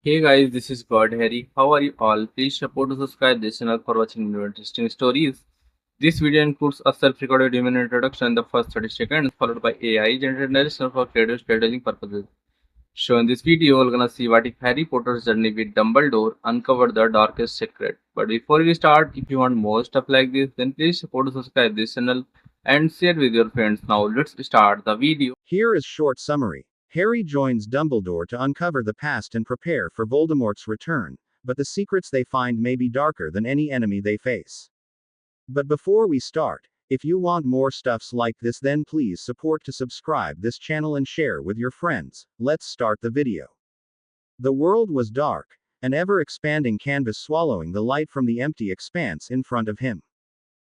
Hey guys, this is God Harry. How are you all? Please support and subscribe this channel for watching new interesting stories. This video includes a self-recorded human introduction in the first 30 seconds, followed by AI generated narration for creative storytelling purposes. So in this video, we're gonna see what if Harry Potter's journey with Dumbledore uncovered the darkest secret. But before we start, if you want more stuff like this, then please support and subscribe this channel and share with your friends. Now let's start the video. Here is short summary. Harry joins Dumbledore to uncover the past and prepare for Voldemort's return, but the secrets they find may be darker than any enemy they face. But before we start, if you want more stuffs like this, then please support to subscribe this channel and share with your friends. Let's start the video. The world was dark, an ever-expanding canvas swallowing the light from the empty expanse in front of him.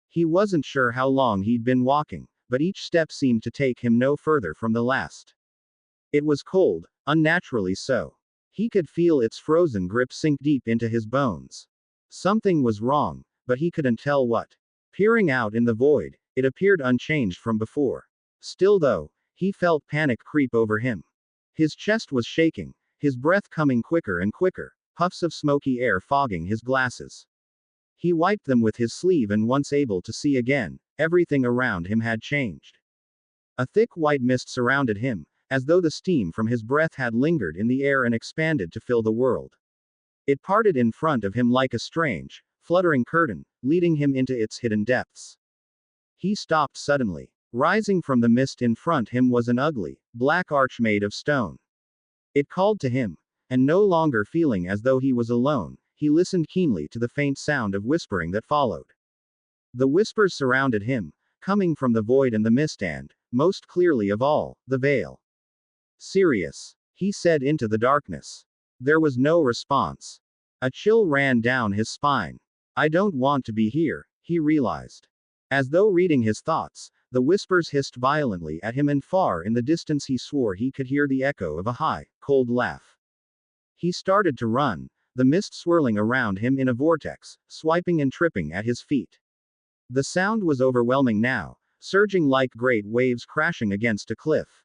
He wasn't sure how long he'd been walking, but each step seemed to take him no further from the last. It was cold, unnaturally so. He could feel its frozen grip sink deep into his bones. Something was wrong, but he couldn't tell what. Peering out in the void, it appeared unchanged from before. Still though, he felt panic creep over him. His chest was shaking, his breath coming quicker and quicker, puffs of smoky air fogging his glasses. He wiped them with his sleeve, and once able to see again, everything around him had changed. A thick white mist surrounded him, as though the steam from his breath had lingered in the air and expanded to fill the world. It parted in front of him like a strange, fluttering curtain, leading him into its hidden depths. He stopped suddenly. Rising from the mist in front him was an ugly, black arch made of stone. It called to him, and no longer feeling as though he was alone, he listened keenly to the faint sound of whispering that followed. The whispers surrounded him, coming from the void and the mist and, most clearly of all, the veil. Sirius, he said into the darkness. There was no response. A chill ran down his spine. I don't want to be here, he realized. As though reading his thoughts, the whispers hissed violently at him, and far in the distance he swore he could hear the echo of a high, cold laugh. He started to run, the mist swirling around him in a vortex, swiping and tripping at his feet. The sound was overwhelming now, surging like great waves crashing against a cliff.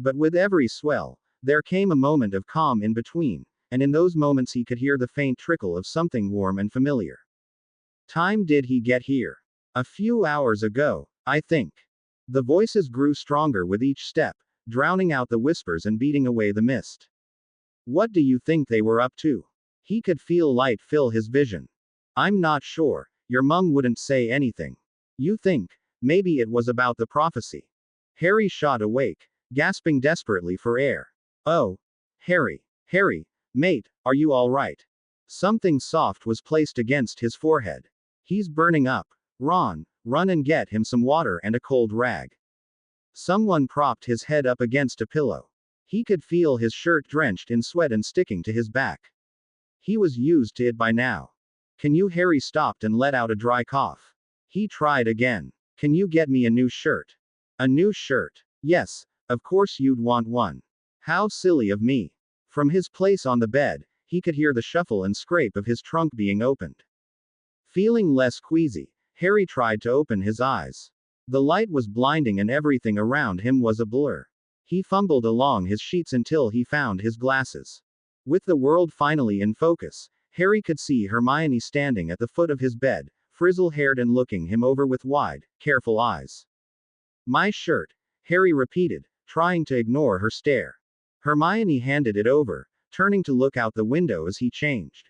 But with every swell, there came a moment of calm in between, and in those moments he could hear the faint trickle of something warm and familiar. Time did he get here? A few hours ago, I think. The voices grew stronger with each step, drowning out the whispers and beating away the mist. What do you think they were up to? He could feel light fill his vision. I'm not sure, your mum wouldn't say anything. You think, maybe it was about the prophecy. Harry shot awake, gasping desperately for air. Oh. Harry, mate, are you all right? Something soft was placed against his forehead. He's burning up. Ron, run and get him some water and a cold rag. Someone propped his head up against a pillow. He could feel his shirt drenched in sweat and sticking to his back. He was used to it by now. Can you? Harry stopped and let out a dry cough. He tried again. Can you get me a new shirt? A new shirt? Yes, of course you'd want one. How silly of me. From his place on the bed, he could hear the shuffle and scrape of his trunk being opened. Feeling less queasy, Harry tried to open his eyes. The light was blinding and everything around him was a blur. He fumbled along his sheets until he found his glasses. With the world finally in focus, Harry could see Hermione standing at the foot of his bed, frizzle-haired and looking him over with wide, careful eyes. My shirt, Harry repeated, trying to ignore her stare. Hermione handed it over, turning to look out the window as he changed.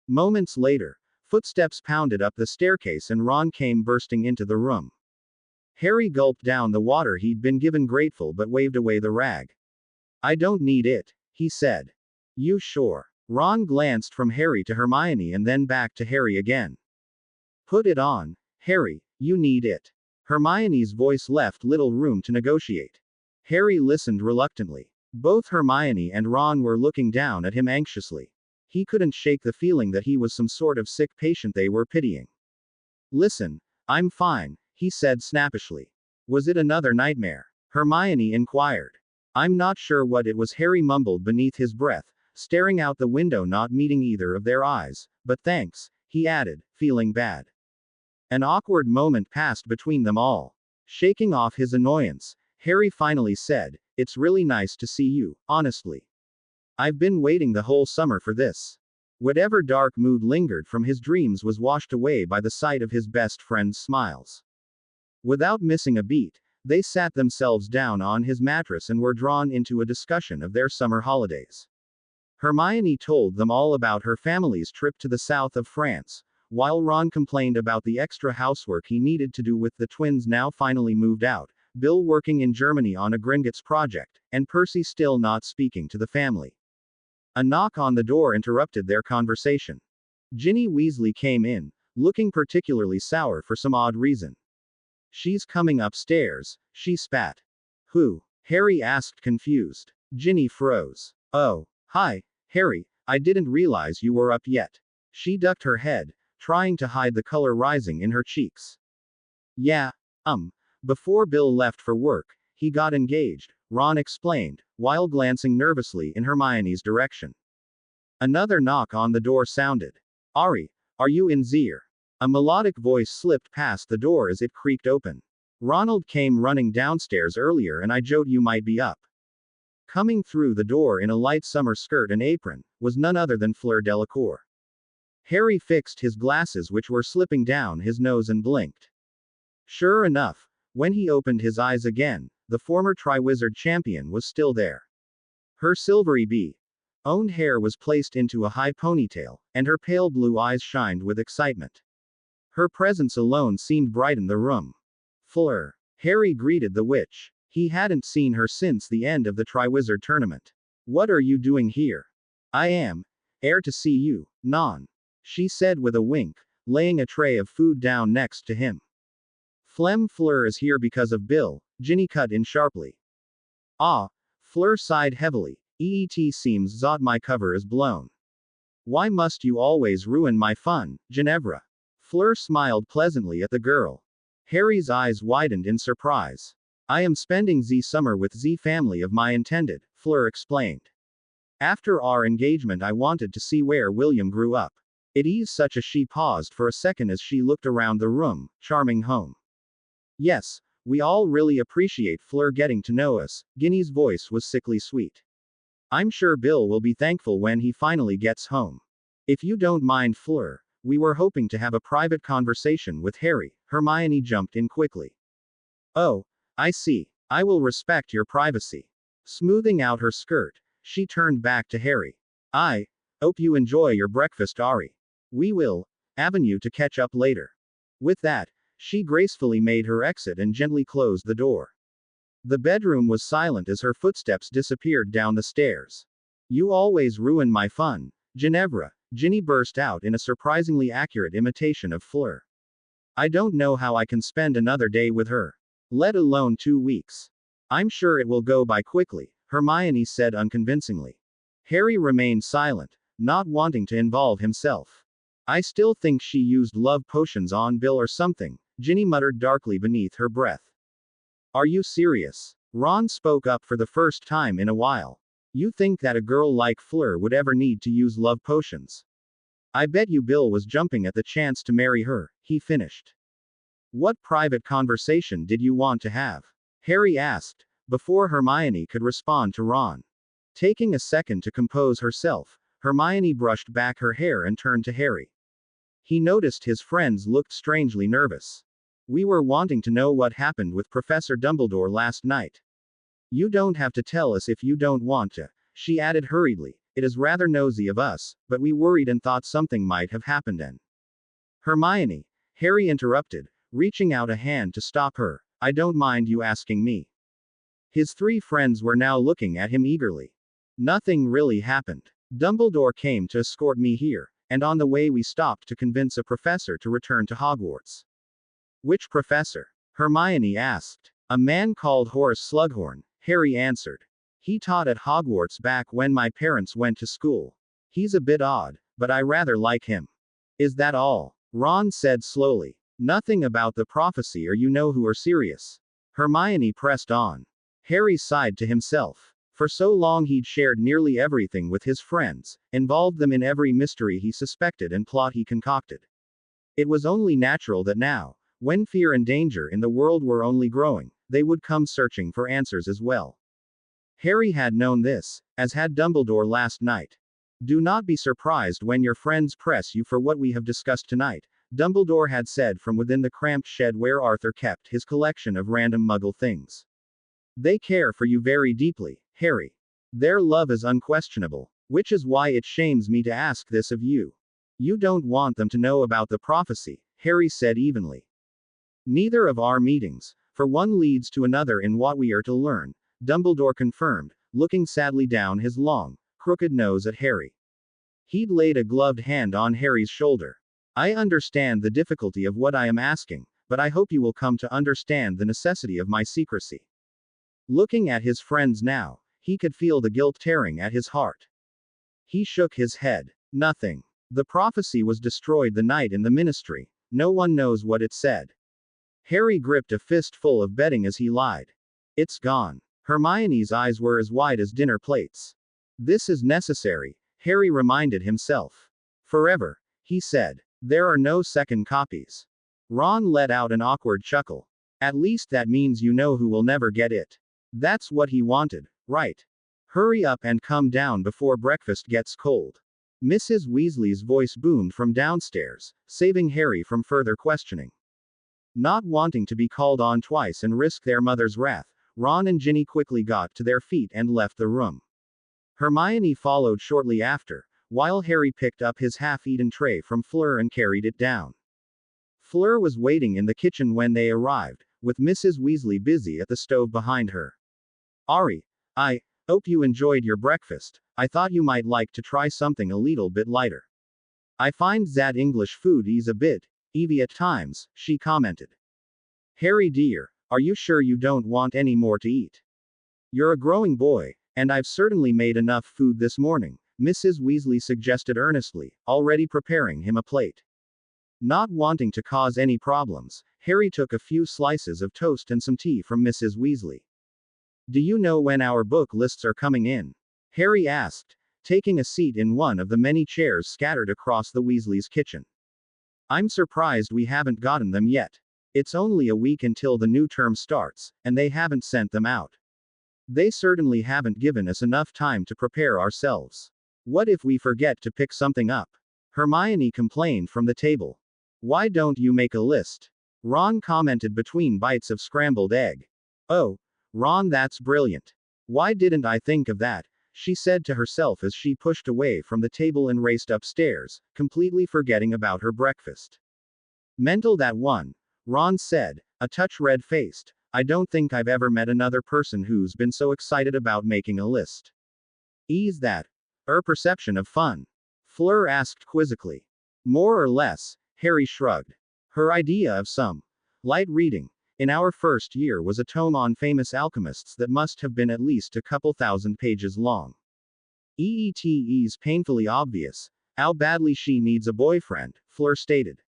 Moments later, footsteps pounded up the staircase and Ron came bursting into the room. Harry gulped down the water he'd been given, grateful, but waved away the rag. I don't need it, he said. You sure? Ron glanced from Harry to Hermione and then back to Harry again. Put it on, Harry, you need it. Hermione's voice left little room to negotiate. Harry listened reluctantly. Both Hermione and Ron were looking down at him anxiously. He couldn't shake the feeling that he was some sort of sick patient they were pitying. Listen, I'm fine, he said snappishly. Was it another nightmare? Hermione inquired. I'm not sure what it was, Harry mumbled beneath his breath, staring out the window, not meeting either of their eyes. But thanks, he added, feeling bad. An awkward moment passed between them all. Shaking off his annoyance, Harry finally said, It's really nice to see you, honestly. I've been waiting the whole summer for this. Whatever dark mood lingered from his dreams was washed away by the sight of his best friend's smiles. Without missing a beat, they sat themselves down on his mattress and were drawn into a discussion of their summer holidays. Hermione told them all about her family's trip to the south of France, while Ron complained about the extra housework he needed to do with the twins now finally moved out, Bill working in Germany on a Gringotts project, and Percy still not speaking to the family. A knock on the door interrupted their conversation. Ginny Weasley came in, looking particularly sour for some odd reason. She's coming upstairs, she spat. Who? Harry asked, confused. Ginny froze. Oh, hi, Harry, I didn't realize you were up yet. She ducked her head, trying to hide the color rising in her cheeks. Yeah, before Bill left for work, he got engaged, Ron explained, while glancing nervously in Hermione's direction. Another knock on the door sounded. Ari, are you in there? A melodic voice slipped past the door as it creaked open. Ronald came running downstairs earlier and I joked you might be up. Coming through the door in a light summer skirt and apron, was none other than Fleur Delacour. Harry fixed his glasses which were slipping down his nose and blinked. Sure enough, when he opened his eyes again, the former Triwizard champion was still there. Her silvery owned hair was placed into a high ponytail, and her pale blue eyes shined with excitement. Her presence alone seemed brighten the room. Fleur. Harry greeted the witch. He hadn't seen her since the end of the Triwizard tournament. What are you doing here? I am here to see you, Non. She said with a wink, laying a tray of food down next to him. Fleur is here because of Bill, Ginny cut in sharply. Ah, Fleur sighed heavily. It seems that my cover is blown. Why must you always ruin my fun, Ginevra? Fleur smiled pleasantly at the girl. Harry's eyes widened in surprise. I am spending the summer with the family of my intended, Fleur explained. After our engagement I wanted to see where William grew up. It is such a she paused for a second as she looked around the room, charming home. Yes, we all really appreciate Fleur getting to know us, Ginny's voice was sickly sweet. I'm sure Bill will be thankful when he finally gets home. If you don't mind Fleur, we were hoping to have a private conversation with Harry, Hermione jumped in quickly. Oh, I see. I will respect your privacy. Smoothing out her skirt, she turned back to Harry. I hope you enjoy your breakfast, Ari. We will avenue to catch up later. With that, she gracefully made her exit and gently closed the door. The bedroom was silent as her footsteps disappeared down the stairs. You always ruin my fun, Ginevra, Ginny burst out in a surprisingly accurate imitation of Fleur. I don't know how I can spend another day with her. Let alone 2 weeks. I'm sure it will go by quickly, Hermione said unconvincingly. Harry remained silent, not wanting to involve himself. I still think she used love potions on Bill or something, Ginny muttered darkly beneath her breath. Are you serious? Ron spoke up for the first time in a while. You think that a girl like Fleur would ever need to use love potions? I bet you Bill was jumping at the chance to marry her, he finished. What private conversation did you want to have? Harry asked, before Hermione could respond to Ron. Taking a second to compose herself, Hermione brushed back her hair and turned to Harry. He noticed his friends looked strangely nervous. We were wanting to know what happened with Professor Dumbledore last night. You don't have to tell us if you don't want to, she added hurriedly. It is rather nosy of us, but we worried and thought something might have happened and. Hermione, Harry interrupted, reaching out a hand to stop her. I don't mind you asking me. His 3 friends were now looking at him eagerly. Nothing really happened. Dumbledore came to escort me here, and on the way we stopped to convince a professor to return to Hogwarts. Which professor? Hermione asked. A man called Horace Slughorn, Harry answered. He taught at Hogwarts back when my parents went to school. He's a bit odd, but I rather like him. Is that all? Ron said slowly. Nothing about the prophecy or you know who are serious. Hermione pressed on. Harry sighed to himself. For so long he'd shared nearly everything with his friends, involved them in every mystery he suspected and plot he concocted. It was only natural that now, when fear and danger in the world were only growing, they would come searching for answers as well. Harry had known this, as had Dumbledore last night. Do not be surprised when your friends press you for what we have discussed tonight, Dumbledore had said from within the cramped shed where Arthur kept his collection of random muggle things. They care for you very deeply, Harry. Their love is unquestionable, which is why it shames me to ask this of you. You don't want them to know about the prophecy, Harry said evenly. Neither of our meetings, for one leads to another in what we are to learn, Dumbledore confirmed, looking sadly down his long, crooked nose at Harry. He'd laid a gloved hand on Harry's shoulder. I understand the difficulty of what I am asking, but I hope you will come to understand the necessity of my secrecy. Looking at his friends now, he could feel the guilt tearing at his heart. He shook his head. Nothing. The prophecy was destroyed the night in the ministry. No one knows what it said. Harry gripped a fistful of bedding as he lied. It's gone. Hermione's eyes were as wide as dinner plates. This is necessary, Harry reminded himself. Forever, he said. There are no second copies. Ron let out an awkward chuckle. At least that means you know who will never get it. That's what he wanted, right? Hurry up and come down before breakfast gets cold. Mrs. Weasley's voice boomed from downstairs, saving Harry from further questioning. Not wanting to be called on twice and risk their mother's wrath, Ron and Ginny quickly got to their feet and left the room. Hermione followed shortly after, while Harry picked up his half-eaten tray from Fleur and carried it down. Fleur was waiting in the kitchen when they arrived, with Mrs. Weasley busy at the stove behind her. Ari, I hope you enjoyed your breakfast. I thought you might like to try something a little bit lighter. I find that English food is a bit heavy at times, she commented. Harry dear, are you sure you don't want any more to eat? You're a growing boy, and I've certainly made enough food this morning, Mrs. Weasley suggested earnestly, already preparing him a plate. Not wanting to cause any problems, Harry took a few slices of toast and some tea from Mrs. Weasley. Do you know when our book lists are coming in? Harry asked, taking a seat in one of the many chairs scattered across the Weasleys' kitchen. I'm surprised we haven't gotten them yet. It's only a week until the new term starts, and they haven't sent them out. They certainly haven't given us enough time to prepare ourselves. What if we forget to pick something up? Hermione complained from the table. Why don't you make a list? Ron commented between bites of scrambled egg. Oh, Ron, that's brilliant. Why didn't I think of that? She said to herself as she pushed away from the table and raced upstairs, completely forgetting about her breakfast. Mental that one, Ron said, a touch red-faced. I don't think I've ever met another person who's been so excited about making a list. Is that her perception of fun? Fleur asked quizzically. More or less, Harry shrugged. Her idea of some light reading in our first year was a tome on famous alchemists that must have been at least a couple thousand pages long. It's painfully obvious how badly she needs a boyfriend, Fleur stated.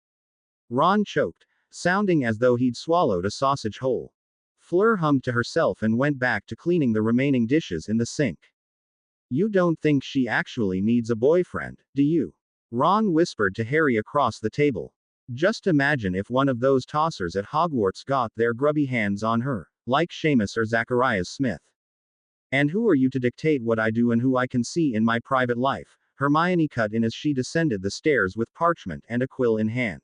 Ron choked, sounding as though he'd swallowed a sausage whole. Fleur hummed to herself and went back to cleaning the remaining dishes in the sink. You don't think she actually needs a boyfriend, do you? Ron whispered to Harry across the table. Just imagine if one of those tossers at Hogwarts got their grubby hands on her, like Seamus or Zacharias Smith. And who are you to dictate what I do and who I can see in my private life? Hermione cut in as she descended the stairs with parchment and a quill in hand.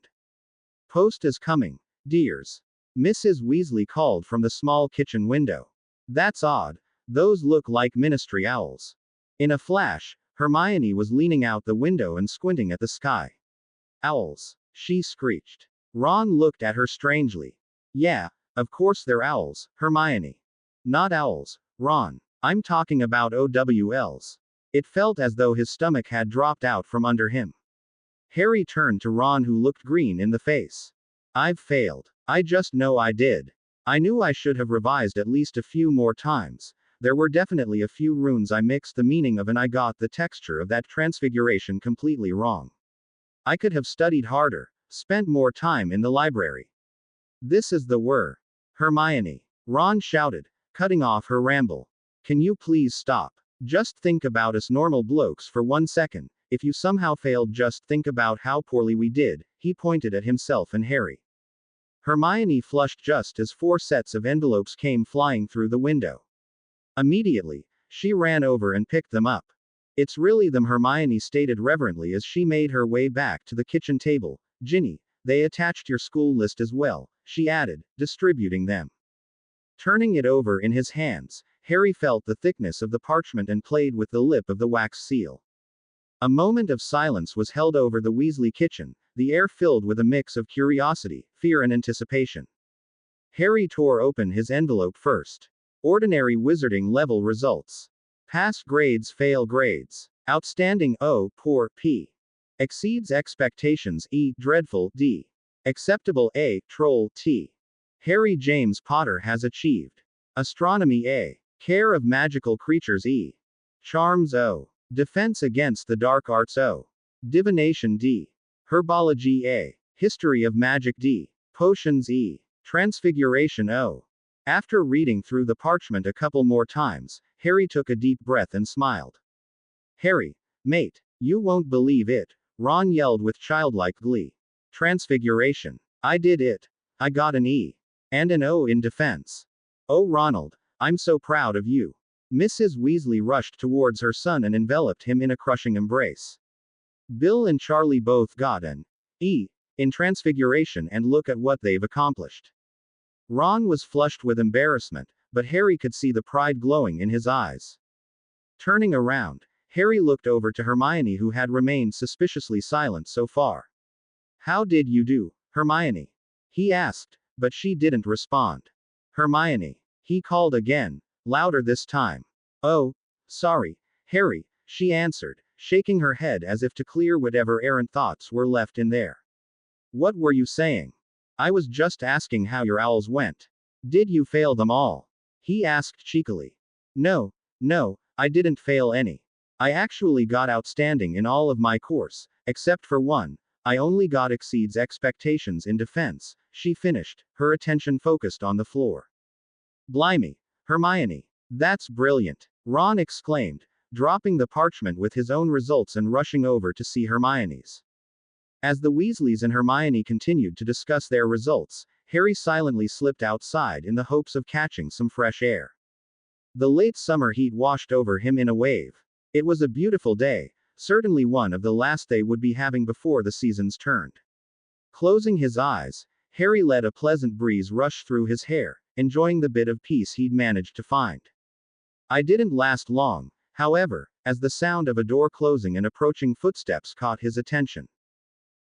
Post is coming, dears. Mrs. Weasley called from the small kitchen window. That's odd. Those look like ministry owls. In a flash, Hermione was leaning out the window and squinting at the sky. Owls, she screeched. Ron looked at her strangely. Yeah, of course they're owls, Hermione. Not owls, Ron. I'm talking about OWLs. It felt as though his stomach had dropped out from under him. Harry turned to Ron, who looked green in the face. I've failed. I just know I did. I knew I should have revised at least a few more times. There were definitely a few runes I mixed the meaning of and I got the texture of that transfiguration completely wrong. I could have studied harder, spent more time in the library. This is the Hermione. Ron shouted, cutting off her ramble. Can you please stop? Just think about us normal blokes for 1 second. If you somehow failed, just think about how poorly we did. He pointed at himself and Harry. Hermione flushed just as 4 sets of envelopes came flying through the window. Immediately, She ran over and picked them up. It's really them, Hermione stated reverently as she made her way back to the kitchen table. Ginny, they attached your school list as well, she added, distributing them. Turning it over in his hands, Harry felt the thickness of the parchment and played with the lip of the wax seal. A moment of silence was held over the Weasley kitchen, the air filled with a mix of curiosity, fear and anticipation. Harry tore open his envelope first. Ordinary wizarding level results. Pass grades, fail grades. Outstanding O, poor P. Exceeds expectations E, dreadful D. Acceptable A, troll T. Harry James Potter has achieved. Astronomy A. Care of magical creatures E. Charms O. Defense against the dark arts O. Divination D. Herbology A. History of magic D. Potions E. Transfiguration O. After reading through the parchment a couple more times, Harry took a deep breath and smiled. Harry, mate, you won't believe it, Ron yelled with childlike glee. Transfiguration. I did it. I got an E. And an O in defense. Oh Ronald, I'm so proud of you. Mrs. Weasley rushed towards her son and enveloped him in a crushing embrace. Bill and Charlie both got an E in Transfiguration, and look at what they've accomplished. Ron was flushed with embarrassment, but Harry could see the pride glowing in his eyes. Turning around, Harry looked over to Hermione, who had remained suspiciously silent so far. How did you do, Hermione? He asked, but she didn't respond. Hermione, he called again, louder this time. Oh, sorry, Harry, she answered, shaking her head as if to clear whatever errant thoughts were left in there. What were you saying? I was just asking how your owls went. Did you fail them all? He asked cheekily. No, I didn't fail any. I actually got outstanding in all of my course, except for one. I only got exceeds expectations in defense, she finished, her attention focused on the floor. Blimey, Hermione. That's brilliant, Ron exclaimed, dropping the parchment with his own results and rushing over to see Hermione's. As the Weasleys and Hermione continued to discuss their results, Harry silently slipped outside in the hopes of catching some fresh air. The late summer heat washed over him in a wave. It was a beautiful day, certainly one of the last they would be having before the seasons turned. Closing his eyes, Harry let a pleasant breeze rush through his hair, enjoying the bit of peace he'd managed to find. I didn't last long, however, as the sound of a door closing and approaching footsteps caught his attention.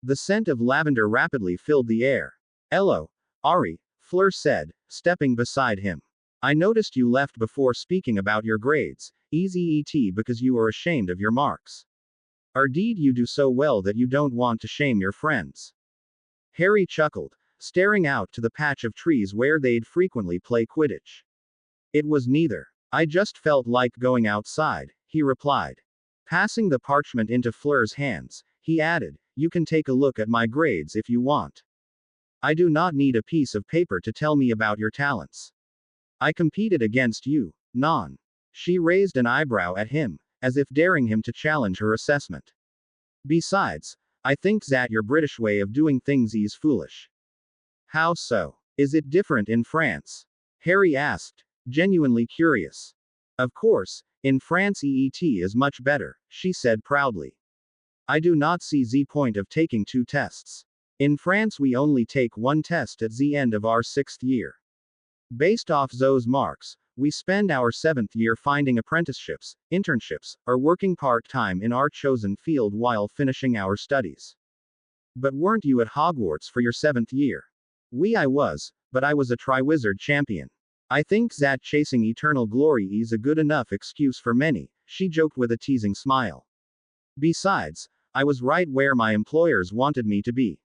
The scent of lavender rapidly filled the air. "Hello, Ari," Fleur said, stepping beside him. "I noticed you left before speaking about your grades, easy because you are ashamed of your marks. Or did you do so well that you don't want to shame your friends?" Harry chuckled, staring out to the patch of trees where they'd frequently play Quidditch. "It was neither. I just felt like going outside," he replied. Passing the parchment into Fleur's hands, he added, "You can take a look at my grades if you want. I do not need a piece of paper to tell me about your talents. I competed against you, non." She raised an eyebrow at him, as if daring him to challenge her assessment. "Besides, I think that your British way of doing things is foolish." "How so? Is it different in France?" Harry asked, genuinely curious. "Of course, in France EET is much better," she said proudly. "I do not see the point of taking 2 tests. In France we only take 1 test at the end of our 6th year. Based off those marks, we spend our 7th year finding apprenticeships, internships, or working part-time in our chosen field while finishing our studies." "But weren't you at Hogwarts for your 7th year?" I was, but I was a Triwizard champion. I think that chasing eternal glory is a good enough excuse for many," she joked with a teasing smile. "Besides, I was right where my employers wanted me to be."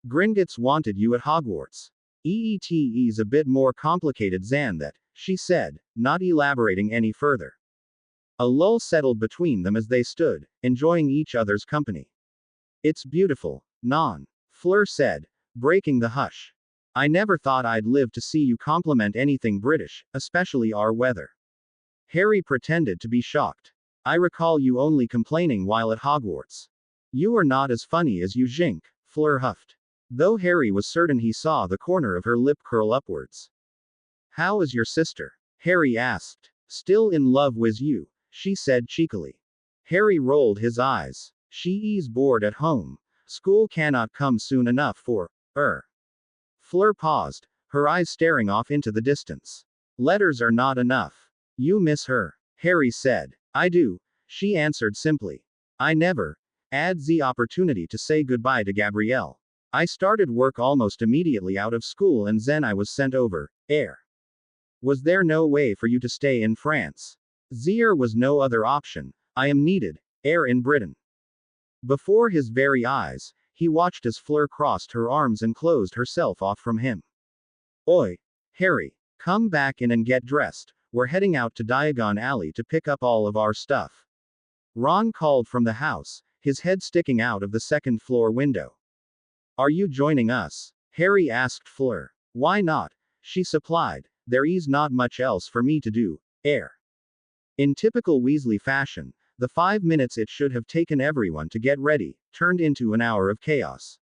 "Gringotts wanted you at Hogwarts. EET is a bit more complicated than that," she said, not elaborating any further. A lull settled between them as they stood, enjoying each other's company. "It's beautiful, non," Fleur said, breaking the hush. "I never thought I'd live to see you compliment anything British, especially our weather." Harry pretended to be shocked. "I recall you only complaining while at Hogwarts. You are not as funny as you think," Fleur huffed. Though Harry was certain he saw the corner of her lip curl upwards. "How is your sister?" Harry asked. Still in love with you, she said cheekily. Harry rolled his eyes. She's bored at home. School cannot come soon enough for her. Fleur paused, her eyes staring off into the distance. Letters are not enough. You miss her, Harry said. I do, she answered simply. I never had the opportunity to say goodbye to Gabrielle. I started work almost immediately out of school and then I was sent over. Was there no way for you to stay in France? There was no other option. I am needed, in Britain. Before his very eyes, he watched as Fleur crossed her arms and closed herself off from him. Oi, Harry, come back in and get dressed. We're heading out to Diagon Alley to pick up all of our stuff. Ron called from the house, his head sticking out of the second floor window. Are you joining us? Harry asked Fleur. Why not? She supplied. There is not much else for me to do. In typical Weasley fashion, the 5 minutes it should have taken everyone to get ready turned into an hour of chaos.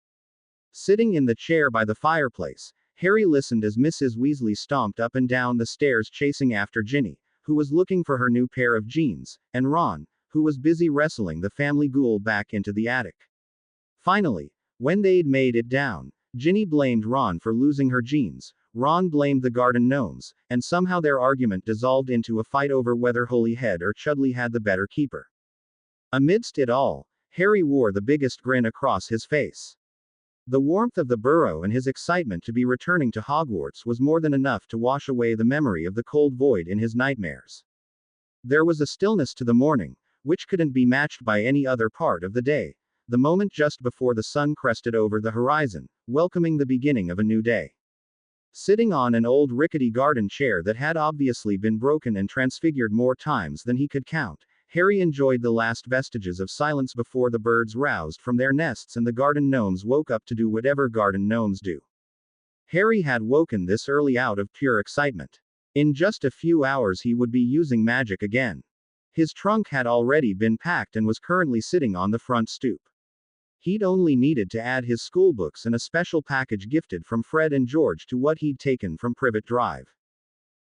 Sitting in the chair by the fireplace, Harry listened as Mrs. Weasley stomped up and down the stairs chasing after Ginny, who was looking for her new pair of jeans, and Ron, who was busy wrestling the family ghoul back into the attic. Finally, when they'd made it down, Ginny blamed Ron for losing her jeans, Ron blamed the garden gnomes, and somehow their argument dissolved into a fight over whether Holyhead or Chudley had the better keeper. Amidst it all, Harry wore the biggest grin across his face. The warmth of the burrow and his excitement to be returning to Hogwarts was more than enough to wash away the memory of the cold void in his nightmares. There was a stillness to the morning, which couldn't be matched by any other part of the day, the moment just before the sun crested over the horizon, welcoming the beginning of a new day. Sitting on an old rickety garden chair that had obviously been broken and transfigured more times than he could count, Harry enjoyed the last vestiges of silence before the birds roused from their nests and the garden gnomes woke up to do whatever garden gnomes do. Harry had woken this early out of pure excitement. In just a few hours he would be using magic again. His trunk had already been packed and was currently sitting on the front stoop. He'd only needed to add his schoolbooks and a special package gifted from Fred and George to what he'd taken from Privet Drive.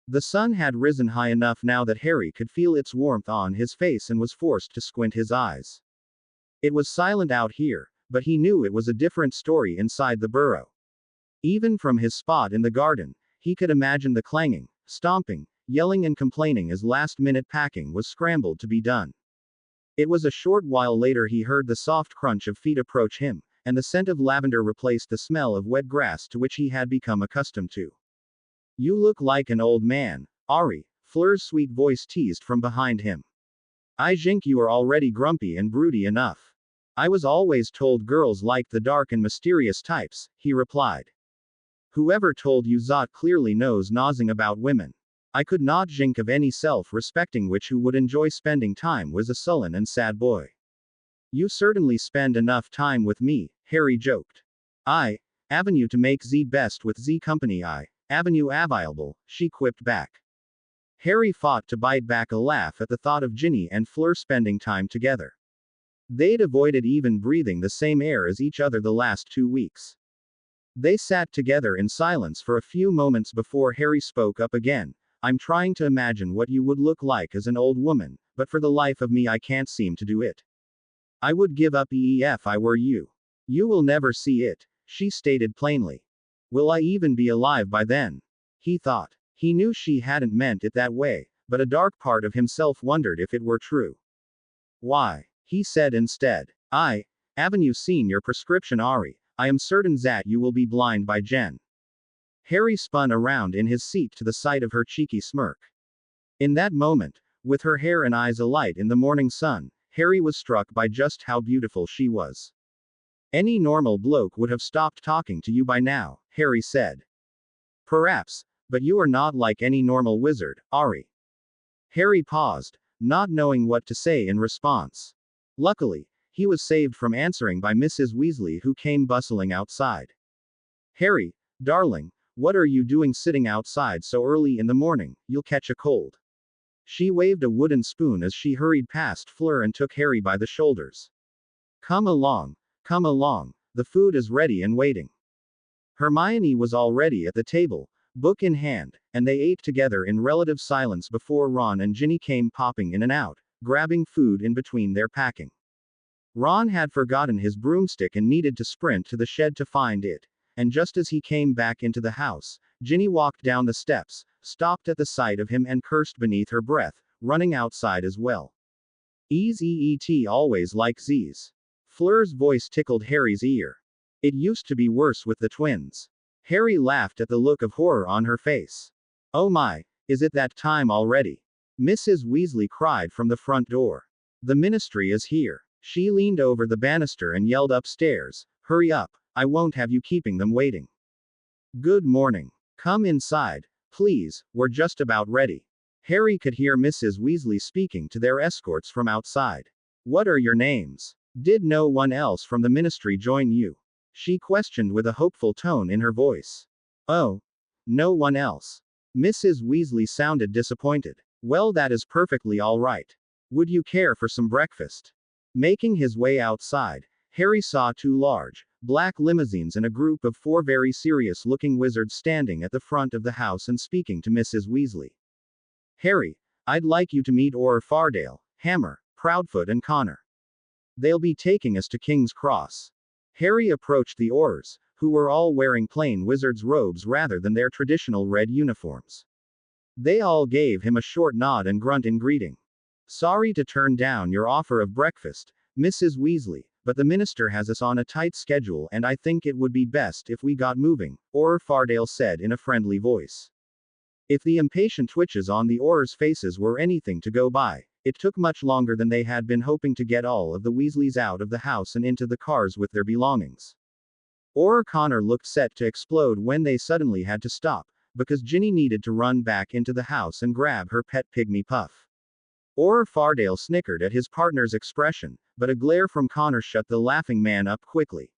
The sun had risen high enough now that Harry could feel its warmth on his face and was forced to squint his eyes. It was silent out here, but he knew it was a different story inside the burrow. Even from his spot in the garden, he could imagine the clanging, stomping, yelling and complaining as last-minute packing was scrambled to be done. It was a short while later he heard the soft crunch of feet approach him, and the scent of lavender replaced the smell of wet grass to which he had become accustomed to. You look like an old man, Ari, Fleur's sweet voice teased from behind him. I think you are already grumpy and broody enough. I was always told girls liked the dark and mysterious types, he replied. Whoever told you that clearly knows nothing about women. I could not think of any self-respecting witch who would enjoy spending time with a sullen and sad boy. You certainly spend enough time with me, Harry joked. I, avenue to make the best with the company I, avenue available, she quipped back. Harry fought to bite back a laugh at the thought of Ginny and Fleur spending time together. They'd avoided even breathing the same air as each other the last 2 weeks. They sat together in silence for a few moments before Harry spoke up again. I'm trying to imagine what you would look like as an old woman, but for the life of me I can't seem to do it. I would give up if I were you. You will never see it, she stated plainly. Will I even be alive by then? He thought. He knew she hadn't meant it that way, but a dark part of himself wondered if it were true. Why? He said instead. Haven't you seen your prescription, Ari? I am certain that you will be blind by Jen. Harry spun around in his seat to the sight of her cheeky smirk. In that moment, with her hair and eyes alight in the morning sun, Harry was struck by just how beautiful she was. Any normal bloke would have stopped talking to you by now, Harry said. Perhaps, but you are not like any normal wizard, Ari. Harry paused, not knowing what to say in response. Luckily, he was saved from answering by Mrs. Weasley, who came bustling outside. Harry, darling, what are you doing sitting outside so early in the morning? You'll catch a cold. She waved a wooden spoon as she hurried past Fleur and took Harry by the shoulders. Come along, the food is ready and waiting. Hermione was already at the table, book in hand, and they ate together in relative silence before Ron and Ginny came popping in and out, grabbing food in between their packing. Ron had forgotten his broomstick and needed to sprint to the shed to find it, and just as he came back into the house, Ginny walked down the steps, stopped at the sight of him and cursed beneath her breath, running outside as well. Eat always like Z's. Fleur's voice tickled Harry's ear. It used to be worse with the twins. Harry laughed at the look of horror on her face. Oh my, is it that time already? Mrs. Weasley cried from the front door. The ministry is here. She leaned over the banister and yelled upstairs, hurry up, I won't have you keeping them waiting. Good morning. Come inside, please, we're just about ready. Harry could hear Mrs. Weasley speaking to their escorts from outside. What are your names? Did no one else from the ministry join you? She questioned with a hopeful tone in her voice. Oh, no one else. Mrs. Weasley sounded disappointed. Well, that is perfectly all right. Would you care for some breakfast? Making his way outside, Harry saw two large, black limousines and a group of four very serious-looking wizards standing at the front of the house and speaking to Mrs. Weasley. Harry, I'd like you to meet Auror Fardale, Hammer, Proudfoot and Connor. They'll be taking us to King's Cross. Harry approached the Aurors, who were all wearing plain wizards' robes rather than their traditional red uniforms. They all gave him a short nod and grunt in greeting. Sorry to turn down your offer of breakfast, Mrs. Weasley, but the minister has us on a tight schedule and I think it would be best if we got moving, Auror Fardale said in a friendly voice. If the impatient twitches on the Aurors' faces were anything to go by, it took much longer than they had been hoping to get all of the Weasleys out of the house and into the cars with their belongings. Auror Connor looked set to explode when they suddenly had to stop, because Ginny needed to run back into the house and grab her pet pygmy Puff. Auror Fardale snickered at his partner's expression, but a glare from Connor shut the laughing man up quickly.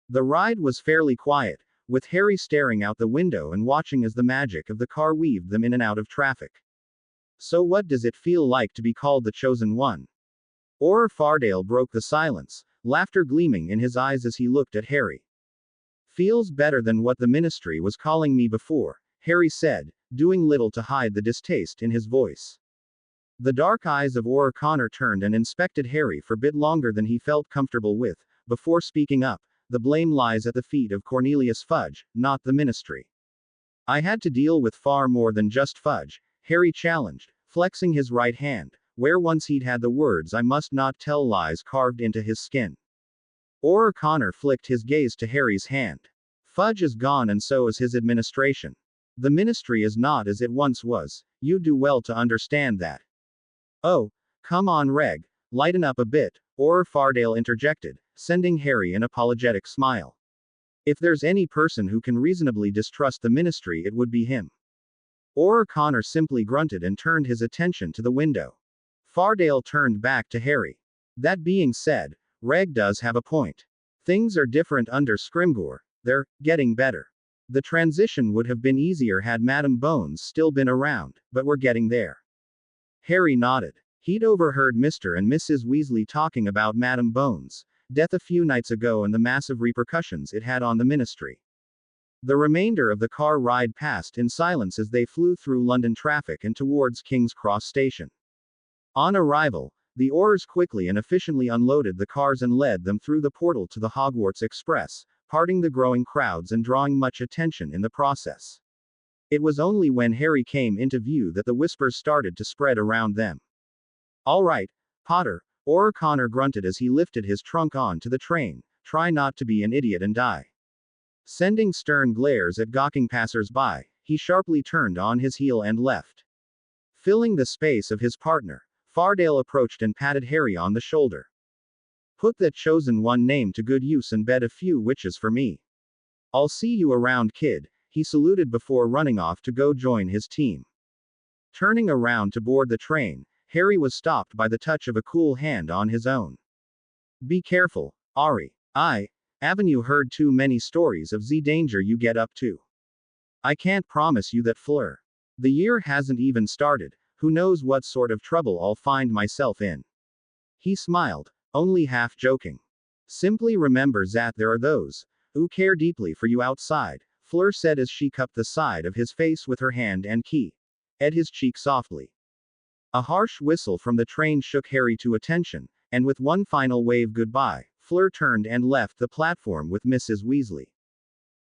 The ride was fairly quiet, with Harry staring out the window and watching as the magic of the car weaved them in and out of traffic. So what does it feel like to be called the Chosen One? Auror Fardale broke the silence, laughter gleaming in his eyes as he looked at Harry. Feels better than what the ministry was calling me before, Harry said, doing little to hide the distaste in his voice. The dark eyes of Auror Connor turned and inspected Harry for a bit longer than he felt comfortable with, before speaking up, the blame lies at the feet of Cornelius Fudge, not the ministry. I had to deal with far more than just Fudge, Harry challenged, flexing his right hand, where once he'd had the words I must not tell lies carved into his skin. Auror Connor flicked his gaze to Harry's hand. Fudge is gone and so is his administration. The ministry is not as it once was, you do well to understand that. Oh, come on Reg, lighten up a bit, Auror Fardale interjected, sending Harry an apologetic smile. If there's any person who can reasonably distrust the ministry it would be him. Auror Connor simply grunted and turned his attention to the window. Fardale turned back to Harry. That being said, Reg does have a point. Things are different under Scrimgeour, they're getting better. The transition would have been easier had Madame Bones still been around, but we're getting there. Harry nodded. He'd overheard Mr. and Mrs. Weasley talking about Madame Bones' death a few nights ago and the massive repercussions it had on the ministry. The remainder of the car ride passed in silence as they flew through London traffic and towards King's Cross Station. On arrival, the Aurors quickly and efficiently unloaded the cars and led them through the portal to the Hogwarts Express, parting the growing crowds and drawing much attention in the process. It was only when Harry came into view that the whispers started to spread around them. All right, Potter, Auror Connor grunted as he lifted his trunk onto the train, try not to be an idiot and die. Sending stern glares at gawking passers-by, he sharply turned on his heel and left. Filling the space of his partner, Fardale approached and patted Harry on the shoulder. Put that Chosen One name to good use and bed a few witches for me. I'll see you around, kid, he saluted before running off to go join his team. Turning around to board the train, Harry was stopped by the touch of a cool hand on his own. Be careful, Ari. Haven't you heard too many stories of the danger you get up to? I can't promise you that, Fleur. The year hasn't even started, who knows what sort of trouble I'll find myself in. He smiled, only half joking. Simply remember that there are those who care deeply for you outside, Fleur said as she cupped the side of his face with her hand and keyed his cheek softly. A harsh whistle from the train shook Harry to attention, and with one final wave goodbye, Fleur turned and left the platform with Mrs. Weasley.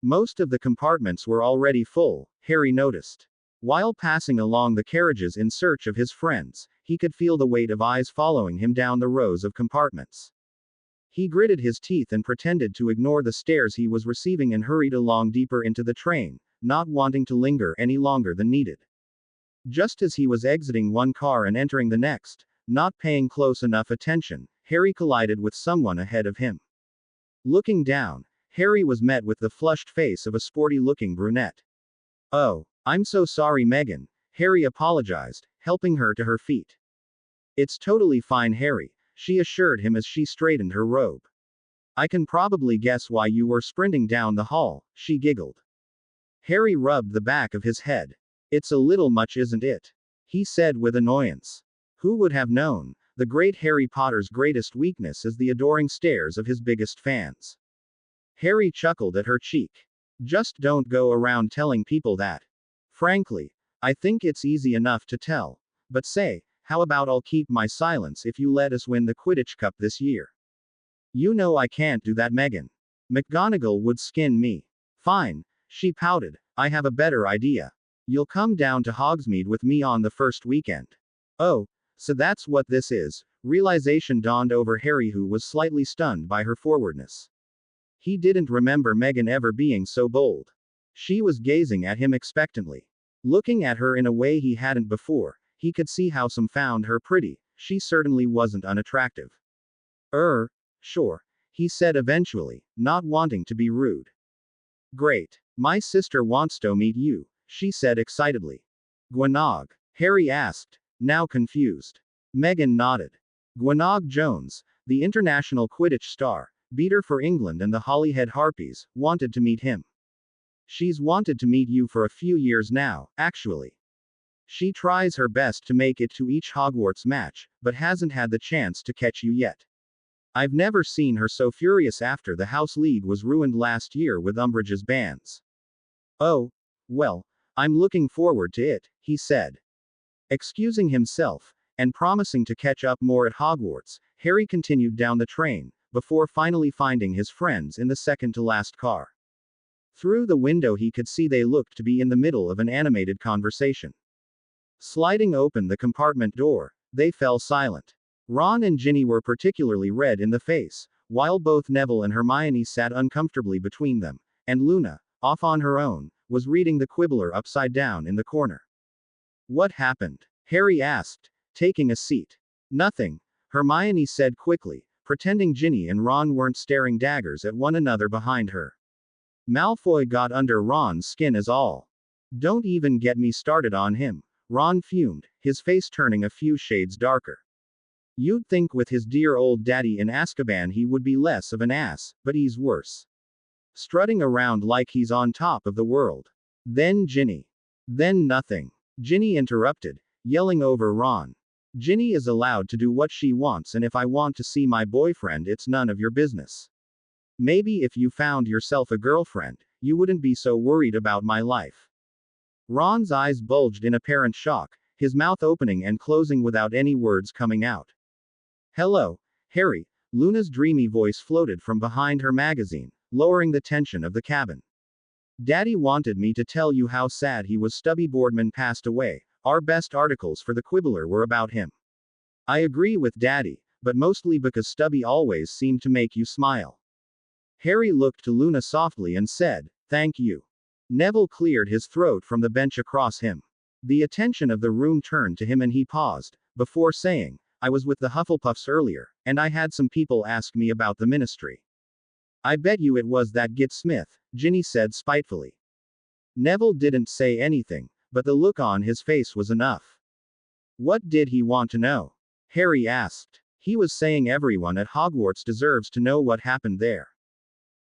Most of the compartments were already full, Harry noticed. While passing along the carriages in search of his friends, he could feel the weight of eyes following him down the rows of compartments. He gritted his teeth and pretended to ignore the stares he was receiving and hurried along deeper into the train, not wanting to linger any longer than needed. Just as he was exiting one car and entering the next, not paying close enough attention, Harry collided with someone ahead of him. Looking down, Harry was met with the flushed face of a sporty-looking brunette. "Oh, I'm so sorry, Megan," Harry apologized, helping her to her feet. "It's totally fine, Harry," she assured him as she straightened her robe. "I can probably guess why you were sprinting down the hall," she giggled. Harry rubbed the back of his head. "It's a little much, isn't it?" he said with annoyance. Who would have known? The great Harry Potter's greatest weakness is the adoring stares of his biggest fans. Harry chuckled at her cheek. "Just don't go around telling people that. Frankly, I think it's easy enough to tell. But say, how about I'll keep my silence if you let us win the Quidditch Cup this year?" "You know I can't do that, Megan. McGonagall would skin me." "Fine," she pouted. "I have a better idea. You'll come down to Hogsmeade with me on the first weekend." "Oh, so that's what this is." Realization dawned over Harry, who was slightly stunned by her forwardness. He didn't remember Meghan ever being so bold. She was gazing at him expectantly. Looking at her in a way he hadn't before, he could see how some found her pretty. She certainly wasn't unattractive. Sure," he said eventually, not wanting to be rude. "Great. My sister wants to meet you," she said excitedly. "Gwenog?" Harry asked, now confused. Meghan nodded. "Gwenog Jones, the international Quidditch star, beater for England and the Holyhead Harpies, wanted to meet him. She's wanted to meet you for a few years now, actually. She tries her best to make it to each Hogwarts match, but hasn't had the chance to catch you yet. I've never seen her so furious after the House League was ruined last year with Umbridge's bans." "Oh, well, I'm looking forward to it," he said. Excusing himself, and promising to catch up more at Hogwarts, Harry continued down the train, before finally finding his friends in the second-to-last car. Through the window he could see they looked to be in the middle of an animated conversation. Sliding open the compartment door, they fell silent. Ron and Ginny were particularly red in the face, while both Neville and Hermione sat uncomfortably between them, and Luna, off on her own, was reading the Quibbler upside down in the corner. "What happened?" Harry asked, taking a seat. "Nothing," Hermione said quickly, pretending Ginny and Ron weren't staring daggers at one another behind her. "Malfoy got under Ron's skin is all. Don't even get me started on him," Ron fumed, his face turning a few shades darker. "You'd think with his dear old daddy in Azkaban he would be less of an ass, but he's worse. Strutting around like he's on top of the world." Then nothing. Ginny interrupted, yelling over Ron. "Ginny is allowed to do what she wants, and if I want to see my boyfriend it's none of your business. Maybe if you found yourself a girlfriend, you wouldn't be so worried about my life." Ron's eyes bulged in apparent shock, his mouth opening and closing without any words coming out. "Hello, Harry," Luna's dreamy voice floated from behind her magazine, lowering the tension of the cabin. "Daddy wanted me to tell you how sad he was. Stubby Boardman passed away. Our best articles for the Quibbler were about him." "I agree with Daddy, but mostly because Stubby always seemed to make you smile." Harry looked to Luna softly and said, "Thank you." Neville cleared his throat from the bench across him. The attention of the room turned to him and he paused, before saying, "I was with the Hufflepuffs earlier, and I had some people ask me about the ministry." "I bet you it was that git Smith," Ginny said spitefully. Neville didn't say anything, but the look on his face was enough. "What did he want to know?" Harry asked. "He was saying everyone at Hogwarts deserves to know what happened there."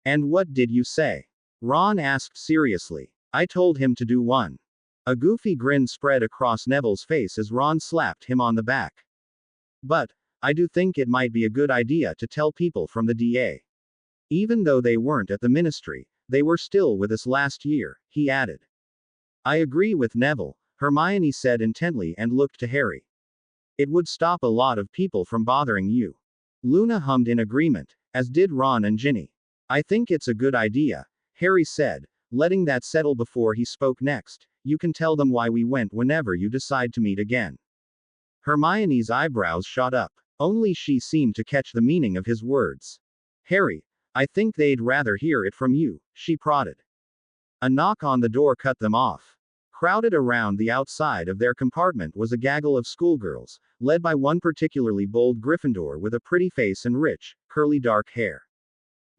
"And what did you say?" Ron asked seriously. "I told him to do one." A goofy grin spread across Neville's face as Ron slapped him on the back. "But I do think it might be a good idea to tell people from the DA. Even though they weren't at the ministry, They were still with us last year, he added. I agree with Neville, Hermione said intently and looked to Harry. It would stop a lot of people from bothering you. Luna hummed in agreement, as did Ron and Ginny. I think it's a good idea, Harry said, letting that settle before he spoke next. You can tell them why we went whenever you decide to meet again. Hermione's eyebrows shot up. Only she seemed to catch the meaning of his words. Harry, I think they'd rather hear it from you, she prodded. A knock on the door cut them off. Crowded around the outside of their compartment was a gaggle of schoolgirls, led by one particularly bold Gryffindor with a pretty face and rich, curly dark hair.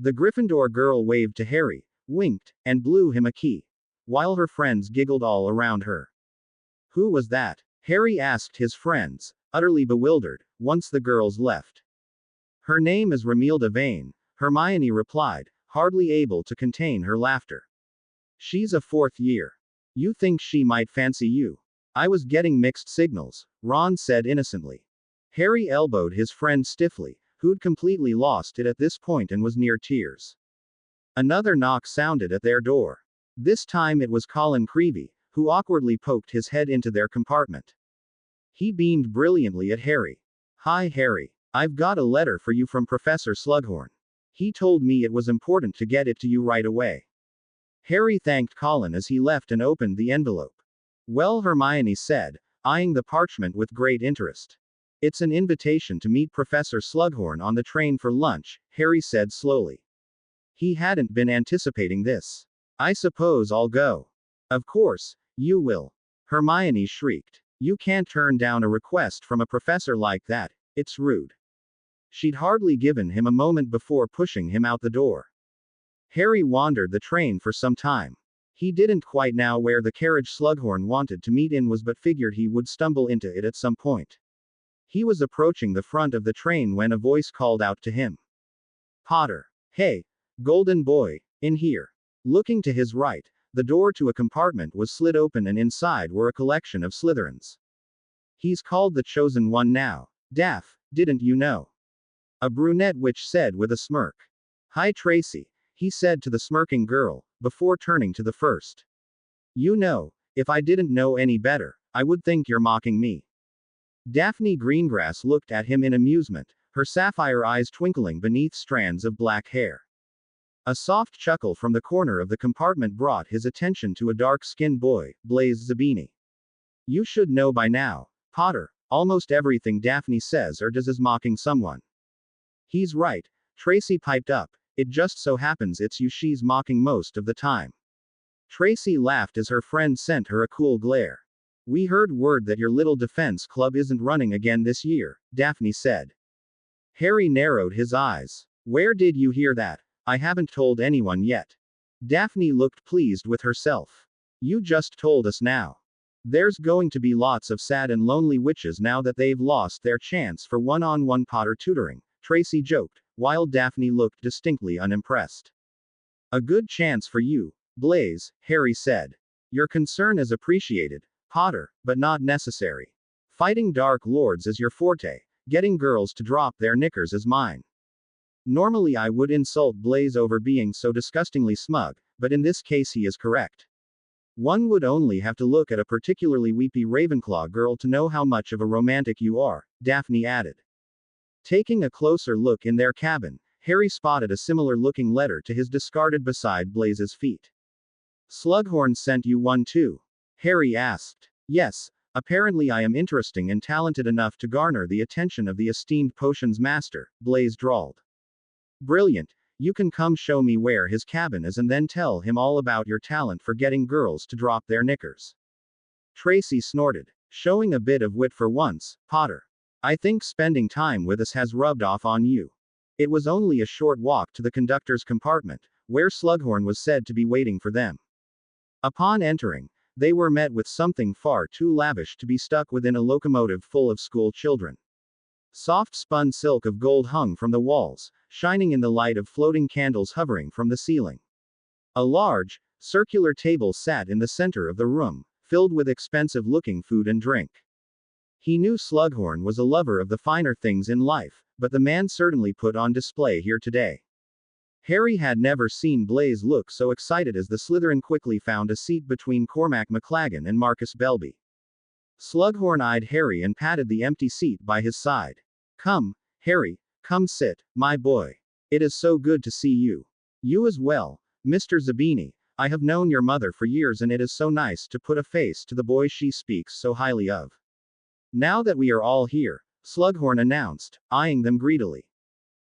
The Gryffindor girl waved to Harry, winked, and blew him a key, while her friends giggled all around her. Who was that? Harry asked his friends, utterly bewildered, once the girls left. Her name is Romilda Vane, Hermione replied, hardly able to contain her laughter. She's a fourth year. You think she might fancy you? I was getting mixed signals, Ron said innocently. Harry elbowed his friend stiffly, who'd completely lost it at this point and was near tears. Another knock sounded at their door. This time it was Colin Creevey, who awkwardly poked his head into their compartment. He beamed brilliantly at Harry. Hi Harry. I've got a letter for you from Professor Slughorn. He told me it was important to get it to you right away. Harry thanked Colin as he left and opened the envelope. Well, Hermione said, eyeing the parchment with great interest. It's an invitation to meet Professor Slughorn on the train for lunch, Harry said slowly. He hadn't been anticipating this. I suppose I'll go. Of course, you will. Hermione shrieked. You can't turn down a request from a professor like that, it's rude. She'd hardly given him a moment before pushing him out the door. Harry wandered the train for some time. He didn't quite know where the carriage Slughorn wanted to meet in was, but figured he would stumble into it at some point. He was approaching the front of the train when a voice called out to him. Potter. Hey, golden boy, in here. Looking to his right, the door to a compartment was slid open and inside were a collection of Slytherins. He's called the Chosen One now, Daff, didn't you know? A brunette witch said with a smirk. Hi Tracy, he said to the smirking girl, before turning to the first. You know, if I didn't know any better, I would think you're mocking me. Daphne Greengrass looked at him in amusement, her sapphire eyes twinkling beneath strands of black hair. A soft chuckle from the corner of the compartment brought his attention to a dark-skinned boy, Blaise Zabini. You should know by now, Potter, almost everything Daphne says or does is mocking someone. He's right, Tracy piped up, it just so happens it's you she's mocking most of the time. Tracy laughed as her friend sent her a cool glare. We heard word that your little defense club isn't running again this year, Daphne said. Harry narrowed his eyes. Where did you hear that? I haven't told anyone yet. Daphne looked pleased with herself. You just told us now. There's going to be lots of sad and lonely witches now that they've lost their chance for one-on-one Potter tutoring, Tracy joked, while Daphne looked distinctly unimpressed. A good chance for you, Blaise, Harry said. Your concern is appreciated, Potter, but not necessary. Fighting Dark Lords is your forte, getting girls to drop their knickers is mine. Normally I would insult Blaise over being so disgustingly smug, but in this case he is correct. One would only have to look at a particularly weepy Ravenclaw girl to know how much of a romantic you are, Daphne added. Taking a closer look in their cabin, Harry spotted a similar-looking letter to his discarded beside Blaise's feet. Slughorn sent you one too? Harry asked. Yes, apparently I am interesting and talented enough to garner the attention of the esteemed potions master, Blaise drawled. Brilliant, you can come show me where his cabin is and then tell him all about your talent for getting girls to drop their knickers. Tracy snorted. Showing a bit of wit for once, Potter. I think spending time with us has rubbed off on you. It was only a short walk to the conductor's compartment, where Slughorn was said to be waiting for them. Upon entering, they were met with something far too lavish to be stuck within a locomotive full of school children. Soft spun silk of gold hung from the walls, shining in the light of floating candles hovering from the ceiling. A large, circular table sat in the center of the room, filled with expensive-looking food and drink. He knew Slughorn was a lover of the finer things in life, but the man certainly put on display here today. Harry had never seen Blaise look so excited as the Slytherin quickly found a seat between Cormac McLaggen and Marcus Belby. Slughorn eyed Harry and patted the empty seat by his side. "Come, Harry, come sit, my boy. It is so good to see you. You as well, Mr. Zabini. I have known your mother for years and it is so nice to put a face to the boy she speaks so highly of." "Now that we are all here," Slughorn announced, eyeing them greedily,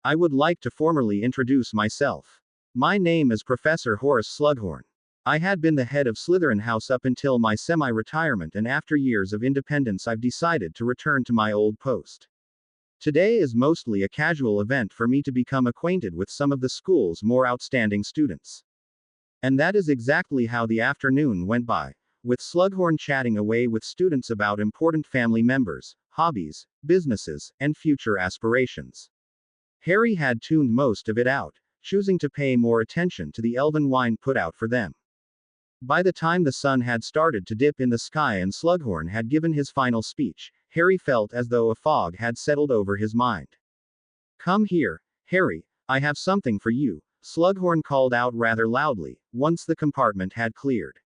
"I would like to formally introduce myself. My name is Professor Horace Slughorn. I had been the head of Slytherin House up until my semi-retirement, and after years of independence I've decided to return to my old post. Today is mostly a casual event for me to become acquainted with some of the school's more outstanding students." And that is exactly how the afternoon went by, with Slughorn chatting away with students about important family members, hobbies, businesses, and future aspirations. Harry had tuned most of it out, choosing to pay more attention to the elven wine put out for them. By the time the sun had started to dip in the sky and Slughorn had given his final speech, Harry felt as though a fog had settled over his mind. "Come here, Harry, I have something for you," Slughorn called out rather loudly, once the compartment had cleared.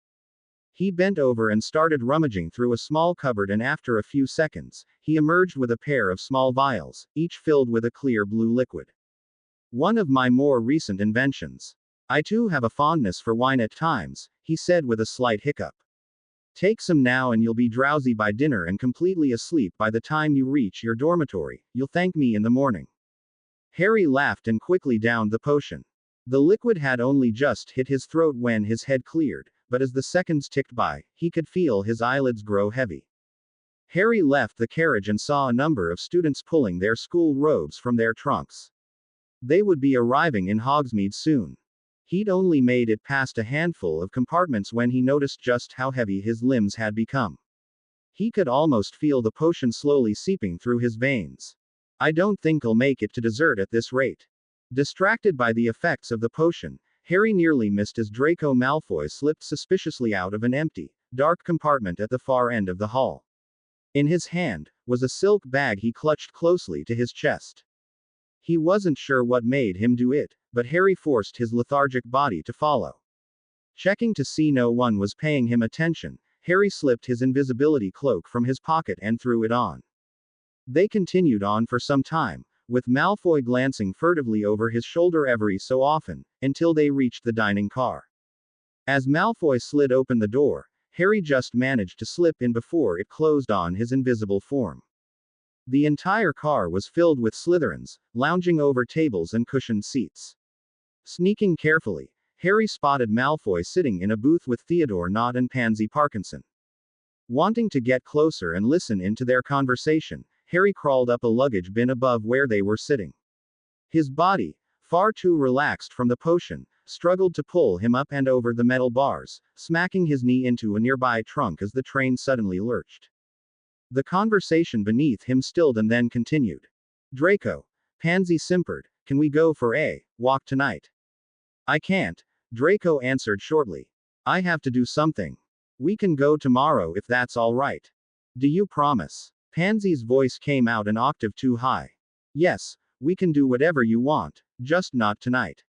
He bent over and started rummaging through a small cupboard, and after a few seconds, he emerged with a pair of small vials, each filled with a clear blue liquid. "One of my more recent inventions. I too have a fondness for wine at times," he said with a slight hiccup. "Take some now and you'll be drowsy by dinner and completely asleep by the time you reach your dormitory. You'll thank me in the morning." Harry laughed and quickly downed the potion. The liquid had only just hit his throat when his head cleared, but as the seconds ticked by, he could feel his eyelids grow heavy. Harry left the carriage and saw a number of students pulling their school robes from their trunks. They would be arriving in Hogsmeade soon. He'd only made it past a handful of compartments when he noticed just how heavy his limbs had become. He could almost feel the potion slowly seeping through his veins. "I don't think I'll make it to dessert at this rate." Distracted by the effects of the potion, Harry nearly missed as Draco Malfoy slipped suspiciously out of an empty, dark compartment at the far end of the hall. In his hand was a silk bag he clutched closely to his chest. He wasn't sure what made him do it, but Harry forced his lethargic body to follow. Checking to see no one was paying him attention, Harry slipped his invisibility cloak from his pocket and threw it on. They continued on for some time, with Malfoy glancing furtively over his shoulder every so often, until they reached the dining car. As Malfoy slid open the door, Harry just managed to slip in before it closed on his invisible form. The entire car was filled with Slytherins, lounging over tables and cushioned seats. Sneaking carefully, Harry spotted Malfoy sitting in a booth with Theodore Nott and Pansy Parkinson. Wanting to get closer and listen into their conversation, Harry crawled up a luggage bin above where they were sitting. His body, far too relaxed from the potion, struggled to pull him up and over the metal bars, smacking his knee into a nearby trunk as the train suddenly lurched. The conversation beneath him stilled and then continued. "Draco," Pansy simpered, "can we go for a walk tonight?" "I can't," Draco answered shortly. "I have to do something. We can go tomorrow if that's all right. Do you promise?" Pansy's voice came out an octave too high. "Yes, we can do whatever you want, just not tonight."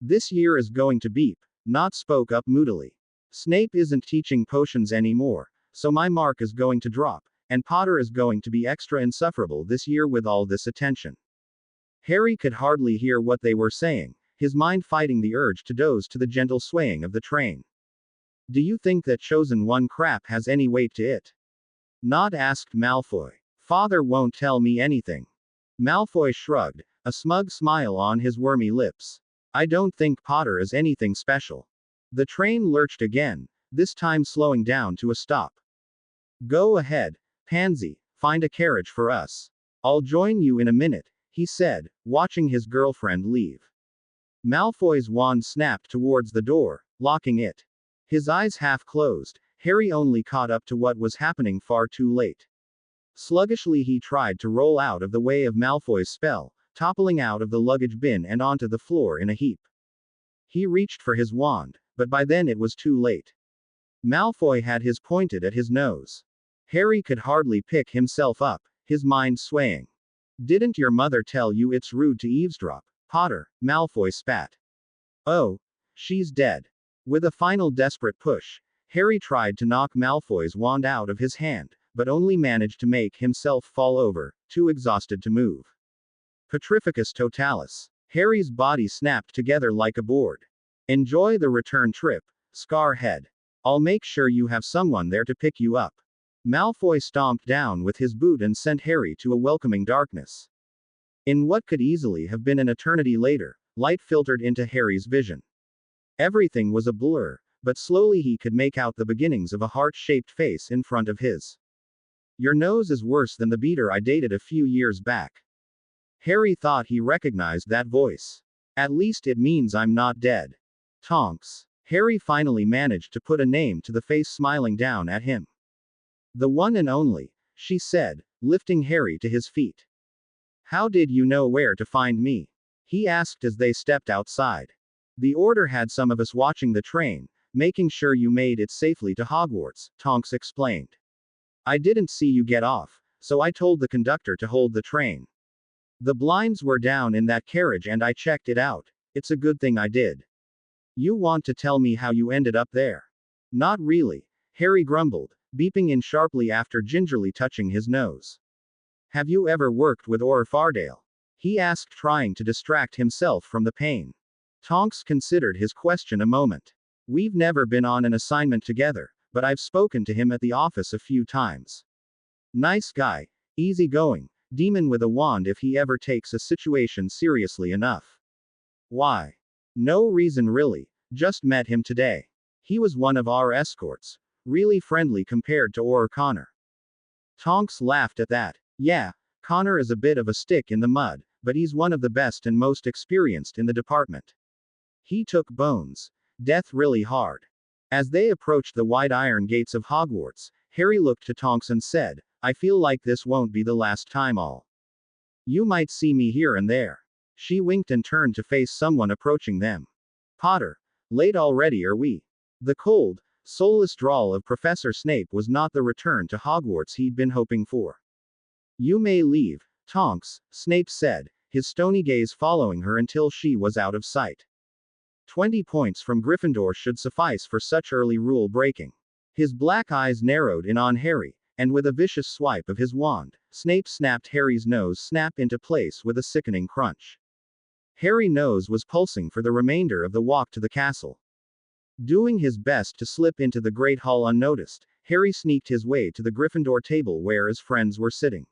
"This year is going to beep," Nott spoke up moodily. "Snape isn't teaching potions anymore, so my mark is going to drop, and Potter is going to be extra insufferable this year with all this attention." Harry could hardly hear what they were saying, his mind fighting the urge to doze to the gentle swaying of the train. "Do you think that chosen one crap has any weight to it?" Nott asked Malfoy. "Father won't tell me anything." Malfoy shrugged, a smug smile on his wormy lips. "I don't think Potter is anything special." The train lurched again, this time slowing down to a stop. "Go ahead, Pansy, find a carriage for us. I'll join you in a minute," he said, watching his girlfriend leave. Malfoy's wand snapped towards the door, locking it. His eyes half closed, Harry only caught up to what was happening far too late. Sluggishly he tried to roll out of the way of Malfoy's spell, toppling out of the luggage bin and onto the floor in a heap. He reached for his wand, but by then it was too late. Malfoy had his pointed at his nose. Harry could hardly pick himself up, his mind swaying. "Didn't your mother tell you it's rude to eavesdrop?" Potter, Malfoy spat. Oh, she's dead. With a final desperate push, Harry tried to knock Malfoy's wand out of his hand, but only managed to make himself fall over, too exhausted to move. Petrificus totalis. Harry's body snapped together like a board. Enjoy the return trip, Scarhead. I'll make sure you have someone there to pick you up. Malfoy stomped down with his boot and sent Harry to a welcoming darkness. In what could easily have been an eternity later, light filtered into Harry's vision. Everything was a blur, but slowly he could make out the beginnings of a heart-shaped face in front of his. Your nose is worse than the beater I dated a few years back. Harry thought he recognized that voice. At least it means I'm not dead. Tonks. Harry finally managed to put a name to the face smiling down at him. The one and only, she said, lifting Harry to his feet. How did you know where to find me? He asked as they stepped outside. The Order had some of us watching the train, making sure you made it safely to Hogwarts, Tonks explained. I didn't see you get off, so I told the conductor to hold the train. The blinds were down in that carriage and I checked it out. It's a good thing I did. You want to tell me how you ended up there? Not really, Harry grumbled, beeping in sharply after gingerly touching his nose. Have you ever worked with Auror Fardale? He asked, trying to distract himself from the pain. Tonks considered his question a moment. We've never been on an assignment together, but I've spoken to him at the office a few times. Nice guy, easygoing, demon with a wand if he ever takes a situation seriously enough. Why? No reason really, just met him today. He was one of our escorts. Really friendly compared to Auror Connor. Tonks laughed at that. Yeah, Connor is a bit of a stick in the mud, but he's one of the best and most experienced in the department. He took Bones' death really hard. As they approached the wide iron gates of Hogwarts, Harry looked to Tonks and said, I feel like this won't be the last time you might see me here and there. She winked and turned to face someone approaching them. Potter, late already are we? The cold, soulless drawl of Professor Snape was not the return to Hogwarts he'd been hoping for. You may leave, Tonks, Snape said, his stony gaze following her until she was out of sight. 20 points from Gryffindor should suffice for such early rule breaking. His black eyes narrowed in on Harry, and with a vicious swipe of his wand, Snape snapped Harry's nose snap into place with a sickening crunch. Harry's nose was pulsing for the remainder of the walk to the castle. Doing his best to slip into the Great Hall unnoticed, Harry sneaked his way to the Gryffindor table where his friends were sitting.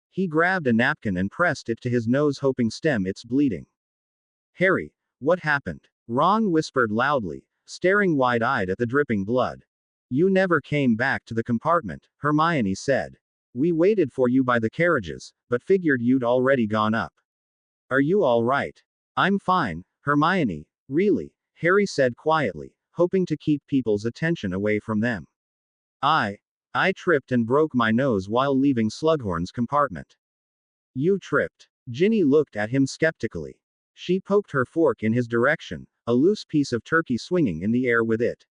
He grabbed a napkin and pressed it to his nose hoping stem its bleeding. Harry, what happened? Ron whispered loudly, staring wide-eyed at the dripping blood. You never came back to the compartment, Hermione said. We waited for you by the carriages, but figured you'd already gone up. Are you all right? I'm fine, Hermione, really, Harry said quietly, hoping to keep people's attention away from them. I tripped and broke my nose while leaving Slughorn's compartment. You tripped. Ginny looked at him skeptically. She poked her fork in his direction, a loose piece of turkey swinging in the air with it.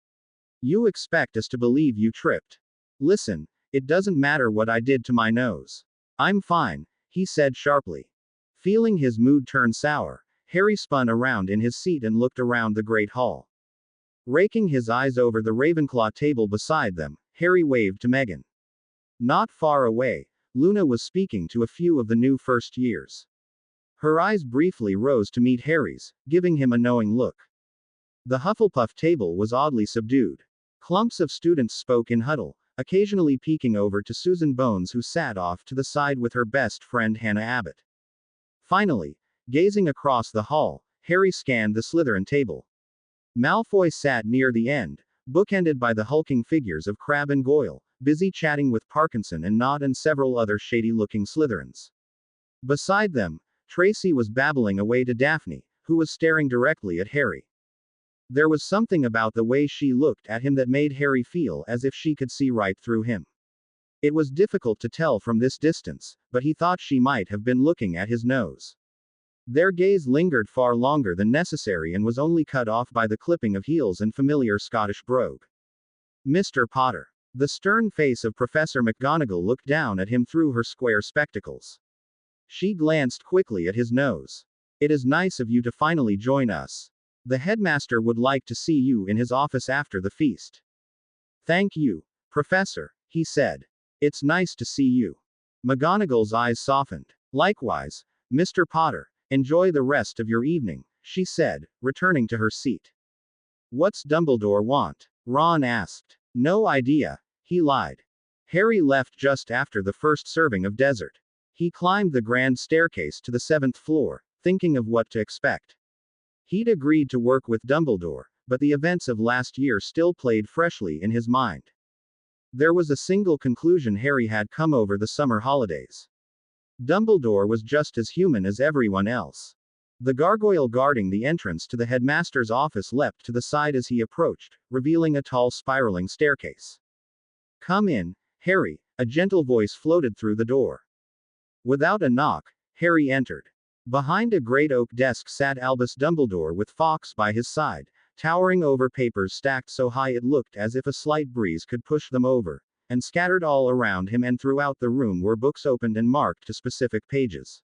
You expect us to believe you tripped? Listen, it doesn't matter what I did to my nose. I'm fine, he said sharply. Feeling his mood turn sour, Harry spun around in his seat and looked around the great hall. Raking his eyes over the Ravenclaw table beside them, Harry waved to Meghan. Not far away, Luna was speaking to a few of the new first years. Her eyes briefly rose to meet Harry's, giving him a knowing look. The Hufflepuff table was oddly subdued. Clumps of students spoke in huddle, occasionally peeking over to Susan Bones, who sat off to the side with her best friend Hannah Abbott. Finally, gazing across the hall, Harry scanned the Slytherin table. Malfoy sat near the end, bookended by the hulking figures of Crabbe and Goyle, busy chatting with Parkinson and Nod and several other shady-looking Slytherins. Beside them, Tracy was babbling away to Daphne, who was staring directly at Harry. There was something about the way she looked at him that made Harry feel as if she could see right through him. It was difficult to tell from this distance, but he thought she might have been looking at his nose. Their gaze lingered far longer than necessary and was only cut off by the clipping of heels and familiar Scottish brogue. Mr. Potter. The stern face of Professor McGonagall looked down at him through her square spectacles. She glanced quickly at his nose. It is nice of you to finally join us. The headmaster would like to see you in his office after the feast. Thank you, Professor, he said. It's nice to see you. McGonagall's eyes softened. Likewise, Mr. Potter, enjoy the rest of your evening, she said, returning to her seat. What's Dumbledore want? Ron asked. No idea, he lied. Harry left just after the first serving of dessert. He climbed the grand staircase to the 7th floor, thinking of what to expect. He'd agreed to work with Dumbledore, but the events of last year still played freshly in his mind. There was a single conclusion Harry had come over the summer holidays. Dumbledore was just as human as everyone else. The gargoyle guarding the entrance to the headmaster's office leapt to the side as he approached, revealing a tall spiraling staircase. Come in, Harry, a gentle voice floated through the door. Without a knock, Harry entered. Behind a great oak desk sat Albus Dumbledore with Fawkes by his side, towering over papers stacked so high it looked as if a slight breeze could push them over, and scattered all around him and throughout the room were books opened and marked to specific pages.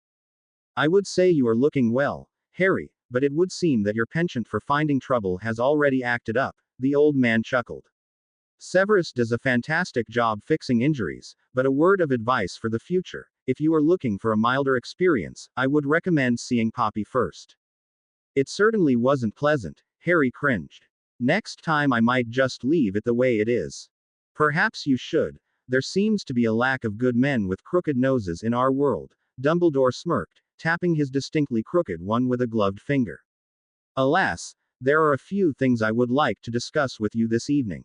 I would say you are looking well, Harry, but it would seem that your penchant for finding trouble has already acted up, the old man chuckled. Severus does a fantastic job fixing injuries, but a word of advice for the future: if you are looking for a milder experience, I would recommend seeing Poppy first. It certainly wasn't pleasant, Harry cringed. Next time I might just leave it the way it is. Perhaps you should. There seems to be a lack of good men with crooked noses in our world, Dumbledore smirked, tapping his distinctly crooked one with a gloved finger. Alas, there are a few things I would like to discuss with you this evening.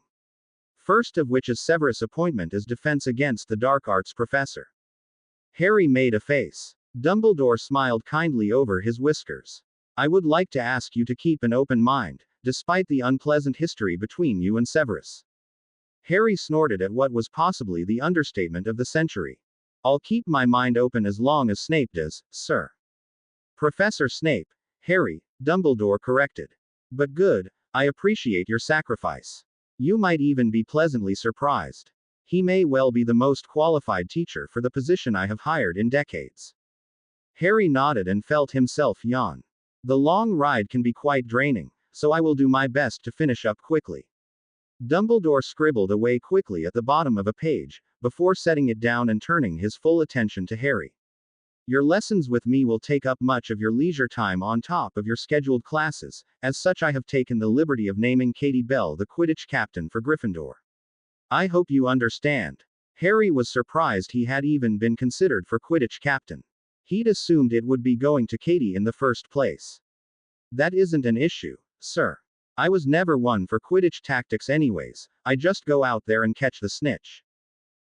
First of which is Severus' appointment as defense against the dark arts professor. Harry made a face. Dumbledore smiled kindly over his whiskers. I would like to ask you to keep an open mind, despite the unpleasant history between you and Severus. Harry snorted at what was possibly the understatement of the century. I'll keep my mind open as long as Snape does, sir. Professor Snape, Harry, Dumbledore corrected. But good, I appreciate your sacrifice. You might even be pleasantly surprised. He may well be the most qualified teacher for the position I have hired in decades. Harry nodded and felt himself yawn. The long ride can be quite draining, so I will do my best to finish up quickly. Dumbledore scribbled away quickly at the bottom of a page, before setting it down and turning his full attention to Harry. Your lessons with me will take up much of your leisure time on top of your scheduled classes, as such I have taken the liberty of naming Katie Bell the Quidditch captain for Gryffindor. I hope you understand. Harry was surprised he had even been considered for Quidditch captain. He'd assumed it would be going to Katie in the first place. That isn't an issue, sir. I was never one for Quidditch tactics anyways, I just go out there and catch the snitch.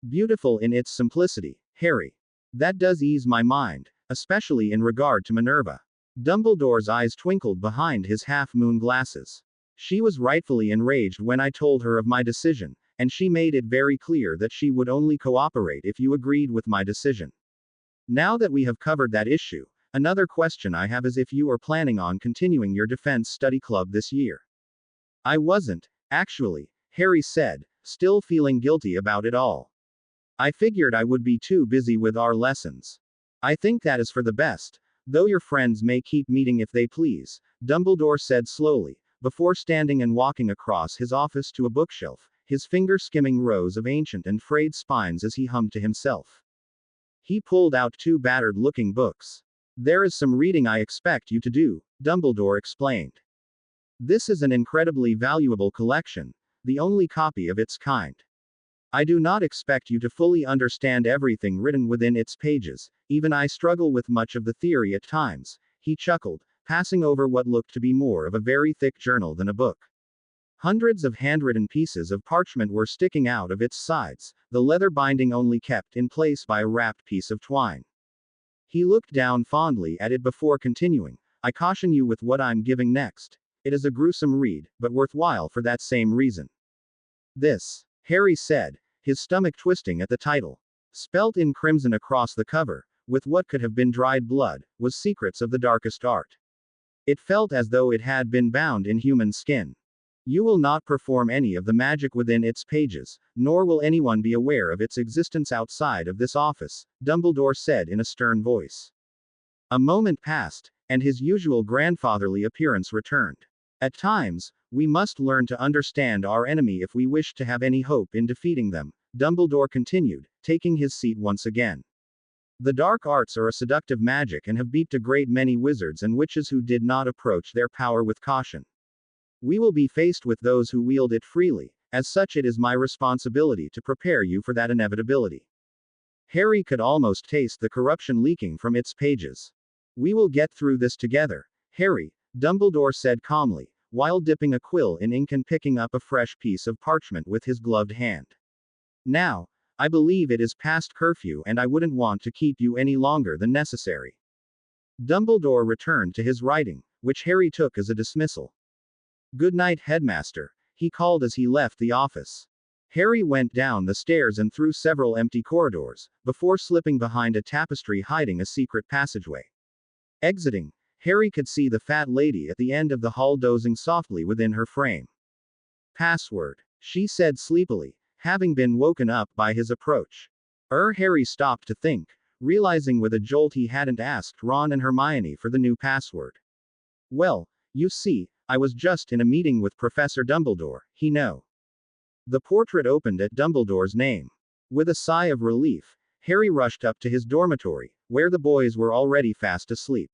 Beautiful in its simplicity, Harry. That does ease my mind, especially in regard to Minerva. Dumbledore's eyes twinkled behind his half-moon glasses. She was rightfully enraged when I told her of my decision, and she made it very clear that she would only cooperate if you agreed with my decision. Now that we have covered that issue, another question I have is if you are planning on continuing your defense study club this year. I wasn't, actually, Harry said, still feeling guilty about it all. I figured I would be too busy with our lessons. I think that is for the best, though your friends may keep meeting if they please, Dumbledore said slowly, before standing and walking across his office to a bookshelf, his finger skimming rows of ancient and frayed spines as he hummed to himself. He pulled out 2 battered-looking books. There is some reading I expect you to do, Dumbledore explained. This is an incredibly valuable collection, the only copy of its kind. I do not expect you to fully understand everything written within its pages, even I struggle with much of the theory at times, he chuckled, passing over what looked to be more of a very thick journal than a book. Hundreds of handwritten pieces of parchment were sticking out of its sides, the leather binding only kept in place by a wrapped piece of twine. He looked down fondly at it before continuing, I caution you with what I'm giving next. It is a gruesome read, but worthwhile for that same reason. This, Harry said, his stomach twisting at the title. Spelt in crimson across the cover, with what could have been dried blood, was Secrets of the Darkest Art. It felt as though it had been bound in human skin. You will not perform any of the magic within its pages, nor will anyone be aware of its existence outside of this office, Dumbledore said in a stern voice. A moment passed, and his usual grandfatherly appearance returned. At times, we must learn to understand our enemy if we wish to have any hope in defeating them, Dumbledore continued, taking his seat once again. The dark arts are a seductive magic and have beat a great many wizards and witches who did not approach their power with caution. We will be faced with those who wield it freely, as such it is my responsibility to prepare you for that inevitability. Harry could almost taste the corruption leaking from its pages. We will get through this together, Harry, Dumbledore said calmly, while dipping a quill in ink and picking up a fresh piece of parchment with his gloved hand. Now, I believe it is past curfew and I wouldn't want to keep you any longer than necessary. Dumbledore returned to his writing, which Harry took as a dismissal. Good night, headmaster, he called as he left the office. Harry went down the stairs and through several empty corridors, before slipping behind a tapestry hiding a secret passageway. Exiting, Harry could see the fat lady at the end of the hall dozing softly within her frame. Password, she said sleepily, having been woken up by his approach. Harry stopped to think, realizing with a jolt he hadn't asked Ron and Hermione for the new password. Well, you see, I was just in a meeting with Professor Dumbledore, he know. The portrait opened at Dumbledore's name. With a sigh of relief, Harry rushed up to his dormitory, where the boys were already fast asleep.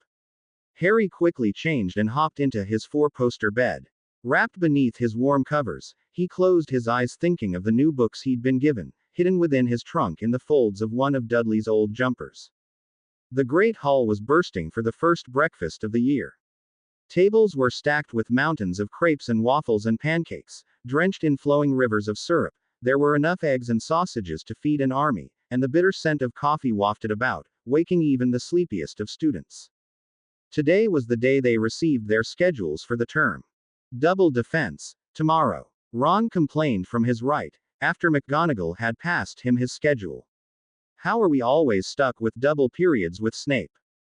Harry quickly changed and hopped into his four-poster bed. Wrapped beneath his warm covers, he closed his eyes thinking of the new books he'd been given, hidden within his trunk in the folds of one of Dudley's old jumpers. The great hall was bursting for the first breakfast of the year. Tables were stacked with mountains of crepes and waffles and pancakes, drenched in flowing rivers of syrup. There were enough eggs and sausages to feed an army, and the bitter scent of coffee wafted about, waking even the sleepiest of students. Today was the day they received their schedules for the term. Double defense, tomorrow. Ron complained from his right, after McGonagall had passed him his schedule. How are we always stuck with double periods with Snape?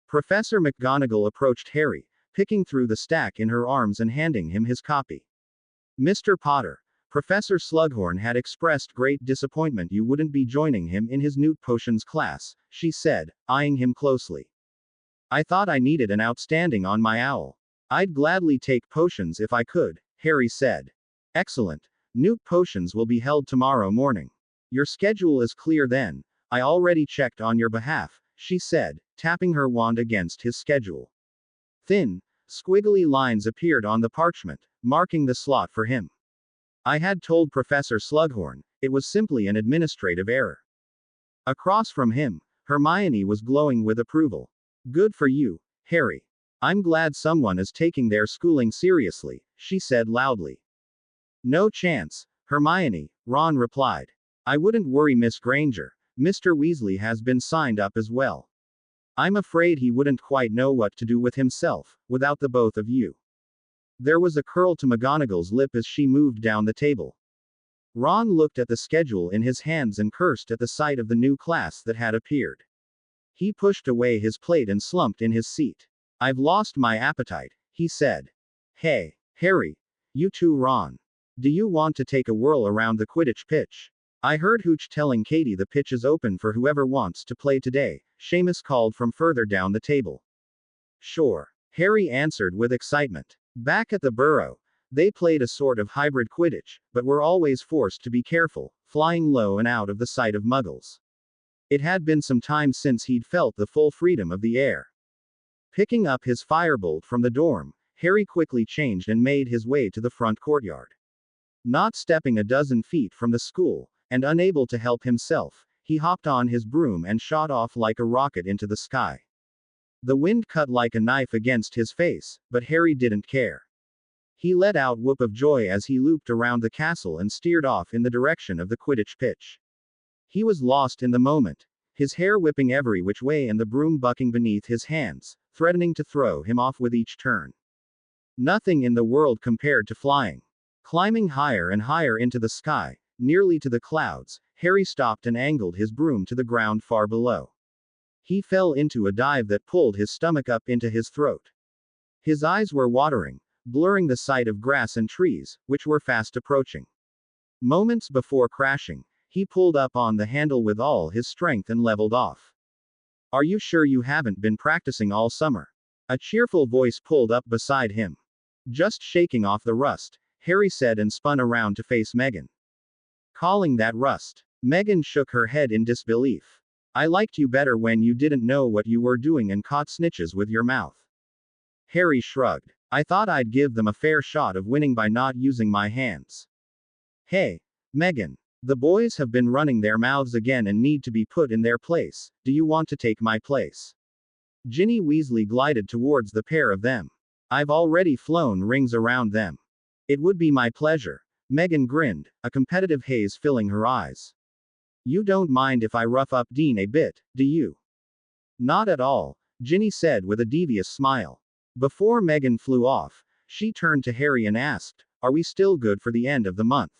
Professor McGonagall approached Harry, picking through the stack in her arms and handing him his copy. Mr. Potter, Professor Slughorn had expressed great disappointment you wouldn't be joining him in his new potions class, she said, eyeing him closely. I thought I needed an outstanding on my owl. I'd gladly take potions if I could, Harry said. Excellent. New potions will be held tomorrow morning. Your schedule is clear then. I already checked on your behalf, she said, tapping her wand against his schedule. Thin, squiggly lines appeared on the parchment, marking the slot for him. I had told Professor Slughorn, it was simply an administrative error. Across from him, Hermione was glowing with approval. Good for you, Harry. I'm glad someone is taking their schooling seriously, she said loudly. No chance, Hermione, Ron replied. I wouldn't worry Miss Granger. Mr. Weasley has been signed up as well. I'm afraid he wouldn't quite know what to do with himself, without the both of you. There was a curl to McGonagall's lip as she moved down the table. Ron looked at the schedule in his hands and cursed at the sight of the new class that had appeared. He pushed away his plate and slumped in his seat. I've lost my appetite, he said. Hey, Harry. You too, Ron. Do you want to take a whirl around the Quidditch pitch? I heard Hooch telling Katie the pitch is open for whoever wants to play today, Seamus called from further down the table. Sure, Harry answered with excitement. Back at the Burrow, they played a sort of hybrid Quidditch, but were always forced to be careful, flying low and out of the sight of Muggles. It had been some time since he'd felt the full freedom of the air. Picking up his firebolt from the dorm, Harry quickly changed and made his way to the front courtyard. Not stepping a dozen feet from the school, and unable to help himself, he hopped on his broom and shot off like a rocket into the sky. The wind cut like a knife against his face, but Harry didn't care. He let out a whoop of joy as he looped around the castle and steered off in the direction of the Quidditch pitch. He was lost in the moment, his hair whipping every which way and the broom bucking beneath his hands, threatening to throw him off with each turn. Nothing in the world compared to flying. Climbing higher and higher into the sky, nearly to the clouds, Harry stopped and angled his broom to the ground far below. He fell into a dive that pulled his stomach up into his throat. His eyes were watering, blurring the sight of grass and trees, which were fast approaching. Moments before crashing, he pulled up on the handle with all his strength and leveled off. Are you sure you haven't been practicing all summer? A cheerful voice pulled up beside him. Just shaking off the rust, Harry said and spun around to face Meghan. Calling that rust? Meghan shook her head in disbelief. I liked you better when you didn't know what you were doing and caught snitches with your mouth. Harry shrugged. I thought I'd give them a fair shot of winning by not using my hands. Hey, Meghan. The boys have been running their mouths again and need to be put in their place. Do you want to take my place? Ginny Weasley glided towards the pair of them. I've already flown rings around them. It would be my pleasure. Meghan grinned, a competitive haze filling her eyes. You don't mind if I rough up Dean a bit, do you? Not at all, Ginny said with a devious smile. Before Meghan flew off, she turned to Harry and asked, Are we still good for the end of the month?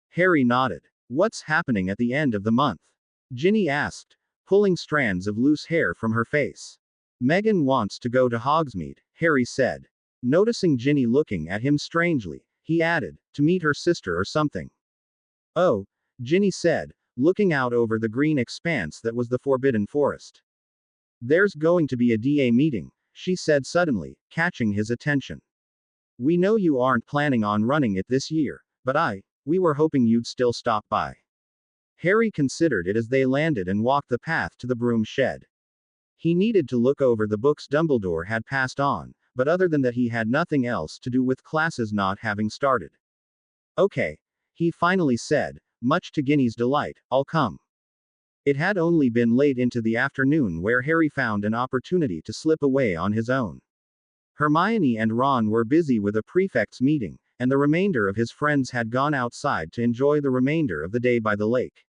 Harry nodded. What's happening at the end of the month? Ginny asked, pulling strands of loose hair from her face. Meghan wants to go to Hogsmeade, Harry said. Noticing Ginny looking at him strangely, he added, to meet her sister or something. Oh, Ginny said, looking out over the green expanse that was the Forbidden Forest. There's going to be a DA meeting, she said suddenly, catching his attention. We know you aren't planning on running it this year, but we were hoping you'd still stop by. Harry considered it as they landed and walked the path to the broom shed. He needed to look over the books Dumbledore had passed on, but other than that he had nothing else to do with classes not having started. Okay, he finally said, much to Ginny's delight, I'll come. It had only been late into the afternoon where Harry found an opportunity to slip away on his own. Hermione and Ron were busy with a prefects meeting, and the remainder of his friends had gone outside to enjoy the remainder of the day by the lake.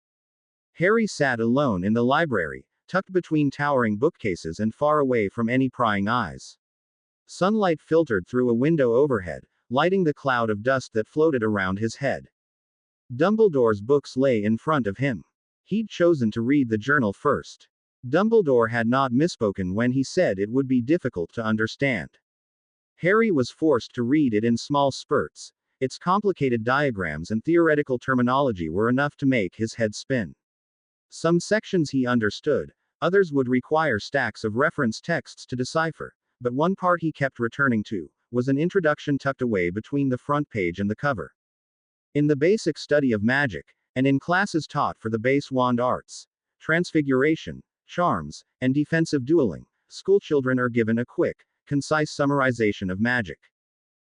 Harry sat alone in the library, tucked between towering bookcases and far away from any prying eyes. Sunlight filtered through a window overhead, lighting the cloud of dust that floated around his head. Dumbledore's books lay in front of him. He'd chosen to read the journal first. Dumbledore had not misspoken when he said it would be difficult to understand. Harry was forced to read it in small spurts. Its complicated diagrams and theoretical terminology were enough to make his head spin. Some sections he understood, others would require stacks of reference texts to decipher, but one part he kept returning to was an introduction tucked away between the front page and the cover. In the basic study of magic, and in classes taught for the base wand arts, transfiguration, charms, and defensive dueling, schoolchildren are given a quick, concise summarization of magic.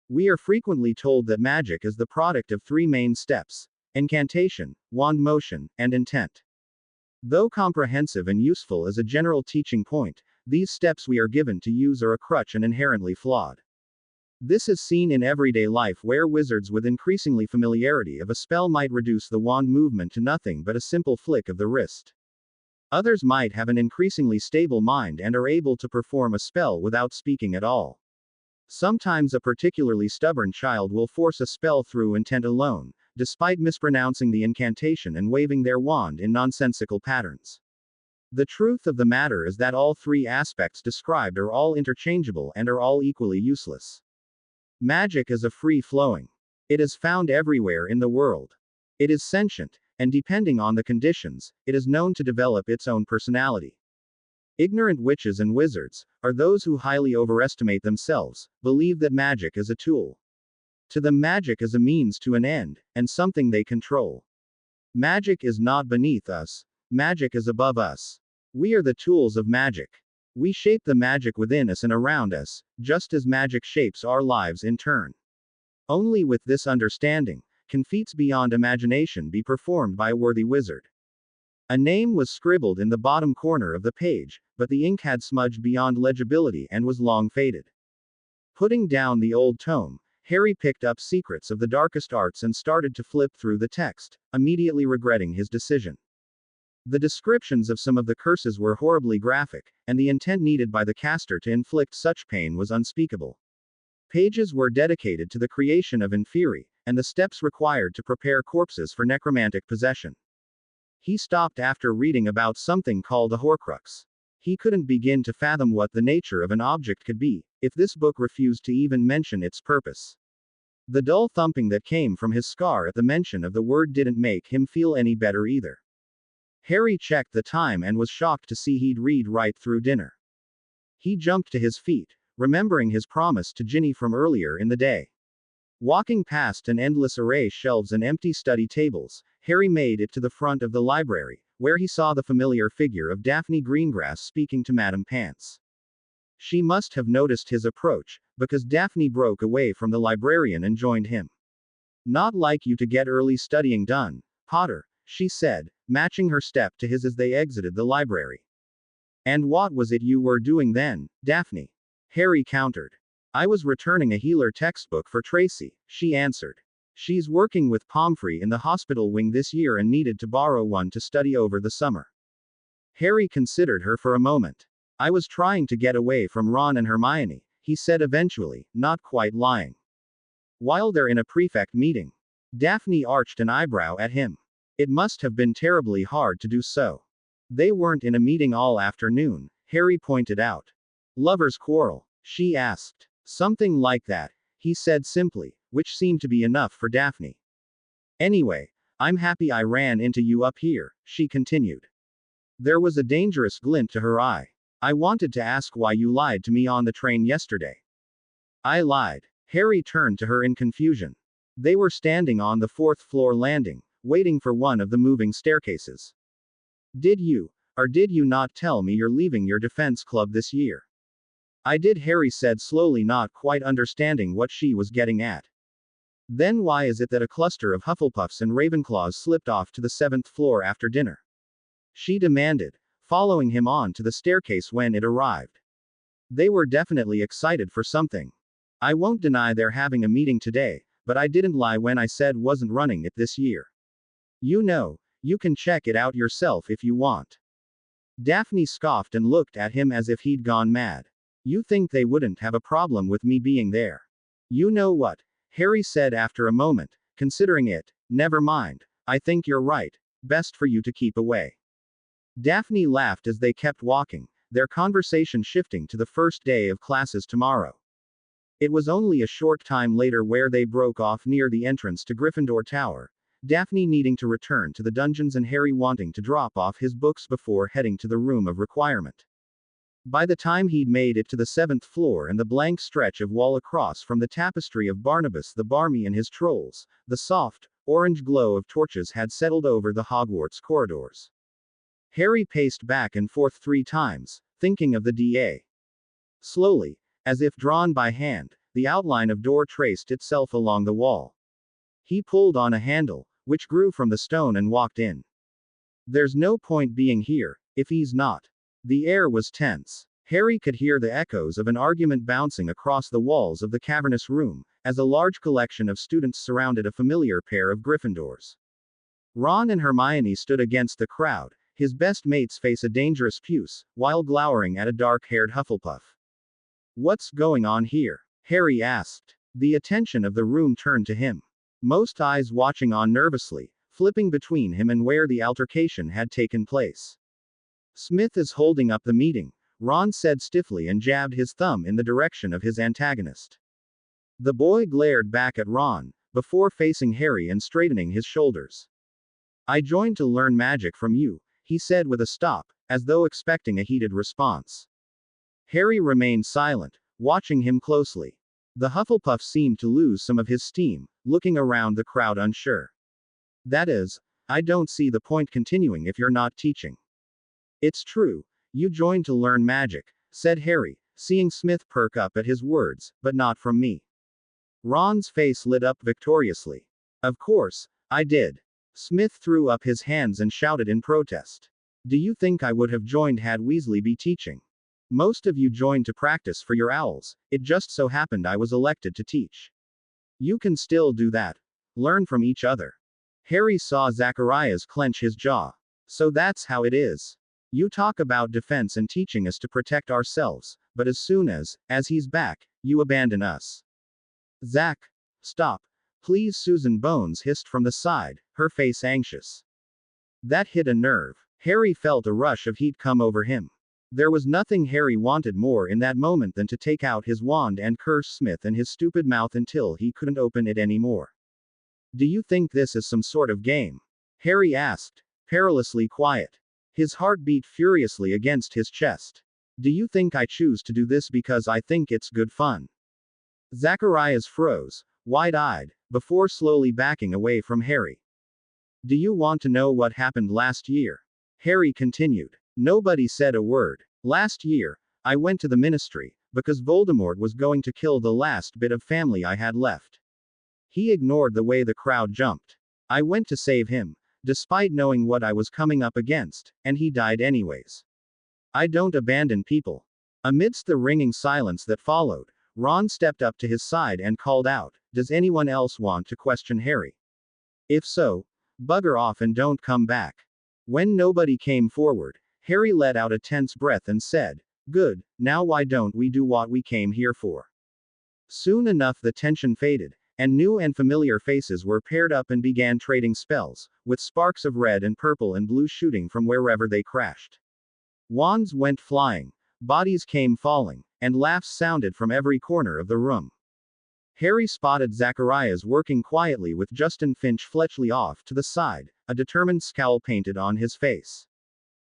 We are frequently told that magic is the product of three main steps: incantation, wand motion, and intent. Though comprehensive and useful as a general teaching point, these steps we are given to use are a crutch and inherently flawed. This is seen in everyday life where wizards with increasingly familiarity of a spell might reduce the wand movement to nothing but a simple flick of the wrist. Others might have an increasingly stable mind and are able to perform a spell without speaking at all. Sometimes a particularly stubborn child will force a spell through intent alone, despite mispronouncing the incantation and waving their wand in nonsensical patterns. The truth of the matter is that all three aspects described are all interchangeable and are all equally useless. Magic is a free-flowing. It is found everywhere in the world. It is sentient, and depending on the conditions, it is known to develop its own personality. Ignorant witches and wizards, or those who highly overestimate themselves, believe that magic is a tool. To them magic is a means to an end, and something they control. Magic is not beneath us. Magic is above us. We are the tools of magic. We shape the magic within us and around us, just as magic shapes our lives in turn. Only with this understanding can feats beyond imagination be performed by a worthy wizard. A name was scribbled in the bottom corner of the page, but the ink had smudged beyond legibility and was long faded. Putting down the old tome, Harry picked up Secrets of the Darkest Arts and started to flip through the text, immediately regretting his decision. The descriptions of some of the curses were horribly graphic, and the intent needed by the caster to inflict such pain was unspeakable. Pages were dedicated to the creation of Inferi, and the steps required to prepare corpses for necromantic possession. He stopped after reading about something called a Horcrux. He couldn't begin to fathom what the nature of an object could be, if this book refused to even mention its purpose. The dull thumping that came from his scar at the mention of the word didn't make him feel any better either. Harry checked the time and was shocked to see he'd read right through dinner. He jumped to his feet, remembering his promise to Ginny from earlier in the day. Walking past an endless array of shelves and empty study tables, Harry made it to the front of the library, where he saw the familiar figure of Daphne Greengrass speaking to Madame Pants. She must have noticed his approach, because Daphne broke away from the librarian and joined him. "Not like you to get early studying done, Potter," she said, matching her step to his as they exited the library. "And what was it you were doing then, Daphne?" Harry countered. "I was returning a healer textbook for Tracy," she answered. "She's working with Pomfrey in the hospital wing this year and needed to borrow one to study over the summer." Harry considered her for a moment. "I was trying to get away from Ron and Hermione," he said eventually, not quite lying. "While they're in a prefect meeting." Daphne arched an eyebrow at him. "It must have been terribly hard to do so." "They weren't in a meeting all afternoon," Harry pointed out. "Lovers quarrel?" she asked. "Something like that," he said simply, which seemed to be enough for Daphne. "Anyway, I'm happy I ran into you up here," she continued. There was a dangerous glint to her eye. "I wanted to ask why you lied to me on the train yesterday." "I lied." Harry turned to her in confusion. They were standing on the fourth-floor landing, waiting for one of the moving staircases. "Did you, or did you not tell me you're leaving your defense club this year?" "I did," Harry said slowly, not quite understanding what she was getting at. "Then why is it that a cluster of Hufflepuffs and Ravenclaws slipped off to the 7th floor after dinner?" she demanded, following him on to the staircase when it arrived. "They were definitely excited for something. I won't deny they're having a meeting today, but I didn't lie when I said wasn't running it this year. You know, you can check it out yourself if you want." Daphne scoffed and looked at him as if he'd gone mad. "You think they wouldn't have a problem with me being there?" "You know what?" Harry said after a moment, considering it. "Never mind. I think you're right. Best for you to keep away." Daphne laughed as they kept walking, their conversation shifting to the first day of classes tomorrow. It was only a short time later where they broke off near the entrance to Gryffindor Tower, Daphne needing to return to the dungeons and Harry wanting to drop off his books before heading to the room of requirement. By the time he'd made it to the 7th floor and the blank stretch of wall across from the tapestry of Barnabas the Barmy and his trolls, the soft, orange glow of torches had settled over the Hogwarts corridors. Harry paced back and forth 3 times, thinking of the DA. Slowly, as if drawn by hand, the outline of door traced itself along the wall. He pulled on a handle, which grew from the stone, and walked in. "There's no point being here, if he's not." The air was tense. Harry could hear the echoes of an argument bouncing across the walls of the cavernous room, as a large collection of students surrounded a familiar pair of Gryffindors. Ron and Hermione stood against the crowd, his best mates face a dangerous puce, while glowering at a dark-haired Hufflepuff. "What's going on here?" Harry asked. The attention of the room turned to him. Most eyes watching on nervously, flipping between him and where the altercation had taken place. "Smith is holding up the meeting," Ron said stiffly and jabbed his thumb in the direction of his antagonist. The boy glared back at Ron, before facing Harry and straightening his shoulders. "I joined to learn magic from you," he said with a stop, as though expecting a heated response. Harry remained silent, watching him closely. The Hufflepuff seemed to lose some of his steam, looking around the crowd unsure. "That is, I don't see the point continuing if you're not teaching." "It's true, you joined to learn magic," said Harry, seeing Smith perk up at his words, "but not from me." Ron's face lit up victoriously. "Of course, I did." Smith threw up his hands and shouted in protest. "Do you think I would have joined had Weasley be teaching? Most of you joined to practice for your owls, it just so happened I was elected to teach. You can still do that. Learn from each other." Harry saw Zacharias clench his jaw. "So that's how it is. You talk about defense and teaching us to protect ourselves, but as soon as he's back, you abandon us." "Zach, stop. Please," Susan Bones hissed from the side, her face anxious. That hit a nerve. Harry felt a rush of heat come over him. There was nothing Harry wanted more in that moment than to take out his wand and curse Smith and his stupid mouth until he couldn't open it anymore. "Do you think this is some sort of game?" Harry asked, perilously quiet. His heart beat furiously against his chest. Do you think I choose to do this because I think it's good fun? Zacharias froze, wide-eyed, before slowly backing away from Harry. Do you want to know what happened last year? Harry continued. Nobody said a word. Last year, I went to the ministry, because Voldemort was going to kill the last bit of family I had left. He ignored the way the crowd jumped. I went to save him, despite knowing what I was coming up against, and he died anyways. I don't abandon people. Amidst the ringing silence that followed, Ron stepped up to his side and called out, "Does anyone else want to question Harry? If so, bugger off and don't come back." When nobody came forward, Harry let out a tense breath and said, "Good, now why don't we do what we came here for?" Soon enough the tension faded, and new and familiar faces were paired up and began trading spells, with sparks of red and purple and blue shooting from wherever they crashed. Wands went flying, bodies came falling, and laughs sounded from every corner of the room. Harry spotted Zacharias working quietly with Justin Finch Fletchley off to the side, a determined scowl painted on his face.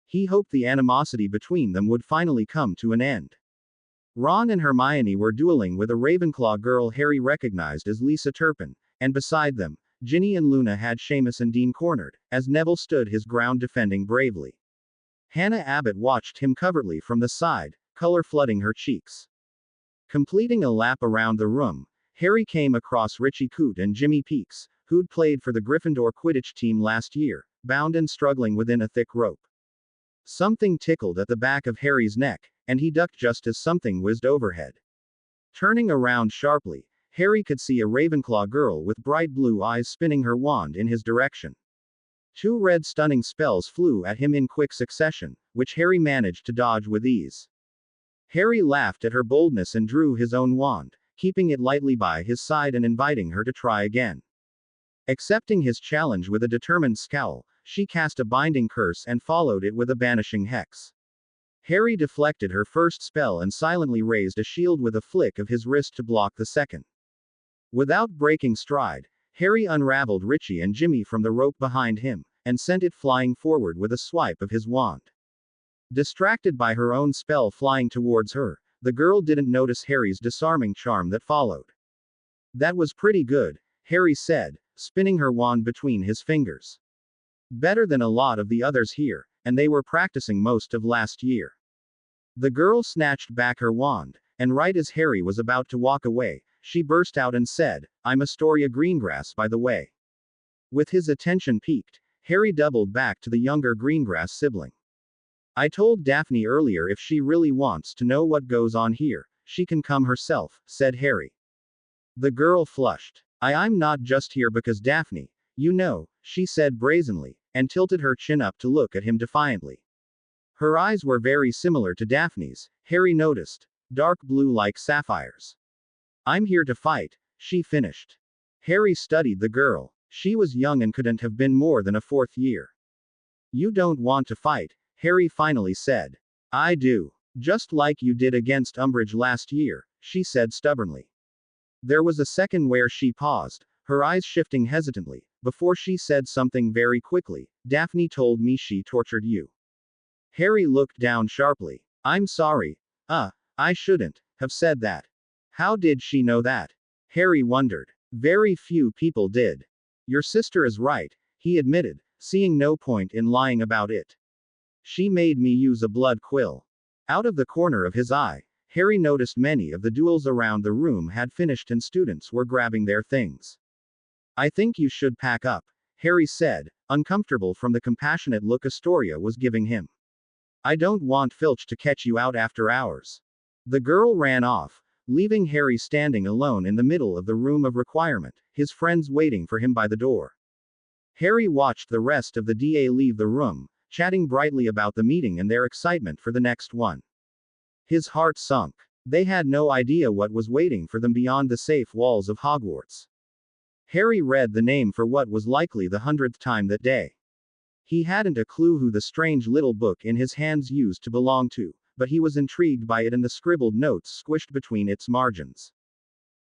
He hoped the animosity between them would finally come to an end. Ron and Hermione were dueling with a Ravenclaw girl Harry recognized as Lisa Turpin, and beside them, Ginny and Luna had Seamus and Dean cornered, as Neville stood his ground defending bravely. Hannah Abbott watched him covertly from the side, color flooding her cheeks. Completing a lap around the room, Harry came across Richie Coote and Jimmy Peakes, who'd played for the Gryffindor Quidditch team last year, bound and struggling within a thick rope. Something tickled at the back of Harry's neck, and he ducked just as something whizzed overhead. Turning around sharply, Harry could see a Ravenclaw girl with bright blue eyes spinning her wand in his direction. 2 red stunning spells flew at him in quick succession, which Harry managed to dodge with ease. Harry laughed at her boldness and drew his own wand, keeping it lightly by his side and inviting her to try again. Accepting his challenge with a determined scowl, she cast a binding curse and followed it with a banishing hex. Harry deflected her first spell and silently raised a shield with a flick of his wrist to block the second. Without breaking stride, Harry unraveled Richie and Jimmy from the rope behind him, and sent it flying forward with a swipe of his wand. Distracted by her own spell flying towards her, the girl didn't notice Harry's disarming charm that followed. "That was pretty good," Harry said, spinning her wand between his fingers. "Better than a lot of the others here, and they were practicing most of last year." The girl snatched back her wand, and right as Harry was about to walk away, she burst out and said, "I'm Astoria Greengrass, by the way." With his attention piqued, Harry doubled back to the younger Greengrass sibling. "I told Daphne earlier if she really wants to know what goes on here, she can come herself," said Harry. The girl flushed. I'm not just here because Daphne, you know," she said brazenly, and tilted her chin up to look at him defiantly. Her eyes were very similar to Daphne's, Harry noticed, dark blue like sapphires. "I'm here to fight," she finished. Harry studied the girl. She was young and couldn't have been more than a 4th year. "You don't want to fight," Harry finally said. "I do. Just like you did against Umbridge last year," she said stubbornly. There was a second where she paused, her eyes shifting hesitantly, before she said something very quickly. "Daphne told me she tortured you." Harry looked down sharply. "I'm sorry. I shouldn't have said that." "How did she know that?" Harry wondered. "Very few people did." "Your sister is right," he admitted, seeing no point in lying about it. "She made me use a blood quill." Out of the corner of his eye, Harry noticed many of the duels around the room had finished and students were grabbing their things. "I think you should pack up," Harry said, uncomfortable from the compassionate look Astoria was giving him. "I don't want Filch to catch you out after hours." The girl ran off, leaving Harry standing alone in the middle of the room of requirement, his friends waiting for him by the door. Harry watched the rest of the DA leave the room, chatting brightly about the meeting and their excitement for the next one. His heart sunk. They had no idea what was waiting for them beyond the safe walls of Hogwarts. Harry read the name for what was likely the 100th time that day. He hadn't a clue who the strange little book in his hands used to belong to, but he was intrigued by it and the scribbled notes squished between its margins.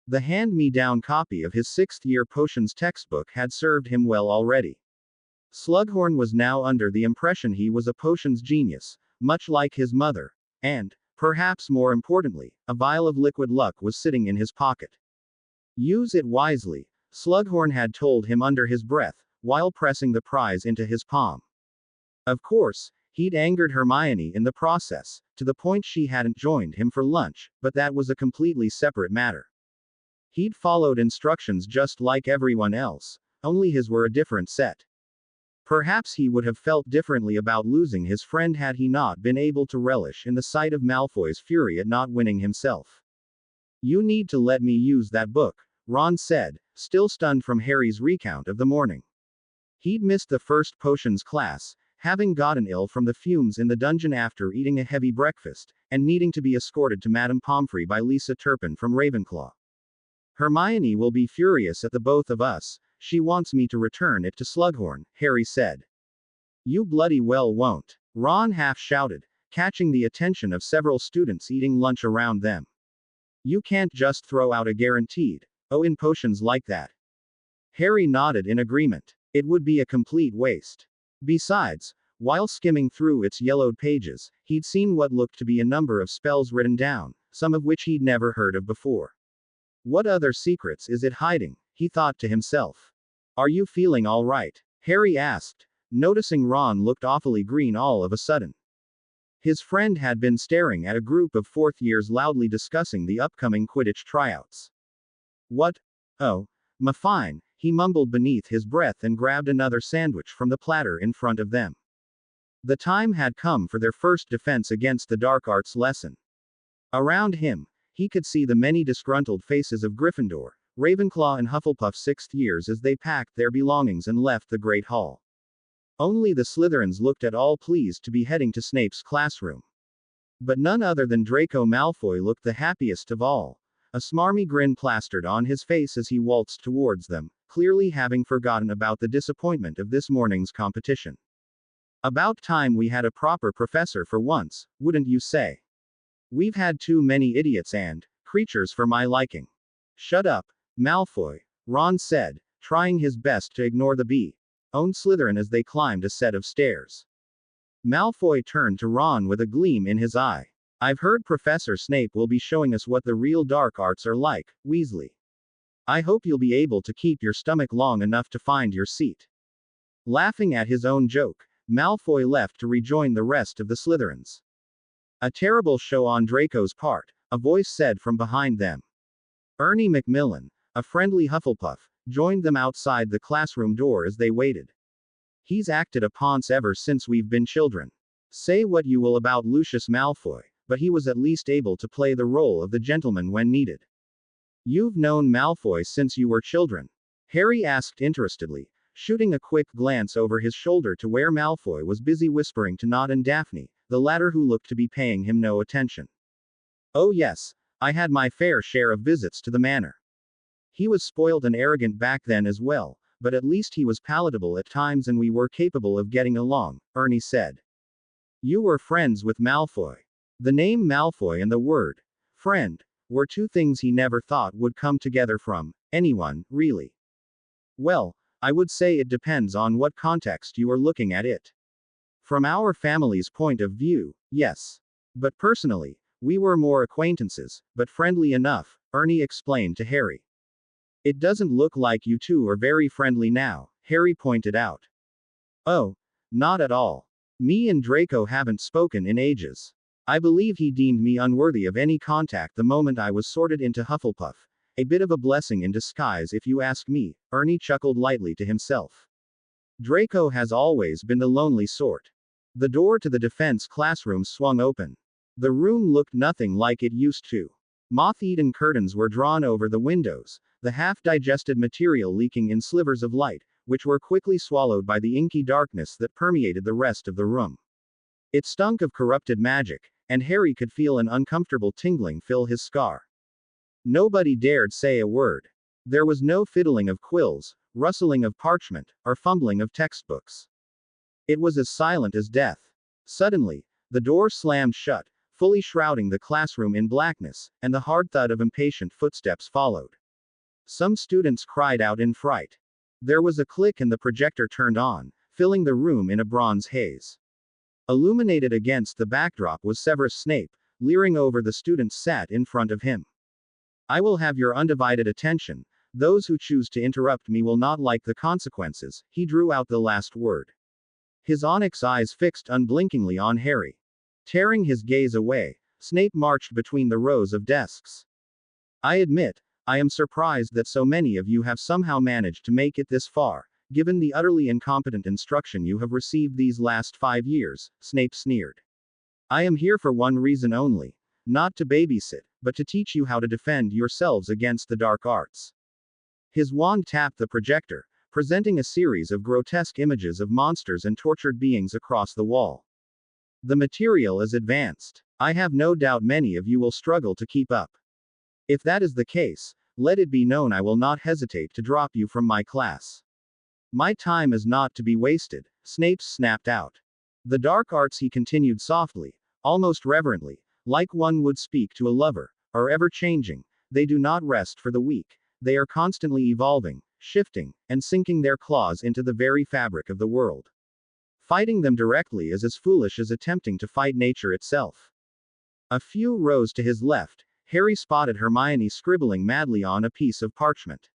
The hand-me-down copy of his 6th-year potions textbook had served him well already. Slughorn was now under the impression he was a potions genius, much like his mother, and, Perhaps more importantly, a vial of liquid luck was sitting in his pocket. Use it wisely, Slughorn had told him under his breath, while pressing the prize into his palm. Of course, he'd angered Hermione in the process, to the point she hadn't joined him for lunch, but that was a completely separate matter. He'd followed instructions just like everyone else, only his were a different set. Perhaps he would have felt differently about losing his friend had he not been able to relish in the sight of Malfoy's fury at not winning himself. You need to let me use that book, Ron said, still stunned from Harry's recount of the morning. He'd missed the first potions class, having gotten ill from the fumes in the dungeon after eating a heavy breakfast, and needing to be escorted to Madame Pomfrey by Lisa Turpin from Ravenclaw. Hermione will be furious at the both of us, she wants me to return it to Slughorn, Harry said. You bloody well won't, Ron half shouted, catching the attention of several students eating lunch around them. You can't just throw out a guaranteed, in potions like that. Harry nodded in agreement. It would be a complete waste. Besides, while skimming through its yellowed pages, he'd seen what looked to be a number of spells written down, some of which he'd never heard of before. What other secrets is it hiding, he thought to himself. Are you feeling all right? Harry asked, noticing Ron looked awfully green all of a sudden. His friend had been staring at a group of fourth years loudly discussing the upcoming Quidditch tryouts. What? Oh, fine, he mumbled beneath his breath and grabbed another sandwich from the platter in front of them. The time had come for their first defense against the dark arts lesson. Around him, he could see the many disgruntled faces of Gryffindor, Ravenclaw and Hufflepuff sixth years as they packed their belongings and left the Great Hall. Only the Slytherins looked at all pleased to be heading to Snape's classroom. But none other than Draco Malfoy looked the happiest of all, a smarmy grin plastered on his face as he waltzed towards them, clearly having forgotten about the disappointment of this morning's competition. About time we had a proper professor for once, wouldn't you say? We've had too many idiots and creatures for my liking. Shut up, Malfoy, Ron said, trying his best to ignore the owned Slytherin as they climbed a set of stairs. Malfoy turned to Ron with a gleam in his eye. I've heard Professor Snape will be showing us what the real dark arts are like, Weasley. I hope you'll be able to keep your stomach long enough to find your seat. Laughing at his own joke, Malfoy left to rejoin the rest of the Slytherins. A terrible show on Draco's part, a voice said from behind them. Ernie Macmillan, a friendly Hufflepuff, joined them outside the classroom door as they waited. He's acted a ponce ever since we've been children. Say what you will about Lucius Malfoy, but he was at least able to play the role of the gentleman when needed. You've known Malfoy since you were children? Harry asked interestedly, shooting a quick glance over his shoulder to where Malfoy was busy whispering to Nod and Daphne, the latter who looked to be paying him no attention. Oh yes, I had my fair share of visits to the manor. He was spoiled and arrogant back then as well, but at least he was palatable at times and we were capable of getting along, Ernie said. You were friends with Malfoy. The name Malfoy and the word friend were two things he never thought would come together from anyone, really. Well, I would say it depends on what context you are looking at it. From our family's point of view, yes. But personally, we were more acquaintances, but friendly enough, Ernie explained to Harry. It doesn't look like you two are very friendly now, Harry pointed out. Oh, not at all. Me and Draco haven't spoken in ages. I believe he deemed me unworthy of any contact the moment I was sorted into Hufflepuff. A bit of a blessing in disguise if you ask me, Ernie chuckled lightly to himself. Draco has always been the lonely sort. The door to the defense classroom swung open. The room looked nothing like it used to. Moth-eaten curtains were drawn over the windows, the half-digested material leaking in slivers of light, which were quickly swallowed by the inky darkness that permeated the rest of the room. It stunk of corrupted magic, and Harry could feel an uncomfortable tingling fill his scar. Nobody dared say a word. There was no fiddling of quills, rustling of parchment, or fumbling of textbooks. It was as silent as death. Suddenly, the door slammed shut, fully shrouding the classroom in blackness, and the hard thud of impatient footsteps followed. Some students cried out in fright. There was a click and the projector turned on, filling the room in a bronze haze. Illuminated against the backdrop was Severus Snape, leering over the students sat in front of him. I will have your undivided attention. Those who choose to interrupt me will not like the consequences. He drew out the last word. His onyx eyes fixed unblinkingly on Harry. Tearing his gaze away, Snape marched between the rows of desks. I admit, I am surprised that so many of you have somehow managed to make it this far, given the utterly incompetent instruction you have received these last 5 years, Snape sneered. I am here for one reason only. Not to babysit, but to teach you how to defend yourselves against the dark arts. His wand tapped the projector, presenting a series of grotesque images of monsters and tortured beings across the wall. The material is advanced. I have no doubt many of you will struggle to keep up. If that is the case, let it be known I will not hesitate to drop you from my class. My time is not to be wasted, Snape snapped out. The dark arts, he continued softly, almost reverently, like one would speak to a lover, are ever-changing. They do not rest for the weak. They are constantly evolving, shifting, and sinking their claws into the very fabric of the world. Fighting them directly is as foolish as attempting to fight nature itself. A few rows to his left, Harry spotted Hermione scribbling madly on a piece of parchment.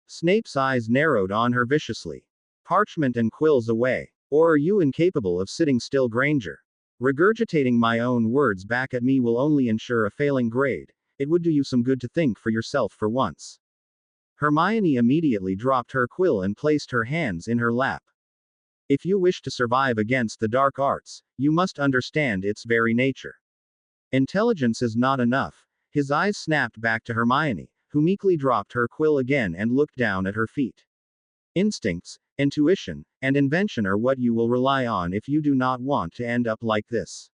Snape's eyes narrowed on her viciously. Parchment and quills away. Or are you incapable of sitting still, Granger? Regurgitating my own words back at me will only ensure a failing grade. It would do you some good to think for yourself for once. Hermione immediately dropped her quill and placed her hands in her lap. If you wish to survive against the dark arts, you must understand its very nature. Intelligence is not enough. His eyes snapped back to Hermione, who meekly dropped her quill again and looked down at her feet. Instincts, intuition, and invention are what you will rely on if you do not want to end up like this.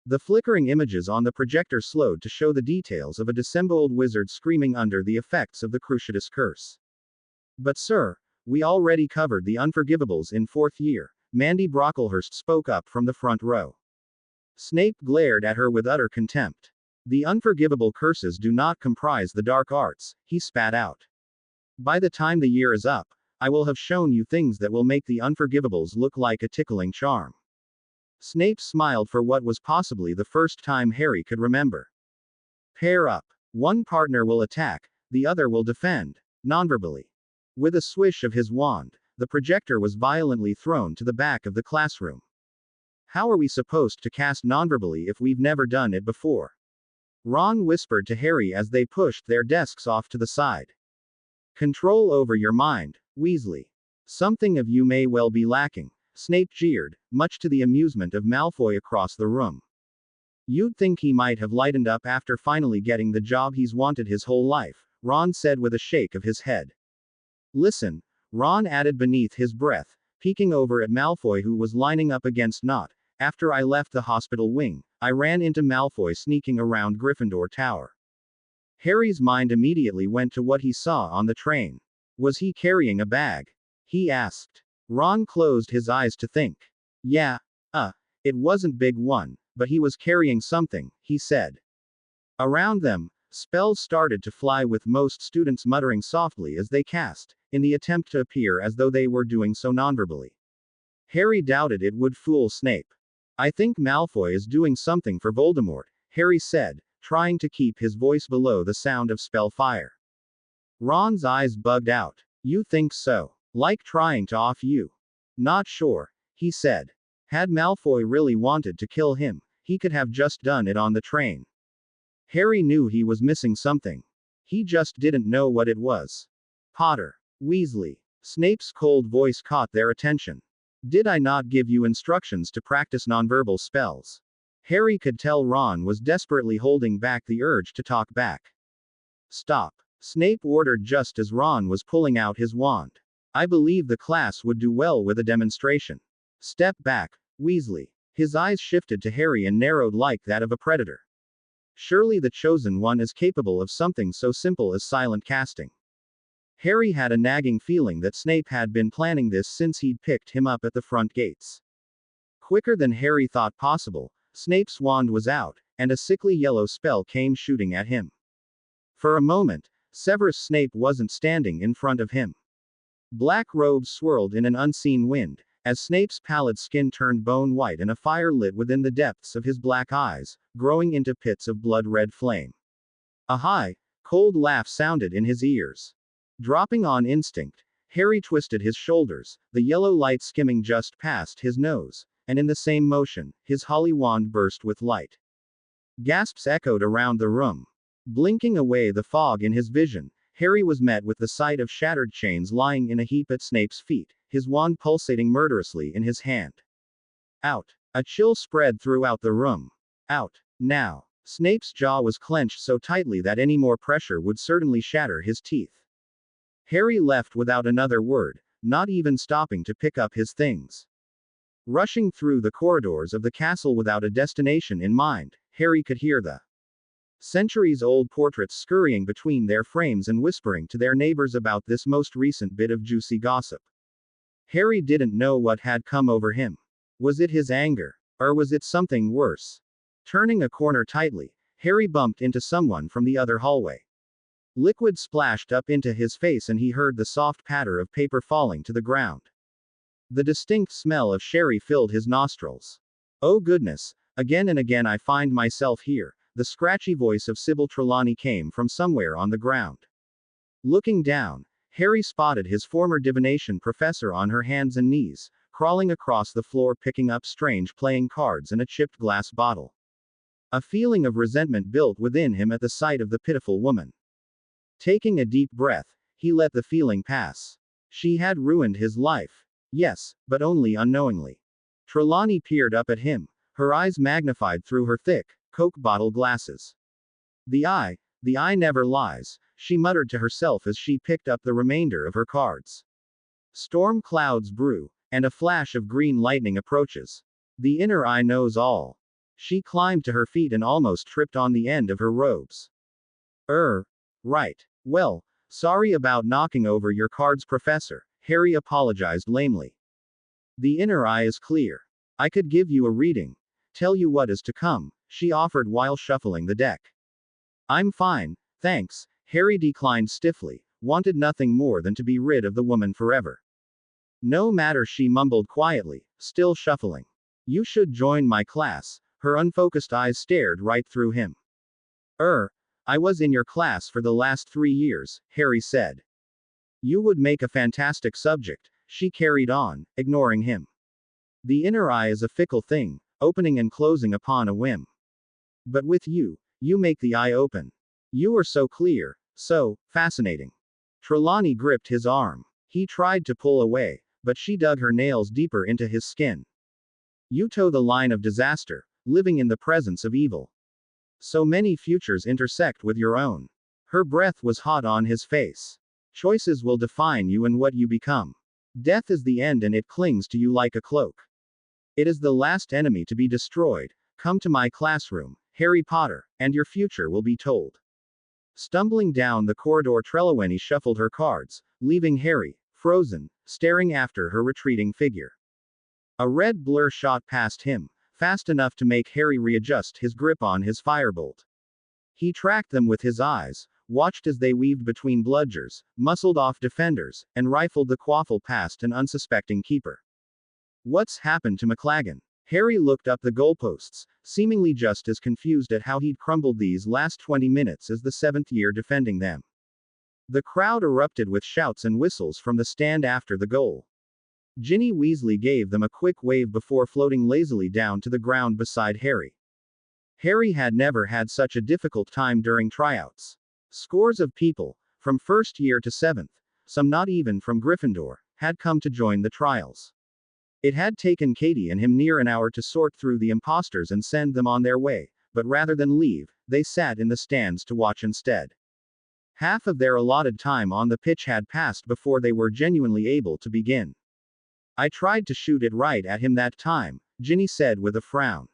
The flickering images on the projector slowed to show the details of a disemboweled wizard screaming under the effects of the Cruciatus curse. But sir, we already covered the unforgivables in 4th year, Mandy Brocklehurst spoke up from the front row. Snape glared at her with utter contempt. The unforgivable curses do not comprise the dark arts, he spat out. By the time the year is up, I will have shown you things that will make the unforgivables look like a tickling charm. Snape smiled for what was possibly the first time Harry could remember. Pair up. One partner will attack, the other will defend, nonverbally. With a swish of his wand, the projector was violently thrown to the back of the classroom. How are we supposed to cast nonverbally if we've never done it before? Ron whispered to Harry as they pushed their desks off to the side. Control over your mind, Weasley. Something of you may well be lacking, Snape jeered, much to the amusement of Malfoy across the room. You'd think he might have lightened up after finally getting the job he's wanted his whole life, Ron said with a shake of his head. Listen, Ron added beneath his breath, peeking over at Malfoy who was lining up against Nott. After I left the hospital wing, I ran into Malfoy sneaking around Gryffindor Tower. Harry's mind immediately went to what he saw on the train. Was he carrying a bag? He asked. Ron closed his eyes to think. Yeah, it wasn't big one, but he was carrying something, he said. Around them, spells started to fly with most students muttering softly as they cast, in the attempt to appear as though they were doing so nonverbally. Harry doubted it would fool Snape. I think Malfoy is doing something for Voldemort, Harry said, trying to keep his voice below the sound of spell fire. Ron's eyes bugged out. You think so? Like trying to off you? Not sure, he said. Had Malfoy really wanted to kill him, he could have just done it on the train. Harry knew he was missing something. He just didn't know what it was. Potter. Weasley. Snape's cold voice caught their attention. Did I not give you instructions to practice nonverbal spells? Harry could tell Ron was desperately holding back the urge to talk back. Stop. Snape ordered just as Ron was pulling out his wand. I believe the class would do well with a demonstration. Step back, Weasley. His eyes shifted to Harry and narrowed like that of a predator. Surely the chosen one is capable of something so simple as silent casting. Harry had a nagging feeling that Snape had been planning this since he'd picked him up at the front gates. Quicker than Harry thought possible, Snape's wand was out, and a sickly yellow spell came shooting at him. For a moment, Severus Snape wasn't standing in front of him. Black robes swirled in an unseen wind, as Snape's pallid skin turned bone white and a fire lit within the depths of his black eyes, growing into pits of blood-red flame. A high, cold laugh sounded in his ears. Dropping on instinct, Harry twisted his shoulders, the yellow light skimming just past his nose, and in the same motion, his holly wand burst with light. Gasps echoed around the room. Blinking away the fog in his vision, Harry was met with the sight of shattered chains lying in a heap at Snape's feet, his wand pulsating murderously in his hand. Out. A chill spread throughout the room. Out. Now. Snape's jaw was clenched so tightly that any more pressure would certainly shatter his teeth. Harry left without another word, not even stopping to pick up his things. Rushing through the corridors of the castle without a destination in mind, Harry could hear the centuries-old portraits scurrying between their frames and whispering to their neighbors about this most recent bit of juicy gossip. Harry didn't know what had come over him. Was it his anger? Or was it something worse? Turning a corner tightly, Harry bumped into someone from the other hallway. Liquid splashed up into his face and he heard the soft patter of paper falling to the ground. The distinct smell of sherry filled his nostrils. Oh goodness, again and again I find myself here. The scratchy voice of Sybil Trelawney came from somewhere on the ground. Looking down, Harry spotted his former divination professor on her hands and knees, crawling across the floor picking up strange playing cards and a chipped glass bottle. A feeling of resentment built within him at the sight of the pitiful woman. Taking a deep breath, he let the feeling pass. She had ruined his life. Yes, but only unknowingly. Trelawney peered up at him, her eyes magnified through her thick, Coke bottle glasses. The eye never lies, she muttered to herself as she picked up the remainder of her cards. Storm clouds brew, and a flash of green lightning approaches. The inner eye knows all. She climbed to her feet and almost tripped on the end of her robes. Right. Well, sorry about knocking over your cards, Professor, Harry apologized lamely. The inner eye is clear. I could give you a reading. Tell you what is to come, she offered while shuffling the deck. I'm fine, thanks, Harry declined stiffly, wanted nothing more than to be rid of the woman forever. No matter, she mumbled quietly, still shuffling. You should join my class, her unfocused eyes stared right through him. I was in your class for the last 3 years, Harry said. You would make a fantastic subject, she carried on, ignoring him. The inner eye is a fickle thing, opening and closing upon a whim. But with you, you make the eye open. You are so clear, so fascinating. Trelawney gripped his arm. He tried to pull away, but she dug her nails deeper into his skin. You toe the line of disaster, living in the presence of evil. So many futures intersect with your own. Her breath was hot on his face. Choices will define you and what you become. Death is the end and it clings to you like a cloak. It is the last enemy to be destroyed. Come to my classroom, Harry Potter, and your future will be told. Stumbling down the corridor, Trelawney shuffled her cards, leaving Harry, frozen, staring after her retreating figure. A red blur shot past him, fast enough to make Harry readjust his grip on his firebolt. He tracked them with his eyes, watched as they weaved between bludgers, muscled off defenders, and rifled the quaffle past an unsuspecting keeper. What's happened to McLaggen? Harry looked up the goalposts, seemingly just as confused at how he'd crumbled these last 20 minutes as the 7th year defending them. The crowd erupted with shouts and whistles from the stand after the goal. Ginny Weasley gave them a quick wave before floating lazily down to the ground beside Harry. Harry had never had such a difficult time during tryouts. Scores of people, from 1st year to 7th, some not even from Gryffindor, had come to join the trials. It had taken Katie and him near an hour to sort through the imposters and send them on their way, but rather than leave, they sat in the stands to watch instead. Half of their allotted time on the pitch had passed before they were genuinely able to begin. I tried to shoot it right at him that time, Ginny said with a frown.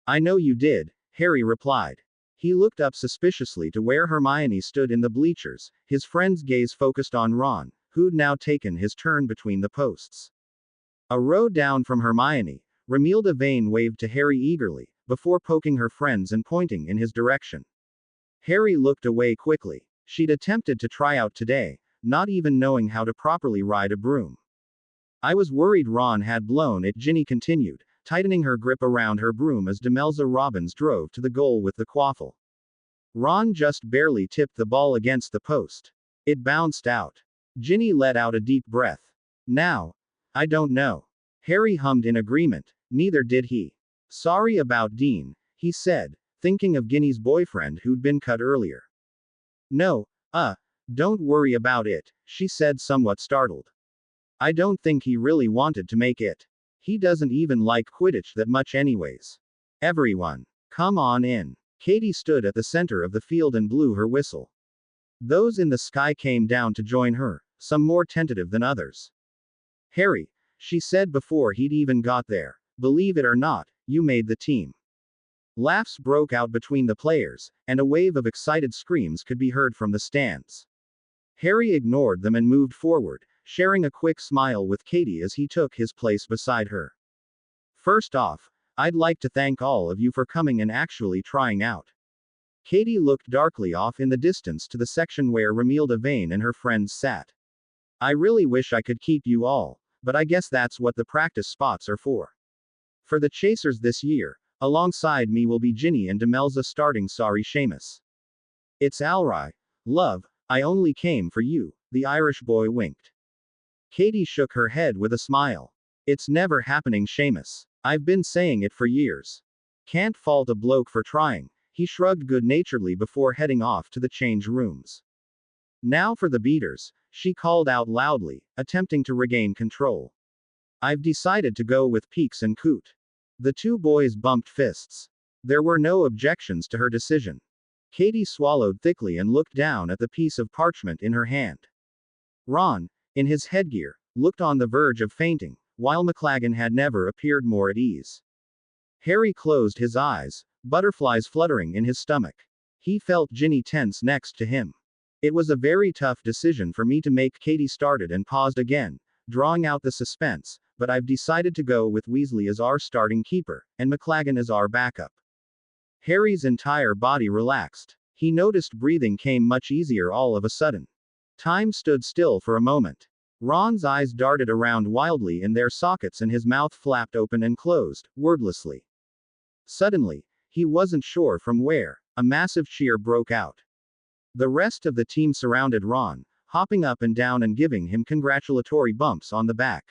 I know you did, Harry replied. He looked up suspiciously to where Hermione stood in the bleachers, his friend's gaze focused on Ron, who'd now taken his turn between the posts. A row down from Hermione, Romilda Vane waved to Harry eagerly, before poking her friends and pointing in his direction. Harry looked away quickly. She'd attempted to try out today, not even knowing how to properly ride a broom. I was worried Ron had blown it, Ginny continued, tightening her grip around her broom as Demelza Robbins drove to the goal with the quaffle. Ron just barely tipped the ball against the post. It bounced out. Ginny let out a deep breath. Now, I don't know. Harry hummed in agreement. Neither did he. Sorry about Dean, he said, thinking of Ginny's boyfriend who'd been cut earlier. No, don't worry about it, she said, somewhat startled. I don't think he really wanted to make it. He doesn't even like Quidditch that much anyways. Everyone, come on in. Katie stood at the center of the field and blew her whistle. Those in the sky came down to join her, some more tentative than others. Harry, she said before he'd even got there, believe it or not, you made the team. Laughs broke out between the players, and a wave of excited screams could be heard from the stands. Harry ignored them and moved forward, sharing a quick smile with Katie as he took his place beside her. First off, I'd like to thank all of you for coming and actually trying out. Katie looked darkly off in the distance to the section where Romilda Vane and her friends sat. I really wish I could keep you all, but I guess that's what the practice spots are for. For the Chasers this year, alongside me will be Ginny and Demelza starting. Sorry, Seamus. It's Alry. Love, I only came for you, the Irish boy winked. Katie shook her head with a smile. It's never happening, Seamus. I've been saying it for years. Can't fault a bloke for trying, he shrugged good-naturedly before heading off to the change rooms. Now for the beaters, she called out loudly, attempting to regain control. I've decided to go with Peeks and Coot. The two boys bumped fists. There were no objections to her decision. Katie swallowed thickly and looked down at the piece of parchment in her hand. Ron, in his headgear, looked on the verge of fainting, while McLaggen had never appeared more at ease. Harry closed his eyes, butterflies fluttering in his stomach. He felt Ginny tense next to him. It was a very tough decision for me to make. Katie started and paused again, drawing out the suspense, but I've decided to go with Weasley as our starting keeper, and McLaggen as our backup. Harry's entire body relaxed. He noticed breathing came much easier all of a sudden. Time stood still for a moment. Ron's eyes darted around wildly in their sockets and his mouth flapped open and closed, wordlessly. Suddenly, he wasn't sure from where, a massive cheer broke out. The rest of the team surrounded Ron, hopping up and down and giving him congratulatory bumps on the back.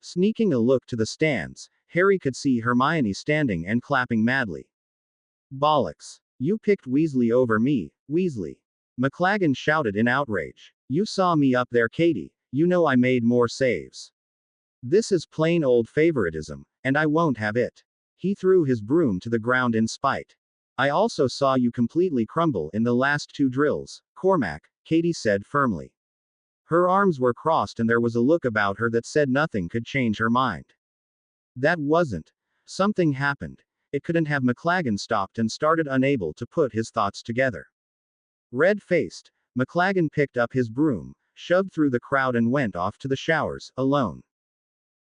Sneaking a look to the stands, Harry could see Hermione standing and clapping madly. Bollocks. You picked Weasley over me, Weasley. McLaggen shouted in outrage. You saw me up there, Katie. You know I made more saves. This is plain old favoritism, and I won't have it. He threw his broom to the ground in spite. I also saw you completely crumble in the last two drills, Cormac, Katie said firmly. Her arms were crossed and there was a look about her that said nothing could change her mind. That wasn't. Something happened. It couldn't have. McLaggen stopped and started, unable to put his thoughts together. Red-faced, McLaggen picked up his broom, shoved through the crowd and went off to the showers, alone.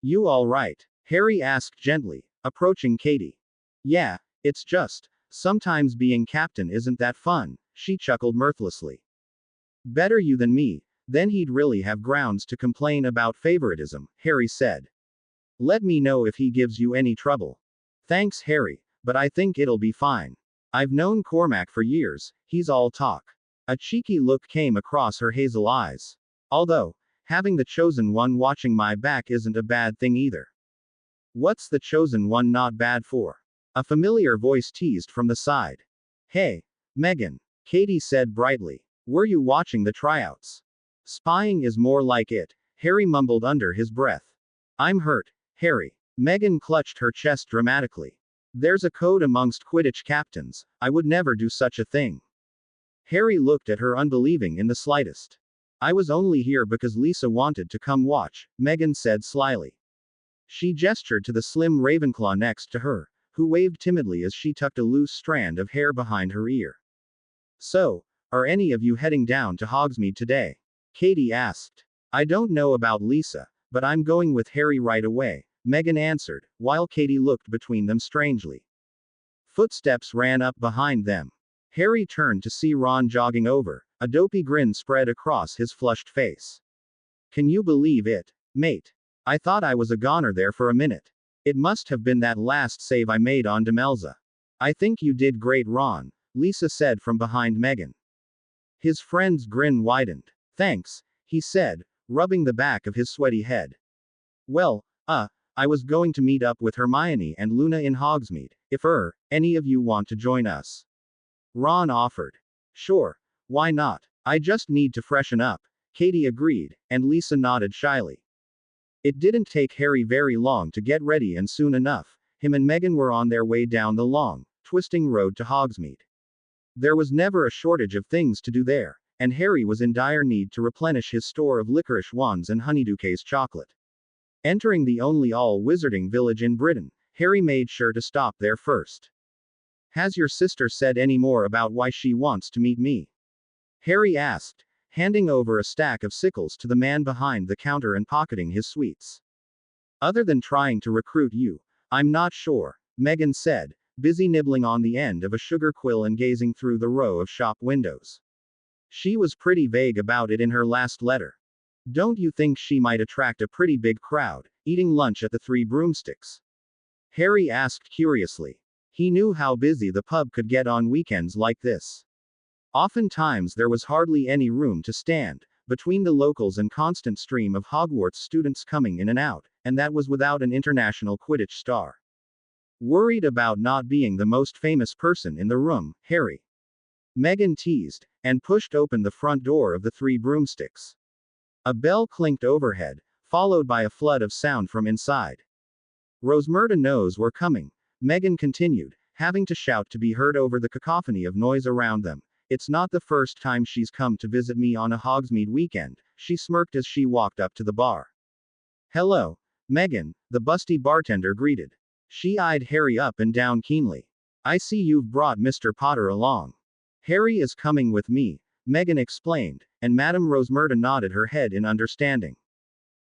You all right? Harry asked gently, approaching Katie. Yeah, it's just, sometimes being captain isn't that fun, she chuckled mirthlessly. Better you than me, then he'd really have grounds to complain about favoritism, Harry said. Let me know if he gives you any trouble. Thanks, Harry, but I think it'll be fine. I've known Cormac for years, he's all talk. A cheeky look came across her hazel eyes. Although, having the chosen one watching my back isn't a bad thing either. What's the chosen one not bad for? A familiar voice teased from the side. Hey, Megan, Katie said brightly. Were you watching the tryouts? Spying is more like it, Harry mumbled under his breath. I'm hurt, Harry. Megan clutched her chest dramatically. There's a code amongst Quidditch captains, I would never do such a thing. Harry looked at her unbelieving in the slightest. I was only here because Lisa wanted to come watch, Megan said slyly. She gestured to the slim Ravenclaw next to her, who waved timidly as she tucked a loose strand of hair behind her ear. So, are any of you heading down to Hogsmeade today? Katie asked. I don't know about Lisa, but I'm going with Harry right away, Megan answered, while Katie looked between them strangely. Footsteps ran up behind them. Harry turned to see Ron jogging over, a dopey grin spread across his flushed face. Can you believe it, mate? I thought I was a goner there for a minute. It must have been that last save I made on Demelza. I think you did great, Ron, Lisa said from behind Megan. His friend's grin widened. Thanks, he said, rubbing the back of his sweaty head. Well, I was going to meet up with Hermione and Luna in Hogsmeade, if any of you want to join us. Ron offered. Sure, why not? I just need to freshen up, Katie agreed, and Lisa nodded shyly. It didn't take Harry very long to get ready, and soon enough, him and Meghan were on their way down the long, twisting road to Hogsmeade. There was never a shortage of things to do there, and Harry was in dire need to replenish his store of licorice wands and honeydewcase chocolate. Entering the only all-wizarding village in Britain, Harry made sure to stop there first. Has your sister said any more about why she wants to meet me? Harry asked, handing over a stack of sickles to the man behind the counter and pocketing his sweets. Other than trying to recruit you, I'm not sure, Meghan said, busy nibbling on the end of a sugar quill and gazing through the row of shop windows. She was pretty vague about it in her last letter. Don't you think she might attract a pretty big crowd, eating lunch at the Three Broomsticks? Harry asked curiously. He knew how busy the pub could get on weekends like this. Oftentimes there was hardly any room to stand, between the locals and constant stream of Hogwarts students coming in and out, and that was without an international Quidditch star. Worried about not being the most famous person in the room, Harry. Meghan teased, and pushed open the front door of the Three Broomsticks. A bell clinked overhead, followed by a flood of sound from inside. Rosmerta knows we're coming, Meghan continued, having to shout to be heard over the cacophony of noise around them. It's not the first time she's come to visit me on a Hogsmeade weekend, she smirked as she walked up to the bar. Hello, Meghan, the busty bartender greeted. She eyed Harry up and down keenly. I see you've brought Mr. Potter along. Harry is coming with me, Meghan explained, and Madame Rosmerta nodded her head in understanding.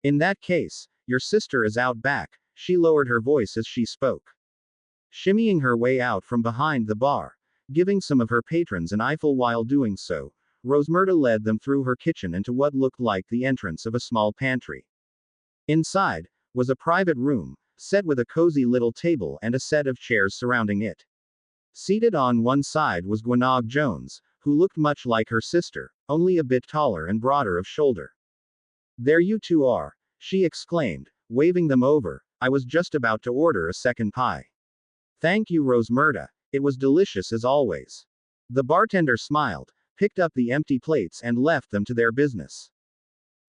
In that case, your sister is out back, she lowered her voice as she spoke. Shimmying her way out from behind the bar, giving some of her patrons an eyeful while doing so, Rosmerta led them through her kitchen into what looked like the entrance of a small pantry. Inside was a private room, set with a cozy little table and a set of chairs surrounding it. Seated on one side was Gwenog Jones, who looked much like her sister, only a bit taller and broader of shoulder. There you two are, she exclaimed, waving them over. I was just about to order a second pie. Thank you, Rosmerta. It was delicious as always. The bartender smiled, picked up the empty plates and left them to their business.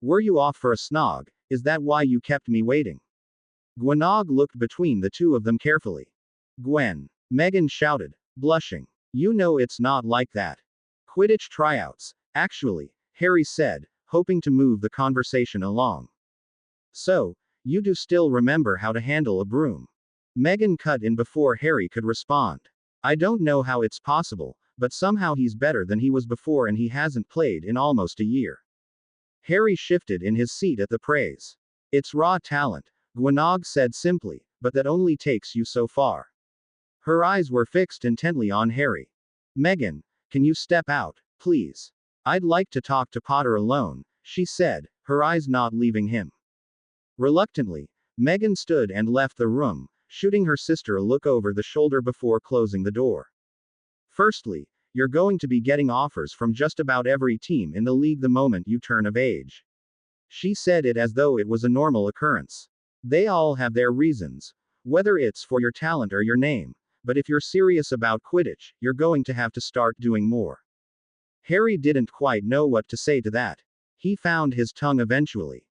Were you off for a snog? Is that why you kept me waiting? Gwenog looked between the two of them carefully. Gwen, Meghan shouted, blushing. You know it's not like that. Quidditch tryouts, actually, Harry said, hoping to move the conversation along. So, you do still remember how to handle a broom? Meghan cut in before Harry could respond. I don't know how it's possible, but somehow he's better than he was before and he hasn't played in almost a year. Harry shifted in his seat at the praise. It's raw talent, Gwenog said simply, but that only takes you so far. Her eyes were fixed intently on Harry. Meghan, can you step out, please? I'd like to talk to Potter alone, she said, her eyes not leaving him. Reluctantly, Meghan stood and left the room, shooting her sister a look over the shoulder before closing the door. Firstly, you're going to be getting offers from just about every team in the league the moment you turn of age. She said it as though it was a normal occurrence. They all have their reasons, whether it's for your talent or your name, but if you're serious about Quidditch, you're going to have to start doing more. Harry didn't quite know what to say to that. He found his tongue eventually.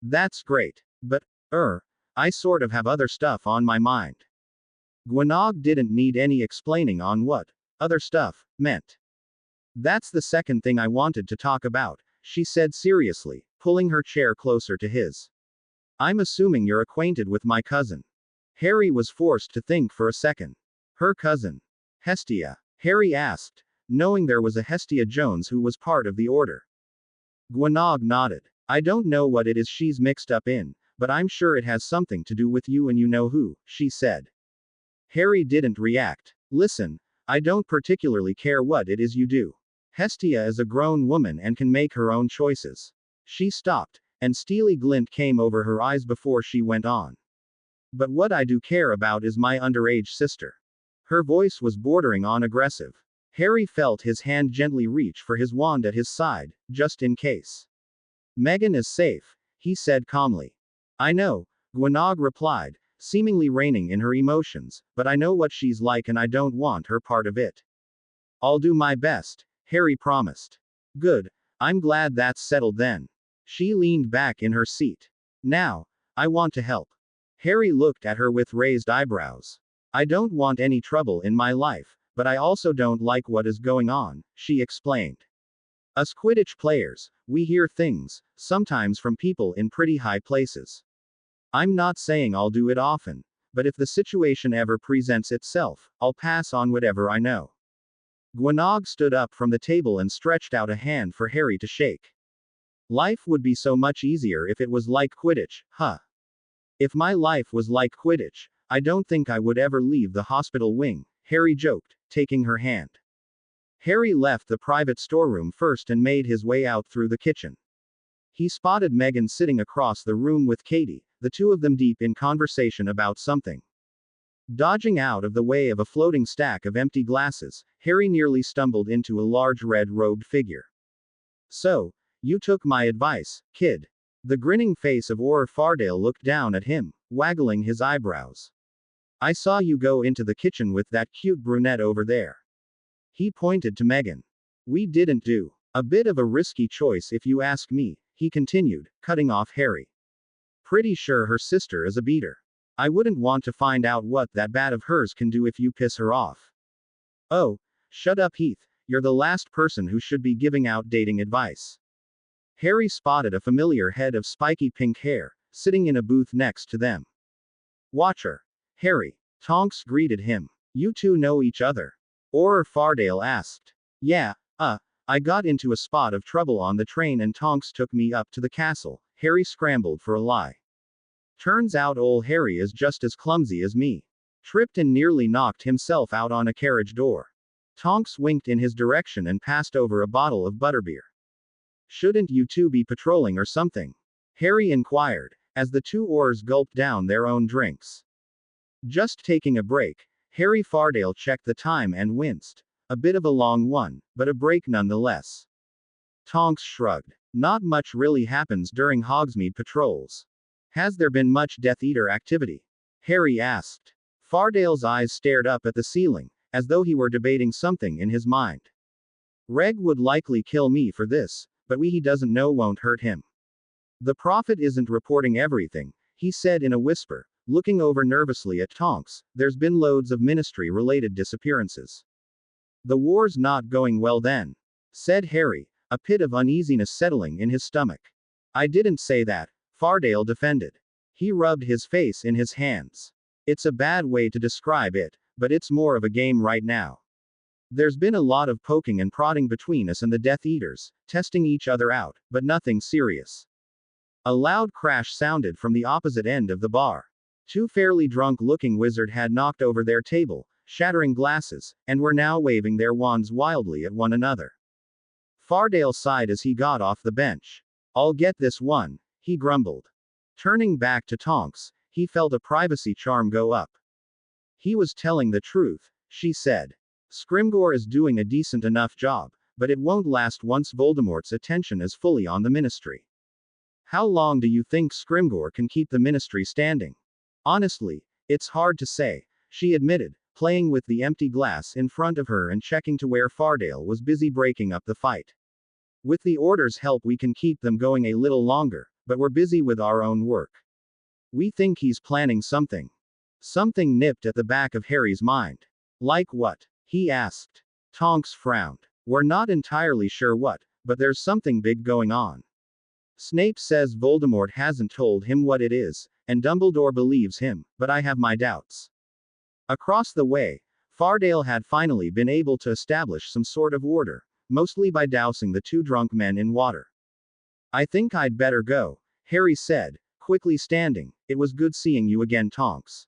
That's great. But, I sort of have other stuff on my mind. Gwenog didn't need any explaining on what other stuff meant. That's the second thing I wanted to talk about, she said seriously, pulling her chair closer to his. I'm assuming you're acquainted with my cousin. Harry was forced to think for a second. Her cousin? Hestia? Harry asked, knowing there was a Hestia Jones who was part of the order. Gwenog nodded. I don't know what it is she's mixed up in, but I'm sure it has something to do with you and you know who, she said. Harry didn't react. Listen, I don't particularly care what it is you do. Hestia is a grown woman and can make her own choices. She stopped, and steely glint came over her eyes before she went on. But what I do care about is my underage sister. Her voice was bordering on aggressive. Harry felt his hand gently reach for his wand at his side, just in case. Megan is safe, he said calmly. I know, Gwenog replied, seemingly reining in her emotions, but I know what she's like and I don't want her part of it. I'll do my best, Harry promised. Good, I'm glad that's settled then. She leaned back in her seat. Now, I want to help. Harry looked at her with raised eyebrows. I don't want any trouble in my life, but I also don't like what is going on, she explained. Us Quidditch players, we hear things, sometimes from people in pretty high places. I'm not saying I'll do it often, but if the situation ever presents itself, I'll pass on whatever I know. Gwenog stood up from the table and stretched out a hand for Harry to shake. Life would be so much easier if it was like Quidditch, huh? If my life was like Quidditch, I don't think I would ever leave the hospital wing, Harry joked, taking her hand. Harry left the private storeroom first and made his way out through the kitchen. He spotted Megan sitting across the room with Katie, the two of them deep in conversation about something. Dodging out of the way of a floating stack of empty glasses, Harry nearly stumbled into a large red-robed figure. So, you took my advice, kid. The grinning face of Orr Fardale looked down at him, waggling his eyebrows. I saw you go into the kitchen with that cute brunette over there. He pointed to Megan. We didn't do. A bit of a risky choice if you ask me, he continued, cutting off Harry. Pretty sure her sister is a beater. I wouldn't want to find out what that bat of hers can do if you piss her off. Oh, shut up, Heath, you're the last person who should be giving out dating advice. Harry spotted a familiar head of spiky pink hair, sitting in a booth next to them. Watch her. Harry. Tonks greeted him. You two know each other? Orr Fardale asked. Yeah, I got into a spot of trouble on the train and Tonks took me up to the castle. Harry scrambled for a lie. Turns out ol' Harry is just as clumsy as me. Tripped and nearly knocked himself out on a carriage door. Tonks winked in his direction and passed over a bottle of butterbeer. Shouldn't you two be patrolling or something? Harry inquired, as the two Orrs gulped down their own drinks. Just taking a break, Harry Fardale checked the time and winced. A bit of a long one, but a break nonetheless. Tonks shrugged. Not much really happens during Hogsmeade patrols. Has there been much Death Eater activity? Harry asked. Fardale's eyes stared up at the ceiling, as though he were debating something in his mind. Reg would likely kill me for this, but he doesn't know won't hurt him. The Prophet isn't reporting everything, he said in a whisper, looking over nervously at Tonks. There's been loads of ministry-related disappearances. The war's not going well then, said Harry, a pit of uneasiness settling in his stomach. I didn't say that, Fardale defended. He rubbed his face in his hands. It's a bad way to describe it, but it's more of a game right now. There's been a lot of poking and prodding between us and the Death Eaters, testing each other out, but nothing serious. A loud crash sounded from the opposite end of the bar. Two fairly drunk-looking wizards had knocked over their table, shattering glasses, and were now waving their wands wildly at one another. Fardale sighed as he got off the bench. I'll get this one, he grumbled. Turning back to Tonks, he felt a privacy charm go up. He was telling the truth, she said. Scrimgeour is doing a decent enough job, but it won't last once Voldemort's attention is fully on the Ministry. How long do you think Scrimgeour can keep the Ministry standing? Honestly, it's hard to say, she admitted, playing with the empty glass in front of her and checking to where Fardale was busy breaking up the fight. With the Order's help we can keep them going a little longer, but we're busy with our own work. We think he's planning something. Something nipped at the back of Harry's mind. Like what? He asked. Tonks frowned. We're not entirely sure what, but there's something big going on. Snape says Voldemort hasn't told him what it is, and Dumbledore believes him, but I have my doubts. Across the way, Fardale had finally been able to establish some sort of order, mostly by dousing the two drunk men in water. I think I'd better go, Harry said, quickly standing. It was good seeing you again, Tonks.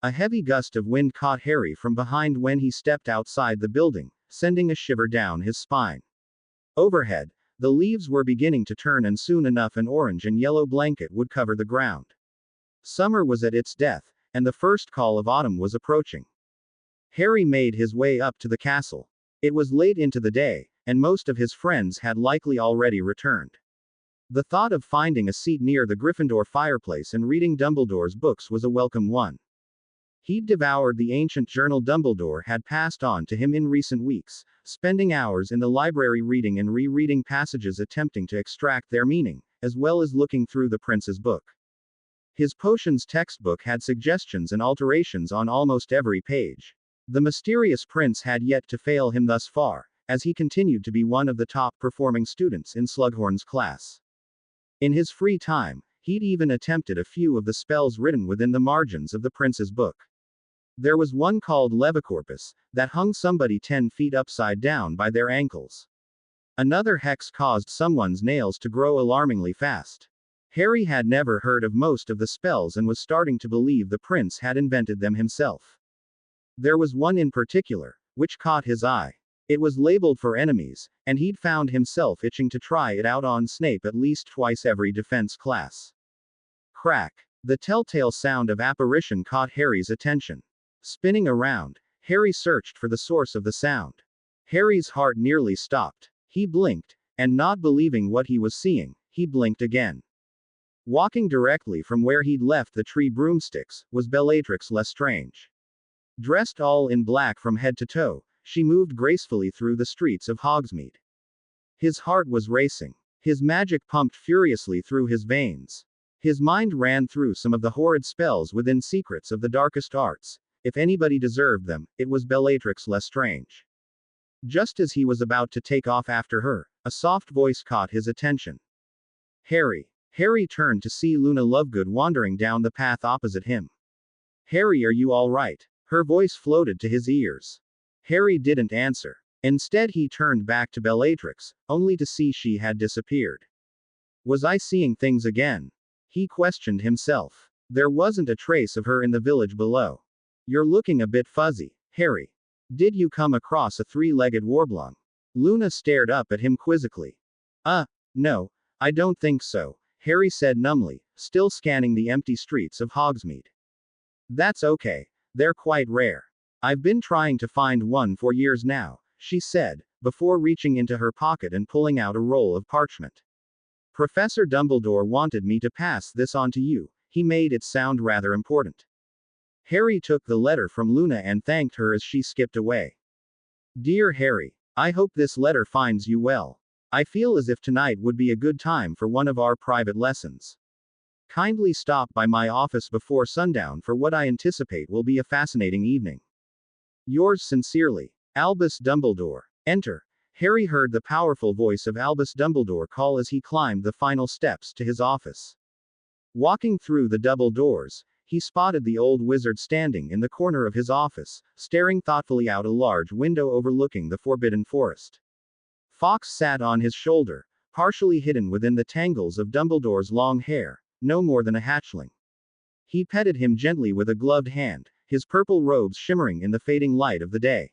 A heavy gust of wind caught Harry from behind when he stepped outside the building, sending a shiver down his spine. Overhead, The leaves were beginning to turn, and soon enough an orange and yellow blanket would cover the ground. Summer was at its death, and the first call of autumn was approaching. Harry made his way up to the castle. It was late into the day, and most of his friends had likely already returned. The thought of finding a seat near the Gryffindor fireplace and reading Dumbledore's books was a welcome one. He'd devoured the ancient journal Dumbledore had passed on to him in recent weeks, spending hours in the library reading and rereading passages attempting to extract their meaning, as well as looking through the prince's book. His potions textbook had suggestions and alterations on almost every page. The mysterious prince had yet to fail him thus far, as he continued to be one of the top-performing students in Slughorn's class. In his free time, he'd even attempted a few of the spells written within the margins of the prince's book. There was one called Levicorpus, that hung somebody 10 feet upside down by their ankles. Another hex caused someone's nails to grow alarmingly fast. Harry had never heard of most of the spells and was starting to believe the prince had invented them himself. There was one in particular, which caught his eye. It was labeled for enemies, and he'd found himself itching to try it out on Snape at least twice every defense class. Crack. The telltale sound of apparition caught Harry's attention. Spinning around, Harry searched for the source of the sound. Harry's heart nearly stopped. He blinked, and not believing what he was seeing, he blinked again. Walking directly from where he'd left the tree broomsticks, was Bellatrix Lestrange. Dressed all in black from head to toe, she moved gracefully through the streets of Hogsmeade. His heart was racing. His magic pumped furiously through his veins. His mind ran through some of the horrid spells within Secrets of the Darkest Arts. If anybody deserved them, it was Bellatrix Lestrange. Just as he was about to take off after her, a soft voice caught his attention. Harry. Harry turned to see Luna Lovegood wandering down the path opposite him. Harry, are you all right? Her voice floated to his ears. Harry didn't answer. Instead, he turned back to Bellatrix, only to see she had disappeared. Was I seeing things again? He questioned himself. There wasn't a trace of her in the village below. You're looking a bit fuzzy, Harry. Did you come across a three-legged warblung? Luna stared up at him quizzically. No, I don't think so, Harry said numbly, still scanning the empty streets of Hogsmeade. That's okay. They're quite rare. I've been trying to find one for years now, she said, before reaching into her pocket and pulling out a roll of parchment. Professor Dumbledore wanted me to pass this on to you. He made it sound rather important. Harry took the letter from Luna and thanked her as she skipped away. Dear Harry, I hope this letter finds you well. I feel as if tonight would be a good time for one of our private lessons. Kindly stop by my office before sundown for what I anticipate will be a fascinating evening. Yours sincerely, Albus Dumbledore. Enter. Harry heard the powerful voice of Albus Dumbledore call as he climbed the final steps to his office. Walking through the double doors, he spotted the old wizard standing in the corner of his office, staring thoughtfully out a large window overlooking the Forbidden Forest. Fawkes sat on his shoulder, partially hidden within the tangles of Dumbledore's long hair, no more than a hatchling. He petted him gently with a gloved hand, his purple robes shimmering in the fading light of the day.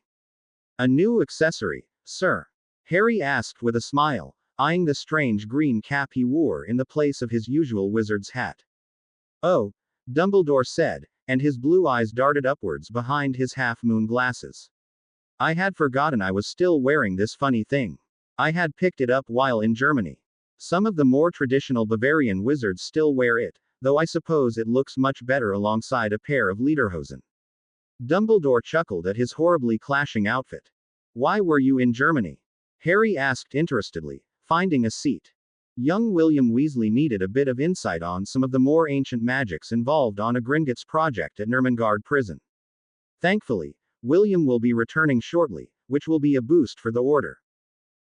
A new accessory, sir? Harry asked with a smile, eyeing the strange green cap he wore in the place of his usual wizard's hat. Oh, Dumbledore said, and his blue eyes darted upwards behind his half-moon glasses. I had forgotten I was still wearing this funny thing. I had picked it up while in Germany. Some of the more traditional Bavarian wizards still wear it, though I suppose it looks much better alongside a pair of lederhosen. Dumbledore chuckled at his horribly clashing outfit. Why were you in Germany? Harry asked interestedly, finding a seat. Young William Weasley needed a bit of insight on some of the more ancient magics involved on a Gringotts project at Nurmengard Prison. Thankfully, William will be returning shortly, which will be a boost for the order.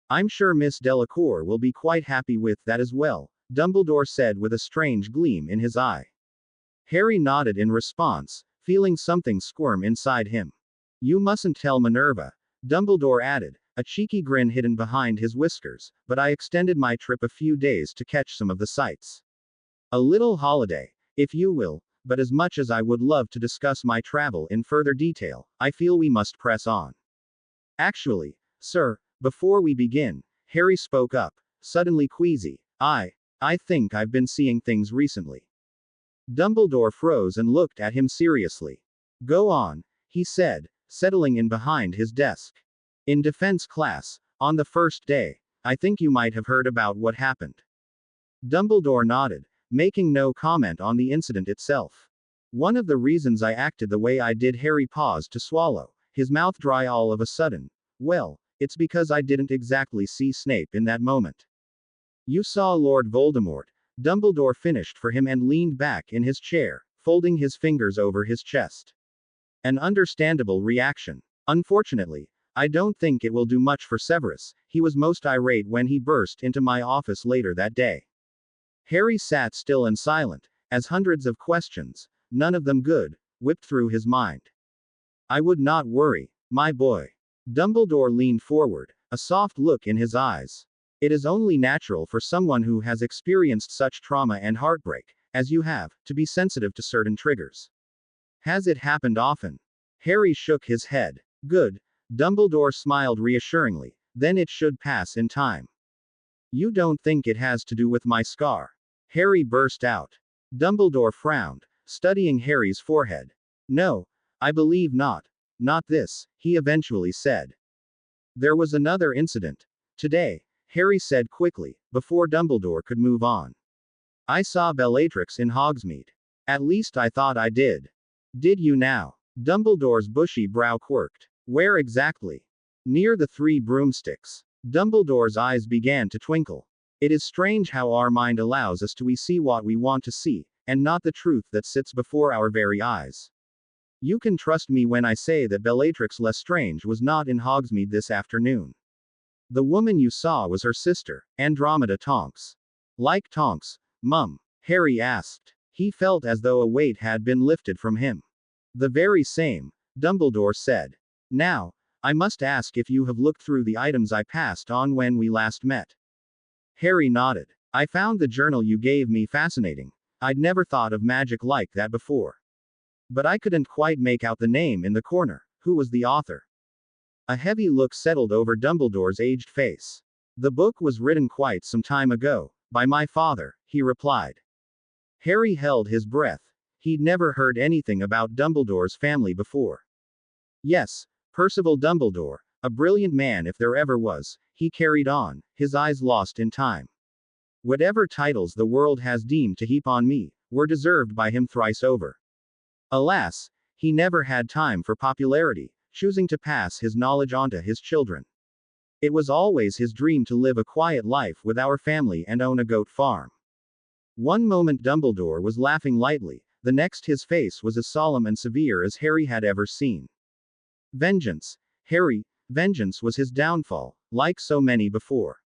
I'm sure Miss Delacour will be quite happy with that as well, Dumbledore said with a strange gleam in his eye. Harry nodded in response, feeling something squirm inside him. You mustn't tell Minerva, Dumbledore added, a cheeky grin hidden behind his whiskers, but I extended my trip a few days to catch some of the sights. A little holiday, if you will, but as much as I would love to discuss my travel in further detail, I feel we must press on. Actually, sir, before we begin, Harry spoke up, suddenly queasy. I think I've been seeing things recently. Dumbledore froze and looked at him seriously. Go on, he said, settling in behind his desk. In defense class, on the first day, I think you might have heard about what happened. Dumbledore nodded, making no comment on the incident itself. One of the reasons I acted the way I did, Harry paused to swallow, his mouth dry all of a sudden. Well, it's because I didn't exactly see Snape in that moment. You saw Lord Voldemort. Dumbledore finished for him and leaned back in his chair, folding his fingers over his chest. An understandable reaction. Unfortunately, I don't think it will do much for Severus. He was most irate when he burst into my office later that day. Harry sat still and silent, as hundreds of questions, none of them good, whipped through his mind. I would not worry, my boy. Dumbledore leaned forward, a soft look in his eyes. It is only natural for someone who has experienced such trauma and heartbreak, as you have, to be sensitive to certain triggers. Has it happened often? Harry shook his head. Good. Dumbledore smiled reassuringly. Then it should pass in time. You don't think it has to do with my scar? Harry burst out. Dumbledore frowned, studying Harry's forehead. No, I believe not. Not this, he eventually said. There was another incident. Today, Harry said quickly, before Dumbledore could move on. I saw Bellatrix in Hogsmeade. At least I thought I did. Did you now? Dumbledore's bushy brow quirked. Where exactly? Near the three broomsticks. Dumbledore's eyes began to twinkle. It is strange how our mind allows us to see what we want to see, and not the truth that sits before our very eyes. You can trust me when I say that Bellatrix Lestrange was not in Hogsmeade this afternoon. The woman you saw was her sister, Andromeda Tonks. Like Tonks, Mum? Harry asked. He felt as though a weight had been lifted from him. The very same, Dumbledore said. Now, I must ask if you have looked through the items I passed on when we last met. Harry nodded. I found the journal you gave me fascinating. I'd never thought of magic like that before. But I couldn't quite make out the name in the corner. Who was the author? A heavy look settled over Dumbledore's aged face. The book was written quite some time ago, by my father, he replied. Harry held his breath. He'd never heard anything about Dumbledore's family before. Yes, Percival Dumbledore, a brilliant man if there ever was, he carried on, his eyes lost in time. Whatever titles the world has deemed to heap on me, were deserved by him thrice over. Alas, he never had time for popularity, choosing to pass his knowledge on to his children. It was always his dream to live a quiet life with our family and own a goat farm. One moment Dumbledore was laughing lightly, the next his face was as solemn and severe as Harry had ever seen. Vengeance, Harry, vengeance was his downfall, like so many before.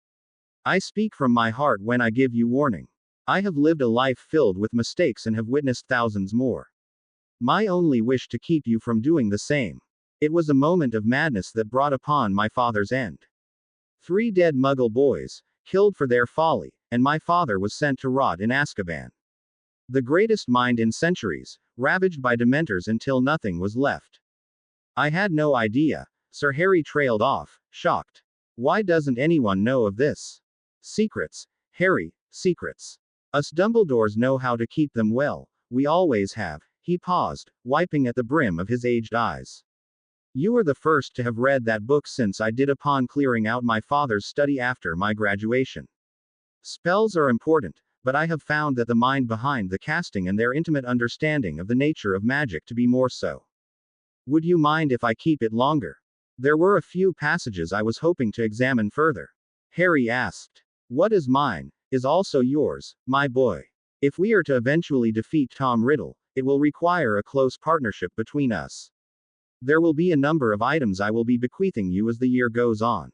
I speak from my heart when I give you warning. I have lived a life filled with mistakes and have witnessed thousands more. My only wish to keep you from doing the same. It was a moment of madness that brought upon my father's end. 3 dead Muggle boys, killed for their folly, and my father was sent to rot in Azkaban. The greatest mind in centuries, ravaged by dementors until nothing was left. I had no idea. Sir Harry trailed off, shocked. Why doesn't anyone know of this? Secrets, Harry, secrets. Us Dumbledores know how to keep them well, we always have. He paused, wiping at the brim of his aged eyes. You are the first to have read that book since I did upon clearing out my father's study after my graduation. Spells are important, but I have found that the mind behind the casting and their intimate understanding of the nature of magic to be more so. Would you mind if I keep it longer? There were a few passages I was hoping to examine further. Harry asked. What is mine, is also yours, my boy. If we are to eventually defeat Tom Riddle, it will require a close partnership between us. There will be a number of items I will be bequeathing you as the year goes on.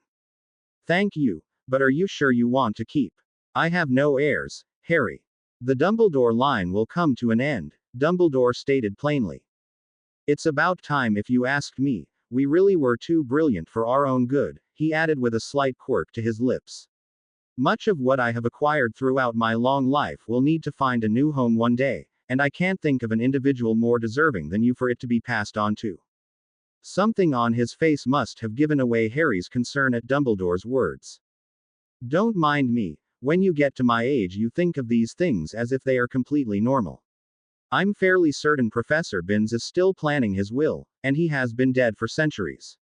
Thank you, but are you sure you want to keep? I have no heirs, Harry. The Dumbledore line will come to an end, Dumbledore stated plainly. It's about time if you ask me, we really were too brilliant for our own good, he added with a slight quirk to his lips. Much of what I have acquired throughout my long life will need to find a new home one day, and I can't think of an individual more deserving than you for it to be passed on to. Something on his face must have given away Harry's concern at Dumbledore's words. Don't mind me. When you get to my age, you think of these things as if they are completely normal. I'm fairly certain Professor Binns is still planning his will, and he has been dead for centuries.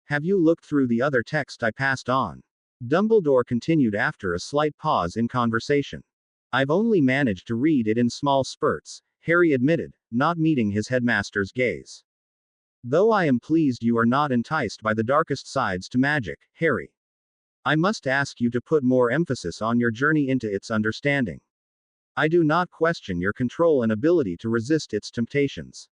Have you looked through the other text I passed on? Dumbledore continued after a slight pause in conversation. I've only managed to read it in small spurts, Harry admitted, not meeting his headmaster's gaze. Though I am pleased you are not enticed by the darkest sides to magic, Harry. I must ask you to put more emphasis on your journey into its understanding. I do not question your control and ability to resist its temptations.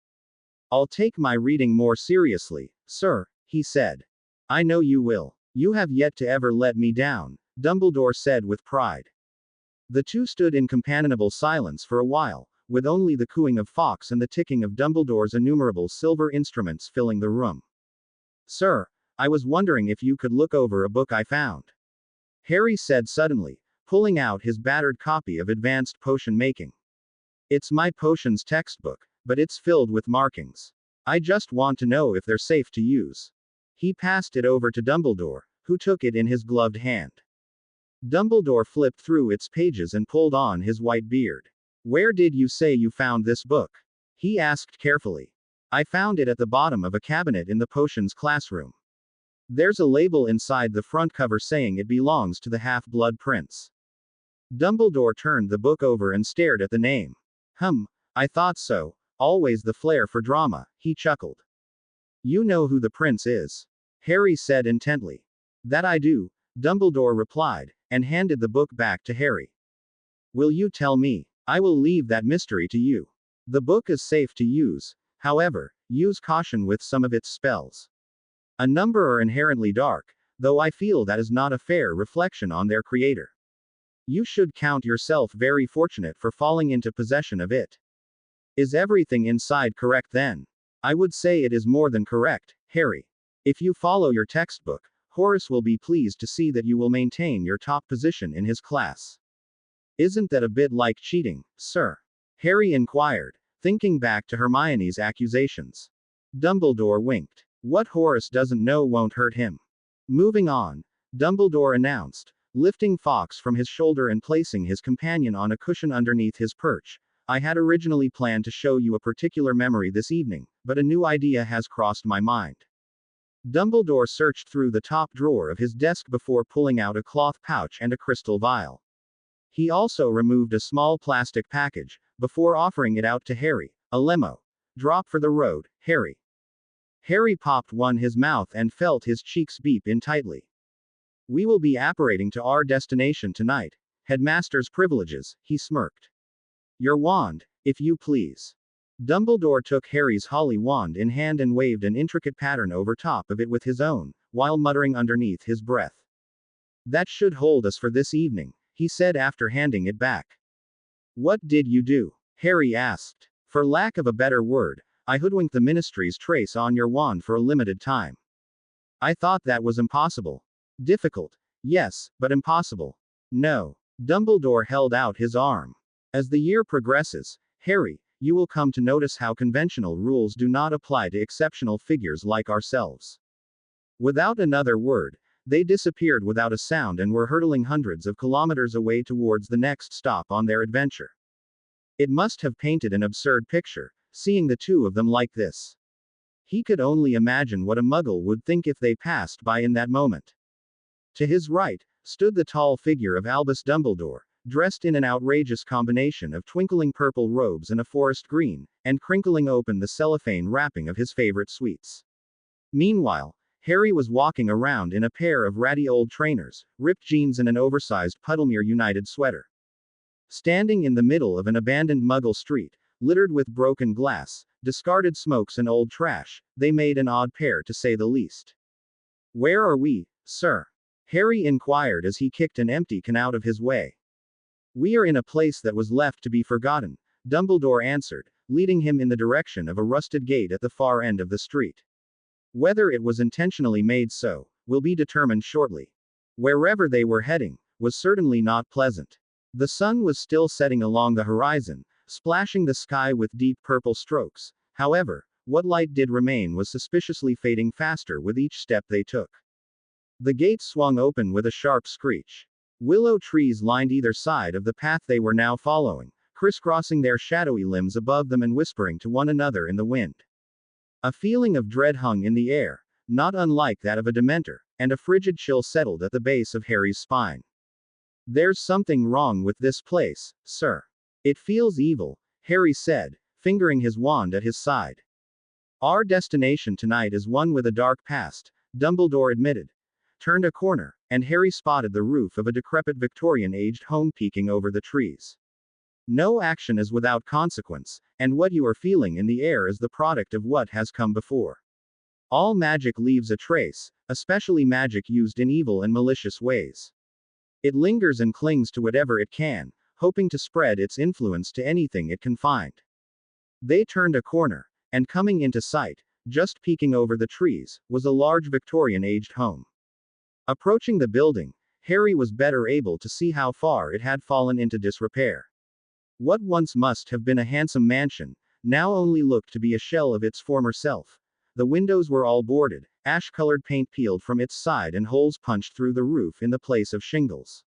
I'll take my reading more seriously, sir, he said. I know you will. You have yet to ever let me down, Dumbledore said with pride. The two stood in companionable silence for a while, with only the cooing of Fawkes and the ticking of Dumbledore's innumerable silver instruments filling the room. Sir, I was wondering if you could look over a book I found. Harry said suddenly, pulling out his battered copy of Advanced Potion Making. It's my potions textbook, but it's filled with markings. I just want to know if they're safe to use. He passed it over to Dumbledore, who took it in his gloved hand. Dumbledore flipped through its pages and pulled on his white beard. Where did you say you found this book? He asked carefully. I found it at the bottom of a cabinet in the potions classroom. There's a label inside the front cover saying it belongs to the Half-Blood Prince. Dumbledore turned the book over and stared at the name. I thought so. Always the flair for drama, he chuckled. You know who the prince is? Harry said intently. That I do, Dumbledore replied, and handed the book back to Harry. Will you tell me? I will leave that mystery to you. The book is safe to use. However, use caution with some of its spells. A number are inherently dark, though I feel that is not a fair reflection on their creator. You should count yourself very fortunate for falling into possession of it. Is everything inside correct then? I would say it is more than correct, Harry. If you follow your textbook, Horace will be pleased to see that you will maintain your top position in his class. Isn't that a bit like cheating, sir? Harry inquired, thinking back to Hermione's accusations. Dumbledore winked. What Horace doesn't know won't hurt him. Moving on, Dumbledore announced, lifting Fawkes from his shoulder and placing his companion on a cushion underneath his perch. I had originally planned to show you a particular memory this evening, but a new idea has crossed my mind. Dumbledore searched through the top drawer of his desk before pulling out a cloth pouch and a crystal vial. He also removed a small plastic package, before offering it out to Harry. A lemo. Drop for the road, Harry. Harry popped one his mouth and felt his cheeks beep in tightly. We will be apparating to our destination tonight. Headmaster's privileges, he smirked. Your wand, if you please. Dumbledore took Harry's holly wand in hand and waved an intricate pattern over top of it with his own, while muttering underneath his breath. That should hold us for this evening, he said after handing it back. What did you do? Harry asked. For lack of a better word, I hoodwinked the Ministry's trace on your wand for a limited time. I thought that was impossible. Difficult. Yes, but impossible. No. Dumbledore held out his arm. As the year progresses, Harry, you will come to notice how conventional rules do not apply to exceptional figures like ourselves. Without another word, they disappeared without a sound and were hurtling hundreds of kilometers away towards the next stop on their adventure. It must have painted an absurd picture, seeing the two of them like this. He could only imagine what a muggle would think if they passed by in that moment. To his right, stood the tall figure of Albus Dumbledore, dressed in an outrageous combination of twinkling purple robes and a forest green, and crinkling open the cellophane wrapping of his favorite sweets. Meanwhile, Harry was walking around in a pair of ratty old trainers, ripped jeans and an oversized Puddlemere United sweater. Standing in the middle of an abandoned Muggle street, littered with broken glass, discarded smokes and old trash, they made an odd pair to say the least. Where are we, sir? Harry inquired as he kicked an empty can out of his way. We are in a place that was left to be forgotten, Dumbledore answered, leading him in the direction of a rusted gate at the far end of the street. Whether it was intentionally made so, will be determined shortly. Wherever they were heading, was certainly not pleasant. The sun was still setting along the horizon, splashing the sky with deep purple strokes. However, what light did remain was suspiciously fading faster with each step they took. The gate swung open with a sharp screech. Willow trees lined either side of the path they were now following, crisscrossing their shadowy limbs above them and whispering to one another in the wind. A feeling of dread hung in the air, not unlike that of a dementor, and a frigid chill settled at the base of Harry's spine. There's something wrong with this place, sir. It feels evil, Harry said, fingering his wand at his side. Our destination tonight is one with a dark past, Dumbledore admitted. Turned a corner, and Harry spotted the roof of a decrepit Victorian-aged home peeking over the trees. No action is without consequence, and what you are feeling in the air is the product of what has come before. All magic leaves a trace, especially magic used in evil and malicious ways. It lingers and clings to whatever it can, hoping to spread its influence to anything it can find. They turned a corner, and coming into sight, just peeking over the trees, was a large Victorian-aged home. Approaching the building, Harry was better able to see how far it had fallen into disrepair. What once must have been a handsome mansion, now only looked to be a shell of its former self. The windows were all boarded, ash-colored paint peeled from its side and holes punched through the roof in the place of shingles.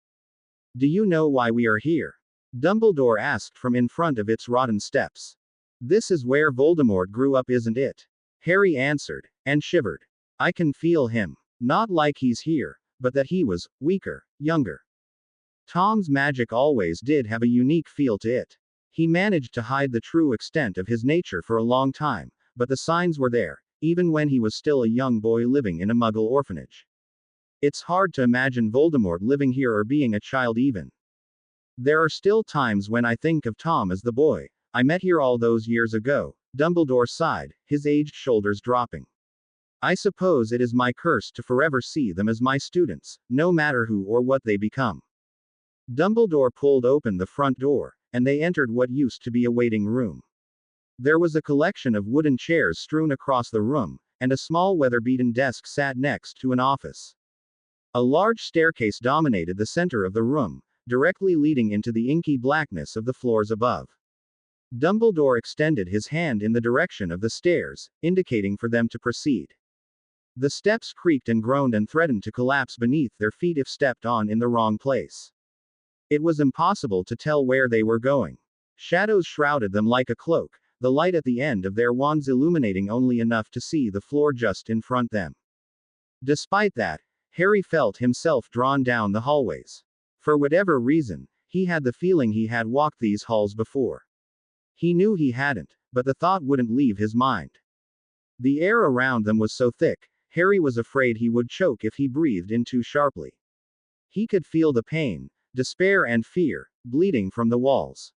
Do you know why we are here? Dumbledore asked from in front of its rotten steps. This is where Voldemort grew up, isn't it? Harry answered, and shivered. I can feel him. Not like he's here, but that he was weaker, younger. Tom's magic always did have a unique feel to it. He managed to hide the true extent of his nature for a long time, but the signs were there, even when he was still a young boy living in a Muggle orphanage. It's hard to imagine Voldemort living here or being a child even. There are still times when I think of Tom as the boy I met here all those years ago. Dumbledore sighed, his aged shoulders dropping. I suppose it is my curse to forever see them as my students, no matter who or what they become. Dumbledore pulled open the front door, and they entered what used to be a waiting room. There was a collection of wooden chairs strewn across the room, and a small weather-beaten desk sat next to an office. A large staircase dominated the center of the room, directly leading into the inky blackness of the floors above. Dumbledore extended his hand in the direction of the stairs, indicating for them to proceed. The steps creaked and groaned and threatened to collapse beneath their feet if stepped on in the wrong place. It was impossible to tell where they were going. Shadows shrouded them like a cloak, the light at the end of their wands illuminating only enough to see the floor just in front them. Despite that, Harry felt himself drawn down the hallways. For whatever reason, he had the feeling he had walked these halls before. He knew he hadn't, but the thought wouldn't leave his mind. The air around them was so thick, Harry was afraid he would choke if he breathed in too sharply. He could feel the pain, despair and fear, bleeding from the walls.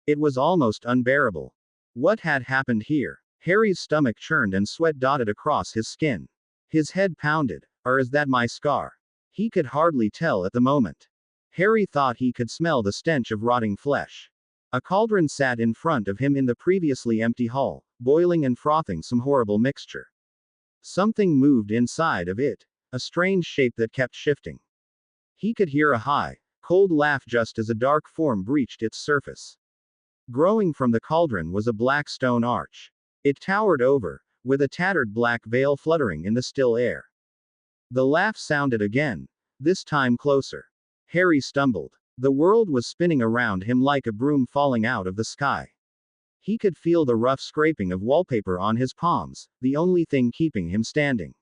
It was almost unbearable. What had happened here? Harry's stomach churned and sweat dotted across his skin. His head pounded. Or is that my scar? He could hardly tell at the moment. Harry thought he could smell the stench of rotting flesh. A cauldron sat in front of him in the previously empty hall, boiling and frothing some horrible mixture. Something moved inside of it, a strange shape that kept shifting. He could hear a high, cold laugh just as a dark form breached its surface. Growing from the cauldron was a black stone arch. It towered over, with a tattered black veil fluttering in the still air. The laugh sounded again, this time closer. Harry stumbled. The world was spinning around him like a broom falling out of the sky. He could feel the rough scraping of wallpaper on his palms, the only thing keeping him standing.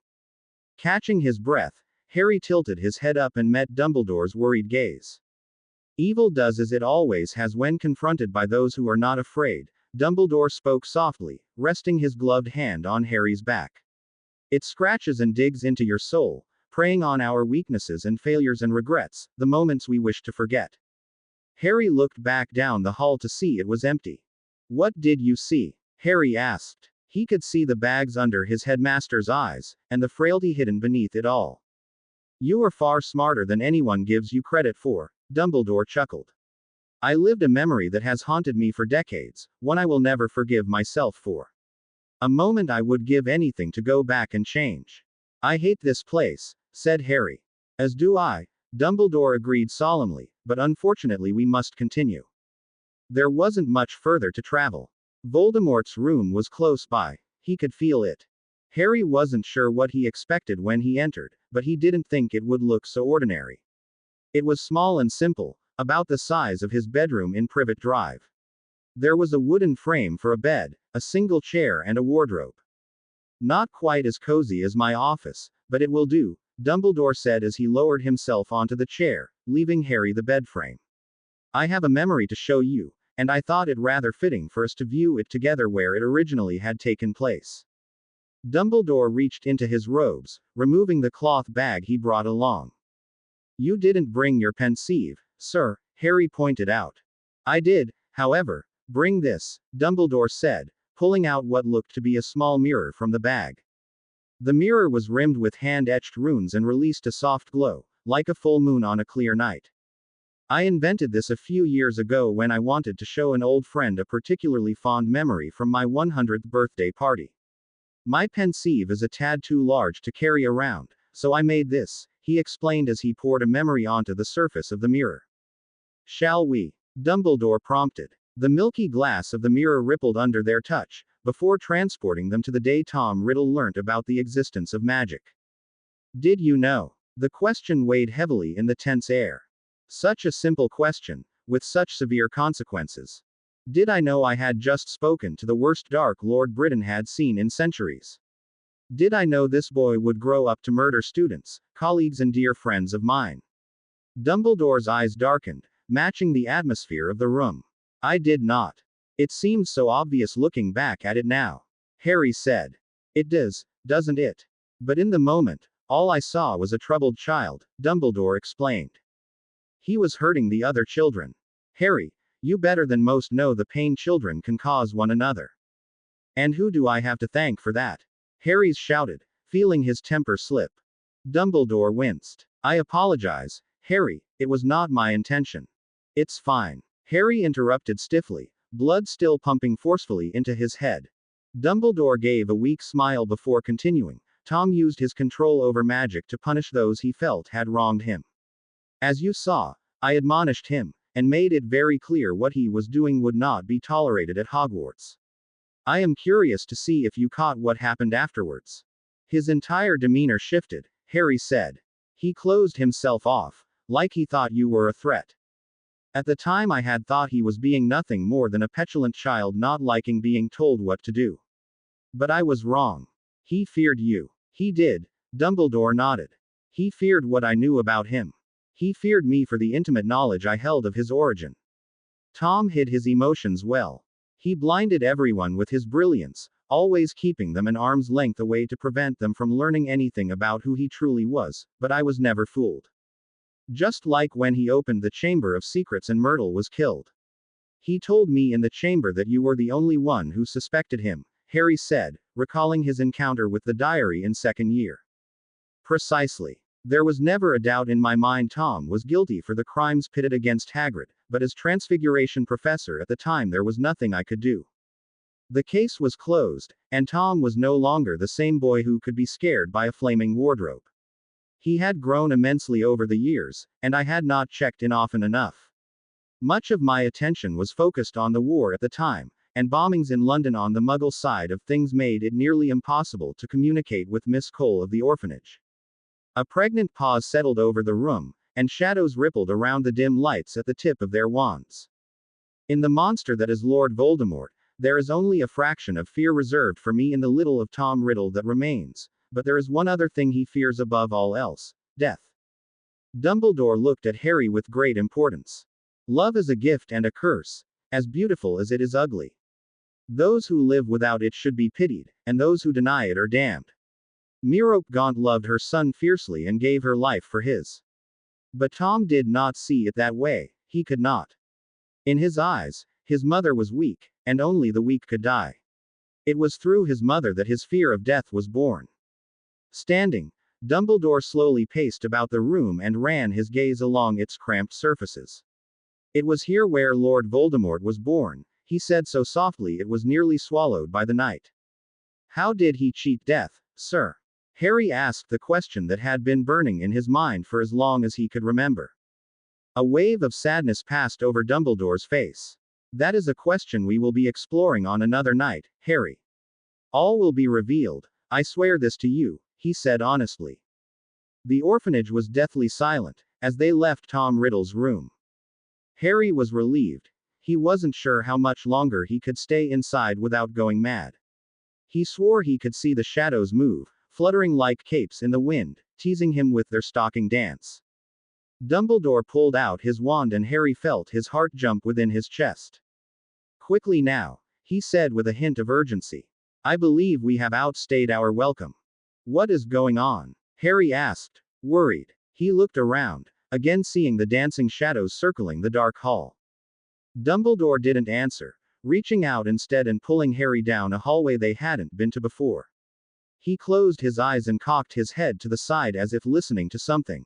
Catching his breath, Harry tilted his head up and met Dumbledore's worried gaze. Evil does as it always has when confronted by those who are not afraid, Dumbledore spoke softly, resting his gloved hand on Harry's back. It scratches and digs into your soul, preying on our weaknesses and failures and regrets, the moments we wish to forget. Harry looked back down the hall to see it was empty. What did you see? Harry asked. He could see the bags under his headmaster's eyes, and the frailty hidden beneath it all. You are far smarter than anyone gives you credit for, Dumbledore chuckled. I lived a memory that has haunted me for decades, one I will never forgive myself for. A moment I would give anything to go back and change. I hate this place, said Harry. As do I, Dumbledore agreed solemnly, but unfortunately we must continue. There wasn't much further to travel. Voldemort's room was close by. He could feel it. Harry wasn't sure what he expected when he entered, but he didn't think it would look so ordinary. It was small and simple, about the size of his bedroom in Privet Drive. There was a wooden frame for a bed, a single chair, and a wardrobe. Not quite as cozy as my office, but it will do, Dumbledore said as he lowered himself onto the chair, leaving Harry the bed frame. I have a memory to show you, and I thought it rather fitting for us to view it together where it originally had taken place. Dumbledore reached into his robes, removing the cloth bag he brought along. You didn't bring your pensieve, sir, Harry pointed out. I did, however, bring this, Dumbledore said, pulling out what looked to be a small mirror from the bag. The mirror was rimmed with hand-etched runes and released a soft glow, like a full moon on a clear night. I invented this a few years ago when I wanted to show an old friend a particularly fond memory from my 100th birthday party. My pensieve is a tad too large to carry around, so I made this, he explained as he poured a memory onto the surface of the mirror. Shall we? Dumbledore prompted. The milky glass of the mirror rippled under their touch, before transporting them to the day Tom Riddle learnt about the existence of magic. Did you know? The question weighed heavily in the tense air. Such a simple question, with such severe consequences. Did I know I had just spoken to the worst Dark Lord Britain had seen in centuries? Did I know this boy would grow up to murder students, colleagues, and dear friends of mine? Dumbledore's eyes darkened, matching the atmosphere of the room. I did not. It seems so obvious looking back at it now. Harry said. It does, doesn't it? But in the moment, all I saw was a troubled child, Dumbledore explained. He was hurting the other children. Harry, you better than most know the pain children can cause one another. And who do I have to thank for that? Harry shouted, feeling his temper slip. Dumbledore winced. I apologize, Harry, it was not my intention. It's fine. Harry interrupted stiffly, blood still pumping forcefully into his head. Dumbledore gave a weak smile before continuing. Tom used his control over magic to punish those he felt had wronged him. As you saw, I admonished him, and made it very clear what he was doing would not be tolerated at Hogwarts. I am curious to see if you caught what happened afterwards. His entire demeanor shifted, Harry said. He closed himself off, like he thought you were a threat. At the time I had thought he was being nothing more than a petulant child not liking being told what to do. But I was wrong. He feared you. He did, Dumbledore nodded. He feared what I knew about him. He feared me for the intimate knowledge I held of his origin. Tom hid his emotions well. He blinded everyone with his brilliance, always keeping them an arm's length away to prevent them from learning anything about who he truly was, but I was never fooled. Just like when he opened the Chamber of Secrets and Myrtle was killed. He told me in the chamber that you were the only one who suspected him, Harry said, recalling his encounter with the diary in second year. Precisely. There was never a doubt in my mind Tom was guilty for the crimes pitted against Hagrid, but as Transfiguration Professor at the time there was nothing I could do. The case was closed, and Tom was no longer the same boy who could be scared by a flaming wardrobe. He had grown immensely over the years, and I had not checked in often enough. Much of my attention was focused on the war at the time, and bombings in London on the Muggle side of things made it nearly impossible to communicate with Miss Cole of the orphanage. A pregnant pause settled over the room, and shadows rippled around the dim lights at the tip of their wands. In the monster that is Lord Voldemort, there is only a fraction of fear reserved for me in the little of Tom Riddle that remains, but there is one other thing he fears above all else: death. Dumbledore looked at Harry with great importance. Love is a gift and a curse, as beautiful as it is ugly. Those who live without it should be pitied, and those who deny it are damned. Merope Gaunt loved her son fiercely and gave her life for his. But Tom did not see it that way, he could not. In his eyes, his mother was weak, and only the weak could die. It was through his mother that his fear of death was born. Standing, Dumbledore slowly paced about the room and ran his gaze along its cramped surfaces. It was here where Lord Voldemort was born, he said so softly it was nearly swallowed by the night. How did he cheat death, sir? Harry asked the question that had been burning in his mind for as long as he could remember. A wave of sadness passed over Dumbledore's face. That is a question we will be exploring on another night, Harry. All will be revealed, I swear this to you, he said honestly. The orphanage was deathly silent as they left Tom Riddle's room. Harry was relieved. He wasn't sure how much longer he could stay inside without going mad. He swore he could see the shadows move, fluttering like capes in the wind, teasing him with their stalking dance. Dumbledore pulled out his wand and Harry felt his heart jump within his chest. Quickly now, he said with a hint of urgency. I believe we have outstayed our welcome. What is going on? Harry asked, worried. He looked around, again seeing the dancing shadows circling the dark hall. Dumbledore didn't answer, reaching out instead and pulling Harry down a hallway they hadn't been to before. He closed his eyes and cocked his head to the side as if listening to something.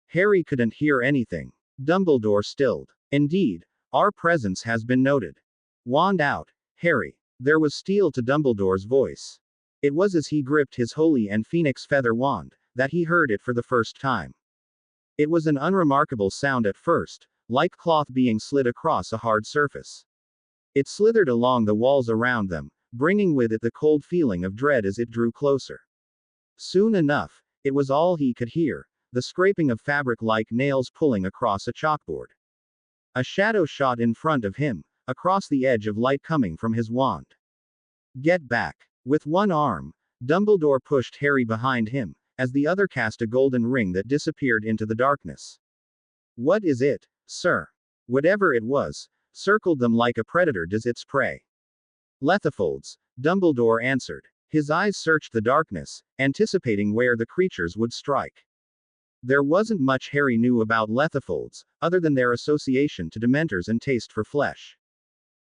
Harry couldn't hear anything. Dumbledore stilled. Indeed, our presence has been noted. Wand out, Harry. There was steel to Dumbledore's voice. It was as he gripped his holy and phoenix feather wand that he heard it for the first time. It was an unremarkable sound at first, like cloth being slid across a hard surface. It slithered along the walls around them, bringing with it the cold feeling of dread as it drew closer. Soon enough, it was all he could hear, the scraping of fabric like nails pulling across a chalkboard. A shadow shot in front of him, across the edge of light coming from his wand. Get back. With one arm, Dumbledore pushed Harry behind him, as the other cast a golden ring that disappeared into the darkness. What is it, sir? Whatever it was, circled them like a predator does its prey. Lethifolds, Dumbledore answered. His eyes searched the darkness, anticipating where the creatures would strike. There wasn't much Harry knew about Lethifolds, other than their association to Dementors and taste for flesh.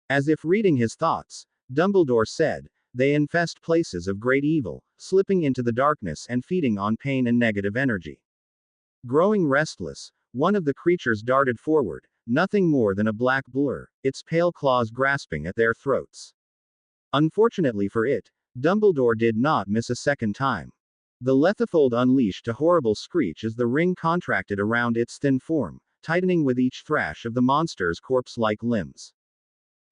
As if reading his thoughts, Dumbledore said, they infest places of great evil, slipping into the darkness and feeding on pain and negative energy. Growing restless, one of the creatures darted forward, nothing more than a black blur, its pale claws grasping at their throats. Unfortunately for it, Dumbledore did not miss a second time. The Lethifold unleashed a horrible screech as the ring contracted around its thin form, tightening with each thrash of the monster's corpse-like limbs.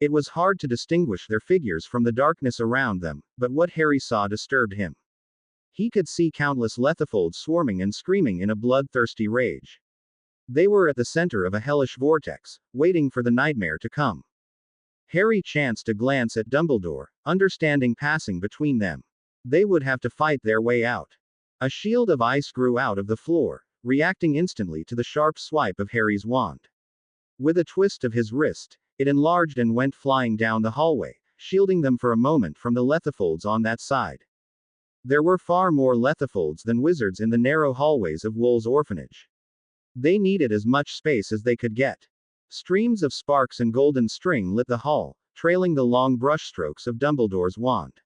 It was hard to distinguish their figures from the darkness around them, but what Harry saw disturbed him. He could see countless Lethifolds swarming and screaming in a bloodthirsty rage. They were at the center of a hellish vortex, waiting for the nightmare to come. Harry chanced a glance at Dumbledore, understanding passing between them. They would have to fight their way out. A shield of ice grew out of the floor, reacting instantly to the sharp swipe of Harry's wand. With a twist of his wrist, it enlarged and went flying down the hallway, shielding them for a moment from the Lethifolds on that side. There were far more Lethifolds than wizards in the narrow hallways of Wool's orphanage. They needed as much space as they could get. Streams of sparks and golden string lit the hall, trailing the long brushstrokes of Dumbledore's wand.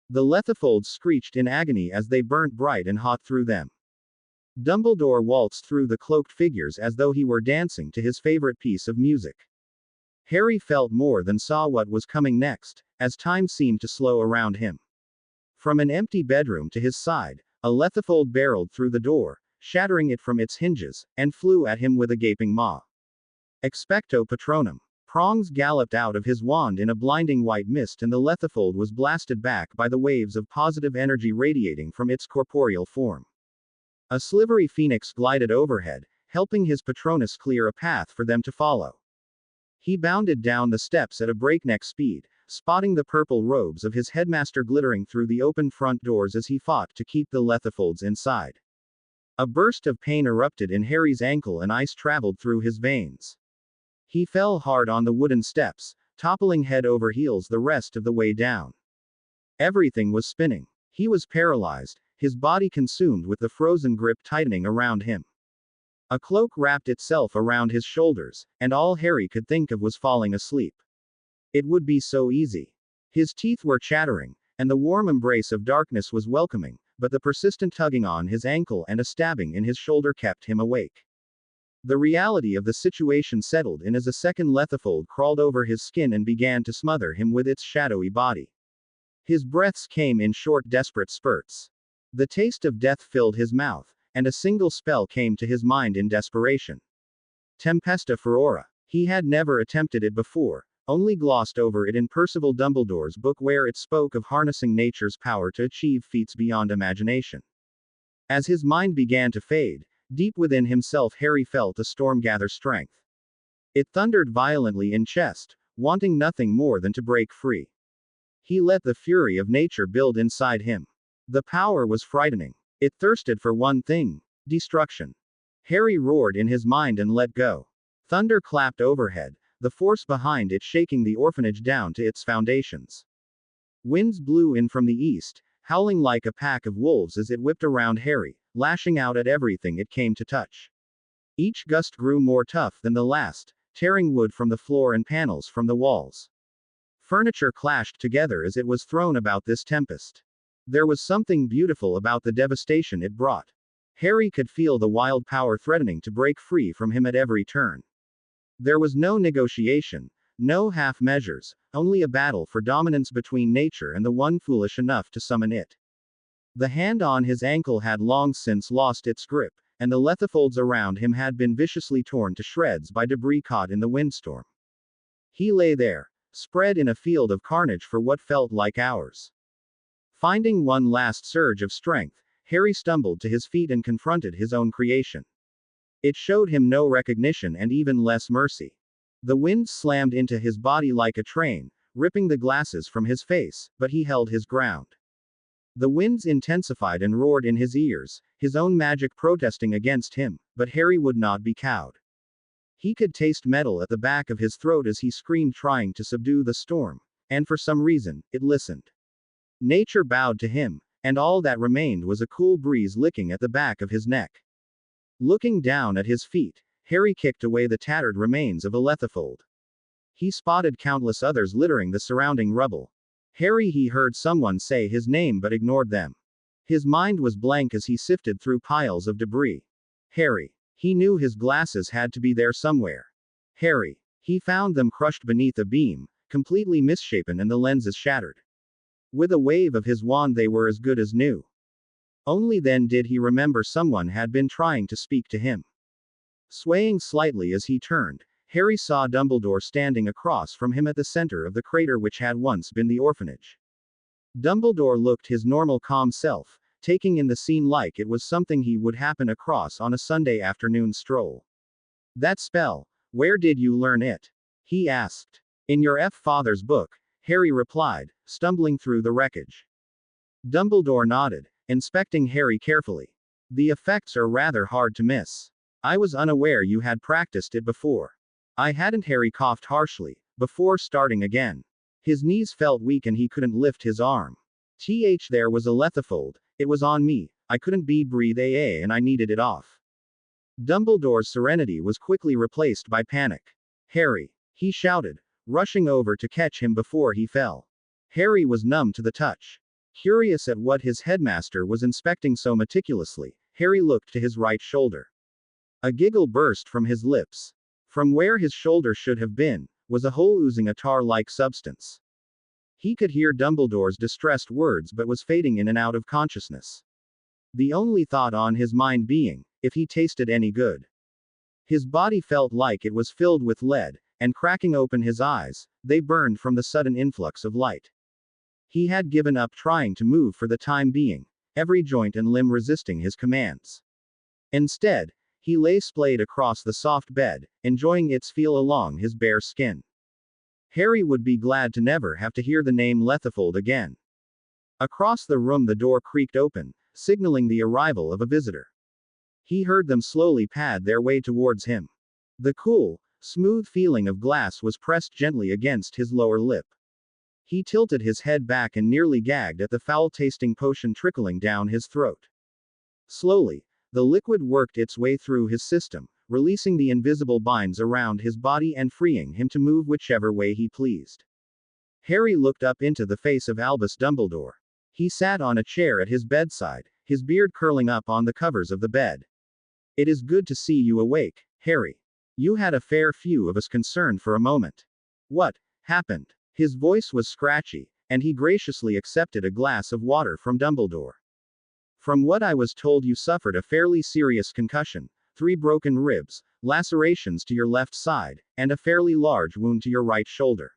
The Lethifolds screeched in agony as they burnt bright and hot through them. Dumbledore waltzed through the cloaked figures as though he were dancing to his favorite piece of music. Harry felt more than saw what was coming next, as time seemed to slow around him. From an empty bedroom to his side, a Lethifold barreled through the door, shattering it from its hinges, and flew at him with a gaping maw. Expecto Patronum. Prongs galloped out of his wand in a blinding white mist and the Lethifold was blasted back by the waves of positive energy radiating from its corporeal form. A slivery phoenix glided overhead, helping his Patronus clear a path for them to follow. He bounded down the steps at a breakneck speed, spotting the purple robes of his headmaster glittering through the open front doors as he fought to keep the Lethifolds inside. A burst of pain erupted in Harry's ankle and ice traveled through his veins. He fell hard on the wooden steps, toppling head over heels the rest of the way down. Everything was spinning. He was paralyzed, his body consumed with the frozen grip tightening around him. A cloak wrapped itself around his shoulders, and all Harry could think of was falling asleep. It would be so easy. His teeth were chattering, and the warm embrace of darkness was welcoming, but the persistent tugging on his ankle and a stabbing in his shoulder kept him awake. The reality of the situation settled in as a second Lethifold crawled over his skin and began to smother him with its shadowy body. His breaths came in short, desperate spurts. The taste of death filled his mouth, and a single spell came to his mind in desperation. Tempesta Furora. He had never attempted it before, only glossed over it in Percival Dumbledore's book where it spoke of harnessing nature's power to achieve feats beyond imagination. As his mind began to fade, deep within himself Harry felt a storm gather strength. It thundered violently in chest, wanting nothing more than to break free. He let the fury of nature build inside him. The power was frightening. It thirsted for one thing: destruction. Harry roared in his mind and let go. Thunder clapped overhead, the force behind it shaking the orphanage down to its foundations. Winds blew in from the east, howling like a pack of wolves as it whipped around Harry, lashing out at everything it came to touch. Each gust grew more tough than the last, tearing wood from the floor and panels from the walls. Furniture clashed together as it was thrown about this tempest. There was something beautiful about the devastation it brought. Harry could feel the wild power threatening to break free from him at every turn. There was no negotiation, no half measures, only a battle for dominance between nature and the one foolish enough to summon it. The hand on his ankle had long since lost its grip, and the lethifolds around him had been viciously torn to shreds by debris caught in the windstorm. He lay there, spread in a field of carnage for what felt like hours. Finding one last surge of strength, Harry stumbled to his feet and confronted his own creation. It showed him no recognition and even less mercy. The wind slammed into his body like a train, ripping the glasses from his face, but he held his ground. The winds intensified and roared in his ears, his own magic protesting against him, but Harry would not be cowed. He could taste metal at the back of his throat as he screamed, trying to subdue the storm, and for some reason, it listened. Nature bowed to him, and all that remained was a cool breeze licking at the back of his neck. Looking down at his feet, Harry kicked away the tattered remains of a lethifold. He spotted countless others littering the surrounding rubble. He heard someone say his name but ignored them. His mind was blank as he sifted through piles of debris. Harry. He knew his glasses had to be there somewhere. Harry. He found them crushed beneath a beam, completely misshapen and the lenses shattered. With a wave of his wand they were as good as new. Only then did he remember someone had been trying to speak to him. Swaying slightly as he turned, Harry saw Dumbledore standing across from him at the center of the crater which had once been the orphanage. Dumbledore looked his normal calm self, taking in the scene like it was something he would happen across on a Sunday afternoon stroll. "That spell, where did you learn it?" he asked. "In your father's book," Harry replied, stumbling through the wreckage. Dumbledore nodded, inspecting Harry carefully. "The effects are rather hard to miss. I was unaware you had practiced it before." "I hadn't." Harry coughed harshly, before starting again. His knees felt weak and he couldn't lift his arm. There was a lethifold. It was on me. I couldn't breathe and I needed it off." Dumbledore's serenity was quickly replaced by panic. "Harry!" he shouted, rushing over to catch him before he fell. Harry was numb to the touch. Curious at what his headmaster was inspecting so meticulously, Harry looked to his right shoulder. A giggle burst from his lips. From where his shoulder should have been, was a hole oozing a tar-like substance. He could hear Dumbledore's distressed words but was fading in and out of consciousness. The only thought on his mind being, if he tasted any good. His body felt like it was filled with lead, and cracking open his eyes, they burned from the sudden influx of light. He had given up trying to move for the time being, every joint and limb resisting his commands. Instead, he lay splayed across the soft bed, enjoying its feel along his bare skin. Harry would be glad to never have to hear the name Lethifold again. Across the room the door creaked open, signaling the arrival of a visitor. He heard them slowly pad their way towards him. The cool, smooth feeling of glass was pressed gently against his lower lip. He tilted his head back and nearly gagged at the foul-tasting potion trickling down his throat. Slowly, the liquid worked its way through his system, releasing the invisible binds around his body and freeing him to move whichever way he pleased. Harry looked up into the face of Albus Dumbledore. He sat on a chair at his bedside, his beard curling up on the covers of the bed. "It is good to see you awake, Harry. You had a fair few of us concerned for a moment. What happened?" His voice was scratchy, and he graciously accepted a glass of water from Dumbledore. "From what I was told, you suffered a fairly serious concussion, 3 broken ribs, lacerations to your left side, and a fairly large wound to your right shoulder.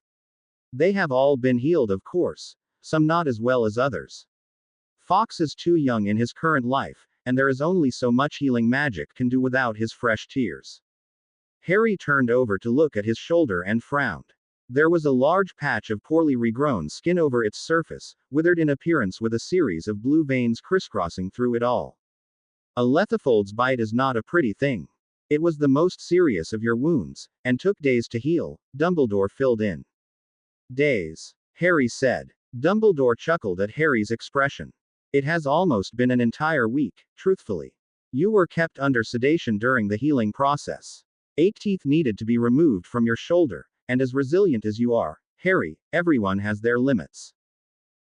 They have all been healed, of course, some not as well as others. Fox is too young in his current life, and there is only so much healing magic can do without his fresh tears. Harry turned over to look at his shoulder and frowned. There was a large patch of poorly regrown skin over its surface, withered in appearance with a series of blue veins crisscrossing through it all. A Lethifold's bite is not a pretty thing. It was the most serious of your wounds, and took days to heal, Dumbledore filled in. Days, Harry said. Dumbledore chuckled at Harry's expression. It has almost been an entire week, truthfully. You were kept under sedation during the healing process. 8 teeth needed to be removed from your shoulder, and as resilient as you are, Harry, everyone has their limits.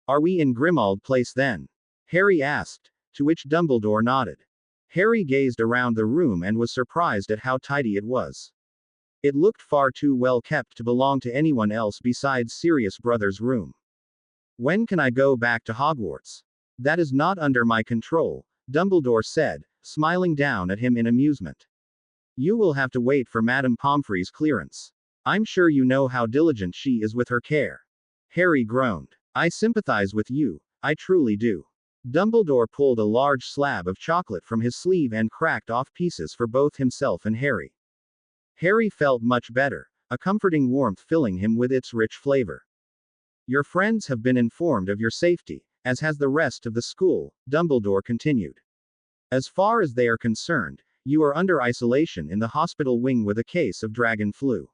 Are we in Grimmauld Place then? Harry asked, to which Dumbledore nodded. Harry gazed around the room and was surprised at how tidy it was. It looked far too well kept to belong to anyone else besides Sirius Brothers' room. When can I go back to Hogwarts? That is not under my control, Dumbledore said, smiling down at him in amusement. You will have to wait for Madame Pomfrey's clearance. I'm sure you know how diligent she is with her care. Harry groaned. I sympathize with you, I truly do. Dumbledore pulled a large slab of chocolate from his sleeve and cracked off pieces for both himself and Harry. Harry felt much better, a comforting warmth filling him with its rich flavor. Your friends have been informed of your safety, as has the rest of the school, Dumbledore continued. As far as they are concerned, you are under isolation in the hospital wing with a case of dragon flu.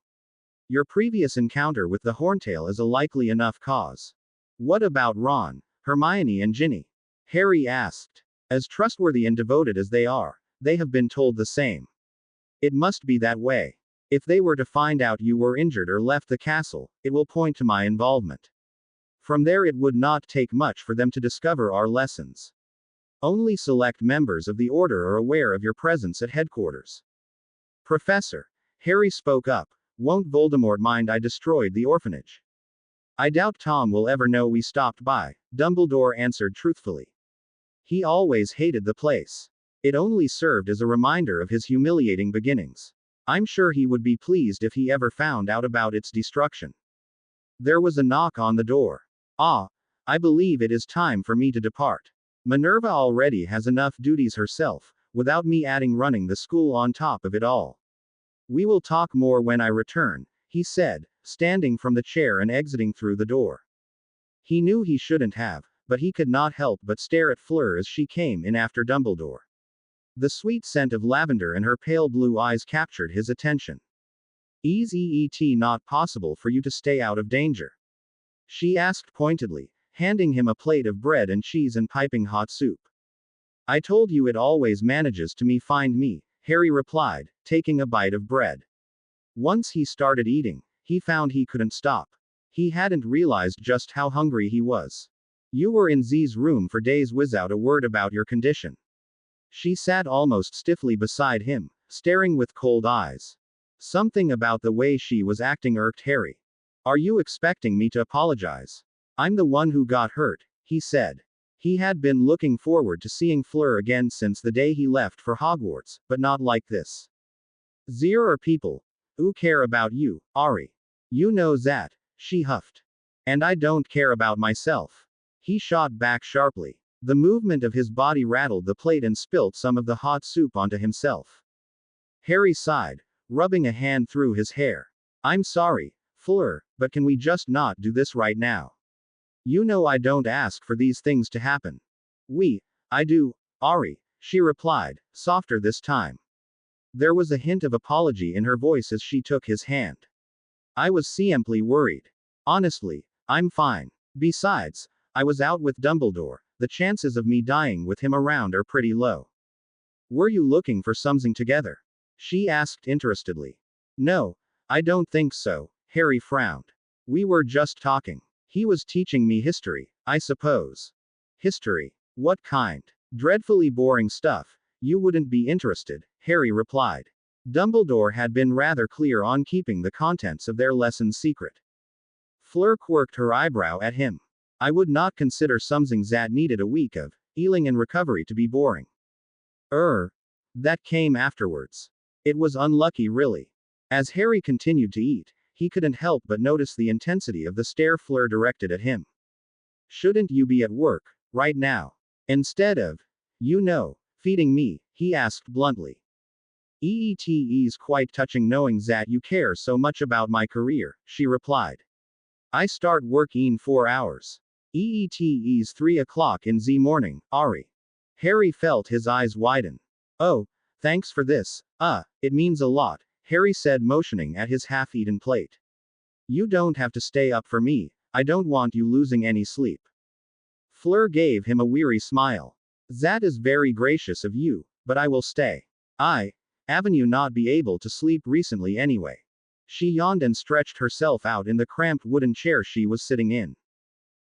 Your previous encounter with the Horntail is a likely enough cause. What about Ron, Hermione and Ginny? Harry asked. As trustworthy and devoted as they are, they have been told the same. It must be that way. If they were to find out you were injured or left the castle, it will point to my involvement. From there it would not take much for them to discover our lessons. Only select members of the Order are aware of your presence at headquarters. Professor, Harry spoke up, won't Voldemort mind I destroyed the orphanage? I doubt Tom will ever know we stopped by, Dumbledore answered truthfully. He always hated the place. It only served as a reminder of his humiliating beginnings. I'm sure he would be pleased if he ever found out about its destruction. There was a knock on the door. Ah, I believe it is time for me to depart. Minerva already has enough duties herself, without me adding running the school on top of it all. We will talk more when I return, he said, standing from the chair and exiting through the door. He knew he shouldn't have, but he could not help but stare at Fleur as she came in after Dumbledore. The sweet scent of lavender in her pale blue eyes captured his attention. Is it not possible for you to stay out of danger? She asked pointedly, handing him a plate of bread and cheese and piping hot soup. I told you it always manages to find me, Harry replied, taking a bite of bread. Once he started eating, he found he couldn't stop. He hadn't realized just how hungry he was. You were in Z's room for days without a word about your condition. She sat almost stiffly beside him, staring with cold eyes. Something about the way she was acting irked Harry. Are you expecting me to apologize? I'm the one who got hurt, he said. He had been looking forward to seeing Fleur again since the day he left for Hogwarts, but not like this. There are people who care about you, Ari. You know that, she huffed. And I don't care about myself. He shot back sharply. The movement of his body rattled the plate and spilt some of the hot soup onto himself. Harry sighed, rubbing a hand through his hair. I'm sorry, Fleur, but can we just not do this right now? You know I don't ask for these things to happen. I do, Ari, she replied, softer this time. There was a hint of apology in her voice as she took his hand. I was simply worried. Honestly, I'm fine. Besides, I was out with Dumbledore. The chances of me dying with him around are pretty low. Were you looking for something together? She asked interestedly. No, I don't think so, Harry frowned. We were just talking. He was teaching me history, I suppose. History? What kind? Dreadfully boring stuff. You wouldn't be interested, Harry replied. Dumbledore had been rather clear on keeping the contents of their lessons secret. Fleur quirked her eyebrow at him. I would not consider something that needed a week of healing and recovery to be boring. That came afterwards. It was unlucky, really. As Harry continued to eat, he couldn't help but notice the intensity of the stare Fleur directed at him. Shouldn't you be at work, right now? Instead of, feeding me, he asked bluntly. It's quite touching knowing that you care so much about my career, she replied. I start work in 4 hours. It's 3 o'clock in the morning, Ari. Harry felt his eyes widen. Oh, thanks for this, it means a lot, Harry said, motioning at his half-eaten plate. You don't have to stay up for me, I don't want you losing any sleep. Fleur gave him a weary smile. That is very gracious of you, but I will stay. Haven't you not be able to sleep recently anyway? She yawned and stretched herself out in the cramped wooden chair she was sitting in.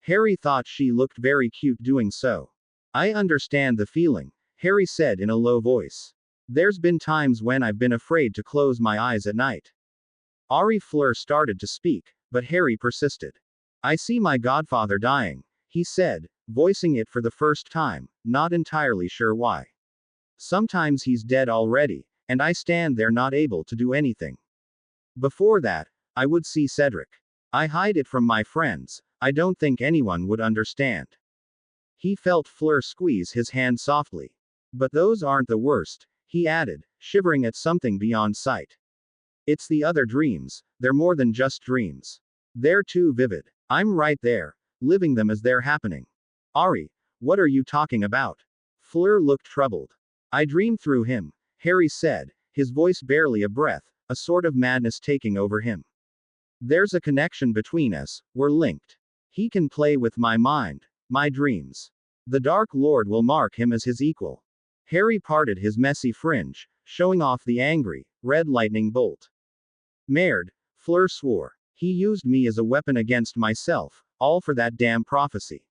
Harry thought she looked very cute doing so. I understand the feeling, Harry said in a low voice. There's been times when I've been afraid to close my eyes at night. Fleur started to speak, but Harry persisted. I see my godfather dying, he said, voicing it for the first time, not entirely sure why. Sometimes he's dead already, and I stand there not able to do anything. Before that, I would see Cedric. I hide it from my friends, I don't think anyone would understand. He felt Fleur squeeze his hand softly. But those aren't the worst, he added, shivering at something beyond sight. It's the other dreams, they're more than just dreams. They're too vivid. I'm right there, living them as they're happening. Ari, what are you talking about? Fleur looked troubled. I dream through him, Harry said, his voice barely a breath, a sort of madness taking over him. There's a connection between us, we're linked. He can play with my mind, my dreams. The Dark Lord will mark him as his equal. Harry parted his messy fringe, showing off the angry, red lightning bolt. Merde, Fleur swore. He used me as a weapon against myself, all for that damn prophecy.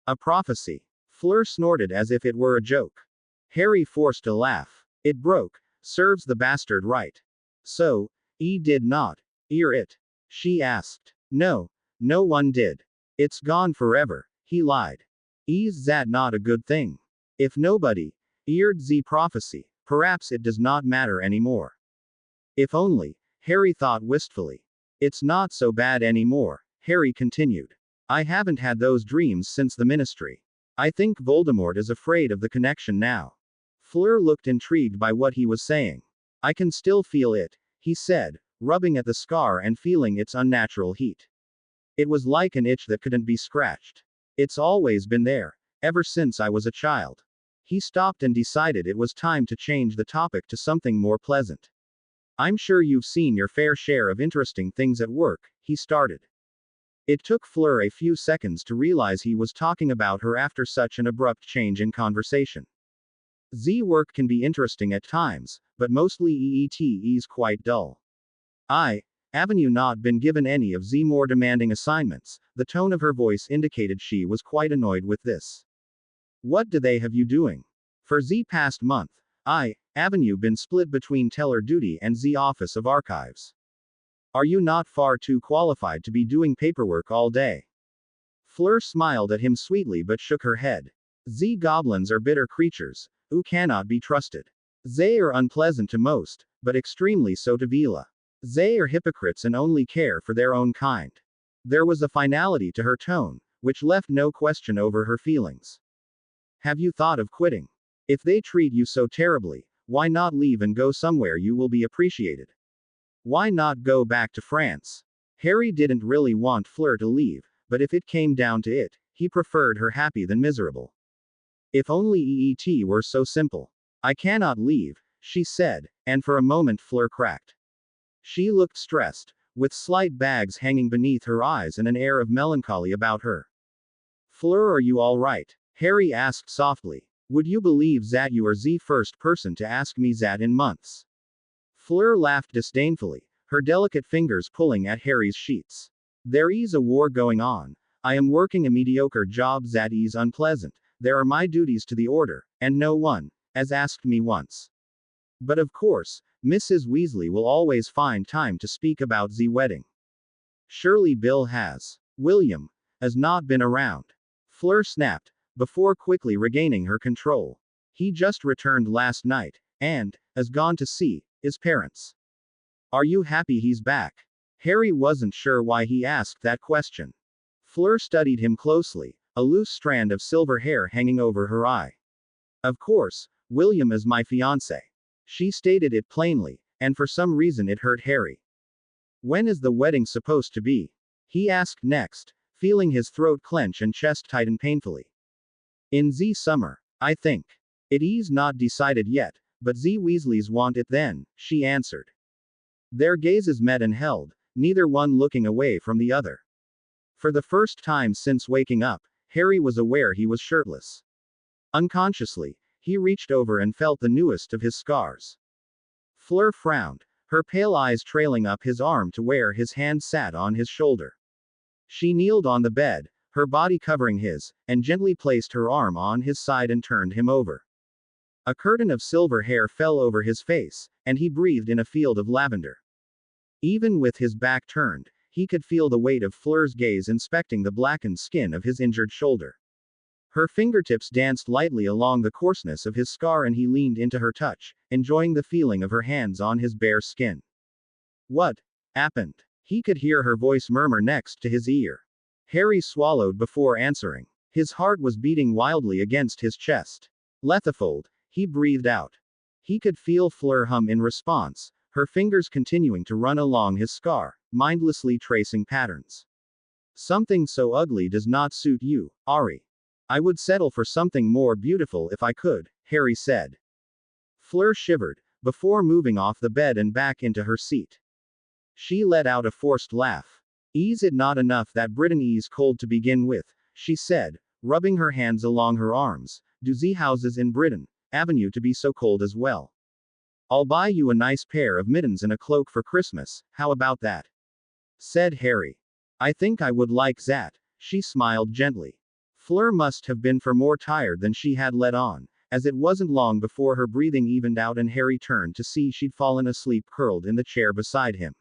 A prophecy. Fleur snorted as if it were a joke. Harry forced a laugh. It broke, serves the bastard right. So, did not hear it? She asked. No, no one did. It's gone forever, he lied. Is that not a good thing? If nobody heard the prophecy, perhaps it does not matter anymore. If only, Harry thought wistfully. It's not so bad anymore, Harry continued. I haven't had those dreams since the ministry. I think Voldemort is afraid of the connection now. Fleur looked intrigued by what he was saying. I can still feel it, he said, rubbing at the scar and feeling its unnatural heat. It was like an itch that couldn't be scratched. It's always been there, ever since I was a child. He stopped and decided it was time to change the topic to something more pleasant. I'm sure you've seen your fair share of interesting things at work, he started. It took Fleur a few seconds to realize he was talking about her after such an abrupt change in conversation. Work can be interesting at times, but mostly is quite dull. Haven't you not been given any of the more demanding assignments? The tone of her voice indicated she was quite annoyed with this. What do they have you doing? For the past month, haven't you been split between teller duty and the Office of Archives? Are you not far too qualified to be doing paperwork all day? Fleur smiled at him sweetly but shook her head. The goblins are bitter creatures, who cannot be trusted. They are unpleasant to most, but extremely so to Vila. They are hypocrites and only care for their own kind. There was a finality to her tone, which left no question over her feelings. Have you thought of quitting? If they treat you so terribly, why not leave and go somewhere you will be appreciated? Why not go back to France? Harry didn't really want Fleur to leave, but if it came down to it, he preferred her happy than miserable. If only it were so simple. I cannot leave, she said, and for a moment Fleur cracked. She looked stressed, with slight bags hanging beneath her eyes and an air of melancholy about her. Fleur, are you all right? Harry asked softly. Would you believe that you are the first person to ask me that in months? Fleur laughed disdainfully, her delicate fingers pulling at Harry's sheets. There is a war going on. I am working a mediocre job that is unpleasant. There are my duties to the order, and no one has asked me once. But of course, Mrs. Weasley will always find time to speak about the wedding. Surely Bill has. William has not been around. Fleur snapped, before quickly regaining her control. He just returned last night, and has gone to see his parents. Are you happy he's back? Harry wasn't sure why he asked that question. Fleur studied him closely, a loose strand of silver hair hanging over her eye. Of course, William is my fiancé. She stated it plainly, and for some reason it hurt Harry. When is the wedding supposed to be? He asked next, feeling his throat clench and chest tighten painfully. In the summer, I think. It is not decided yet, but the Weasleys want it then, she answered. Their gazes met and held, neither one looking away from the other. For the first time since waking up, Harry was aware he was shirtless. Unconsciously, he reached over and felt the newest of his scars. Fleur frowned, her pale eyes trailing up his arm to where his hand sat on his shoulder. She kneeled on the bed, her body covering his, and gently placed her arm on his side and turned him over. A curtain of silver hair fell over his face, and he breathed in a field of lavender. Even with his back turned, he could feel the weight of Fleur's gaze inspecting the blackened skin of his injured shoulder. Her fingertips danced lightly along the coarseness of his scar and he leaned into her touch, enjoying the feeling of her hands on his bare skin. What happened? He could hear her voice murmur next to his ear. Harry swallowed before answering. His heart was beating wildly against his chest. Lethifold, he breathed out. He could feel Fleur hum in response, her fingers continuing to run along his scar, mindlessly tracing patterns. Something so ugly does not suit you, Ari. I would settle for something more beautiful if I could, Harry said. Fleur shivered, before moving off the bed and back into her seat. She let out a forced laugh. Is it not enough that Britain is cold to begin with, she said, rubbing her hands along her arms, do the houses in Britain, Avenue to be so cold as well? I'll buy you a nice pair of mittens and a cloak for Christmas, how about that? Said Harry. I think I would like that, she smiled gently. Fleur must have been for more tired than she had let on, as it wasn't long before her breathing evened out and Harry turned to see she'd fallen asleep curled in the chair beside him.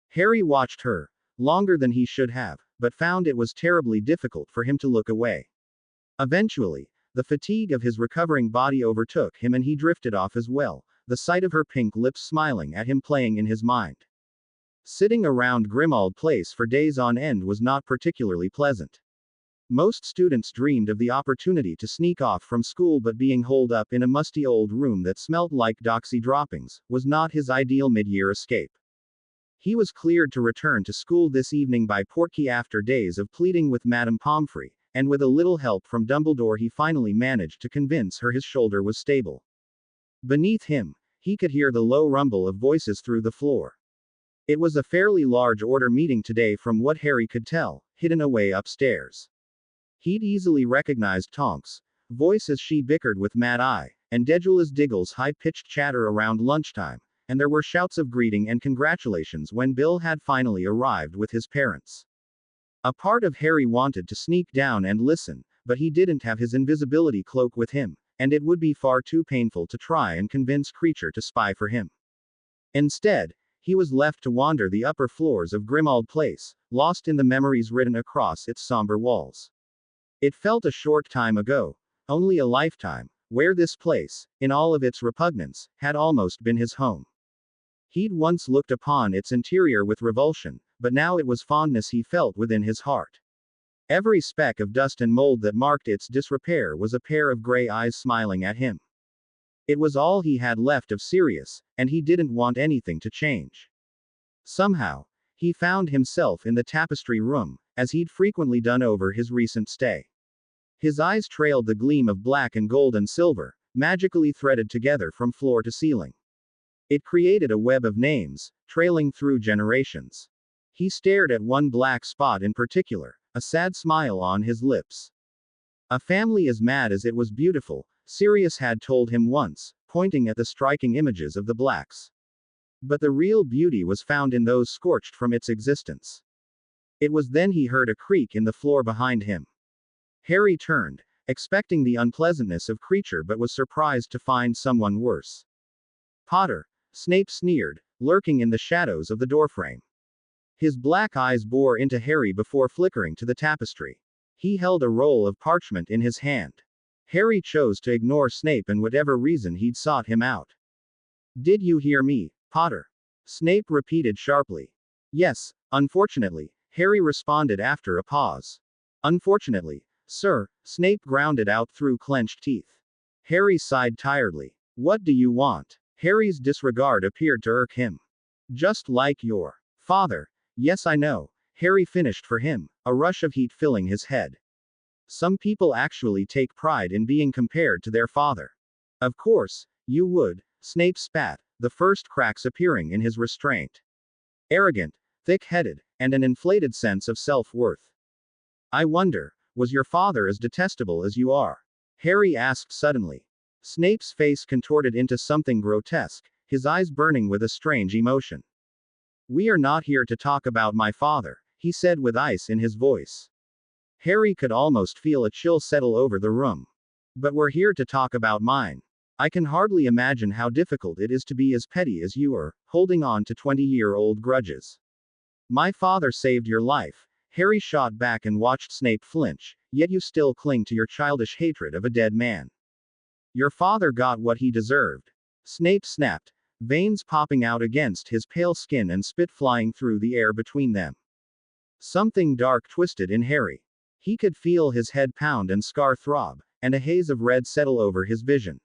Harry watched her, longer than he should have, but found it was terribly difficult for him to look away. Eventually, the fatigue of his recovering body overtook him and he drifted off as well, the sight of her pink lips smiling at him playing in his mind. Sitting around Grimmauld Place for days on end was not particularly pleasant. Most students dreamed of the opportunity to sneak off from school, but being holed up in a musty old room that smelt like doxy droppings was not his ideal mid-year escape. He was cleared to return to school this evening by Portkey after days of pleading with Madame Pomfrey, and with a little help from Dumbledore he finally managed to convince her his shoulder was stable. Beneath him, he could hear the low rumble of voices through the floor. It was a fairly large order meeting today from what Harry could tell, hidden away upstairs. He'd easily recognized Tonk's voice as she bickered with Mad Eye, and Dedula's Diggle's high-pitched chatter around lunchtime, and there were shouts of greeting and congratulations when Bill had finally arrived with his parents. A part of Harry wanted to sneak down and listen, but he didn't have his invisibility cloak with him, and it would be far too painful to try and convince Creature to spy for him. Instead, he was left to wander the upper floors of Grimmauld Place, lost in the memories written across its somber walls. It felt a short time ago, only a lifetime, where this place, in all of its repugnance, had almost been his home. He'd once looked upon its interior with revulsion, but now it was fondness he felt within his heart. Every speck of dust and mold that marked its disrepair was a pair of gray eyes smiling at him. It was all he had left of Sirius, and he didn't want anything to change. Somehow, he found himself in the tapestry room, as he'd frequently done over his recent stay. His eyes trailed the gleam of black and gold and silver, magically threaded together from floor to ceiling. It created a web of names, trailing through generations. He stared at one black spot in particular, a sad smile on his lips. A family as mad as it was beautiful, Sirius had told him once, pointing at the striking images of the blacks. But the real beauty was found in those scorched from its existence. It was then he heard a creak in the floor behind him. Harry turned, expecting the unpleasantness of Creature, but was surprised to find someone worse. Potter, Snape sneered, lurking in the shadows of the doorframe. His black eyes bore into Harry before flickering to the tapestry. He held a roll of parchment in his hand. Harry chose to ignore Snape and whatever reason he'd sought him out. Did you hear me, Potter? Snape repeated sharply. Yes, unfortunately, Harry responded after a pause. Unfortunately, sir, Snape grounded out through clenched teeth. Harry sighed tiredly. What do you want? Harry's disregard appeared to irk him. Just like your father. Yes, I know. Harry finished for him, a rush of heat filling his head. Some people actually take pride in being compared to their father. Of course, you would, Snape spat, the first cracks appearing in his restraint. Arrogant, thick-headed, and an inflated sense of self-worth. I wonder, was your father as detestable as you are? Harry asked suddenly. Snape's face contorted into something grotesque, his eyes burning with a strange emotion. We are not here to talk about my father, he said with ice in his voice. Harry could almost feel a chill settle over the room. But we're here to talk about mine. I can hardly imagine how difficult it is to be as petty as you are, holding on to 20-year-old grudges. My father saved your life. Harry shot back and watched Snape flinch, yet you still cling to your childish hatred of a dead man. Your father got what he deserved. Snape snapped, veins popping out against his pale skin and spit flying through the air between them. Something dark twisted in Harry. He could feel his head pound and scar throb, and a haze of red settle over his vision.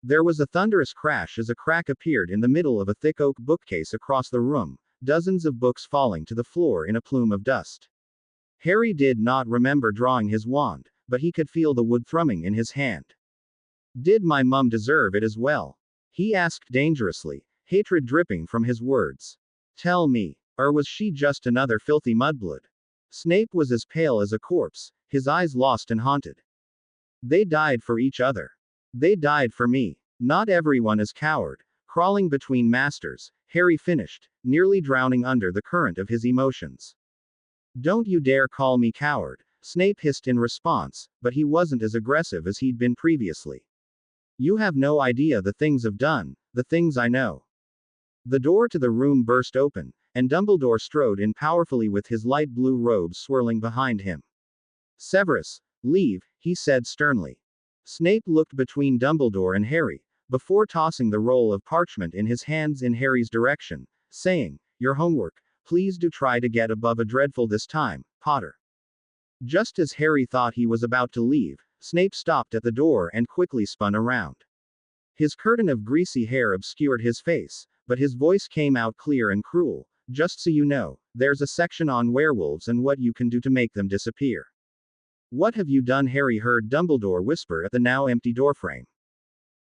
There was a thunderous crash as a crack appeared in the middle of a thick oak bookcase across the room, dozens of books falling to the floor in a plume of dust. Harry did not remember drawing his wand, but he could feel the wood thrumming in his hand. Did my mum deserve it as well? He asked dangerously, hatred dripping from his words. Tell me, or was she just another filthy mudblood? Snape was as pale as a corpse, his eyes lost and haunted. They died for each other. They died for me. Not everyone is coward. Crawling between masters, Harry finished, nearly drowning under the current of his emotions. Don't you dare call me coward, Snape hissed in response, but he wasn't as aggressive as he'd been previously. You have no idea the things I've done, the things I know. The door to the room burst open, and Dumbledore strode in powerfully with his light blue robes swirling behind him. Severus, leave, he said sternly. Snape looked between Dumbledore and Harry, before tossing the roll of parchment in his hands in Harry's direction, saying, Your homework, please do try to get above a dreadful this time, Potter. Just as Harry thought he was about to leave, Snape stopped at the door and quickly spun around. His curtain of greasy hair obscured his face, but his voice came out clear and cruel. Just so you know, there's a section on werewolves and what you can do to make them disappear. What have you done? Harry heard Dumbledore whisper at the now empty doorframe.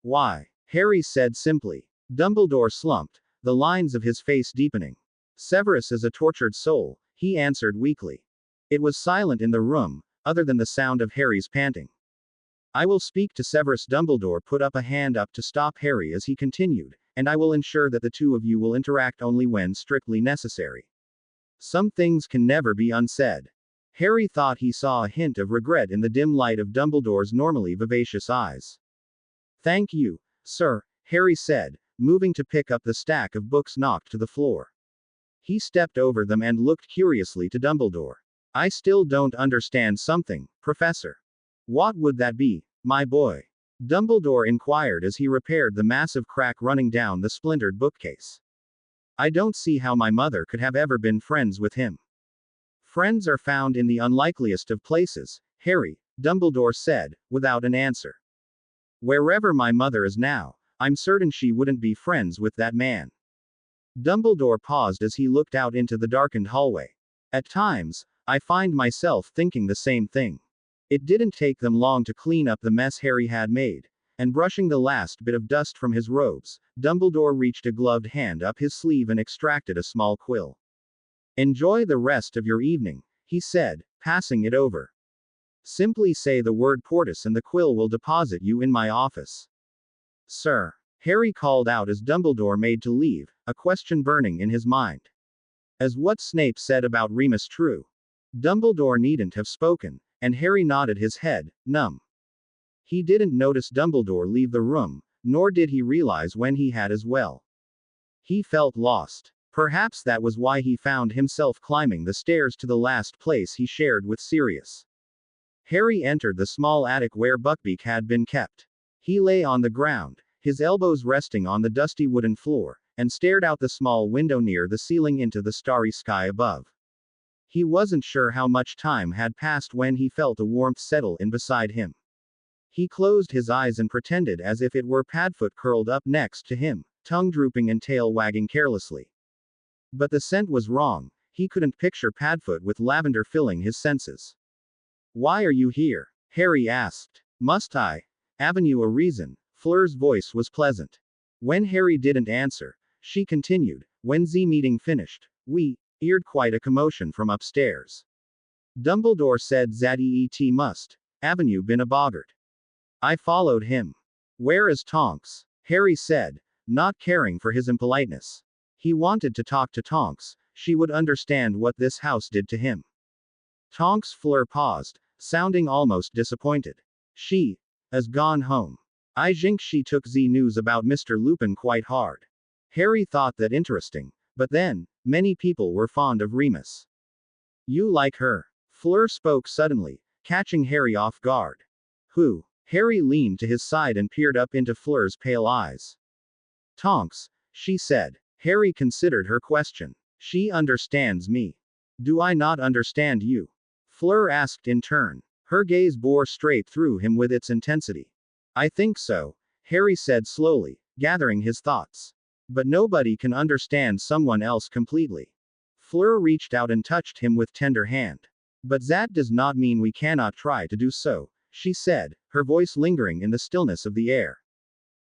Why? Harry said simply. Dumbledore slumped, the lines of his face deepening. Severus is a tortured soul, he answered weakly. It was silent in the room, other than the sound of Harry's panting. I will speak to Severus. Dumbledore put up a hand up to stop Harry as he continued, and I will ensure that the two of you will interact only when strictly necessary. Some things can never be unsaid. Harry thought he saw a hint of regret in the dim light of Dumbledore's normally vivacious eyes. Thank you, sir, Harry said, moving to pick up the stack of books knocked to the floor. He stepped over them and looked curiously to Dumbledore. I still don't understand something, Professor. What would that be, my boy? Dumbledore inquired as he repaired the massive crack running down the splintered bookcase. I don't see how my mother could have ever been friends with him. Friends are found in the unlikeliest of places, Harry, Dumbledore said, without an answer. Wherever my mother is now, I'm certain she wouldn't be friends with that man. Dumbledore paused as he looked out into the darkened hallway. At times, I find myself thinking the same thing. It didn't take them long to clean up the mess Harry had made, and brushing the last bit of dust from his robes, Dumbledore reached a gloved hand up his sleeve and extracted a small quill. Enjoy the rest of your evening, he said, passing it over. Simply say the word Portus and the quill will deposit you in my office. Sir, Harry called out as Dumbledore made to leave, a question burning in his mind. As what Snape said about Remus true? Dumbledore needn't have spoken, and Harry nodded his head, numb. He didn't notice Dumbledore leave the room, nor did he realize when he had as well. He felt lost. Perhaps that was why he found himself climbing the stairs to the last place he shared with Sirius. Harry entered the small attic where Buckbeak had been kept. He lay on the ground, his elbows resting on the dusty wooden floor, and stared out the small window near the ceiling into the starry sky above. He wasn't sure how much time had passed when he felt a warmth settle in beside him. He closed his eyes and pretended as if it were Padfoot curled up next to him, tongue drooping and tail wagging carelessly. But the scent was wrong. He couldn't picture Padfoot with lavender filling his senses. "Why are you here?" Harry asked. "Must I? Avenue a reason?" Fleur's voice was pleasant. When Harry didn't answer, she continued, "When Z meeting finished, we heard quite a commotion from upstairs. Dumbledore said that must Avenue been a boggart. I followed him. Where is Tonks?" Harry said, not caring for his impoliteness. He wanted to talk to Tonks. She would understand what this house did to him. Tonks. Fleur paused, sounding almost disappointed. "She has gone home. I think she took the news about Mr. Lupin quite hard." Harry thought that interesting, but then, many people were fond of Remus. "You like her?" Fleur spoke suddenly, catching Harry off guard. "Who?" Harry leaned to his side and peered up into Fleur's pale eyes. "Tonks," she said. Harry considered her question. "She understands me. Do I not understand you?" Fleur asked in turn. Her gaze bore straight through him with its intensity. "I think so," Harry said slowly, gathering his thoughts. "But nobody can understand someone else completely." Fleur reached out and touched him with tender hand. "But that does not mean we cannot try to do so," she said, her voice lingering in the stillness of the air.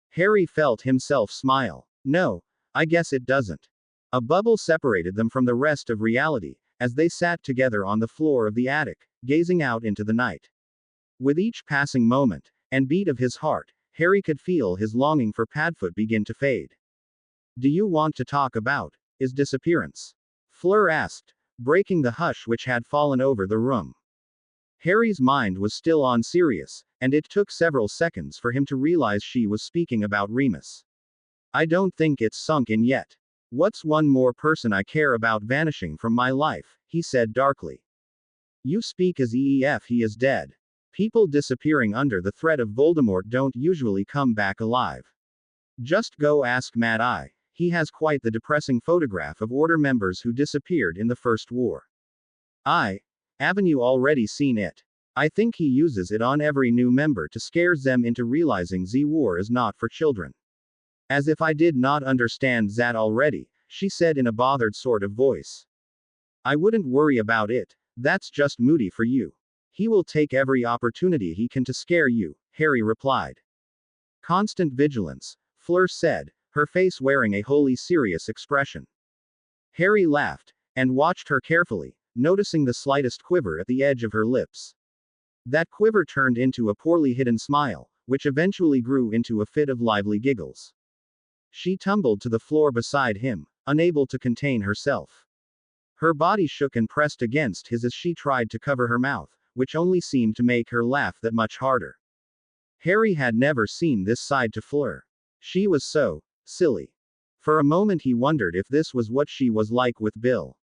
Harry felt himself smile. "No, I guess it doesn't." A bubble separated them from the rest of reality, as they sat together on the floor of the attic, gazing out into the night. With each passing moment and beat of his heart, Harry could feel his longing for Padfoot begin to fade. "Do you want to talk about his disappearance?" Fleur asked, breaking the hush which had fallen over the room. Harry's mind was still on Sirius, and it took several seconds for him to realize she was speaking about Remus. "I don't think it's sunk in yet. What's one more person I care about vanishing from my life?" he said darkly. "You speak as if he is dead. People disappearing under the threat of Voldemort don't usually come back alive. Just go ask Mad Eye. He has quite the depressing photograph of Order members who disappeared in the First War. Avenue already seen it. I think he uses it on every new member to scare them into realizing the war is not for children." "As if I did not understand that already," she said in a bothered sort of voice. "I wouldn't worry about it. That's just Moody for you. He will take every opportunity he can to scare you," Harry replied. "Constant vigilance," Fleur said, her face wearing a wholly serious expression. Harry laughed, and watched her carefully, noticing the slightest quiver at the edge of her lips. That quiver turned into a poorly hidden smile, which eventually grew into a fit of lively giggles. She tumbled to the floor beside him, unable to contain herself. Her body shook and pressed against his as she tried to cover her mouth, which only seemed to make her laugh that much harder. Harry had never seen this side to Fleur. She was so silly. For a moment he wondered if this was what she was like with Bill.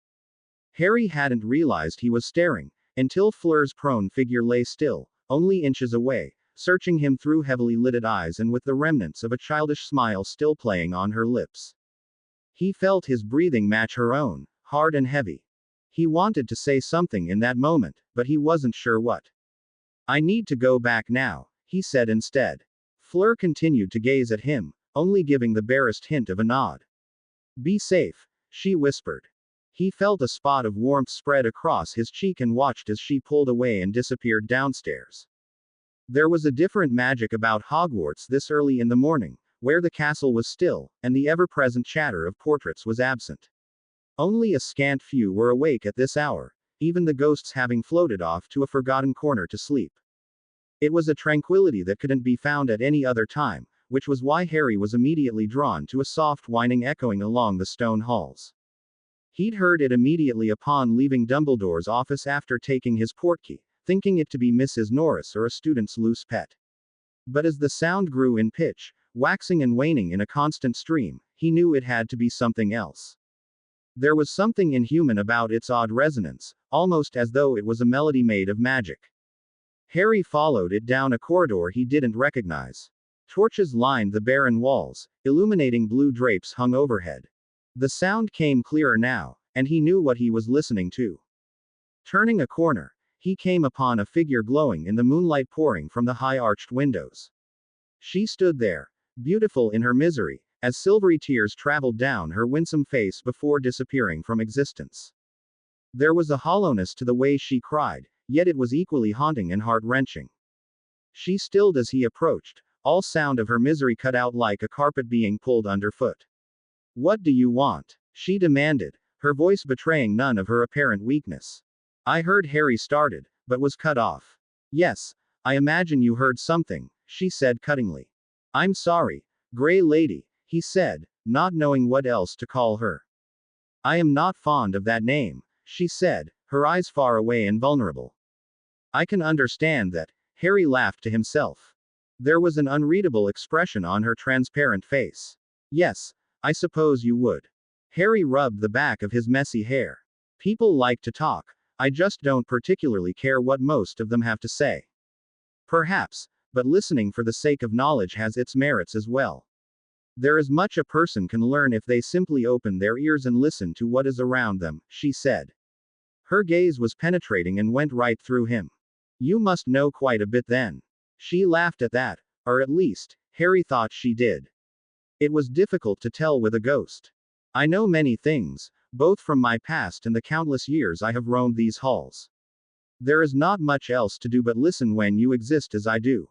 Harry hadn't realized he was staring, until Fleur's prone figure lay still, only inches away, searching him through heavily lidded eyes and with the remnants of a childish smile still playing on her lips. He felt his breathing match her own, hard and heavy. He wanted to say something in that moment, but he wasn't sure what. "I need to go back now," he said instead. Fleur continued to gaze at him, only giving the barest hint of a nod. "Be safe," she whispered. He felt a spot of warmth spread across his cheek and watched as she pulled away and disappeared downstairs. There was a different magic about Hogwarts this early in the morning, where the castle was still, and the ever-present chatter of portraits was absent. Only a scant few were awake at this hour, even the ghosts having floated off to a forgotten corner to sleep. It was a tranquility that couldn't be found at any other time, which was why Harry was immediately drawn to a soft whining echoing along the stone halls. He'd heard it immediately upon leaving Dumbledore's office after taking his portkey, thinking it to be Mrs. Norris or a student's loose pet. But as the sound grew in pitch, waxing and waning in a constant stream, he knew it had to be something else. There was something inhuman about its odd resonance, almost as though it was a melody made of magic. Harry followed it down a corridor he didn't recognize. Torches lined the barren walls, illuminating blue drapes hung overhead. The sound came clearer now, and he knew what he was listening to. Turning a corner, he came upon a figure glowing in the moonlight pouring from the high-arched windows. She stood there, beautiful in her misery, as silvery tears traveled down her winsome face before disappearing from existence. There was a hollowness to the way she cried, yet it was equally haunting and heart-wrenching. She stilled as he approached, all sound of her misery cut out like a carpet being pulled underfoot. "What do you want?" she demanded, her voice betraying none of her apparent weakness. "I heard," Harry started, but was cut off. "Yes, I imagine you heard something," she said cuttingly. "I'm sorry, Grey Lady," he said, not knowing what else to call her. "I am not fond of that name," she said, her eyes far away and vulnerable. "I can understand that," Harry laughed to himself. There was an unreadable expression on her transparent face. "Yes, I suppose you would." Harry rubbed the back of his messy hair. "People like to talk. I just don't particularly care what most of them have to say." "Perhaps, but listening for the sake of knowledge has its merits as well. There is much a person can learn if they simply open their ears and listen to what is around them," she said. Her gaze was penetrating and went right through him. "You must know quite a bit then." She laughed at that, or at least, Harry thought she did. It was difficult to tell with a ghost. "I know many things, both from my past and the countless years I have roamed these halls. There is not much else to do but listen when you exist as I do.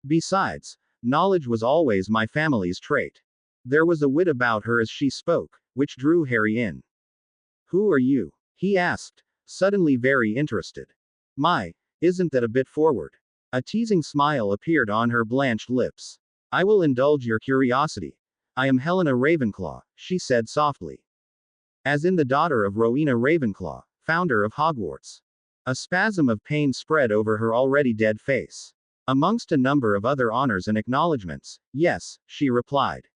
Besides, knowledge was always my family's trait." There was a wit about her as she spoke, which drew Harry in. "Who are you?" he asked, suddenly very interested. "My, isn't that a bit forward?" A teasing smile appeared on her blanched lips. "I will indulge your curiosity. I am Helena Ravenclaw," she said softly. "As in the daughter of Rowena Ravenclaw, founder of Hogwarts." A spasm of pain spread over her already dead face. "Amongst a number of other honors and acknowledgments, yes," she replied.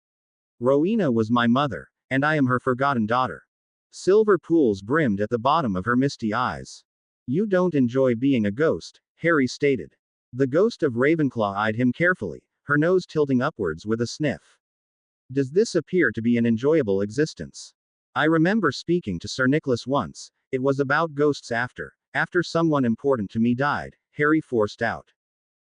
"Rowena was my mother, and I am her forgotten daughter." Silver pools brimmed at the bottom of her misty eyes. "You don't enjoy being a ghost," Harry stated. The ghost of Ravenclaw eyed him carefully, her nose tilting upwards with a sniff. "Does this appear to be an enjoyable existence? I remember speaking to Sir Nicholas once. It was about ghosts after someone important to me died," Harry forced out.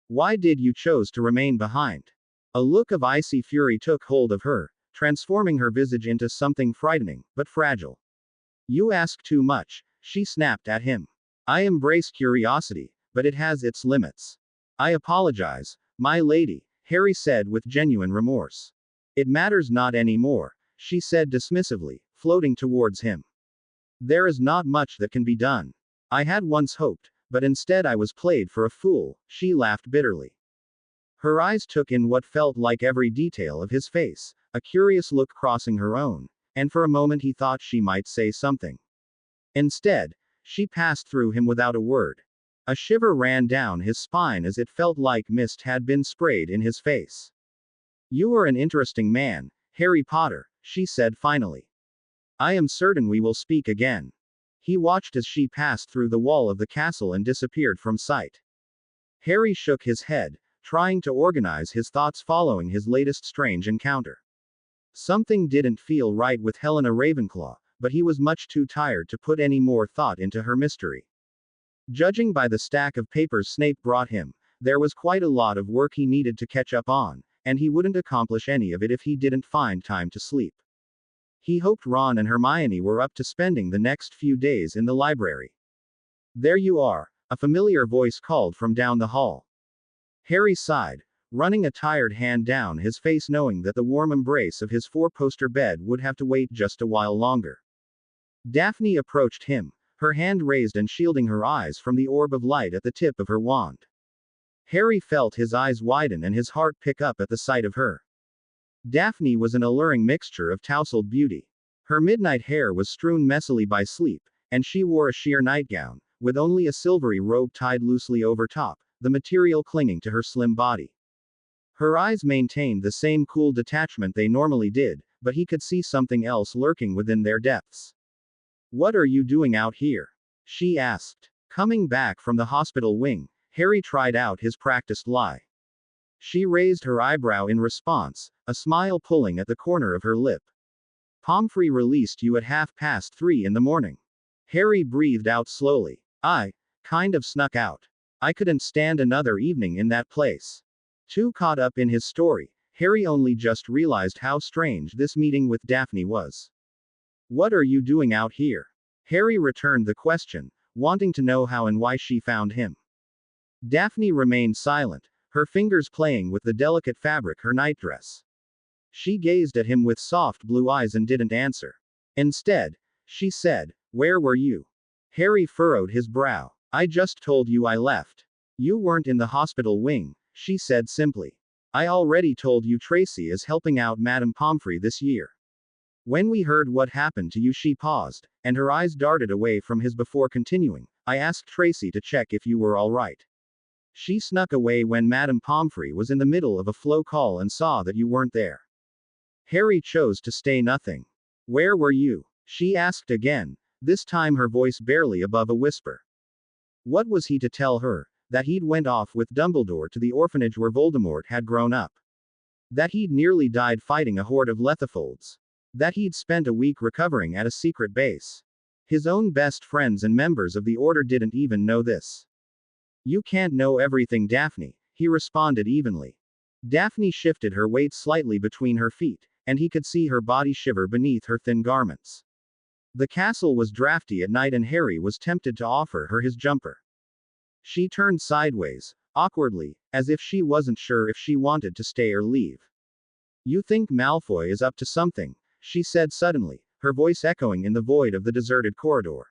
"Why did you choose to remain behind?" A look of icy fury took hold of her, transforming her visage into something frightening, but fragile. "You ask too much," she snapped at him. "I embrace curiosity, but it has its limits." "I apologize, my lady," Harry said with genuine remorse. "It matters not anymore," she said dismissively, floating towards him. "There is not much that can be done. I had once hoped, but instead I was played for a fool," she laughed bitterly. Her eyes took in what felt like every detail of his face, a curious look crossing her own, and for a moment he thought she might say something. Instead, she passed through him without a word. A shiver ran down his spine as it felt like mist had been sprayed in his face. "You are an interesting man, Harry Potter," she said finally. "I am certain we will speak again." He watched as she passed through the wall of the castle and disappeared from sight. Harry shook his head, trying to organize his thoughts following his latest strange encounter. Something didn't feel right with Helena Ravenclaw, but he was much too tired to put any more thought into her mystery. Judging by the stack of papers Snape brought him, there was quite a lot of work he needed to catch up on, and he wouldn't accomplish any of it if he didn't find time to sleep. He hoped Ron and Hermione were up to spending the next few days in the library. "There you are," a familiar voice called from down the hall. Harry sighed, running a tired hand down his face knowing that the warm embrace of his four-poster bed would have to wait just a while longer. Daphne approached him, her hand raised and shielding her eyes from the orb of light at the tip of her wand. Harry felt his eyes widen and his heart pick up at the sight of her. Daphne was an alluring mixture of tousled beauty. Her midnight hair was strewn messily by sleep, and she wore a sheer nightgown, with only a silvery robe tied loosely over top, the material clinging to her slim body. Her eyes maintained the same cool detachment they normally did, but he could see something else lurking within their depths. "What are you doing out here?" she asked. Coming back from the hospital wing, Harry tried out his practiced lie. She raised her eyebrow in response, a smile pulling at the corner of her lip. Pomfrey released you at 3:30 in the morning. Harry breathed out slowly. I kind of snuck out. I couldn't stand another evening in that place. Too caught up in his story, Harry only just realized how strange this meeting with Daphne was. What are you doing out here? Harry returned the question, wanting to know how and why she found him. Daphne remained silent, her fingers playing with the delicate fabric her nightdress. She gazed at him with soft blue eyes and didn't answer. Instead, she said, "Where were you?" Harry furrowed his brow. "I just told you I left. You weren't in the hospital wing," she said simply. "I already told you Tracy is helping out Madame Pomfrey this year." When we heard what happened to you, she paused, and her eyes darted away from his before continuing. "I asked Tracy to check if you were all right. She snuck away when Madame Pomfrey was in the middle of a flow call and saw that you weren't there." Harry chose to say nothing. "Where were you?" she asked again, this time her voice barely above a whisper. What was he to tell her? That he'd went off with Dumbledore to the orphanage where Voldemort had grown up. That he'd nearly died fighting a horde of Lethifolds. That he'd spent a week recovering at a secret base. His own best friends and members of the Order didn't even know this. "You can't know everything, Daphne," he responded evenly. Daphne shifted her weight slightly between her feet, and he could see her body shiver beneath her thin garments. The castle was drafty at night and Harry was tempted to offer her his jumper. She turned sideways, awkwardly, as if she wasn't sure if she wanted to stay or leave. "You think Malfoy is up to something," she said suddenly, her voice echoing in the void of the deserted corridor.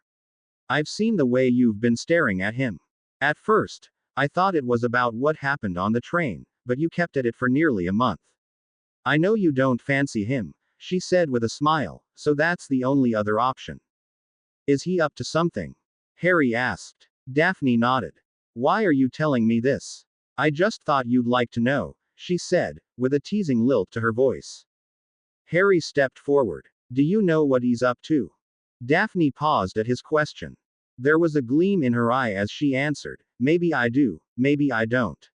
"I've seen the way you've been staring at him. At first, I thought it was about what happened on the train, but you kept at it for nearly a month. I know you don't fancy him," she said with a smile, "so that's the only other option." "Is he up to something?" Harry asked. Daphne nodded. "Why are you telling me this?" "I just thought you'd like to know," she said, with a teasing lilt to her voice. Harry stepped forward. "Do you know what he's up to?" Daphne paused at his question. There was a gleam in her eye as she answered, "Maybe I do, maybe I don't.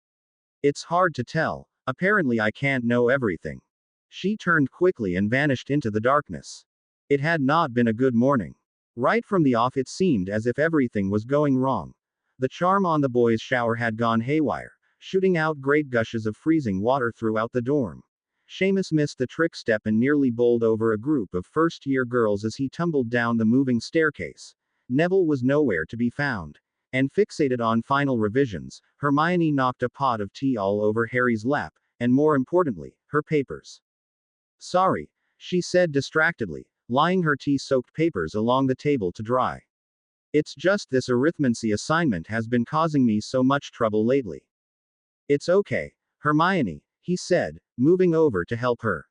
It's hard to tell. Apparently I can't know everything." She turned quickly and vanished into the darkness. It had not been a good morning. Right from the off it seemed as if everything was going wrong. The charm on the boys' shower had gone haywire, shooting out great gushes of freezing water throughout the dorm. Seamus missed the trick step and nearly bowled over a group of first-year girls as he tumbled down the moving staircase. Neville was nowhere to be found. And fixated on final revisions, Hermione knocked a pot of tea all over Harry's lap, and more importantly, her papers. "Sorry," she said distractedly, lying her tea-soaked papers along the table to dry. "It's just this arithmancy assignment has been causing me so much trouble lately." "It's okay, Hermione," he said, moving over to help her.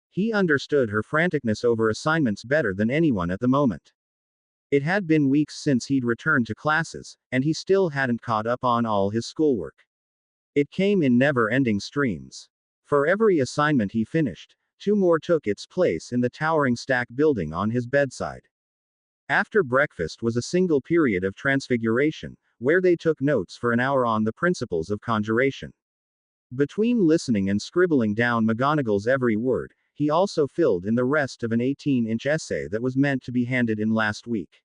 He understood her franticness over assignments better than anyone at the moment. It had been weeks since he'd returned to classes, and he still hadn't caught up on all his schoolwork. It came in never-ending streams. For every assignment he finished, 2 more took its place in the towering stack building on his bedside. After breakfast was a single period of transfiguration, where they took notes for an hour on the principles of conjuration. Between listening and scribbling down McGonagall's every word, he also filled in the rest of an 18-inch essay that was meant to be handed in last week.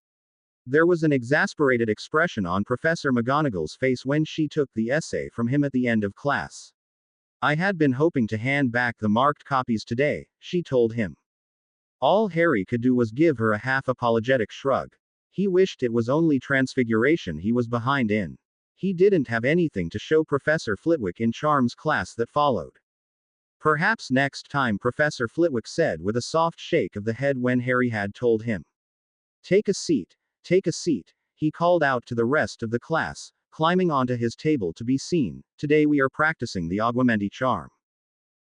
There was an exasperated expression on Professor McGonagall's face when she took the essay from him at the end of class. "I had been hoping to hand back the marked copies today," she told him. All Harry could do was give her a half-apologetic shrug. He wished it was only transfiguration he was behind in. He didn't have anything to show Professor Flitwick in Charms class that followed. "Perhaps next time," Professor Flitwick said with a soft shake of the head when Harry had told him. Take a seat," he called out to the rest of the class, climbing onto his table to be seen. "Today we are practicing the Aguamenti charm."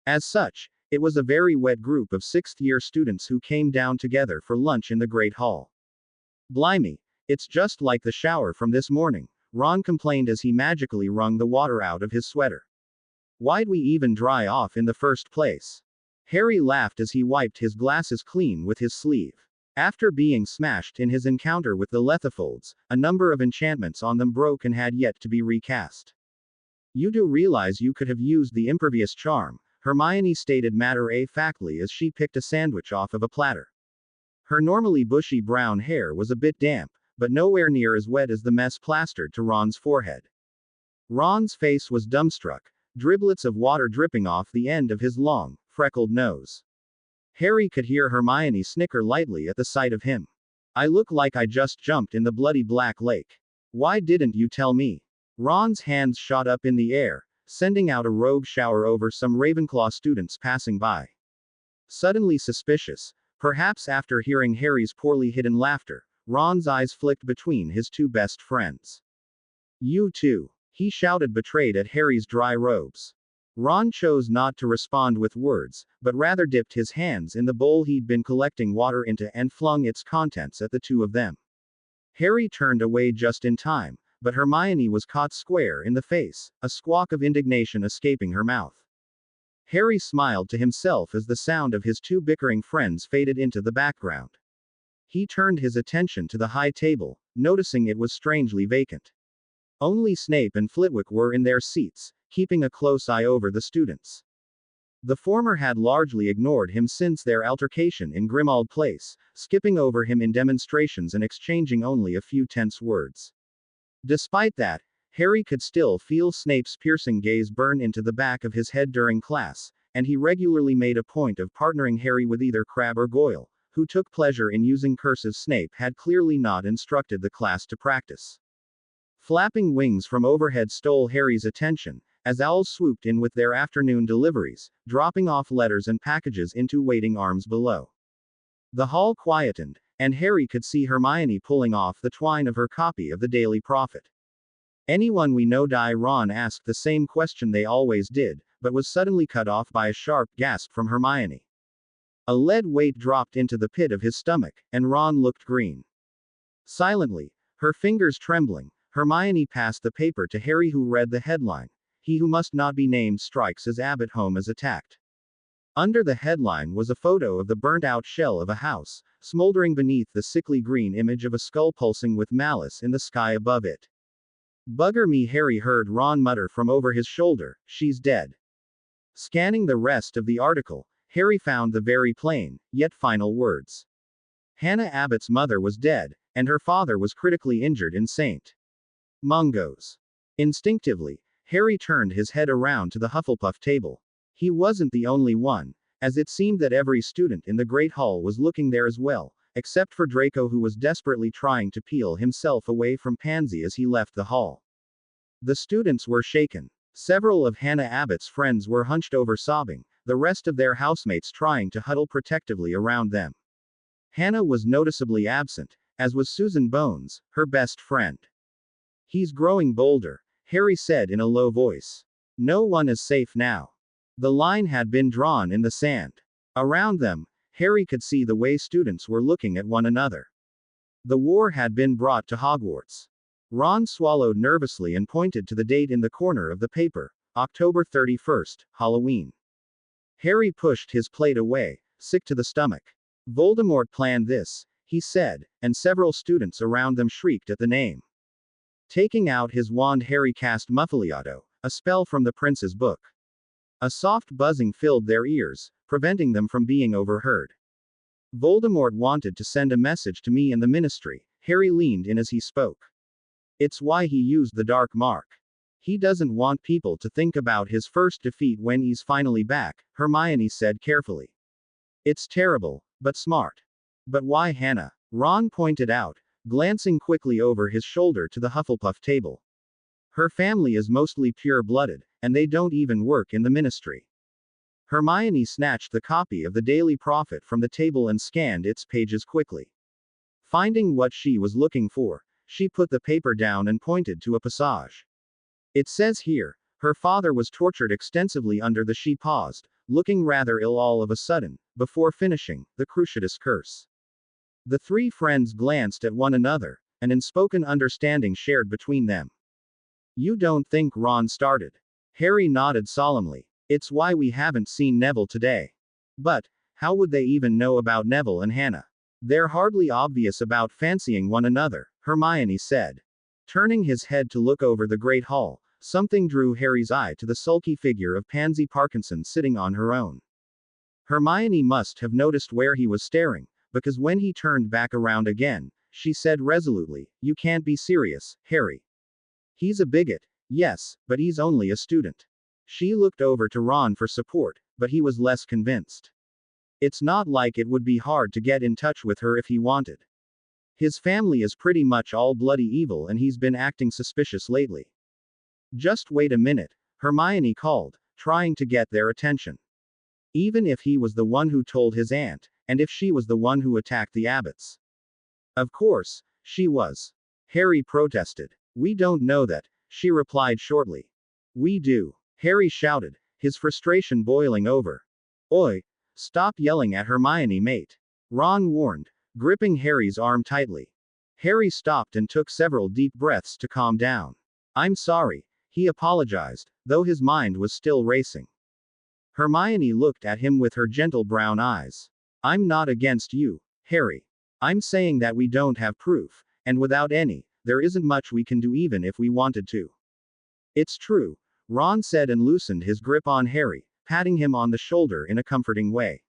As such, it was a very wet group of 6th-year students who came down together for lunch in the Great Hall. "Blimey, it's just like the shower from this morning," Ron complained as he magically wrung the water out of his sweater. "Why'd we even dry off in the first place?" Harry laughed as he wiped his glasses clean with his sleeve. After being smashed in his encounter with the Lethifolds, a number of enchantments on them broke and had yet to be recast. You do realize you could have used the impervious charm, Hermione stated matter-of-factly as she picked a sandwich off of a platter. Her normally bushy brown hair was a bit damp, but nowhere near as wet as the mess plastered to Ron's forehead. Ron's face was dumbstruck, driblets of water dripping off the end of his long, freckled nose. Harry could hear Hermione snicker lightly at the sight of him. I look like I just jumped in the bloody black lake. Why didn't you tell me? Ron's hands shot up in the air, sending out a rogue shower over some Ravenclaw students passing by. Suddenly suspicious, perhaps after hearing Harry's poorly hidden laughter, Ron's eyes flicked between his two best friends. You too, he shouted, betrayed at Harry's dry robes. Ron chose not to respond with words, but rather dipped his hands in the bowl he'd been collecting water into and flung its contents at the two of them. Harry turned away just in time, but Hermione was caught square in the face, a squawk of indignation escaping her mouth. Harry smiled to himself as the sound of his two bickering friends faded into the background. He turned his attention to the high table, noticing it was strangely vacant. Only Snape and Flitwick were in their seats, keeping a close eye over the students. The former had largely ignored him since their altercation in Grimmauld Place, skipping over him in demonstrations and exchanging only a few tense words. Despite that, Harry could still feel Snape's piercing gaze burn into the back of his head during class, and he regularly made a point of partnering Harry with either Crabbe or Goyle, who took pleasure in using curses Snape had clearly not instructed the class to practice. Flapping wings from overhead stole Harry's attention, as owls swooped in with their afternoon deliveries, dropping off letters and packages into waiting arms below. The hall quietened, and Harry could see Hermione pulling off the twine of her copy of the Daily Prophet. Anyone we know? Ron asked the same question they always did, but was suddenly cut off by a sharp gasp from Hermione. A lead weight dropped into the pit of his stomach, and Ron looked green. Silently, her fingers trembling, Hermione passed the paper to Harry, who read the headline, "He who must not be named strikes as Abbot home is attacked." Under the headline was a photo of the burnt-out shell of a house, smoldering beneath the sickly green image of a skull pulsing with malice in the sky above it. "Bugger me," Harry heard Ron mutter from over his shoulder, "she's dead." Scanning the rest of the article, Harry found the very plain, yet final words. Hannah Abbott's mother was dead, and her father was critically injured in St. Mungo's. Instinctively, Harry turned his head around to the Hufflepuff table. He wasn't the only one, as it seemed that every student in the Great Hall was looking there as well, except for Draco, who was desperately trying to peel himself away from Pansy as he left the hall. The students were shaken. Several of Hannah Abbott's friends were hunched over sobbing, the rest of their housemates trying to huddle protectively around them. Hannah was noticeably absent, as was Susan Bones, her best friend. "He's growing bolder," Harry said in a low voice. "No one is safe now." The line had been drawn in the sand. Around them, Harry could see the way students were looking at one another. The war had been brought to Hogwarts. Ron swallowed nervously and pointed to the date in the corner of the paper, October 31st, Halloween. Harry pushed his plate away, sick to the stomach. "Voldemort planned this," he said, and several students around them shrieked at the name. Taking out his wand, Harry cast Muffaliato, a spell from the prince's book. A soft buzzing filled their ears, preventing them from being overheard. "Voldemort wanted to send a message to me and the Ministry," Harry leaned in as he spoke. "It's why he used the Dark Mark. He doesn't want people to think about his first defeat when he's finally back," Hermione said carefully. "It's terrible, but smart." "But why Hannah?" Ron pointed out, glancing quickly over his shoulder to the Hufflepuff table. "Her family is mostly pure-blooded, and they don't even work in the Ministry." Hermione snatched the copy of the Daily Prophet from the table and scanned its pages quickly. Finding what she was looking for, she put the paper down and pointed to a passage. "It says here, her father was tortured extensively under the." She paused, looking rather ill all of a sudden, before finishing, "the Cruciatus curse." The three friends glanced at one another, an unspoken understanding shared between them. "You don't think Ron started?" Harry nodded solemnly. "It's why we haven't seen Neville today." "But how would they even know about Neville and Hannah? They're hardly obvious about fancying one another," Hermione said. Turning his head to look over the Great Hall, Something drew Harry's eye to the sulky figure of Pansy Parkinson sitting on her own. Hermione must have noticed where he was staring, because when he turned back around again, she said resolutely, "You can't be serious, Harry. He's a bigot, yes, but he's only a student." She looked over to Ron for support, but he was less convinced. It's not like it would be hard to get in touch with her if he wanted. His family is pretty much all bloody evil and he's been acting suspicious lately. Just wait a minute, Hermione called, trying to get their attention. Even if he was the one who told his aunt, and if she was the one who attacked the abbots. Of course, she was. Harry protested. "We don't know that," she replied shortly. "We do," Harry shouted, his frustration boiling over. "Oi! Stop yelling at Hermione, mate," Ron warned, gripping Harry's arm tightly. Harry stopped and took several deep breaths to calm down. "I'm sorry," he apologized, though his mind was still racing. Hermione looked at him with her gentle brown eyes. "I'm not against you, Harry. I'm saying that we don't have proof, and without any, there isn't much we can do even if we wanted to." "It's true," Ron said and loosened his grip on Harry, patting him on the shoulder in a comforting way.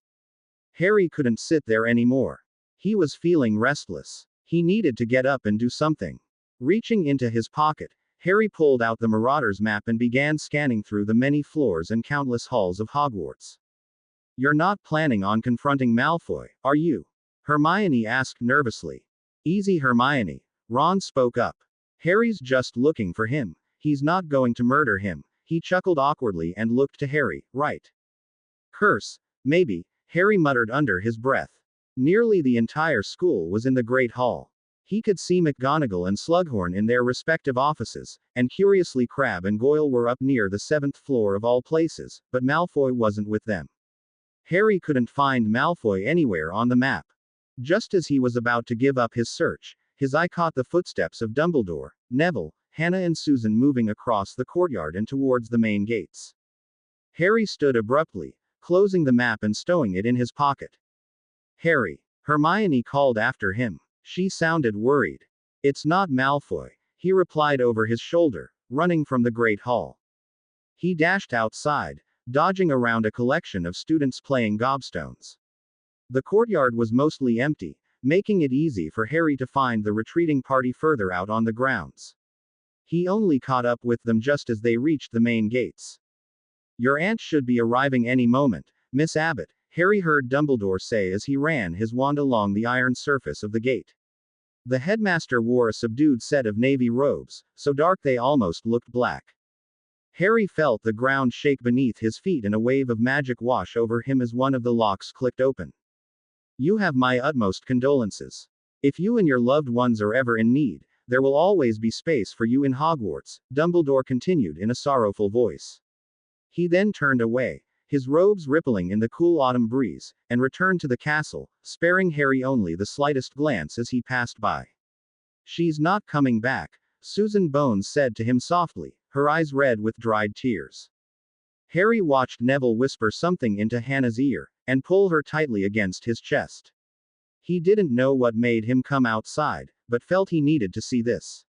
Harry couldn't sit there anymore. He was feeling restless. He needed to get up and do something. Reaching into his pocket, Harry pulled out the Marauder's map and began scanning through the many floors and countless halls of Hogwarts. "You're not planning on confronting Malfoy, are you?" Hermione asked nervously. "Easy, Hermione," Ron spoke up. "Harry's just looking for him. He's not going to murder him." He chuckled awkwardly and looked to Harry, "Right?" "Curse, maybe," Harry muttered under his breath. Nearly the entire school was in the Great Hall. He could see McGonagall and Slughorn in their respective offices, and curiously Crabbe and Goyle were up near the 7th floor of all places, but Malfoy wasn't with them. Harry couldn't find Malfoy anywhere on the map. Just as he was about to give up his search, his eye caught the footsteps of Dumbledore, Neville, Hannah and Susan moving across the courtyard and towards the main gates. Harry stood abruptly, closing the map and stowing it in his pocket. "Harry," Hermione called after him. She sounded worried. "It's not Malfoy," he replied over his shoulder, running from the Great Hall. He dashed outside, dodging around a collection of students playing gobstones. The courtyard was mostly empty, making it easy for Harry to find the retreating party further out on the grounds. He only caught up with them just as they reached the main gates. "Your aunt should be arriving any moment, Miss Abbott," Harry heard Dumbledore say as he ran his wand along the iron surface of the gate. The headmaster wore a subdued set of navy robes, so dark they almost looked black. Harry felt the ground shake beneath his feet and a wave of magic wash over him as one of the locks clicked open. "You have my utmost condolences. If you and your loved ones are ever in need, there will always be space for you in Hogwarts," Dumbledore continued in a sorrowful voice. He then turned away, his robes rippling in the cool autumn breeze, and returned to the castle, sparing Harry only the slightest glance as he passed by. "She's not coming back," Susan Bones said to him softly, her eyes red with dried tears. Harry watched Neville whisper something into Hannah's ear, and pull her tightly against his chest. He didn't know what made him come outside, but felt he needed to see this.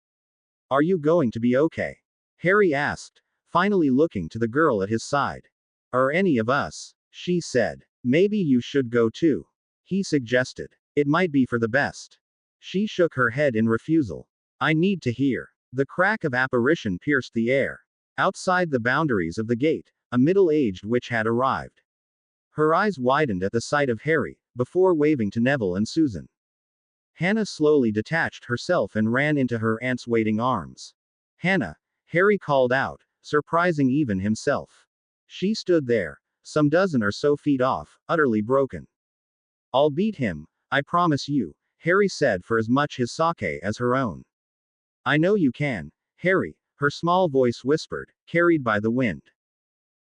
"Are you going to be okay?" Harry asked, finally looking to the girl at his side. "Are any of us?" she said. "Maybe you should go too," he suggested. "It might be for the best." She shook her head in refusal. "I need to hear." The crack of apparition pierced the air. Outside the boundaries of the gate, a middle-aged witch had arrived. Her eyes widened at the sight of Harry, before waving to Neville and Susan. Hannah slowly detached herself and ran into her aunt's waiting arms. "Hannah," Harry called out, surprising even himself. She stood there, some dozen or so feet off, utterly broken. "I'll beat him, I promise you," Harry said for as much his sake as her own. "I know you can, Harry," her small voice whispered, carried by the wind.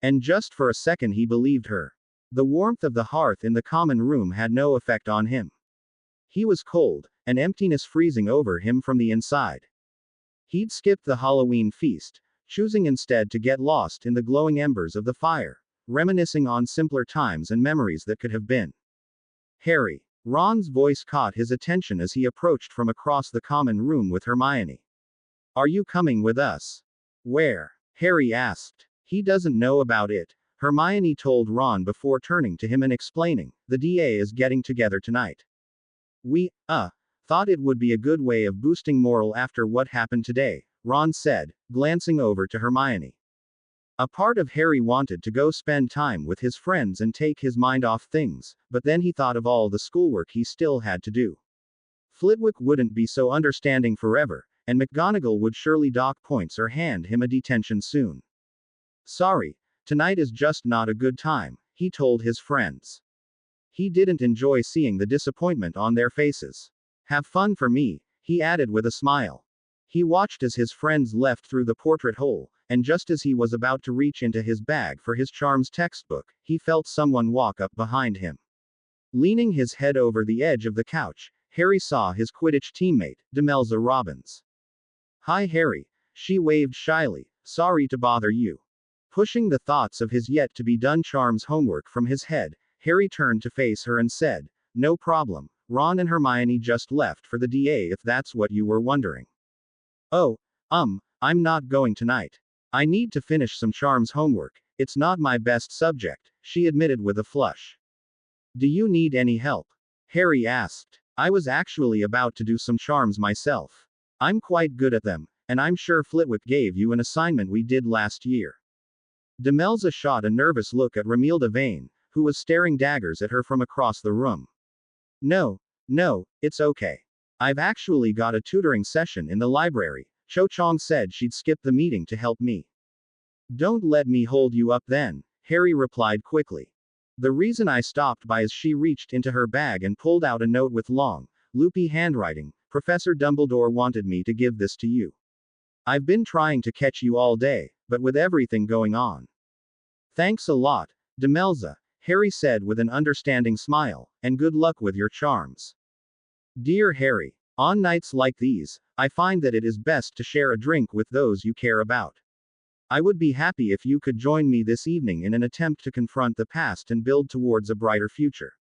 And just for a second he believed her. The warmth of the hearth in the common room had no effect on him. He was cold, an emptiness freezing over him from the inside. He'd skipped the Halloween feast, choosing instead to get lost in the glowing embers of the fire, reminiscing on simpler times and memories that could have been. "Harry." Ron's voice caught his attention as he approached from across the common room with Hermione. "Are you coming with us?" "Where?" Harry asked. He doesn't know about it, Hermione told Ron before turning to him and explaining, the DA is getting together tonight. We, thought it would be a good way of boosting morale after what happened today, Ron said, glancing over to Hermione. A part of Harry wanted to go spend time with his friends and take his mind off things, but then he thought of all the schoolwork he still had to do. Flitwick wouldn't be so understanding forever, and McGonagall would surely dock points or hand him a detention soon. Sorry, tonight is just not a good time, he told his friends. He didn't enjoy seeing the disappointment on their faces. Have fun for me, he added with a smile. He watched as his friends left through the portrait hole, and just as he was about to reach into his bag for his charms textbook, he felt someone walk up behind him. Leaning his head over the edge of the couch, Harry saw his Quidditch teammate, Demelza Robbins. Hi Harry, she waved shyly, sorry to bother you. Pushing the thoughts of his yet-to-be-done charms homework from his head, Harry turned to face her and said, no problem, Ron and Hermione just left for the DA if that's what you were wondering. Oh, I'm not going tonight. I need to finish some charms homework, it's not my best subject, she admitted with a flush. Do you need any help? Harry asked. I was actually about to do some charms myself. I'm quite good at them, and I'm sure Flitwick gave you an assignment we did last year. Demelza shot a nervous look at Romilda Vane, who was staring daggers at her from across the room. No, it's okay. I've actually got a tutoring session in the library, Cho Chang said she'd skip the meeting to help me. Don't let me hold you up then, Harry replied quickly. The reason I stopped by is she reached into her bag and pulled out a note with long, loopy handwriting. Professor Dumbledore wanted me to give this to you. I've been trying to catch you all day, but with everything going on. Thanks a lot, Demelza, Harry said with an understanding smile, and good luck with your charms. Dear Harry, on nights like these, I find that it is best to share a drink with those you care about. I would be happy if you could join me this evening in an attempt to confront the past and build towards a brighter future.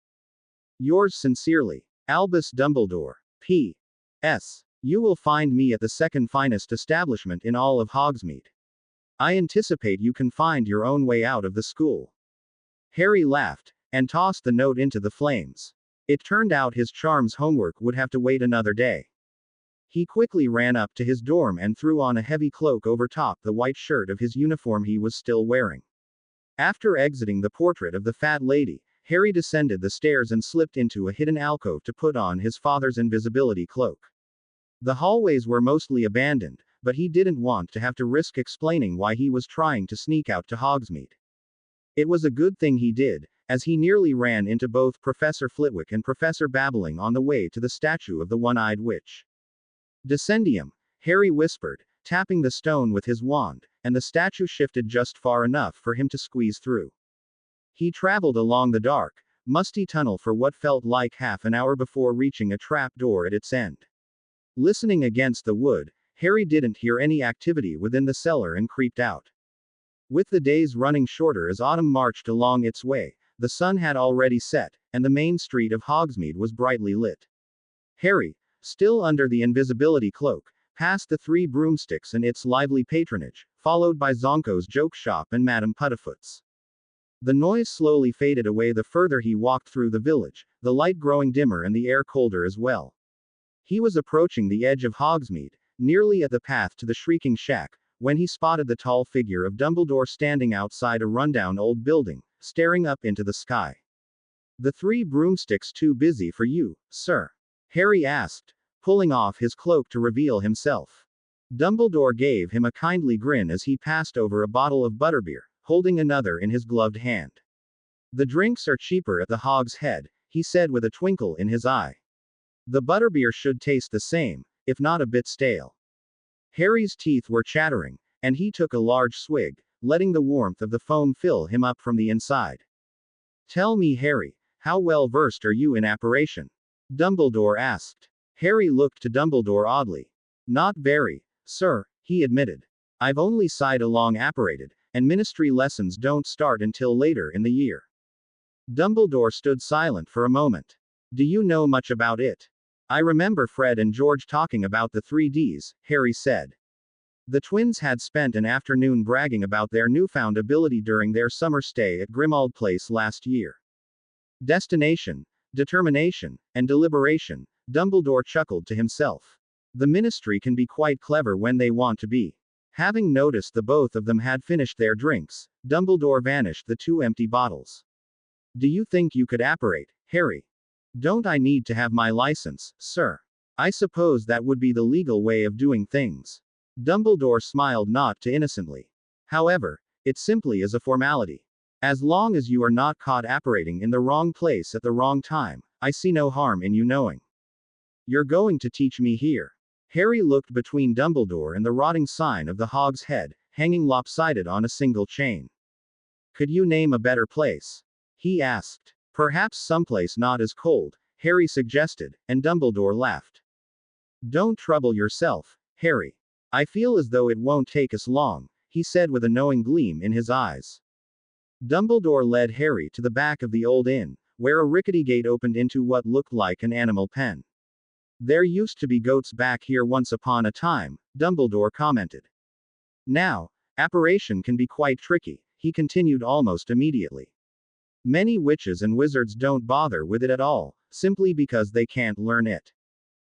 Yours sincerely, Albus Dumbledore. P.S. You will find me at the second finest establishment in all of Hogsmeade. I anticipate you can find your own way out of the school. Harry laughed, and tossed the note into the flames. It turned out his charms homework would have to wait another day. He quickly ran up to his dorm and threw on a heavy cloak over top the white shirt of his uniform he was still wearing. After exiting the portrait of the fat lady, Harry descended the stairs and slipped into a hidden alcove to put on his father's invisibility cloak. The hallways were mostly abandoned, but he didn't want to have to risk explaining why he was trying to sneak out to Hogsmeade. It was a good thing he did, as he nearly ran into both Professor Flitwick and Professor Babbling on the way to the statue of the one-eyed witch. Descendium, Harry whispered, tapping the stone with his wand, and the statue shifted just far enough for him to squeeze through. He traveled along the dark, musty tunnel for what felt like half an hour before reaching a trap door at its end. Listening against the wood, Harry didn't hear any activity within the cellar and creeped out. With the days running shorter as autumn marched along its way, the sun had already set, and the main street of Hogsmeade was brightly lit. Harry, still under the invisibility cloak, passed the Three Broomsticks and its lively patronage, followed by Zonko's joke shop and Madame Puddifoot's. The noise slowly faded away the further he walked through the village, the light growing dimmer and the air colder as well. He was approaching the edge of Hogsmeade, nearly at the path to the Shrieking Shack, when he spotted the tall figure of Dumbledore standing outside a rundown old building, staring up into the sky. The Three Broomsticks too busy for you, sir? Harry asked, pulling off his cloak to reveal himself. Dumbledore gave him a kindly grin as he passed over a bottle of butterbeer, holding another in his gloved hand. The drinks are cheaper at the Hog's Head, he said with a twinkle in his eye. The butterbeer should taste the same, if not a bit stale. Harry's teeth were chattering, and he took a large swig, letting the warmth of the foam fill him up from the inside. Tell me, Harry, how well versed are you in apparition? Dumbledore asked. Harry looked to Dumbledore oddly. Not very, sir, he admitted. I've only side-along apparated, and ministry lessons don't start until later in the year. Dumbledore stood silent for a moment. Do you know much about it? I remember Fred and George talking about the 3Ds, Harry said. The twins had spent an afternoon bragging about their newfound ability during their summer stay at Grimmauld Place last year. Destination, determination, and deliberation, Dumbledore chuckled to himself. The Ministry can be quite clever when they want to be. Having noticed the both of them had finished their drinks, Dumbledore vanished the two empty bottles. Do you think you could apparate, Harry? Don't I need to have my license, sir? I suppose that would be the legal way of doing things. Dumbledore smiled not too innocently. However, it simply is a formality. As long as you are not caught apparating in the wrong place at the wrong time, I see no harm in you knowing. You're going to teach me here. Harry looked between Dumbledore and the rotting sign of the Hog's Head, hanging lopsided on a single chain. Could you name a better place? He asked. Perhaps someplace not as cold, Harry suggested, and Dumbledore laughed. Don't trouble yourself, Harry. I feel as though it won't take us long, he said with a knowing gleam in his eyes. Dumbledore led Harry to the back of the old inn, where a rickety gate opened into what looked like an animal pen. There used to be goats back here once upon a time, Dumbledore commented. Now, apparition can be quite tricky, he continued almost immediately. Many witches and wizards don't bother with it at all, simply because they can't learn it.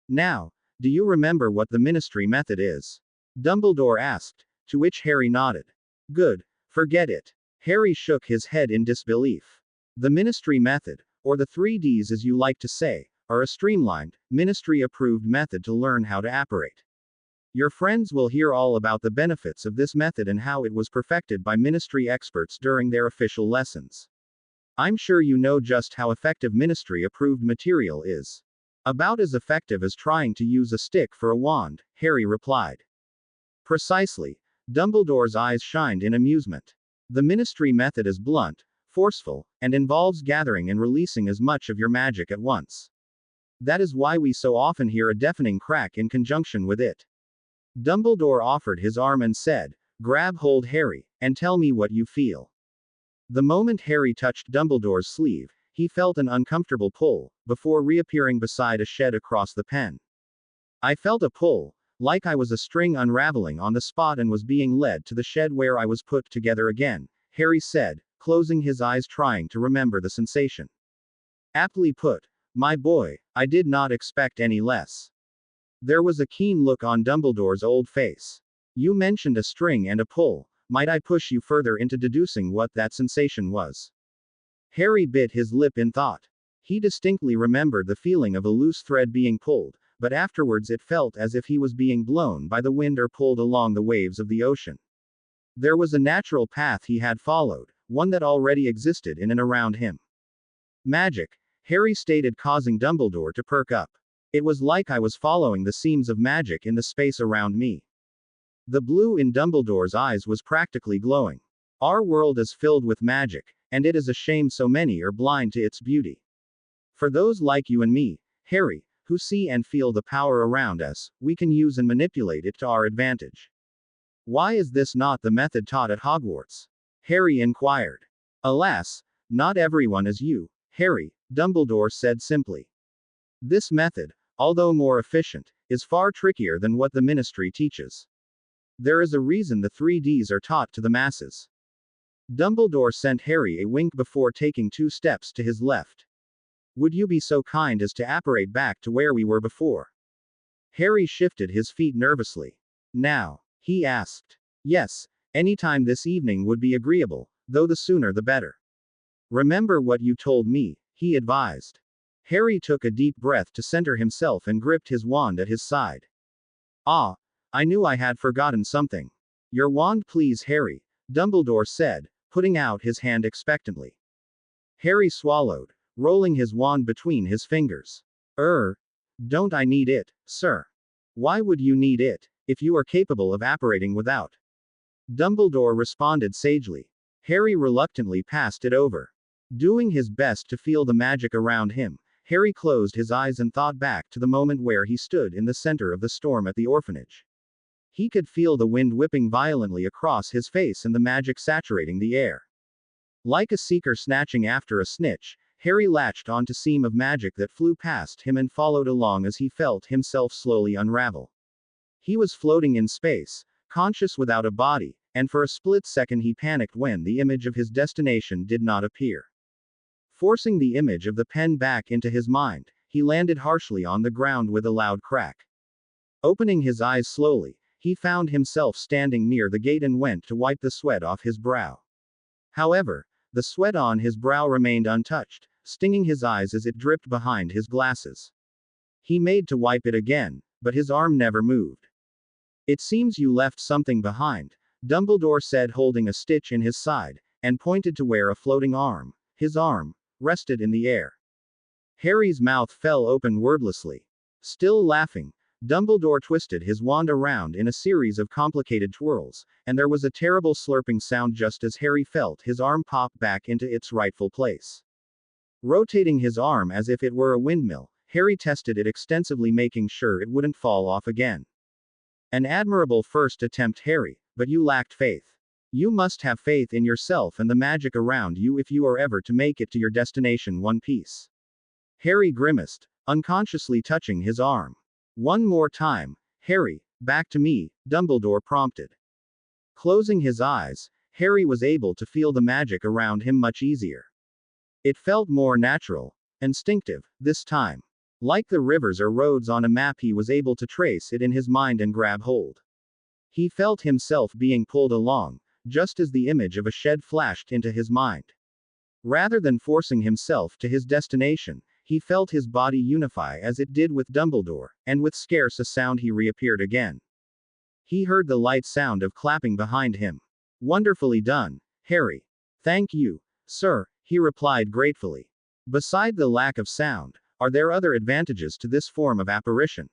Now, do you remember what the Ministry method is? Dumbledore asked, to which Harry nodded. Good, forget it. Harry shook his head in disbelief. The Ministry method, or the 3Ds as you like to say, are a streamlined, Ministry-approved method to learn how to apparate. Your friends will hear all about the benefits of this method and how it was perfected by Ministry experts during their official lessons. I'm sure you know just how effective Ministry-approved material is. About as effective as trying to use a stick for a wand, Harry replied. Precisely. Dumbledore's eyes shined in amusement. The Ministry method is blunt, forceful, and involves gathering and releasing as much of your magic at once. That is why we so often hear a deafening crack in conjunction with it. Dumbledore offered his arm and said, grab hold Harry, and tell me what you feel. The moment Harry touched Dumbledore's sleeve, he felt an uncomfortable pull, before reappearing beside a shed across the pen. I felt a pull, like I was a string unraveling on the spot and was being led to the shed where I was put together again, Harry said, closing his eyes trying to remember the sensation. Aptly put, my boy, I did not expect any less. There was a keen look on Dumbledore's old face. You mentioned a string and a pull, might I push you further into deducing what that sensation was? Harry bit his lip in thought. He distinctly remembered the feeling of a loose thread being pulled, but afterwards it felt as if he was being blown by the wind or pulled along the waves of the ocean. There was a natural path he had followed, one that already existed in and around him. Magic, Harry stated, causing Dumbledore to perk up. It was like I was following the seams of magic in the space around me. The blue in Dumbledore's eyes was practically glowing. Our world is filled with magic, and it is a shame so many are blind to its beauty. For those like you and me, Harry, who see and feel the power around us, we can use and manipulate it to our advantage. Why is this not the method taught at Hogwarts? Harry inquired. Alas, not everyone is you, Harry, Dumbledore said simply. This method, although more efficient, is far trickier than what the Ministry teaches. There is a reason the 3Ds are taught to the masses. Dumbledore sent Harry a wink before taking 2 steps to his left. Would you be so kind as to apparate back to where we were before? Harry shifted his feet nervously. Now, he asked. Yes, any time this evening would be agreeable, though the sooner the better. Remember what you told me, he advised. Harry took a deep breath to center himself and gripped his wand at his side. Ah, I knew I had forgotten something. Your wand please, Harry, Dumbledore said, putting out his hand expectantly. Harry swallowed, rolling his wand between his fingers. Don't I need it, sir? Why would you need it, if you are capable of apparating without? Dumbledore responded sagely. Harry reluctantly passed it over. Doing his best to feel the magic around him, Harry closed his eyes and thought back to the moment where he stood in the center of the storm at the orphanage. He could feel the wind whipping violently across his face and the magic saturating the air. Like a seeker snatching after a snitch, Harry latched onto a seam of magic that flew past him and followed along as he felt himself slowly unravel. He was floating in space, conscious without a body, and for a split second he panicked when the image of his destination did not appear. Forcing the image of the pen back into his mind, he landed harshly on the ground with a loud crack. Opening his eyes slowly, he found himself standing near the gate and went to wipe the sweat off his brow. However, the sweat on his brow remained untouched, stinging his eyes as it dripped behind his glasses. He made to wipe it again, but his arm never moved. "It seems you left something behind," Dumbledore said, holding a stitch in his side, and pointed to where a floating arm, his arm, rested in the air. Harry's mouth fell open wordlessly. Still laughing, Dumbledore twisted his wand around in a series of complicated twirls, and there was a terrible slurping sound just as Harry felt his arm pop back into its rightful place. Rotating his arm as if it were a windmill, Harry tested it extensively, making sure it wouldn't fall off again. "An admirable first attempt, Harry, but you lacked faith. You must have faith in yourself and the magic around you if you are ever to make it to your destination one piece." Harry grimaced, unconsciously touching his arm. "One more time, Harry, back to me," Dumbledore prompted. Closing his eyes, Harry was able to feel the magic around him much easier. It felt more natural, instinctive, this time. Like the rivers or roads on a map, he was able to trace it in his mind and grab hold. He felt himself being pulled along, just as the image of a shed flashed into his mind. Rather than forcing himself to his destination, he felt his body unify as it did with Dumbledore, and with scarce a sound he reappeared again. He heard the light sound of clapping behind him. "Wonderfully done, Harry." "Thank you, sir," he replied gratefully. "Beside the lack of sound, are there other advantages to this form of apparition?"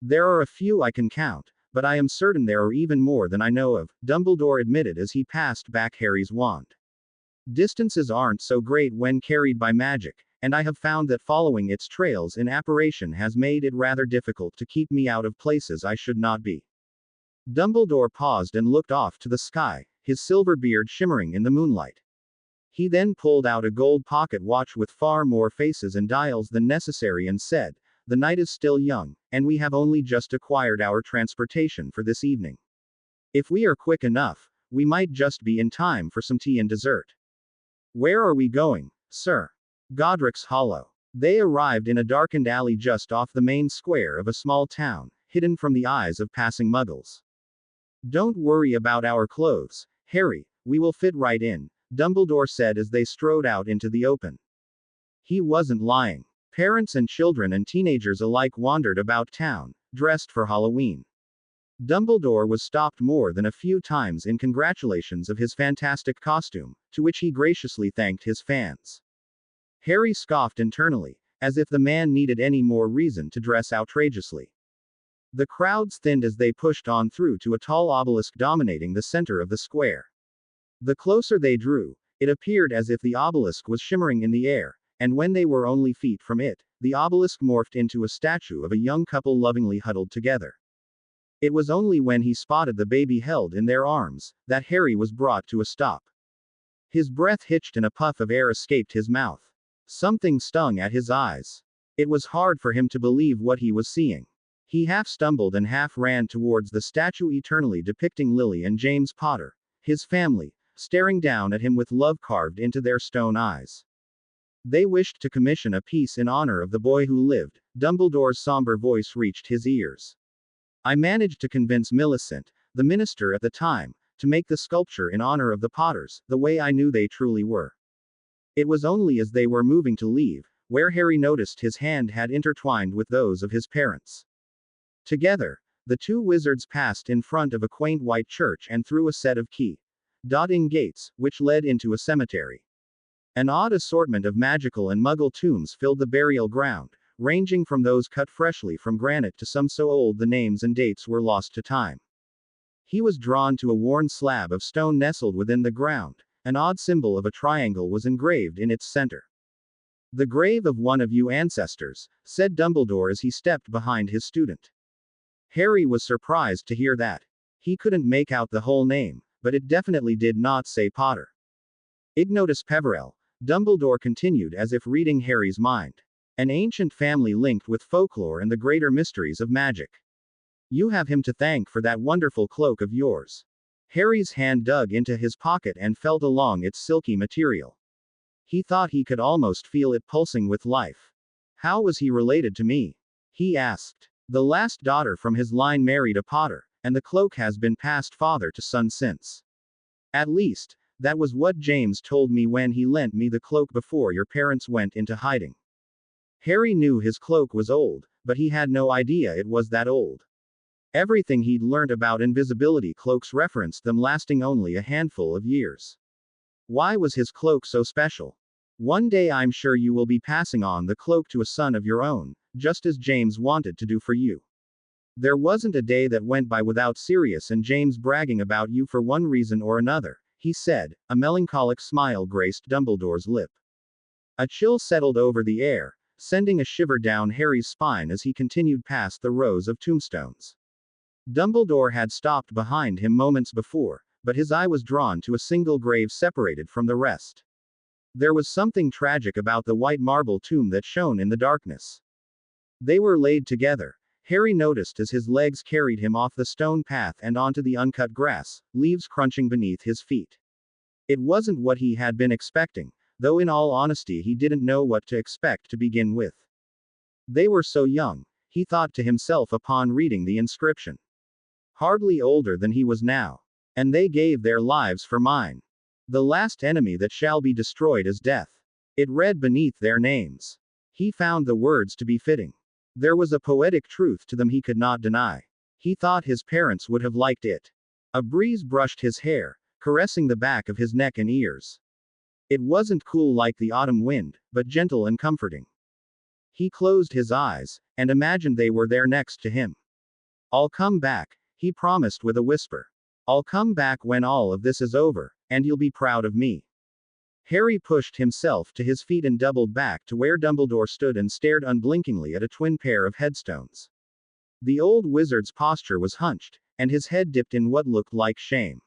"There are a few I can count, but I am certain there are even more than I know of," Dumbledore admitted as he passed back Harry's wand. "Distances aren't so great when carried by magic, and I have found that following its trails in apparition has made it rather difficult to keep me out of places I should not be." Dumbledore paused and looked off to the sky, his silver beard shimmering in the moonlight. He then pulled out a gold pocket watch with far more faces and dials than necessary and said, "The night is still young, and we have only just acquired our transportation for this evening. If we are quick enough, we might just be in time for some tea and dessert." "Where are we going, sir?" "Godric's Hollow." They arrived in a darkened alley just off the main square of a small town, hidden from the eyes of passing muggles. "Don't worry about our clothes, Harry, we will fit right in," Dumbledore said as they strode out into the open. He wasn't lying. Parents and children and teenagers alike wandered about town, dressed for Halloween. Dumbledore was stopped more than a few times in congratulations of his fantastic costume, to which he graciously thanked his fans. Harry scoffed internally, as if the man needed any more reason to dress outrageously. The crowds thinned as they pushed on through to a tall obelisk dominating the center of the square. The closer they drew, it appeared as if the obelisk was shimmering in the air, and when they were only feet from it, the obelisk morphed into a statue of a young couple lovingly huddled together. It was only when he spotted the baby held in their arms, that Harry was brought to a stop. His breath hitched and a puff of air escaped his mouth. Something stung at his eyes. It was hard for him to believe what he was seeing. He half stumbled and half ran towards the statue eternally depicting Lily and James Potter, his family, staring down at him with love carved into their stone eyes. They wished to commission a piece in honor of the boy who lived. Dumbledore's somber voice reached his ears. "I managed to convince Millicent, the minister at the time, to make the sculpture in honor of the Potters, the way I knew they truly were." It was only as they were moving to leave, where Harry noticed his hand had intertwined with those of his parents. Together, the two wizards passed in front of a quaint white church and through a set of key-dotting gates, which led into a cemetery. An odd assortment of magical and muggle tombs filled the burial ground, ranging from those cut freshly from granite to some so old the names and dates were lost to time. He was drawn to a worn slab of stone nestled within the ground. An odd symbol of a triangle was engraved in its center. "The grave of one of you ancestors," said Dumbledore as he stepped behind his student. Harry was surprised to hear that. He couldn't make out the whole name, but it definitely did not say Potter. "Ignotus Peverell," Dumbledore continued as if reading Harry's mind. "An ancient family linked with folklore and the greater mysteries of magic." You have him to thank for that wonderful cloak of yours. Harry's hand dug into his pocket and felt along its silky material. He thought he could almost feel it pulsing with life. How was he related to me? He asked. The last daughter from his line married a potter, and the cloak has been passed father to son since. At least, that was what James told me when he lent me the cloak before your parents went into hiding. Harry knew his cloak was old, but he had no idea it was that old. Everything he'd learned about invisibility cloaks referenced them lasting only a handful of years. Why was his cloak so special? One day I'm sure you will be passing on the cloak to a son of your own, just as James wanted to do for you. There wasn't a day that went by without Sirius and James bragging about you for one reason or another, he said. A melancholic smile graced Dumbledore's lip. A chill settled over the air, sending a shiver down Harry's spine as he continued past the rows of tombstones. Dumbledore had stopped behind him moments before, but his eye was drawn to a single grave separated from the rest. There was something tragic about the white marble tomb that shone in the darkness. They were laid together, Harry noticed as his legs carried him off the stone path and onto the uncut grass, leaves crunching beneath his feet. It wasn't what he had been expecting, though in all honesty he didn't know what to expect to begin with. They were so young, he thought to himself upon reading the inscription. Hardly older than he was now. And they gave their lives for mine. The last enemy that shall be destroyed is death. It read beneath their names. He found the words to be fitting. There was a poetic truth to them he could not deny. He thought his parents would have liked it. A breeze brushed his hair, caressing the back of his neck and ears. It wasn't cool like the autumn wind, but gentle and comforting. He closed his eyes, and imagined they were there next to him. I'll come back, he promised with a whisper. I'll come back when all of this is over, and you'll be proud of me. Harry pushed himself to his feet and doubled back to where Dumbledore stood and stared unblinkingly at a twin pair of headstones. The old wizard's posture was hunched, and his head dipped in what looked like shame.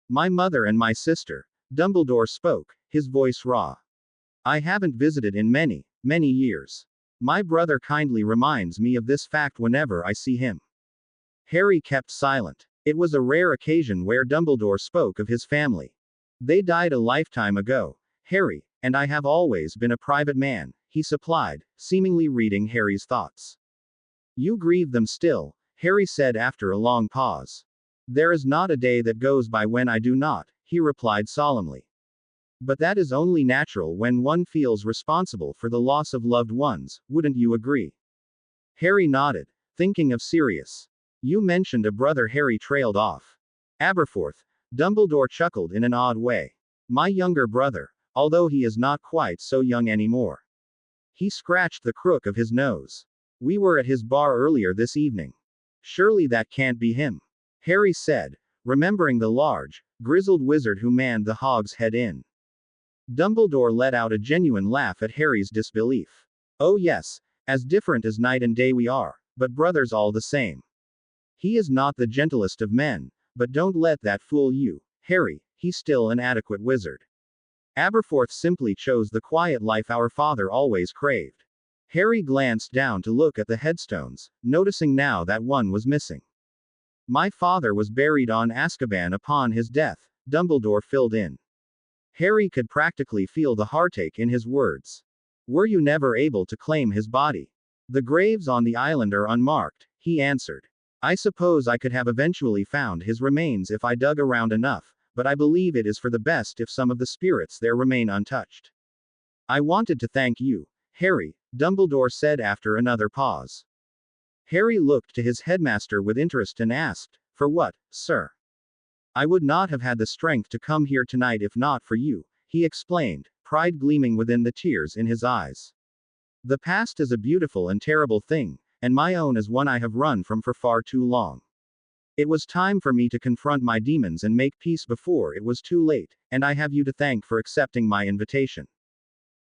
My mother and my sister, Dumbledore spoke, his voice raw. I haven't visited in many, many years. My brother kindly reminds me of this fact whenever I see him. Harry kept silent. It was a rare occasion where Dumbledore spoke of his family. They died a lifetime ago, Harry, and I have always been a private man, he supplied, seemingly reading Harry's thoughts. You grieve them still, Harry said after a long pause. There is not a day that goes by when I do not, he replied solemnly. But that is only natural when one feels responsible for the loss of loved ones, wouldn't you agree? Harry nodded, thinking of Sirius. You mentioned a brother. Harry trailed off. Aberforth, Dumbledore chuckled in an odd way. My younger brother, although he is not quite so young anymore. He scratched the crook of his nose. We were at his bar earlier this evening. Surely that can't be him, Harry said, remembering the large, grizzled wizard who manned the Hog's Head Inn. Dumbledore let out a genuine laugh at Harry's disbelief. Oh yes, as different as night and day we are, but brothers all the same. He is not the gentlest of men, but don't let that fool you, Harry, he's still an adequate wizard. Aberforth simply chose the quiet life our father always craved. Harry glanced down to look at the headstones, noticing now that one was missing. My father was buried on Azkaban upon his death, Dumbledore filled in. Harry could practically feel the heartache in his words. Were you never able to claim his body? The graves on the island are unmarked, he answered. I suppose I could have eventually found his remains if I dug around enough, but I believe it is for the best if some of the spirits there remain untouched. I wanted to thank you, Harry, Dumbledore said after another pause. Harry looked to his headmaster with interest and asked, for what, sir? I would not have had the strength to come here tonight if not for you, he explained, pride gleaming within the tears in his eyes. The past is a beautiful and terrible thing, and my own is one I have run from for far too long. It was time for me to confront my demons and make peace before it was too late, and I have you to thank for accepting my invitation.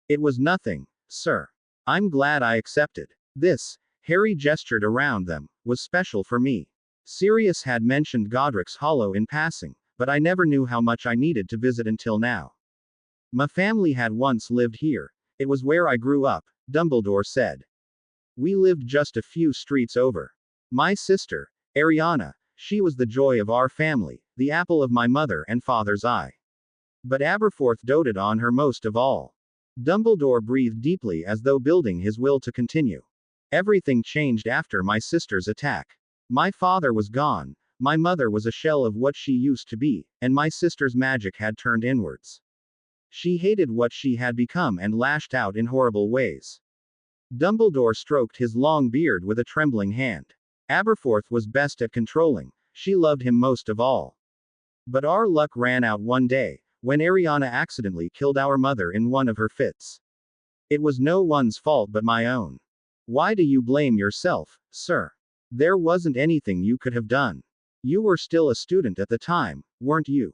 It was nothing, sir. I'm glad I accepted. This, Harry gestured around them, was special for me. Sirius had mentioned Godric's Hollow in passing, but I never knew how much I needed to visit until now. My family had once lived here. It was where I grew up, Dumbledore said. We lived just a few streets over. My sister, Ariana, she was the joy of our family, the apple of my mother and father's eye. But Aberforth doted on her most of all. Dumbledore breathed deeply as though building his will to continue. Everything changed after my sister's attack. My father was gone, my mother was a shell of what she used to be, and my sister's magic had turned inwards. She hated what she had become and lashed out in horrible ways. Dumbledore stroked his long beard with a trembling hand. Aberforth was best at controlling, she loved him most of all. But our luck ran out one day, when Ariana accidentally killed our mother in one of her fits. It was no one's fault but my own. Why do you blame yourself, sir? There wasn't anything you could have done. You were still a student at the time, weren't you?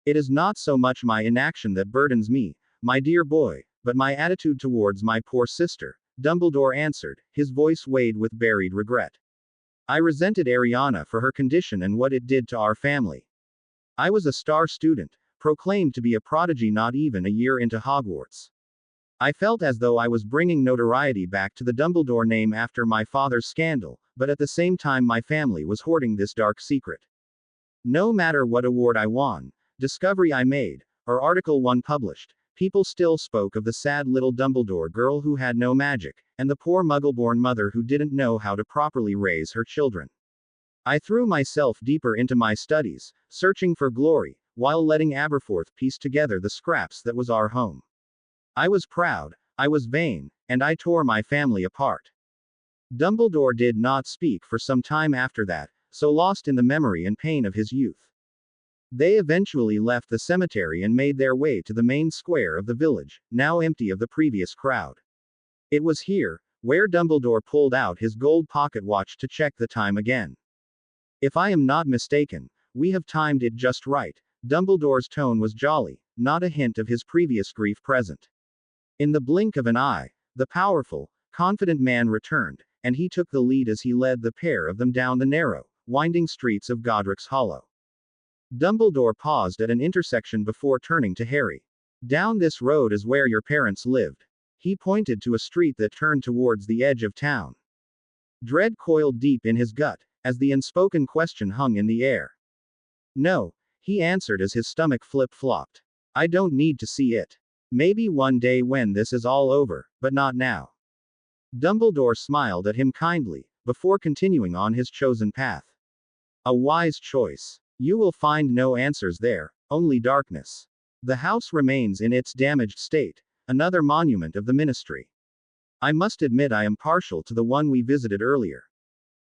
It is not so much my inaction that burdens me, my dear boy, but my attitude towards my poor sister, Dumbledore answered, his voice weighed with buried regret. I resented Ariana for her condition and what it did to our family. I was a star student, proclaimed to be a prodigy not even a year into Hogwarts. I felt as though I was bringing notoriety back to the Dumbledore name after my father's scandal, but at the same time my family was hoarding this dark secret. No matter what award I won, discovery I made, or article one published, people still spoke of the sad little Dumbledore girl who had no magic, and the poor muggle-born mother who didn't know how to properly raise her children. I threw myself deeper into my studies, searching for glory, while letting Aberforth piece together the scraps that was our home. I was proud, I was vain, and I tore my family apart. Dumbledore did not speak for some time after that, so lost in the memory and pain of his youth. They eventually left the cemetery and made their way to the main square of the village, now empty of the previous crowd. It was here, where Dumbledore pulled out his gold pocket watch to check the time again. If I am not mistaken, we have timed it just right. Dumbledore's tone was jolly, not a hint of his previous grief present. In the blink of an eye, the powerful, confident man returned, and he took the lead as he led the pair of them down the narrow, winding streets of Godric's Hollow. Dumbledore paused at an intersection before turning to Harry. Down this road is where your parents lived. He pointed to a street that turned towards the edge of town. Dread coiled deep in his gut, as the unspoken question hung in the air. No, he answered as his stomach flip-flopped. I don't need to see it. Maybe one day when this is all over, but not now. Dumbledore smiled at him kindly, before continuing on his chosen path. A wise choice. You will find no answers there, only darkness. The house remains in its damaged state, another monument of the ministry. I must admit I am partial to the one we visited earlier.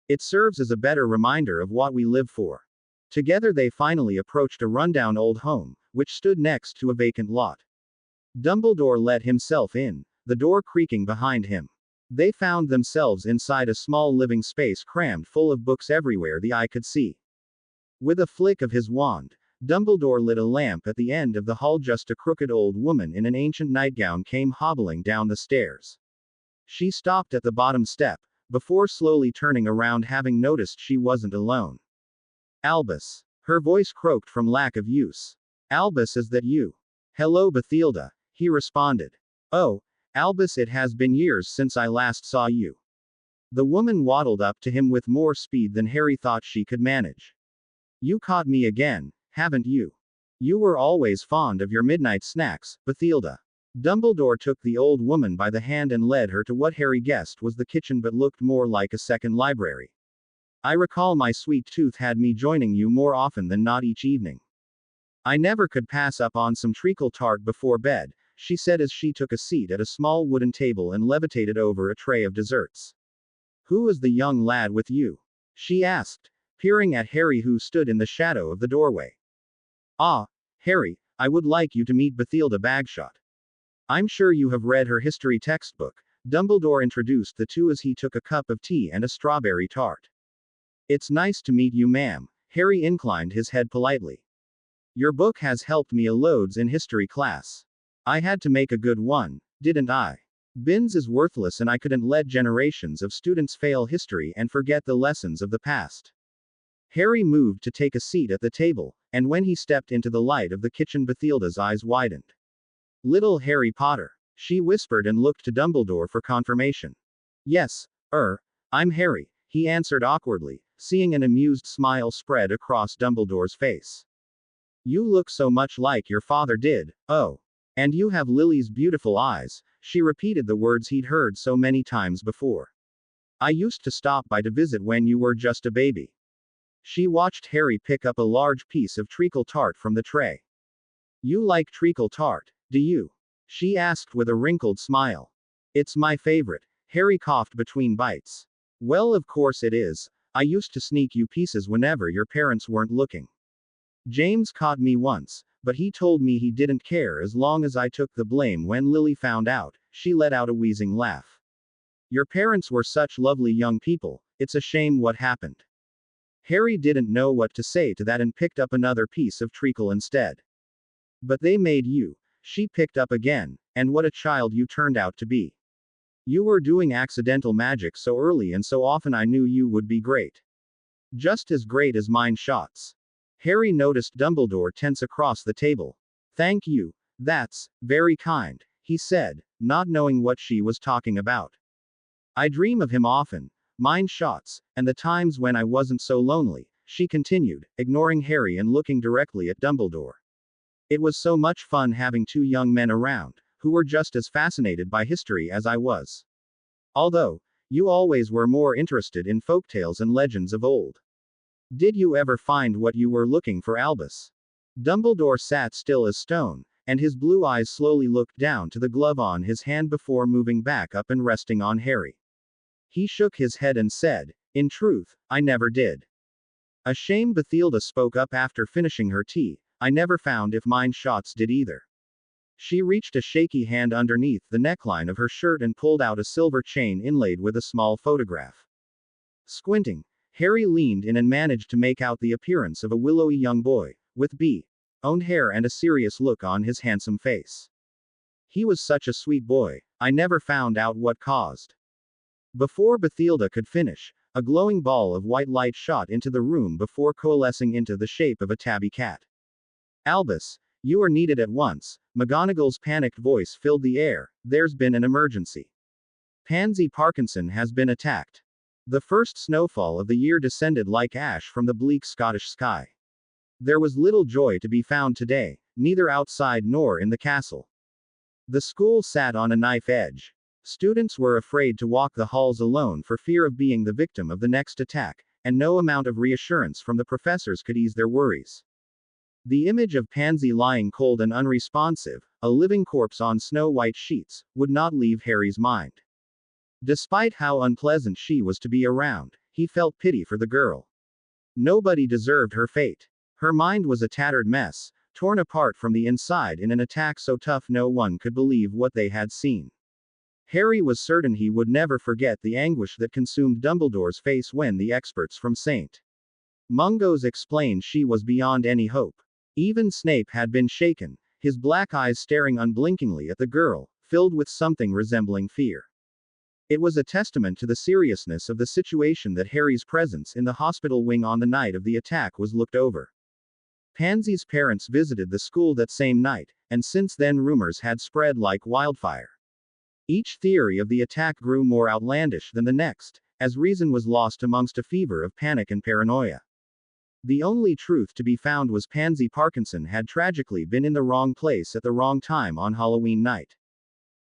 It serves as a better reminder of what we live for. Together they finally approached a rundown old home, which stood next to a vacant lot. Dumbledore let himself in, the door creaking behind him. They found themselves inside a small living space crammed full of books everywhere the eye could see. With a flick of his wand, Dumbledore lit a lamp at the end of the hall. Just a crooked old woman in an ancient nightgown came hobbling down the stairs. She stopped at the bottom step, before slowly turning around, having noticed she wasn't alone. Albus. Her voice croaked from lack of use. Albus, is that you? Hello, Bathilda, he responded. Oh, Albus, it has been years since I last saw you. The woman waddled up to him with more speed than Harry thought she could manage. You caught me again, haven't you? You were always fond of your midnight snacks, Bathilda. Dumbledore took the old woman by the hand and led her to what Harry guessed was the kitchen but looked more like a second library. I recall my sweet tooth had me joining you more often than not each evening. I never could pass up on some treacle tart before bed, she said as she took a seat at a small wooden table and levitated over a tray of desserts. Who is the young lad with you? She asked, peering at Harry who stood in the shadow of the doorway. Ah, Harry, I would like you to meet Bathilda Bagshot. I'm sure you have read her history textbook. Dumbledore introduced the two as he took a cup of tea and a strawberry tart. It's nice to meet you, ma'am. Harry inclined his head politely. Your book has helped me a loads in history class. I had to make a good one, didn't I? Binns is worthless and I couldn't let generations of students fail history and forget the lessons of the past. Harry moved to take a seat at the table, and when he stepped into the light of the kitchen, Bathilda's eyes widened. Little Harry Potter, she whispered and looked to Dumbledore for confirmation. Yes, I'm Harry, he answered awkwardly, seeing an amused smile spread across Dumbledore's face. You look so much like your father did. Oh. And you have Lily's beautiful eyes. She repeated the words he'd heard so many times before. I used to stop by to visit when you were just a baby. She watched Harry pick up a large piece of treacle tart from the tray. You like treacle tart, do you? She asked with a wrinkled smile. It's my favorite. Harry coughed between bites. Well, of course it is. I used to sneak you pieces whenever your parents weren't looking. James caught me once, but he told me he didn't care as long as I took the blame when Lily found out. She let out a wheezing laugh. Your parents were such lovely young people, it's a shame what happened. Harry didn't know what to say to that and picked up another piece of treacle instead. But they made you. She picked up again, and what a child you turned out to be. You were doing accidental magic so early and so often I knew you would be great. Just as great as mine shots. Harry noticed Dumbledore tense across the table. Thank you. That's very kind, he said, not knowing what she was talking about. I dream of him often. Mine shots, and the times when I wasn't so lonely, she continued, ignoring Harry and looking directly at Dumbledore. It was so much fun having two young men around, who were just as fascinated by history as I was. Although, you always were more interested in folktales and legends of old. Did you ever find what you were looking for, Albus? Dumbledore sat still as stone, and his blue eyes slowly looked down to the glove on his hand before moving back up and resting on Harry. He shook his head and said, in truth, I never did. A shame. Bathilda spoke up after finishing her tea. I never found if mine shots did either. She reached a shaky hand underneath the neckline of her shirt and pulled out a silver chain inlaid with a small photograph. Squinting, Harry leaned in and managed to make out the appearance of a willowy young boy, with owned hair and a serious look on his handsome face. He was such a sweet boy. I never found out what caused. Before Bathilda could finish, a glowing ball of white light shot into the room before coalescing into the shape of a tabby cat. Albus, you are needed at once. McGonagall's panicked voice filled the air. There's been an emergency. Pansy Parkinson has been attacked. The first snowfall of the year descended like ash from the bleak Scottish sky. There was little joy to be found today, neither outside nor in the castle. The school sat on a knife edge. Students were afraid to walk the halls alone for fear of being the victim of the next attack, and no amount of reassurance from the professors could ease their worries. The image of Pansy lying cold and unresponsive, a living corpse on snow-white sheets, would not leave Harry's mind. Despite how unpleasant she was to be around, he felt pity for the girl. Nobody deserved her fate. Her mind was a tattered mess, torn apart from the inside in an attack so tough no one could believe what they had seen. Harry was certain he would never forget the anguish that consumed Dumbledore's face when the experts from St. Mungo's explained she was beyond any hope. Even Snape had been shaken, his black eyes staring unblinkingly at the girl, filled with something resembling fear. It was a testament to the seriousness of the situation that Harry's presence in the hospital wing on the night of the attack was looked over. Pansy's parents visited the school that same night, and since then rumors had spread like wildfire. Each theory of the attack grew more outlandish than the next, as reason was lost amongst a fever of panic and paranoia. The only truth to be found was Pansy Parkinson had tragically been in the wrong place at the wrong time on Halloween night.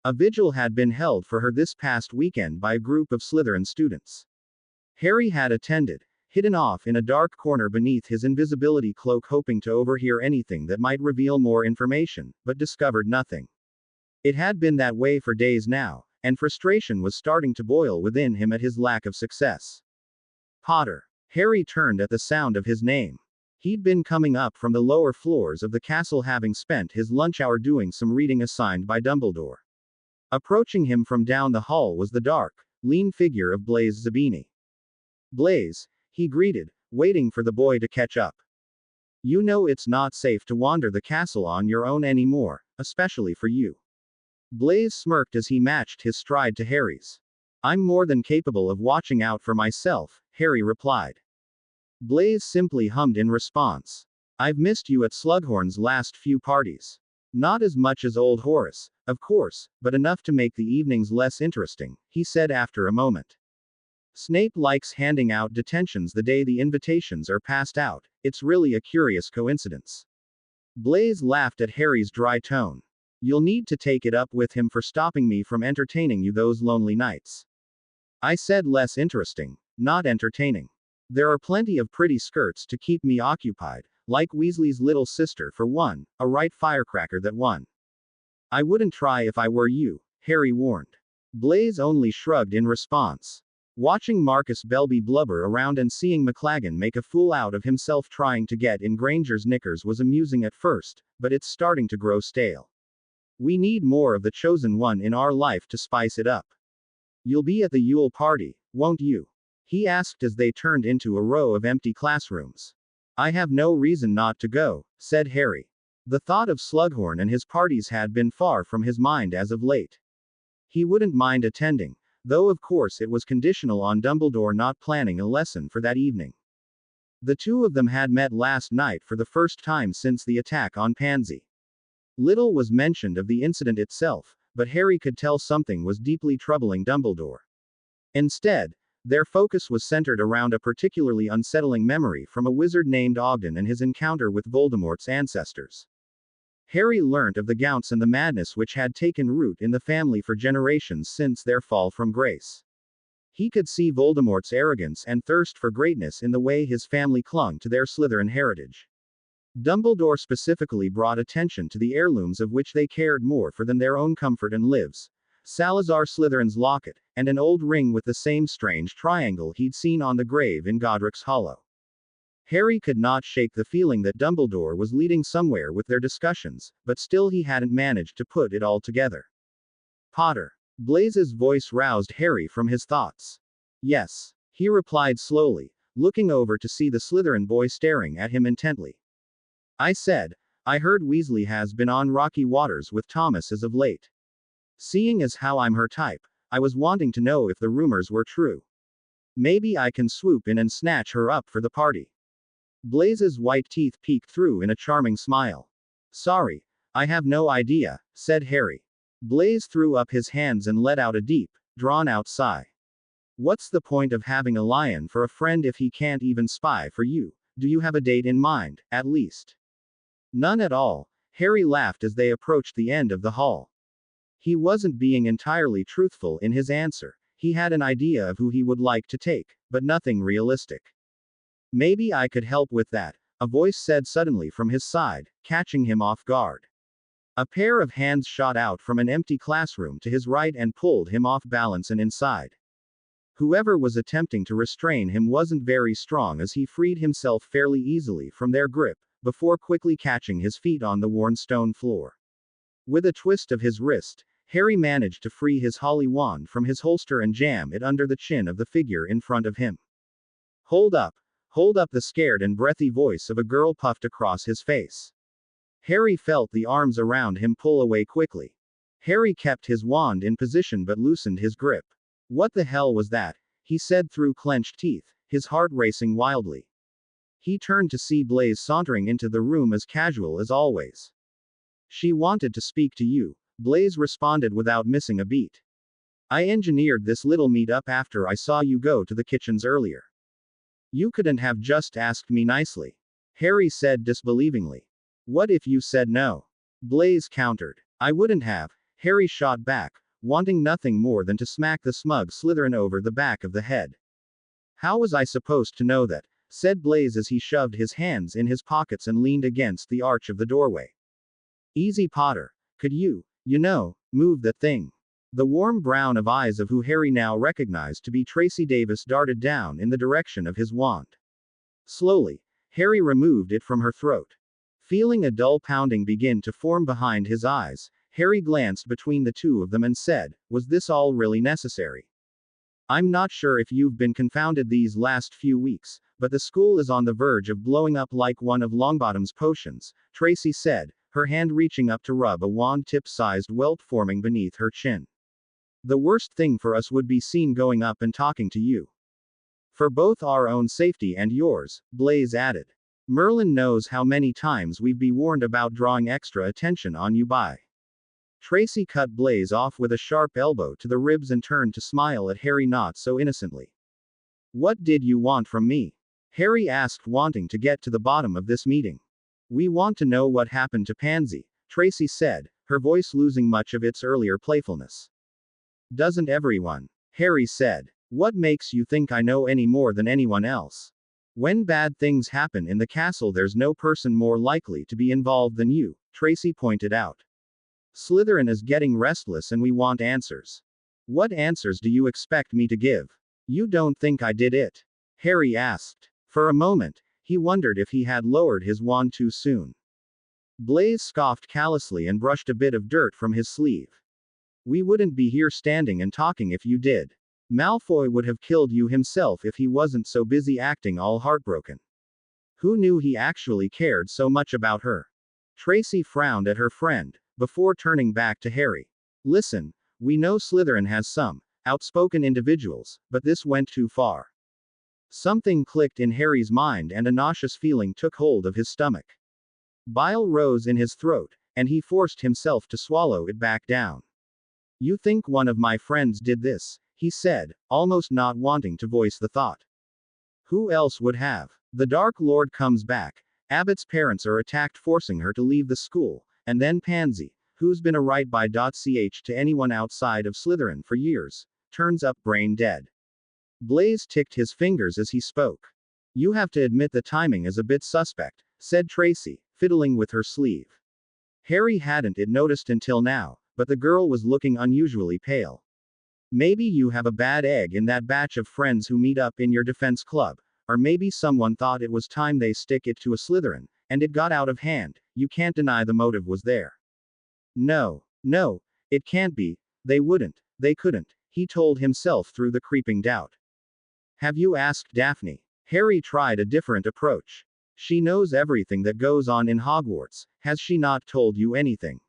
A vigil had been held for her this past weekend by a group of Slytherin students. Harry had attended, hidden off in a dark corner beneath his invisibility cloak, hoping to overhear anything that might reveal more information, but discovered nothing. It had been that way for days now, and frustration was starting to boil within him at his lack of success. Potter. Harry turned at the sound of his name. He'd been coming up from the lower floors of the castle, having spent his lunch hour doing some reading assigned by Dumbledore. Approaching him from down the hall was the dark, lean figure of Blaise Zabini. Blaise, he greeted, waiting for the boy to catch up. You know it's not safe to wander the castle on your own anymore, especially for you. Blaise smirked as he matched his stride to Harry's. I'm more than capable of watching out for myself, Harry replied. Blaise simply hummed in response. I've missed you at Slughorn's last few parties. Not as much as old Horace, of course, but enough to make the evenings less interesting, he said after a moment. Snape likes handing out detentions the day the invitations are passed out. It's really a curious coincidence. Blaise laughed at Harry's dry tone. You'll need to take it up with him for stopping me from entertaining you those lonely nights. I said less interesting, not entertaining. There are plenty of pretty skirts to keep me occupied, like Weasley's little sister for one, a right firecracker that one. I wouldn't try if I were you, Harry warned. Blaise only shrugged in response. Watching Marcus Belby blubber around and seeing McLaggen make a fool out of himself trying to get in Granger's knickers was amusing at first, but it's starting to grow stale. We need more of the chosen one in our life to spice it up. You'll be at the Yule party, won't you? He asked as they turned into a row of empty classrooms. I have no reason not to go, said Harry. The thought of Slughorn and his parties had been far from his mind as of late. He wouldn't mind attending, though of course it was conditional on Dumbledore not planning a lesson for that evening. The two of them had met last night for the first time since the attack on Pansy. Little was mentioned of the incident itself, but Harry could tell something was deeply troubling Dumbledore. Instead, their focus was centered around a particularly unsettling memory from a wizard named Ogden and his encounter with Voldemort's ancestors. Harry learnt of the Gounts and the madness which had taken root in the family for generations since their fall from grace. He could see Voldemort's arrogance and thirst for greatness in the way his family clung to their Slytherin heritage. Dumbledore specifically brought attention to the heirlooms of which they cared more for than their own comfort and lives. Salazar Slytherin's locket, and an old ring with the same strange triangle he'd seen on the grave in Godric's Hollow. Harry could not shake the feeling that Dumbledore was leading somewhere with their discussions, but still he hadn't managed to put it all together. Potter. Blaise's voice roused Harry from his thoughts. Yes, he replied slowly, looking over to see the Slytherin boy staring at him intently. I said, I heard Weasley has been on rocky waters with Thomas as of late. Seeing as how I'm her type, I was wanting to know if the rumors were true. Maybe I can swoop in and snatch her up for the party. Blaise's white teeth peeked through in a charming smile. Sorry, I have no idea, said Harry. Blaise threw up his hands and let out a deep, drawn-out sigh. What's the point of having a lion for a friend if he can't even spy for you? Do you have a date in mind, at least? None at all, Harry laughed as they approached the end of the hall. He wasn't being entirely truthful in his answer. He had an idea of who he would like to take, but nothing realistic. Maybe I could help with that, a voice said suddenly from his side, catching him off guard. A pair of hands shot out from an empty classroom to his right and pulled him off balance and inside. Whoever was attempting to restrain him wasn't very strong as he freed himself fairly easily from their grip, before quickly catching his feet on the worn stone floor. With a twist of his wrist, Harry managed to free his holly wand from his holster and jam it under the chin of the figure in front of him. Hold up, the scared and breathy voice of a girl puffed across his face. Harry felt the arms around him pull away quickly. Harry kept his wand in position but loosened his grip. What the hell was that? He said through clenched teeth, his heart racing wildly. He turned to see Blaise sauntering into the room as casual as always. She wanted to speak to you, Blaise responded without missing a beat. I engineered this little meet-up after I saw you go to the kitchens earlier. You couldn't have just asked me nicely. Harry said disbelievingly. What if you said no? Blaise countered. I wouldn't have, Harry shot back, wanting nothing more than to smack the smug Slytherin over the back of the head. How was I supposed to know that? Said Blaise as he shoved his hands in his pockets and leaned against the arch of the doorway. Easy, Potter. Could you move that thing? The warm brown of eyes of who Harry now recognized to be Tracy Davis darted down in the direction of his wand. Slowly, Harry removed it from her throat. Feeling a dull pounding begin to form behind his eyes, Harry glanced between the two of them and said, was this all really necessary? I'm not sure if you've been confounded these last few weeks, but the school is on the verge of blowing up like one of Longbottom's potions, Tracy said, her hand reaching up to rub a wand-tip-sized welt forming beneath her chin. The worst thing for us would be seen going up and talking to you. For both our own safety and yours, Blaise added. Merlin knows how many times we've been warned about drawing extra attention on you by. Tracy cut Blaise off with a sharp elbow to the ribs and turned to smile at Harry not so innocently. What did you want from me? Harry asked, wanting to get to the bottom of this meeting. We want to know what happened to Pansy, Tracy said, her voice losing much of its earlier playfulness. Doesn't everyone? Harry said. What makes you think I know any more than anyone else? When bad things happen in the castle, there's no person more likely to be involved than you, Tracy pointed out. Slytherin is getting restless and we want answers. What answers do you expect me to give? You don't think I did it? Harry asked. For a moment, he wondered if he had lowered his wand too soon. Blaise scoffed callously and brushed a bit of dirt from his sleeve. We wouldn't be here standing and talking if you did. Malfoy would have killed you himself if he wasn't so busy acting all heartbroken. Who knew he actually cared so much about her? Tracy frowned at her friend, before turning back to Harry. Listen, we know Slytherin has some outspoken individuals, but this went too far. Something clicked in Harry's mind and a nauseous feeling took hold of his stomach. Bile rose in his throat, and he forced himself to swallow it back down. You think one of my friends did this, he said, almost not wanting to voice the thought. Who else would have? The Dark Lord comes back, Abbott's parents are attacked, forcing her to leave the school, and then Pansy, who's been a right by ch to anyone outside of Slytherin for years, turns up brain dead. Blaise ticked his fingers as he spoke. You have to admit the timing is a bit suspect, said Tracy, fiddling with her sleeve. Harry hadn't noticed until now, but the girl was looking unusually pale. Maybe you have a bad egg in that batch of friends who meet up in your defense club, or maybe someone thought it was time they stick it to a Slytherin, and it got out of hand. You can't deny the motive was there. No, it can't be, they couldn't, he told himself through the creeping doubt. Have you asked Daphne? Harry tried a different approach. She knows everything that goes on in Hogwarts, has she not told you anything?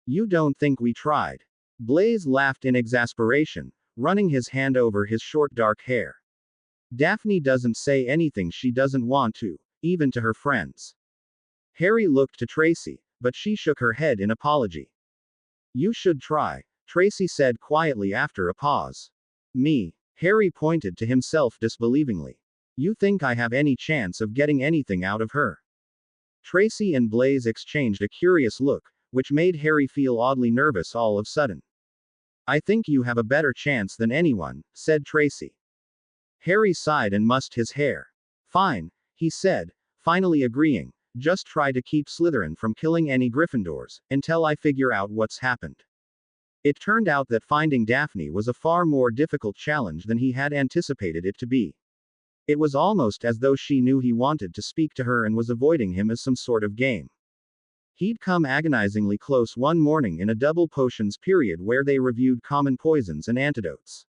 You don't think we tried? Blaise laughed in exasperation, running his hand over his short dark hair. Daphne doesn't say anything she doesn't want to, even to her friends. Harry looked to Tracy, but she shook her head in apology. You should try, Tracy said quietly after a pause. Me? Harry pointed to himself disbelievingly. You think I have any chance of getting anything out of her? Tracy and Blaise exchanged a curious look, which made Harry feel oddly nervous all of a sudden. I think you have a better chance than anyone, said Tracy. Harry sighed and mussed his hair. Fine, he said, finally agreeing, just try to keep Slytherin from killing any Gryffindors, until I figure out what's happened. It turned out that finding Daphne was a far more difficult challenge than he had anticipated it to be. It was almost as though she knew he wanted to speak to her and was avoiding him as some sort of game. He'd come agonizingly close one morning in a double potions period where they reviewed common poisons and antidotes.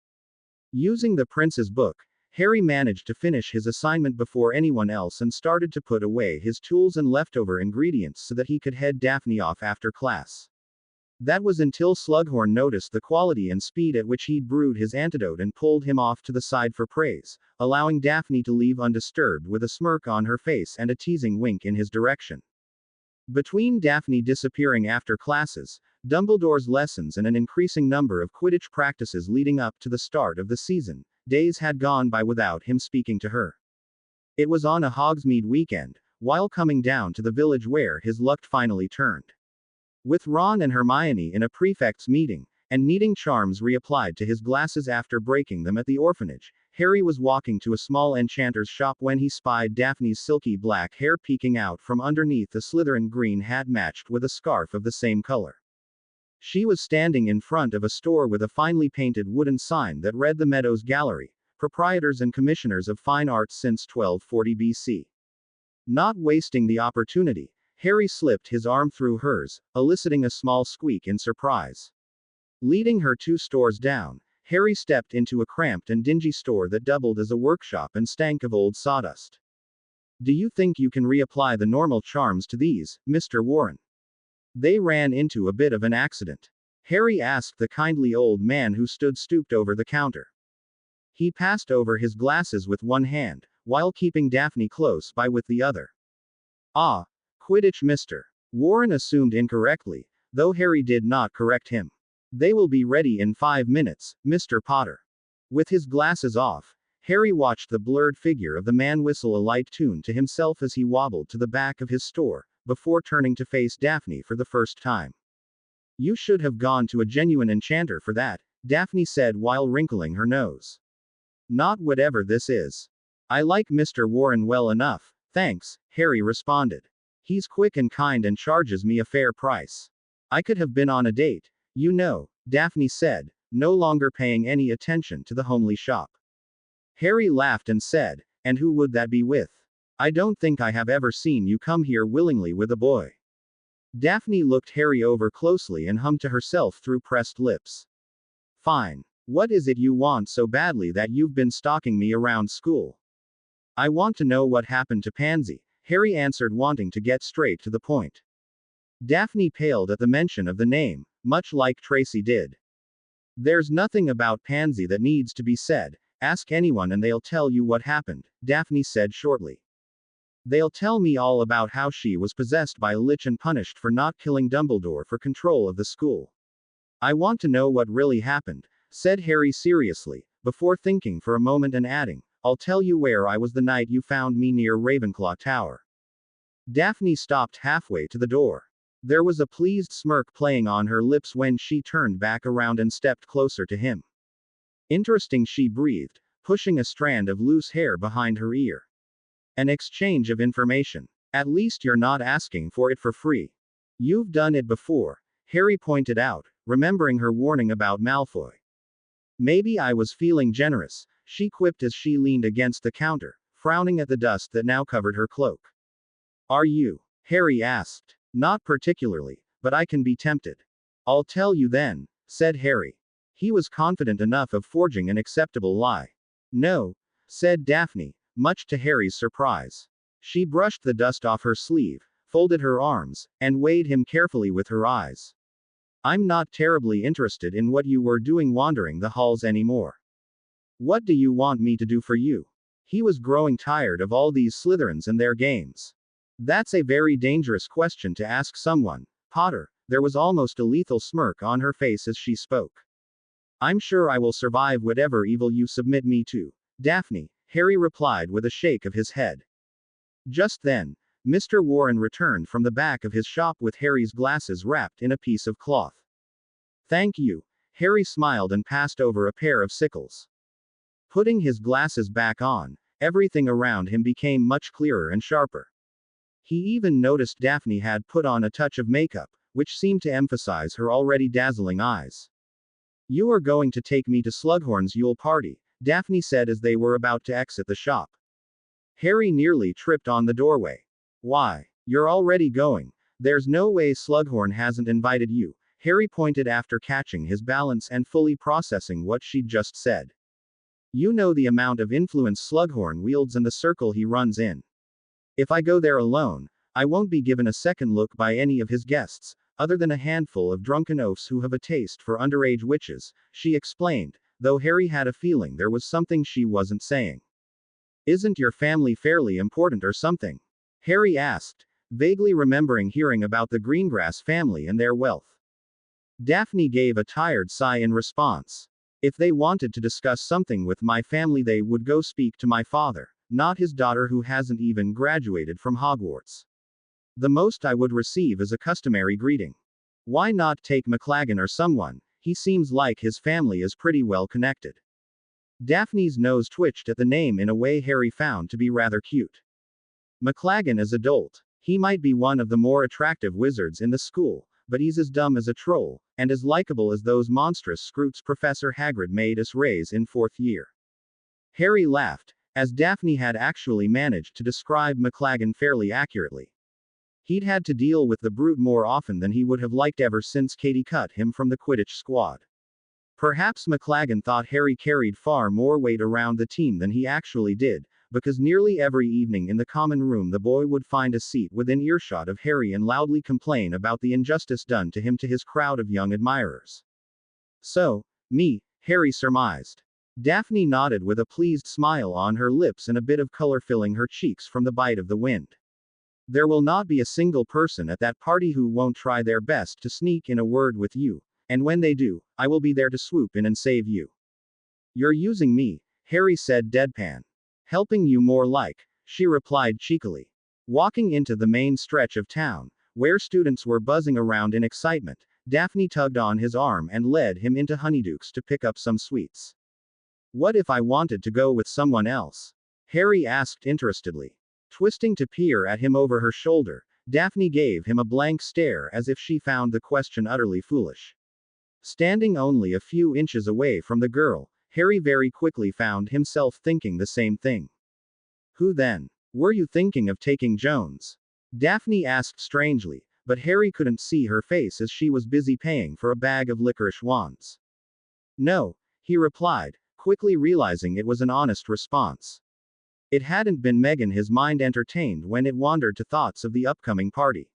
Using the prince's book, Harry managed to finish his assignment before anyone else and started to put away his tools and leftover ingredients so that he could head Daphne off after class. That was until Slughorn noticed the quality and speed at which he'd brewed his antidote and pulled him off to the side for praise, allowing Daphne to leave undisturbed with a smirk on her face and a teasing wink in his direction. Between Daphne disappearing after classes, Dumbledore's lessons and an increasing number of Quidditch practices leading up to the start of the season, days had gone by without him speaking to her. It was on a Hogsmeade weekend, while coming down to the village where his luck finally turned. With Ron and Hermione in a prefect's meeting, and needing charms reapplied to his glasses after breaking them at the orphanage, Harry was walking to a small enchanter's shop when he spied Daphne's silky black hair peeking out from underneath a Slytherin green hat matched with a scarf of the same color. She was standing in front of a store with a finely painted wooden sign that read The Meadows Gallery, proprietors and commissioners of fine arts since 1240 BC. Not wasting the opportunity, Harry slipped his arm through hers, eliciting a small squeak in surprise. Leading her 2 stores down, Harry stepped into a cramped and dingy store that doubled as a workshop and stank of old sawdust. Do you think you can reapply the normal charms to these, Mr. Warren? They ran into a bit of an accident. Harry asked the kindly old man who stood stooped over the counter. He passed over his glasses with one hand, while keeping Daphne close by with the other. Ah, Quidditch, Mr. Warren assumed incorrectly, though Harry did not correct him. They will be ready in 5 minutes, Mr. Potter. With his glasses off, Harry watched the blurred figure of the man whistle a light tune to himself as he wobbled to the back of his store, before turning to face Daphne for the first time. You should have gone to a genuine enchanter for that, Daphne said while wrinkling her nose. Not whatever this is. I like Mr. Warren well enough, thanks, Harry responded. He's quick and kind and charges me a fair price. I could have been on a date, you know, Daphne said, no longer paying any attention to the homely shop. Harry laughed and said, and who would that be with? I don't think I have ever seen you come here willingly with a boy. Daphne looked Harry over closely and hummed to herself through pressed lips. Fine. What is it you want so badly that you've been stalking me around school? I want to know what happened to Pansy, Harry answered, wanting to get straight to the point. Daphne paled at the mention of the name, much like Tracy did. There's nothing about Pansy that needs to be said. Ask anyone and they'll tell you what happened, Daphne said shortly. They'll tell me all about how she was possessed by a lich and punished for not killing Dumbledore for control of the school. I want to know what really happened, said Harry seriously, before thinking for a moment and adding, I'll tell you where I was the night you found me near Ravenclaw Tower. Daphne stopped halfway to the door. There was a pleased smirk playing on her lips when she turned back around and stepped closer to him. Interesting, she breathed, pushing a strand of loose hair behind her ear. An exchange of information. At least you're not asking for it for free. You've done it before, Harry pointed out, remembering her warning about Malfoy. Maybe I was feeling generous, she quipped as she leaned against the counter, frowning at the dust that now covered her cloak. Are you? Harry asked. Not particularly, but I can be tempted. I'll tell you then, said Harry. He was confident enough of forging an acceptable lie. No, said Daphne, much to Harry's surprise. She brushed the dust off her sleeve, folded her arms, and weighed him carefully with her eyes. I'm not terribly interested in what you were doing wandering the halls anymore. What do you want me to do for you? He was growing tired of all these Slytherins and their games. That's a very dangerous question to ask someone, Potter. There was almost a lethal smirk on her face as she spoke. I'm sure I will survive whatever evil you submit me to, Daphne, Harry replied with a shake of his head. Just then, Mr. Warren returned from the back of his shop with Harry's glasses wrapped in a piece of cloth. Thank you, Harry smiled and passed over a pair of sickles. Putting his glasses back on, everything around him became much clearer and sharper. He even noticed Daphne had put on a touch of makeup, which seemed to emphasize her already dazzling eyes. You are going to take me to Slughorn's Yule party, Daphne said as they were about to exit the shop. Harry nearly tripped on the doorway. Why? You're already going. There's no way Slughorn hasn't invited you, Harry pointed after catching his balance and fully processing what she'd just said. You know the amount of influence Slughorn wields and the circle he runs in. If I go there alone, I won't be given a second look by any of his guests, other than a handful of drunken oafs who have a taste for underage witches, she explained, though Harry had a feeling there was something she wasn't saying. Isn't your family fairly important or something? Harry asked, vaguely remembering hearing about the Greengrass family and their wealth. Daphne gave a tired sigh in response. If they wanted to discuss something with my family, they would go speak to my father, not his daughter who hasn't even graduated from Hogwarts. The most I would receive is a customary greeting. Why not take McLaggen or someone? He seems like his family is pretty well connected. Daphne's nose twitched at the name in a way Harry found to be rather cute. McLaggen is adult. He might be one of the more attractive wizards in the school, but he's as dumb as a troll, and as likable as those monstrous scroots Professor Hagrid made us raise in 4th year. Harry laughed, as Daphne had actually managed to describe McLaggen fairly accurately. He'd had to deal with the brute more often than he would have liked ever since Katie cut him from the Quidditch squad. Perhaps McLaggen thought Harry carried far more weight around the team than he actually did, because nearly every evening in the common room the boy would find a seat within earshot of Harry and loudly complain about the injustice done to him to his crowd of young admirers. So, me, Harry surmised. Daphne nodded with a pleased smile on her lips and a bit of color filling her cheeks from the bite of the wind. There will not be a single person at that party who won't try their best to sneak in a word with you, and when they do, I will be there to swoop in and save you. You're using me, Harry said deadpan. Helping you more like, she replied cheekily. Walking into the main stretch of town, where students were buzzing around in excitement, Daphne tugged on his arm and led him into Honeyduke's to pick up some sweets. What if I wanted to go with someone else? Harry asked interestedly. Twisting to peer at him over her shoulder, Daphne gave him a blank stare as if she found the question utterly foolish. Standing only a few inches away from the girl, Harry very quickly found himself thinking the same thing. Who then? Were you thinking of taking Jones? Daphne asked strangely, but Harry couldn't see her face as she was busy paying for a bag of licorice wands. No, he replied, quickly realizing it was an honest response. It hadn't been Megan his mind entertained when it wandered to thoughts of the upcoming party.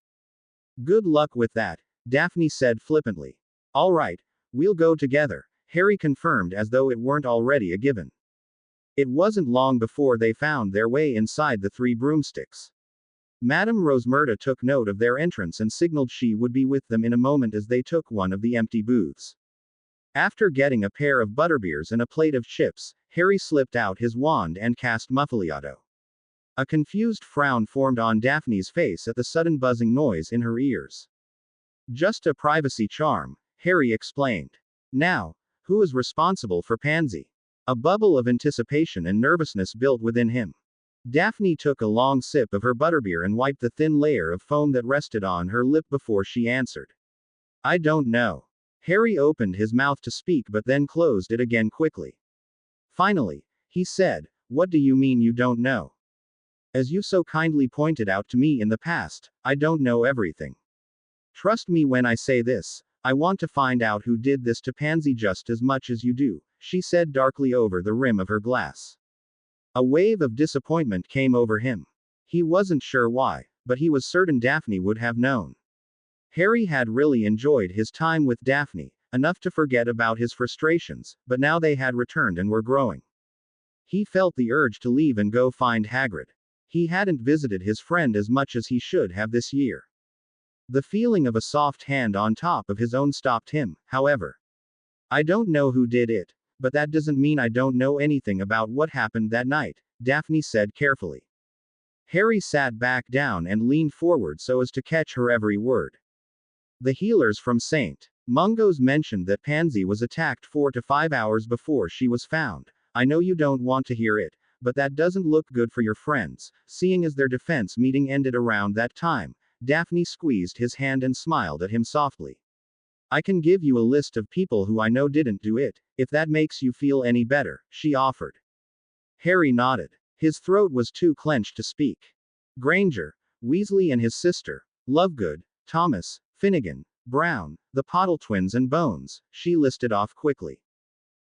Good luck with that, Daphne said flippantly. All right, we'll go together, Harry confirmed as though it weren't already a given. It wasn't long before they found their way inside the Three Broomsticks. Madame Rosmerta took note of their entrance and signaled she would be with them in a moment as they took one of the empty booths. After getting a pair of butterbeers and a plate of chips, Harry slipped out his wand and cast Muffaliato. A confused frown formed on Daphne's face at the sudden buzzing noise in her ears. Just a privacy charm, Harry explained. Now, who is responsible for Pansy? A bubble of anticipation and nervousness built within him. Daphne took a long sip of her butterbeer and wiped the thin layer of foam that rested on her lip before she answered. I don't know. Harry opened his mouth to speak but then closed it again quickly. Finally, he said, What do you mean you don't know? As you so kindly pointed out to me in the past, I don't know everything. Trust me when I say this, I want to find out who did this to Pansy just as much as you do, she said darkly over the rim of her glass. A wave of disappointment came over him. He wasn't sure why, but he was certain Daphne would have known. Harry had really enjoyed his time with Daphne, enough to forget about his frustrations, but now they had returned and were growing. He felt the urge to leave and go find Hagrid. He hadn't visited his friend as much as he should have this year. The feeling of a soft hand on top of his own stopped him, however. I don't know who did it, but that doesn't mean I don't know anything about what happened that night, Daphne said carefully. Harry sat back down and leaned forward so as to catch her every word. The healers from St. Mungo's mentioned that Pansy was attacked 4 to 5 hours before she was found. I know you don't want to hear it, but that doesn't look good for your friends, seeing as their defense meeting ended around that time. Daphne squeezed his hand and smiled at him softly. I can give you a list of people who I know didn't do it, if that makes you feel any better, she offered. Harry nodded. His throat was too clenched to speak. Granger, Weasley and his sister, Lovegood, Thomas, Finnegan, Brown, the Pottle twins and Bones, she listed off quickly.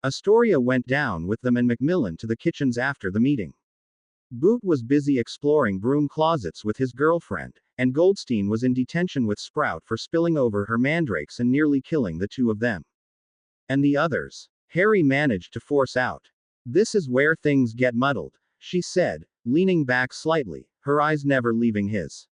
Astoria went down with them and Macmillan to the kitchens after the meeting. Boot was busy exploring broom closets with his girlfriend, and Goldstein was in detention with Sprout for spilling over her mandrakes and nearly killing the two of them. And the others? Harry managed to force out. This is where things get muddled, she said, leaning back slightly, her eyes never leaving his.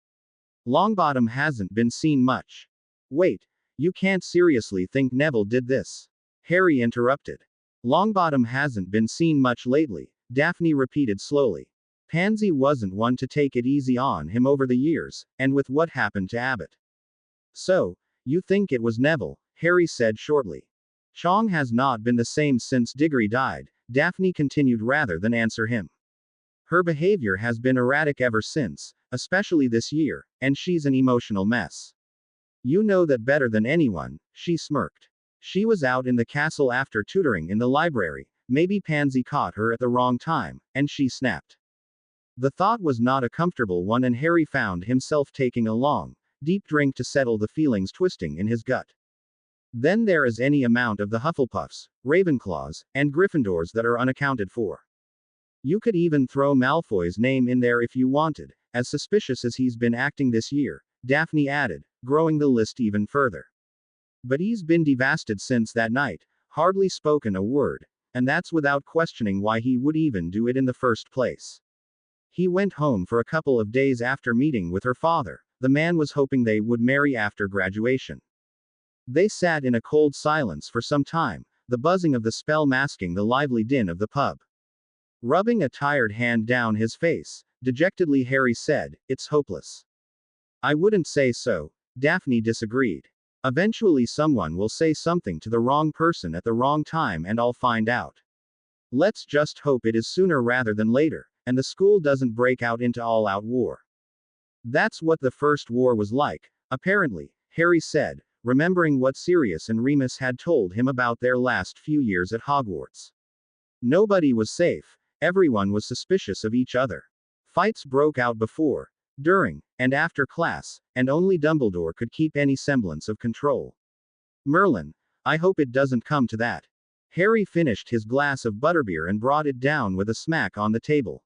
Longbottom hasn't been seen much. Wait, you can't seriously think Neville did this? Harry interrupted. Longbottom hasn't been seen much lately, Daphne repeated slowly. Pansy wasn't one to take it easy on him over the years, and with what happened to Abbott. So, you think it was Neville, Harry said shortly. Chong has not been the same since Diggory died, Daphne continued rather than answer him. Her behavior has been erratic ever since, especially this year, and she's an emotional mess. You know that better than anyone, she smirked. She was out in the castle after tutoring in the library, maybe Pansy caught her at the wrong time, and she snapped. The thought was not a comfortable one and Harry found himself taking a long, deep drink to settle the feelings twisting in his gut. Then there is any amount of the Hufflepuffs, Ravenclaws, and Gryffindors that are unaccounted for. You could even throw Malfoy's name in there if you wanted, as suspicious as he's been acting this year, Daphne added, growing the list even further. But he's been devastated since that night, hardly spoken a word, and that's without questioning why he would even do it in the first place. He went home for a couple of days after meeting with her father. The man was hoping they would marry after graduation. They sat in a cold silence for some time, the buzzing of the spell masking the lively din of the pub. Rubbing a tired hand down his face, dejectedly Harry said, "It's hopeless." "I wouldn't say so," Daphne disagreed. "Eventually someone will say something to the wrong person at the wrong time and I'll find out. Let's just hope it is sooner rather than later, and the school doesn't break out into all-out war." "That's what the first war was like, apparently," Harry said, remembering what Sirius and Remus had told him about their last few years at Hogwarts. Nobody was safe, everyone was suspicious of each other. Fights broke out before, during, and after class, and only Dumbledore could keep any semblance of control. "Merlin, I hope it doesn't come to that." Harry finished his glass of butterbeer and brought it down with a smack on the table.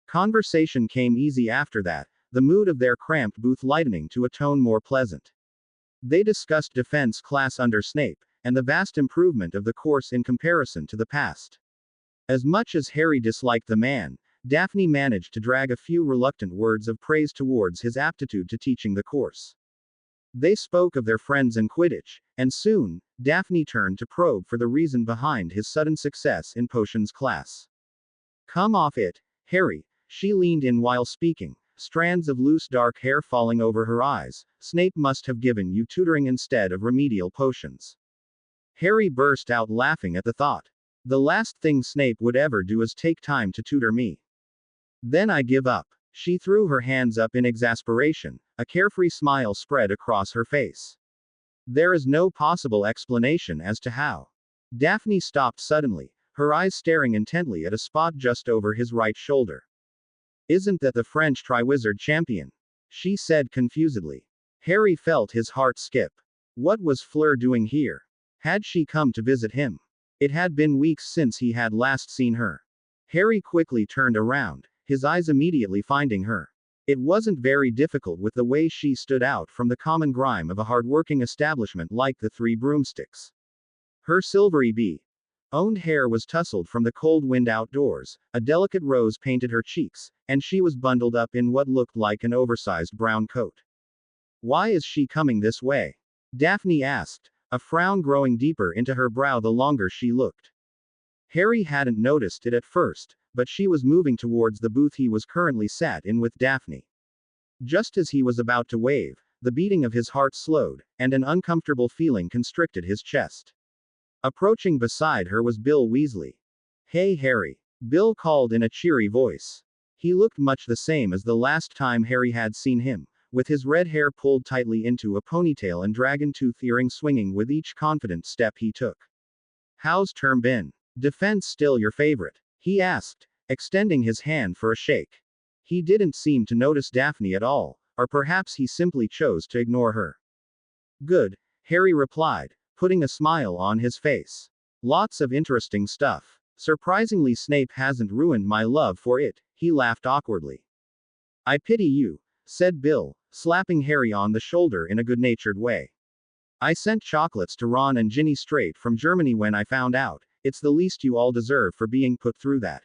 Conversation came easy after that, the mood of their cramped booth lightening to a tone more pleasant. They discussed defense class under Snape, and the vast improvement of the course in comparison to the past. As much as Harry disliked the man, Daphne managed to drag a few reluctant words of praise towards his aptitude to teaching the course. They spoke of their friends in Quidditch, and soon, Daphne turned to probe for the reason behind his sudden success in potions class. "Come off it, Harry," she leaned in while speaking, strands of loose dark hair falling over her eyes. "Snape must have given you tutoring instead of remedial potions." Harry burst out laughing at the thought. "The last thing Snape would ever do is take time to tutor me. Then I give up." She threw her hands up in exasperation, a carefree smile spread across her face. "There is no possible explanation as to how." Daphne stopped suddenly, her eyes staring intently at a spot just over his right shoulder. "Isn't that the French Triwizard champion?" she said confusedly. Harry felt his heart skip. What was Fleur doing here? Had she come to visit him? It had been weeks since he had last seen her. Harry quickly turned around, his eyes immediately finding her. It wasn't very difficult with the way she stood out from the common grime of a hard-working establishment like the Three Broomsticks. Her silvery owned hair was tousled from the cold wind outdoors, a delicate rose painted her cheeks, and she was bundled up in what looked like an oversized brown coat. "Why is she coming this way?" Daphne asked, a frown growing deeper into her brow the longer she looked. Harry hadn't noticed it at first, but she was moving towards the booth he was currently sat in with Daphne. Just as he was about to wave, the beating of his heart slowed, and an uncomfortable feeling constricted his chest. Approaching beside her was Bill Weasley. "Hey Harry," Bill called in a cheery voice. He looked much the same as the last time Harry had seen him, with his red hair pulled tightly into a ponytail and dragon-tooth earrings swinging with each confident step he took. "How's term been? Defense still your favorite?" he asked, extending his hand for a shake. He didn't seem to notice Daphne at all, or perhaps he simply chose to ignore her. "Good," Harry replied, putting a smile on his face. "Lots of interesting stuff. Surprisingly, Snape hasn't ruined my love for it," he laughed awkwardly. "I pity you," said Bill, slapping Harry on the shoulder in a good-natured way. "I sent chocolates to Ron and Ginny straight from Germany when I found out. It's the least you all deserve for being put through that.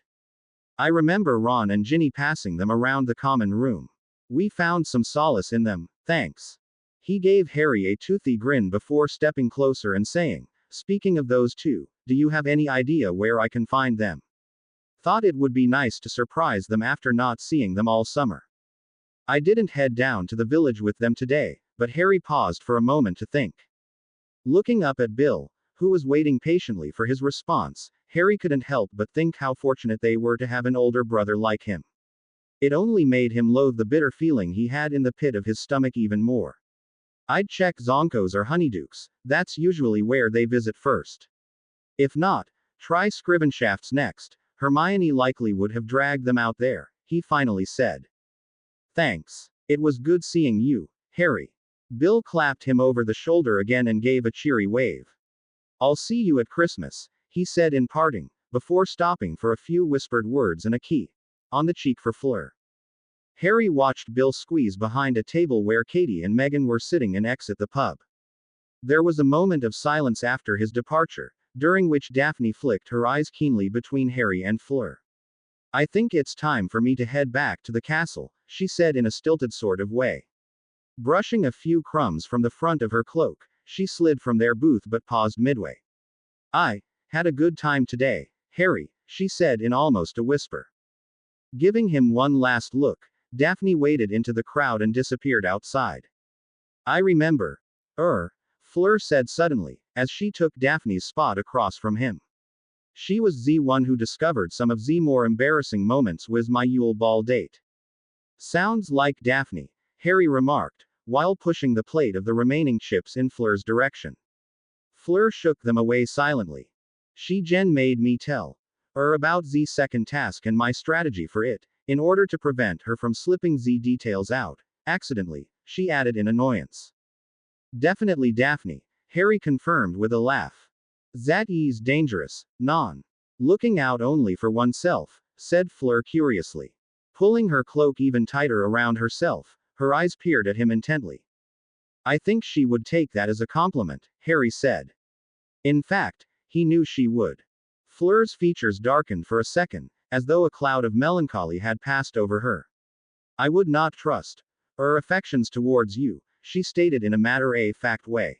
I remember Ron and Ginny passing them around the common room. We found some solace in them, thanks." He gave Harry a toothy grin before stepping closer and saying, "Speaking of those two, do you have any idea where I can find them? Thought it would be nice to surprise them after not seeing them all summer." "I didn't head down to the village with them today," but Harry paused for a moment to think. Looking up at Bill, who was waiting patiently for his response, Harry couldn't help but think how fortunate they were to have an older brother like him. It only made him loathe the bitter feeling he had in the pit of his stomach even more. "I'd check Zonkos or Honeydukes, that's usually where they visit first. If not, try Scrivenshafts next. Hermione likely would have dragged them out there," he finally said. "Thanks. It was good seeing you, Harry." Bill clapped him over the shoulder again and gave a cheery wave. "I'll see you at Christmas," he said in parting, before stopping for a few whispered words and a key on the cheek for Fleur. Harry watched Bill squeeze behind a table where Katie and Meghan were sitting and exit the pub. There was a moment of silence after his departure, during which Daphne flicked her eyes keenly between Harry and Fleur. "I think it's time for me to head back to the castle," she said in a stilted sort of way. Brushing a few crumbs from the front of her cloak, she slid from their booth but paused midway. "I had a good time today, Harry," she said in almost a whisper. Giving him one last look, Daphne waded into the crowd and disappeared outside. I remember. Fleur said suddenly, as she took Daphne's spot across from him. She was the one who discovered some of the more embarrassing moments with my Yule Ball date. Sounds like Daphne, Harry remarked, while pushing the plate of the remaining chips in Fleur's direction. Fleur shook them away silently. She Jen made me tell her about the second task and my strategy for it, in order to prevent her from slipping the details out, accidentally, she added in annoyance. Definitely Daphne, Harry confirmed with a laugh. That is dangerous, non. Looking out only for oneself, said Fleur curiously. Pulling her cloak even tighter around herself, her eyes peered at him intently. I think she would take that as a compliment, Harry said. In fact, he knew she would. Fleur's features darkened for a second, as though a cloud of melancholy had passed over her. I would not trust her affections towards you, she stated in a matter-of-fact way.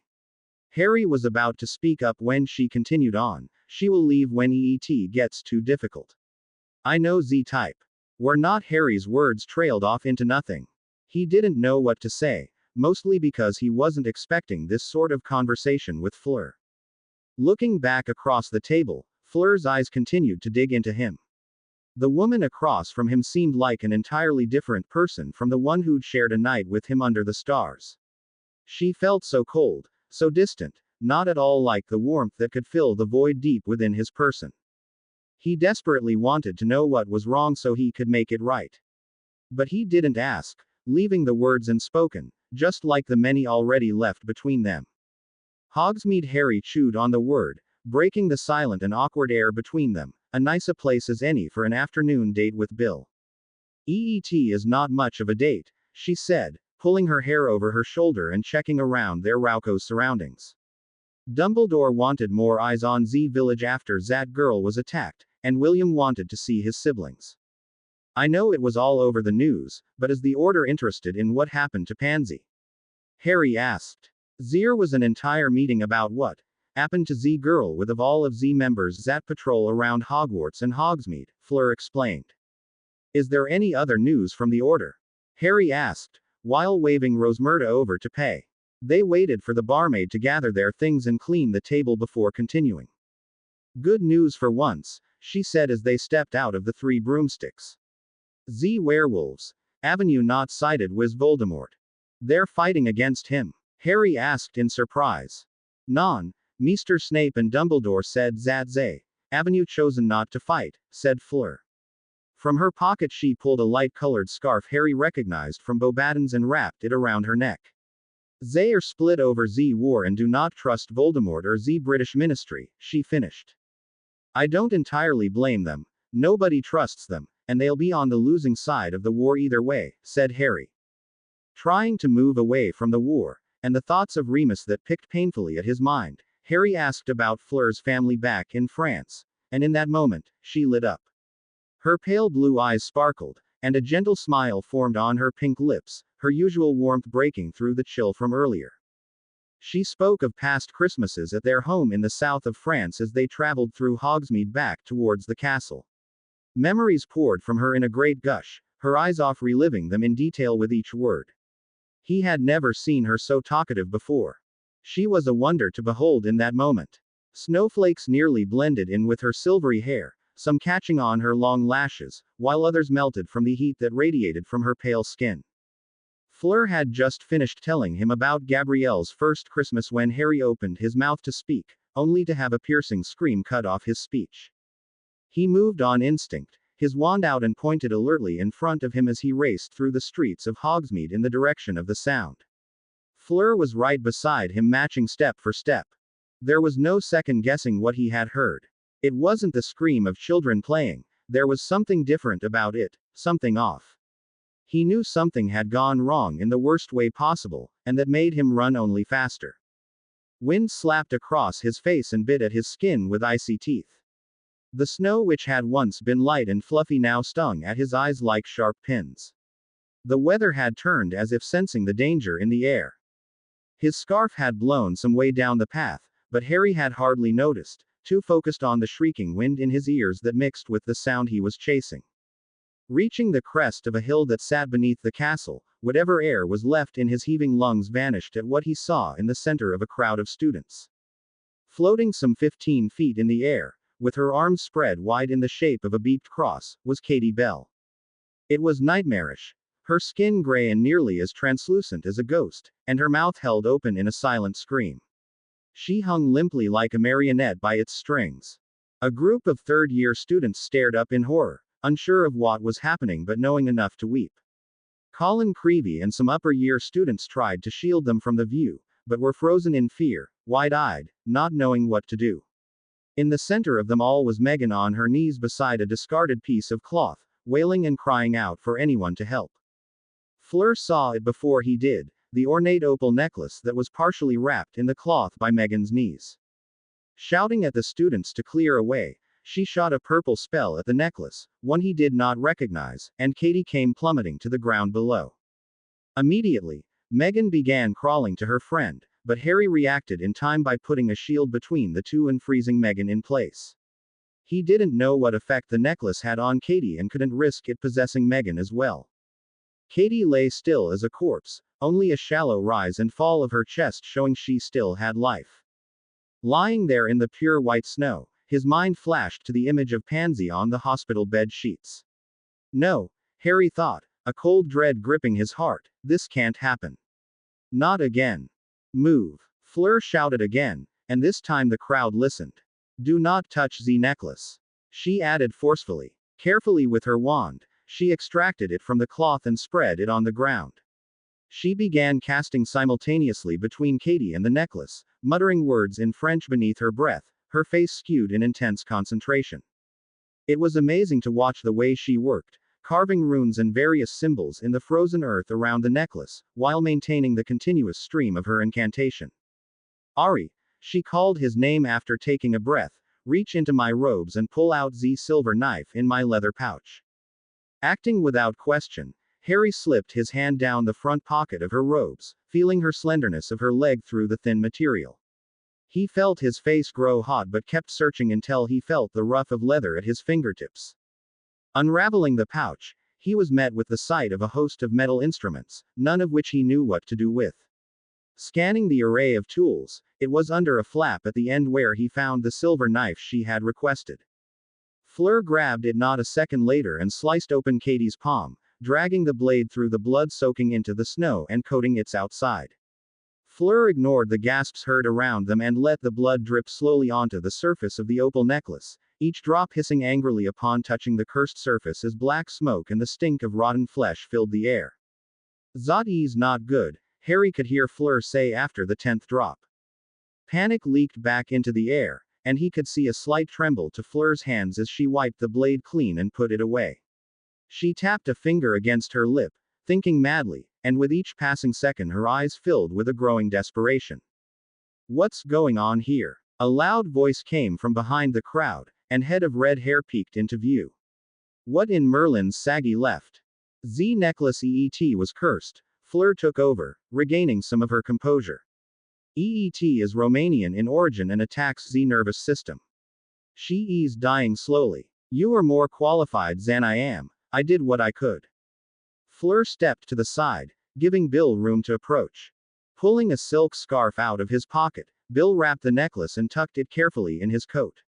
Harry was about to speak up when she continued on, she will leave when it gets too difficult. I know the type. Were not Harry's words trailed off into nothing. He didn't know what to say, mostly because he wasn't expecting this sort of conversation with Fleur. Looking back across the table, Fleur's eyes continued to dig into him. The woman across from him seemed like an entirely different person from the one who'd shared a night with him under the stars. She felt so cold, so distant, not at all like the warmth that could fill the void deep within his person. He desperately wanted to know what was wrong so he could make it right. But he didn't ask, leaving the words unspoken, just like the many already left between them. Hogsmeade Harry chewed on the word, breaking the silent and awkward air between them, a nice a place as any for an afternoon date with Bill. EET is not much of a date, she said, pulling her hair over her shoulder and checking around their Rauco's surroundings. Dumbledore wanted more eyes on Z village after that girl was attacked, and William wanted to see his siblings. I know it was all over the news, but is the Order interested in what happened to Pansy? Harry asked. There was an entire meeting about what happened to Z girl with of all of Z members that patrol around Hogwarts and Hogsmeade, Fleur explained. Is there any other news from the Order? Harry asked, while waving Rosmerta over to pay. They waited for the barmaid to gather their things and clean the table before continuing. Good news for once, she said as they stepped out of the three broomsticks. Z werewolves. Avenue not sided with Voldemort. They're fighting against him. Harry asked in surprise. Non, Mr. Snape and Dumbledore said that they Avenue chosen not to fight, said Fleur. From her pocket she pulled a light-colored scarf Harry recognized from Beauxbatons and wrapped it around her neck. They are split over Z war and do not trust Voldemort or Z British ministry, she finished. I don't entirely blame them, nobody trusts them, and they'll be on the losing side of the war either way, said Harry. Trying to move away from the war, and the thoughts of Remus that picked painfully at his mind, Harry asked about Fleur's family back in France, and in that moment, she lit up. Her pale blue eyes sparkled, and a gentle smile formed on her pink lips, her usual warmth breaking through the chill from earlier. She spoke of past Christmases at their home in the south of France as they traveled through Hogsmeade back towards the castle. Memories poured from her in a great gush, her eyes off reliving them in detail with each word. He had never seen her so talkative before. She was a wonder to behold in that moment. Snowflakes nearly blended in with her silvery hair, some catching on her long lashes, while others melted from the heat that radiated from her pale skin. Fleur had just finished telling him about Gabrielle's first Christmas when Harry opened his mouth to speak, only to have a piercing scream cut off his speech. He moved on instinct, his wand out and pointed alertly in front of him as he raced through the streets of Hogsmeade in the direction of the sound. Fleur was right beside him, matching step for step. There was no second guessing what he had heard. It wasn't the scream of children playing, there was something different about it, something off. He knew something had gone wrong in the worst way possible, and that made him run only faster. Wind slapped across his face and bit at his skin with icy teeth. The snow, which had once been light and fluffy, now stung at his eyes like sharp pins. The weather had turned as if sensing the danger in the air. His scarf had blown some way down the path, but Harry had hardly noticed, too focused on the shrieking wind in his ears that mixed with the sound he was chasing. Reaching the crest of a hill that sat beneath the castle, whatever air was left in his heaving lungs vanished at what he saw in the center of a crowd of students. Floating some 15 feet in the air, with her arms spread wide in the shape of a beaked cross, was Katie Bell. It was nightmarish. Her skin gray and nearly as translucent as a ghost, and her mouth held open in a silent scream. She hung limply like a marionette by its strings. A group of third-year students stared up in horror, unsure of what was happening but knowing enough to weep. Colin Creevy and some upper-year students tried to shield them from the view, but were frozen in fear, wide-eyed, not knowing what to do. In the center of them all was Megan on her knees beside a discarded piece of cloth, wailing and crying out for anyone to help. Fleur saw it before he did, the ornate opal necklace that was partially wrapped in the cloth by Megan's knees. Shouting at the students to clear away, she shot a purple spell at the necklace, one he did not recognize, and Katie came plummeting to the ground below. Immediately, Megan began crawling to her friend, but Harry reacted in time by putting a shield between the two and freezing Megan in place. He didn't know what effect the necklace had on Katie and couldn't risk it possessing Megan as well. Katie lay still as a corpse, only a shallow rise and fall of her chest showing she still had life. Lying there in the pure white snow, his mind flashed to the image of Pansy on the hospital bed sheets. No, Harry thought, a cold dread gripping his heart, this can't happen. Not again. Move. Fleur shouted again, and this time the crowd listened. Do not touch the necklace. She added forcefully. Carefully with her wand, she extracted it from the cloth and spread it on the ground. She began casting simultaneously between Katie and the necklace, muttering words in French beneath her breath, her face skewed in intense concentration. It was amazing to watch the way she worked, carving runes and various symbols in the frozen earth around the necklace, while maintaining the continuous stream of her incantation. Ari, she called his name after taking a breath, reach into my robes and pull out the silver knife in my leather pouch. Acting without question, Harry slipped his hand down the front pocket of her robes, feeling her slenderness of her leg through the thin material. He felt his face grow hot but kept searching until he felt the rough of leather at his fingertips. Unraveling the pouch, he was met with the sight of a host of metal instruments, none of which he knew what to do with. Scanning the array of tools, it was under a flap at the end where he found the silver knife she had requested. Fleur grabbed it not a second later and sliced open Katie's palm, dragging the blade through the blood soaking into the snow and coating its outside. Fleur ignored the gasps heard around them and let the blood drip slowly onto the surface of the opal necklace, each drop hissing angrily upon touching the cursed surface as black smoke and the stink of rotten flesh filled the air. "That is not good," Harry could hear Fleur say after the 10th drop. Panic leaked back into the air, and he could see a slight tremble to Fleur's hands as she wiped the blade clean and put it away. She tapped a finger against her lip, thinking madly, and with each passing second her eyes filled with a growing desperation. "What's going on here?" A loud voice came from behind the crowd, and head of red hair peeked into view. "What in Merlin's saggy left?" "Z necklace EET was cursed," Fleur took over, regaining some of her composure. "EET is Romanian in origin and attacks Z nervous system. She is dying slowly. You are more qualified than I am. I did what I could." Fleur stepped to the side, giving Bill room to approach. Pulling a silk scarf out of his pocket, Bill wrapped the necklace and tucked it carefully in his coat.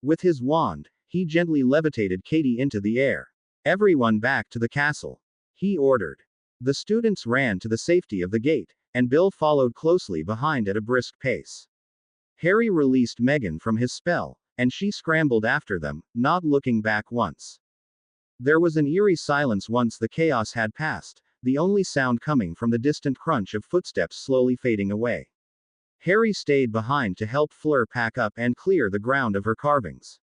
With his wand, he gently levitated Katie into the air. "Everyone back to the castle," he ordered. The students ran to the safety of the gate, and Bill followed closely behind at a brisk pace. Harry released Megan from his spell, and she scrambled after them, not looking back once. There was an eerie silence once the chaos had passed, the only sound coming from the distant crunch of footsteps slowly fading away. Harry stayed behind to help Fleur pack up and clear the ground of her carvings.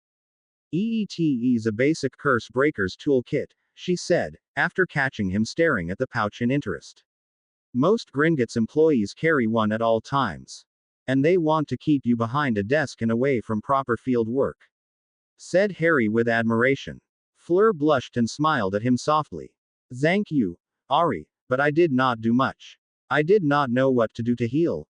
"EET is a basic curse breaker's toolkit," she said, after catching him staring at the pouch in interest. "Most Gringotts employees carry one at all times. And they want to keep you behind a desk and away from proper field work," said Harry with admiration. Fleur blushed and smiled at him softly. "Thank you, Ari, but I did not do much. I did not know what to do to heal."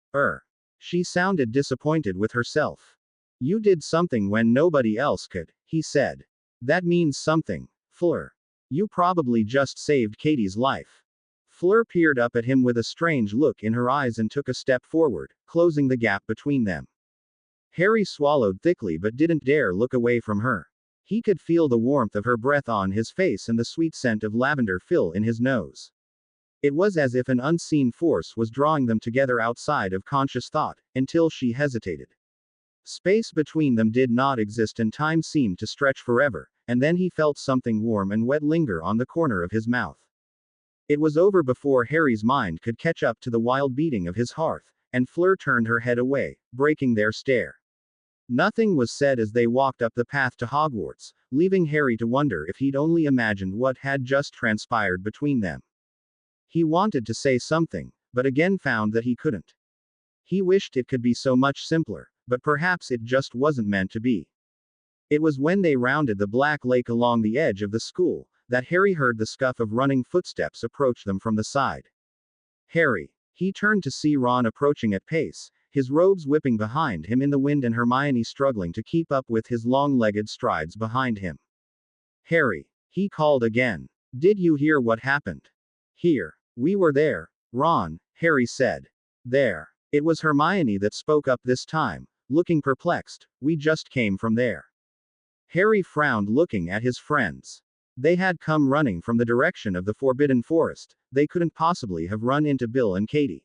She sounded disappointed with herself. You did something when nobody else could, he said. That means something, Fleur. You probably just saved Katie's life. Fleur peered up at him with a strange look in her eyes and took a step forward, closing the gap between them. Harry swallowed thickly but didn't dare look away from her. He could feel the warmth of her breath on his face and the sweet scent of lavender fill in his nose. It was as if an unseen force was drawing them together outside of conscious thought, until she hesitated. Space between them did not exist and time seemed to stretch forever, and then he felt something warm and wet linger on the corner of his mouth. It was over before Harry's mind could catch up to the wild beating of his heart, and Fleur turned her head away, breaking their stare. Nothing was said as they walked up the path to Hogwarts, leaving Harry to wonder if he'd only imagined what had just transpired between them. He wanted to say something, but again found that he couldn't. He wished it could be so much simpler, but perhaps it just wasn't meant to be. It was when they rounded the black lake along the edge of the school, that Harry heard the scuff of running footsteps approach them from the side. Harry. He turned to see Ron approaching at pace, his robes whipping behind him in the wind and Hermione struggling to keep up with his long-legged strides behind him. Harry. He called again. Did you hear what happened? Here. We were there, Ron, Harry said. There. It was Hermione that spoke up this time, looking perplexed. We just came from there. Harry frowned looking at his friends. They had come running from the direction of the Forbidden Forest. They couldn't possibly have run into Bill and Katie.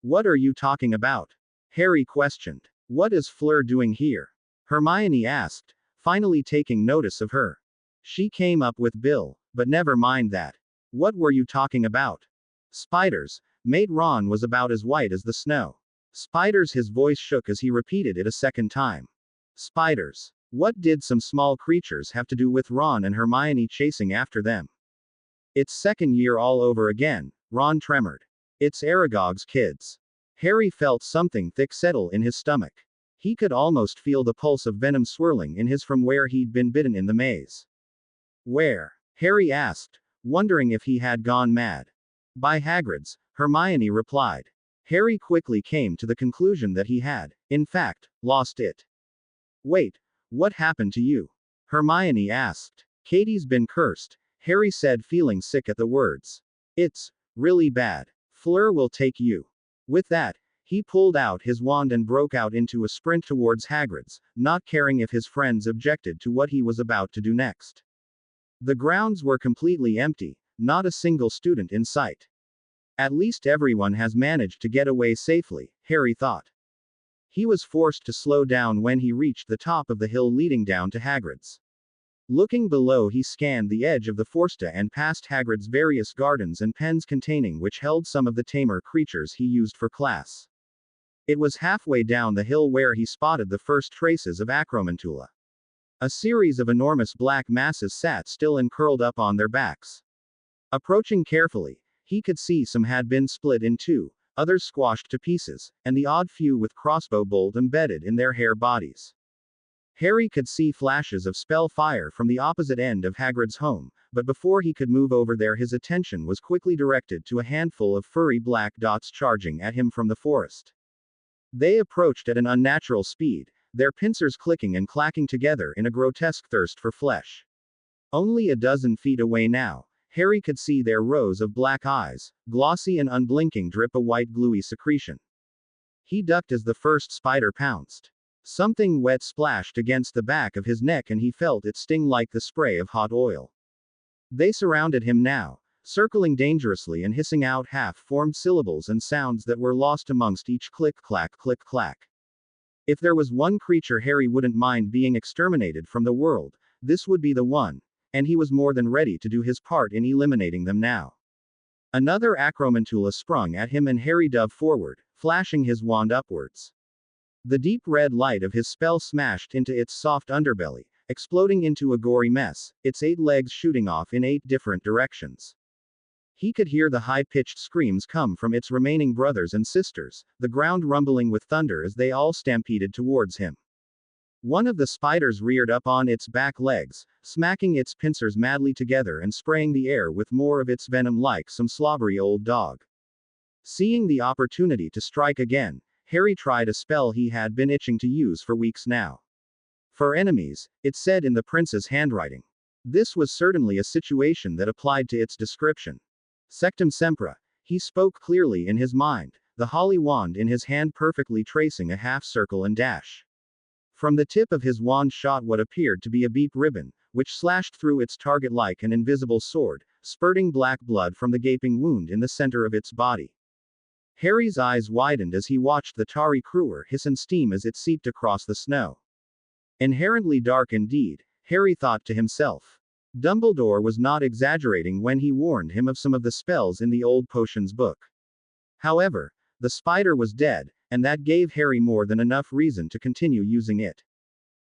What are you talking about? Harry questioned. What is Fleur doing here? Hermione asked, finally taking notice of her. She came up with Bill, but never mind that. What were you talking about? Spiders. Mate Ron was about as white as the snow. Spiders. His voice shook as he repeated it a second time. Spiders. What did some small creatures have to do with Ron and Hermione chasing after them? It's second year all over again, Ron tremored. It's Aragog's kids. Harry felt something thick settle in his stomach. He could almost feel the pulse of venom swirling in his from where he'd been bitten in the maze. Where? Harry asked, wondering if he had gone mad. By Hagrid's, Hermione replied. Harry quickly came to the conclusion that he had, in fact, lost it. Wait, what happened to you? Hermione asked. Katie's been cursed, Harry said, feeling sick at the words. It's really bad. Fleur will take you. With that, he pulled out his wand and broke out into a sprint towards Hagrid's, not caring if his friends objected to what he was about to do next. The grounds were completely empty, not a single student in sight. At least everyone has managed to get away safely, Harry thought. He was forced to slow down when he reached the top of the hill leading down to Hagrid's. Looking below, he scanned the edge of the Forsta and past Hagrid's various gardens and pens containing which held some of the tamer creatures he used for class. It was halfway down the hill where he spotted the first traces of Acromantula. A series of enormous black masses sat still and curled up on their backs. Approaching carefully, he could see some had been split in two, others squashed to pieces, and the odd few with crossbow bolt embedded in their hair bodies. Harry could see flashes of spell fire from the opposite end of Hagrid's home, but before he could move over there, his attention was quickly directed to a handful of furry black dots charging at him from the forest. They approached at an unnatural speed, their pincers clicking and clacking together in a grotesque thirst for flesh. Only a dozen feet away now, Harry could see their rows of black eyes, glossy and unblinking, drip a white gluey secretion. He ducked as the first spider pounced. Something wet splashed against the back of his neck and he felt it sting like the spray of hot oil. They surrounded him now, circling dangerously and hissing out half-formed syllables and sounds that were lost amongst each click-clack click-clack. If there was one creature Harry wouldn't mind being exterminated from the world, this would be the one, and he was more than ready to do his part in eliminating them now. Another Acromantula sprung at him and Harry dove forward, flashing his wand upwards. The deep red light of his spell smashed into its soft underbelly, exploding into a gory mess, its 8 legs shooting off in 8 different directions. He could hear the high-pitched screams come from its remaining brothers and sisters, the ground rumbling with thunder as they all stampeded towards him. One of the spiders reared up on its back legs, smacking its pincers madly together and spraying the air with more of its venom like some slobbery old dog. Seeing the opportunity to strike again, Harry tried a spell he had been itching to use for weeks now. For enemies, it said in the prince's handwriting. This was certainly a situation that applied to its description. Sectum sempra. He spoke clearly in his mind, the holly wand in his hand perfectly tracing a half circle and dash. From the tip of his wand shot what appeared to be a beep ribbon, which slashed through its target like an invisible sword, spurting black blood from the gaping wound in the center of its body. Harry's eyes widened as he watched the tarry cruer hiss and steam as it seeped across the snow. Inherently dark indeed, Harry thought to himself. Dumbledore was not exaggerating when he warned him of some of the spells in the old potions book. However, the spider was dead, and that gave Harry more than enough reason to continue using it.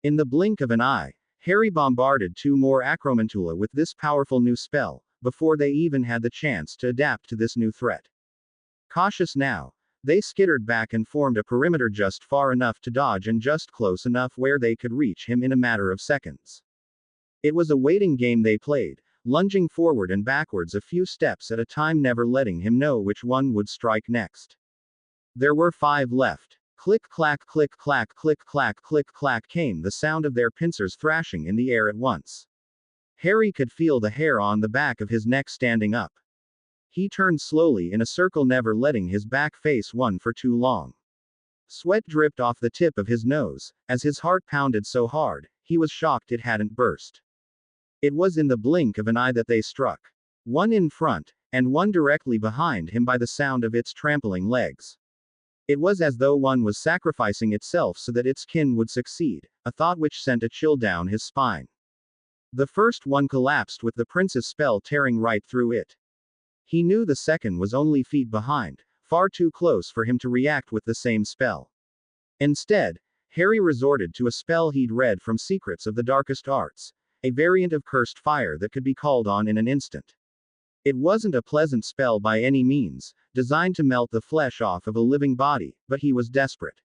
In the blink of an eye, Harry bombarded 2 more Acromantula with this powerful new spell, before they even had the chance to adapt to this new threat. Cautious now, they skittered back and formed a perimeter just far enough to dodge and just close enough where they could reach him in a matter of seconds. It was a waiting game they played, lunging forward and backwards a few steps at a time, never letting him know which one would strike next. There were 5 left. Click clack click clack click clack click clack came the sound of their pincers thrashing in the air at once. Harry could feel the hair on the back of his neck standing up. He turned slowly in a circle, never letting his back face one for too long. Sweat dripped off the tip of his nose, as his heart pounded so hard, he was shocked it hadn't burst. It was in the blink of an eye that they struck. One in front, and one directly behind him by the sound of its trampling legs. It was as though one was sacrificing itself so that its kin would succeed, a thought which sent a chill down his spine. The first one collapsed with the prince's spell tearing right through it. He knew the second was only feet behind, far too close for him to react with the same spell. Instead, Harry resorted to a spell he'd read from Secrets of the Darkest Arts, a variant of cursed fire that could be called on in an instant. It wasn't a pleasant spell by any means, designed to melt the flesh off of a living body, but he was desperate.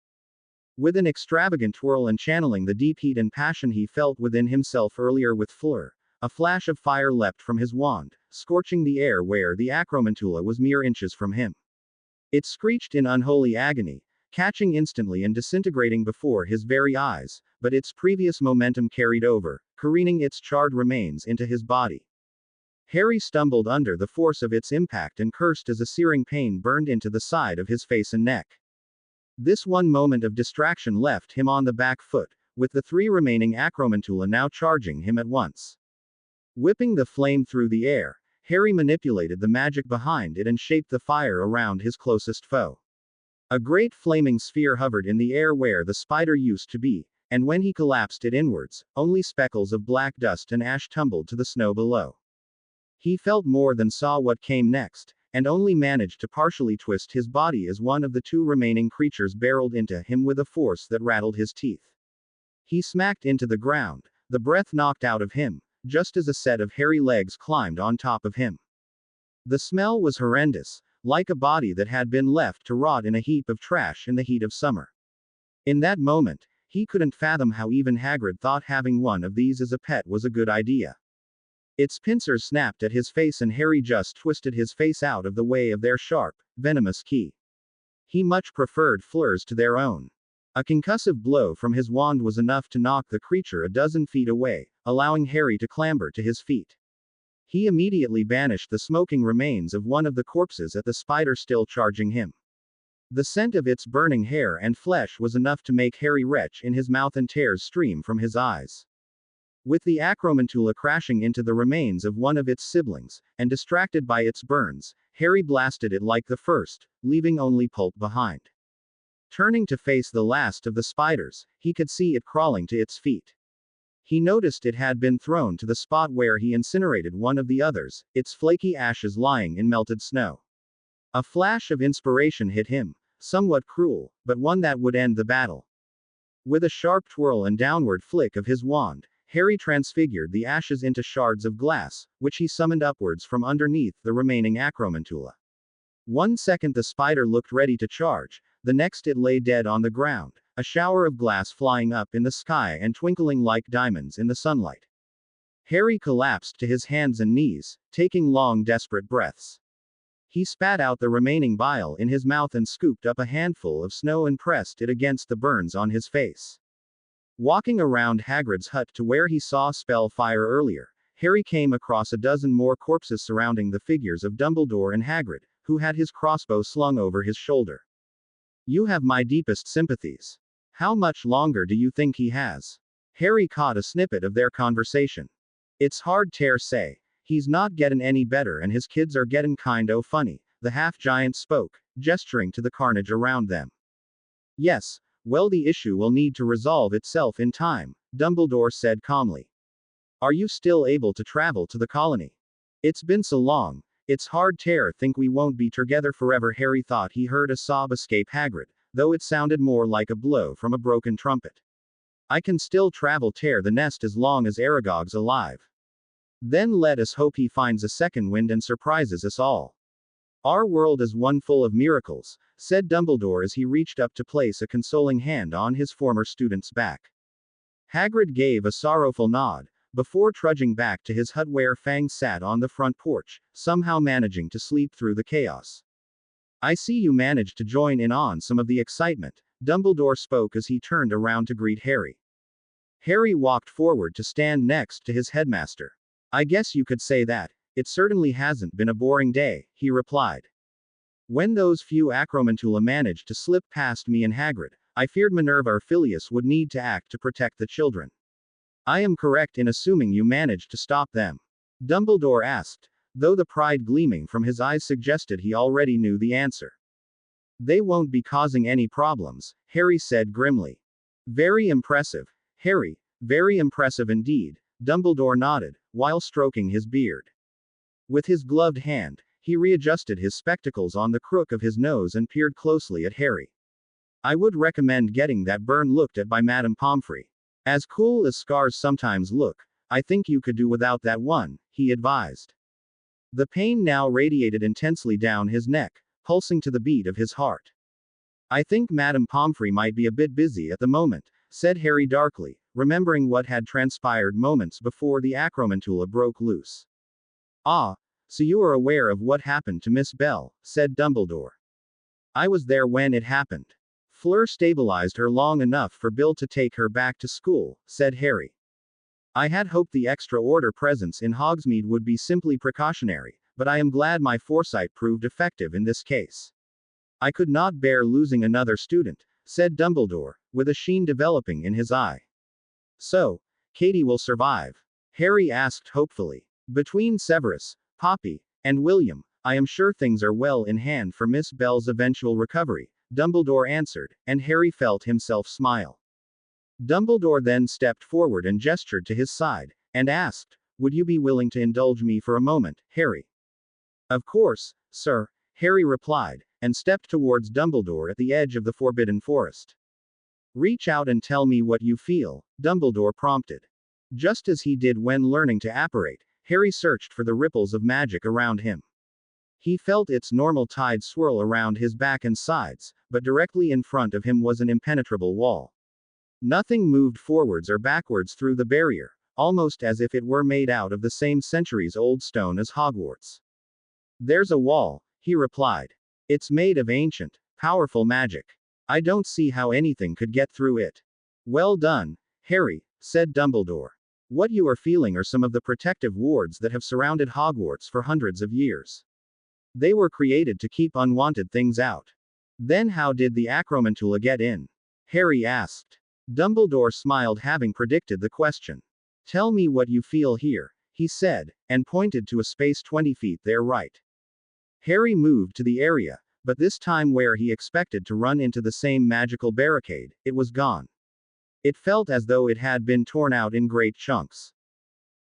With an extravagant twirl and channeling the deep heat and passion he felt within himself earlier with Fleur, a flash of fire leapt from his wand, scorching the air where the Acromantula was mere inches from him. It screeched in unholy agony, catching instantly and disintegrating before his very eyes, but its previous momentum carried over, careening its charred remains into his body. Harry stumbled under the force of its impact and cursed as a searing pain burned into the side of his face and neck. This one moment of distraction left him on the back foot, with the 3 remaining Acromantula now charging him at once. Whipping the flame through the air, Harry manipulated the magic behind it and shaped the fire around his closest foe. A great flaming sphere hovered in the air where the spider used to be, and when he collapsed it inwards, only speckles of black dust and ash tumbled to the snow below. He felt more than saw what came next, and only managed to partially twist his body as one of the 2 remaining creatures barreled into him with a force that rattled his teeth. He smacked into the ground, the breath knocked out of him, just as a set of hairy legs climbed on top of him. The smell was horrendous, like a body that had been left to rot in a heap of trash in the heat of summer. In that moment, he couldn't fathom how even Hagrid thought having one of these as a pet was a good idea. Its pincers snapped at his face and Harry just twisted his face out of the way of their sharp, venomous key. He much preferred Fleur's to their own. A concussive blow from his wand was enough to knock the creature a dozen feet away, allowing Harry to clamber to his feet. He immediately banished the smoking remains of one of the corpses at the spider still charging him. The scent of its burning hair and flesh was enough to make Harry retch in his mouth and tears stream from his eyes. With the Acromantula crashing into the remains of one of its siblings, and distracted by its burns, Harry blasted it like the first, leaving only pulp behind. Turning to face the last of the spiders, he could see it crawling to its feet. He noticed it had been thrown to the spot where he incinerated one of the others, its flaky ashes lying in melted snow. A flash of inspiration hit him, somewhat cruel, but one that would end the battle. With a sharp twirl and downward flick of his wand, Harry transfigured the ashes into shards of glass, which he summoned upwards from underneath the remaining Acromantula. 1 second the spider looked ready to charge, the next it lay dead on the ground, a shower of glass flying up in the sky and twinkling like diamonds in the sunlight. Harry collapsed to his hands and knees, taking long desperate breaths. He spat out the remaining bile in his mouth and scooped up a handful of snow and pressed it against the burns on his face. Walking around Hagrid's hut to where he saw Spellfire earlier, Harry came across a dozen more corpses surrounding the figures of Dumbledore and Hagrid, who had his crossbow slung over his shoulder. You have my deepest sympathies. How much longer do you think he has? Harry caught a snippet of their conversation. It's hard to say. He's not getting any better and his kids are getting kind-o funny, the half-giant spoke, gesturing to the carnage around them. Yes, well, the issue will need to resolve itself in time, Dumbledore said calmly. Are you still able to travel to the colony? It's been so long, it's hard to think we won't be together forever. Harry thought he heard a sob escape Hagrid, though it sounded more like a blow from a broken trumpet. I can still travel to the nest as long as Aragog's alive. Then let us hope he finds a second wind and surprises us all. Our world is one full of miracles, said Dumbledore as he reached up to place a consoling hand on his former student's back. Hagrid gave a sorrowful nod, before trudging back to his hut where Fang sat on the front porch, somehow managing to sleep through the chaos. I see you managed to join in on some of the excitement, Dumbledore spoke as he turned around to greet Harry. Harry walked forward to stand next to his headmaster. I guess you could say that. It certainly hasn't been a boring day, he replied. When those few Acromantula managed to slip past me and Hagrid, I feared Minerva or Filius would need to act to protect the children. I am correct in assuming you managed to stop them? Dumbledore asked, though the pride gleaming from his eyes suggested he already knew the answer. They won't be causing any problems, Harry said grimly. Very impressive, Harry, very impressive indeed, Dumbledore nodded, while stroking his beard. With his gloved hand, he readjusted his spectacles on the crook of his nose and peered closely at Harry. I would recommend getting that burn looked at by Madame Pomfrey. As cool as scars sometimes look, I think you could do without that one, he advised. The pain now radiated intensely down his neck, pulsing to the beat of his heart. I think Madame Pomfrey might be a bit busy at the moment, said Harry darkly, remembering what had transpired moments before the Acromantula broke loose. Ah, so you are aware of what happened to Miss Bell, said Dumbledore. I was there when it happened. Fleur stabilized her long enough for Bill to take her back to school, said Harry. I had hoped the extra order presence in Hogsmeade would be simply precautionary, but I am glad my foresight proved effective in this case. I could not bear losing another student, said Dumbledore, with a sheen developing in his eye. So, Katie will survive? Harry asked hopefully. Between Severus, Poppy, and William, I am sure things are well in hand for Miss Bell's eventual recovery, Dumbledore answered, and Harry felt himself smile. Dumbledore then stepped forward and gestured to his side, and asked, would you be willing to indulge me for a moment, Harry? Of course, sir, Harry replied, and stepped towards Dumbledore at the edge of the Forbidden Forest. Reach out and tell me what you feel, Dumbledore prompted. Just as he did when learning to apparate, Harry searched for the ripples of magic around him. He felt its normal tide swirl around his back and sides, but directly in front of him was an impenetrable wall. Nothing moved forwards or backwards through the barrier, almost as if it were made out of the same centuries-old stone as Hogwarts. There's a wall, he replied. It's made of ancient, powerful magic. I don't see how anything could get through it. Well done, Harry, said Dumbledore. What you are feeling are some of the protective wards that have surrounded Hogwarts for hundreds of years. They were created to keep unwanted things out. Then how did the Acromantula get in? Harry asked. Dumbledore smiled, having predicted the question. Tell me what you feel here, he said, and pointed to a space 20 feet there right. Harry moved to the area, but this time where he expected to run into the same magical barricade, it was gone. It felt as though it had been torn out in great chunks.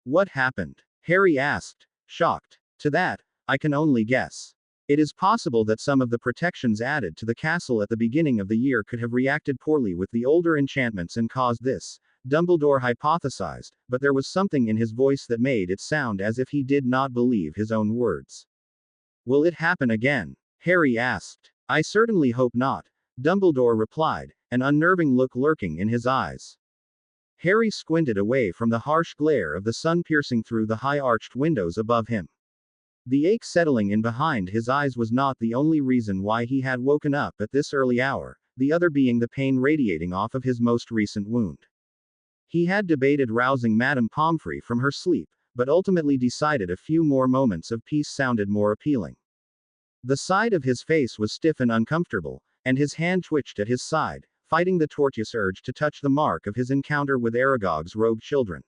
What happened? Harry asked, shocked. To that, I can only guess. It is possible that some of the protections added to the castle at the beginning of the year could have reacted poorly with the older enchantments and caused this, Dumbledore hypothesized, but there was something in his voice that made it sound as if he did not believe his own words. Will it happen again? Harry asked. I certainly hope not, Dumbledore replied, an unnerving look lurking in his eyes. Harry squinted away from the harsh glare of the sun piercing through the high-arched windows above him. The ache settling in behind his eyes was not the only reason why he had woken up at this early hour, the other being the pain radiating off of his most recent wound. He had debated rousing Madame Pomfrey from her sleep, but ultimately decided a few more moments of peace sounded more appealing. The side of his face was stiff and uncomfortable, and his hand twitched at his side, fighting the tortuous urge to touch the mark of his encounter with Aragog's rogue children.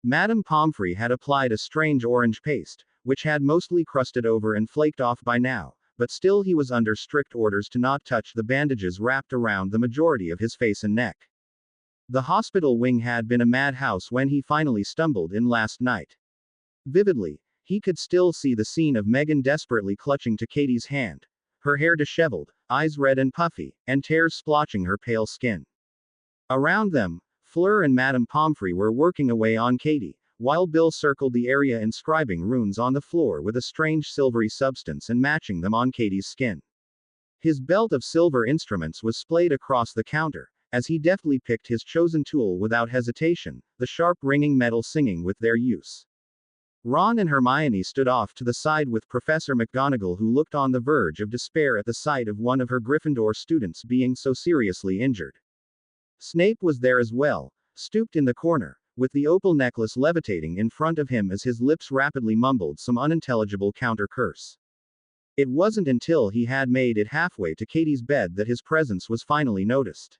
Madame Pomfrey had applied a strange orange paste, which had mostly crusted over and flaked off by now, but still he was under strict orders to not touch the bandages wrapped around the majority of his face and neck. The hospital wing had been a madhouse when he finally stumbled in last night. Vividly, he could still see the scene of Megan desperately clutching to Katie's hand, her hair disheveled, eyes red and puffy, and tears splotching her pale skin. Around them, Fleur and Madame Pomfrey were working away on Katie, while Bill circled the area inscribing runes on the floor with a strange silvery substance and matching them on Katie's skin. His belt of silver instruments was splayed across the counter, as he deftly picked his chosen tool without hesitation, the sharp ringing metal singing with their use. Ron and Hermione stood off to the side with Professor McGonagall, who looked on the verge of despair at the sight of one of her Gryffindor students being so seriously injured. Snape was there as well, stooped in the corner, with the opal necklace levitating in front of him as his lips rapidly mumbled some unintelligible counter-curse. It wasn't until he had made it halfway to Katie's bed that his presence was finally noticed.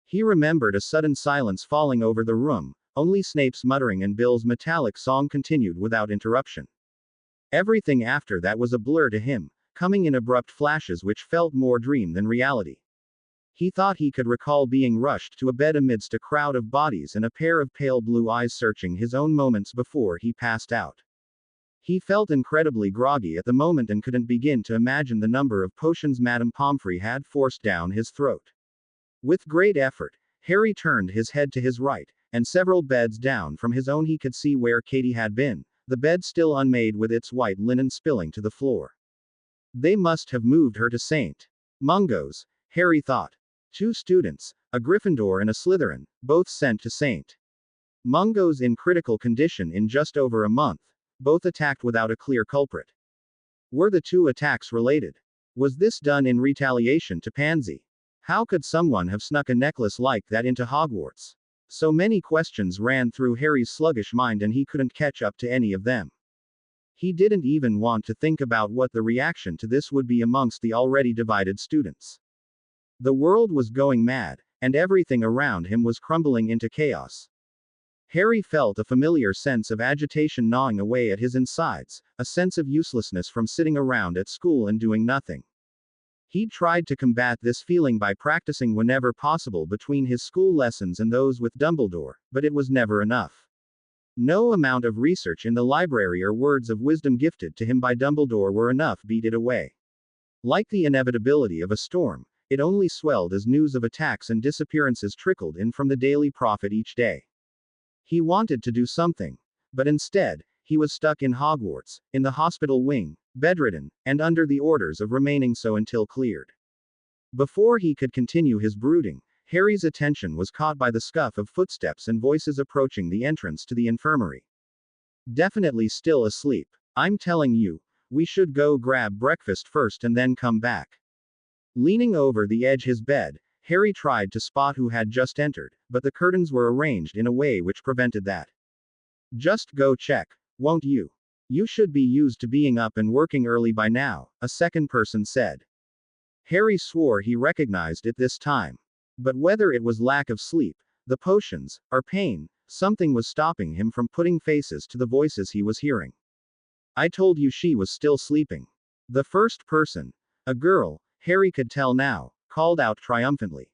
He remembered a sudden silence falling over the room, only Snape's muttering and Bill's metallic song continued without interruption. Everything after that was a blur to him, coming in abrupt flashes which felt more dream than reality. He thought he could recall being rushed to a bed amidst a crowd of bodies and a pair of pale blue eyes searching his own moments before he passed out. He felt incredibly groggy at the moment and couldn't begin to imagine the number of potions Madame Pomfrey had forced down his throat. With great effort, Harry turned his head to his right, and several beds down from his own he could see where Katie had been, the bed still unmade with its white linen spilling to the floor. They must have moved her to St. Mungo's, Harry thought. 2 students, a Gryffindor and a Slytherin, both sent to St. Mungo's in critical condition in just over a month, both attacked without a clear culprit. Were the 2 attacks related? Was this done in retaliation to Pansy? How could someone have snuck a necklace like that into Hogwarts? So many questions ran through Harry's sluggish mind and he couldn't catch up to any of them. He didn't even want to think about what the reaction to this would be amongst the already divided students. The world was going mad, and everything around him was crumbling into chaos. Harry felt a familiar sense of agitation gnawing away at his insides, a sense of uselessness from sitting around at school and doing nothing. He'd tried to combat this feeling by practicing whenever possible between his school lessons and those with Dumbledore, but it was never enough. No amount of research in the library or words of wisdom gifted to him by Dumbledore were enough to beat it away. Like the inevitability of a storm, it only swelled as news of attacks and disappearances trickled in from the Daily Prophet each day. He wanted to do something, but instead, he was stuck in Hogwarts, in the hospital wing, bedridden, and under the orders of remaining so until cleared. Before he could continue his brooding, Harry's attention was caught by the scuff of footsteps and voices approaching the entrance to the infirmary. Definitely still asleep. I'm telling you, we should go grab breakfast first and then come back. Leaning over the edge of his bed, Harry tried to spot who had just entered, but the curtains were arranged in a way which prevented that. Just go check, won't you? You should be used to being up and working early by now, a second person said. Harry swore he recognized it this time. But whether it was lack of sleep, the potions, or pain, something was stopping him from putting faces to the voices he was hearing. I told you she was still sleeping. The first person, a girl, Harry could tell now, called out triumphantly.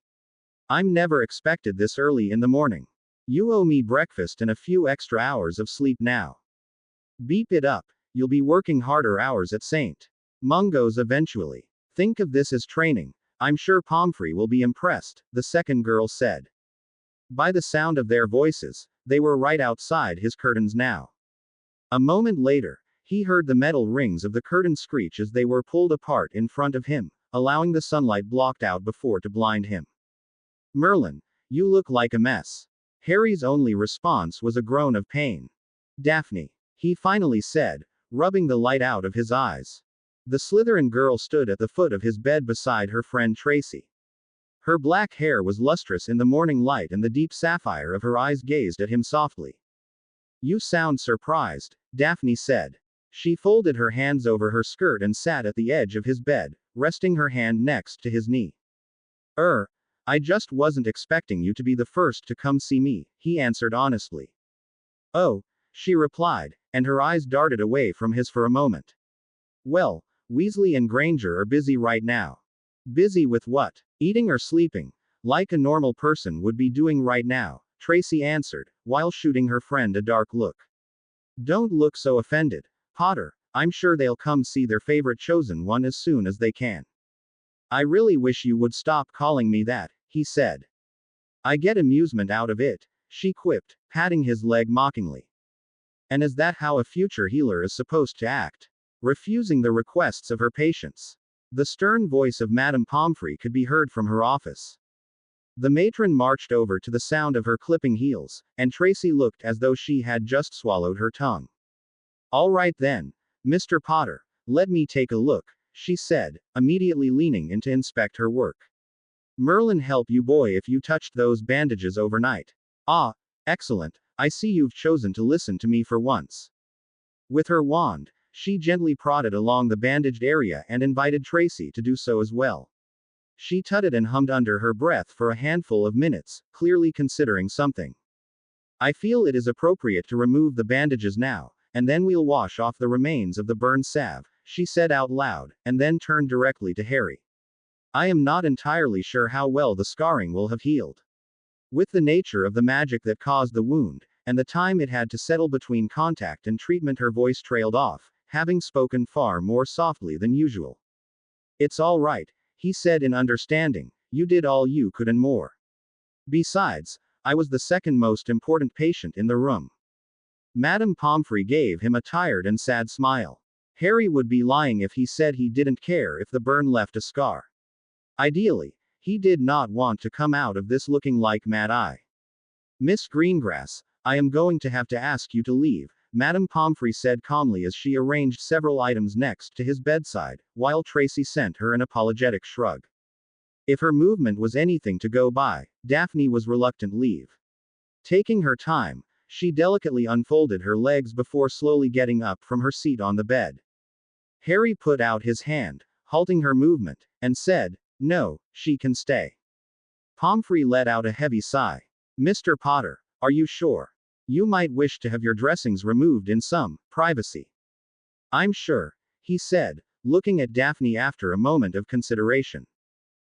I'm never expected this early in the morning. You owe me breakfast and a few extra hours of sleep now. Beep it up, you'll be working harder hours at St. Mungo's eventually. Think of this as training. I'm sure Pomfrey will be impressed, the second girl said. By the sound of their voices, they were right outside his curtains now. A moment later, he heard the metal rings of the curtain screech as they were pulled apart in front of him, allowing the sunlight blocked out before to blind him. Merlin, you look like a mess. Harry's only response was a groan of pain. Daphne, he finally said, rubbing the light out of his eyes. The Slytherin girl stood at the foot of his bed beside her friend Tracy. Her black hair was lustrous in the morning light and the deep sapphire of her eyes gazed at him softly. "You sound surprised," Daphne said. She folded her hands over her skirt and sat at the edge of his bed, resting her hand next to his knee. I just wasn't expecting you to be the first to come see me," he answered honestly. "Oh," she replied, and her eyes darted away from his for a moment. "Well, Weasley and Granger are busy right now." "Busy with what? Eating or sleeping? Like a normal person would be doing right now," Tracy answered, while shooting her friend a dark look. "Don't look so offended, Potter. I'm sure they'll come see their favorite chosen one as soon as they can." "I really wish you would stop calling me that," he said. "I get amusement out of it," she quipped, patting his leg mockingly. "And is that how a future healer is supposed to act? Refusing the requests of her patients?" The stern voice of Madame Pomfrey could be heard from her office. The matron marched over to the sound of her clipping heels, and Tracy looked as though she had just swallowed her tongue. "All right then, Mr. Potter, let me take a look," she said, immediately leaning in to inspect her work. "Merlin help you boy if you touched those bandages overnight. Ah, excellent, I see you've chosen to listen to me for once." With her wand, she gently prodded along the bandaged area and invited Tracy to do so as well. She tutted and hummed under her breath for a handful of minutes, clearly considering something. "I feel it is appropriate to remove the bandages now, and then we'll wash off the remains of the burned salve," she said out loud, and then turned directly to Harry. "I am not entirely sure how well the scarring will have healed. With the nature of the magic that caused the wound, and the time it had to settle between contact and treatment," her voice trailed off, having spoken far more softly than usual. "It's all right," he said in understanding, "you did all you could and more. Besides, I was the second most important patient in the room." Madame Pomfrey gave him a tired and sad smile. Harry would be lying if he said he didn't care if the burn left a scar. Ideally, he did not want to come out of this looking like Mad Eye. "Miss Greengrass, I am going to have to ask you to leave," Madame Pomfrey said calmly as she arranged several items next to his bedside, while Tracy sent her an apologetic shrug. If her movement was anything to go by, Daphne was reluctant to leave. Taking her time, she delicately unfolded her legs before slowly getting up from her seat on the bed. Harry put out his hand, halting her movement, and said, "No, she can stay." Pomfrey let out a heavy sigh. "Mr. Potter, are you sure? You might wish to have your dressings removed in some privacy." "I'm sure," he said, looking at Daphne after a moment of consideration.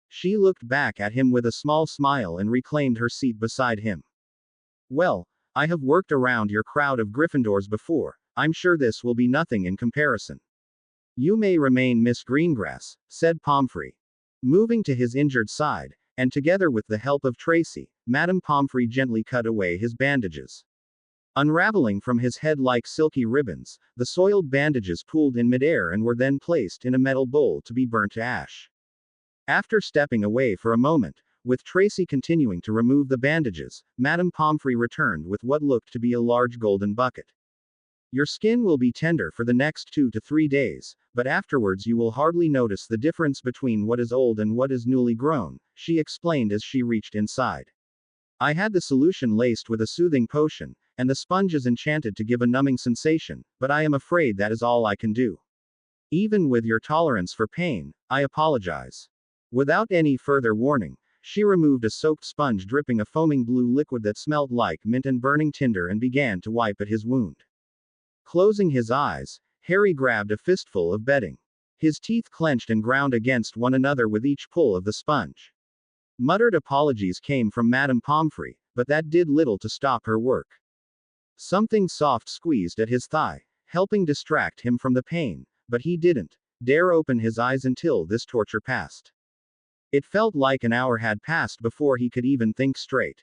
She looked back at him with a small smile and reclaimed her seat beside him. "Well, I have worked around your crowd of Gryffindors before, I'm sure this will be nothing in comparison." "You may remain Miss Greengrass," said Pomfrey. Moving to his injured side, and together with the help of Tracy, Madame Pomfrey gently cut away his bandages. Unraveling from his head like silky ribbons, the soiled bandages pooled in midair and were then placed in a metal bowl to be burnt to ash. After stepping away for a moment, with Tracy continuing to remove the bandages, Madame Pomfrey returned with what looked to be a large golden bucket. "Your skin will be tender for the next 2 to 3 days, but afterwards you will hardly notice the difference between what is old and what is newly grown," she explained as she reached inside. "I had the solution laced with a soothing potion, and the sponge is enchanted to give a numbing sensation, but I am afraid that is all I can do. Even with your tolerance for pain, I apologize." Without any further warning, she removed a soaked sponge dripping a foaming blue liquid that smelled like mint and burning tinder and began to wipe at his wound. Closing his eyes, Harry grabbed a fistful of bedding. His teeth clenched and ground against one another with each pull of the sponge. Muttered apologies came from Madame Pomfrey, but that did little to stop her work. Something soft squeezed at his thigh, helping distract him from the pain, but he didn't dare open his eyes until this torture passed. It felt like an hour had passed before he could even think straight.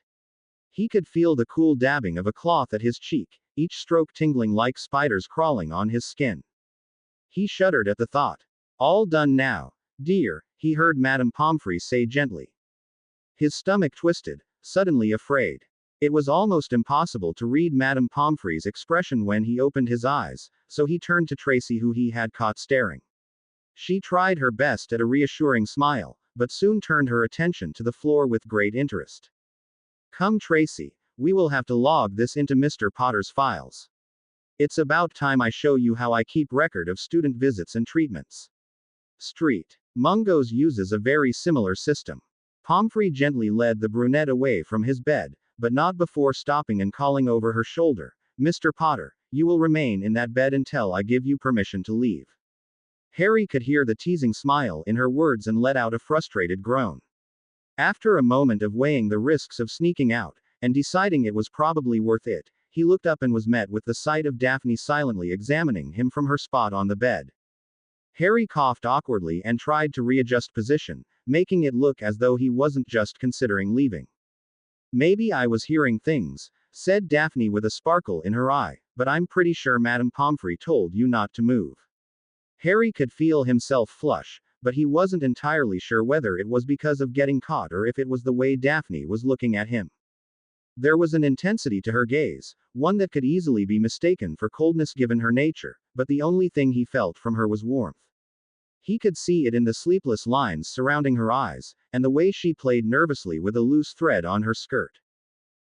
He could feel the cool dabbing of a cloth at his cheek, each stroke tingling like spiders crawling on his skin. He shuddered at the thought. "All done now, dear," he heard Madame Pomfrey say gently. His stomach twisted, suddenly afraid. It was almost impossible to read Madame Pomfrey's expression when he opened his eyes, so he turned to Tracy, who he had caught staring. She tried her best at a reassuring smile, but soon turned her attention to the floor with great interest. "Come, Tracy, we will have to log this into Mr. Potter's files. It's about time I show you how I keep record of student visits and treatments." Street. Mungo's uses a very similar system. Pomfrey gently led the brunette away from his bed, but not before stopping and calling over her shoulder, "Mr. Potter, you will remain in that bed until I give you permission to leave." Harry could hear the teasing smile in her words and let out a frustrated groan. After a moment of weighing the risks of sneaking out, and deciding it was probably worth it, he looked up and was met with the sight of Daphne silently examining him from her spot on the bed. Harry coughed awkwardly and tried to readjust position, making it look as though he wasn't just considering leaving. "Maybe I was hearing things," said Daphne with a sparkle in her eye, "but I'm pretty sure Madame Pomfrey told you not to move." Harry could feel himself flush, but he wasn't entirely sure whether it was because of getting caught or if it was the way Daphne was looking at him. There was an intensity to her gaze, one that could easily be mistaken for coldness given her nature, but the only thing he felt from her was warmth. He could see it in the sleepless lines surrounding her eyes, and the way she played nervously with a loose thread on her skirt.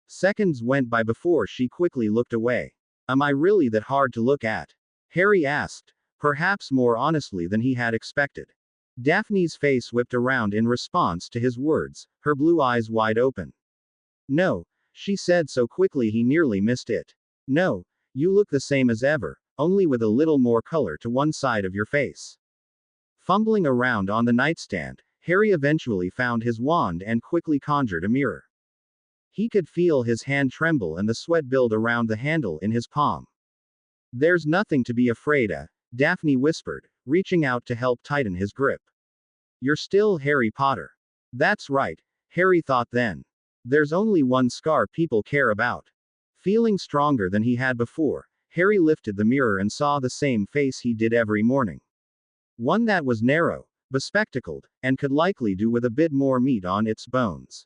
Seconds went by before she quickly looked away. "Am I really that hard to look at?" Harry asked, perhaps more honestly than he had expected. Daphne's face whipped around in response to his words, her blue eyes wide open. "No," she said so quickly he nearly missed it. "No, you look the same as ever, only with a little more color to one side of your face." Fumbling around on the nightstand, Harry eventually found his wand and quickly conjured a mirror. He could feel his hand tremble and the sweat build around the handle in his palm. "There's nothing to be afraid of," Daphne whispered, reaching out to help tighten his grip. "You're still Harry Potter." That's right, Harry thought then. There's only one scar people care about. Feeling stronger than he had before, Harry lifted the mirror and saw the same face he did every morning. One that was narrow, bespectacled, and could likely do with a bit more meat on its bones.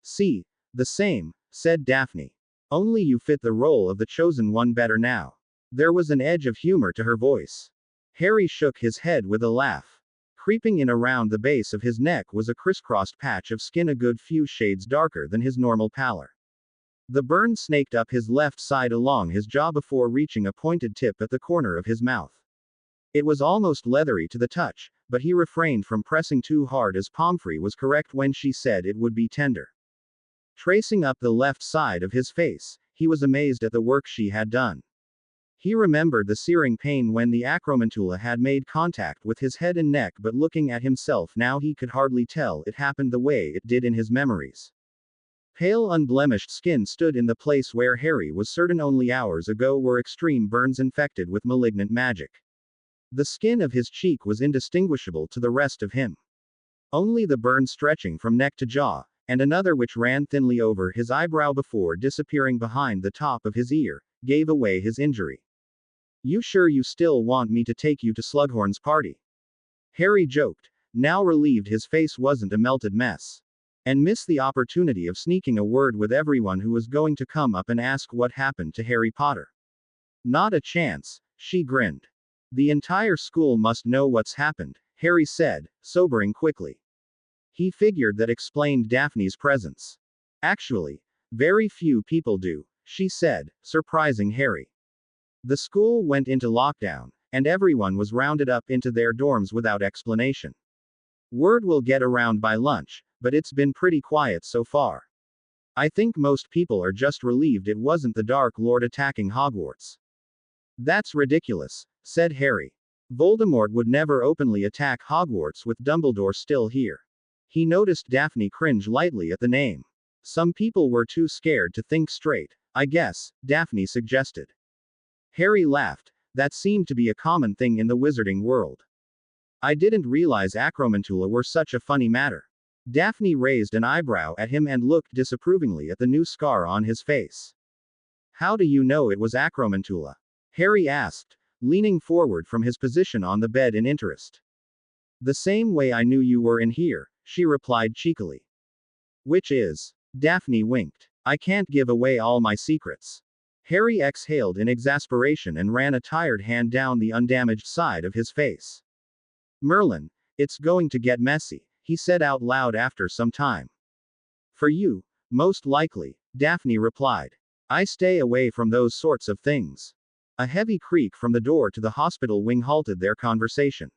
"See, the same," said Daphne. "Only you fit the role of the chosen one better now." There was an edge of humor to her voice. Harry shook his head with a laugh. Creeping in around the base of his neck was a crisscrossed patch of skin a good few shades darker than his normal pallor. The burn snaked up his left side along his jaw before reaching a pointed tip at the corner of his mouth. It was almost leathery to the touch, but he refrained from pressing too hard as Pomfrey was correct when she said it would be tender. Tracing up the left side of his face, he was amazed at the work she had done. He remembered the searing pain when the acromantula had made contact with his head and neck, but looking at himself now he could hardly tell it happened the way it did in his memories. Pale unblemished skin stood in the place where Harry was certain only hours ago were extreme burns infected with malignant magic. The skin of his cheek was indistinguishable to the rest of him. Only the burn stretching from neck to jaw, and another which ran thinly over his eyebrow before disappearing behind the top of his ear, gave away his injury. "You sure you still want me to take you to Slughorn's party?" Harry joked, now relieved his face wasn't a melted mess. And miss the opportunity of sneaking a word with everyone who was going to come up and ask what happened to Harry Potter. "Not a chance," she grinned. "The entire school must know what's happened," Harry said, sobering quickly. He figured that explained Daphne's presence. "Actually, very few people do," she said, surprising Harry. The school went into lockdown, and everyone was rounded up into their dorms without explanation. Word will get around by lunch, but it's been pretty quiet so far. I think most people are just relieved it wasn't the Dark Lord attacking Hogwarts." "That's ridiculous," said Harry. "Voldemort would never openly attack Hogwarts with Dumbledore still here." He noticed Daphne cringe lightly at the name. "Some people were too scared to think straight, I guess," Daphne suggested. Harry laughed. That seemed to be a common thing in the wizarding world. "I didn't realize acromantula were such a funny matter." Daphne raised an eyebrow at him and looked disapprovingly at the new scar on his face. "How do you know it was acromantula?" Harry asked, leaning forward from his position on the bed in interest. "The same way I knew you were in here," she replied cheekily. "Which is?" Daphne winked. I can't give away all my secrets. Harry exhaled in exasperation and ran a tired hand down the undamaged side of his face. Merlin, it's going to get messy, he said out loud after some time. For you, most likely, Daphne replied. I stay away from those sorts of things. A heavy creak from the door to the hospital wing halted their conversation.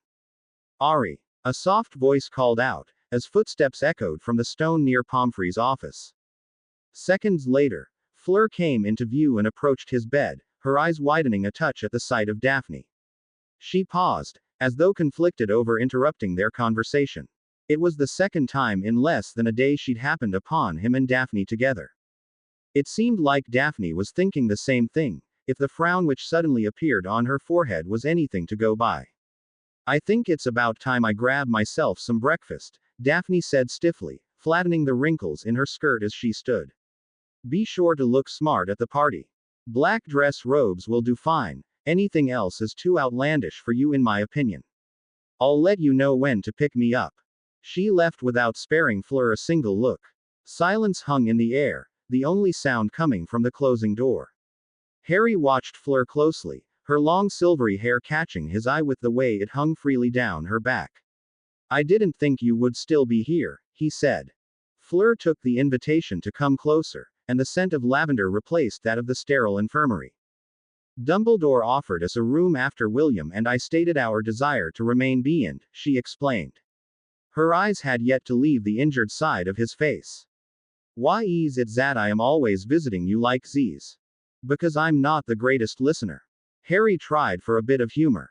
Ari, a soft voice called out, as footsteps echoed from the stone near Pomfrey's office. Seconds later, Fleur came into view and approached his bed, her eyes widening a touch at the sight of Daphne. She paused, as though conflicted over interrupting their conversation. It was the second time in less than a day she'd happened upon him and Daphne together. It seemed like Daphne was thinking the same thing, if the frown which suddenly appeared on her forehead was anything to go by. I think it's about time I grab myself some breakfast, Daphne said stiffly, flattening the wrinkles in her skirt as she stood. Be sure to look smart at the party. Black dress robes will do fine, anything else is too outlandish for you in my opinion. I'll let you know when to pick me up. She left without sparing Fleur a single look. Silence hung in the air, the only sound coming from the closing door. Harry watched Fleur closely, her long silvery hair catching his eye with the way it hung freely down her back. I didn't think you would still be here, he said. Fleur took the invitation to come closer, and the scent of lavender replaced that of the sterile infirmary. Dumbledore offered us a room after William and I stated our desire to remain behind, she explained. Her eyes had yet to leave the injured side of his face. Why is it that I am always visiting you like these? Because I'm not the greatest listener. Harry tried for a bit of humor.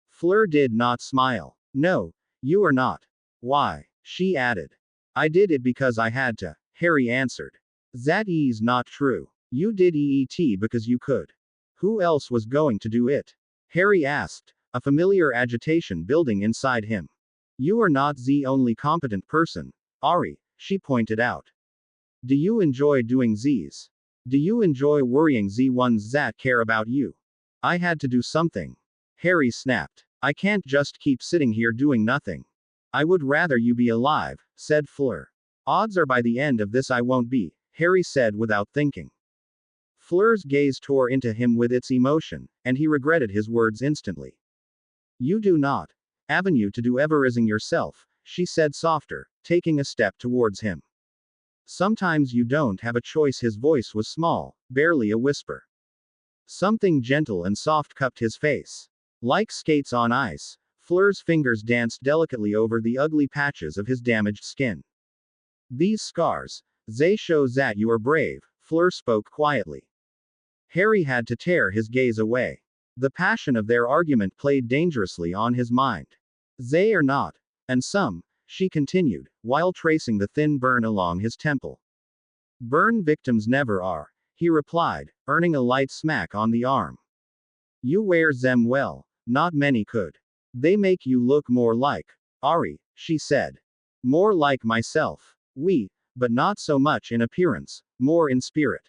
Fleur did not smile. No, you are not. Why? She added. I did it because I had to, Harry answered. That is not true. You did it because you could. Who else was going to do it? Harry asked, a familiar agitation building inside him. You are not the only competent person, Ari, she pointed out. Do you enjoy doing these? Do you enjoy worrying the ones that care about you? I had to do something. Harry snapped. I can't just keep sitting here doing nothing. I would rather you be alive, said Fleur. Odds are by the end of this I won't be, Harry said without thinking. Fleur's gaze tore into him with its emotion, and he regretted his words instantly. You do not. Avenue to do everything yourself, she said softer, taking a step towards him. Sometimes you don't have a choice. His voice was small, barely a whisper. Something gentle and soft cupped his face. Like skates on ice, Fleur's fingers danced delicately over the ugly patches of his damaged skin. These scars, they show that you are brave, Fleur spoke quietly. Harry had to tear his gaze away. The passion of their argument played dangerously on his mind. They are not. And some, she continued, while tracing the thin burn along his temple. Burn victims never are, he replied, earning a light smack on the arm. You wear them well, not many could. They make you look more like Ari, she said. More like myself. But not so much in appearance, more in spirit.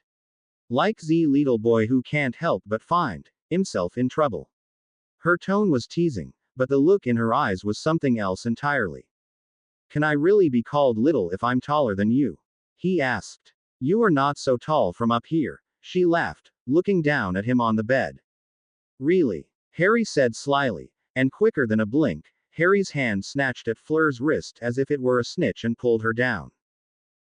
Like the little boy who can't help but find himself in trouble. Her tone was teasing, but the look in her eyes was something else entirely. Can I really be called little if I'm taller than you? He asked. You are not so tall from up here, she laughed, looking down at him on the bed. Really? Harry said slyly, and quicker than a blink, Harry's hand snatched at Fleur's wrist as if it were a snitch and pulled her down.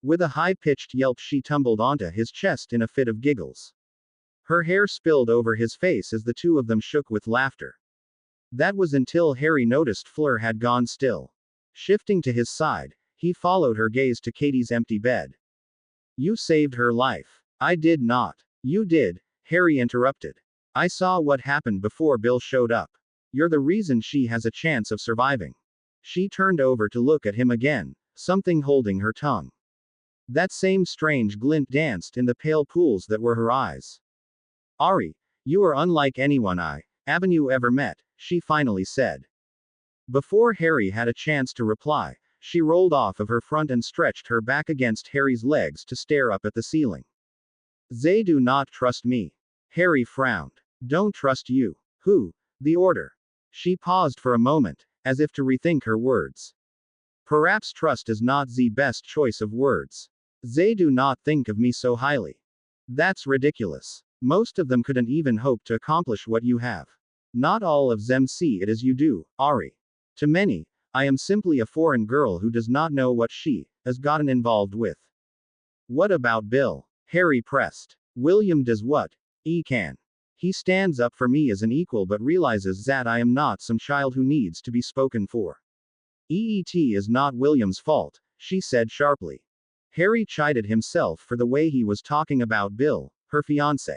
With a high-pitched yelp she tumbled onto his chest in a fit of giggles. Her hair spilled over his face as the two of them shook with laughter. That was until Harry noticed Fleur had gone still. Shifting to his side, he followed her gaze to Katie's empty bed. You saved her life. I did not. You did, Harry interrupted. I saw what happened before Bill showed up. You're the reason she has a chance of surviving. She turned over to look at him again, something holding her tongue. That same strange glint danced in the pale pools that were her eyes. Ari, you are unlike anyone Avenue ever met, she finally said. Before Harry had a chance to reply, she rolled off of her front and stretched her back against Harry's legs to stare up at the ceiling. They do not trust me. Harry frowned. Don't trust you. Who? The Order. She paused for a moment, as if to rethink her words. Perhaps trust is not the best choice of words. They do not think of me so highly. That's ridiculous. Most of them couldn't even hope to accomplish what you have. Not all of them see it as you do, Ari. To many, I am simply a foreign girl who does not know what she has gotten involved with. What about Bill? Harry pressed. William does what he can. He stands up for me as an equal but realizes that I am not some child who needs to be spoken for. EET is not William's fault, she said sharply. Harry chided himself for the way he was talking about Bill, her fiancé.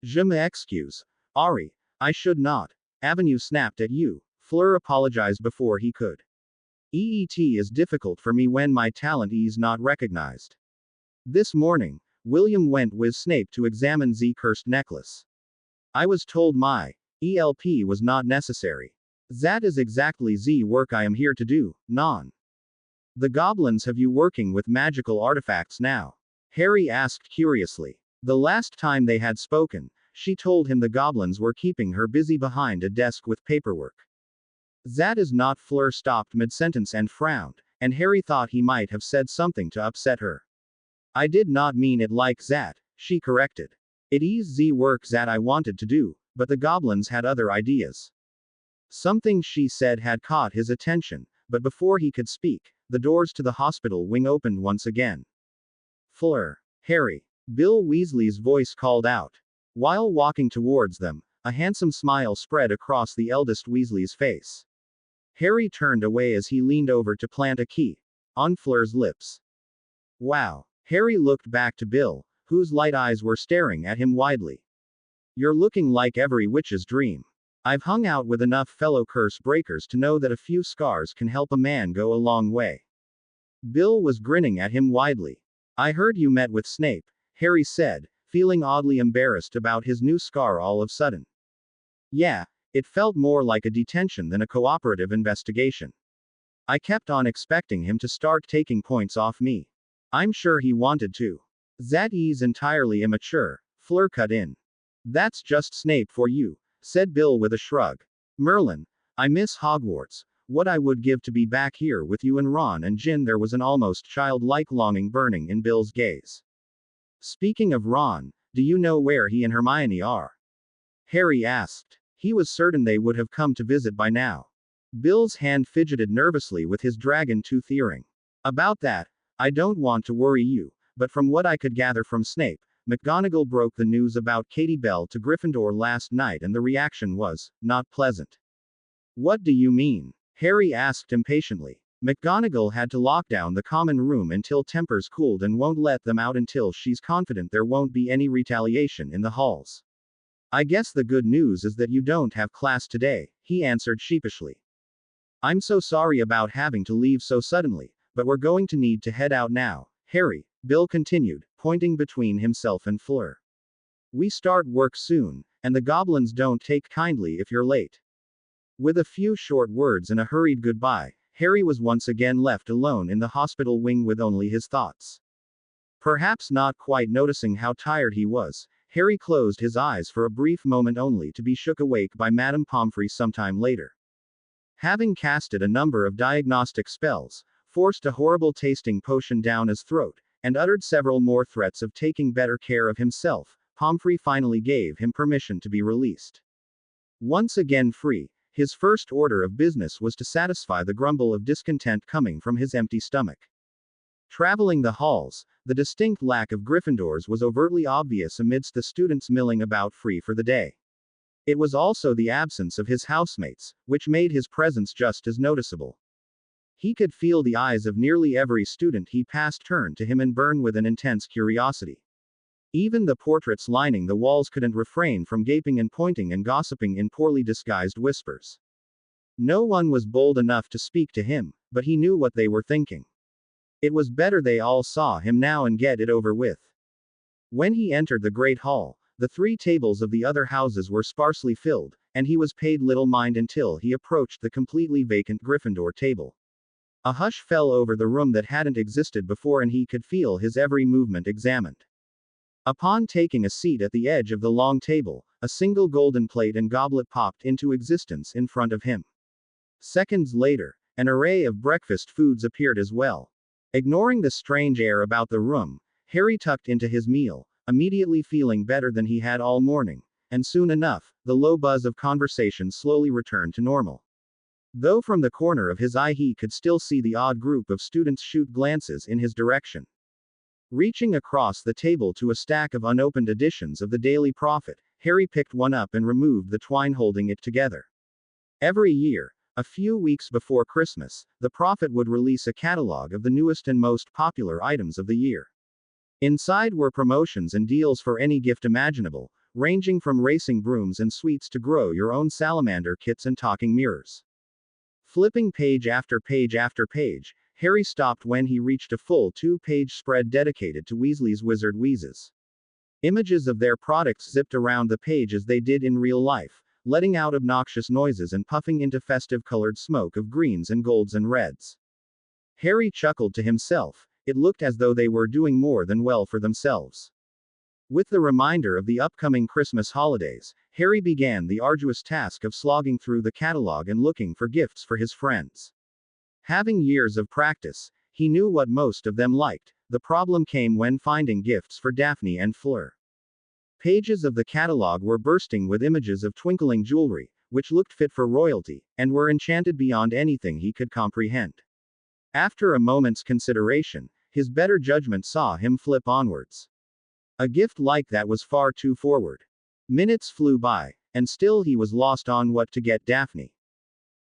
Je m'excuse, Ari. I should not. Avenue snapped at you. Fleur apologized before he could. EET is difficult for me when my talent is not recognized. This morning, William went with Snape to examine the cursed necklace. I was told my ELP was not necessary. That is exactly the work I am here to do, non. The goblins have you working with magical artifacts now? Harry asked curiously. The last time they had spoken, she told him the goblins were keeping her busy behind a desk with paperwork. That is not. Fleur stopped mid-sentence and frowned, and Harry thought he might have said something to upset her. I did not mean it like that, she corrected. It is the work that I wanted to do, but the goblins had other ideas. Something she said had caught his attention, but before he could speak, the doors to the hospital wing opened once again. Fleur. Harry. Bill Weasley's voice called out. While walking towards them, a handsome smile spread across the eldest Weasley's face. Harry turned away as he leaned over to plant a key on Fleur's lips. Wow. Harry looked back to Bill, whose light eyes were staring at him widely. You're looking like every witch's dream. I've hung out with enough fellow curse breakers to know that a few scars can help a man go a long way. Bill was grinning at him widely. I heard you met with Snape, Harry said, feeling oddly embarrassed about his new scar all of a sudden. Yeah, it felt more like a detention than a cooperative investigation. I kept on expecting him to start taking points off me. I'm sure he wanted to. That is entirely immature, Fleur cut in. That's just Snape for you, said Bill with a shrug. Merlin, I miss Hogwarts. What I would give to be back here with you and Ron and Ginny. There was an almost childlike longing burning in Bill's gaze. Speaking of Ron, do you know where he and Hermione are? Harry asked. He was certain they would have come to visit by now. Bill's hand fidgeted nervously with his dragon tooth earring. About that, I don't want to worry you, but from what I could gather from Snape, McGonagall broke the news about Katie Bell to Gryffindor last night and the reaction was not pleasant. What do you mean? Harry asked impatiently. McGonagall had to lock down the common room until tempers cooled and won't let them out until she's confident there won't be any retaliation in the halls. I guess the good news is that you don't have class today, he answered sheepishly. I'm so sorry about having to leave so suddenly, but we're going to need to head out now, Harry, Bill continued, pointing between himself and Fleur. We start work soon, and the goblins don't take kindly if you're late. With a few short words and a hurried goodbye, Harry was once again left alone in the hospital wing with only his thoughts. Perhaps not quite noticing how tired he was, Harry closed his eyes for a brief moment only to be shook awake by Madame Pomfrey sometime later. Having casted a number of diagnostic spells, forced a horrible tasting potion down his throat, and uttered several more threats of taking better care of himself, Pomfrey finally gave him permission to be released. Once again free, his first order of business was to satisfy the grumble of discontent coming from his empty stomach. Traveling the halls, the distinct lack of Gryffindors was overtly obvious amidst the students milling about free for the day. It was also the absence of his housemates, which made his presence just as noticeable. He could feel the eyes of nearly every student he passed turn to him and burn with an intense curiosity. Even the portraits lining the walls couldn't refrain from gaping and pointing and gossiping in poorly disguised whispers. No one was bold enough to speak to him, but he knew what they were thinking. It was better they all saw him now and get it over with. When he entered the great hall, the 3 tables of the other houses were sparsely filled, and he was paid little mind until he approached the completely vacant Gryffindor table. A hush fell over the room that hadn't existed before and he could feel his every movement examined. Upon taking a seat at the edge of the long table, a single golden plate and goblet popped into existence in front of him. Seconds later, an array of breakfast foods appeared as well. Ignoring the strange air about the room, Harry tucked into his meal, immediately feeling better than he had all morning, and soon enough, the low buzz of conversation slowly returned to normal. Though from the corner of his eye he could still see the odd group of students shoot glances in his direction. Reaching across the table to a stack of unopened editions of the Daily Prophet, Harry picked one up and removed the twine holding it together. Every year, a few weeks before Christmas, the Prophet would release a catalog of the newest and most popular items of the year. Inside were promotions and deals for any gift imaginable, ranging from racing brooms and sweets to grow your own salamander kits and talking mirrors. Flipping page after page after page, Harry stopped when he reached a full two-page spread dedicated to Weasley's Wizard Wheezes. Images of their products zipped around the page as they did in real life, letting out obnoxious noises and puffing into festive-colored smoke of greens and golds and reds. Harry chuckled to himself. It looked as though they were doing more than well for themselves. With the reminder of the upcoming Christmas holidays, Harry began the arduous task of slogging through the catalog and looking for gifts for his friends. Having years of practice, he knew what most of them liked. The problem came when finding gifts for Daphne and Fleur. Pages of the catalog were bursting with images of twinkling jewelry, which looked fit for royalty, and were enchanted beyond anything he could comprehend. After a moment's consideration, his better judgment saw him flip onwards. A gift like that was far too forward. Minutes flew by, and still he was lost on what to get Daphne.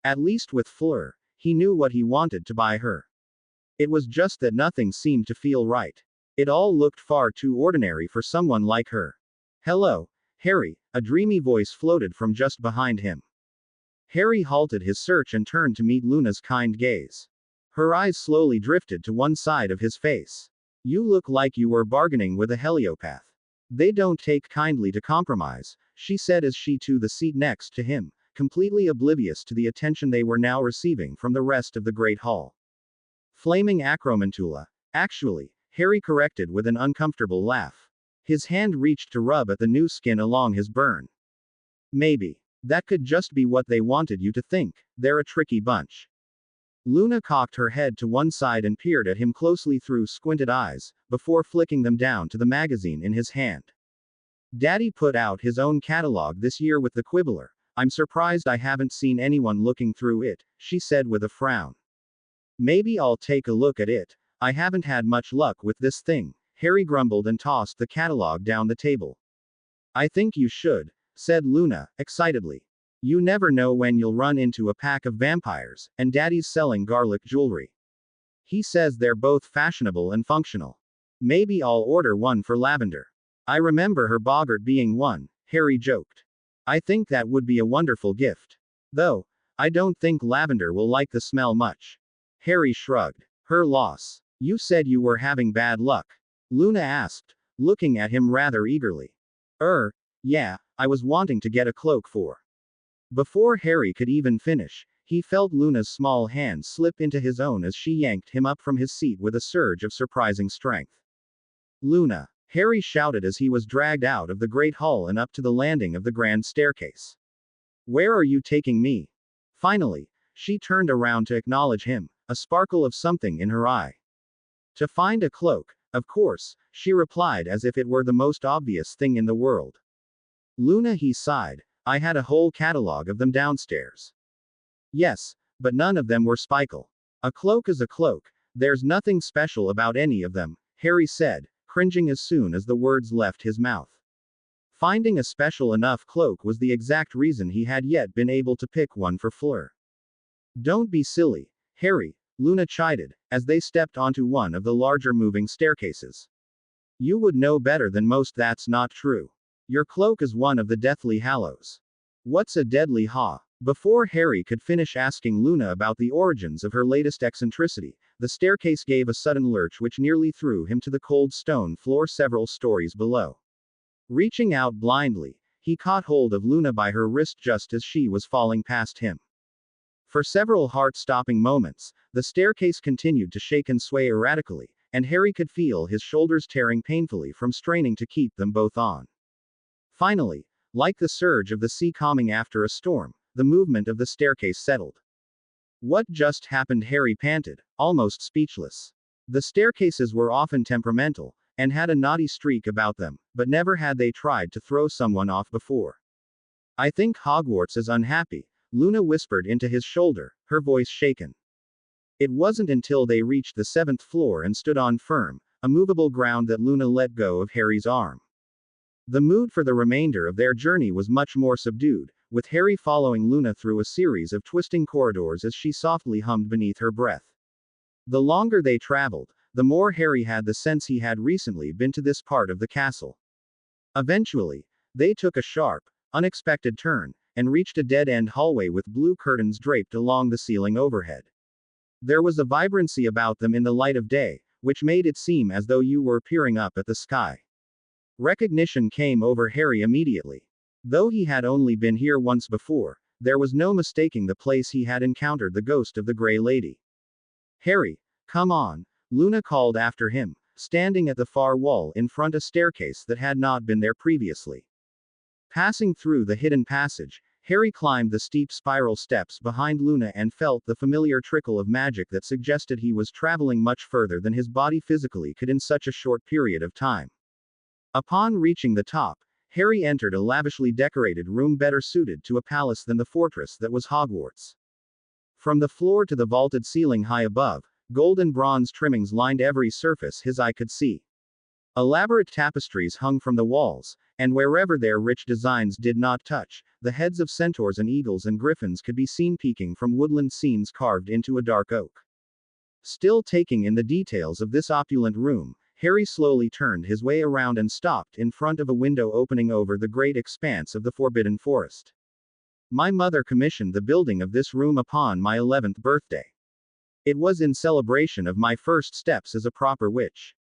At least with Fleur, he knew what he wanted to buy her. It was just that nothing seemed to feel right. It all looked far too ordinary for someone like her. "Hello, Harry," a dreamy voice floated from just behind him. Harry halted his search and turned to meet Luna's kind gaze. Her eyes slowly drifted to one side of his face. "You look like you were bargaining with a heliopath. They don't take kindly to compromise," she said as she took the seat next to him, completely oblivious to the attention they were now receiving from the rest of the Great Hall. "Flaming acromantula. Actually," Harry corrected with an uncomfortable laugh. His hand reached to rub at the new skin along his burn. "Maybe. That could just be what they wanted you to think. They're a tricky bunch." Luna cocked her head to one side and peered at him closely through squinted eyes, before flicking them down to the magazine in his hand. "Daddy put out his own catalog this year with the Quibbler. I'm surprised I haven't seen anyone looking through it," she said with a frown. "Maybe I'll take a look at it. I haven't had much luck with this thing," Harry grumbled and tossed the catalog down the table. "I think you should," said Luna, excitedly. "You never know when you'll run into a pack of vampires, and Daddy's selling garlic jewelry. He says they're both fashionable and functional. Maybe I'll order one for Lavender. I remember her boggart being one," Harry joked. "I think that would be a wonderful gift. Though, I don't think Lavender will like the smell much." Harry shrugged. "Her loss. You said you were having bad luck?" Luna asked, looking at him rather eagerly. Yeah, I was wanting to get a cloak for." Before Harry could even finish, he felt Luna's small hand slip into his own as she yanked him up from his seat with a surge of surprising strength. "Luna!" Harry shouted as he was dragged out of the Great Hall and up to the landing of the grand staircase. "Where are you taking me?" Finally, she turned around to acknowledge him, a sparkle of something in her eye. "To find a cloak, of course," she replied as if it were the most obvious thing in the world. "Luna," he sighed, "I had a whole catalog of them downstairs." "Yes, but none of them were Spikle. A cloak is a cloak, there's nothing special about any of them," Harry said, cringing as soon as the words left his mouth. Finding a special enough cloak was the exact reason he had yet been able to pick one for Fleur. "Don't be silly, Harry," Luna chided, as they stepped onto one of the larger moving staircases. "You would know better than most that's not true. Your cloak is one of the Deathly Hallows." "What's a Deadly Ha?" Before Harry could finish asking Luna about the origins of her latest eccentricity, the staircase gave a sudden lurch which nearly threw him to the cold stone floor several stories below. Reaching out blindly, he caught hold of Luna by her wrist just as she was falling past him. For several heart-stopping moments, the staircase continued to shake and sway erratically, and Harry could feel his shoulders tearing painfully from straining to keep them both on. Finally, like the surge of the sea calming after a storm, the movement of the staircase settled. "What just happened?" Harry panted, almost speechless. The staircases were often temperamental, and had a naughty streak about them, but never had they tried to throw someone off before. I think Hogwarts is unhappy, Luna whispered into his shoulder, her voice shaken. It wasn't until they reached the 7th floor and stood on firm, immovable ground that Luna let go of Harry's arm. The mood for the remainder of their journey was much more subdued, with Harry following Luna through a series of twisting corridors as she softly hummed beneath her breath. The longer they traveled, the more Harry had the sense he had recently been to this part of the castle. Eventually, they took a sharp, unexpected turn, and reached a dead-end hallway with blue curtains draped along the ceiling overhead. There was a vibrancy about them in the light of day, which made it seem as though you were peering up at the sky. Recognition came over Harry immediately. Though he had only been here once before, there was no mistaking the place he had encountered the ghost of the Grey Lady. Harry, come on, Luna called after him, standing at the far wall in front of a staircase that had not been there previously. Passing through the hidden passage, Harry climbed the steep spiral steps behind Luna and felt the familiar trickle of magic that suggested he was traveling much further than his body physically could in such a short period of time. Upon reaching the top, Harry entered a lavishly decorated room better suited to a palace than the fortress that was Hogwarts. From the floor to the vaulted ceiling high above, gold and bronze trimmings lined every surface his eye could see. Elaborate tapestries hung from the walls, and wherever their rich designs did not touch, the heads of centaurs and eagles and griffins could be seen peeking from woodland scenes carved into a dark oak. Still taking in the details of this opulent room, Harry slowly turned his way around and stopped in front of a window opening over the great expanse of the Forbidden Forest. My mother commissioned the building of this room upon my 11th birthday. It was in celebration of my first steps as a proper witch.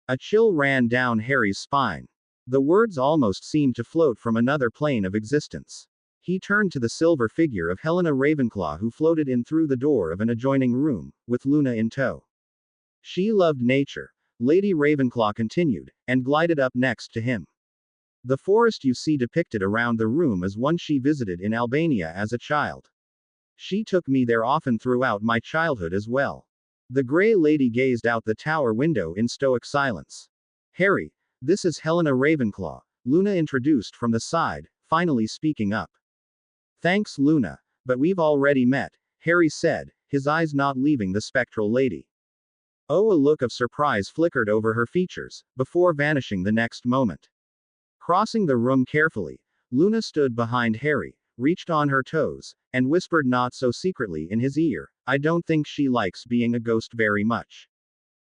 A chill ran down Harry's spine. The words almost seemed to float from another plane of existence. He turned to the silver figure of Helena Ravenclaw, who floated in through the door of an adjoining room, with Luna in tow. She loved nature, Lady Ravenclaw continued, and glided up next to him. The forest you see depicted around the room is one she visited in Albania as a child. She took me there often throughout my childhood as well. The Grey Lady gazed out the tower window in stoic silence. Harry, this is Helena Ravenclaw, Luna introduced from the side, finally speaking up. Thanks, Luna, but we've already met, Harry said, his eyes not leaving the spectral lady. Oh, a look of surprise flickered over her features, before vanishing the next moment. Crossing the room carefully, Luna stood behind Harry, reached on her toes, and whispered not so secretly in his ear, I don't think she likes being a ghost very much.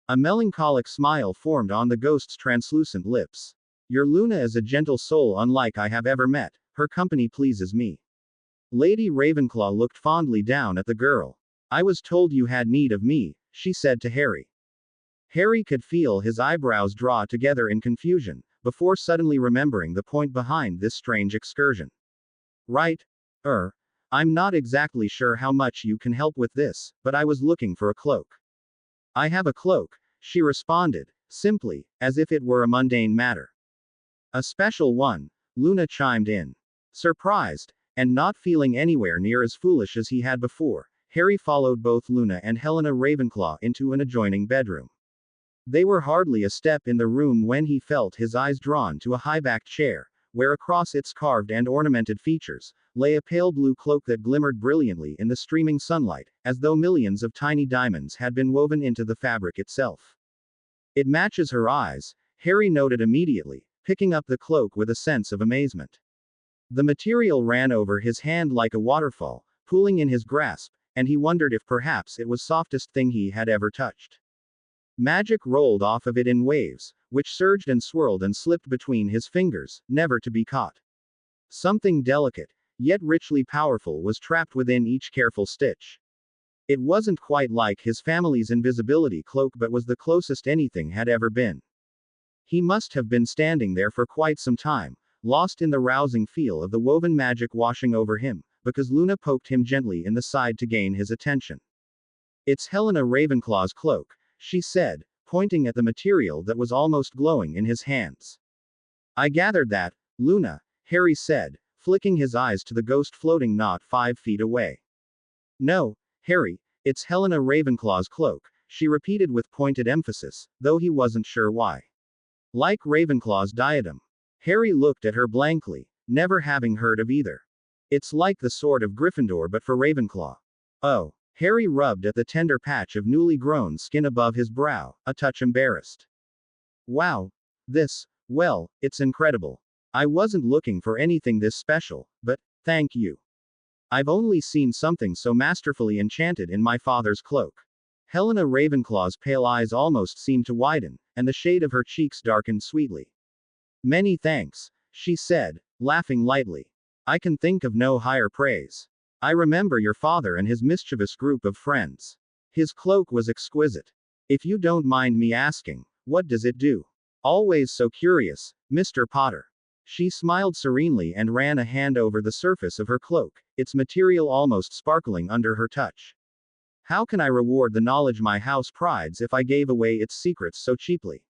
A melancholic smile formed on the ghost's translucent lips. Your Luna is a gentle soul unlike I have ever met, her company pleases me. Lady Ravenclaw looked fondly down at the girl. I was told you had need of me, she said to Harry. Harry could feel his eyebrows draw together in confusion, before suddenly remembering the point behind this strange excursion. Right. I'm not exactly sure how much you can help with this, but I was looking for a cloak. I have a cloak, she responded, simply, as if it were a mundane matter. A special one, Luna chimed in. Surprised, and not feeling anywhere near as foolish as he had before, Harry followed both Luna and Helena Ravenclaw into an adjoining bedroom. They were hardly a step in the room when he felt his eyes drawn to a high-backed chair, where across its carved and ornamented features, lay a pale blue cloak that glimmered brilliantly in the streaming sunlight, as though millions of tiny diamonds had been woven into the fabric itself. It matches her eyes, Harry noted immediately, picking up the cloak with a sense of amazement. The material ran over his hand like a waterfall, pooling in his grasp, and he wondered if perhaps it was the softest thing he had ever touched. Magic rolled off of it in waves, which surged and swirled and slipped between his fingers, never to be caught. Something delicate, yet richly powerful, was trapped within each careful stitch. It wasn't quite like his family's invisibility cloak, but was the closest anything had ever been. He must have been standing there for quite some time, lost in the rousing feel of the woven magic washing over him, because Luna poked him gently in the side to gain his attention. It's Helena Ravenclaw's cloak, she said, pointing at the material that was almost glowing in his hands. I gathered that, Luna, Harry said, flicking his eyes to the ghost floating not 5 feet away. No, Harry, it's Helena Ravenclaw's cloak, she repeated with pointed emphasis, though he wasn't sure why. Like Ravenclaw's diadem. Harry looked at her blankly, never having heard of either. It's like the sword of Gryffindor but for Ravenclaw. Oh. Harry rubbed at the tender patch of newly grown skin above his brow, a touch embarrassed. Wow. Well, it's incredible. I wasn't looking for anything this special, but, thank you. I've only seen something so masterfully enchanted in my father's cloak. Helena Ravenclaw's pale eyes almost seemed to widen, and the shade of her cheeks darkened sweetly. Many thanks, she said, laughing lightly. I can think of no higher praise. I remember your father and his mischievous group of friends. His cloak was exquisite. If you don't mind me asking, what does it do? Always so curious, Mr. Potter. She smiled serenely and ran a hand over the surface of her cloak, its material almost sparkling under her touch. How can I reward the knowledge my house prides if I gave away its secrets so cheaply?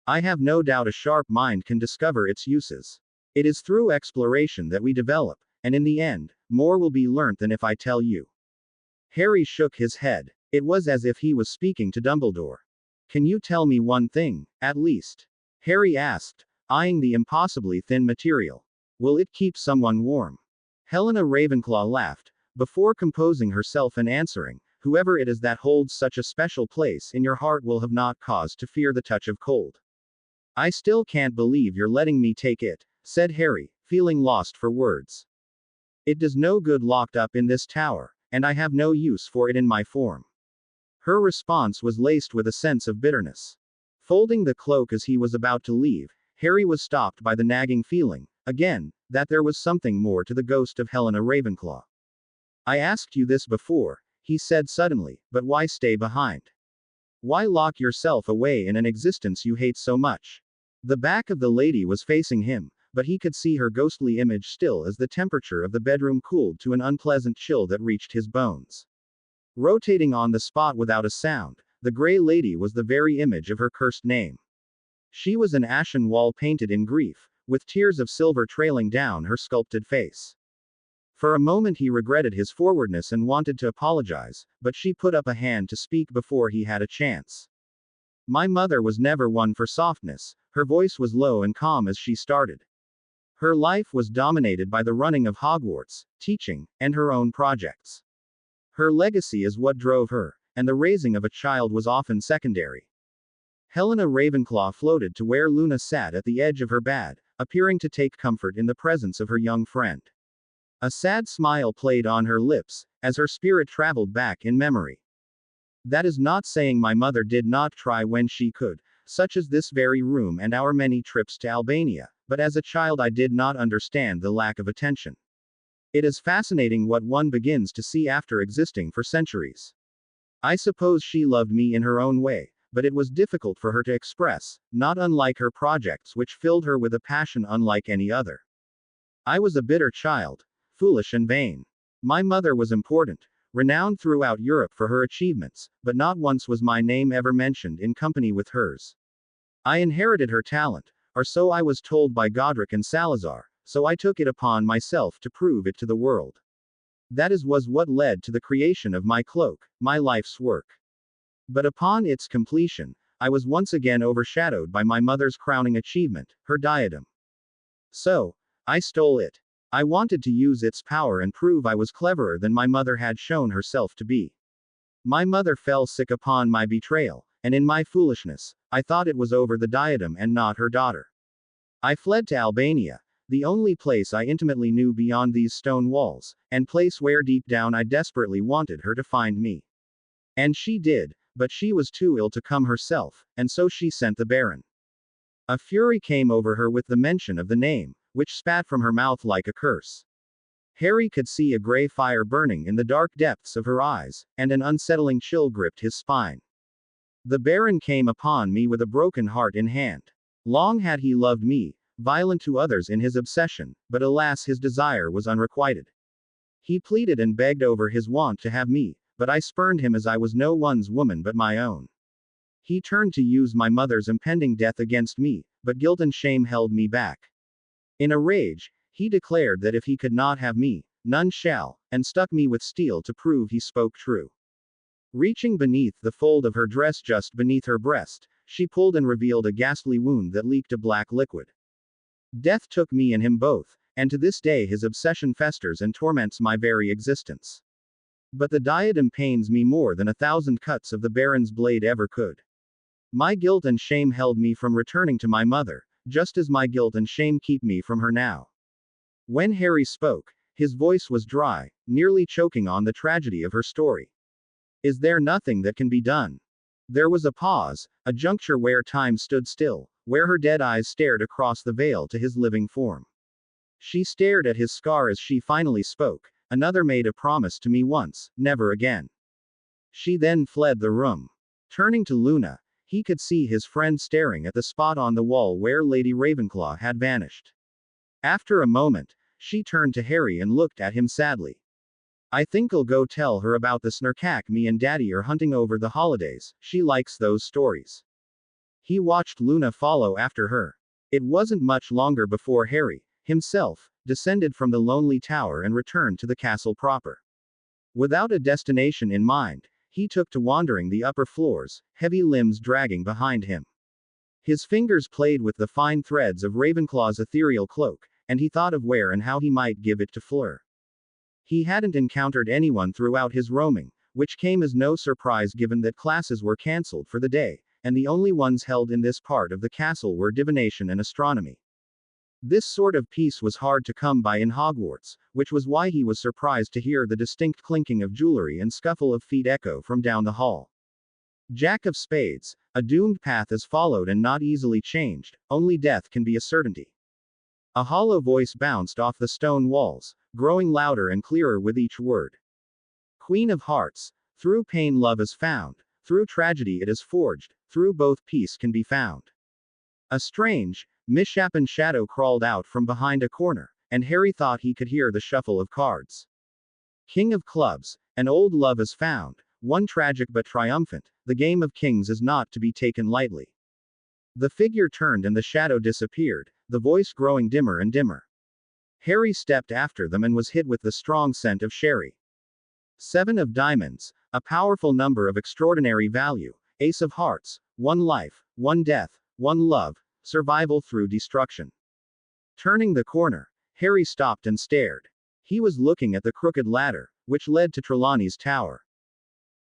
I have no doubt a sharp mind can discover its uses. It is through exploration that we develop, and in the end, more will be learnt than if I tell you. Harry shook his head. It was as if he was speaking to Dumbledore. Can you tell me one thing, at least? Harry asked, eyeing the impossibly thin material. Will it keep someone warm? Helena Ravenclaw laughed, before composing herself and answering, whoever it is that holds such a special place in your heart will have not cause to fear the touch of cold. I still can't believe you're letting me take it, said Harry, feeling lost for words. It does no good locked up in this tower, and I have no use for it in my form. Her response was laced with a sense of bitterness. Folding the cloak as he was about to leave, Harry was stopped by the nagging feeling, again, that there was something more to the ghost of Helena Ravenclaw. I asked you this before, he said suddenly, but why stay behind? Why lock yourself away in an existence you hate so much? The back of the lady was facing him, but he could see her ghostly image still as the temperature of the bedroom cooled to an unpleasant chill that reached his bones. Rotating on the spot without a sound, the gray lady was the very image of her cursed name. She was an ashen wall painted in grief, with tears of silver trailing down her sculpted face. For a moment he regretted his forwardness and wanted to apologize, but she put up a hand to speak before he had a chance. My mother was never one for softness, her voice was low and calm as she started. Her life was dominated by the running of Hogwarts, teaching, and her own projects. Her legacy is what drove her, and the raising of a child was often secondary. Helena Ravenclaw floated to where Luna sat at the edge of her bed, appearing to take comfort in the presence of her young friend. A sad smile played on her lips, as her spirit traveled back in memory. That is not saying my mother did not try when she could, such as this very room and our many trips to Albania, but as a child I did not understand the lack of attention. It is fascinating what one begins to see after existing for centuries. I suppose she loved me in her own way, but it was difficult for her to express, not unlike her projects which filled her with a passion unlike any other. I was a bitter child, foolish and vain. My mother was important, renowned throughout Europe for her achievements, but not once was my name ever mentioned in company with hers. I inherited her talent, or so I was told by Godric and Salazar, so I took it upon myself to prove it to the world. That was what led to the creation of my cloak, my life's work. But upon its completion, I was once again overshadowed by my mother's crowning achievement, her diadem. So, I stole it. I wanted to use its power and prove I was cleverer than my mother had shown herself to be. My mother fell sick upon my betrayal, and in my foolishness, I thought it was over the diadem and not her daughter. I fled to Albania, the only place I intimately knew beyond these stone walls, and place where deep down I desperately wanted her to find me. And she did, but she was too ill to come herself, and so she sent the Baron. A fury came over her with the mention of the name, which spat from her mouth like a curse. Harry could see a gray fire burning in the dark depths of her eyes, and an unsettling chill gripped his spine. The Baron came upon me with a broken heart in hand. Long had he loved me, violent to others in his obsession, but alas his desire was unrequited. He pleaded and begged over his want to have me, but I spurned him as I was no one's woman but my own. He turned to use my mother's impending death against me, but guilt and shame held me back. In a rage, he declared that if he could not have me, none shall, and stuck me with steel to prove he spoke true. Reaching beneath the fold of her dress just beneath her breast, she pulled and revealed a ghastly wound that leaked a black liquid. Death took me and him both, and to this day his obsession festers and torments my very existence. But the diadem pains me more than 1,000 cuts of the Baron's blade ever could. My guilt and shame held me from returning to my mother, just as my guilt and shame keep me from her now. When Harry spoke, his voice was dry, nearly choking on the tragedy of her story. Is there nothing that can be done? There was a pause, a juncture where time stood still, where her dead eyes stared across the veil to his living form. She stared at his scar as she finally spoke. Another made a promise to me once, never again. She then fled the room. Turning to Luna, he could see his friend staring at the spot on the wall where Lady Ravenclaw had vanished. After a moment, she turned to Harry and looked at him sadly. I think I'll go tell her about the snarkak me and Daddy are hunting over the holidays, she likes those stories. He watched Luna follow after her. It wasn't much longer before Harry, himself, descended from the lonely tower and returned to the castle proper. Without a destination in mind, he took to wandering the upper floors, heavy limbs dragging behind him. His fingers played with the fine threads of Ravenclaw's ethereal cloak, and he thought of where and how he might give it to Fleur. He hadn't encountered anyone throughout his roaming, which came as no surprise given that classes were cancelled for the day, and the only ones held in this part of the castle were divination and astronomy. This sort of peace was hard to come by in Hogwarts, which was why he was surprised to hear the distinct clinking of jewelry and scuffle of feet echo from down the hall. Jack of Spades, a doomed path is followed and not easily changed, only death can be a certainty. A hollow voice bounced off the stone walls, growing louder and clearer with each word. Queen of Hearts, through pain love is found, through tragedy it is forged, through both peace can be found. A strange, misshapen shadow crawled out from behind a corner, and Harry thought he could hear the shuffle of cards. King of Clubs, an old love is found, one tragic but triumphant, the game of kings is not to be taken lightly. The figure turned and the shadow disappeared, the voice growing dimmer and dimmer. Harry stepped after them and was hit with the strong scent of sherry. 7 of Diamonds, a powerful number of extraordinary value, Ace of Hearts, one life, one death, one love, survival through destruction. Turning the corner, Harry stopped and stared. He was looking at the crooked ladder, which led to Trelawney's tower.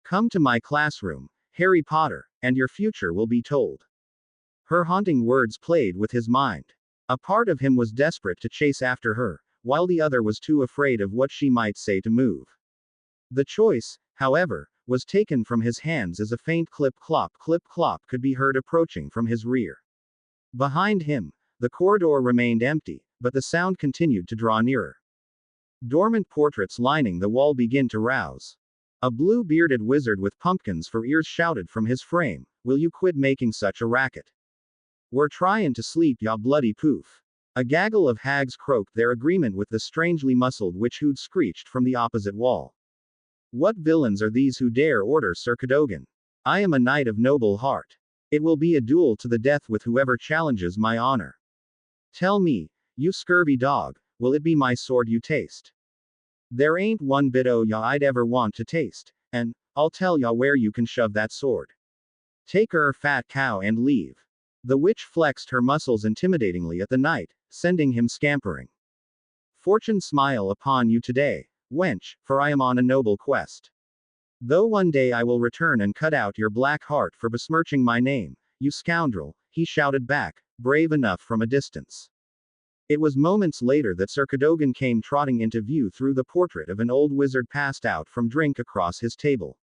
Come to my classroom, Harry Potter, and your future will be told. Her haunting words played with his mind. A part of him was desperate to chase after her, while the other was too afraid of what she might say to move. The choice, however, was taken from his hands as a faint clip-clop could be heard approaching from his rear. Behind him, the corridor remained empty, but the sound continued to draw nearer. Dormant portraits lining the wall began to rouse. A blue-bearded wizard with pumpkins for ears shouted from his frame, "Will you quit making such a racket? We're tryin' to sleep, ya bloody poof." A gaggle of hags croaked their agreement with the strangely muscled witch who'd screeched from the opposite wall. What villains are these who dare order Sir Cadogan? I am a knight of noble heart. It will be a duel to the death with whoever challenges my honor. Tell me, you scurvy dog, will it be my sword you taste? There ain't one bit o' ya I'd ever want to taste, and I'll tell ya where you can shove that sword. Take fat cow and leave. The witch flexed her muscles intimidatingly at the knight, sending him scampering. Fortune smile upon you today, wench, for I am on a noble quest. Though one day I will return and cut out your black heart for besmirching my name, you scoundrel, he shouted back, brave enough from a distance. It was moments later that Sir Cadogan came trotting into view through the portrait of an old wizard passed out from drink across his table.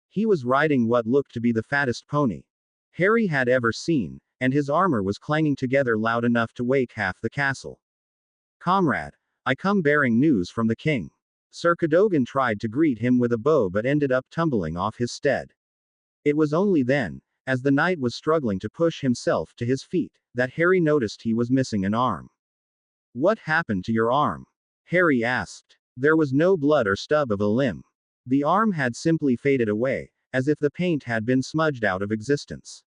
He was riding what looked to be the fattest pony Harry had ever seen, and his armor was clanging together loud enough to wake half the castle. Comrade, I come bearing news from the king. Sir Cadogan tried to greet him with a bow but ended up tumbling off his steed. It was only then, as the knight was struggling to push himself to his feet, that Harry noticed he was missing an arm. What happened to your arm? Harry asked. There was no blood or stub of a limb. The arm had simply faded away, as if the paint had been smudged out of existence.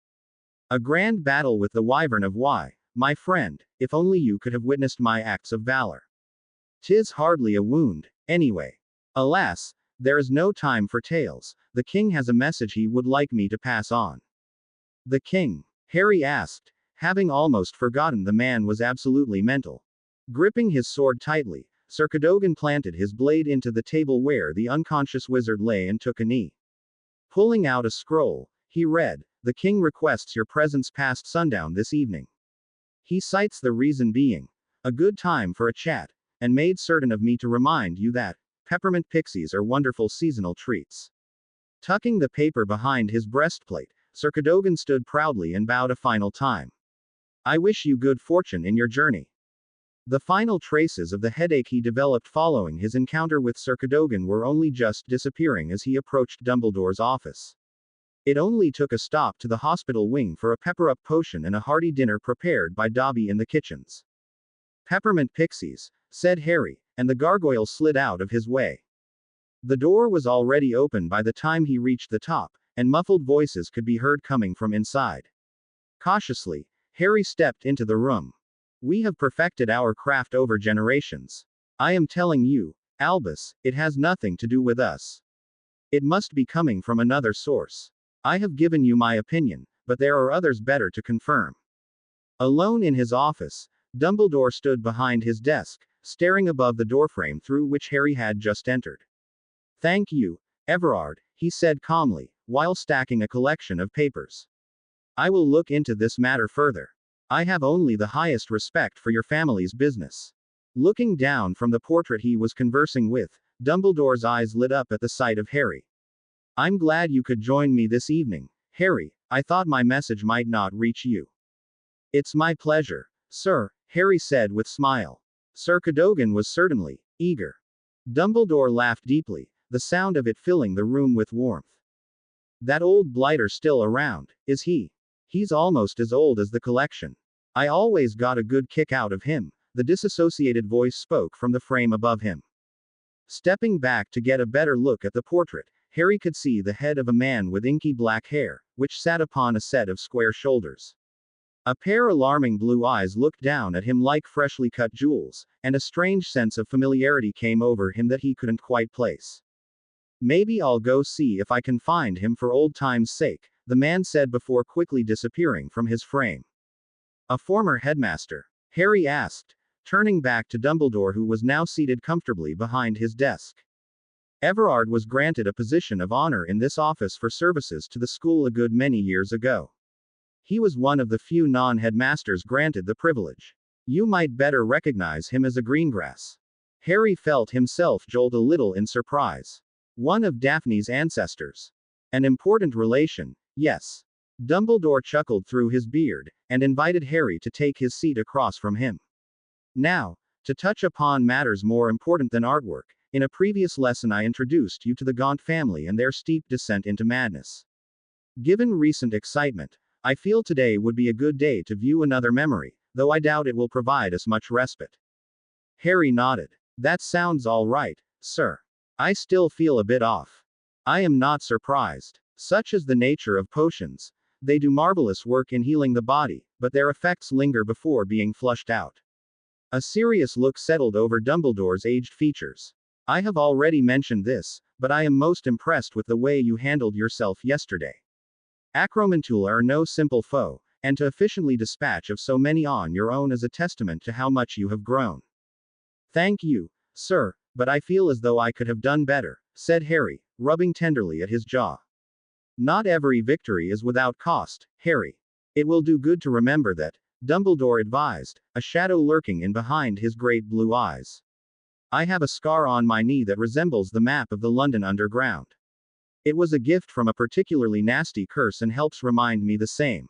A grand battle with the Wyvern of Wye, my friend, if only you could have witnessed my acts of valor. 'Tis hardly a wound, anyway. Alas, There is no time for tales. The king has a message he would like me to pass on. The king? Harry asked, having almost forgotten the man was absolutely mental. Gripping his sword tightly, Sir Cadogan planted his blade into the table where the unconscious wizard lay and took a knee. Pulling out a scroll, he read, "The king requests your presence past sundown this evening. He cites the reason being a good time for a chat, and made certain of me to remind you that peppermint pixies are wonderful seasonal treats." Tucking the paper behind his breastplate, Sir Cadogan stood proudly and bowed a final time. "I wish you good fortune in your journey." The final traces of the headache he developed following his encounter with Sir Cadogan were only just disappearing as he approached Dumbledore's office. It only took a stop to the hospital wing for a pepper-up potion and a hearty dinner prepared by Dobby in the kitchens. "Peppermint pixies," said Harry, and the gargoyle slid out of his way. The door was already open by the time he reached the top, and muffled voices could be heard coming from inside. Cautiously, Harry stepped into the room. "We have perfected our craft over generations. I am telling you, Albus, it has nothing to do with us. It must be coming from another source. I have given you my opinion, but there are others better to confirm." Alone in his office, Dumbledore stood behind his desk, staring above the doorframe through which Harry had just entered. "Thank you, Everard," he said calmly, while stacking a collection of papers. "I will look into this matter further. I have only the highest respect for your family's business." Looking down from the portrait he was conversing with, Dumbledore's eyes lit up at the sight of Harry. "I'm glad you could join me this evening, Harry. I thought my message might not reach you." "It's my pleasure, sir," Harry said with smile. Sir Cadogan was certainly eager. Dumbledore laughed deeply, the sound of it filling the room with warmth. "That old blighter still around, is he? He's almost as old as the collection. I always got a good kick out of him," the disassociated voice spoke from the frame above him. Stepping back to get a better look at the portrait, Harry could see the head of a man with inky black hair, which sat upon a set of square shoulders. A pair of alarming blue eyes looked down at him like freshly cut jewels, and a strange sense of familiarity came over him that he couldn't quite place. "Maybe I'll go see if I can find him for old time's sake," the man said before quickly disappearing from his frame. "A former headmaster?" Harry asked, turning back to Dumbledore, who was now seated comfortably behind his desk. "Everard was granted a position of honor in this office for services to the school a good many years ago. He was one of the few non-headmasters granted the privilege. You might better recognize him as a Greengrass." Harry felt himself jolt a little in surprise. "One of Daphne's ancestors. An important relation, yes." Dumbledore chuckled through his beard, and invited Harry to take his seat across from him. "Now, to touch upon matters more important than artwork, in a previous lesson I introduced you to the Gaunt family and their steep descent into madness. Given recent excitement, I feel today would be a good day to view another memory, though I doubt it will provide us much respite." Harry nodded. "That sounds all right, sir. I still feel a bit off. I am not surprised. Such is the nature of potions. They do marvelous work in healing the body, but their effects linger before being flushed out." A serious look settled over Dumbledore's aged features. "I have already mentioned this, but I am most impressed with the way you handled yourself yesterday. Acromantula are no simple foe, and to efficiently dispatch of so many on your own is a testament to how much you have grown." "Thank you, sir, but I feel as though I could have done better," said Harry, rubbing tenderly at his jaw. "Not every victory is without cost, Harry. It will do good to remember that," Dumbledore advised, a shadow lurking in behind his great blue eyes. "I have a scar on my knee that resembles the map of the London Underground. It was a gift from a particularly nasty curse and helps remind me the same."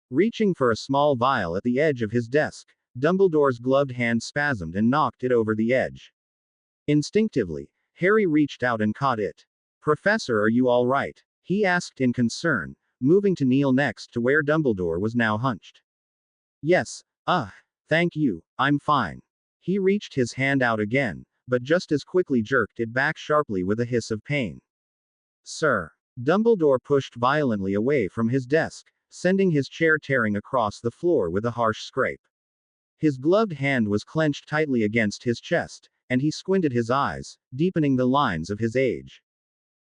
Reaching for a small vial at the edge of his desk, Dumbledore's gloved hand spasmed and knocked it over the edge. Instinctively, Harry reached out and caught it. "Professor, are you all right?" he asked in concern, moving to kneel next to where Dumbledore was now hunched. "Yes, thank you, I'm fine." He reached his hand out again, but just as quickly jerked it back sharply with a hiss of pain. "Sir." Dumbledore pushed violently away from his desk, sending his chair tearing across the floor with a harsh scrape. His gloved hand was clenched tightly against his chest, and he squinted his eyes, deepening the lines of his age.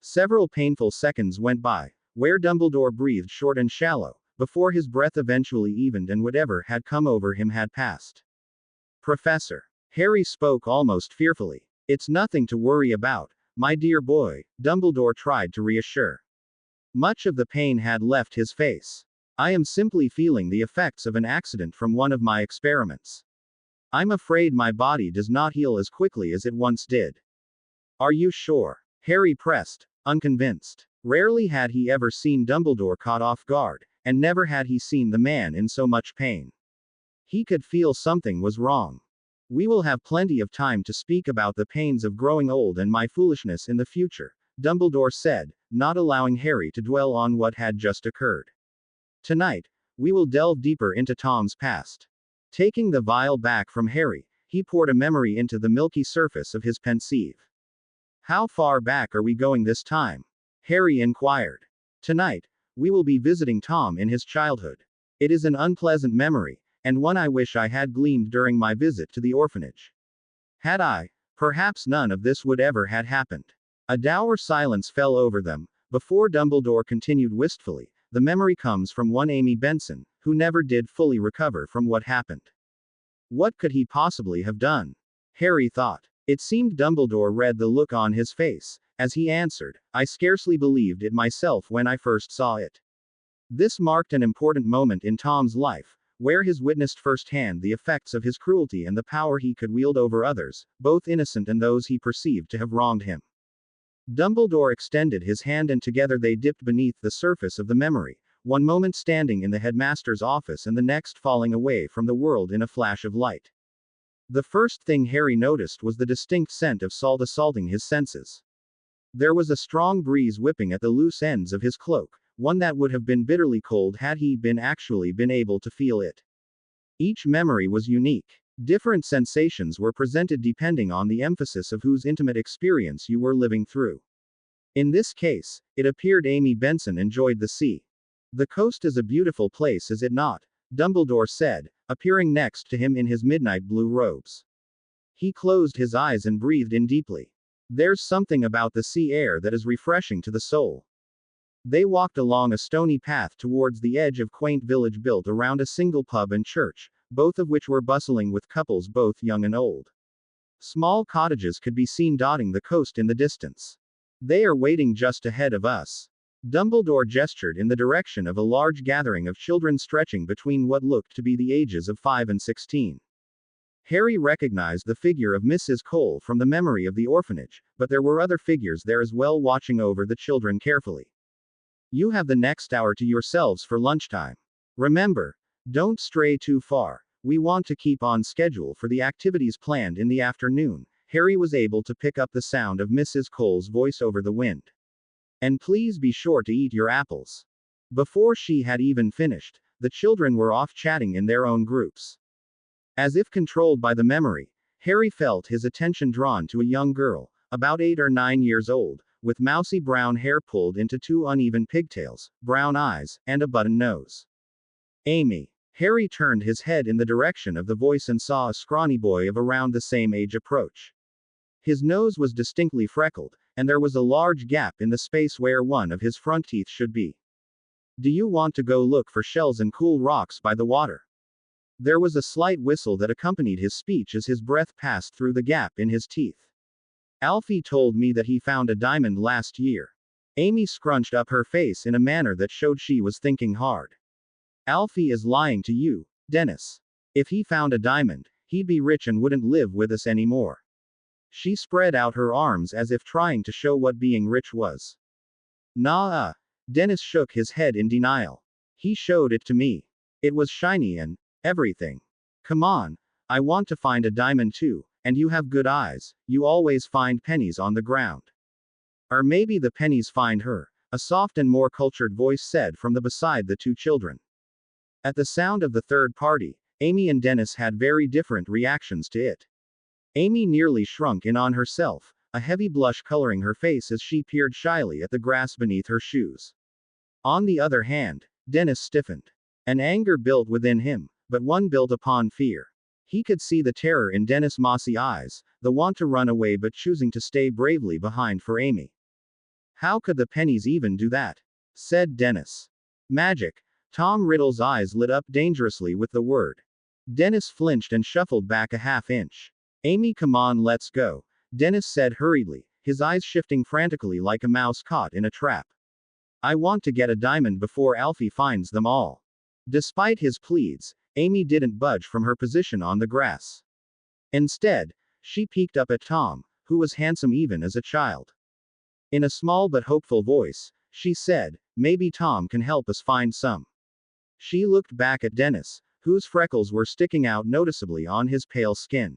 Several painful seconds went by, where Dumbledore breathed short and shallow, before his breath eventually evened and whatever had come over him had passed. Professor. Harry spoke almost fearfully. It's nothing to worry about, my dear boy, Dumbledore tried to reassure. Much of the pain had left his face. I am simply feeling the effects of an accident from one of my experiments. I'm afraid my body does not heal as quickly as it once did. Are you sure? Harry pressed, unconvinced. Rarely had he ever seen Dumbledore caught off guard, and never had he seen the man in so much pain. He could feel something was wrong. We will have plenty of time to speak about the pains of growing old and my foolishness in the future, Dumbledore said, not allowing Harry to dwell on what had just occurred. Tonight, we will delve deeper into Tom's past. Taking the vial back from Harry, he poured a memory into the milky surface of his pensieve. How far back are we going this time? Harry inquired. Tonight, we will be visiting Tom in his childhood. It is an unpleasant memory, and one I wish I had gleaned during my visit to the orphanage. Had I, perhaps none of this would ever had happened. A dour silence fell over them, before Dumbledore continued wistfully, the memory comes from one Amy Benson, who never did fully recover from what happened. What could he possibly have done? Harry thought. It seemed Dumbledore read the look on his face, as he answered, I scarcely believed it myself when I first saw it. This marked an important moment in Tom's life, where he witnessed firsthand the effects of his cruelty and the power he could wield over others, both innocent and those he perceived to have wronged him. Dumbledore extended his hand and together they dipped beneath the surface of the memory, one moment standing in the headmaster's office and the next falling away from the world in a flash of light. The first thing Harry noticed was the distinct scent of salt assaulting his senses. There was a strong breeze whipping at the loose ends of his cloak, one that would have been bitterly cold had he actually been able to feel it. Each memory was unique. Different sensations were presented depending on the emphasis of whose intimate experience you were living through. In this case, it appeared Amy Benson enjoyed the sea. The coast is a beautiful place, is it not? Dumbledore said, appearing next to him in his midnight blue robes. He closed his eyes and breathed in deeply. There's something about the sea air that is refreshing to the soul. They walked along a stony path towards the edge of a quaint village built around a single pub and church, both of which were bustling with couples both young and old. Small cottages could be seen dotting the coast in the distance. They are waiting just ahead of us. Dumbledore gestured in the direction of a large gathering of children stretching between what looked to be the ages of 5 and 16. Harry recognized the figure of Mrs. Cole from the memory of the orphanage, but there were other figures there as well watching over the children carefully. You have the next hour to yourselves for lunchtime. Remember, don't stray too far. We want to keep on schedule for the activities planned in the afternoon. Harry was able to pick up the sound of Mrs. Cole's voice over the wind. And please be sure to eat your apples. Before she had even finished, the children were off chatting in their own groups. As if controlled by the memory, Harry felt his attention drawn to a young girl, about 8 or 9 years old, with mousy brown hair pulled into 2 uneven pigtails, brown eyes, and a button nose. Amy. Harry turned his head in the direction of the voice and saw a scrawny boy of around the same age approach. His nose was distinctly freckled, and there was a large gap in the space where one of his front teeth should be. Do you want to go look for shells and cool rocks by the water? There was a slight whistle that accompanied his speech as his breath passed through the gap in his teeth. Alfie told me that he found a diamond last year. Amy scrunched up her face in a manner that showed she was thinking hard. Alfie is lying to you, Dennis. If he found a diamond, he'd be rich and wouldn't live with us anymore. She spread out her arms as if trying to show what being rich was. Nah. Dennis shook his head in denial. He showed it to me. It was shiny and everything. Come on. I want to find a diamond too, and you have good eyes, you always find pennies on the ground. Or maybe the pennies find her, a soft and more cultured voice said from beside the 2 children. At the sound of the third party, Amy and Dennis had very different reactions to it. Amy nearly shrunk in on herself, a heavy blush coloring her face as she peered shyly at the grass beneath her shoes. On the other hand, Dennis stiffened. An anger built within him, but one built upon fear. He could see the terror in Dennis' mossy eyes, the want to run away but choosing to stay bravely behind for Amy. How could the pennies even do that? Said Dennis. Magic. Tom Riddle's eyes lit up dangerously with the word. Dennis flinched and shuffled back a half inch. Amy, come on, let's go, Dennis said hurriedly, his eyes shifting frantically like a mouse caught in a trap. I want to get a diamond before Alfie finds them all. Despite his pleas, Amy didn't budge from her position on the grass. Instead, she peeked up at Tom, who was handsome even as a child. In a small but hopeful voice, she said, maybe Tom can help us find some. She looked back at Dennis, whose freckles were sticking out noticeably on his pale skin.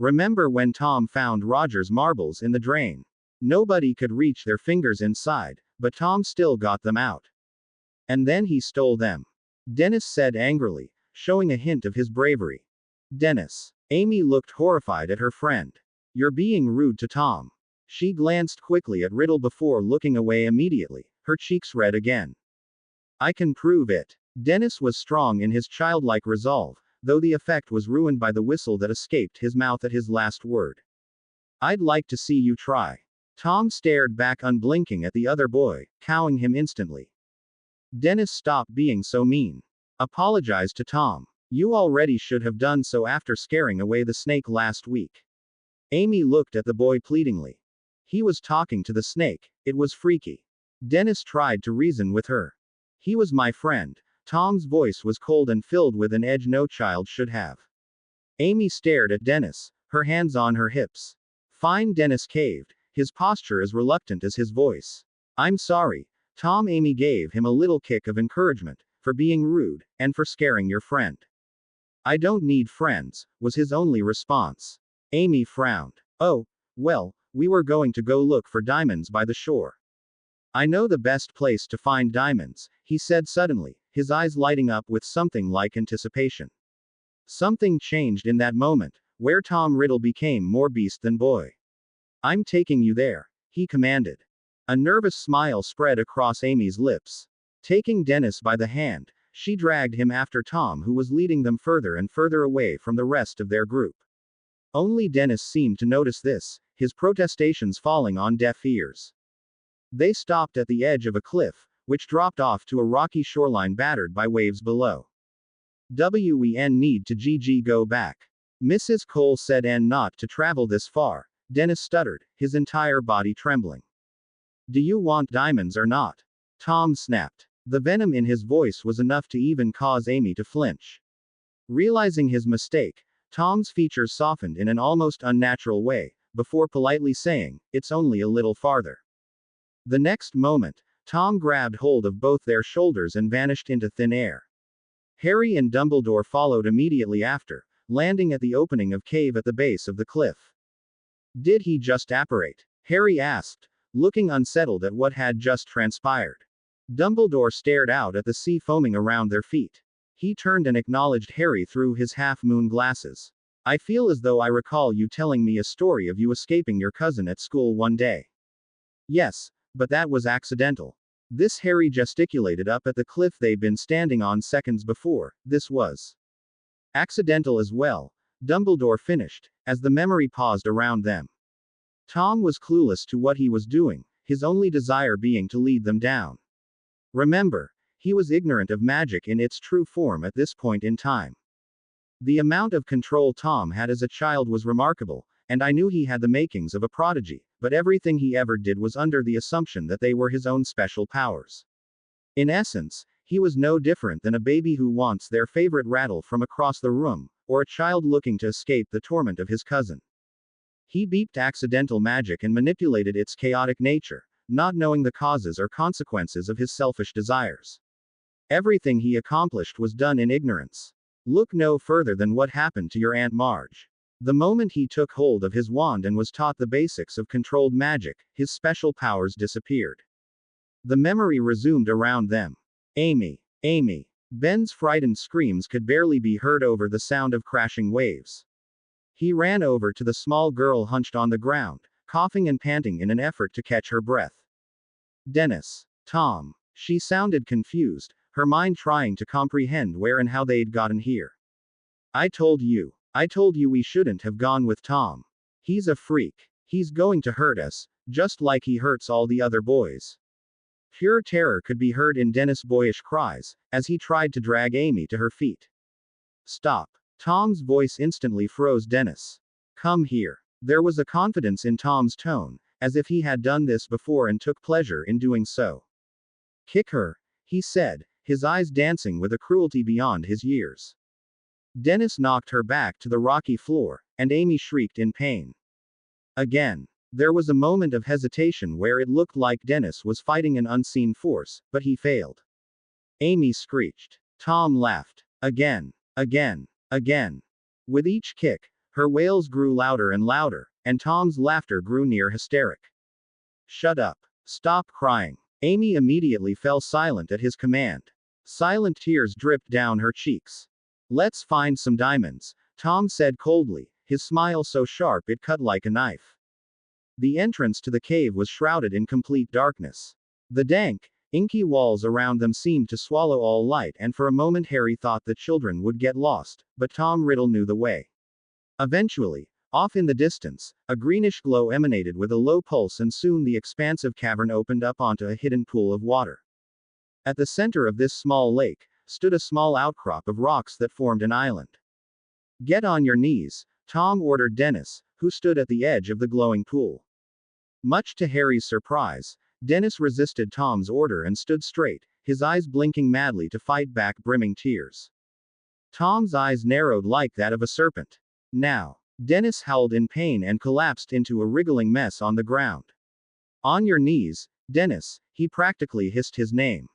Remember when Tom found Roger's marbles in the drain? Nobody could reach their fingers inside, but Tom still got them out. And then he stole them. Dennis said angrily, showing a hint of his bravery. Dennis. Amy looked horrified at her friend. You're being rude to Tom. She glanced quickly at Riddle before looking away immediately, her cheeks red again. I can prove it. Dennis was strong in his childlike resolve, though the effect was ruined by the whistle that escaped his mouth at his last word. I'd like to see you try. Tom stared back unblinking at the other boy, cowing him instantly. Dennis, stop being so mean. Apologize to Tom. You already should have done so after scaring away the snake last week. Amy looked at the boy pleadingly. He was talking to the snake, it was freaky. Dennis tried to reason with her. He was my friend. Tom's voice was cold and filled with an edge no child should have. Amy stared at Dennis, her hands on her hips. Fine, Dennis caved, his posture as reluctant as his voice. I'm sorry, Tom. Amy gave him a little kick of encouragement, for being rude, and for scaring your friend. I don't need friends, was his only response. Amy frowned. Oh, well, we were going to go look for diamonds by the shore. I know the best place to find diamonds, he said suddenly, his eyes lighting up with something like anticipation. Something changed in that moment, where Tom Riddle became more beast than boy. I'm taking you there, he commanded. A nervous smile spread across Amy's lips. Taking Dennis by the hand, she dragged him after Tom, who was leading them further and further away from the rest of their group. Only Dennis seemed to notice this, his protestations falling on deaf ears. They stopped at the edge of a cliff, which dropped off to a rocky shoreline battered by waves below. "We need to go back. Mrs. Cole said not to travel this far," Dennis stuttered, his entire body trembling. "Do you want diamonds or not?" Tom snapped. The venom in his voice was enough to even cause Amy to flinch. Realizing his mistake, Tom's features softened in an almost unnatural way, before politely saying, "It's only a little farther." The next moment, Tom grabbed hold of both their shoulders and vanished into thin air. Harry and Dumbledore followed immediately after, landing at the opening of cave at the base of the cliff. Did he just apparate? Harry asked, looking unsettled at what had just transpired. Dumbledore stared out at the sea foaming around their feet. He turned and acknowledged Harry through his half-moon glasses. I feel as though I recall you telling me a story of you escaping your cousin at school one day. Yes, but that was accidental. This Harry gesticulated up at the cliff they'd been standing on seconds before. This was accidental as well, Dumbledore finished, as the memory paused around them. Tom was clueless to what he was doing, his only desire being to lead them down. Remember, he was ignorant of magic in its true form at this point in time. The amount of control Tom had as a child was remarkable, and I knew he had the makings of a prodigy, but everything he ever did was under the assumption that they were his own special powers. In essence, he was no different than a baby who wants their favorite rattle from across the room, or a child looking to escape the torment of his cousin. He beeped accidental magic and manipulated its chaotic nature, not knowing the causes or consequences of his selfish desires. Everything he accomplished was done in ignorance. Look no further than what happened to your Aunt Marge. The moment he took hold of his wand and was taught the basics of controlled magic, his special powers disappeared. The memory resumed around them. Amy. Amy. Ben's frightened screams could barely be heard over the sound of crashing waves. He ran over to the small girl hunched on the ground, coughing and panting in an effort to catch her breath. Dennis. Tom. She sounded confused, her mind trying to comprehend where and how they'd gotten here. I told you we shouldn't have gone with Tom. He's a freak. He's going to hurt us, just like he hurts all the other boys. Pure terror could be heard in Dennis' boyish cries, as he tried to drag Amy to her feet. Stop. Tom's voice instantly froze Dennis. Come here. There was a confidence in Tom's tone, as if he had done this before and took pleasure in doing so. Kick her, he said, his eyes dancing with a cruelty beyond his years. Dennis knocked her back to the rocky floor, and Amy shrieked in pain. Again. There was a moment of hesitation where it looked like Dennis was fighting an unseen force, but he failed. Amy screeched. Tom laughed. Again. Again. Again. With each kick, her wails grew louder and louder, and Tom's laughter grew near hysteric. Shut up. Stop crying. Amy immediately fell silent at his command. Silent tears dripped down her cheeks. Let's find some diamonds, Tom said coldly, his smile so sharp it cut like a knife. The entrance to the cave was shrouded in complete darkness. The dank, inky walls around them seemed to swallow all light, and for a moment Harry thought the children would get lost, but Tom Riddle knew the way. Eventually, off in the distance, a greenish glow emanated with a low pulse, and soon the expansive cavern opened up onto a hidden pool of water. At the center of this small lake, stood a small outcrop of rocks that formed an island. Get on your knees, Tom ordered Dennis, who stood at the edge of the glowing pool. Much to Harry's surprise, Dennis resisted Tom's order and stood straight, his eyes blinking madly to fight back brimming tears. Tom's eyes narrowed like that of a serpent. Now. Dennis howled in pain and collapsed into a wriggling mess on the ground. On your knees, Dennis, he practically hissed his name.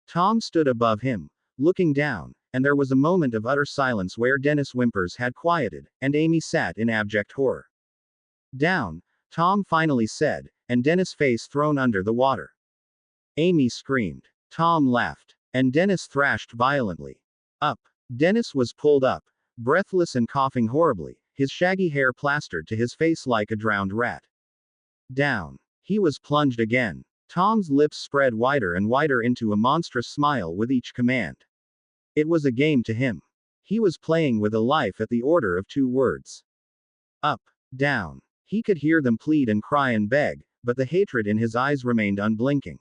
Tom stood above him, looking down, and there was a moment of utter silence where Dennis' whimpers had quieted, and Amy sat in abject horror. Down, Tom finally said, and Dennis' face thrown under the water. Amy screamed. Tom laughed. And Dennis thrashed violently. Up. Dennis was pulled up, breathless and coughing horribly, his shaggy hair plastered to his face like a drowned rat. Down. He was plunged again. Tom's lips spread wider and wider into a monstrous smile with each command. It was a game to him. He was playing with a life at the order of 2 words. Up. Down. He could hear them plead and cry and beg, but the hatred in his eyes remained unblinking.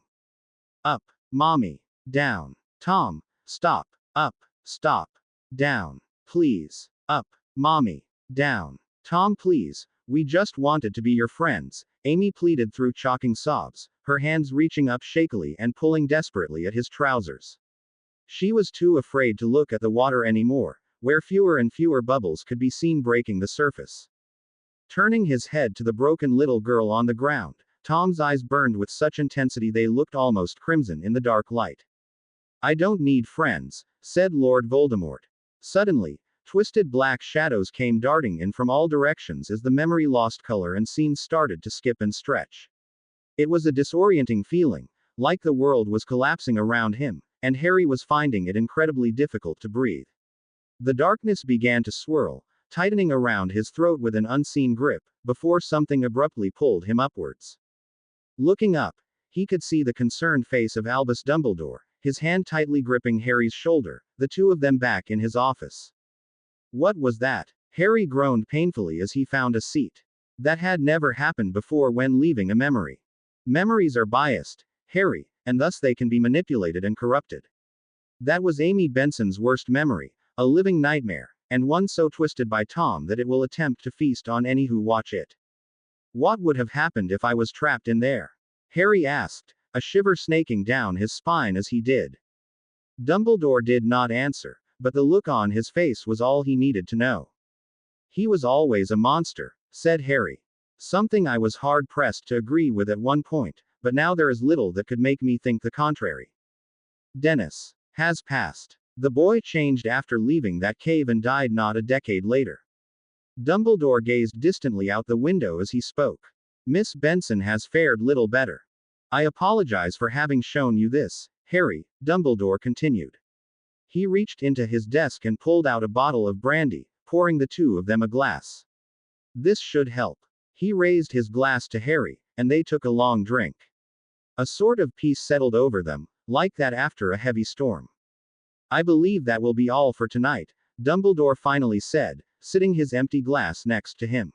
Up. Mommy. Down. Tom. Stop. Up. Stop. Down. Please. Up. Mommy. Down. Tom, please. We just wanted to be your friends, Amy pleaded through choking sobs, her hands reaching up shakily and pulling desperately at his trousers. She was too afraid to look at the water anymore, where fewer and fewer bubbles could be seen breaking the surface. Turning his head to the broken little girl on the ground, Tom's eyes burned with such intensity they looked almost crimson in the dark light. I don't need friends, said Lord Voldemort. Suddenly, twisted black shadows came darting in from all directions as the memory lost color and scenes started to skip and stretch. It was a disorienting feeling, like the world was collapsing around him, and Harry was finding it incredibly difficult to breathe. The darkness began to swirl, tightening around his throat with an unseen grip, before something abruptly pulled him upwards. Looking up, he could see the concerned face of Albus Dumbledore, his hand tightly gripping Harry's shoulder, the two of them back in his office. What was that? Harry groaned painfully as he found a seat. That had never happened before when leaving a memory. Memories are biased, Harry, and thus they can be manipulated and corrupted. That was Amy Benson's worst memory, a living nightmare, and one so twisted by Tom that it will attempt to feast on any who watch it. What would have happened if I was trapped in there? Harry asked, a shiver snaking down his spine as he did. Dumbledore did not answer, but the look on his face was all he needed to know. He was always a monster, said Harry. Something I was hard-pressed to agree with at one point, but now there is little that could make me think the contrary. Dennis has passed. The boy changed after leaving that cave and died not a decade later. Dumbledore gazed distantly out the window as he spoke. Miss Benson has fared little better. I apologize for having shown you this, Harry, Dumbledore continued. He reached into his desk and pulled out a bottle of brandy, pouring the two of them a glass. This should help. He raised his glass to Harry, and they took a long drink. A sort of peace settled over them, like that after a heavy storm. I believe that will be all for tonight, Dumbledore finally said, sitting his empty glass next to him.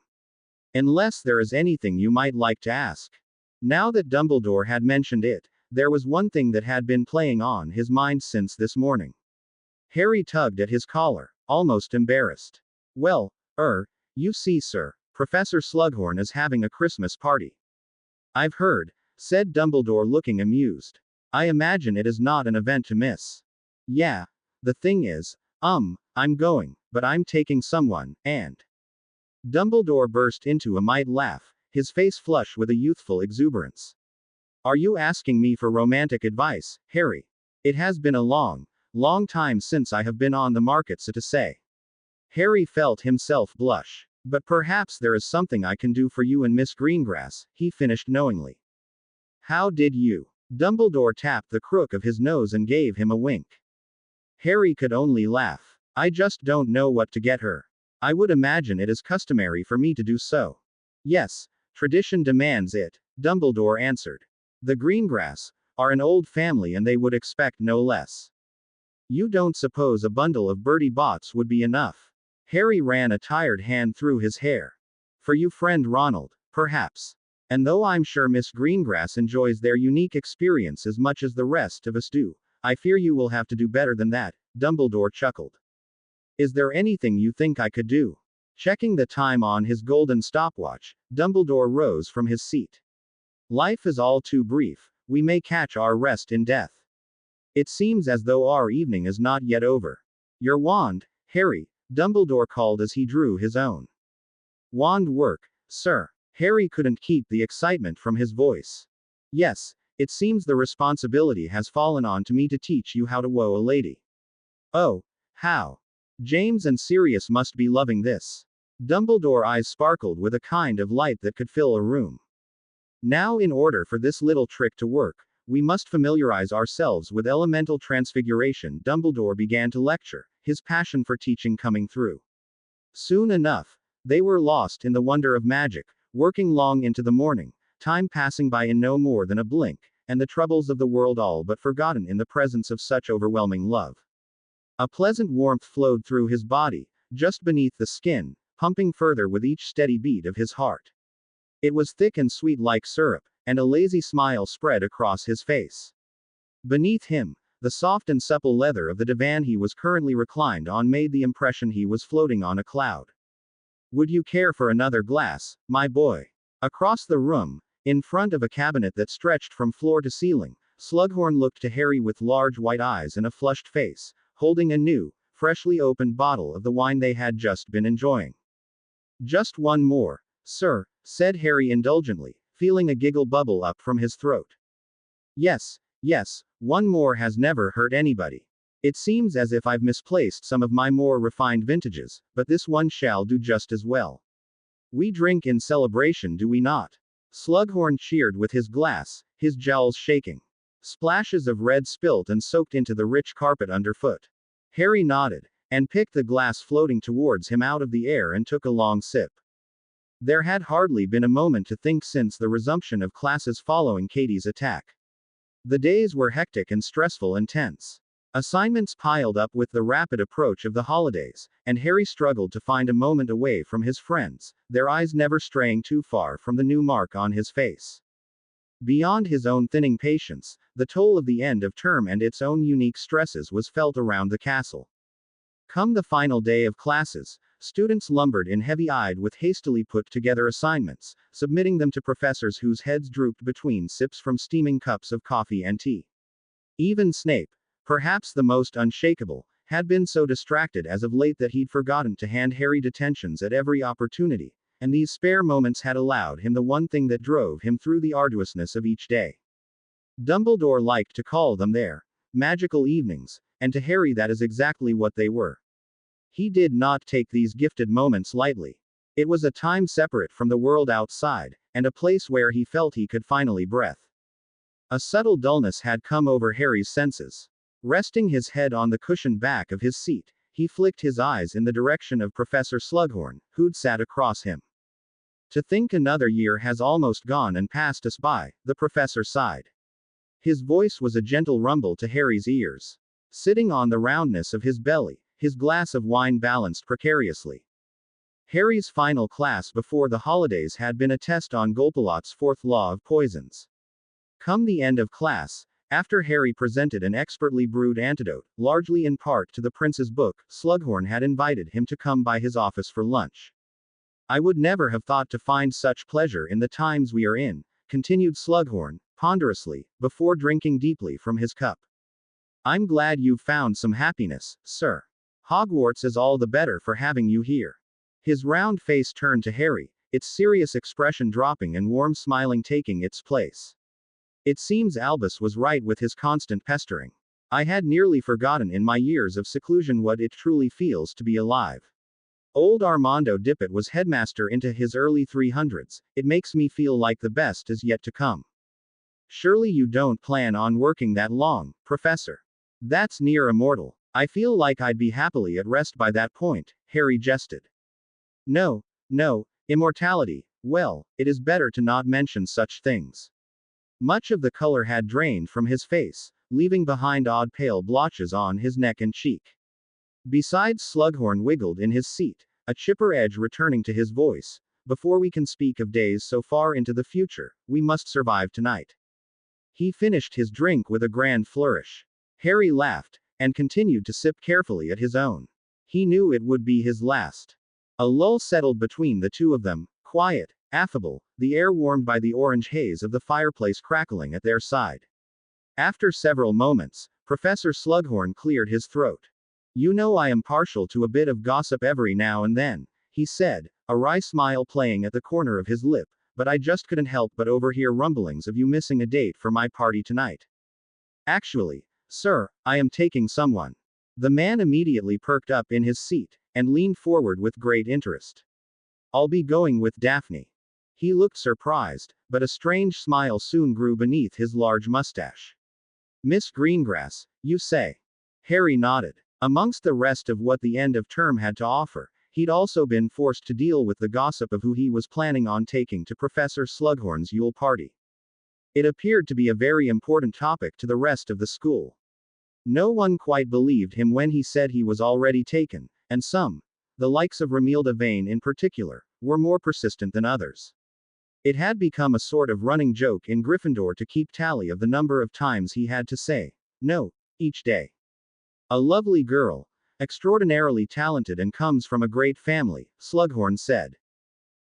Unless there is anything you might like to ask. Now that Dumbledore had mentioned it, there was one thing that had been playing on his mind since this morning. Harry tugged at his collar, almost embarrassed. Well, you see, sir, Professor Slughorn is having a Christmas party. I've heard, said Dumbledore, looking amused. I imagine it is not an event to miss. Yeah. The thing is, I'm going, but I'm taking someone, and. Dumbledore burst into a mild laugh, his face flushed with a youthful exuberance. Are you asking me for romantic advice, Harry? It has been a long time since I have been on the market, so to say. Harry felt himself blush. But perhaps there is something I can do for you and Miss Greengrass, he finished knowingly. How did you? Dumbledore tapped the crook of his nose and gave him a wink. Harry could only laugh. I just don't know what to get her. I would imagine it is customary for me to do so. Yes, tradition demands it, Dumbledore answered. The Greengrass are an old family and they would expect no less. You don't suppose a bundle of Bertie Botts would be enough? Harry ran a tired hand through his hair. For you, friend Ronald, perhaps. And though I'm sure Miss Greengrass enjoys their unique experience as much as the rest of us do, I fear you will have to do better than that, Dumbledore chuckled. Is there anything you think I could do? Checking the time on his golden stopwatch, Dumbledore rose from his seat. Life is all too brief, we may catch our rest in death. It seems as though our evening is not yet over. Your wand, Harry, Dumbledore called as he drew his own. Wand work, sir. Harry couldn't keep the excitement from his voice. Yes, it seems the responsibility has fallen on to me to teach you how to woo a lady. Oh, how? James and Sirius must be loving this. Dumbledore's eyes sparkled with a kind of light that could fill a room. Now, in order for this little trick to work, we must familiarize ourselves with elemental transfiguration. Dumbledore began to lecture, his passion for teaching coming through. Soon enough, they were lost in the wonder of magic, working long into the morning, time passing by in no more than a blink, and the troubles of the world all but forgotten in the presence of such overwhelming love. A pleasant warmth flowed through his body, just beneath the skin, pumping further with each steady beat of his heart. It was thick and sweet like syrup, and a lazy smile spread across his face. Beneath him, the soft and supple leather of the divan he was currently reclined on made the impression he was floating on a cloud. Would you care for another glass, my boy? Across the room, in front of a cabinet that stretched from floor to ceiling, Slughorn looked to Harry with large white eyes and a flushed face, holding a new, freshly opened bottle of the wine they had just been enjoying. Just one more, sir, said Harry indulgently, feeling a giggle bubble up from his throat. Yes, one more has never hurt anybody. It seems as if I've misplaced some of my more refined vintages, but this one shall do just as well. We drink in celebration, do we not? Slughorn cheered with his glass, his jowls shaking. Splashes of red spilt and soaked into the rich carpet underfoot. Harry nodded, and picked the glass floating towards him out of the air and took a long sip. There had hardly been a moment to think since the resumption of classes following Katie's attack. The days were hectic and stressful and tense. Assignments piled up with the rapid approach of the holidays, and Harry struggled to find a moment away from his friends, their eyes never straying too far from the new mark on his face. Beyond his own thinning patience, the toll of the end of term and its own unique stresses was felt around the castle. Come the final day of classes, students lumbered in heavy-eyed with hastily put together assignments, submitting them to professors whose heads drooped between sips from steaming cups of coffee and tea. Even Snape, perhaps the most unshakable, had been so distracted as of late that he'd forgotten to hand Harry detentions at every opportunity, and these spare moments had allowed him the one thing that drove him through the arduousness of each day. Dumbledore liked to call them their magical evenings, and to Harry that is exactly what they were. He did not take these gifted moments lightly. It was a time separate from the world outside, and a place where he felt he could finally breathe. A subtle dullness had come over Harry's senses. Resting his head on the cushioned back of his seat, he flicked his eyes in the direction of Professor Slughorn, who'd sat across him. To think another year has almost gone and passed us by, the professor sighed. His voice was a gentle rumble to Harry's ears. Sitting on the roundness of his belly, his glass of wine balanced precariously. Harry's final class before the holidays had been a test on Golpalot's fourth law of poisons. Come the end of class, after Harry presented an expertly brewed antidote, largely in part to the prince's book, Slughorn had invited him to come by his office for lunch. I would never have thought to find such pleasure in the times we are in, continued Slughorn, ponderously, before drinking deeply from his cup. I'm glad you've found some happiness, sir. Hogwarts is all the better for having you here. His round face turned to Harry, its serious expression dropping and warm smiling taking its place. It seems Albus was right with his constant pestering. I had nearly forgotten in my years of seclusion what it truly feels to be alive. Old Armando Dippet was headmaster into his early 300s, it makes me feel like the best is yet to come. Surely you don't plan on working that long, Professor. That's near immortal. I feel like I'd be happily at rest by that point, Harry jested. No, immortality, well, it is better to not mention such things. Much of the color had drained from his face, leaving behind odd pale blotches on his neck and cheek. Besides, Slughorn wiggled in his seat, a chipper edge returning to his voice. Before we can speak of days so far into the future, we must survive tonight. He finished his drink with a grand flourish. Harry laughed, and continued to sip carefully at his own. He knew it would be his last. A lull settled between the two of them, quiet, affable, the air warmed by the orange haze of the fireplace crackling at their side. After several moments, Professor Slughorn cleared his throat. You know I am partial to a bit of gossip every now and then, he said, a wry smile playing at the corner of his lip, but I just couldn't help but overhear rumblings of you missing a date for my party tonight. Actually, sir, I am taking someone. The man immediately perked up in his seat, and leaned forward with great interest. I'll be going with Daphne. He looked surprised, but a strange smile soon grew beneath his large mustache. Miss Greengrass, you say? Harry nodded. Amongst the rest of what the end of term had to offer, he'd also been forced to deal with the gossip of who he was planning on taking to Professor Slughorn's Yule party. It appeared to be a very important topic to the rest of the school. No one quite believed him when he said he was already taken, and some, the likes of Romilda Vane in particular, were more persistent than others. It had become a sort of running joke in Gryffindor to keep tally of the number of times he had to say no each day. A lovely girl, extraordinarily talented and comes from a great family, Slughorn said.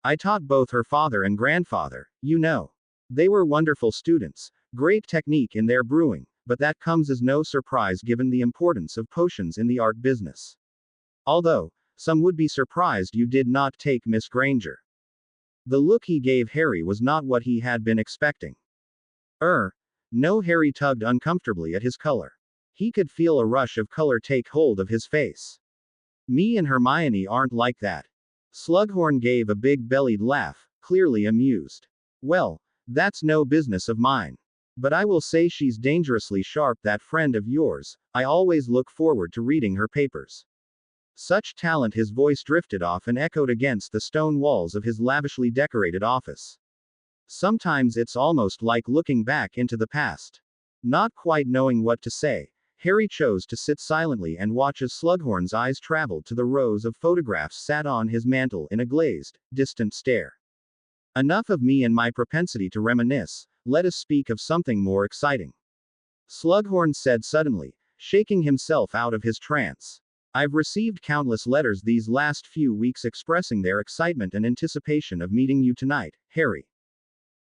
I taught both her father and grandfather, you know. They were wonderful students, great technique in their brewing, but that comes as no surprise given the importance of potions in the art business. Although, some would be surprised you did not take Miss Granger. The look he gave Harry was not what he had been expecting. No, Harry tugged uncomfortably at his color. He could feel a rush of color take hold of his face. Me and Hermione aren't like that. Slughorn gave a big-bellied laugh, clearly amused. Well, that's no business of mine. But I will say she's dangerously sharp, that friend of yours. I always look forward to reading her papers. Such talent. His voice drifted off and echoed against the stone walls of his lavishly decorated office. Sometimes it's almost like looking back into the past. Not quite knowing what to say, Harry chose to sit silently and watch as Slughorn's eyes traveled to the rows of photographs sat on his mantel in a glazed, distant stare. Enough of me and my propensity to reminisce, let us speak of something more exciting. Slughorn said suddenly, shaking himself out of his trance. I've received countless letters these last few weeks expressing their excitement and anticipation of meeting you tonight, Harry.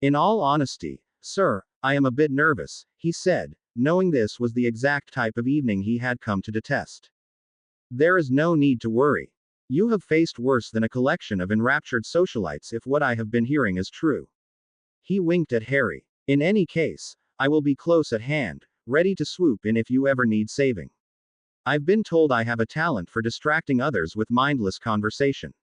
In all honesty, sir, I am a bit nervous, he said, knowing this was the exact type of evening he had come to detest. There is no need to worry. You have faced worse than a collection of enraptured socialites if what I have been hearing is true. He winked at Harry. In any case, I will be close at hand, ready to swoop in if you ever need saving. I've been told I have a talent for distracting others with mindless conversation.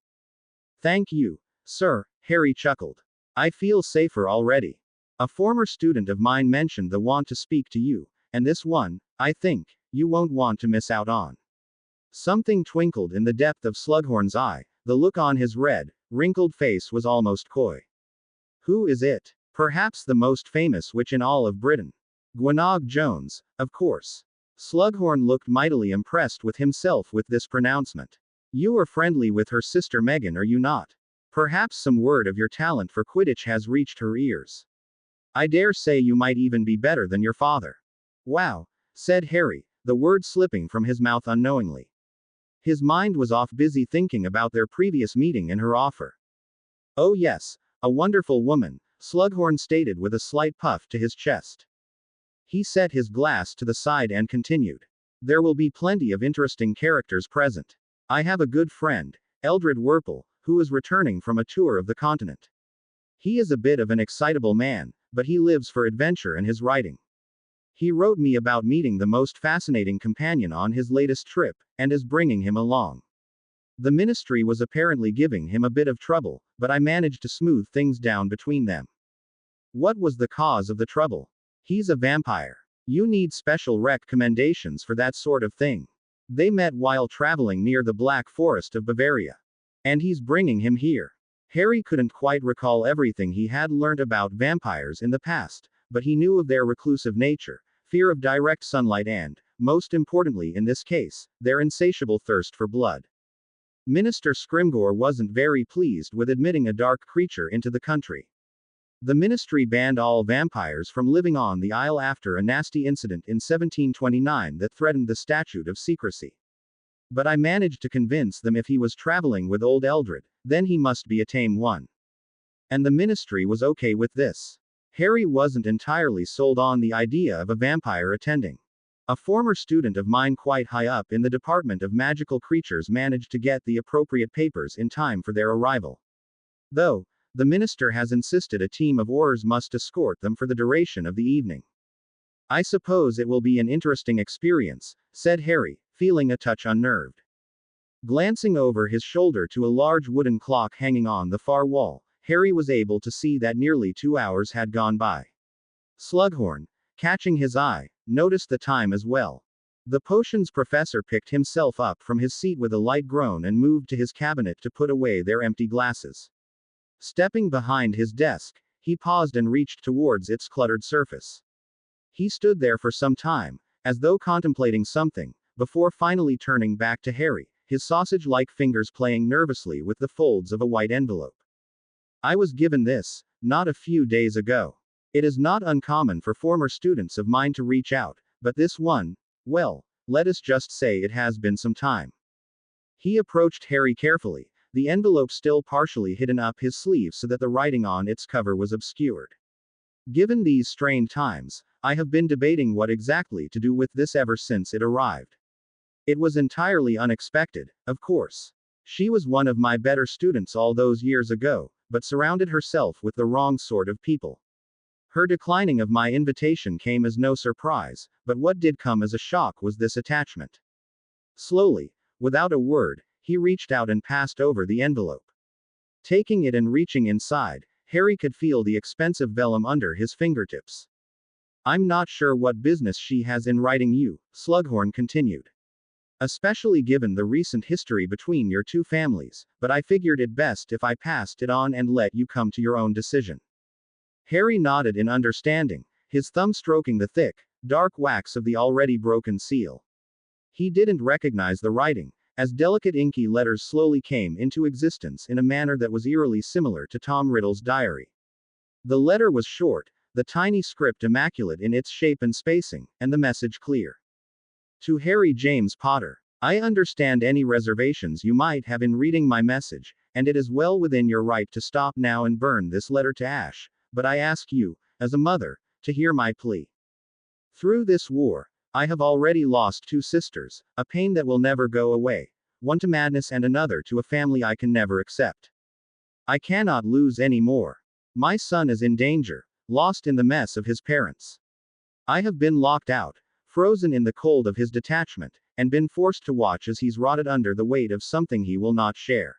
Thank you, sir, Harry chuckled. I feel safer already. A former student of mine mentioned the want to speak to you, and this one, I think, you won't want to miss out on. Something twinkled in the depth of Slughorn's eye, the look on his red, wrinkled face was almost coy. Who is it? Perhaps the most famous witch in all of Britain. Gwenog Jones, of course. Slughorn looked mightily impressed with himself with this pronouncement. You are friendly with her sister Megan, are you not? Perhaps some word of your talent for Quidditch has reached her ears. I dare say you might even be better than your father. Wow, said Harry, the word slipping from his mouth unknowingly. His mind was off busy thinking about their previous meeting and her offer. Oh yes, a wonderful woman, Slughorn stated with a slight puff to his chest. He set his glass to the side and continued. There will be plenty of interesting characters present. I have a good friend, Eldred Werple, who is returning from a tour of the continent. He is a bit of an excitable man, but he lives for adventure and his writing. He wrote me about meeting the most fascinating companion on his latest trip, and is bringing him along. The ministry was apparently giving him a bit of trouble, but I managed to smooth things down between them. What was the cause of the trouble? He's a vampire. You need special recommendations for that sort of thing. They met while traveling near the Black Forest of Bavaria. And he's bringing him here. Harry couldn't quite recall everything he had learned about vampires in the past, but he knew of their reclusive nature, fear of direct sunlight and, most importantly in this case, their insatiable thirst for blood. Minister Scrimgeour wasn't very pleased with admitting a dark creature into the country. The ministry banned all vampires from living on the Isle after a nasty incident in 1729 that threatened the statute of secrecy. But I managed to convince them if he was traveling with old Eldred, then he must be a tame one. And the ministry was okay with this. Harry wasn't entirely sold on the idea of a vampire attending. A former student of mine quite high up in the Department of Magical Creatures managed to get the appropriate papers in time for their arrival. Though, the minister has insisted a team of Aurors must escort them for the duration of the evening. I suppose it will be an interesting experience, said Harry, feeling a touch unnerved. Glancing over his shoulder to a large wooden clock hanging on the far wall, Harry was able to see that nearly 2 hours had gone by. Slughorn, catching his eye, noticed the time as well. The potions professor picked himself up from his seat with a light groan and moved to his cabinet to put away their empty glasses. Stepping behind his desk, he paused and reached towards its cluttered surface. He stood there for some time, as though contemplating something, before finally turning back to Harry, his sausage-like fingers playing nervously with the folds of a white envelope. I was given this, not a few days ago. It is not uncommon for former students of mine to reach out, but this one, well, let us just say it has been some time. He approached Harry carefully, the envelope still partially hidden up his sleeve so that the writing on its cover was obscured. Given these strained times, I have been debating what exactly to do with this ever since it arrived. It was entirely unexpected, of course. She was one of my better students all those years ago, but surrounded herself with the wrong sort of people. Her declining of my invitation came as no surprise, but what did come as a shock was this attachment. Slowly, without a word, he reached out and passed over the envelope. Taking it and reaching inside, Harry could feel the expensive vellum under his fingertips. I'm not sure what business she has in writing you, Slughorn continued. Especially given the recent history between your two families, but I figured it best if I passed it on and let you come to your own decision. Harry nodded in understanding, his thumb stroking the thick, dark wax of the already broken seal. He didn't recognize the writing, as delicate inky letters slowly came into existence in a manner that was eerily similar to Tom Riddle's diary. The letter was short, the tiny script immaculate in its shape and spacing, and the message clear. To Harry James Potter, I understand any reservations you might have in reading my message, and it is well within your right to stop now and burn this letter to ash, but I ask you, as a mother, to hear my plea. Through this war, I have already lost 2 sisters, a pain that will never go away, one to madness and another to a family I can never accept. I cannot lose any more. My son is in danger, lost in the mess of his parents. I have been locked out, frozen in the cold of his detachment, and been forced to watch as he's rotted under the weight of something he will not share.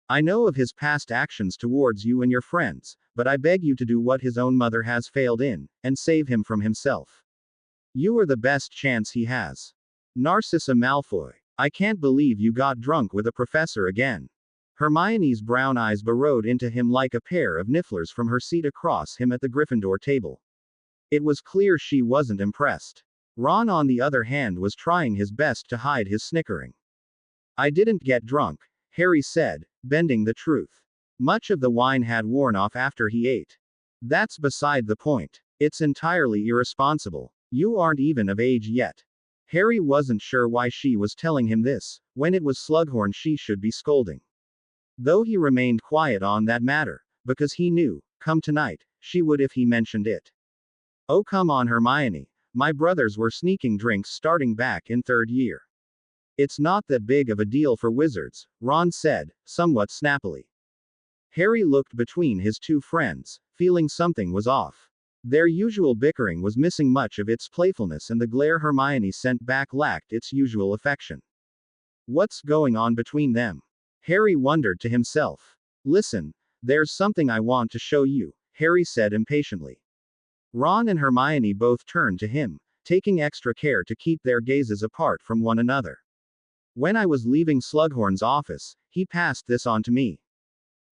I know of his past actions towards you and your friends, but I beg you to do what his own mother has failed in, and save him from himself. You are the best chance he has. Narcissa Malfoy. I can't believe you got drunk with a professor again. Hermione's brown eyes burrowed into him like a pair of nifflers from her seat across him at the Gryffindor table. It was clear she wasn't impressed. Ron on the other hand was trying his best to hide his snickering. I didn't get drunk, Harry said, bending the truth. Much of the wine had worn off after he ate. That's beside the point. It's entirely irresponsible. You aren't even of age yet. Harry wasn't sure why she was telling him this, when it was Slughorn she should be scolding. Though he remained quiet on that matter, because he knew, come tonight, she would if he mentioned it. Oh come on Hermione, my brothers were sneaking drinks starting back in third year. It's not that big of a deal for wizards, Ron said, somewhat snappily. Harry looked between his two friends, feeling something was off. Their usual bickering was missing much of its playfulness and the glare Hermione sent back lacked its usual affection. What's going on between them? Harry wondered to himself. Listen, there's something I want to show you, Harry said impatiently. Ron and Hermione both turned to him, taking extra care to keep their gazes apart from one another. When I was leaving Slughorn's office, he passed this on to me.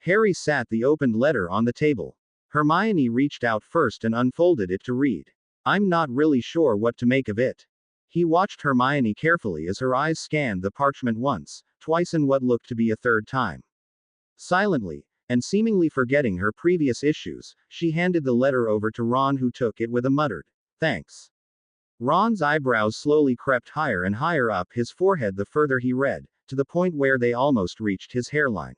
Harry sat the opened letter on the table. Hermione reached out first and unfolded it to read. I'm not really sure what to make of it. He watched Hermione carefully as her eyes scanned the parchment once, twice and what looked to be a third time. Silently, and seemingly forgetting her previous issues, she handed the letter over to Ron who took it with a muttered, thanks. Ron's eyebrows slowly crept higher and higher up his forehead the further he read, to the point where they almost reached his hairline.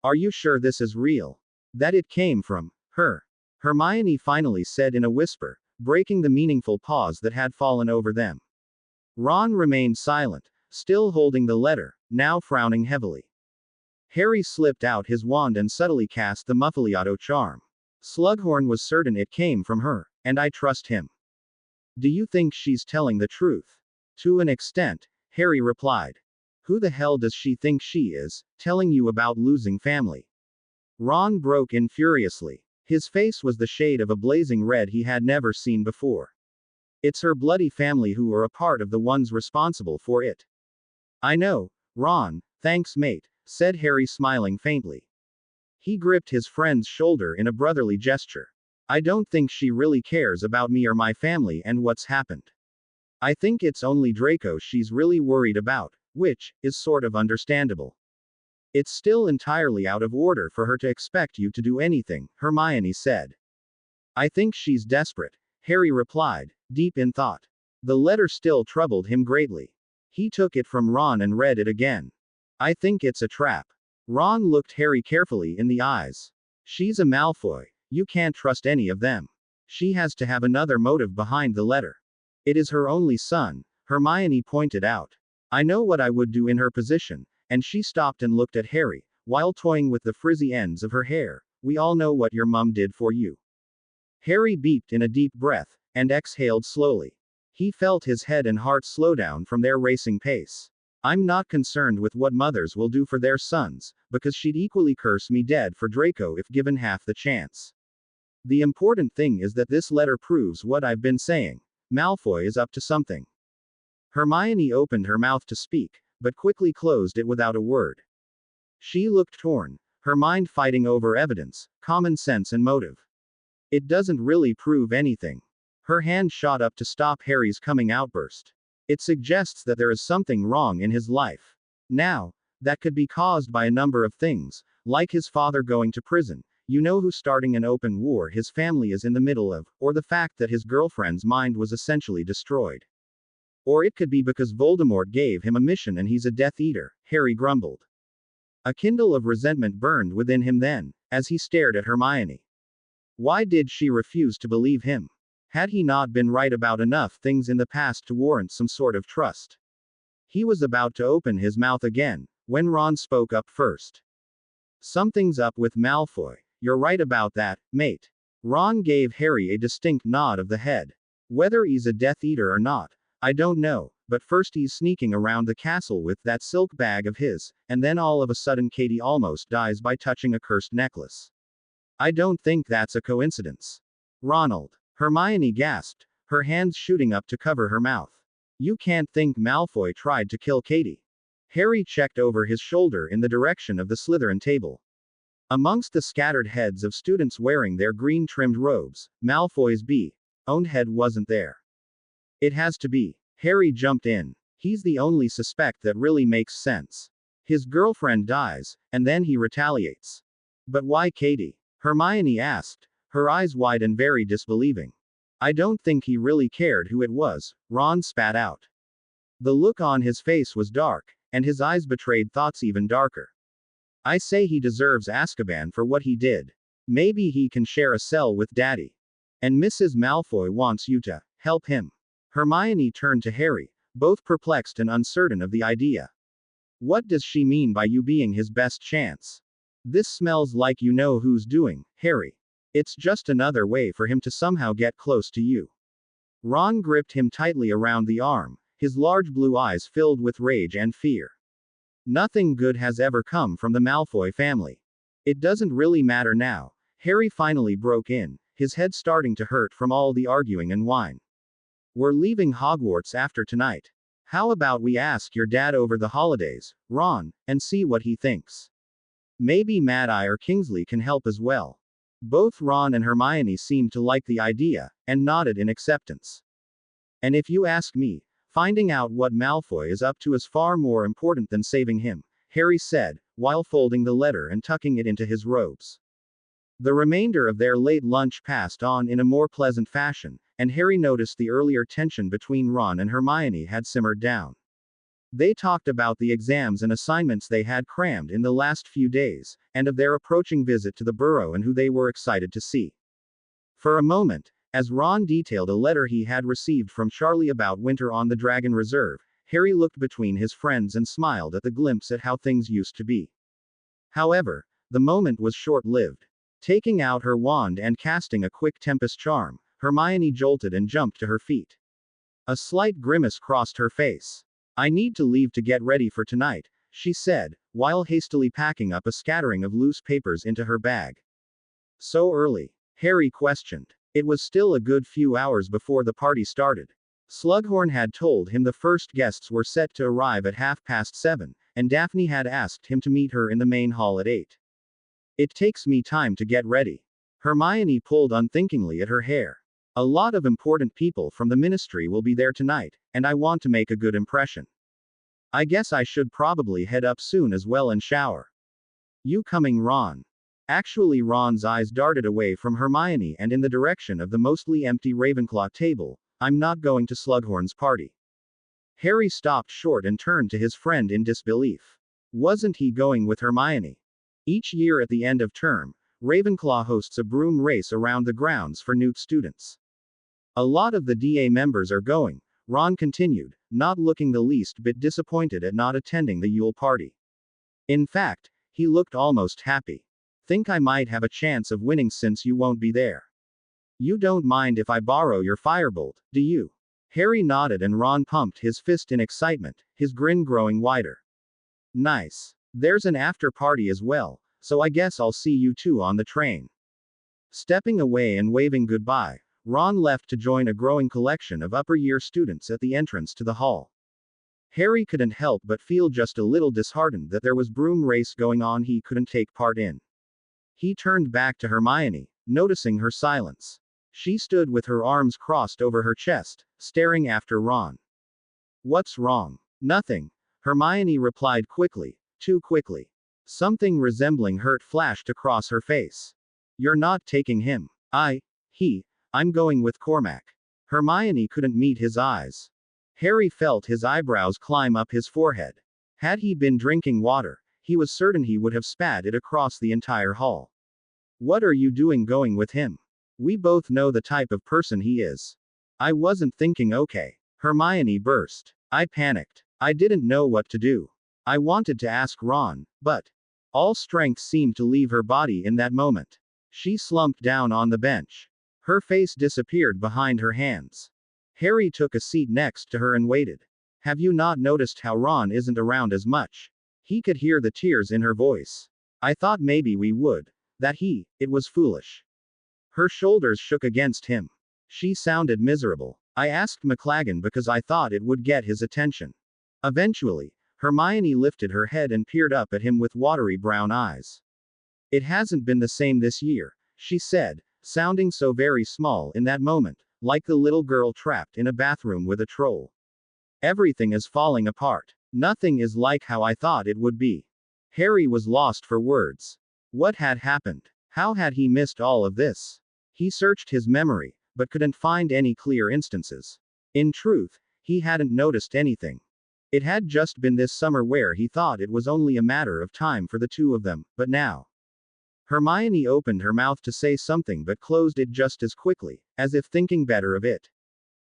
Are you sure this is real? That it came from her? Hermione finally said in a whisper, breaking the meaningful pause that had fallen over them. Ron remained silent, still holding the letter, now frowning heavily. Harry slipped out his wand and subtly cast the Muffliato charm. Slughorn was certain it came from her, and I trust him. Do you think she's telling the truth? To an extent, Harry replied. Who the hell does she think she is, telling you about losing family? Ron broke in furiously. His face was the shade of a blazing red he had never seen before. It's her bloody family who are a part of the ones responsible for it. I know, Ron, thanks mate, said Harry smiling faintly. He gripped his friend's shoulder in a brotherly gesture. I don't think she really cares about me or my family and what's happened. I think it's only Draco she's really worried about, which is sort of understandable. It's still entirely out of order for her to expect you to do anything, Hermione said. I think she's desperate, Harry replied, deep in thought. The letter still troubled him greatly. He took it from Ron and read it again. I think it's a trap. Ron looked Harry carefully in the eyes. She's a Malfoy. You can't trust any of them. She has to have another motive behind the letter. It is her only son, Hermione pointed out. I know what I would do in her position, and she stopped and looked at Harry, while toying with the frizzy ends of her hair. We all know what your mum did for you. Harry beeped in a deep breath, and exhaled slowly. He felt his head and heart slow down from their racing pace. I'm not concerned with what mothers will do for their sons, because she'd equally curse me dead for Draco if given half the chance. The important thing is that this letter proves what I've been saying. Malfoy is up to something. Hermione opened her mouth to speak, but quickly closed it without a word. She looked torn, her mind fighting over evidence, common sense and motive. It doesn't really prove anything. Her hand shot up to stop Harry's coming outburst. It suggests that there is something wrong in his life. Now, that could be caused by a number of things, like his father going to prison, you know who starting an open war his family is in the middle of, or the fact that his girlfriend's mind was essentially destroyed. Or it could be because Voldemort gave him a mission and he's a Death Eater, Harry grumbled. A kindle of resentment burned within him then, as he stared at Hermione. Why did she refuse to believe him? Had he not been right about enough things in the past to warrant some sort of trust? He was about to open his mouth again, when Ron spoke up first. Something's up with Malfoy. You're right about that, mate. Ron gave Harry a distinct nod of the head. Whether he's a Death Eater or not, I don't know, but first he's sneaking around the castle with that silk bag of his, and then all of a sudden Katie almost dies by touching a cursed necklace. I don't think that's a coincidence. Ronald. Hermione gasped, her hands shooting up to cover her mouth. You can't think Malfoy tried to kill Katie. Harry checked over his shoulder in the direction of the Slytherin table. Amongst the scattered heads of students wearing their green-trimmed robes, Malfoy's own head wasn't there. It has to be. Harry jumped in. He's the only suspect that really makes sense. His girlfriend dies, and then he retaliates. But why Katie? Hermione asked, her eyes wide and very disbelieving. I don't think he really cared who it was, Ron spat out. The look on his face was dark, and his eyes betrayed thoughts even darker. I say he deserves Azkaban for what he did. Maybe he can share a cell with Daddy. And Mrs. Malfoy wants you to help him. Hermione turned to Harry, both perplexed and uncertain of the idea. What does she mean by you being his best chance? This smells like you know who's doing, Harry. It's just another way for him to somehow get close to you. Ron gripped him tightly around the arm, his large blue eyes filled with rage and fear. Nothing good has ever come from the Malfoy family. It doesn't really matter now. Harry finally broke in, his head starting to hurt from all the arguing and whine. We're leaving Hogwarts after tonight. How about we ask your dad over the holidays, Ron, and see what he thinks? Maybe Mad-Eye or Kingsley can help as well. Both Ron and Hermione seemed to like the idea, and nodded in acceptance. And if you ask me, finding out what Malfoy is up to is far more important than saving him, Harry said, while folding the letter and tucking it into his robes. The remainder of their late lunch passed on in a more pleasant fashion, and Harry noticed the earlier tension between Ron and Hermione had simmered down. They talked about the exams and assignments they had crammed in the last few days, and of their approaching visit to the Burrow and who they were excited to see. For a moment, as Ron detailed a letter he had received from Charlie about winter on the Dragon Reserve, Harry looked between his friends and smiled at the glimpse at how things used to be. However, the moment was short-lived. Taking out her wand and casting a quick Tempest charm, Hermione jolted and jumped to her feet. A slight grimace crossed her face. I need to leave to get ready for tonight, she said, while hastily packing up a scattering of loose papers into her bag. So early? Harry questioned. It was still a good few hours before the party started. Slughorn had told him the first guests were set to arrive at 7:30, and Daphne had asked him to meet her in the main hall at 8. It takes me time to get ready. Hermione pulled unthinkingly at her hair. A lot of important people from the ministry will be there tonight, and I want to make a good impression. I guess I should probably head up soon as well and shower. You coming, Ron? Actually, Ron's eyes darted away from Hermione and in the direction of the mostly empty Ravenclaw table. I'm not going to Slughorn's party. Harry stopped short and turned to his friend in disbelief. Wasn't he going with Hermione? Each year at the end of term, Ravenclaw hosts a broom race around the grounds for new students. A lot of the DA members are going, Ron continued, not looking the least bit disappointed at not attending the Yule party. In fact, he looked almost happy. Think I might have a chance of winning since you won't be there. You don't mind if I borrow your firebolt, do you? Harry nodded and Ron pumped his fist in excitement, his grin growing wider. Nice. There's an after party as well, so I guess I'll see you two on the train. Stepping away and waving goodbye, Ron left to join a growing collection of upper-year students at the entrance to the hall. Harry couldn't help but feel just a little disheartened that there was broom race going on he couldn't take part in. He turned back to Hermione, noticing her silence. She stood with her arms crossed over her chest, staring after Ron. What's wrong? Nothing, Hermione replied quickly, too quickly. Something resembling hurt flashed across her face. You're not taking him. I'm going with Cormac. Hermione couldn't meet his eyes. Harry felt his eyebrows climb up his forehead. Had he been drinking water, he was certain he would have spat it across the entire hall. What are you doing going with him? We both know the type of person he is. I wasn't thinking okay. Hermione burst. I panicked. I didn't know what to do. I wanted to ask Ron, but all strength seemed to leave her body in that moment. She slumped down on the bench. Her face disappeared behind her hands. Harry took a seat next to her and waited. Have you not noticed how Ron isn't around as much? He could hear the tears in her voice. I thought maybe we would. It was foolish. Her shoulders shook against him. She sounded miserable. I asked McLaggen because I thought it would get his attention. Eventually, Hermione lifted her head and peered up at him with watery brown eyes. It hasn't been the same this year, she said, sounding so very small in that moment, like the little girl trapped in a bathroom with a troll. Everything is falling apart. Nothing is like how I thought it would be. Harry was lost for words. What had happened? How had he missed all of this? He searched his memory, but couldn't find any clear instances. In truth, he hadn't noticed anything. It had just been this summer where he thought it was only a matter of time for the two of them, but now. Hermione opened her mouth to say something but closed it just as quickly, as if thinking better of it.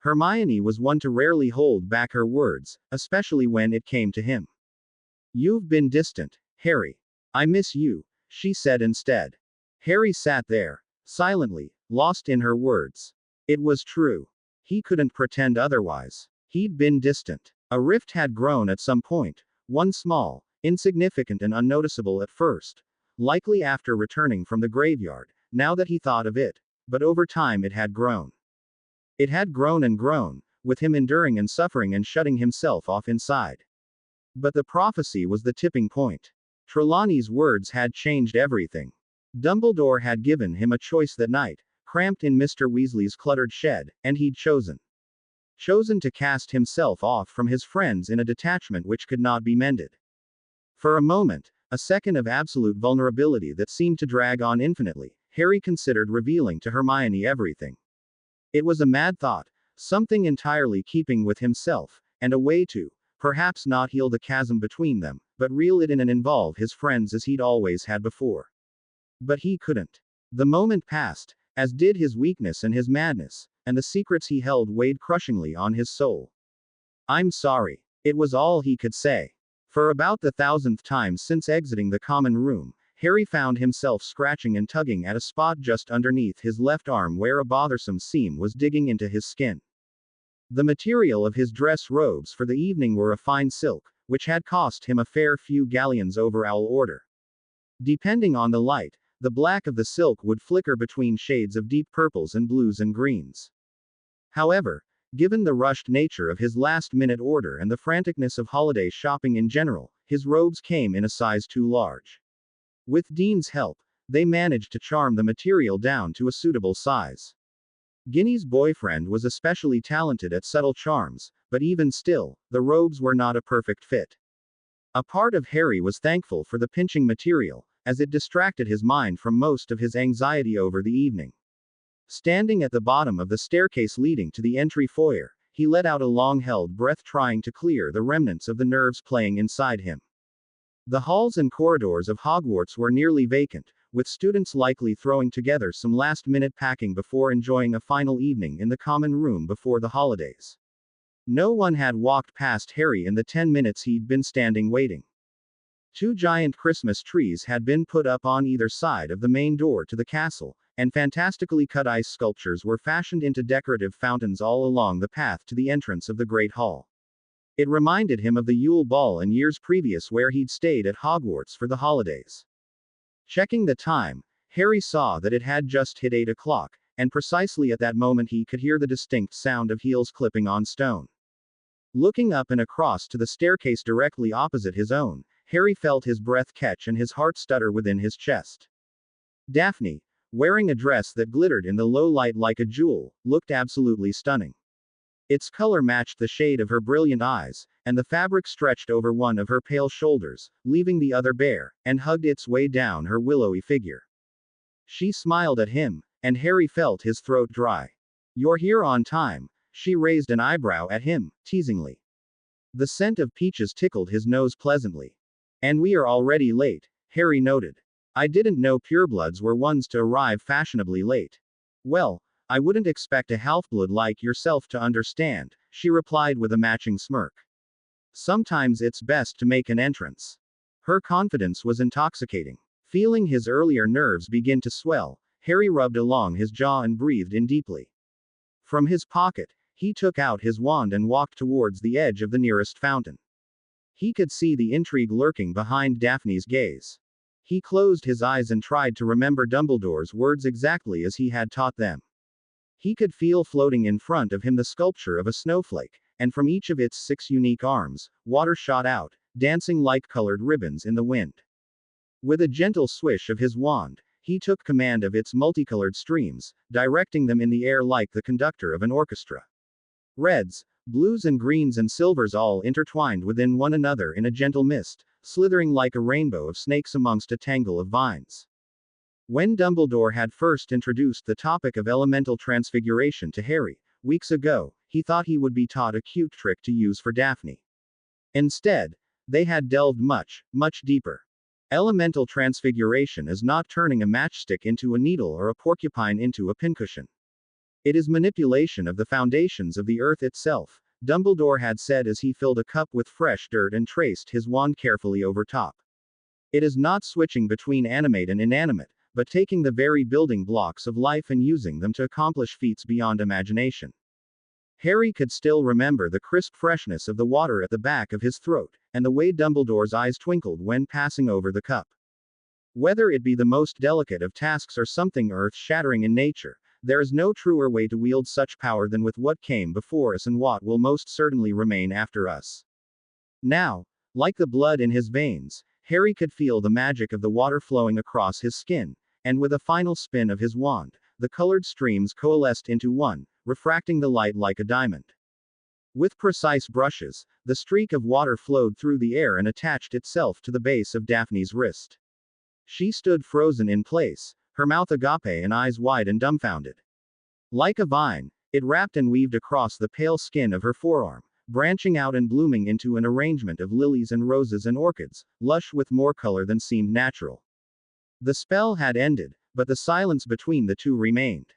Hermione was one to rarely hold back her words, especially when it came to him. You've been distant, Harry. I miss you, she said instead. Harry sat there, silently, lost in her words. It was true. He couldn't pretend otherwise. He'd been distant. A rift had grown at some point, one small, insignificant and unnoticeable at first, likely after returning from the graveyard, now that he thought of it, but over time it had grown. It had grown and grown, with him enduring and suffering and shutting himself off inside. But the prophecy was the tipping point. Trelawney's words had changed everything. Dumbledore had given him a choice that night, cramped in Mr. Weasley's cluttered shed, and he'd chosen. Chosen to cast himself off from his friends in a detachment which could not be mended. For a moment, a second of absolute vulnerability that seemed to drag on infinitely, Harry considered revealing to Hermione everything. It was a mad thought, something entirely keeping with himself, and a way to, perhaps not heal the chasm between them, but reel it in and involve his friends as he'd always had before. But he couldn't. The moment passed, as did his weakness and his madness, and the secrets he held weighed crushingly on his soul. I'm sorry. It was all he could say. For about the 1000th time since exiting the common room, Harry found himself scratching and tugging at a spot just underneath his left arm where a bothersome seam was digging into his skin. The material of his dress robes for the evening were a fine silk, which had cost him a fair few galleons over our order. Depending on the light, the black of the silk would flicker between shades of deep purples and blues and greens. However, given the rushed nature of his last-minute order and the franticness of holiday shopping in general, his robes came in a size too large. With Dean's help, they managed to charm the material down to a suitable size. Ginny's boyfriend was especially talented at subtle charms, but even still, the robes were not a perfect fit. A part of Harry was thankful for the pinching material, as it distracted his mind from most of his anxiety over the evening. Standing at the bottom of the staircase leading to the entry foyer, he let out a long-held breath trying to clear the remnants of the nerves playing inside him. The halls and corridors of Hogwarts were nearly vacant, with students likely throwing together some last-minute packing before enjoying a final evening in the common room before the holidays. No one had walked past Harry in the 10 minutes he'd been standing waiting. 2 giant Christmas trees had been put up on either side of the main door to the castle, and fantastically cut ice sculptures were fashioned into decorative fountains all along the path to the entrance of the Great Hall. It reminded him of the Yule Ball in years previous where he'd stayed at Hogwarts for the holidays. Checking the time, Harry saw that it had just hit 8 o'clock, and precisely at that moment he could hear the distinct sound of heels clipping on stone. Looking up and across to the staircase directly opposite his own, Harry felt his breath catch and his heart stutter within his chest. Daphne, wearing a dress that glittered in the low light like a jewel, looked absolutely stunning. Its color matched the shade of her brilliant eyes, and the fabric stretched over one of her pale shoulders, leaving the other bare, and hugged its way down her willowy figure. She smiled at him, and Harry felt his throat dry. You're here on time, she raised an eyebrow at him, teasingly. The scent of peaches tickled his nose pleasantly. And we are already late, Harry noted. I didn't know purebloods were ones to arrive fashionably late. Well, I wouldn't expect a half-blood like yourself to understand, she replied with a matching smirk. Sometimes it's best to make an entrance. Her confidence was intoxicating. Feeling his earlier nerves begin to swell, Harry rubbed along his jaw and breathed in deeply. From his pocket, he took out his wand and walked towards the edge of the nearest fountain. He could see the intrigue lurking behind Daphne's gaze. He closed his eyes and tried to remember Dumbledore's words exactly as he had taught them. He could feel floating in front of him the sculpture of a snowflake, and from each of its 6 unique arms, water shot out, dancing like colored ribbons in the wind. With a gentle swish of his wand, he took command of its multicolored streams, directing them in the air like the conductor of an orchestra. Reds, blues and greens and silvers all intertwined within one another in a gentle mist, slithering like a rainbow of snakes amongst a tangle of vines. When Dumbledore had first introduced the topic of elemental transfiguration to Harry, weeks ago, he thought he would be taught a cute trick to use for Daphne. Instead, they had delved much, much deeper. Elemental transfiguration is not turning a matchstick into a needle or a porcupine into a pincushion. It is manipulation of the foundations of the earth itself, Dumbledore had said as he filled a cup with fresh dirt and traced his wand carefully over top. It is not switching between animate and inanimate, but taking the very building blocks of life and using them to accomplish feats beyond imagination. Harry could still remember the crisp freshness of the water at the back of his throat, and the way Dumbledore's eyes twinkled when passing over the cup. Whether it be the most delicate of tasks or something earth-shattering in nature, there is no truer way to wield such power than with what came before us and what will most certainly remain after us. Now, like the blood in his veins, Harry could feel the magic of the water flowing across his skin, and with a final spin of his wand, the colored streams coalesced into one, refracting the light like a diamond. With precise brushes, the streak of water flowed through the air and attached itself to the base of Daphne's wrist. She stood frozen in place, her mouth agape and eyes wide and dumbfounded. Like a vine, it wrapped and weaved across the pale skin of her forearm, branching out and blooming into an arrangement of lilies and roses and orchids, lush with more color than seemed natural. The spell had ended, but the silence between the two remained.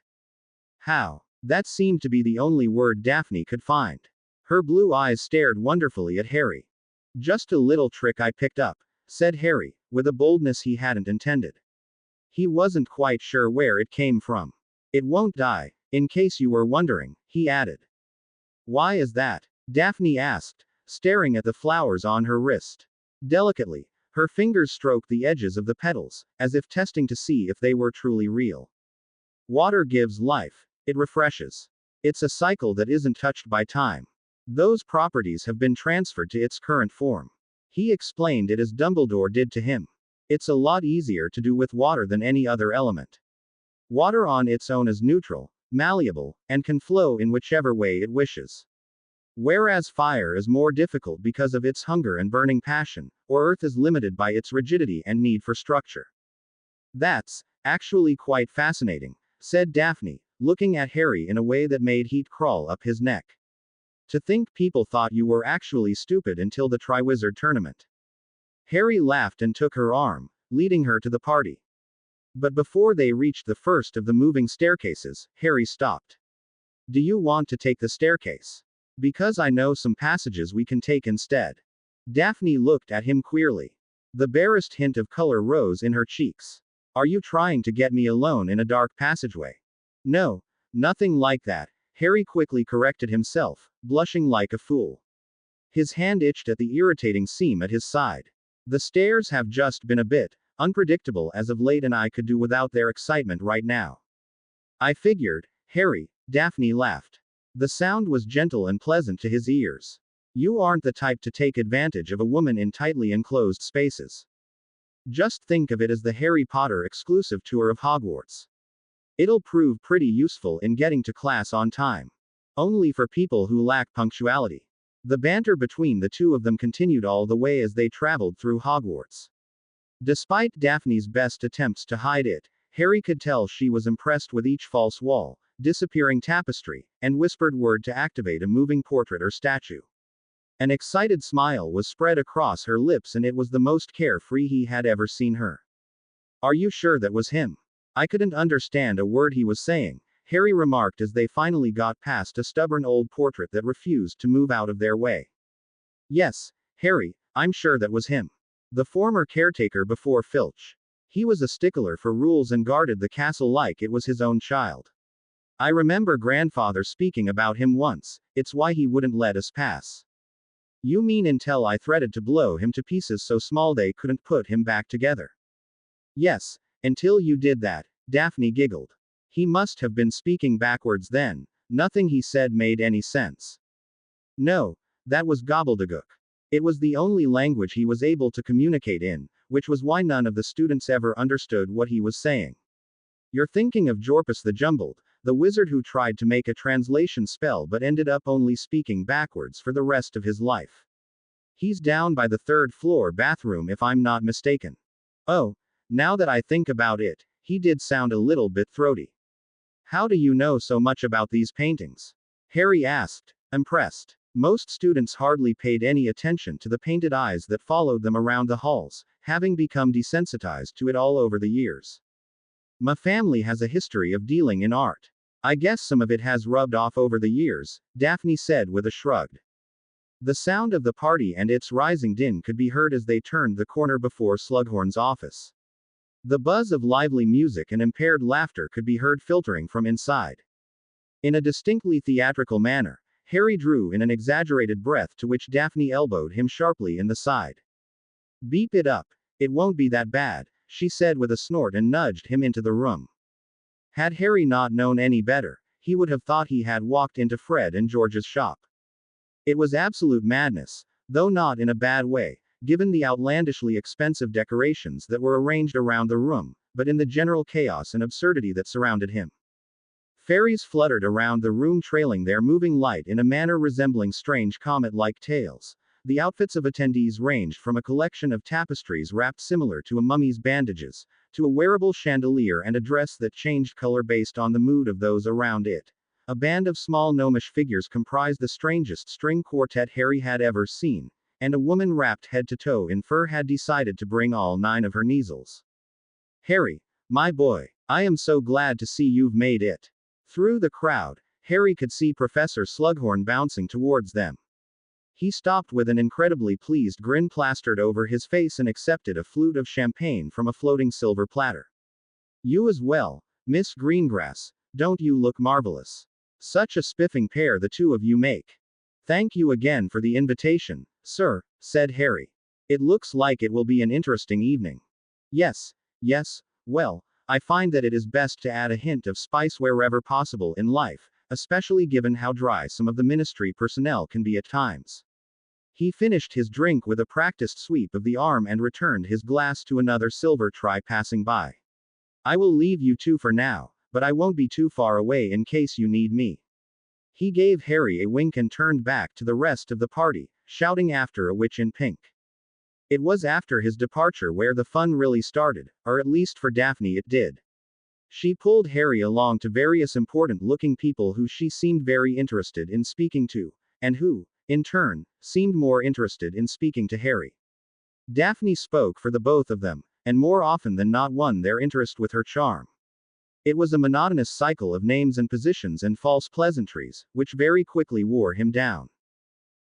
How? That seemed to be the only word Daphne could find. Her blue eyes stared wonderfully at Harry. Just a little trick I picked up, said Harry, with a boldness he hadn't intended. He wasn't quite sure where it came from. It won't die, in case you were wondering, he added. Why is that? Daphne asked, staring at the flowers on her wrist. Delicately, her fingers stroked the edges of the petals, as if testing to see if they were truly real. Water gives life. It refreshes. It's a cycle that isn't touched by time. Those properties have been transferred to its current form. He explained it as Dumbledore did to him. It's a lot easier to do with water than any other element. Water on its own is neutral, malleable, and can flow in whichever way it wishes. Whereas fire is more difficult because of its hunger and burning passion, or earth is limited by its rigidity and need for structure. That's actually quite fascinating, said Daphne, looking at Harry in a way that made heat crawl up his neck. To think people thought you were actually stupid until the Triwizard Tournament. Harry laughed and took her arm, leading her to the party. But before they reached the first of the moving staircases, Harry stopped. Do you want to take the staircase? Because I know some passages we can take instead. Daphne looked at him queerly. The barest hint of color rose in her cheeks. Are you trying to get me alone in a dark passageway? No, nothing like that, Harry quickly corrected himself, blushing like a fool. His hand itched at the irritating seam at his side. The stairs have just been a bit unpredictable as of late and I could do without their excitement right now. I figured, Harry, Daphne laughed. The sound was gentle and pleasant to his ears. You aren't the type to take advantage of a woman in tightly enclosed spaces. Just think of it as the Harry Potter exclusive tour of Hogwarts. It'll prove pretty useful in getting to class on time. Only for people who lack punctuality. The banter between the two of them continued all the way as they traveled through Hogwarts. Despite Daphne's best attempts to hide it, Harry could tell she was impressed with each false wall, disappearing tapestry, and whispered word to activate a moving portrait or statue. An excited smile was spread across her lips and it was the most carefree he had ever seen her. Are you sure that was him? I couldn't understand a word he was saying, Harry remarked as they finally got past a stubborn old portrait that refused to move out of their way. Yes, Harry, I'm sure that was him. The former caretaker before Filch. He was a stickler for rules and guarded the castle like it was his own child. I remember grandfather speaking about him once, it's why he wouldn't let us pass. You mean until I threatened to blow him to pieces so small they couldn't put him back together? Yes, until you did that, Daphne giggled. He must have been speaking backwards then, nothing he said made any sense. No, that was gobbledygook. It was the only language he was able to communicate in, which was why none of the students ever understood what he was saying. You're thinking of Jorpus the Jumbled, the wizard who tried to make a translation spell but ended up only speaking backwards for the rest of his life. He's down by the third floor bathroom if I'm not mistaken. Oh, now that I think about it, he did sound a little bit throaty. How do you know so much about these paintings? Harry asked, impressed. Most students hardly paid any attention to the painted eyes that followed them around the halls, having become desensitized to it all over the years. My family has a history of dealing in art. I guess some of it has rubbed off over the years, Daphne said with a shrug. The sound of the party and its rising din could be heard as they turned the corner before Slughorn's office. The buzz of lively music and impaired laughter could be heard filtering from inside. In a distinctly theatrical manner, Harry drew in an exaggerated breath, to which Daphne elbowed him sharply in the side. Beep it up. It won't be that bad, she said with a snort and nudged him into the room. Had Harry not known any better, he would have thought he had walked into Fred and George's shop. It was absolute madness, though not in a bad way, given the outlandishly expensive decorations that were arranged around the room, but in the general chaos and absurdity that surrounded him. Fairies fluttered around the room, trailing their moving light in a manner resembling strange comet-like tails. The outfits of attendees ranged from a collection of tapestries wrapped similar to a mummy's bandages, to a wearable chandelier and a dress that changed color based on the mood of those around it. A band of small gnomish figures comprised the strangest string quartet Harry had ever seen, and a woman wrapped head to toe in fur had decided to bring all 9 of her measles. Harry, my boy, I am so glad to see you've made it. Through the crowd, Harry could see Professor Slughorn bouncing towards them. He stopped with an incredibly pleased grin plastered over his face and accepted a flute of champagne from a floating silver platter. You as well, Miss Greengrass, don't you look marvelous? Such a spiffing pair the two of you make. Thank you again for the invitation, sir, said Harry. It looks like it will be an interesting evening. Yes, well, I find that it is best to add a hint of spice wherever possible in life, especially given how dry some of the ministry personnel can be at times. He finished his drink with a practiced sweep of the arm and returned his glass to another silver try passing by. I will leave you two for now, but I won't be too far away in case you need me. He gave Harry a wink and turned back to the rest of the party, shouting after a witch in pink. It was after his departure where the fun really started, or at least for Daphne it did. She pulled Harry along to various important-looking people who she seemed very interested in speaking to, and who, in turn, seemed more interested in speaking to Harry. Daphne spoke for the both of them, and more often than not won their interest with her charm. It was a monotonous cycle of names and positions and false pleasantries, which very quickly wore him down.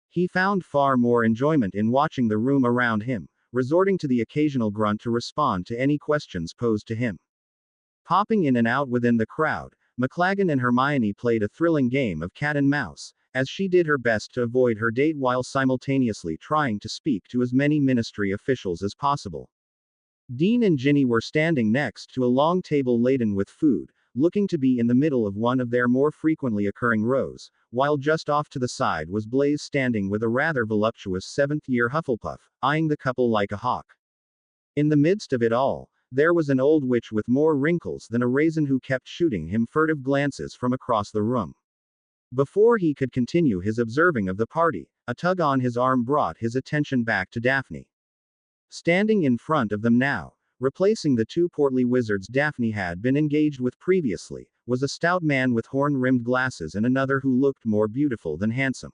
He found far more enjoyment in watching the room around him, resorting to the occasional grunt to respond to any questions posed to him. Popping in and out within the crowd, McLaggen and Hermione played a thrilling game of cat and mouse, as she did her best to avoid her date while simultaneously trying to speak to as many ministry officials as possible. Dean and Ginny were standing next to a long table laden with food, looking to be in the middle of one of their more frequently occurring rows, while just off to the side was Blaise standing with a rather voluptuous seventh-year Hufflepuff, eyeing the couple like a hawk. In the midst of it all, there was an old witch with more wrinkles than a raisin who kept shooting him furtive glances from across the room. Before he could continue his observing of the party, a tug on his arm brought his attention back to Daphne. Standing in front of them now, replacing the two portly wizards Daphne had been engaged with previously, was a stout man with horn-rimmed glasses and another who looked more beautiful than handsome.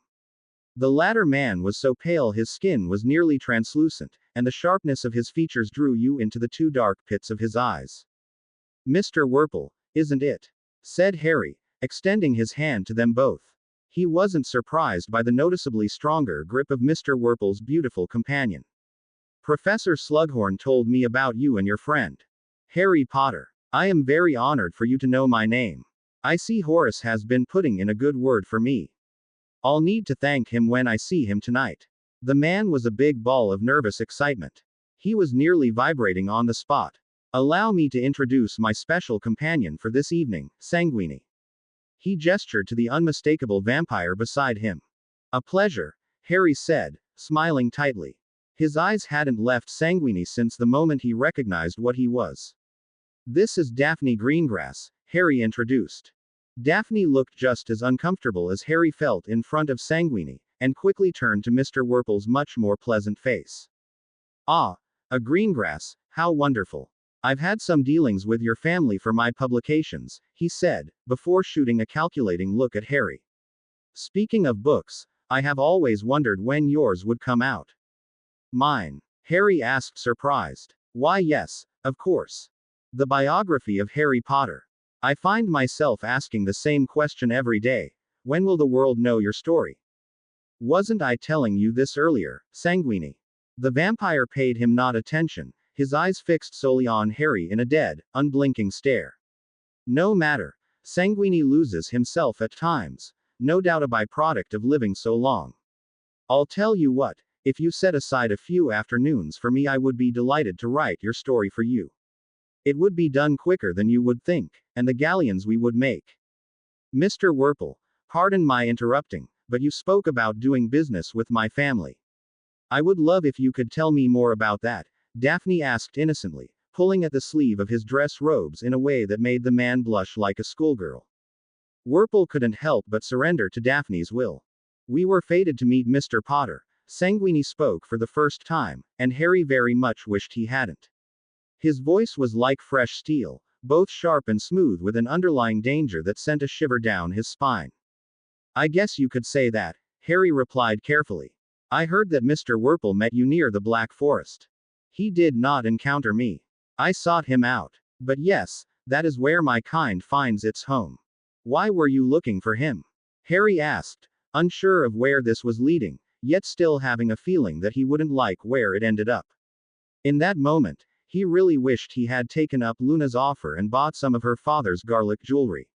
The latter man was so pale his skin was nearly translucent, and the sharpness of his features drew you into the two dark pits of his eyes. Mr. Werple, isn't it? Said Harry, extending his hand to them both. He wasn't surprised by the noticeably stronger grip of Mr. Werple's beautiful companion. Professor Slughorn told me about you and your friend, Harry Potter. I am very honored for you to know my name. I see Horace has been putting in a good word for me. I'll need to thank him when I see him tonight. The man was a big ball of nervous excitement. He was nearly vibrating on the spot. Allow me to introduce my special companion for this evening, Sanguini. He gestured to the unmistakable vampire beside him. A pleasure, Harry said, smiling tightly. His eyes hadn't left Sanguini since the moment he recognized what he was. This is Daphne Greengrass, Harry introduced. Daphne looked just as uncomfortable as Harry felt in front of Sanguini, and quickly turned to Mr. Wurple's much more pleasant face. Ah, a greengrass, how wonderful. I've had some dealings with your family for my publications, he said, before shooting a calculating look at Harry. Speaking of books, I have always wondered when yours would come out. Mine? Harry asked, surprised. Why, yes, of course. The biography of Harry Potter. I find myself asking the same question every day. When will the world know your story? Wasn't I telling you this earlier, Sanguini? The vampire paid him not attention, his eyes fixed solely on Harry in a dead, unblinking stare. No matter. Sanguini loses himself at times. No doubt a byproduct of living so long. I'll tell you what, if you set aside a few afternoons for me, I would be delighted to write your story for you. It would be done quicker than you would think, and the galleons we would make. Mr. Wurple, pardon my interrupting, but you spoke about doing business with my family. I would love if you could tell me more about that, Daphne asked innocently, pulling at the sleeve of his dress robes in a way that made the man blush like a schoolgirl. Wurple couldn't help but surrender to Daphne's will. We were fated to meet Mr. Potter. Sanguini spoke for the first time, and Harry very much wished he hadn't. His voice was like fresh steel, both sharp and smooth, with an underlying danger that sent a shiver down his spine. I guess you could say that, Harry replied carefully. I heard that Mr. Wurple met you near the Black Forest. He did not encounter me. I sought him out. But yes, that is where my kind finds its home. Why were you looking for him? Harry asked, unsure of where this was leading, yet still having a feeling that he wouldn't like where it ended up. In that moment, he really wished he had taken up Luna's offer and bought some of her father's garlic jewelry.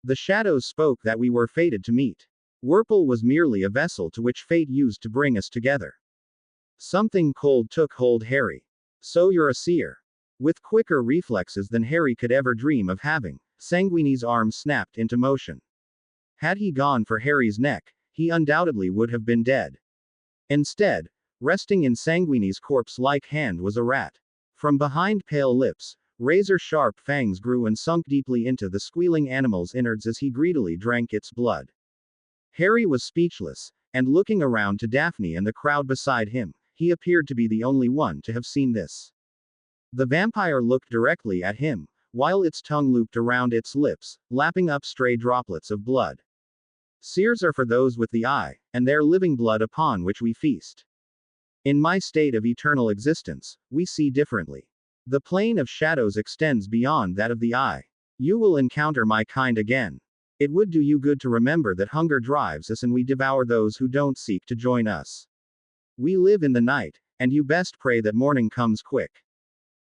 The shadows spoke that we were fated to meet. Wurple was merely a vessel to which fate used to bring us together. Something cold took hold Harry. So you're a seer. With quicker reflexes than Harry could ever dream of having, Sanguini's arm snapped into motion. Had he gone for Harry's neck, he undoubtedly would have been dead. Instead, resting in Sanguini's corpse-like hand was a rat. From behind pale lips, razor-sharp fangs grew and sunk deeply into the squealing animal's innards as he greedily drank its blood. Harry was speechless, and looking around to Daphne and the crowd beside him, he appeared to be the only one to have seen this. The vampire looked directly at him, while its tongue looped around its lips, lapping up stray droplets of blood. Seers are for those with the eye, and their living blood upon which we feast. In my state of eternal existence, we see differently. The plane of shadows extends beyond that of the eye. You will encounter my kind again. It would do you good to remember that hunger drives us and we devour those who don't seek to join us. We live in the night, and you best pray that morning comes quick.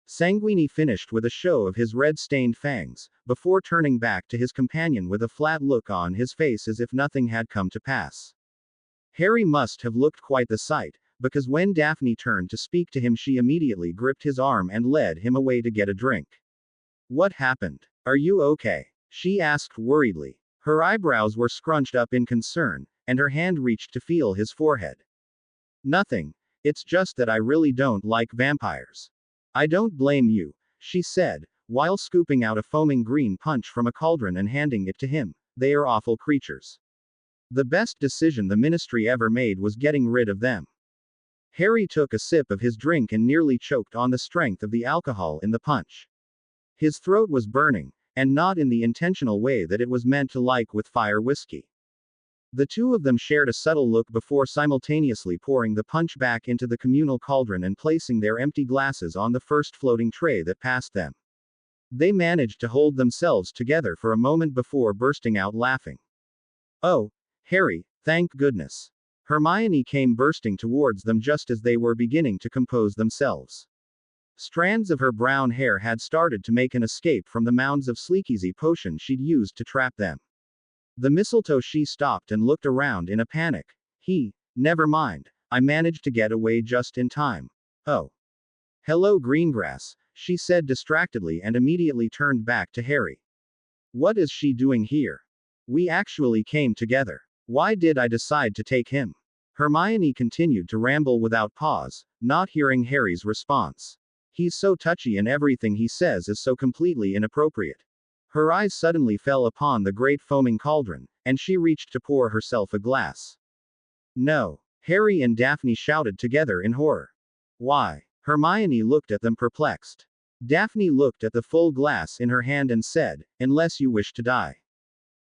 Sanguini finished with a show of his red-stained fangs, before turning back to his companion with a flat look on his face as if nothing had come to pass. Harry must have looked quite the sight, because when Daphne turned to speak to him, she immediately gripped his arm and led him away to get a drink. What happened? Are you okay? She asked worriedly. Her eyebrows were scrunched up in concern, and her hand reached to feel his forehead. Nothing. It's just that I really don't like vampires. I don't blame you, she said, while scooping out a foaming green punch from a cauldron and handing it to him. They are awful creatures. The best decision the ministry ever made was getting rid of them. Harry took a sip of his drink and nearly choked on the strength of the alcohol in the punch. His throat was burning, and not in the intentional way that it was meant to, like with fire whiskey. The two of them shared a subtle look before simultaneously pouring the punch back into the communal cauldron and placing their empty glasses on the first floating tray that passed them. They managed to hold themselves together for a moment before bursting out laughing. Oh, Harry, thank goodness. Hermione came bursting towards them just as they were beginning to compose themselves. Strands of her brown hair had started to make an escape from the mounds of sleekeasy potion she'd used to trap them. The mistletoe. She stopped and looked around in a panic. Never mind. I managed to get away just in time. Oh. Hello, Greengrass, she said distractedly and immediately turned back to Harry. What is she doing here? We actually came together. Why did I decide to take him? Hermione continued to ramble without pause, not hearing Harry's response. He's so touchy and everything he says is so completely inappropriate. Her eyes suddenly fell upon the great foaming cauldron, and she reached to pour herself a glass. No! Harry and Daphne shouted together in horror. Why? Hermione looked at them perplexed. Daphne looked at the full glass in her hand and said, "Unless you wish to die."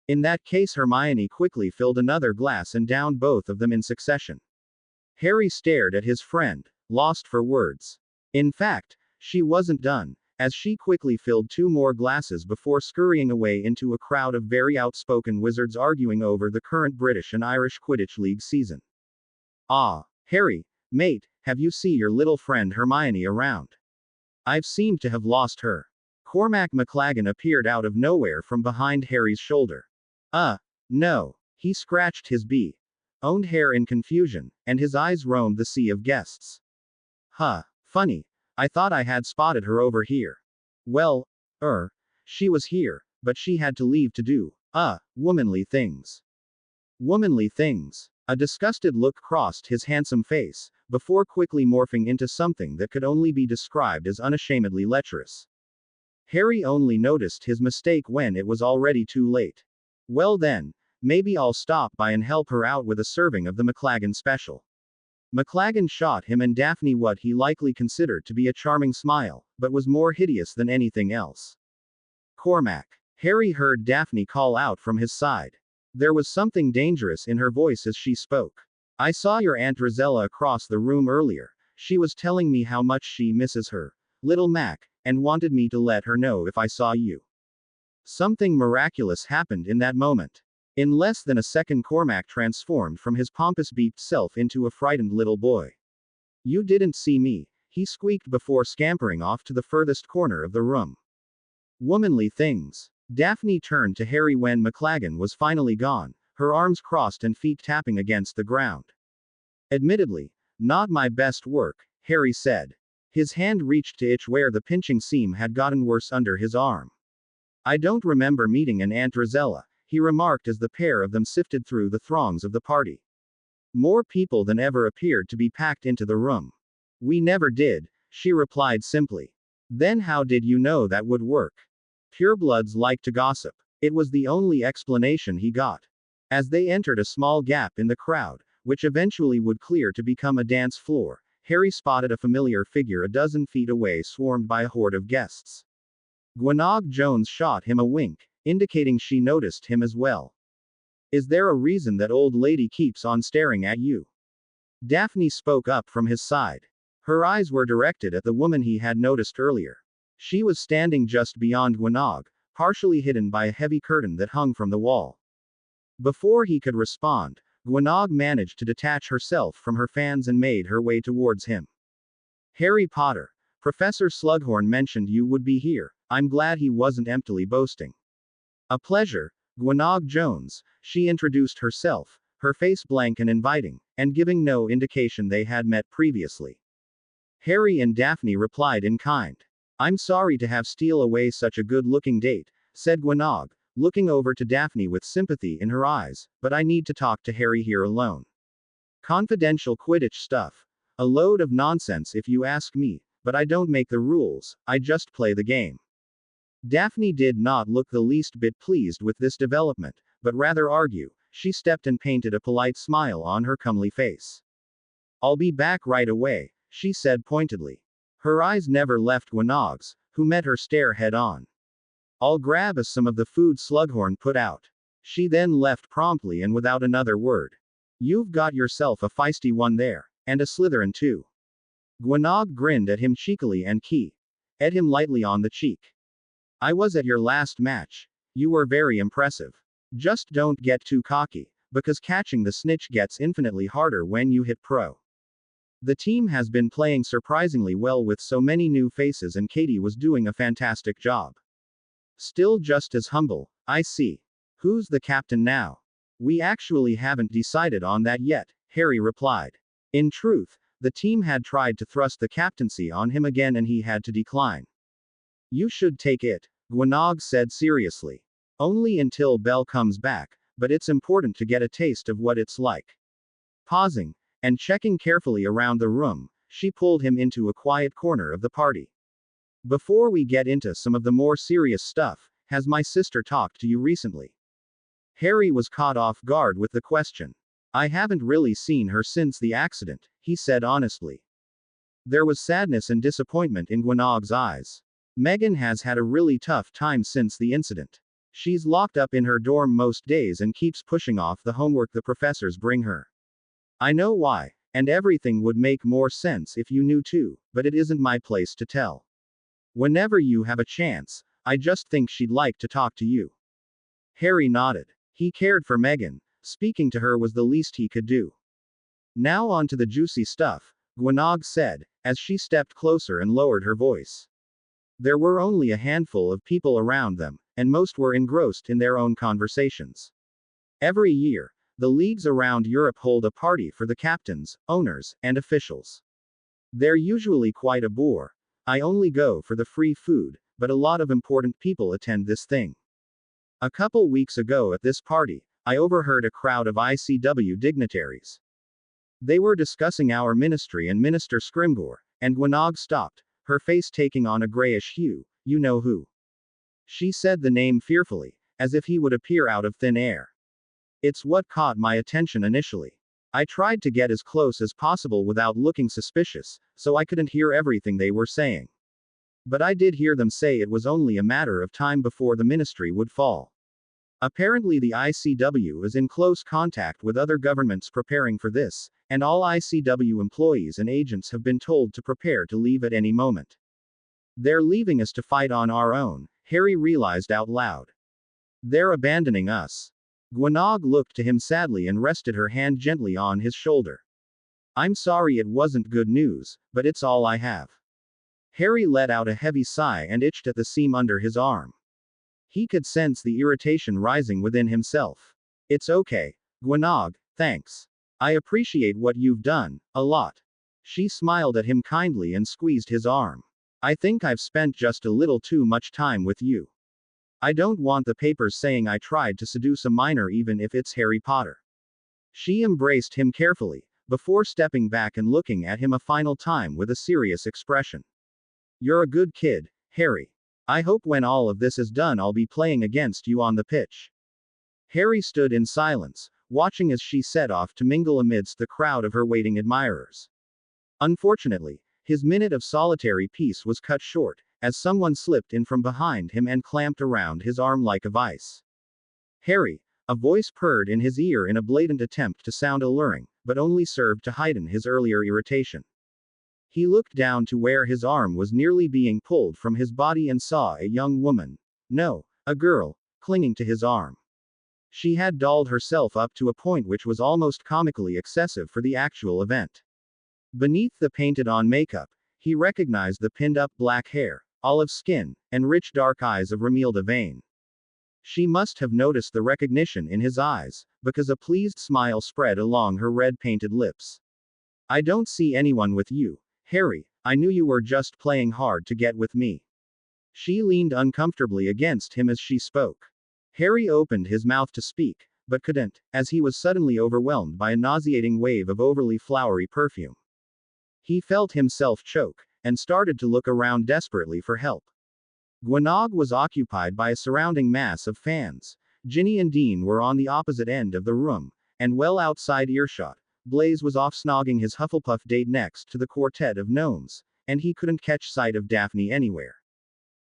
In that case, Hermione quickly filled another glass and downed both of them in succession. Harry stared at his friend, lost for words. In fact, she wasn't done, as she quickly filled two more glasses before scurrying away into a crowd of very outspoken wizards arguing over the current British and Irish Quidditch League season. "Ah, Harry, mate, have you seen your little friend Hermione around? I've seemed to have lost her." Cormac McLaggen appeared out of nowhere from behind Harry's shoulder. No." He scratched his owned hair in confusion, and his eyes roamed the sea of guests. "Huh, funny. I thought I had spotted her over here." "Well, she was here, but she had to leave to do, womanly things." "Womanly things." A disgusted look crossed his handsome face, before quickly morphing into something that could only be described as unashamedly lecherous. Harry only noticed his mistake when it was already too late. "Well then, maybe I'll stop by and help her out with a serving of the McLaggen special." McLaggen shot him and Daphne what he likely considered to be a charming smile, but was more hideous than anything else. "Cormac." Harry heard Daphne call out from his side. There was something dangerous in her voice as she spoke. "I saw your Aunt Rosella across the room earlier. She was telling me how much she misses her little Mac, and wanted me to let her know if I saw you." Something miraculous happened in that moment. In less than a second, Cormac transformed from his pompous beaked self into a frightened little boy. "You didn't see me," he squeaked before scampering off to the furthest corner of the room. "Womanly things." Daphne turned to Harry when McLaggen was finally gone, her arms crossed and feet tapping against the ground. "Admittedly, not my best work," Harry said. His hand reached to itch where the pinching seam had gotten worse under his arm. "I don't remember meeting an Aunt Rosella," he remarked as the pair of them sifted through the throngs of the party. More people than ever appeared to be packed into the room. "We never did," she replied simply. "Then how did you know that would work?" "Purebloods like to gossip." It was the only explanation he got. As they entered a small gap in the crowd, which eventually would clear to become a dance floor, Harry spotted a familiar figure a dozen feet away swarmed by a horde of guests. Gwenog Jones shot him a wink, indicating she noticed him as well. "Is there a reason that old lady keeps on staring at you?" Daphne spoke up from his side. Her eyes were directed at the woman he had noticed earlier. She was standing just beyond Gwenog, partially hidden by a heavy curtain that hung from the wall. Before he could respond, Gwenog managed to detach herself from her fans and made her way towards him. "Harry Potter, Professor Slughorn mentioned you would be here. I'm glad he wasn't emptily boasting." "A pleasure, Gwenog Jones," she introduced herself, her face blank and inviting, and giving no indication they had met previously. Harry and Daphne replied in kind. "I'm sorry to have steal away such a good-looking date," said Gwenog, looking over to Daphne with sympathy in her eyes, "but I need to talk to Harry here alone. Confidential Quidditch stuff. A load of nonsense if you ask me, but I don't make the rules, I just play the game." Daphne did not look the least bit pleased with this development, but rather argue. She stepped and painted a polite smile on her comely face. "I'll be back right away," she said pointedly. Her eyes never left Gwenog's, who met her stare head on. "I'll grab us some of the food Slughorn put out." She then left promptly and without another word. "You've got yourself a feisty one there. And a Slytherin too." Gwenog grinned at him cheekily and at him lightly on the cheek. "I was at your last match. You were very impressive. Just don't get too cocky, because catching the snitch gets infinitely harder when you hit pro. The team has been playing surprisingly well with so many new faces and Katie was doing a fantastic job. Still just as humble, I see. Who's the captain now?" "We actually haven't decided on that yet," Harry replied. In truth, the team had tried to thrust the captaincy on him again and he had to decline. "You should take it," Gwenog said seriously. "Only until Belle comes back, but it's important to get a taste of what it's like." Pausing, and checking carefully around the room, she pulled him into a quiet corner of the party. "Before we get into some of the more serious stuff," has my sister talked to you recently? Harry was caught off guard with the question. I haven't really seen her since the accident, he said honestly. There was sadness and disappointment in Gwenog's eyes. Megan has had a really tough time since the incident. She's locked up in her dorm most days and keeps pushing off the homework the professors bring her. I know why, and everything would make more sense if you knew too, but it isn't my place to tell. Whenever you have a chance, I just think she'd like to talk to you. Harry nodded. He cared for Megan. Speaking to her was the least he could do. Now on to the juicy stuff, Gwenog said, as she stepped closer and lowered her voice. There were only a handful of people around them, and most were engrossed in their own conversations. Every year, the leagues around Europe hold a party for the captains, owners, and officials. They're usually quite a bore. I only go for the free food, but a lot of important people attend this thing. A couple weeks ago at this party, I overheard a crowd of ICW dignitaries. They were discussing our ministry and Minister Scrimgeour, and Gwenog stopped, her face taking on a grayish hue. You know who? She said the name fearfully, as if he would appear out of thin air. It's what caught my attention initially. I tried to get as close as possible without looking suspicious, so I couldn't hear everything they were saying. But I did hear them say it was only a matter of time before the ministry would fall. Apparently the ICW is in close contact with other governments preparing for this, and all ICW employees and agents have been told to prepare to leave at any moment. They're leaving us to fight on our own, Harry realized out loud. They're abandoning us. Gwenog looked to him sadly and rested her hand gently on his shoulder. I'm sorry it wasn't good news, but it's all I have. Harry let out a heavy sigh and itched at the seam under his arm. He could sense the irritation rising within himself. It's okay, Gwenog, thanks. I appreciate what you've done, a lot. She smiled at him kindly and squeezed his arm. I think I've spent just a little too much time with you. I don't want the papers saying I tried to seduce a minor even if it's Harry Potter. She embraced him carefully, before stepping back and looking at him a final time with a serious expression. You're a good kid, Harry. I hope when all of this is done I'll be playing against you on the pitch. Harry stood in silence, watching as she set off to mingle amidst the crowd of her waiting admirers. Unfortunately, his minute of solitary peace was cut short, as someone slipped in from behind him and clamped around his arm like a vice. Harry, a voice purred in his ear in a blatant attempt to sound alluring, but only served to heighten his earlier irritation. He looked down to where his arm was nearly being pulled from his body and saw a young woman. No, a girl, clinging to his arm. She had dolled herself up to a point which was almost comically excessive for the actual event. Beneath the painted-on makeup, he recognized the pinned-up black hair, olive skin, and rich dark eyes of Romilda Vane. She must have noticed the recognition in his eyes, because a pleased smile spread along her red-painted lips. I don't see anyone with you, Harry. I knew you were just playing hard to get with me. She leaned uncomfortably against him as she spoke. Harry opened his mouth to speak, but couldn't, as he was suddenly overwhelmed by a nauseating wave of overly flowery perfume. He felt himself choke, and started to look around desperately for help. Gwenog was occupied by a surrounding mass of fans. Ginny and Dean were on the opposite end of the room, and well outside earshot, Blaise was off snogging his Hufflepuff date next to the quartet of gnomes, and he couldn't catch sight of Daphne anywhere.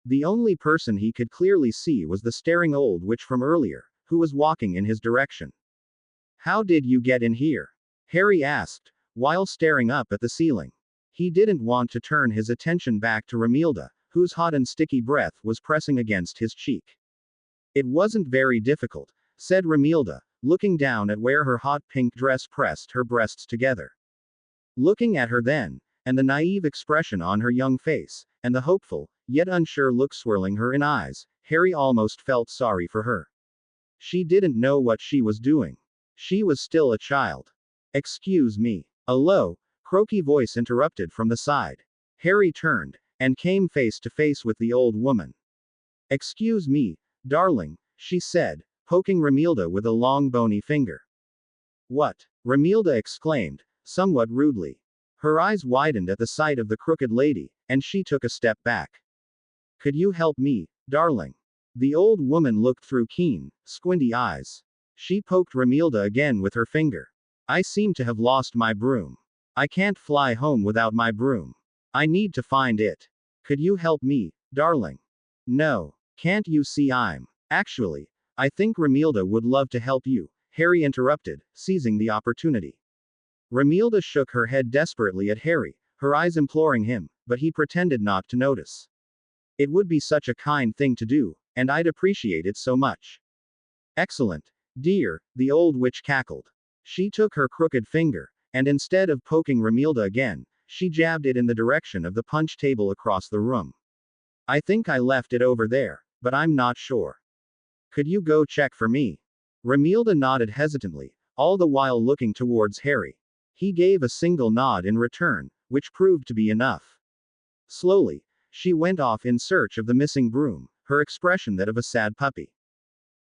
The only person he could clearly see was the staring old witch from earlier, who was walking in his direction. How did you get in here? Harry asked, while staring up at the ceiling. He didn't want to turn his attention back to Romilda, whose hot and sticky breath was pressing against his cheek. It wasn't very difficult, said Romilda, looking down at where her hot pink dress pressed her breasts together. Looking at her then, and the naive expression on her young face, and the hopeful, yet unsure look swirling her in eyes, Harry almost felt sorry for her. She didn't know what she was doing. She was still a child. Excuse me. A low, croaky voice interrupted from the side. Harry turned, and came face to face with the old woman. Excuse me, darling, she said, poking Romilda with a long bony finger. What? Romilda exclaimed, somewhat rudely. Her eyes widened at the sight of the crooked lady, and she took a step back. Could you help me, darling? The old woman looked through keen, squinty eyes. She poked Romilda again with her finger. I seem to have lost my broom. I can't fly home without my broom. I need to find it. Could you help me, darling? No. Can't you see Actually, I think Romilda would love to help you, Harry interrupted, seizing the opportunity. Romilda shook her head desperately at Harry, her eyes imploring him, but he pretended not to notice. It would be such a kind thing to do, and I'd appreciate it so much. Excellent, dear, the old witch cackled. She took her crooked finger, and instead of poking Romilda again, she jabbed it in the direction of the punch table across the room. I think I left it over there, but I'm not sure. Could you go check for me? Romilda nodded hesitantly, all the while looking towards Harry. He gave a single nod in return, which proved to be enough. Slowly, she went off in search of the missing broom, her expression that of a sad puppy.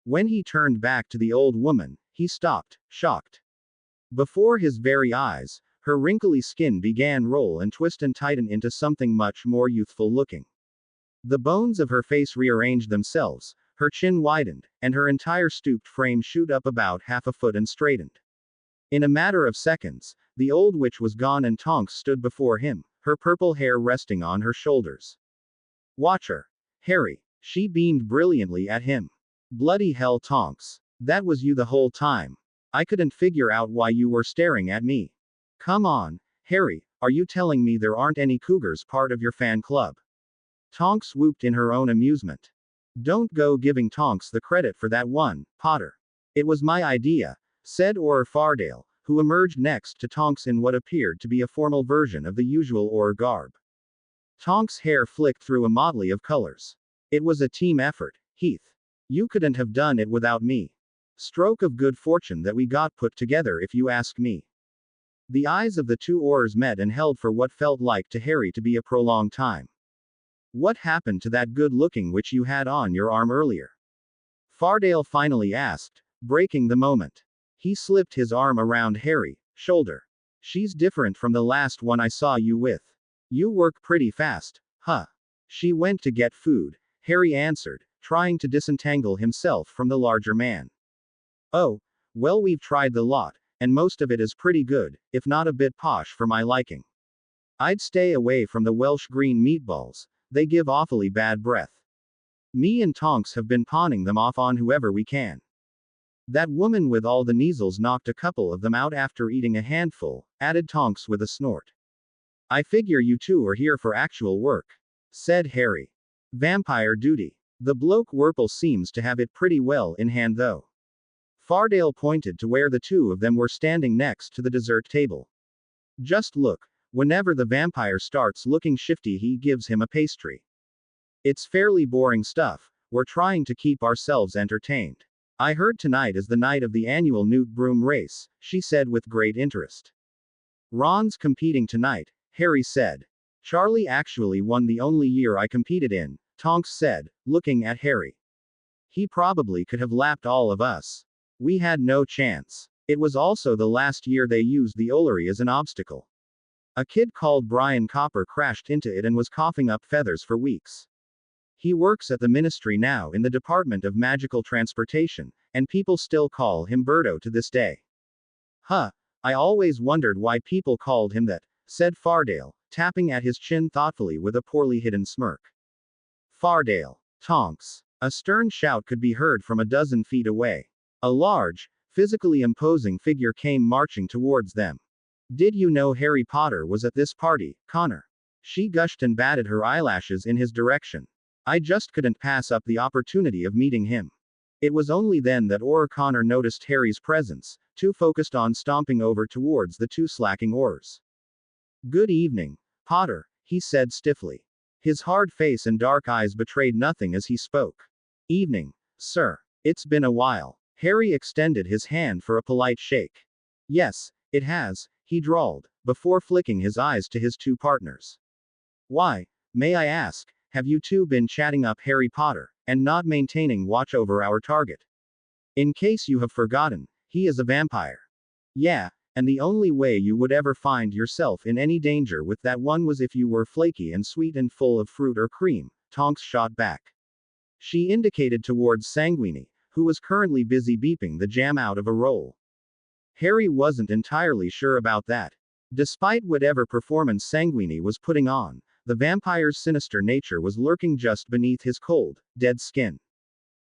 When he turned back to the old woman, he stopped, shocked. Before his very eyes, her wrinkly skin began roll and twist and tighten into something much more youthful looking. The bones of her face rearranged themselves, her chin widened, and her entire stooped frame shoot up about half a foot and straightened. In a matter of seconds, the old witch was gone and Tonks stood before him, her purple hair resting on her shoulders. Watch her, Harry. She beamed brilliantly at him. Bloody hell, Tonks. That was you the whole time. I couldn't figure out why you were staring at me. Come on, Harry, are you telling me there aren't any cougars part of your fan club? Tonks whooped in her own amusement. Don't go giving Tonks the credit for that one, Potter. It was my idea, said Orr Fardale, who emerged next to Tonks in what appeared to be a formal version of the usual Orr garb. Tonks' hair flicked through a motley of colors. It was a team effort, Heath. You couldn't have done it without me. Stroke of good fortune that we got put together if you ask me. The eyes of the two Orrs met and held for what felt like to Harry to be a prolonged time. What happened to that good-looking witch you had on your arm earlier? Fardale finally asked, breaking the moment. He slipped his arm around Harry's shoulder. She's different from the last one I saw you with. You work pretty fast, huh? She went to get food, Harry answered, trying to disentangle himself from the larger man. Oh, well, we've tried the lot, and most of it is pretty good, if not a bit posh for my liking. I'd stay away from the Welsh green meatballs, they give awfully bad breath. Me and Tonks have been pawning them off on whoever we can. That woman with all the measles knocked a couple of them out after eating a handful, added Tonks with a snort. I figure you two are here for actual work, said Harry. Vampire duty. The bloke Wurple seems to have it pretty well in hand though. Fardale pointed to where the two of them were standing next to the dessert table. Just look, whenever the vampire starts looking shifty he gives him a pastry. It's fairly boring stuff, we're trying to keep ourselves entertained. I heard tonight is the night of the annual Newt Broom race, she said with great interest. Ron's competing tonight, Harry said. Charlie actually won the only year I competed in, Tonks said, looking at Harry. He probably could have lapped all of us. We had no chance. It was also the last year they used the Ollery as an obstacle. A kid called Brian Copper crashed into it and was coughing up feathers for weeks. He works at the ministry now in the Department of Magical Transportation, and people still call him Birdo to this day. Huh, I always wondered why people called him that, said Fardale, tapping at his chin thoughtfully with a poorly hidden smirk. Fardale. Tonks. A stern shout could be heard from a dozen feet away. A large, physically imposing figure came marching towards them. Did you know Harry Potter was at this party, Connor? She gushed and batted her eyelashes in his direction. I just couldn't pass up the opportunity of meeting him. It was only then that Orr Connor noticed Harry's presence, too focused on stomping over towards the two slacking oars. Good evening, Potter, he said stiffly. His hard face and dark eyes betrayed nothing as he spoke. Evening, sir. It's been a while. Harry extended his hand for a polite shake. Yes, it has, he drawled, before flicking his eyes to his two partners. Why, may I ask, have you two been chatting up Harry Potter, and not maintaining watch over our target? In case you have forgotten, he is a vampire. Yeah, and the only way you would ever find yourself in any danger with that one was if you were flaky and sweet and full of fruit or cream, Tonks shot back. She indicated towards Sanguini, who was currently busy beeping the jam out of a roll. Harry wasn't entirely sure about that. Despite whatever performance Sanguini was putting on, the vampire's sinister nature was lurking just beneath his cold, dead skin.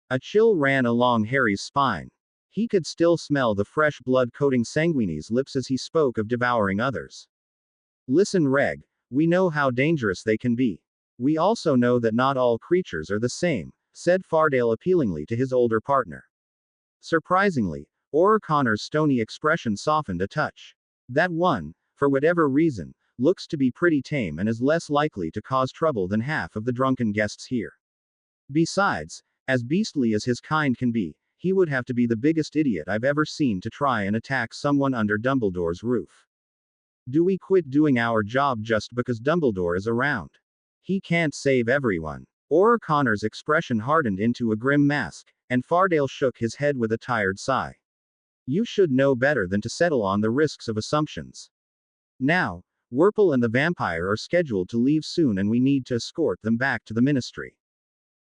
A chill ran along Harry's spine. He could still smell the fresh blood coating Sanguini's lips as he spoke of devouring others. Listen, Reg, we know how dangerous they can be. We also know that not all creatures are the same, said Fardale appealingly to his older partner. Surprisingly, O'Connor's stony expression softened a touch. That one, for whatever reason, looks to be pretty tame and is less likely to cause trouble than half of the drunken guests here. Besides, as beastly as his kind can be, he would have to be the biggest idiot I've ever seen to try and attack someone under Dumbledore's roof. Do we quit doing our job just because Dumbledore is around? He can't save everyone. O'Connor's expression hardened into a grim mask, and Fardale shook his head with a tired sigh. You should know better than to settle on the risks of assumptions. Now, Wurple and the vampire are scheduled to leave soon and we need to escort them back to the ministry.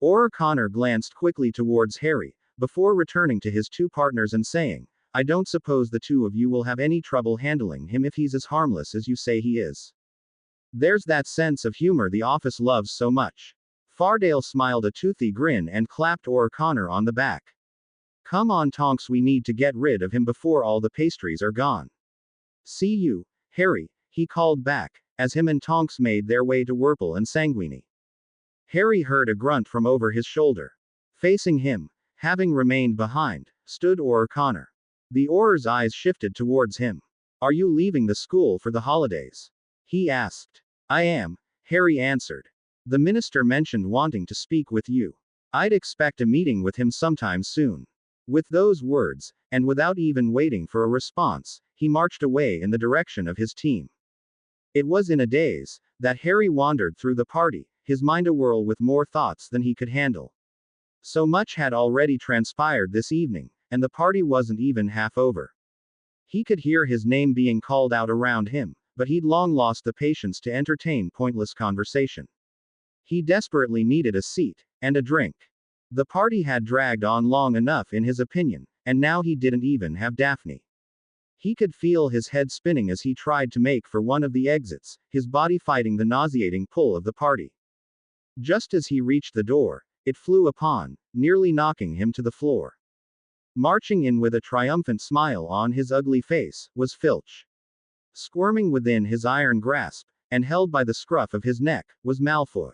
O'Connor glanced quickly towards Harry, before returning to his two partners and saying, I don't suppose the two of you will have any trouble handling him if he's as harmless as you say he is. There's that sense of humor the office loves so much. Fardale smiled a toothy grin and clapped O'Connor on the back. Come on, Tonks, we need to get rid of him before all the pastries are gone. See you, Harry, he called back, as him and Tonks made their way to Wurple and Sanguini. Harry heard a grunt from over his shoulder. Facing him, having remained behind, stood O'Connor. The Orr's eyes shifted towards him. Are you leaving the school for the holidays? He asked. I am, Harry answered. The minister mentioned wanting to speak with you. I'd expect a meeting with him sometime soon. With those words, and without even waiting for a response, he marched away in the direction of his team. It was in a daze that Harry wandered through the party, his mind awhirl with more thoughts than he could handle. So much had already transpired this evening, and the party wasn't even half over. He could hear his name being called out around him, but he'd long lost the patience to entertain pointless conversation. He desperately needed a seat, and a drink. The party had dragged on long enough in his opinion, and now he didn't even have Daphne. He could feel his head spinning as he tried to make for one of the exits, his body fighting the nauseating pull of the party. Just as he reached the door, it flew upon, nearly knocking him to the floor. Marching in with a triumphant smile on his ugly face, was Filch. Squirming within his iron grasp, and held by the scruff of his neck, was Malfoy.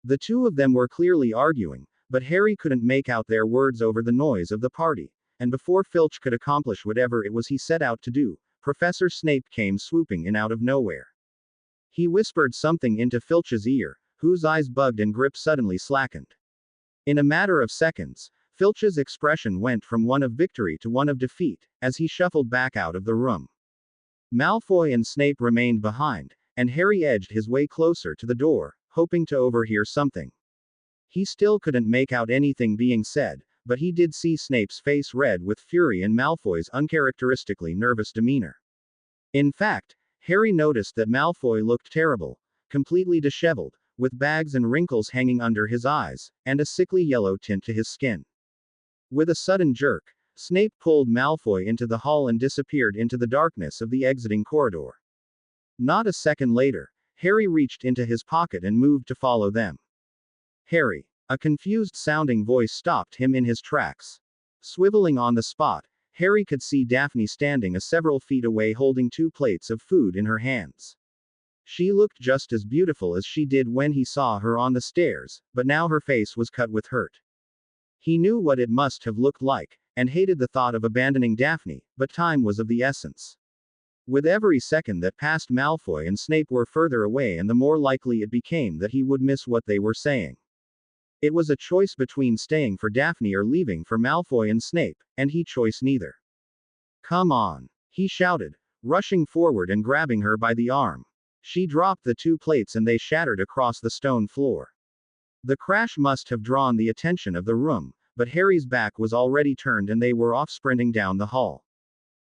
The two of them were clearly arguing, but Harry couldn't make out their words over the noise of the party, and before Filch could accomplish whatever it was he set out to do, Professor Snape came swooping in out of nowhere. He whispered something into Filch's ear, whose eyes bugged and grip suddenly slackened. In a matter of seconds, Filch's expression went from one of victory to one of defeat, as he shuffled back out of the room. Malfoy and Snape remained behind, and Harry edged his way closer to the door, hoping to overhear something. He still couldn't make out anything being said, but he did see Snape's face red with fury and Malfoy's uncharacteristically nervous demeanor. In fact, Harry noticed that Malfoy looked terrible, completely disheveled, with bags and wrinkles hanging under his eyes, and a sickly yellow tint to his skin. With a sudden jerk, Snape pulled Malfoy into the hall and disappeared into the darkness of the exiting corridor. Not a second later, Harry reached into his pocket and moved to follow them. Harry. A confused-sounding voice stopped him in his tracks. Swiveling on the spot, Harry could see Daphne standing several feet away holding 2 plates of food in her hands. She looked just as beautiful as she did when he saw her on the stairs, but now her face was cut with hurt. He knew what it must have looked like, and hated the thought of abandoning Daphne, but time was of the essence. With every second that passed, Malfoy and Snape were further away, and the more likely it became that he would miss what they were saying. It was a choice between staying for Daphne or leaving for Malfoy and Snape, and he chose neither. Come on, he shouted, rushing forward and grabbing her by the arm. She dropped the 2 plates and they shattered across the stone floor. The crash must have drawn the attention of the room, but Harry's back was already turned and they were off sprinting down the hall.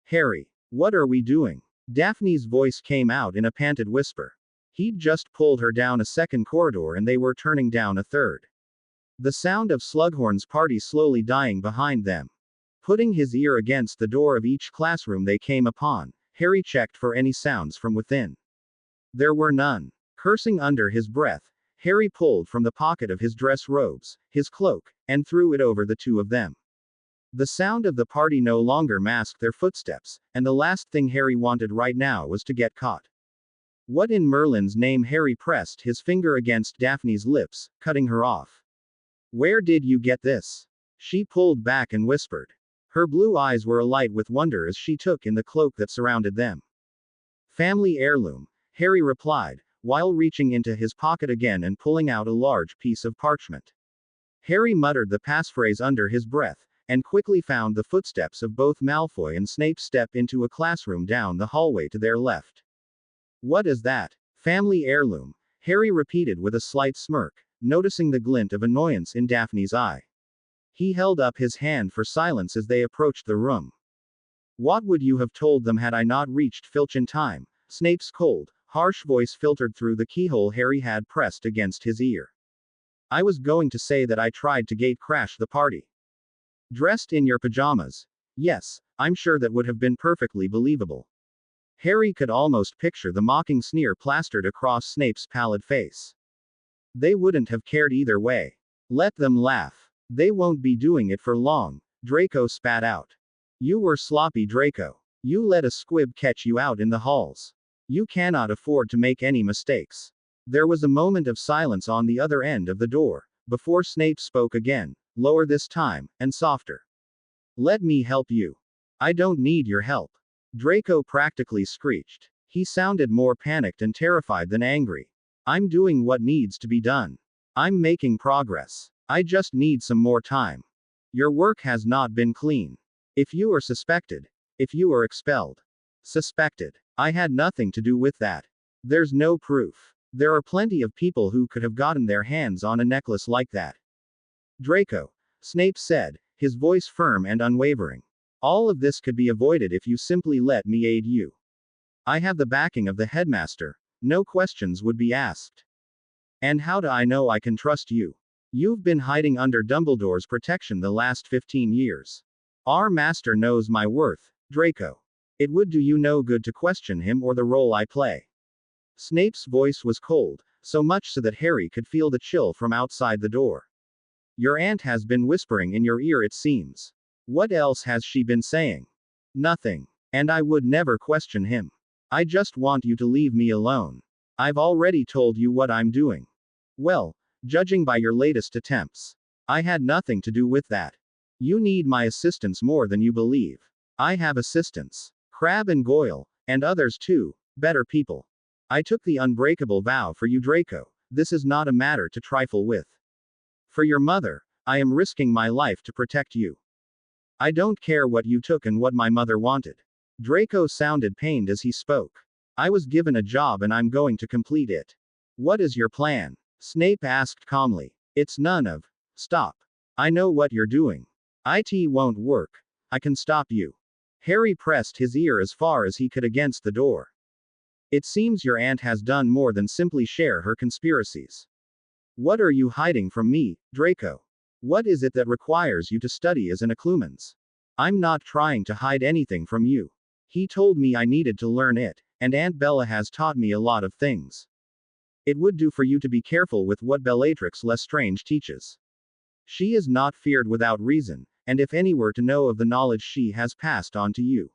Harry, what are we doing? Daphne's voice came out in a panted whisper. He'd just pulled her down a second corridor and they were turning down a third. The sound of Slughorn's party slowly dying behind them. Putting his ear against the door of each classroom they came upon, Harry checked for any sounds from within. There were none. Cursing under his breath, Harry pulled from the pocket of his dress robes, his cloak, and threw it over the two of them. The sound of the party no longer masked their footsteps, and the last thing Harry wanted right now was to get caught. What in Merlin's name? Harry pressed his finger against Daphne's lips, cutting her off. Where did you get this? She pulled back and whispered. Her blue eyes were alight with wonder as she took in the cloak that surrounded them. Family heirloom, Harry replied, while reaching into his pocket again and pulling out a large piece of parchment. Harry muttered the passphrase under his breath, and quickly found the footsteps of both Malfoy and Snape step into a classroom down the hallway to their left. What is that? Family heirloom, Harry repeated with a slight smirk, noticing the glint of annoyance in Daphne's eye. He held up his hand for silence as they approached the room. What would you have told them had I not reached Filch in time? Snape's cold, harsh voice filtered through the keyhole Harry had pressed against his ear. I was going to say that I tried to gate-crash the party. Dressed in your pajamas? Yes, I'm sure that would have been perfectly believable. Harry could almost picture the mocking sneer plastered across Snape's pallid face. They wouldn't have cared either way. Let them laugh. They won't be doing it for long, Draco spat out. You were sloppy, Draco. You let a squib catch you out in the halls. You cannot afford to make any mistakes. There was a moment of silence on the other end of the door, before Snape spoke again, lower this time, and softer. Let me help you. I don't need your help. Draco practically screeched. He sounded more panicked and terrified than angry. I'm doing what needs to be done. I'm making progress. I just need some more time. Your work has not been clean. If you are suspected, if you are expelled. Suspected. I had nothing to do with that. There's no proof. There are plenty of people who could have gotten their hands on a necklace like that. Draco, Snape said, his voice firm and unwavering. All of this could be avoided if you simply let me aid you. I have the backing of the headmaster. No questions would be asked. And how do I know I can trust you? You've been hiding under Dumbledore's protection the last 15 years. Our master knows my worth, Draco. It would do you no good to question him or the role I play. Snape's voice was cold, so much so that Harry could feel the chill from outside the door. Your aunt has been whispering in your ear, it seems. What else has she been saying? Nothing. And I would never question him. I just want you to leave me alone. I've already told you what I'm doing. Well, judging by your latest attempts, I had nothing to do with that. You need my assistance more than you believe. I have assistants. Crabbe and Goyle, and others too, better people. I took the unbreakable vow for you, Draco. This is not a matter to trifle with. For your mother, I am risking my life to protect you. I don't care what you took and what my mother wanted. Draco sounded pained as he spoke. I was given a job and I'm going to complete it. What is your plan? Snape asked calmly. It's none of. Stop. I know what you're doing. It won't work. I can stop you. Harry pressed his ear as far as he could against the door. It seems your aunt has done more than simply share her conspiracies. What are you hiding from me, Draco? What is it that requires you to study as an Occlumens? I'm not trying to hide anything from you. He told me I needed to learn it, and Aunt Bella has taught me a lot of things. It would do for you to be careful with what Bellatrix Lestrange teaches. She is not feared without reason, and if any were to know of the knowledge she has passed on to you,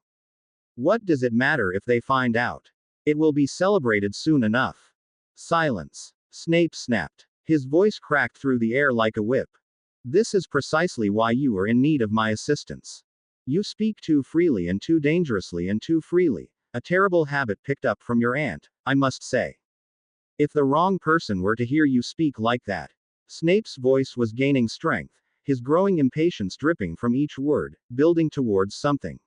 what does it matter if they find out? It will be celebrated soon enough. Silence. Snape snapped. His voice cracked through the air like a whip. This is precisely why you are in need of my assistance. You speak too freely and too dangerously and too freely, a terrible habit picked up from your aunt, I must say. If the wrong person were to hear you speak like that. Snape's voice was gaining strength, his growing impatience dripping from each word, building towards something.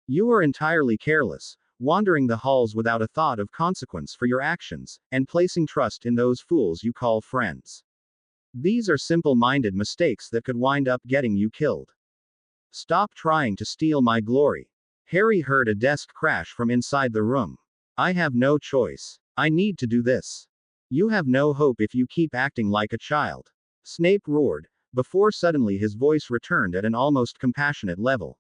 You are entirely careless, wandering the halls without a thought of consequence for your actions, and placing trust in those fools you call friends. These are simple-minded mistakes that could wind up getting you killed. Stop trying to steal my glory. Harry heard a desk crash from inside the room. I have no choice. I need to do this. You have no hope if you keep acting like a child. Snape roared, before suddenly his voice returned at an almost compassionate level.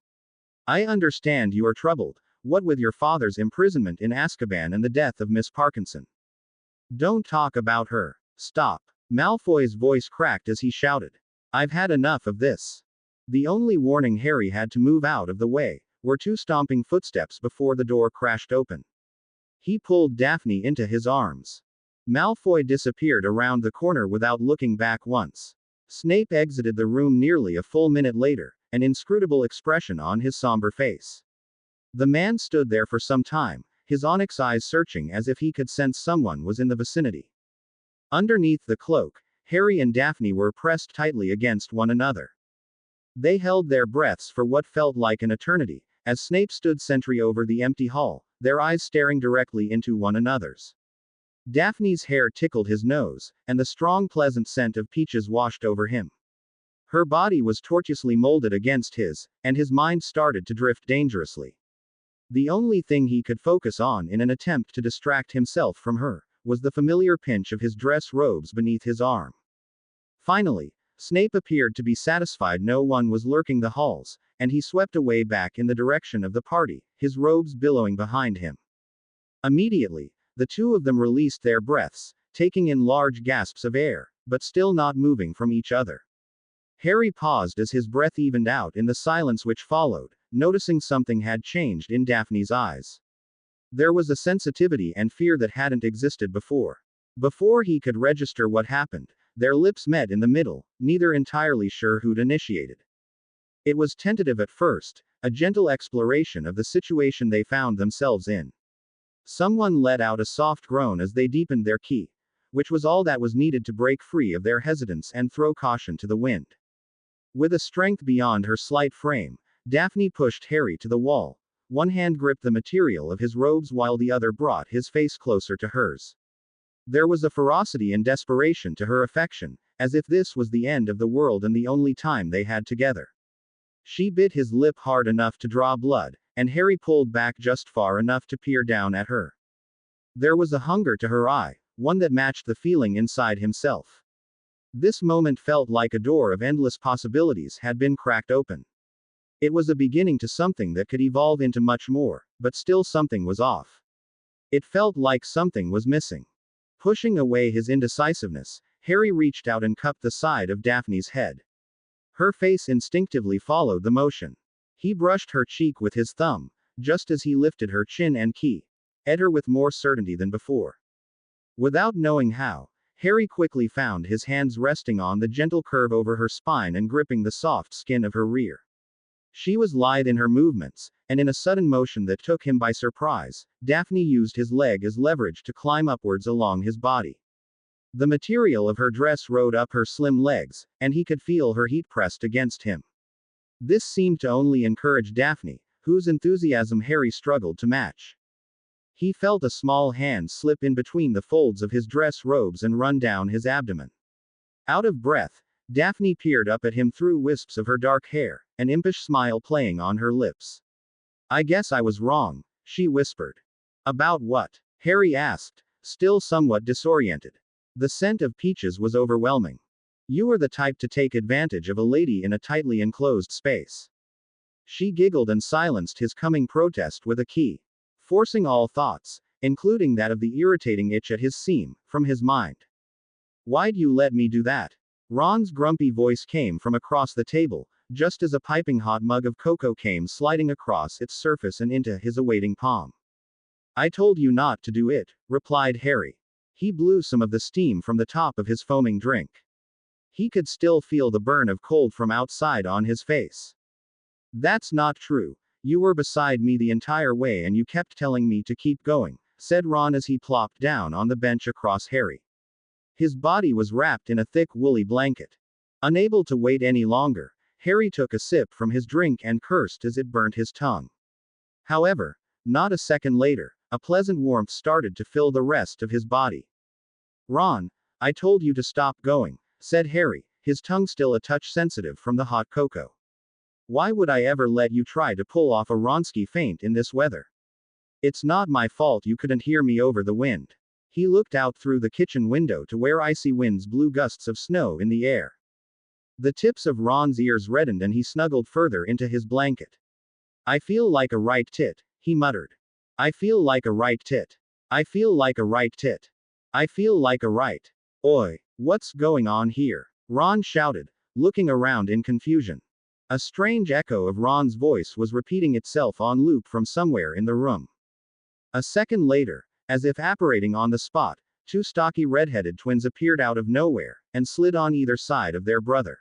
I understand you are troubled, what with your father's imprisonment in Azkaban and the death of Miss Parkinson. Don't talk about her. Stop. Malfoy's voice cracked as he shouted. I've had enough of this. The only warning Harry had to move out of the way were two stomping footsteps before the door crashed open. He pulled Daphne into his arms. Malfoy disappeared around the corner without looking back once. Snape exited the room nearly a full minute later, an inscrutable expression on his somber face. The man stood there for some time, his onyx eyes searching as if he could sense someone was in the vicinity. Underneath the cloak, Harry and Daphne were pressed tightly against one another. They held their breaths for what felt like an eternity, as Snape stood sentry over the empty hall, their eyes staring directly into one another's. Daphne's hair tickled his nose, and the strong pleasant scent of peaches washed over him. Her body was tortuously molded against his, and his mind started to drift dangerously. The only thing he could focus on in an attempt to distract himself from her, was the familiar pinch of his dress robes beneath his arm. Finally, Snape appeared to be satisfied no one was lurking the halls, and he swept away back in the direction of the party, his robes billowing behind him. Immediately, the two of them released their breaths, taking in large gasps of air, but still not moving from each other. Harry paused as his breath evened out in the silence which followed, noticing something had changed in Daphne's eyes. There was a sensitivity and fear that hadn't existed before. Before he could register what happened, their lips met in the middle, neither entirely sure who'd initiated. It was tentative at first, a gentle exploration of the situation they found themselves in. Someone let out a soft groan as they deepened their key, which was all that was needed to break free of their hesitance and throw caution to the wind. With a strength beyond her slight frame, Daphne pushed Harry to the wall. One hand gripped the material of his robes while the other brought his face closer to hers. There was a ferocity and desperation to her affection, as if this was the end of the world and the only time they had together. She bit his lip hard enough to draw blood, and Harry pulled back just far enough to peer down at her. There was a hunger to her eye, one that matched the feeling inside himself. This moment felt like a door of endless possibilities had been cracked open. It was a beginning to something that could evolve into much more, but still something was off. It felt like something was missing. Pushing away his indecisiveness, Harry reached out and cupped the side of Daphne's head. Her face instinctively followed the motion. He brushed her cheek with his thumb, just as he lifted her chin and key, at her with more certainty than before. Without knowing how, Harry quickly found his hands resting on the gentle curve over her spine and gripping the soft skin of her rear. She was lithe in her movements, and in a sudden motion that took him by surprise, Daphne used his leg as leverage to climb upwards along his body. The material of her dress rode up her slim legs, and he could feel her heat pressed against him. This seemed to only encourage Daphne, whose enthusiasm Harry struggled to match. He felt a small hand slip in between the folds of his dress robes and run down his abdomen. Out of breath, Daphne peered up at him through wisps of her dark hair, an impish smile playing on her lips. I guess I was wrong, she whispered. About what? Harry asked, still somewhat disoriented. The scent of peaches was overwhelming. You were the type to take advantage of a lady in a tightly enclosed space. She giggled and silenced his coming protest with a key, forcing all thoughts, including that of the irritating itch at his seam, from his mind. Why'd you let me do that? Ron's grumpy voice came from across the table, just as a piping hot mug of cocoa came sliding across its surface and into his awaiting palm. I told you not to do it, replied Harry. He blew some of the steam from the top of his foaming drink. He could still feel the burn of cold from outside on his face. That's not true. You were beside me the entire way and you kept telling me to keep going, said Ron as he plopped down on the bench across Harry. His body was wrapped in a thick woolly blanket. Unable to wait any longer, Harry took a sip from his drink and cursed as it burnt his tongue. However, not a second later, a pleasant warmth started to fill the rest of his body. Ron, I told you to stop going, said Harry, his tongue still a touch sensitive from the hot cocoa. Why would I ever let you try to pull off a Ronski feint in this weather? It's not my fault you couldn't hear me over the wind. He looked out through the kitchen window to where icy winds blew gusts of snow in the air. The tips of Ron's ears reddened and he snuggled further into his blanket. I feel like a right tit, he muttered. I feel like a right tit. I feel like a right tit. I feel like a right. Oi, what's going on here? Ron shouted, looking around in confusion. A strange echo of Ron's voice was repeating itself on loop from somewhere in the room. A second later, as if apparating on the spot, two stocky red-headed twins appeared out of nowhere, and slid on either side of their brother.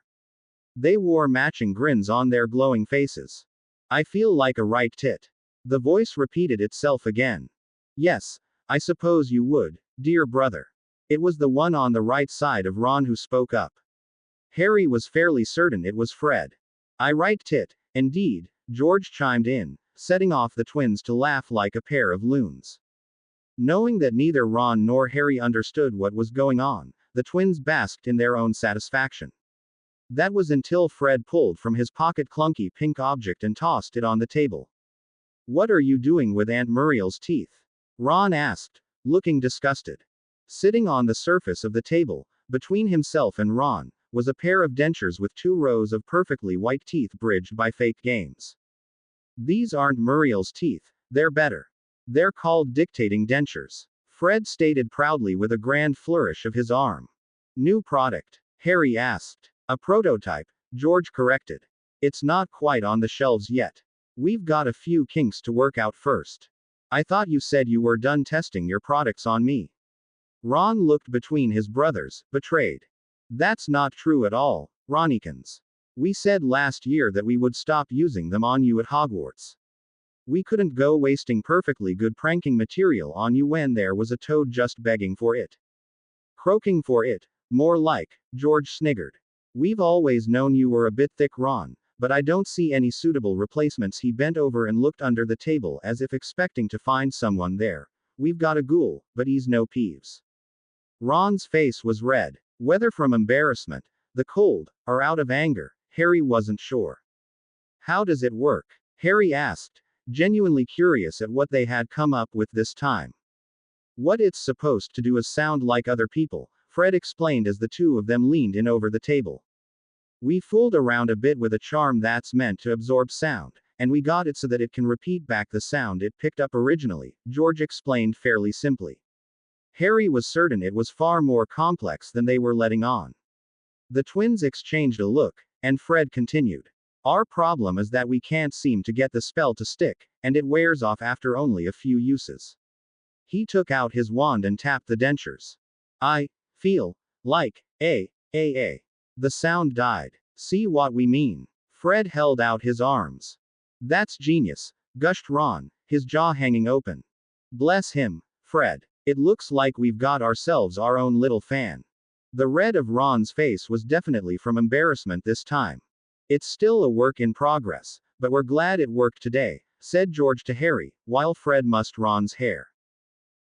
They wore matching grins on their glowing faces. I feel like a right tit. The voice repeated itself again. Yes, I suppose you would, dear brother. It was the one on the right side of Ron who spoke up. Harry was fairly certain it was Fred. I right tit, indeed, George chimed in, setting off the twins to laugh like a pair of loons. Knowing that neither Ron nor Harry understood what was going on, the twins basked in their own satisfaction. That was until Fred pulled from his pocket clunky pink object and tossed it on the table. What are you doing with Aunt Muriel's teeth? Ron asked, looking disgusted. Sitting on the surface of the table, between himself and Ron, was a pair of dentures with 2 rows of perfectly white teeth bridged by fake games. These aren't Muriel's teeth, they're better. They're called dictating dentures. Fred stated proudly with a grand flourish of his arm. New product? Harry asked. A prototype, George corrected. It's not quite on the shelves yet. We've got a few kinks to work out first. I thought you said you were done testing your products on me. Ron looked between his brothers, betrayed. That's not true at all, Ronnikins. We said last year that we would stop using them on you at Hogwarts. We couldn't go wasting perfectly good pranking material on you when there was a toad just begging for it. Croaking for it, more like, George sniggered. We've always known you were a bit thick, Ron, but I don't see any suitable replacements. He bent over and looked under the table as if expecting to find someone there. We've got a ghoul, but he's no Peeves. Ron's face was red, whether from embarrassment, the cold, or out of anger, Harry wasn't sure. How does it work? Harry asked, genuinely curious at what they had come up with this time. What it's supposed to do is sound like other people, Fred explained as the two of them leaned in over the table. We fooled around a bit with a charm that's meant to absorb sound, and we got it so that it can repeat back the sound it picked up originally, George explained fairly simply. Harry was certain it was far more complex than they were letting on. The twins exchanged a look, and Fred continued. Our problem is that we can't seem to get the spell to stick, and it wears off after only a few uses. He took out his wand and tapped the dentures. I feel like a. The sound died. See what we mean? Fred held out his arms. That's genius, gushed Ron, his jaw hanging open. Bless him, Fred. It looks like we've got ourselves our own little fan. The red of Ron's face was definitely from embarrassment this time. It's still a work in progress, but we're glad it worked today, said George to Harry, while Fred mussed Ron's hair.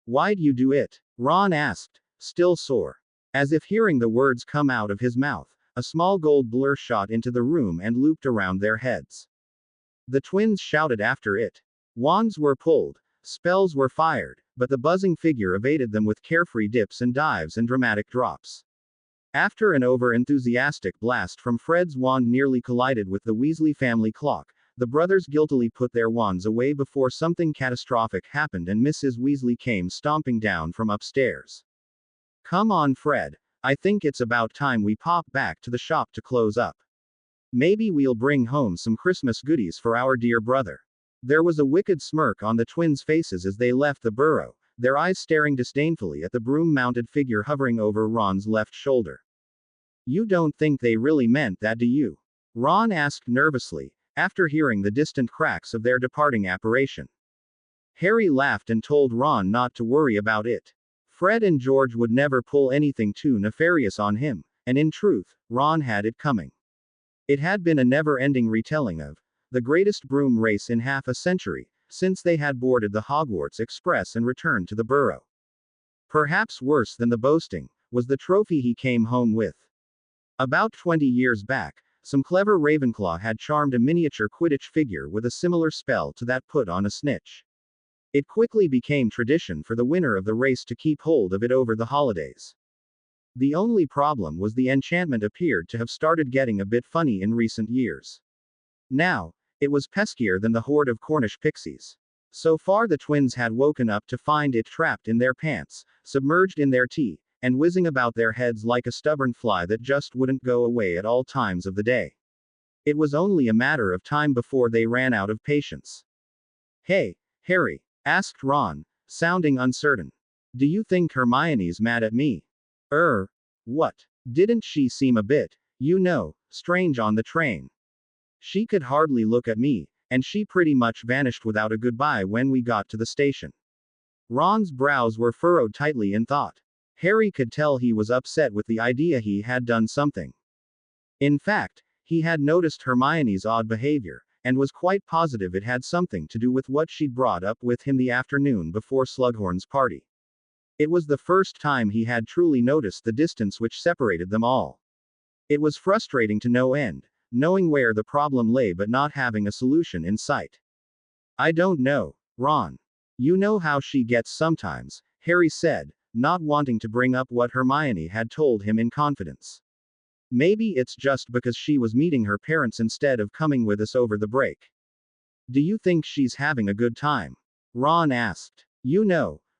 Why'd you do it? Ron asked, still sore. As if hearing the words come out of his mouth, a small gold blur shot into the room and looped around their heads. The twins shouted after it. Wands were pulled, spells were fired, but the buzzing figure evaded them with carefree dips and dives and dramatic drops. After an over-enthusiastic blast from Fred's wand nearly collided with the Weasley family clock, the brothers guiltily put their wands away before something catastrophic happened and Mrs. Weasley came stomping down from upstairs. Come on, Fred. I think it's about time we pop back to the shop to close up. Maybe we'll bring home some Christmas goodies for our dear brother. There was a wicked smirk on the twins' faces as they left the burrow, their eyes staring disdainfully at the broom-mounted figure hovering over Ron's left shoulder. You don't think they really meant that, do you? Ron asked nervously, after hearing the distant cracks of their departing apparition. Harry laughed and told Ron not to worry about it. Fred and George would never pull anything too nefarious on him, and in truth, Ron had it coming. It had been a never-ending retelling of the greatest broom race in half a century, since they had boarded the Hogwarts Express and returned to the Burrow. Perhaps worse than the boasting was the trophy he came home with. About 20 years back, some clever Ravenclaw had charmed a miniature Quidditch figure with a similar spell to that put on a snitch. It quickly became tradition for the winner of the race to keep hold of it over the holidays. The only problem was the enchantment appeared to have started getting a bit funny in recent years. Now, it was peskier than the horde of Cornish pixies. So far the twins had woken up to find it trapped in their pants, submerged in their tea, and whizzing about their heads like a stubborn fly that just wouldn't go away at all times of the day. It was only a matter of time before they ran out of patience. "Hey, Harry," asked Ron, sounding uncertain. "Do you think Hermione's mad at me?" What? Didn't she seem a bit, strange on the train? She could hardly look at me, and she pretty much vanished without a goodbye when we got to the station." Ron's brows were furrowed tightly in thought. Harry could tell he was upset with the idea he had done something. In fact, he had noticed Hermione's odd behavior, and was quite positive it had something to do with what she'd brought up with him the afternoon before Slughorn's party. It was the first time he had truly noticed the distance which separated them all. It was frustrating to no end, knowing where the problem lay but not having a solution in sight. "I don't know, Ron. You know how she gets sometimes," Harry said, not wanting to bring up what Hermione had told him in confidence. "Maybe it's just because she was meeting her parents instead of coming with us over the break." "Do you think she's having a good time?" Ron asked.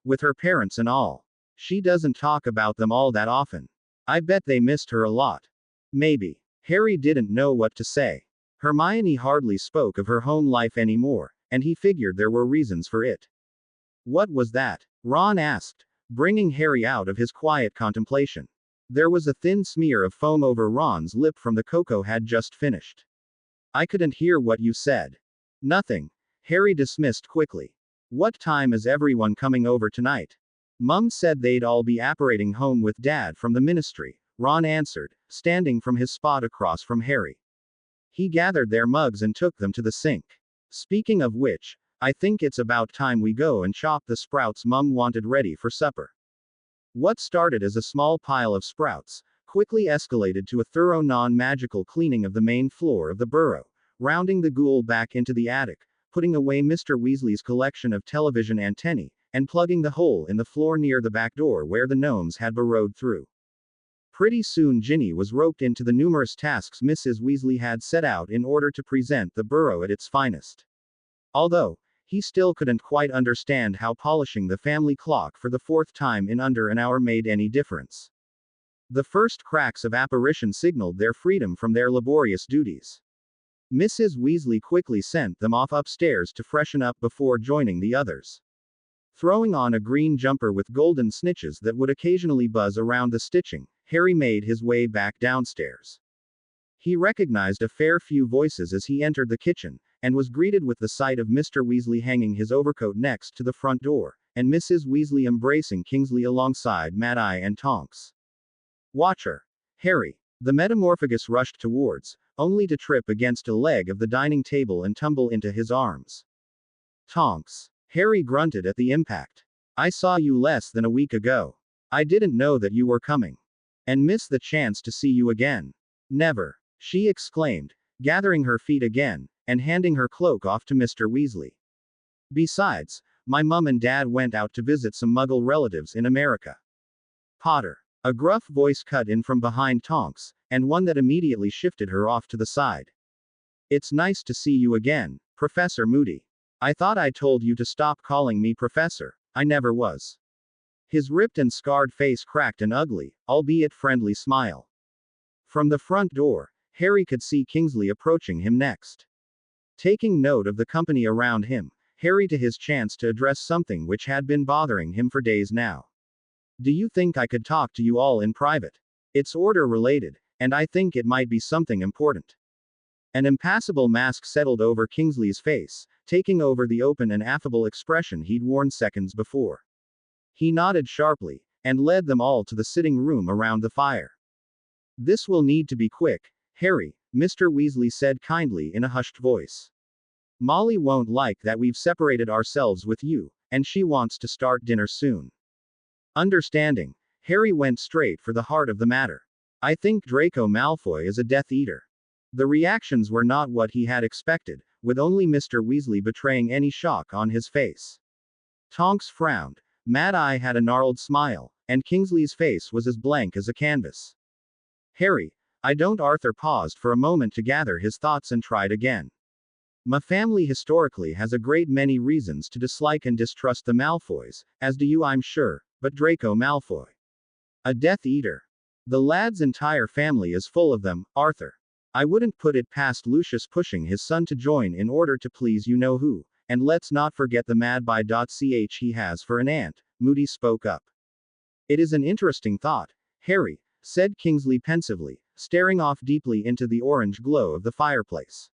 With her parents and all. She doesn't talk about them all that often. I bet they missed her a lot." "Maybe." Harry didn't know what to say. Hermione hardly spoke of her home life anymore, and he figured there were reasons for it. "What was that?" Ron asked, bringing Harry out of his quiet contemplation. There was a thin smear of foam over Ron's lip from the cocoa had just finished. "I couldn't hear what you said." "Nothing," Harry dismissed quickly. "What time is everyone coming over tonight?" "Mum said they'd all be apparating home with Dad from the ministry," Ron answered, standing from his spot across from Harry. He gathered their mugs and took them to the sink. "Speaking of which, I think it's about time we go and chop the sprouts Mum wanted ready for supper." What started as a small pile of sprouts quickly escalated to a thorough non-magical cleaning of the main floor of the burrow, rounding the ghoul back into the attic, putting away Mr. Weasley's collection of television antennae, and plugging the hole in the floor near the back door where the gnomes had burrowed through. Pretty soon Ginny was roped into the numerous tasks Mrs. Weasley had set out in order to present the burrow at its finest. Although, he still couldn't quite understand how polishing the family clock for the fourth time in under an hour made any difference. The first cracks of apparition signaled their freedom from their laborious duties. Mrs. Weasley quickly sent them off upstairs to freshen up before joining the others. Throwing on a green jumper with golden snitches that would occasionally buzz around the stitching, Harry made his way back downstairs. He recognized a fair few voices as he entered the kitchen, and was greeted with the sight of Mr. Weasley hanging his overcoat next to the front door, and Mrs. Weasley embracing Kingsley alongside Mad-Eye and Tonks. "Watch her, Harry." The Metamorphagus rushed towards, only to trip against a leg of the dining table and tumble into his arms. "Tonks." Harry grunted at the impact. "I saw you less than a week ago. I didn't know that you were coming. And miss the chance to see you again." "Never," she exclaimed, gathering her feet again, and handing her cloak off to Mr. Weasley. "Besides, my mum and dad went out to visit some Muggle relatives in America." "Potter." A gruff voice cut in from behind Tonks, and one that immediately shifted her off to the side. "It's nice to see you again, Professor Moody. I thought I told you to stop calling me Professor. I never was." His ripped and scarred face cracked an ugly, albeit friendly smile. From the front door, Harry could see Kingsley approaching him next. Taking note of the company around him, Harry took his chance to address something which had been bothering him for days now. "Do you think I could talk to you all in private? It's order related, and I think it might be something important." An impassible mask settled over Kingsley's face, taking over the open and affable expression he'd worn seconds before. He nodded sharply, and led them all to the sitting room around the fire. "This will need to be quick, Harry," Mr. Weasley said kindly in a hushed voice. "Molly won't like that we've separated ourselves with you, and she wants to start dinner soon." Understanding, Harry went straight for the heart of the matter. "I think Draco Malfoy is a Death Eater." The reactions were not what he had expected, with only Mr. Weasley betraying any shock on his face. Tonks frowned. Mad Eye had a gnarled smile, and Kingsley's face was as blank as a canvas. Harry, I don't. Arthur paused for a moment to gather his thoughts and tried again. My family historically has a great many reasons to dislike and distrust the Malfoys, as do you, I'm sure, but Draco Malfoy. A Death Eater. The lad's entire family is full of them, Arthur. I wouldn't put it past Lucius pushing his son to join in order to please you know who, and let's not forget the mad by ch he has for an aunt, Moody spoke up. It is an interesting thought, Harry, said Kingsley pensively, staring off deeply into the orange glow of the fireplace.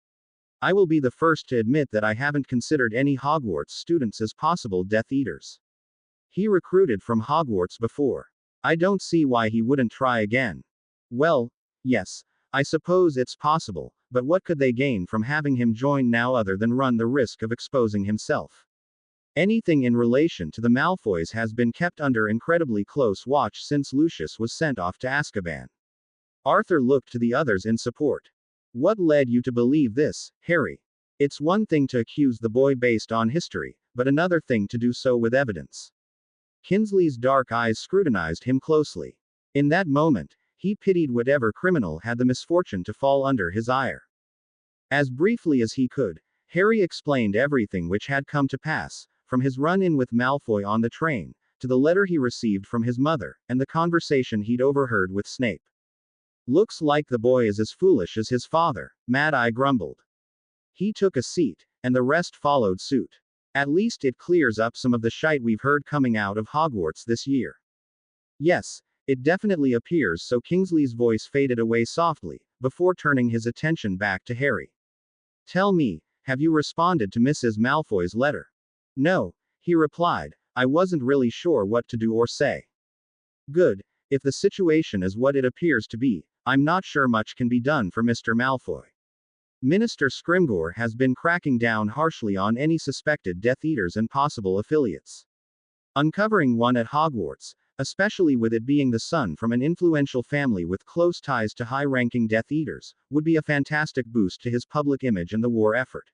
I will be the first to admit that I haven't considered any Hogwarts students as possible Death Eaters. He recruited from Hogwarts before. I don't see why he wouldn't try again. Well, yes, I suppose it's possible, but what could they gain from having him join now other than run the risk of exposing himself? Anything in relation to the Malfoys has been kept under incredibly close watch since Lucius was sent off to Azkaban. Arthur looked to the others in support. What led you to believe this, Harry? It's one thing to accuse the boy based on history, but another thing to do so with evidence. Kingsley's dark eyes scrutinized him closely. In that moment, he pitied whatever criminal had the misfortune to fall under his ire. As briefly as he could, Harry explained everything which had come to pass, from his run-in with Malfoy on the train, to the letter he received from his mother, and the conversation he'd overheard with Snape. Looks like the boy is as foolish as his father, Mad Eye grumbled. He took a seat, and the rest followed suit. At least it clears up some of the shite we've heard coming out of Hogwarts this year. Yes, it definitely appears so. Kingsley's voice faded away softly, before turning his attention back to Harry. Tell me, have you responded to Mrs. Malfoy's letter? No, he replied, I wasn't really sure what to do or say. Good, if the situation is what it appears to be, I'm not sure much can be done for Mr. Malfoy. Minister Scrimgeour has been cracking down harshly on any suspected Death Eaters and possible affiliates. Uncovering one at Hogwarts, especially with it being the son from an influential family with close ties to high-ranking Death Eaters, would be a fantastic boost to his public image and the war effort.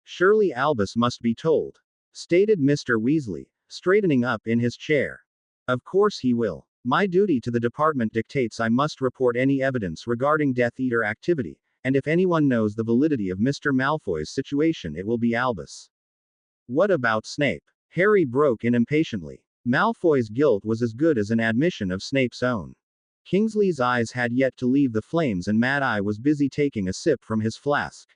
Surely Albus must be told, stated Mr. Weasley, straightening up in his chair. Of course he will. My duty to the department dictates I must report any evidence regarding Death Eater activity, and if anyone knows the validity of Mr. Malfoy's situation it will be Albus. What about Snape? Harry broke in impatiently. Malfoy's guilt was as good as an admission of Snape's own. Kingsley's eyes had yet to leave the flames and Mad Eye was busy taking a sip from his flask.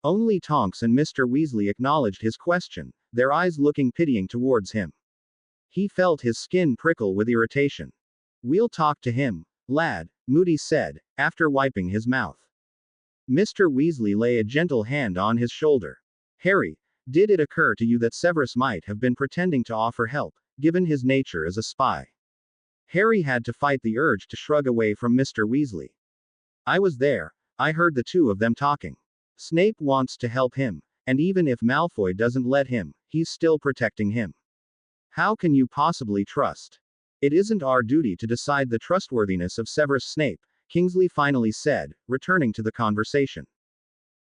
Only Tonks and Mr. Weasley acknowledged his question, their eyes looking pitying towards him. He felt his skin prickle with irritation. We'll talk to him, lad, Moody said, after wiping his mouth. Mr. Weasley lay a gentle hand on his shoulder. Harry, did it occur to you that Severus might have been pretending to offer help, given his nature as a spy? Harry had to fight the urge to shrug away from Mr. Weasley. I was there, I heard the two of them talking. Snape wants to help him, and even if Malfoy doesn't let him, he's still protecting him. How can you possibly trust? It isn't our duty to decide the trustworthiness of Severus Snape, Kingsley finally said, returning to the conversation.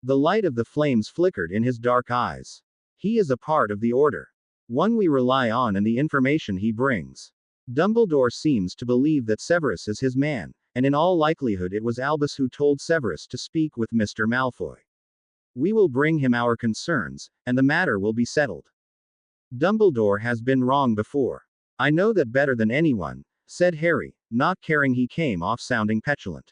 The light of the flames flickered in his dark eyes. He is a part of the Order. One we rely on and the information he brings. Dumbledore seems to believe that Severus is his man, and in all likelihood it was Albus who told Severus to speak with Mr. Malfoy. We will bring him our concerns, and the matter will be settled. Dumbledore has been wrong before. I know that better than anyone, said Harry, not caring he came off sounding petulant.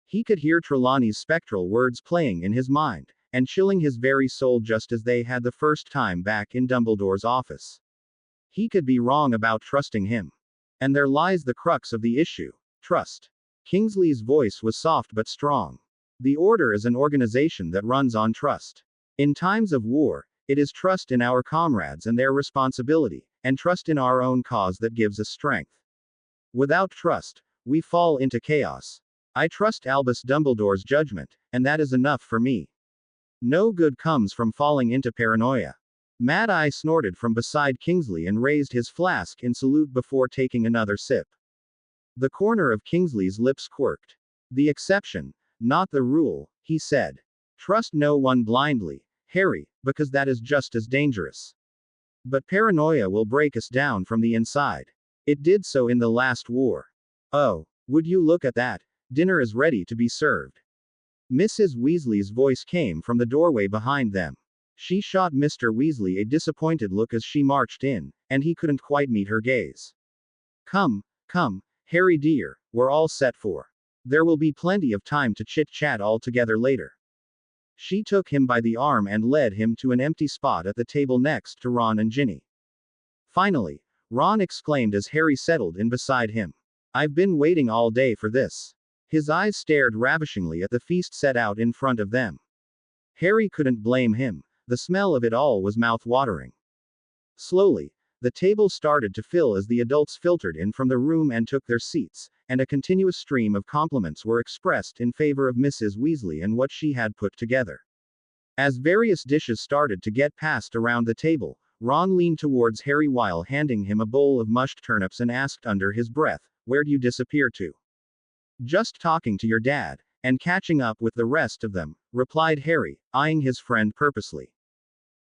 He could hear Trelawney's spectral words playing in his mind, and chilling his very soul just as they had the first time back in Dumbledore's office. He could be wrong about trusting him. And there lies the crux of the issue, trust. Kingsley's voice was soft but strong. The Order is an organization that runs on trust. In times of war, it is trust in our comrades and their responsibility, and trust in our own cause that gives us strength. Without trust, we fall into chaos. I trust Albus Dumbledore's judgment, and that is enough for me. No good comes from falling into paranoia. Mad Eye snorted from beside Kingsley and raised his flask in salute before taking another sip. The corner of Kingsley's lips quirked. The exception, not the rule, he said. Trust no one blindly, Harry, because that is just as dangerous. But paranoia will break us down from the inside. It did so in the last war. Oh, would you look at that? Dinner is ready to be served. Mrs. Weasley's voice came from the doorway behind them. She shot Mr. Weasley a disappointed look as she marched in, and he couldn't quite meet her gaze. Come, come, Harry dear, we're all set for. There will be plenty of time to chit-chat all together later. She took him by the arm and led him to an empty spot at the table next to Ron and Ginny. Finally, Ron exclaimed as Harry settled in beside him. I've been waiting all day for this. His eyes stared ravishingly at the feast set out in front of them. Harry couldn't blame him. The smell of it all was mouth-watering. Slowly, the table started to fill as the adults filtered in from the room and took their seats, and a continuous stream of compliments were expressed in favor of Mrs. Weasley and what she had put together. As various dishes started to get passed around the table, Ron leaned towards Harry while handing him a bowl of mushed turnips and asked under his breath, "Where'd you disappear to?" "Just talking to your dad, and catching up with the rest of them," replied Harry, eyeing his friend purposely.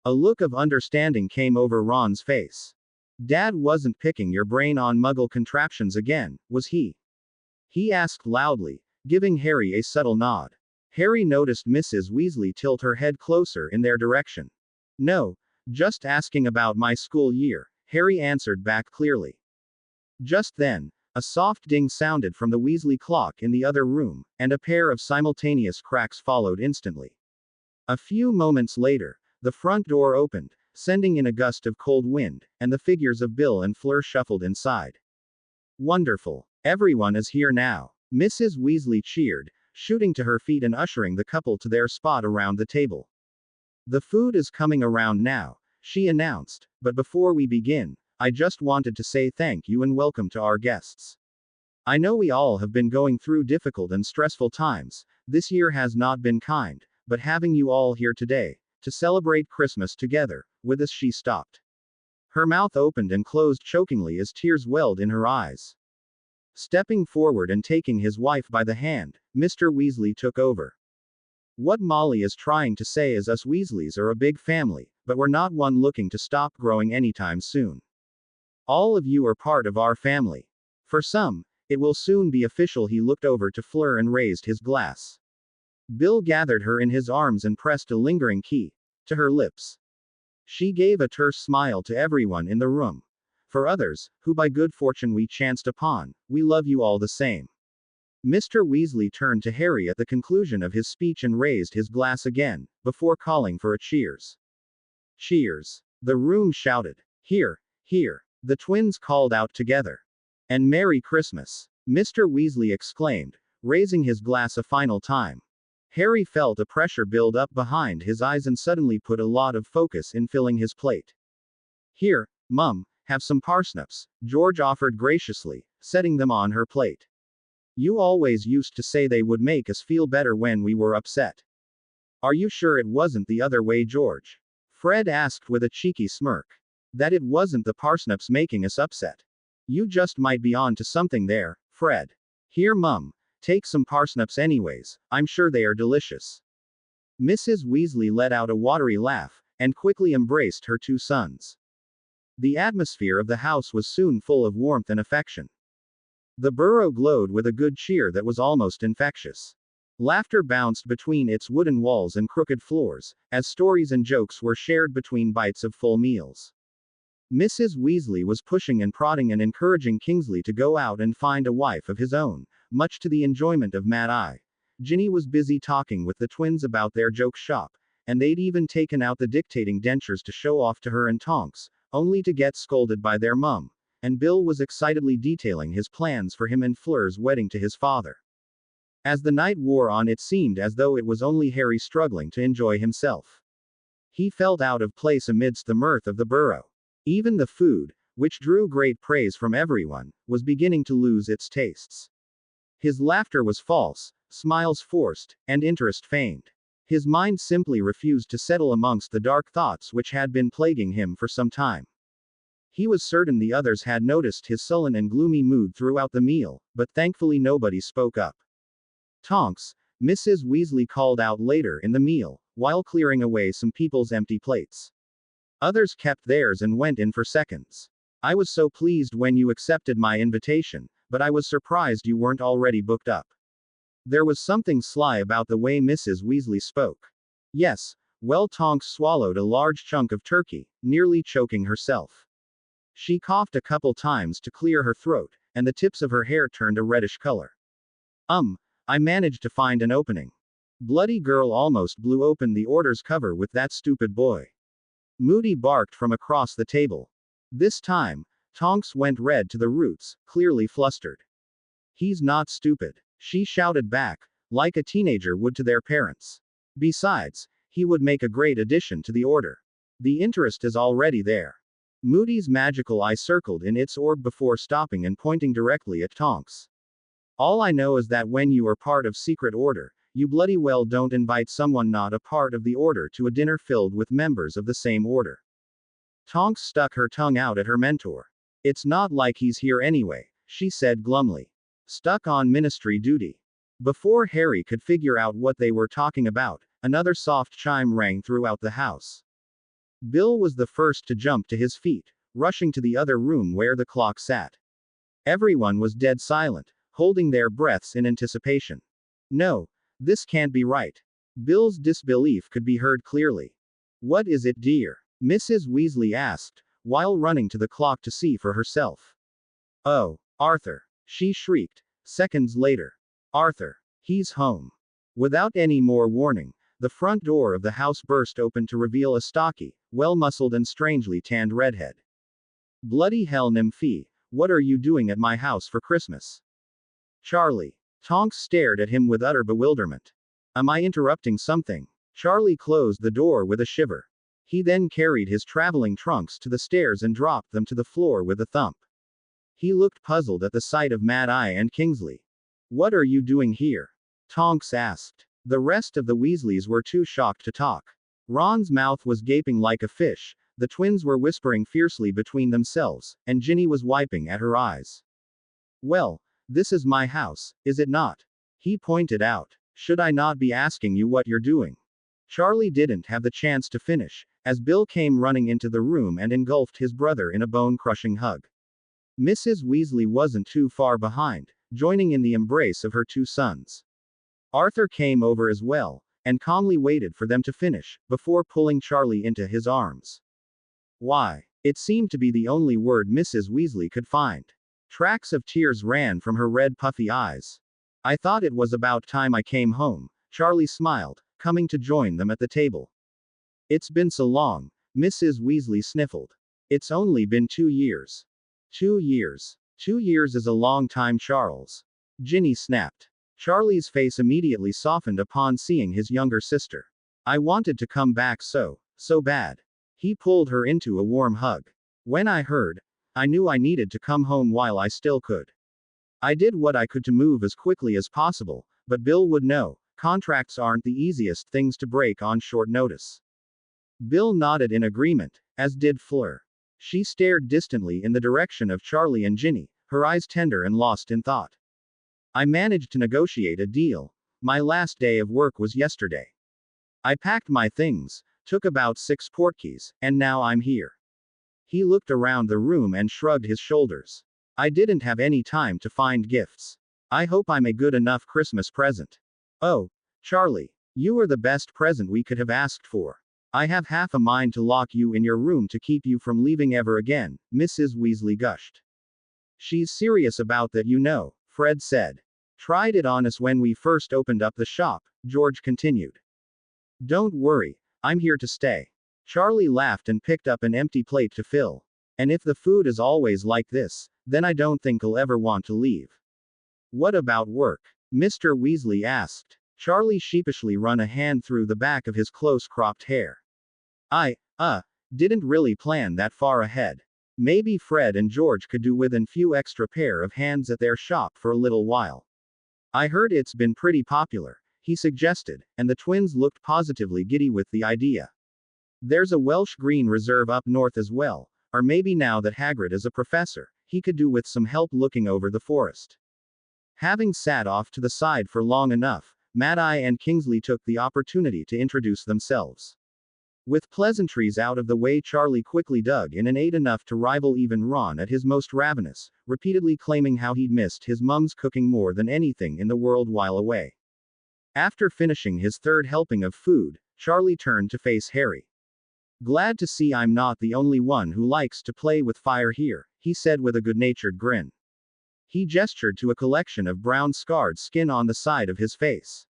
A look of understanding came over Ron's face. Dad wasn't picking your brain on Muggle contraptions again, was he? He asked loudly, giving Harry a subtle nod. Harry noticed Mrs. Weasley tilt her head closer in their direction. "No, just asking about my school year," Harry answered back clearly. Just then, a soft ding sounded from the Weasley clock in the other room, and a pair of simultaneous cracks followed instantly. A few moments later, the front door opened, sending in a gust of cold wind, and the figures of Bill and Fleur shuffled inside. "Wonderful. Everyone is here now," Mrs. Weasley cheered, shooting to her feet and ushering the couple to their spot around the table. "The food is coming around now," she announced, "but before we begin, I just wanted to say thank you and welcome to our guests. I know we all have been going through difficult and stressful times. This year has not been kind, but having you all here today, to celebrate Christmas together, with us." She stopped. Her mouth opened and closed chokingly as tears welled in her eyes. Stepping forward and taking his wife by the hand, Mr. Weasley took over. "What Molly is trying to say is us Weasleys are a big family, but we're not one looking to stop growing anytime soon. All of you are part of our family. For some, it will soon be official." He looked over to Fleur and raised his glass. Bill gathered her in his arms and pressed a lingering key to her lips. She gave a terse smile to everyone in the room. "For others, who by good fortune we chanced upon, we love you all the same." Mr. Weasley turned to Harry at the conclusion of his speech and raised his glass again, before calling for a cheers. "Cheers!" the room shouted. "Here, here!" the twins called out together. "And Merry Christmas!" Mr. Weasley exclaimed, raising his glass a final time. Harry felt a pressure build up behind his eyes and suddenly put a lot of focus in filling his plate. "Here, Mum, have some parsnips," George offered graciously, setting them on her plate. "You always used to say they would make us feel better when we were upset." "Are you sure it wasn't the other way, George?" Fred asked with a cheeky smirk. "That it wasn't the parsnips making us upset. You just might be on to something there, Fred. Here, Mum, take some parsnips anyways, I'm sure they are delicious." Mrs. Weasley let out a watery laugh, and quickly embraced her two sons. The atmosphere of the house was soon full of warmth and affection. The burrow glowed with a good cheer that was almost infectious. Laughter bounced between its wooden walls and crooked floors, as stories and jokes were shared between bites of full meals. Mrs. Weasley was pushing and prodding and encouraging Kingsley to go out and find a wife of his own, much to the enjoyment of Mad Eye. Ginny was busy talking with the twins about their joke shop, and they'd even taken out the dictating dentures to show off to her and Tonks, only to get scolded by their mum, and Bill was excitedly detailing his plans for him and Fleur's wedding to his father. As the night wore on, it seemed as though it was only Harry struggling to enjoy himself. He felt out of place amidst the mirth of the burrow. Even the food, which drew great praise from everyone, was beginning to lose its tastes. His laughter was false, smiles forced, and interest feigned. His mind simply refused to settle amongst the dark thoughts which had been plaguing him for some time. He was certain the others had noticed his sullen and gloomy mood throughout the meal, but thankfully nobody spoke up. "Tonks," Mrs. Weasley called out later in the meal, while clearing away some people's empty plates. Others kept theirs and went in for seconds. I was so pleased when you accepted my invitation, but I was surprised you weren't already booked up. There was something sly about the way Mrs. Weasley spoke. Yes, well, Tonks swallowed a large chunk of turkey, nearly choking herself. She coughed a couple times to clear her throat, and the tips of her hair turned a reddish color. I managed to find an opening. Bloody girl almost blew open the order's cover with that stupid boy. Moody barked from across the table. This time, Tonks went red to the roots, clearly flustered. He's not stupid, she shouted back, like a teenager would to their parents. Besides, he would make a great addition to the order. The interest is already there. Moody's magical eye circled in its orb before stopping and pointing directly at Tonks. All I know is that when you are part of Secret Order, you bloody well don't invite someone not a part of the order to a dinner filled with members of the same order. Tonks stuck her tongue out at her mentor. It's not like he's here anyway, she said glumly. Stuck on ministry duty. Before Harry could figure out what they were talking about, another soft chime rang throughout the house. Bill was the first to jump to his feet, rushing to the other room where the clock sat. Everyone was dead silent, holding their breaths in anticipation. No, this can't be right. Bill's disbelief could be heard clearly. What is it, dear? Mrs. Weasley asked, while running to the clock to see for herself. Oh, Arthur, she shrieked, seconds later. Arthur, he's home. Without any more warning, the front door of the house burst open to reveal a stocky, well-muscled and strangely tanned redhead. Bloody hell, Nymphy, what are you doing at my house for Christmas? Charlie. Tonks stared at him with utter bewilderment. Am I interrupting something? Charlie closed the door with a shiver. He then carried his traveling trunks to the stairs and dropped them to the floor with a thump. He looked puzzled at the sight of Mad-Eye and Kingsley. What are you doing here? Tonks asked. The rest of the Weasleys were too shocked to talk. Ron's mouth was gaping like a fish, the twins were whispering fiercely between themselves, and Ginny was wiping at her eyes. Well, this is my house, is it not? He pointed out. Should I not be asking you what you're doing? Charlie didn't have the chance to finish, as Bill came running into the room and engulfed his brother in a bone-crushing hug. Mrs. Weasley wasn't too far behind, joining in the embrace of her two sons. Arthur came over as well, and calmly waited for them to finish, before pulling Charlie into his arms. Why? It seemed to be the only word Mrs. Weasley could find. Tracks of tears ran from her red puffy eyes. I thought it was about time I came home, Charlie smiled, coming to join them at the table. It's been so long, Mrs. Weasley sniffled. It's only been 2 years. 2 years. 2 years is a long time, Charles. Ginny snapped. Charlie's face immediately softened upon seeing his younger sister. I wanted to come back so bad. He pulled her into a warm hug. When I heard, I knew I needed to come home while I still could. I did what I could to move as quickly as possible, but Bill would know, contracts aren't the easiest things to break on short notice. Bill nodded in agreement, as did Fleur. She stared distantly in the direction of Charlie and Ginny, her eyes tender and lost in thought. I managed to negotiate a deal. My last day of work was yesterday. I packed my things, took about 6 portkeys, and now I'm here. He looked around the room and shrugged his shoulders. I didn't have any time to find gifts. I hope I'm a good enough Christmas present. Oh, Charlie, you are the best present we could have asked for. I have half a mind to lock you in your room to keep you from leaving ever again, Mrs. Weasley gushed. She's serious about that, you know, Fred said. Tried it on us when we first opened up the shop, George continued. Don't worry, I'm here to stay. Charlie laughed and picked up an empty plate to fill. And if the food is always like this, then I don't think I'll ever want to leave. What about work? Mr. Weasley asked. Charlie sheepishly ran a hand through the back of his close-cropped hair. I didn't really plan that far ahead. Maybe Fred and George could do with a few extra pair of hands at their shop for a little while. I heard it's been pretty popular, he suggested, and the twins looked positively giddy with the idea. There's a Welsh Green Reserve up north as well, or maybe now that Hagrid is a professor, he could do with some help looking over the forest. Having sat off to the side for long enough, Mad-Eye and Kingsley took the opportunity to introduce themselves. With pleasantries out of the way, Charlie quickly dug in and ate enough to rival even Ron at his most ravenous, repeatedly claiming how he'd missed his mum's cooking more than anything in the world while away. After finishing his third helping of food, Charlie turned to face Harry. "Glad to see I'm not the only one who likes to play with fire here," he said with a good-natured grin. He gestured to a collection of brown scarred skin on the side of his face.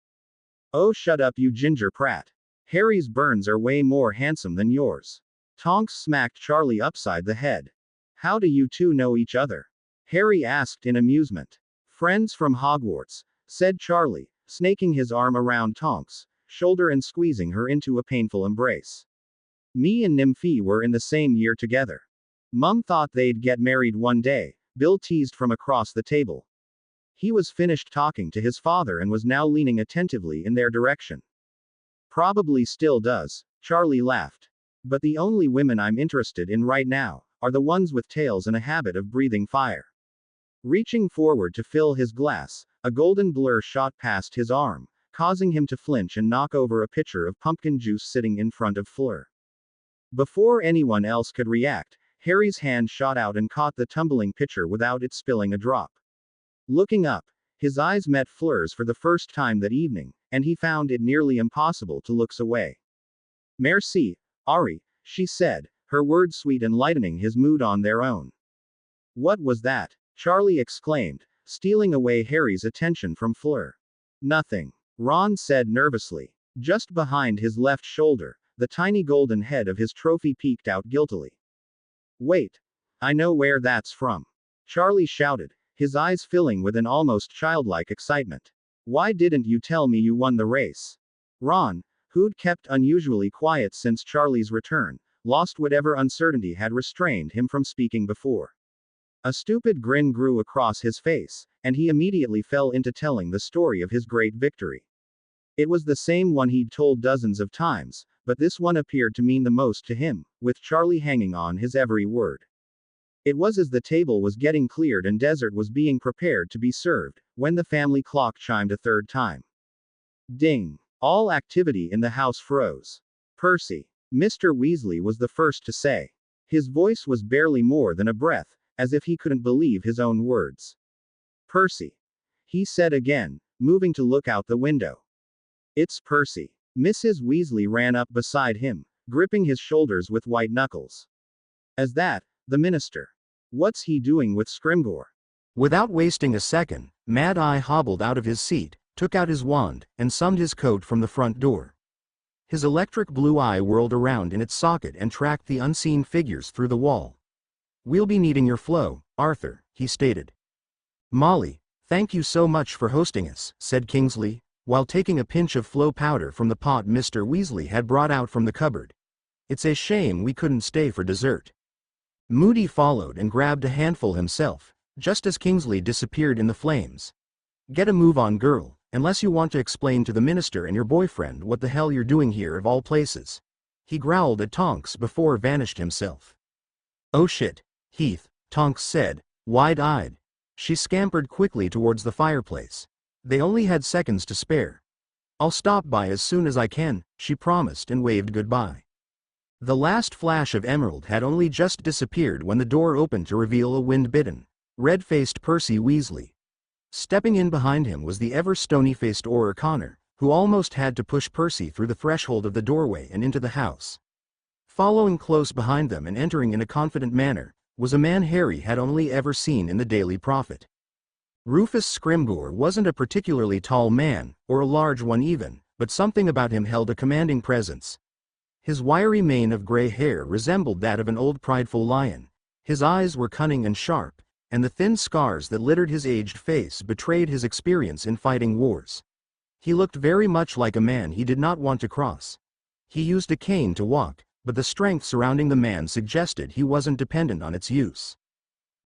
"Oh, shut up, you ginger prat. Harry's burns are way more handsome than yours." Tonks smacked Charlie upside the head. "How do you two know each other?" Harry asked in amusement. "Friends from Hogwarts," said Charlie, snaking his arm around Tonks' shoulder and squeezing her into a painful embrace. "Me and Nymphy were in the same year together. Mum thought they'd get married one day," Bill teased from across the table. He was finished talking to his father and was now leaning attentively in their direction. "Probably still does," Charlie laughed. "But the only women I'm interested in right now are the ones with tails and a habit of breathing fire." Reaching forward to fill his glass, a golden blur shot past his arm, causing him to flinch and knock over a pitcher of pumpkin juice sitting in front of Fleur. Before anyone else could react, Harry's hand shot out and caught the tumbling pitcher without it spilling a drop. Looking up, his eyes met Fleur's for the first time that evening, and he found it nearly impossible to look away. "Merci, Ari," she said, her words sweet and lightening his mood on their own. "What was that?" Charlie exclaimed, stealing away Harry's attention from Fleur. "Nothing," Ron said nervously. Just behind his left shoulder, the tiny golden head of his trophy peeked out guiltily. "Wait. I know where that's from," Charlie shouted, his eyes filling with an almost childlike excitement. "Why didn't you tell me you won the race?" Ron, who'd kept unusually quiet since Charlie's return, lost whatever uncertainty had restrained him from speaking before. A stupid grin grew across his face, and he immediately fell into telling the story of his great victory. It was the same one he'd told dozens of times, but this one appeared to mean the most to him, with Charlie hanging on his every word. It was as the table was getting cleared and dessert was being prepared to be served, when the family clock chimed a third time. Ding! All activity in the house froze. "Percy," Mr. Weasley was the first to say. His voice was barely more than a breath, as if he couldn't believe his own words. "Percy," he said again, moving to look out the window. "It's Percy." Mrs. Weasley ran up beside him, gripping his shoulders with white knuckles. "As that, the minister. What's he doing with Scrimgeour?" Without wasting a second, Mad Eye hobbled out of his seat, took out his wand, and summed his coat from the front door. His electric blue eye whirled around in its socket and tracked the unseen figures through the wall. "We'll be needing your flow, Arthur," he stated. "Molly, thank you so much for hosting us," said Kingsley, while taking a pinch of flow powder from the pot Mr. Weasley had brought out from the cupboard. "It's a shame we couldn't stay for dessert." Moody followed and grabbed a handful himself, just as Kingsley disappeared in the flames. "Get a move on, girl, unless you want to explain to the minister and your boyfriend what the hell you're doing here of all places." He growled at Tonks before vanished himself. "Oh shit, Heath," Tonks said, wide-eyed. She scampered quickly towards the fireplace. They only had seconds to spare. "I'll stop by as soon as I can," she promised and waved goodbye. The last flash of emerald had only just disappeared when the door opened to reveal a wind-bitten, red-faced Percy Weasley. Stepping in behind him was the ever-stony-faced Auror Connor, who almost had to push Percy through the threshold of the doorway and into the house. Following close behind them and entering in a confident manner, was a man Harry had only ever seen in the Daily Prophet. Rufus Scrimgeour wasn't a particularly tall man, or a large one even, but something about him held a commanding presence. His wiry mane of gray hair resembled that of an old prideful lion. His eyes were cunning and sharp, and the thin scars that littered his aged face betrayed his experience in fighting wars. He looked very much like a man he did not want to cross. He used a cane to walk, but the strength surrounding the man suggested he wasn't dependent on its use.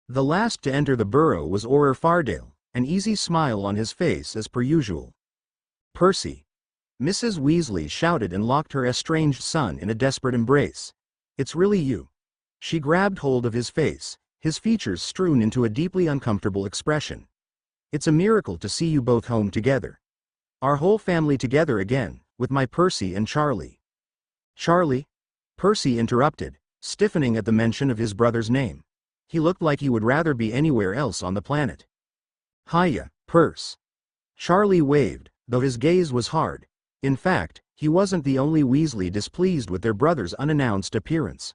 The last to enter the burrow was Auror Fardale, an easy smile on his face as per usual. "Percy!" Mrs. Weasley shouted and locked her estranged son in a desperate embrace. "It's really you." She grabbed hold of his face, his features strewn into a deeply uncomfortable expression. "It's a miracle to see you both home together. Our whole family together again, with my Percy and Charlie." "Charlie?" Percy interrupted, stiffening at the mention of his brother's name. He looked like he would rather be anywhere else on the planet. Hiya, Perce. Charlie waved, though his gaze was hard. In fact, he wasn't the only Weasley displeased with their brother's unannounced appearance.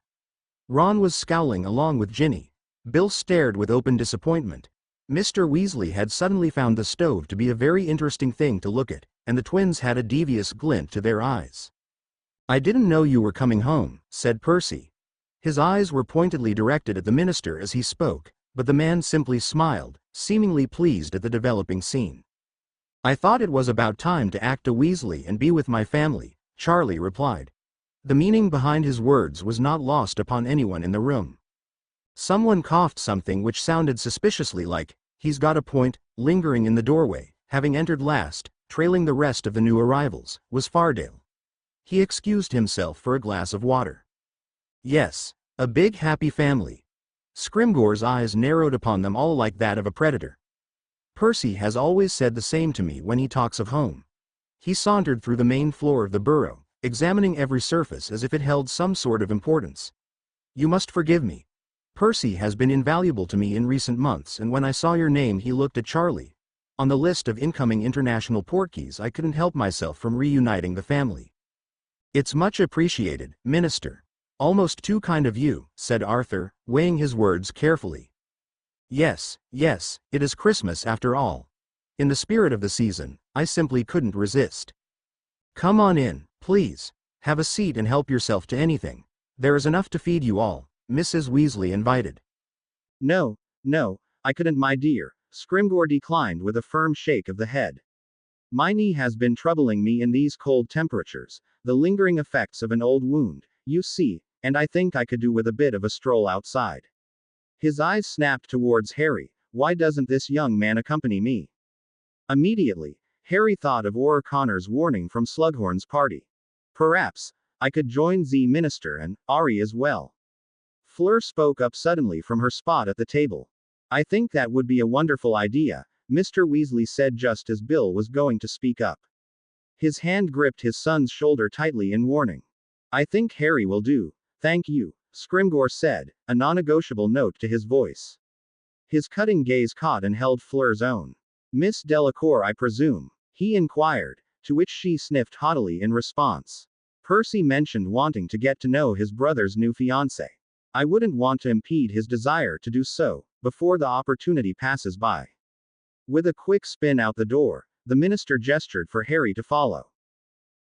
Ron was scowling along with Ginny. Bill stared with open disappointment. Mr. Weasley had suddenly found the stove to be a very interesting thing to look at, and the twins had a devious glint to their eyes. "I didn't know you were coming home," said Percy. His eyes were pointedly directed at the minister as he spoke, but the man simply smiled, seemingly pleased at the developing scene. "I thought it was about time to act a Weasley and be with my family," Charlie replied. The meaning behind his words was not lost upon anyone in the room. Someone coughed something which sounded suspiciously like, "He's got a point." Lingering in the doorway, having entered last, trailing the rest of the new arrivals, was Fardale. He excused himself for a glass of water. Yes, a big happy family. Scrimgeour's eyes narrowed upon them all like that of a predator. Percy has always said the same to me when he talks of home. He sauntered through the main floor of the burrow, examining every surface as if it held some sort of importance. "You must forgive me. Percy has been invaluable to me in recent months, and when I saw your name," he looked at Charlie, "on the list of incoming international portkeys, I couldn't help myself from reuniting the family." "It's much appreciated, Minister. Almost too kind of you," said Arthur, weighing his words carefully. Yes, it is Christmas after all. In the spirit of the season, I simply couldn't resist." "Come on in, please. Have a seat and help yourself to anything. There is enough to feed you all," Mrs. Weasley invited. No, I couldn't, my dear," Scrimgeour declined with a firm shake of the head. "My knee has been troubling me in these cold temperatures, the lingering effects of an old wound, you see, and I think I could do with a bit of a stroll outside." His eyes snapped towards Harry. "Why doesn't this young man accompany me?" Immediately, Harry thought of Auror Connor's warning from Slughorn's party. "Perhaps I could join the Minister and Ari as well." Fleur spoke up suddenly from her spot at the table. "I think that would be a wonderful idea," Mr. Weasley said just as Bill was going to speak up. His hand gripped his son's shoulder tightly in warning. "I think Harry will do. Thank you," Scrimgeour said, a non-negotiable note to his voice. His cutting gaze caught and held Fleur's own. "Miss Delacour, I presume?" he inquired, to which she sniffed haughtily in response. Percy mentioned wanting to get to know his brother's new fiancée. "I wouldn't want to impede his desire to do so, before the opportunity passes by." With a quick spin out the door, the minister gestured for Harry to follow.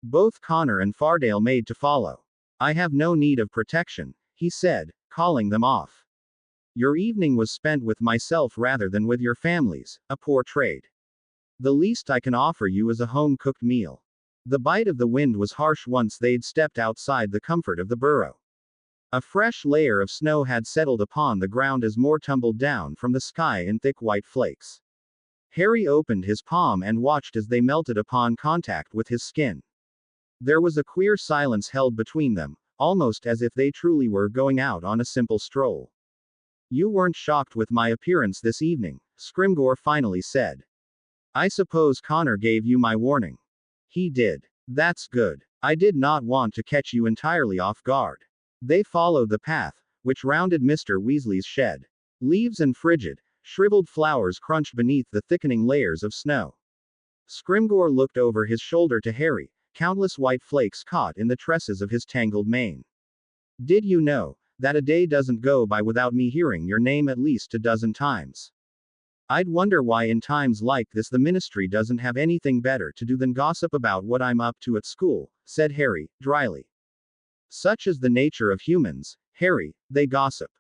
Both Connor and Fardale made to follow. "I have no need of protection," he said, calling them off. "Your evening was spent with myself rather than with your families, a poor trade. The least I can offer you is a home-cooked meal." The bite of the wind was harsh once they'd stepped outside the comfort of the burrow. A fresh layer of snow had settled upon the ground as more tumbled down from the sky in thick white flakes. Harry opened his palm and watched as they melted upon contact with his skin. There was a queer silence held between them, almost as if they truly were going out on a simple stroll. "You weren't shocked with my appearance this evening," Scrimgeour finally said. "I suppose Connor gave you my warning." "He did. That's good. I did not want to catch you entirely off guard." They followed the path, which rounded Mr. Weasley's shed. Leaves and frigid, shriveled flowers crunched beneath the thickening layers of snow. Scrimgeour looked over his shoulder to Harry, countless white flakes caught in the tresses of his tangled mane. "Did you know that a day doesn't go by without me hearing your name at least a dozen times? I'd wonder why in times like this the ministry doesn't have anything better to do than gossip about what I'm up to at school," said Harry, dryly. "Such is the nature of humans, Harry, they gossip.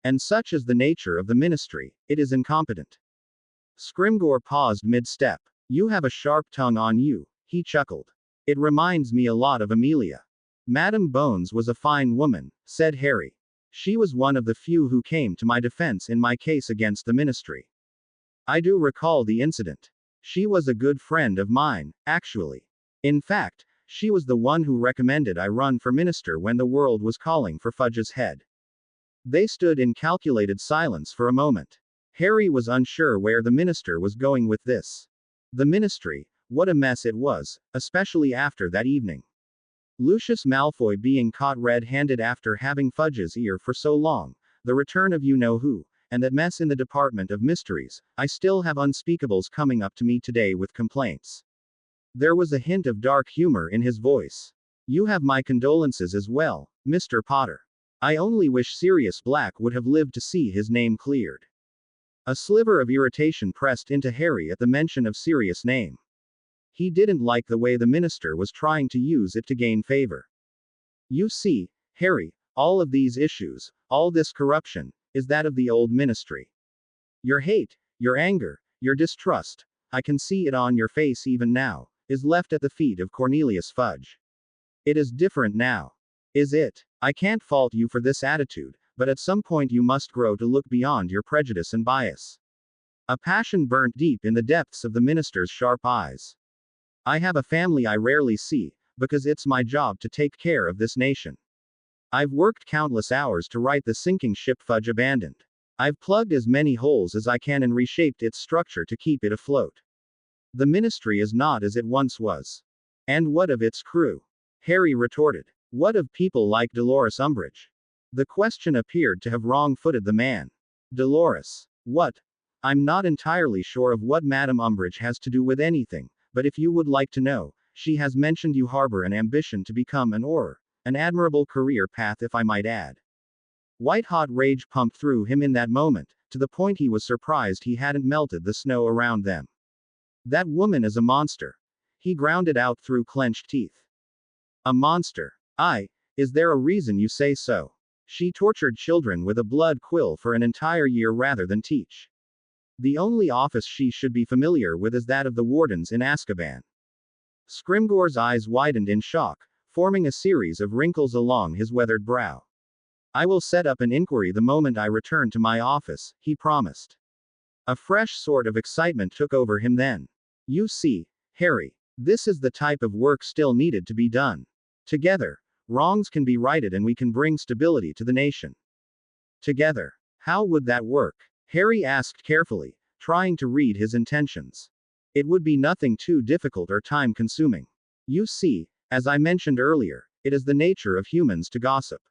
And such is the nature of the ministry, it is incompetent." Scrimgeour paused mid-step. "You have a sharp tongue on you," he chuckled. "It reminds me a lot of Amelia." "Madame Bones was a fine woman," said Harry. "She was one of the few who came to my defense in my case against the ministry. I do recall the incident. She was a good friend of mine, actually. In fact, she was the one who recommended I run for minister when the world was calling for Fudge's head." They stood in calculated silence for a moment. Harry was unsure where the minister was going with this. The ministry, what a mess it was, especially after that evening. Lucius Malfoy being caught red-handed after having Fudge's ear for so long, the return of you-know-who, and that mess in the Department of Mysteries. I still have unspeakables coming up to me today with complaints. There was a hint of dark humor in his voice. You have my condolences as well, Mr. Potter. I only wish Sirius Black would have lived to see his name cleared. A sliver of irritation pressed into Harry at the mention of Sirius' name. He didn't like the way the minister was trying to use it to gain favor. You see, Harry, all of these issues, all this corruption, is that of the old ministry. Your hate, your anger, your distrust, I can see it on your face even now, is left at the feet of Cornelius Fudge. It is different now. Is it? I can't fault you for this attitude, but at some point you must grow to look beyond your prejudice and bias. A passion burnt deep in the depths of the minister's sharp eyes. I have a family I rarely see, because it's my job to take care of this nation. I've worked countless hours to right the sinking ship Fudge abandoned. I've plugged as many holes as I can and reshaped its structure to keep it afloat. The ministry is not as it once was. And what of its crew? Harry retorted. What of people like Dolores Umbridge? The question appeared to have wrong-footed the man. Dolores. What? I'm not entirely sure of what Madame Umbridge has to do with anything, but if you would like to know, she has mentioned you harbor an ambition to become an Auror. An admirable career path, if I might add. White-hot rage pumped through him in that moment, to the point he was surprised he hadn't melted the snow around them. That woman is a monster. He ground it out through clenched teeth. A monster. Is there a reason you say so? She tortured children with a blood quill for an entire year rather than teach. The only office she should be familiar with is that of the wardens in Azkaban. Scrimgeour's eyes widened in shock, forming a series of wrinkles along his weathered brow. I will set up an inquiry the moment I return to my office, he promised. A fresh sort of excitement took over him then. You see, Harry, this is the type of work still needed to be done. Together, wrongs can be righted and we can bring stability to the nation. Together. How would that work? Harry asked carefully, trying to read his intentions. It would be nothing too difficult or time-consuming. You see, as I mentioned earlier, it is the nature of humans to gossip.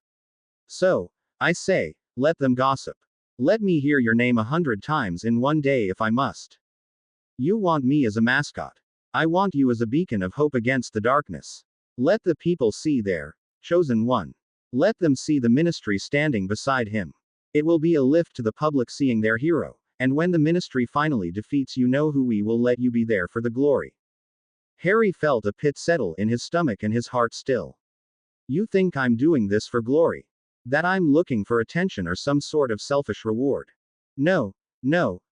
So, I say, let them gossip. Let me hear your name 100 times in one day if I must. You want me as a mascot. I want you as a beacon of hope against the darkness. Let the people see their chosen one. Let them see the ministry standing beside him. It will be a lift to the public seeing their hero, and when the ministry finally defeats you-know-who, we will let you be there for the glory. Harry felt a pit settle in his stomach and his heart still. You think I'm doing this for glory? That I'm looking for attention or some sort of selfish reward? No,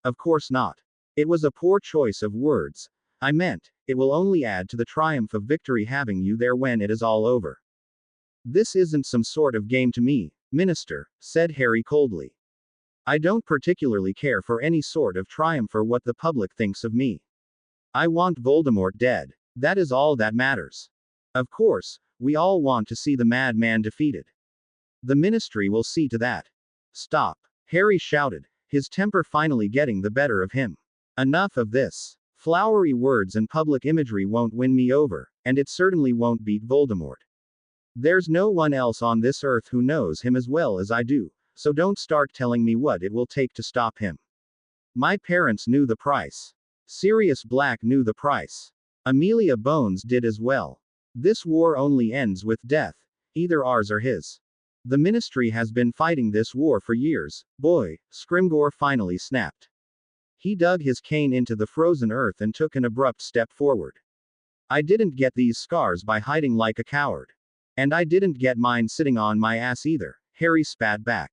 of course not. It was a poor choice of words. I meant, it will only add to the triumph of victory having you there when it is all over. This isn't some sort of game to me, Minister, said Harry coldly. I don't particularly care for any sort of triumph or what the public thinks of me. I want Voldemort dead. That is all that matters. Of course, we all want to see the madman defeated. The ministry will see to that. Stop, Harry shouted, his temper finally getting the better of him. Enough of this. Flowery words and public imagery won't win me over, and it certainly won't beat Voldemort. There's no one else on this earth who knows him as well as I do, so don't start telling me what it will take to stop him. My parents knew the price. Sirius Black knew the price. Amelia Bones did as well. This war only ends with death, either ours or his. The ministry has been fighting this war for years, boy, Scrimgeour finally snapped. He dug his cane into the frozen earth and took an abrupt step forward. I didn't get these scars by hiding like a coward. And I didn't get mine sitting on my ass either, Harry spat back.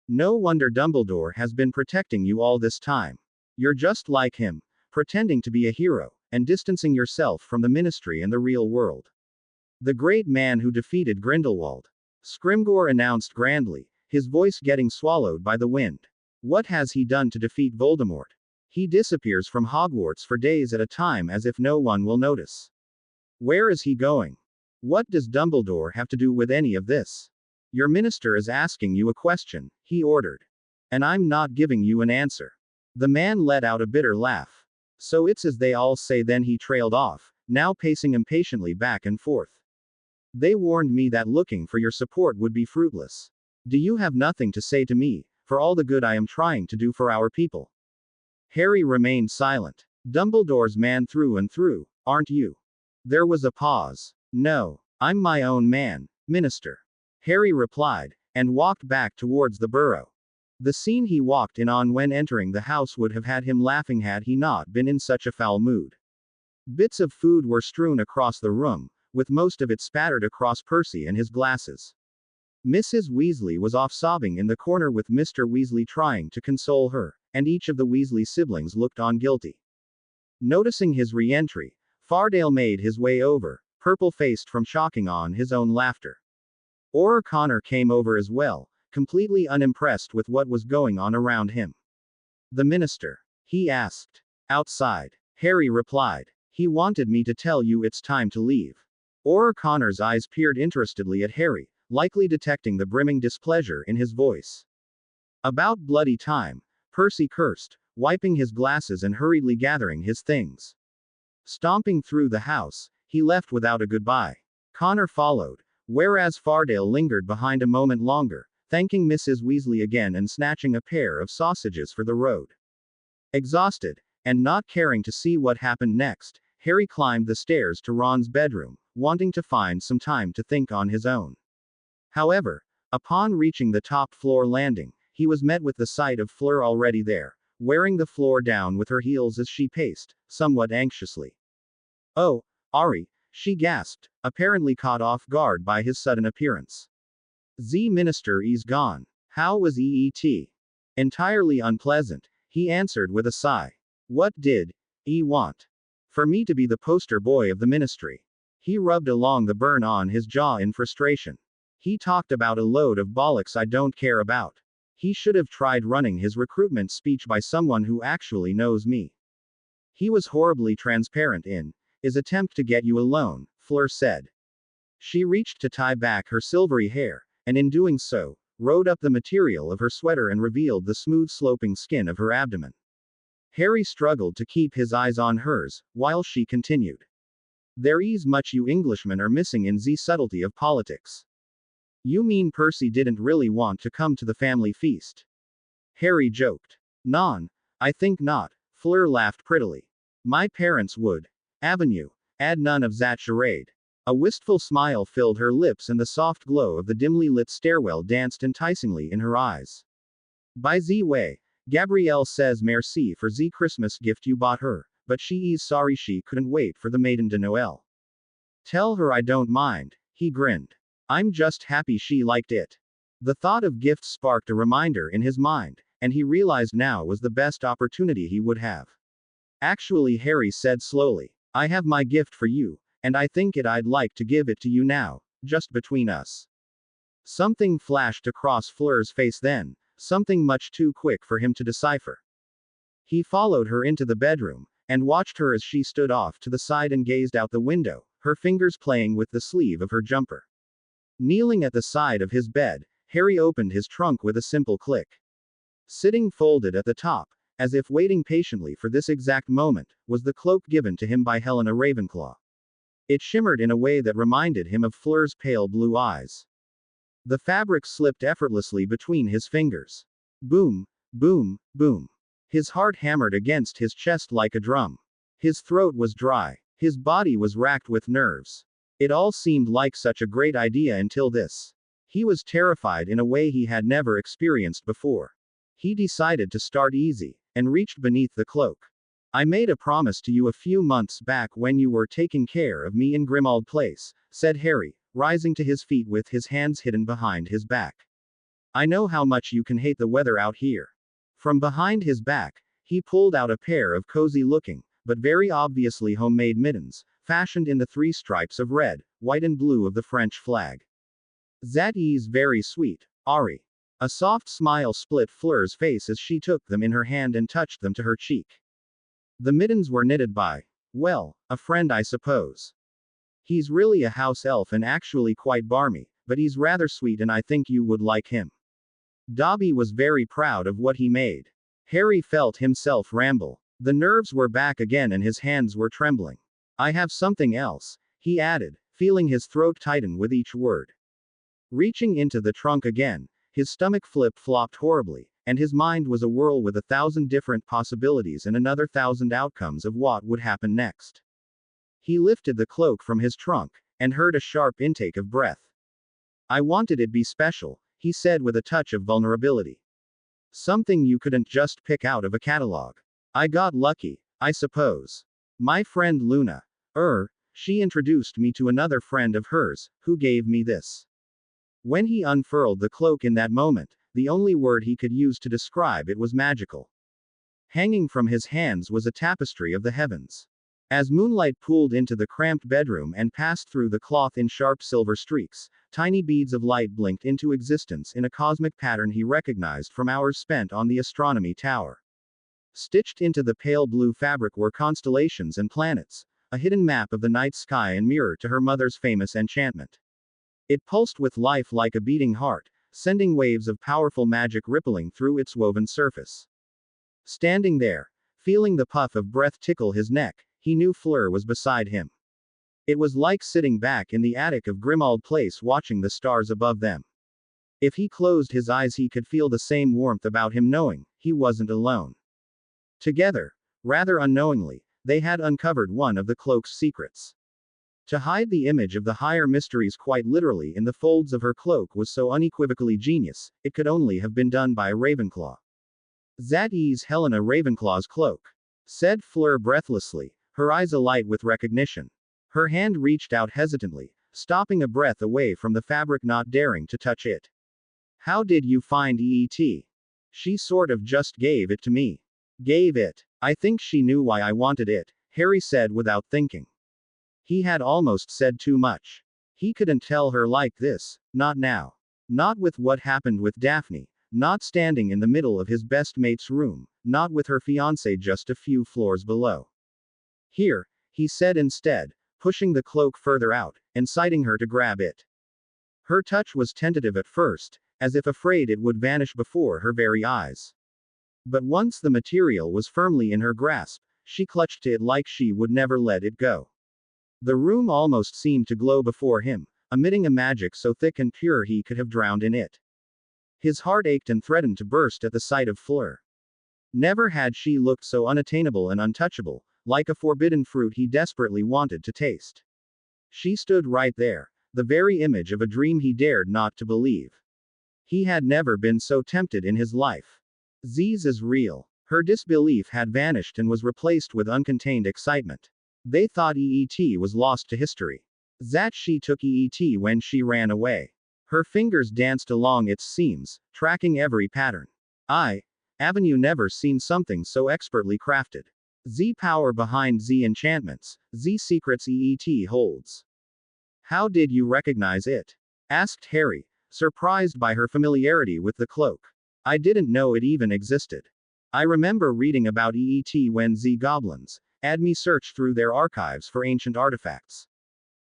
No wonder Dumbledore has been protecting you all this time. You're just like him, pretending to be a hero, and distancing yourself from the ministry and the real world. The great man who defeated Grindelwald. Scrimgeour announced grandly, his voice getting swallowed by the wind. What has he done to defeat Voldemort? He disappears from Hogwarts for days at a time as if no one will notice. Where is he going? What does Dumbledore have to do with any of this? Your minister is asking you a question, he ordered. And I'm not giving you an answer. The man let out a bitter laugh. So it's as they all say then, he trailed off, now pacing impatiently back and forth. They warned me that looking for your support would be fruitless. Do you have nothing to say to me, for all the good I am trying to do for our people? Harry remained silent. Dumbledore's man through and through, aren't you? There was a pause. No, I'm my own man, Minister. Harry replied, and walked back towards the burrow. The scene he walked in on when entering the house would have had him laughing had he not been in such a foul mood. Bits of food were strewn across the room, with most of it spattered across Percy and his glasses. Mrs. Weasley was off sobbing in the corner with Mr. Weasley trying to console her, and each of the Weasley siblings looked on guilty. Noticing his re-entry, Fardale made his way over, purple-faced from shocking on his own laughter. Auror Connor came over as well, completely unimpressed with what was going on around him. The minister? He asked. Outside. Harry replied. He wanted me to tell you it's time to leave. Auror Connor's eyes peered interestedly at Harry, likely detecting the brimming displeasure in his voice. About bloody time, Percy cursed, wiping his glasses and hurriedly gathering his things. Stomping through the house, he left without a goodbye. Connor followed, whereas Fardale lingered behind a moment longer, thanking Mrs. Weasley again and snatching a pair of sausages for the road. Exhausted, and not caring to see what happened next, Harry climbed the stairs to Ron's bedroom, wanting to find some time to think on his own. However, upon reaching the top floor landing, he was met with the sight of Fleur already there, wearing the floor down with her heels as she paced, somewhat anxiously. Oh, Ari, she gasped, apparently caught off guard by his sudden appearance. The minister is gone. How was EET? Entirely unpleasant, he answered with a sigh. What did he want? For me to be the poster boy of the ministry. He rubbed along the burn on his jaw in frustration. He talked about a load of bollocks I don't care about. He should have tried running his recruitment speech by someone who actually knows me. He was horribly transparent in his attempt to get you alone, Fleur said. She reached to tie back her silvery hair, and in doing so, rode up the material of her sweater and revealed the smooth sloping skin of her abdomen. Harry struggled to keep his eyes on hers, while she continued. There is much you Englishmen are missing in the subtlety of politics. You mean Percy didn't really want to come to the family feast? Harry joked. Non, I think not, Fleur laughed prettily. My parents would. Avenue. Add none of that charade. A wistful smile filled her lips and the soft glow of the dimly lit stairwell danced enticingly in her eyes. By the way, Gabrielle says merci for the Christmas gift you bought her, but she is sorry she couldn't wait for the Maiden de Noël. Tell her I don't mind, he grinned. I'm just happy she liked it. The thought of gifts sparked a reminder in his mind, and he realized now was the best opportunity he would have. Actually, Harry said slowly, I have my gift for you, and I think I'd like to give it to you now, just between us. Something flashed across Fleur's face then, something much too quick for him to decipher. He followed her into the bedroom, and watched her as she stood off to the side and gazed out the window, her fingers playing with the sleeve of her jumper. Kneeling at the side of his bed, Harry opened his trunk with a simple click. Sitting folded at the top, as if waiting patiently for this exact moment, was the cloak given to him by Helena Ravenclaw. It shimmered in a way that reminded him of Fleur's pale blue eyes. The fabric slipped effortlessly between his fingers. Boom, boom, boom. His heart hammered against his chest like a drum. His throat was dry. His body was racked with nerves. It all seemed like such a great idea until this. He was terrified in a way he had never experienced before. He decided to start easy, and reached beneath the cloak. I made a promise to you a few months back when you were taking care of me in Grimmauld Place, said Harry, rising to his feet with his hands hidden behind his back. I know how much you can hate the weather out here. From behind his back, he pulled out a pair of cozy-looking, but very obviously homemade mittens, fashioned in the 3 stripes of red, white and blue of the French flag. That is very sweet, Ari. A soft smile split Fleur's face as she took them in her hand and touched them to her cheek. The mittens were knitted by, well, a friend I suppose. He's really a house elf and actually quite barmy, but he's rather sweet and I think you would like him. Dobby was very proud of what he made. Harry felt himself ramble. The nerves were back again and his hands were trembling. I have something else, he added, feeling his throat tighten with each word. Reaching into the trunk again, his stomach flip-flopped horribly, and his mind was a whirl with 1,000 different possibilities and another 1,000 outcomes of what would happen next. He lifted the cloak from his trunk, and heard a sharp intake of breath. "I wanted it be special," he said with a touch of vulnerability. "Something you couldn't just pick out of a catalog. I got lucky, I suppose. My friend Luna. She introduced me to another friend of hers, who gave me this." When he unfurled the cloak in that moment, the only word he could use to describe it was magical. Hanging from his hands was a tapestry of the heavens. As moonlight pooled into the cramped bedroom and passed through the cloth in sharp silver streaks, tiny beads of light blinked into existence in a cosmic pattern he recognized from hours spent on the astronomy tower. Stitched into the pale blue fabric were constellations and planets, a hidden map of the night sky and mirror to her mother's famous enchantment. It pulsed with life like a beating heart, sending waves of powerful magic rippling through its woven surface. Standing there, feeling the puff of breath tickle his neck, he knew Fleur was beside him. It was like sitting back in the attic of Grimmauld Place watching the stars above them. If he closed his eyes he could feel the same warmth about him, knowing he wasn't alone. Together, rather unknowingly, they had uncovered one of the cloak's secrets. To hide the image of the higher mysteries quite literally in the folds of her cloak was so unequivocally genius, it could only have been done by a Ravenclaw. "That is Helena Ravenclaw's cloak," said Fleur breathlessly, her eyes alight with recognition. Her hand reached out hesitantly, stopping a breath away from the fabric, not daring to touch it. "How did you find EET?" "She sort of just gave it to me." "Gave it?" "I think she knew why I wanted it," Harry said without thinking. He had almost said too much. He couldn't tell her like this, not now. Not with what happened with Daphne, not standing in the middle of his best mate's room, not with her fiancé just a few floors below. "Here," he said instead, pushing the cloak further out, and inciting her to grab it. Her touch was tentative at first, as if afraid it would vanish before her very eyes. But once the material was firmly in her grasp, she clutched to it like she would never let it go. The room almost seemed to glow before him, emitting a magic so thick and pure he could have drowned in it. His heart ached and threatened to burst at the sight of Fleur. Never had she looked so unattainable and untouchable, like a forbidden fruit he desperately wanted to taste. She stood right there, the very image of a dream he dared not to believe. He had never been so tempted in his life. "Z's is real." Her disbelief had vanished and was replaced with uncontained excitement. They thought EET was lost to history. That she took EET when she ran away. Her fingers danced along its seams, tracking every pattern. Avenue never seen something so expertly crafted. Z power behind Z enchantments, Z secrets EET holds. "How did you recognize it?" asked Harry, surprised by her familiarity with the cloak. "I didn't know it even existed. I remember reading about EET when Z goblins had me search through their archives for ancient artifacts.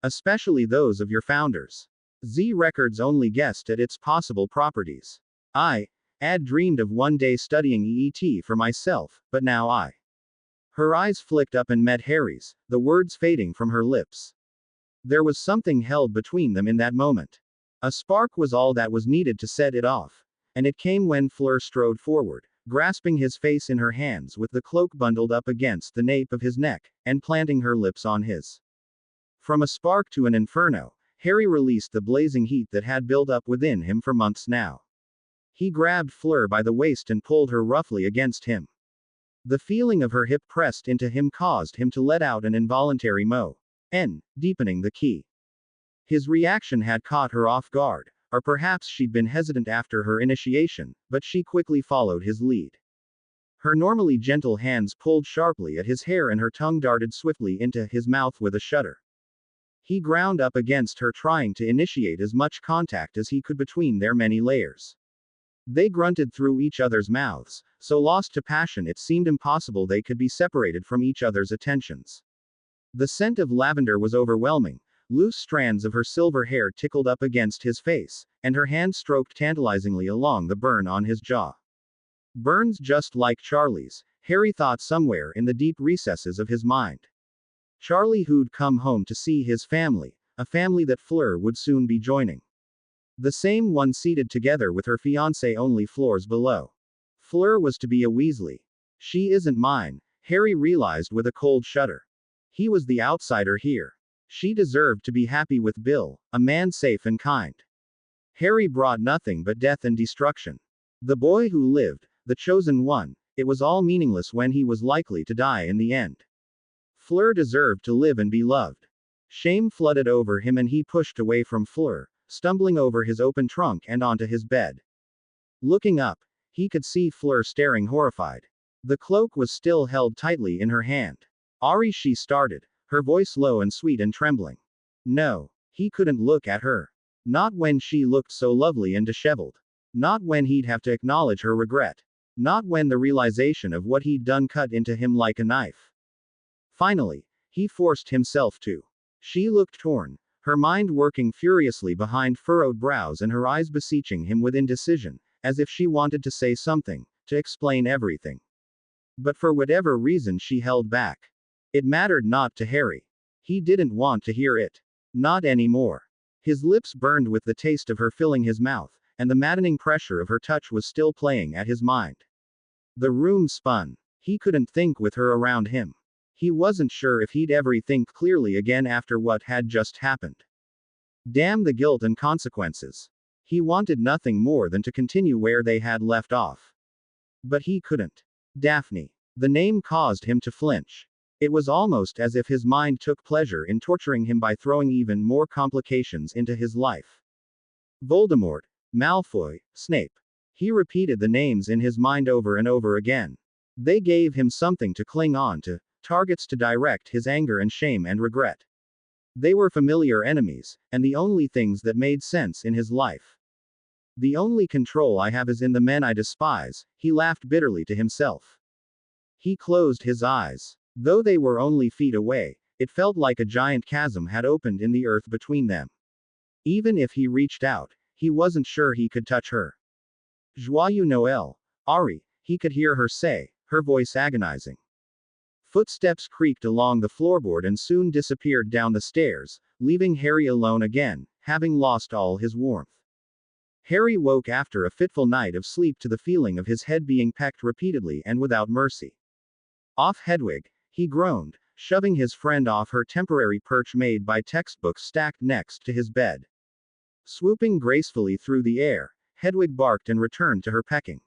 Especially those of your founders. Z records only guessed at its possible properties. I had dreamed of one day studying EET for myself, but now I." Her eyes flicked up and met Harry's, the words fading from her lips. There was something held between them in that moment. A spark was all that was needed to set it off. And it came when Fleur strode forward, grasping his face in her hands with the cloak bundled up against the nape of his neck, and planting her lips on his. From a spark to an inferno, Harry released the blazing heat that had built up within him for months now. He grabbed Fleur by the waist and pulled her roughly against him. The feeling of her hip pressed into him caused him to let out an involuntary moan, deepening the key. His reaction had caught her off guard, or perhaps she'd been hesitant after her initiation, but she quickly followed his lead. Her normally gentle hands pulled sharply at his hair and her tongue darted swiftly into his mouth with a shudder. He ground up against her, trying to initiate as much contact as he could between their many layers. They grunted through each other's mouths, so lost to passion it seemed impossible they could be separated from each other's attentions. The scent of lavender was overwhelming. Loose strands of her silver hair tickled up against his face, and her hand stroked tantalizingly along the burn on his jaw. Burns just like Charlie's, Harry thought somewhere in the deep recesses of his mind. Charlie who'd come home to see his family, a family that Fleur would soon be joining. The same one seated together with her fiancé only floors below. Fleur was to be a Weasley. She isn't mine, Harry realized with a cold shudder. He was the outsider here. She deserved to be happy with Bill, a man safe and kind. Harry brought nothing but death and destruction. The boy who lived, the chosen one, it was all meaningless when he was likely to die in the end. Fleur deserved to live and be loved. Shame flooded over him and he pushed away from Fleur, stumbling over his open trunk and onto his bed. Looking up, he could see Fleur staring horrified. The cloak was still held tightly in her hand. Ari, she started, her voice low and sweet and trembling. No, he couldn't look at her. Not when she looked so lovely and disheveled. Not when he'd have to acknowledge her regret. Not when the realization of what he'd done cut into him like a knife. Finally, he forced himself to. She looked torn, her mind working furiously behind furrowed brows and her eyes beseeching him with indecision, as if she wanted to say something, to explain everything. But for whatever reason she held back. It mattered not to Harry. He didn't want to hear it. Not anymore. His lips burned with the taste of her filling his mouth, and the maddening pressure of her touch was still playing at his mind. The room spun. He couldn't think with her around him. He wasn't sure if he'd ever think clearly again after what had just happened. Damn the guilt and consequences. He wanted nothing more than to continue where they had left off. But he couldn't. Daphne. The name caused him to flinch. It was almost as if his mind took pleasure in torturing him by throwing even more complications into his life. Voldemort, Malfoy, Snape. He repeated the names in his mind over and over again. They gave him something to cling on to, targets to direct his anger and shame and regret. They were familiar enemies, and the only things that made sense in his life. The only control I have is in the men I despise, he laughed bitterly to himself. He closed his eyes. Though they were only feet away, it felt like a giant chasm had opened in the earth between them. Even if he reached out, he wasn't sure he could touch her. Joyeux Noël, Ari, he could hear her say, her voice agonizing. Footsteps creaked along the floorboard and soon disappeared down the stairs, leaving Harry alone again, having lost all his warmth. Harry woke after a fitful night of sleep to the feeling of his head being pecked repeatedly and without mercy. Off Hedwig, he groaned, shoving his friend off her temporary perch made by textbooks stacked next to his bed. Swooping gracefully through the air, Hedwig barked and returned to her pecking.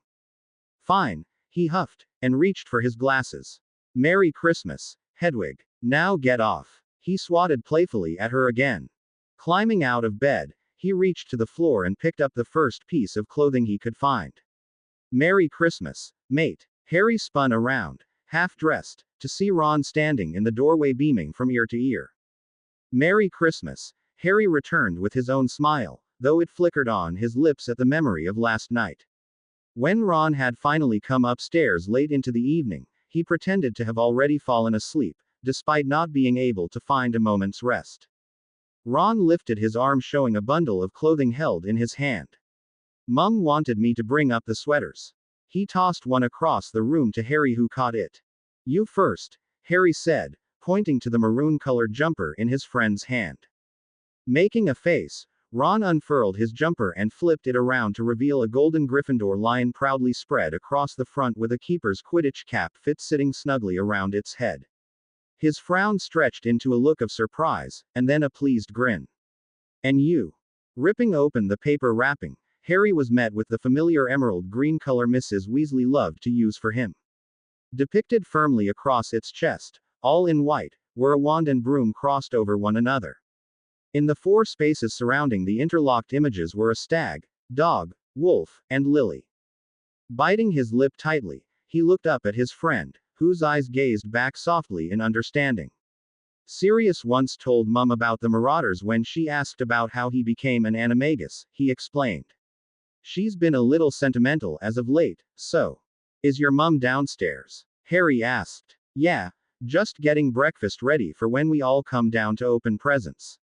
Fine, he huffed, and reached for his glasses. Merry Christmas, Hedwig. Now get off. He swatted playfully at her again. Climbing out of bed, he reached to the floor and picked up the first piece of clothing he could find. Merry Christmas, mate. Harry spun around, half-dressed, to see Ron standing in the doorway beaming from ear to ear. Merry Christmas, Harry returned with his own smile, though it flickered on his lips at the memory of last night. When Ron had finally come upstairs late into the evening, he pretended to have already fallen asleep, despite not being able to find a moment's rest. Ron lifted his arm showing a bundle of clothing held in his hand. Mum wanted me to bring up the sweaters. He tossed one across the room to Harry, who caught it. You first, Harry said, pointing to the maroon-colored jumper in his friend's hand. Making a face, Ron unfurled his jumper and flipped it around to reveal a golden Gryffindor lion proudly spread across the front with a keeper's Quidditch cap fit sitting snugly around its head. His frown stretched into a look of surprise, and then a pleased grin. And you? Ripping open the paper wrapping, Harry was met with the familiar emerald green color Mrs. Weasley loved to use for him. Depicted firmly across its chest, all in white, were a wand and broom crossed over one another. In the 4 spaces surrounding the interlocked images were a stag, dog, wolf, and lily. Biting his lip tightly, he looked up at his friend, whose eyes gazed back softly in understanding. Sirius once told Mum about the Marauders when she asked about how he became an animagus, he explained. She's been a little sentimental as of late, so. Is your mum downstairs? Harry asked. Yeah, just getting breakfast ready for when we all come down to open presents.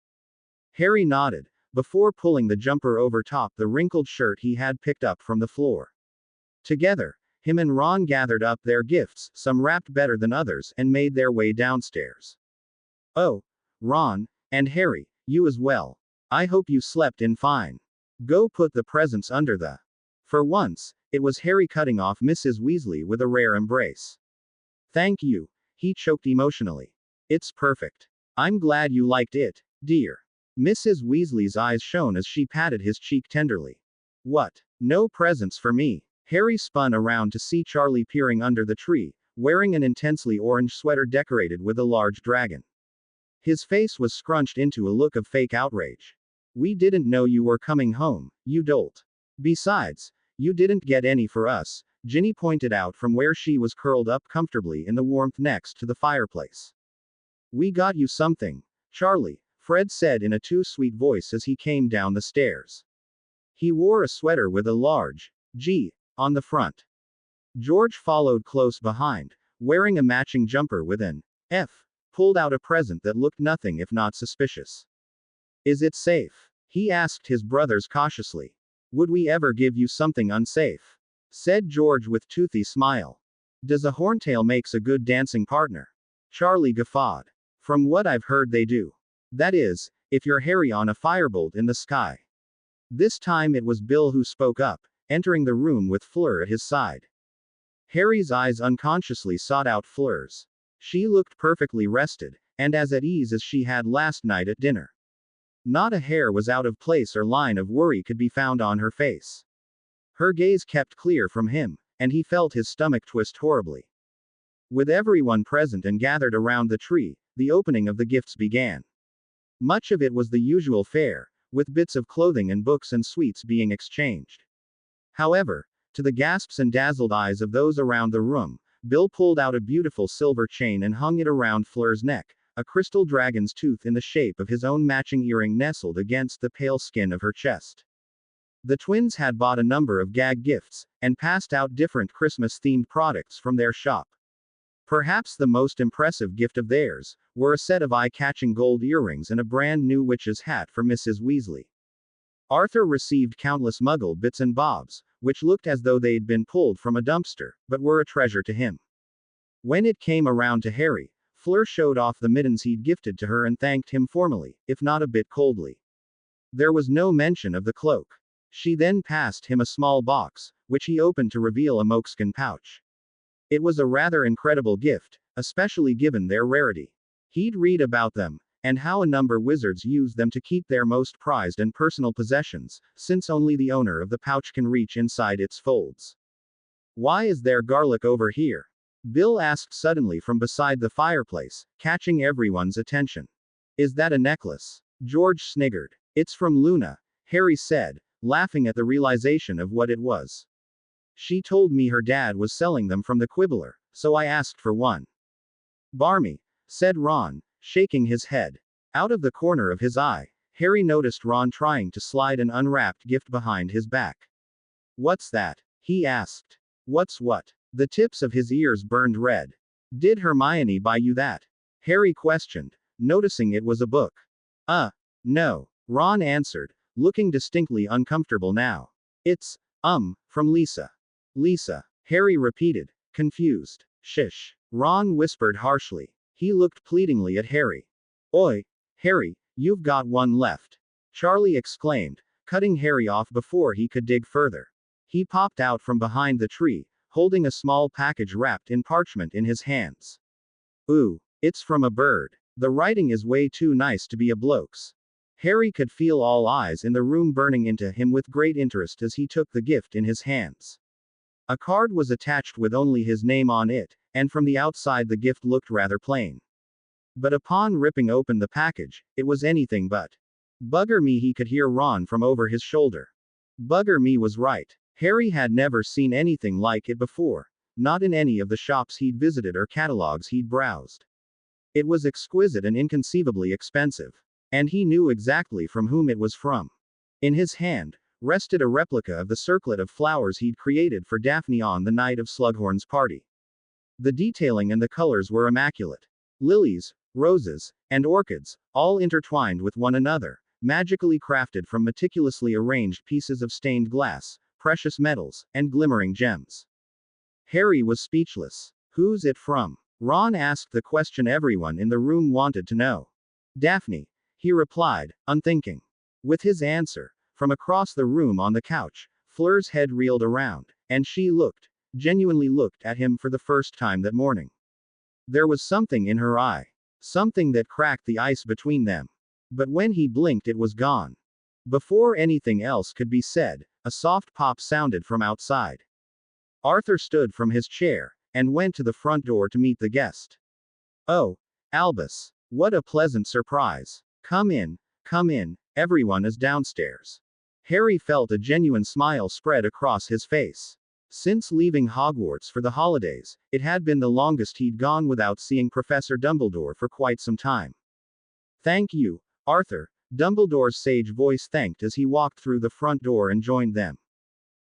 Harry nodded, before pulling the jumper over top the wrinkled shirt he had picked up from the floor. Together, him and Ron gathered up their gifts, some wrapped better than others, and made their way downstairs. Oh, Ron, and Harry, You as well. I hope you slept in fine. Go put the presents under the. For once, it was Harry cutting off Mrs. Weasley with a rare embrace. Thank you, he choked emotionally. It's perfect. I'm glad you liked it, dear. Mrs. Weasley's eyes shone as she patted his cheek tenderly. What? No presents for me? Harry spun around to see Charlie peering under the tree, wearing an intensely orange sweater decorated with a large dragon. His face was scrunched into a look of fake outrage. We didn't know you were coming home, you dolt. Besides, you didn't get any for us, Ginny pointed out from where she was curled up comfortably in the warmth next to the fireplace. We got you something, Charlie, Fred said in a too-sweet voice as he came down the stairs. He wore a sweater with a large G on the front. George followed close behind, wearing a matching jumper with an F, pulled out a present that looked nothing if not suspicious. Is it safe? He asked his brothers cautiously. Would we ever give you something unsafe? Said George with toothy smile. Does a horntail makes a good dancing partner? Charlie guffawed. From what I've heard they do. That is, if you're Harry on a firebolt in the sky. This time it was Bill who spoke up, entering the room with Fleur at his side. Harry's eyes unconsciously sought out Fleur's. She looked perfectly rested, and as at ease as she had last night at dinner. Not a hair was out of place or line of worry could be found on her face. Her gaze kept clear from him, and he felt his stomach twist horribly. With everyone present and gathered around the tree, the opening of the gifts began. Much of it was the usual fare, with bits of clothing and books and sweets being exchanged. However, to the gasps and dazzled eyes of those around the room, Bill pulled out a beautiful silver chain and hung it around Fleur's neck, a crystal dragon's tooth in the shape of his own matching earring nestled against the pale skin of her chest. The twins had bought a number of gag gifts, and passed out different Christmas-themed products from their shop. Perhaps the most impressive gift of theirs were a set of eye-catching gold earrings and a brand new witch's hat for Mrs. Weasley. Arthur received countless Muggle bits and bobs, which looked as though they'd been pulled from a dumpster, but were a treasure to him. When it came around to Harry, Fleur showed off the mittens he'd gifted to her and thanked him formally, if not a bit coldly. There was no mention of the cloak. She then passed him a small box, which he opened to reveal a moleskin pouch. It was a rather incredible gift, especially given their rarity. He'd read about them, and how a number wizards use them to keep their most prized and personal possessions, since only the owner of the pouch can reach inside its folds. Why is there garlic over here? Bill asked suddenly from beside the fireplace, catching everyone's attention. Is that a necklace? George sniggered. It's from Luna, Harry said, laughing at the realization of what it was. She told me her dad was selling them from the Quibbler, so I asked for one. Barmy, said Ron, shaking his head. Out of the corner of his eye, Harry noticed Ron trying to slide an unwrapped gift behind his back. What's that? He asked. What's what? The tips of his ears burned red. Did Hermione buy you that? Harry questioned, noticing it was a book. No, Ron answered, looking distinctly uncomfortable now. It's, from Lisa. Lisa, Harry repeated, confused. Shish. Ron whispered harshly. He looked pleadingly at Harry. Oi, Harry, you've got one left. Charlie exclaimed, cutting Harry off before he could dig further. He popped out from behind the tree, holding a small package wrapped in parchment in his hands. Ooh, it's from a bird. The writing is way too nice to be a bloke's. Harry could feel all eyes in the room burning into him with great interest as he took the gift in his hands. A card was attached with only his name on it, and from the outside the gift looked rather plain. But upon ripping open the package, it was anything but. Bugger me, he could hear Ron from over his shoulder. Bugger me was right. Harry had never seen anything like it before, not in any of the shops he'd visited or catalogs he'd browsed. It was exquisite and inconceivably expensive. And he knew exactly from whom it was from. In his hand rested a replica of the circlet of flowers he'd created for Daphne on the night of Slughorn's party. The detailing and the colors were immaculate. Lilies, roses, and orchids, all intertwined with one another, magically crafted from meticulously arranged pieces of stained glass, precious metals, and glimmering gems. Harry was speechless. Who's it from? Ron asked the question everyone in the room wanted to know. Daphne, he replied, unthinking. With his answer, from across the room on the couch, Fleur's head reeled around, and she genuinely looked at him for the first time that morning. There was something in her eye. Something that cracked the ice between them. But when he blinked, it was gone. Before anything else could be said, a soft pop sounded from outside. Arthur stood from his chair, and went to the front door to meet the guest. Oh, Albus. What a pleasant surprise. Come in, everyone is downstairs. Harry felt a genuine smile spread across his face. Since leaving Hogwarts for the holidays, it had been the longest he'd gone without seeing Professor Dumbledore for quite some time. Thank you, Arthur, Dumbledore's sage voice thanked as he walked through the front door and joined them.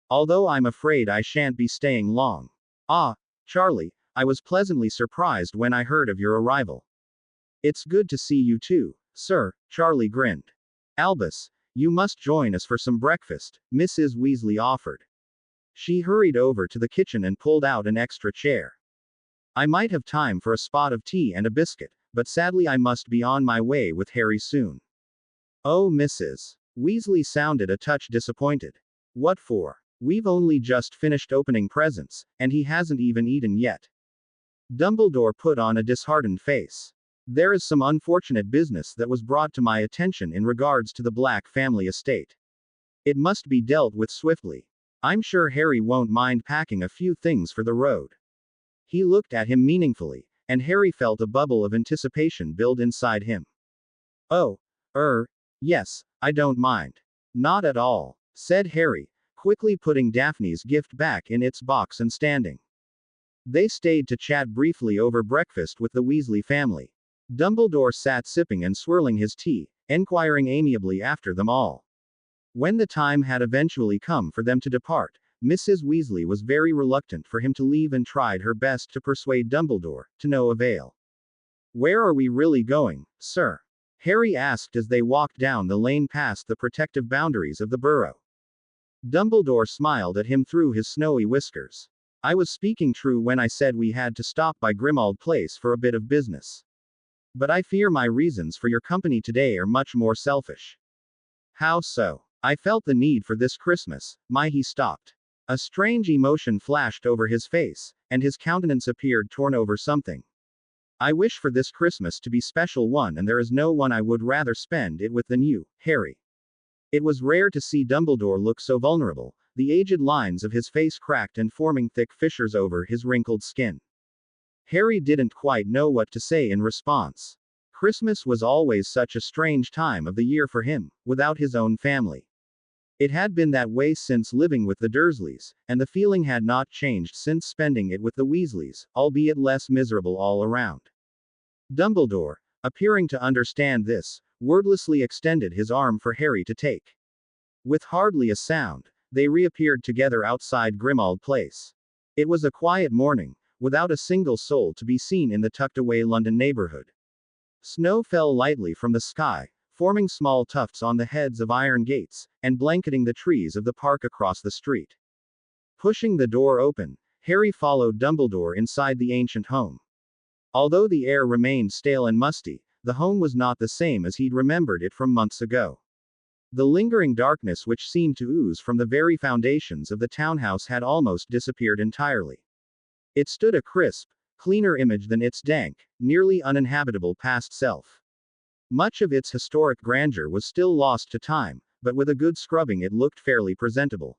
Although I'm afraid I shan't be staying long. Ah, Charlie, I was pleasantly surprised when I heard of your arrival. It's good to see you too, sir, Charlie grinned. Albus, you must join us for some breakfast, Mrs. Weasley offered. She hurried over to the kitchen and pulled out an extra chair. I might have time for a spot of tea and a biscuit, but sadly I must be on my way with Harry soon. Oh, Mrs. Weasley sounded a touch disappointed. What for? We've only just finished opening presents, and he hasn't even eaten yet. Dumbledore put on a disheartened face. There is some unfortunate business that was brought to my attention in regards to the Black family estate. It must be dealt with swiftly. I'm sure Harry won't mind packing a few things for the road. He looked at him meaningfully, and Harry felt a bubble of anticipation build inside him. Oh, yes, I don't mind. Not at all, said Harry, quickly putting Daphne's gift back in its box and standing. They stayed to chat briefly over breakfast with the Weasley family. Dumbledore sat sipping and swirling his tea, enquiring amiably after them all. When the time had eventually come for them to depart, Mrs. Weasley was very reluctant for him to leave and tried her best to persuade Dumbledore, to no avail. Where are we really going, sir? Harry asked as they walked down the lane past the protective boundaries of the burrow. Dumbledore smiled at him through his snowy whiskers. I was speaking true when I said we had to stop by Grimmauld Place for a bit of business. But I fear my reasons for your company today are much more selfish. How so? I felt the need for this Christmas, he stopped. A strange emotion flashed over his face, and his countenance appeared torn over something. I wish for this Christmas to be special one, and there is no one I would rather spend it with than you, Harry. It was rare to see Dumbledore look so vulnerable, the aged lines of his face cracked and forming thick fissures over his wrinkled skin. Harry didn't quite know what to say in response. Christmas was always such a strange time of the year for him, without his own family. It had been that way since living with the Dursleys, and the feeling had not changed since spending it with the Weasleys, albeit less miserable all around. Dumbledore, appearing to understand this, wordlessly extended his arm for Harry to take. With hardly a sound, they reappeared together outside Grimmauld Place. It was a quiet morning, without a single soul to be seen in the tucked-away London neighborhood. Snow fell lightly from the sky, forming small tufts on the heads of iron gates, and blanketing the trees of the park across the street. Pushing the door open, Harry followed Dumbledore inside the ancient home. Although the air remained stale and musty, the home was not the same as he'd remembered it from months ago. The lingering darkness which seemed to ooze from the very foundations of the townhouse had almost disappeared entirely. It stood a crisp, cleaner image than its dank, nearly uninhabitable past self. Much of its historic grandeur was still lost to time, but with a good scrubbing it looked fairly presentable.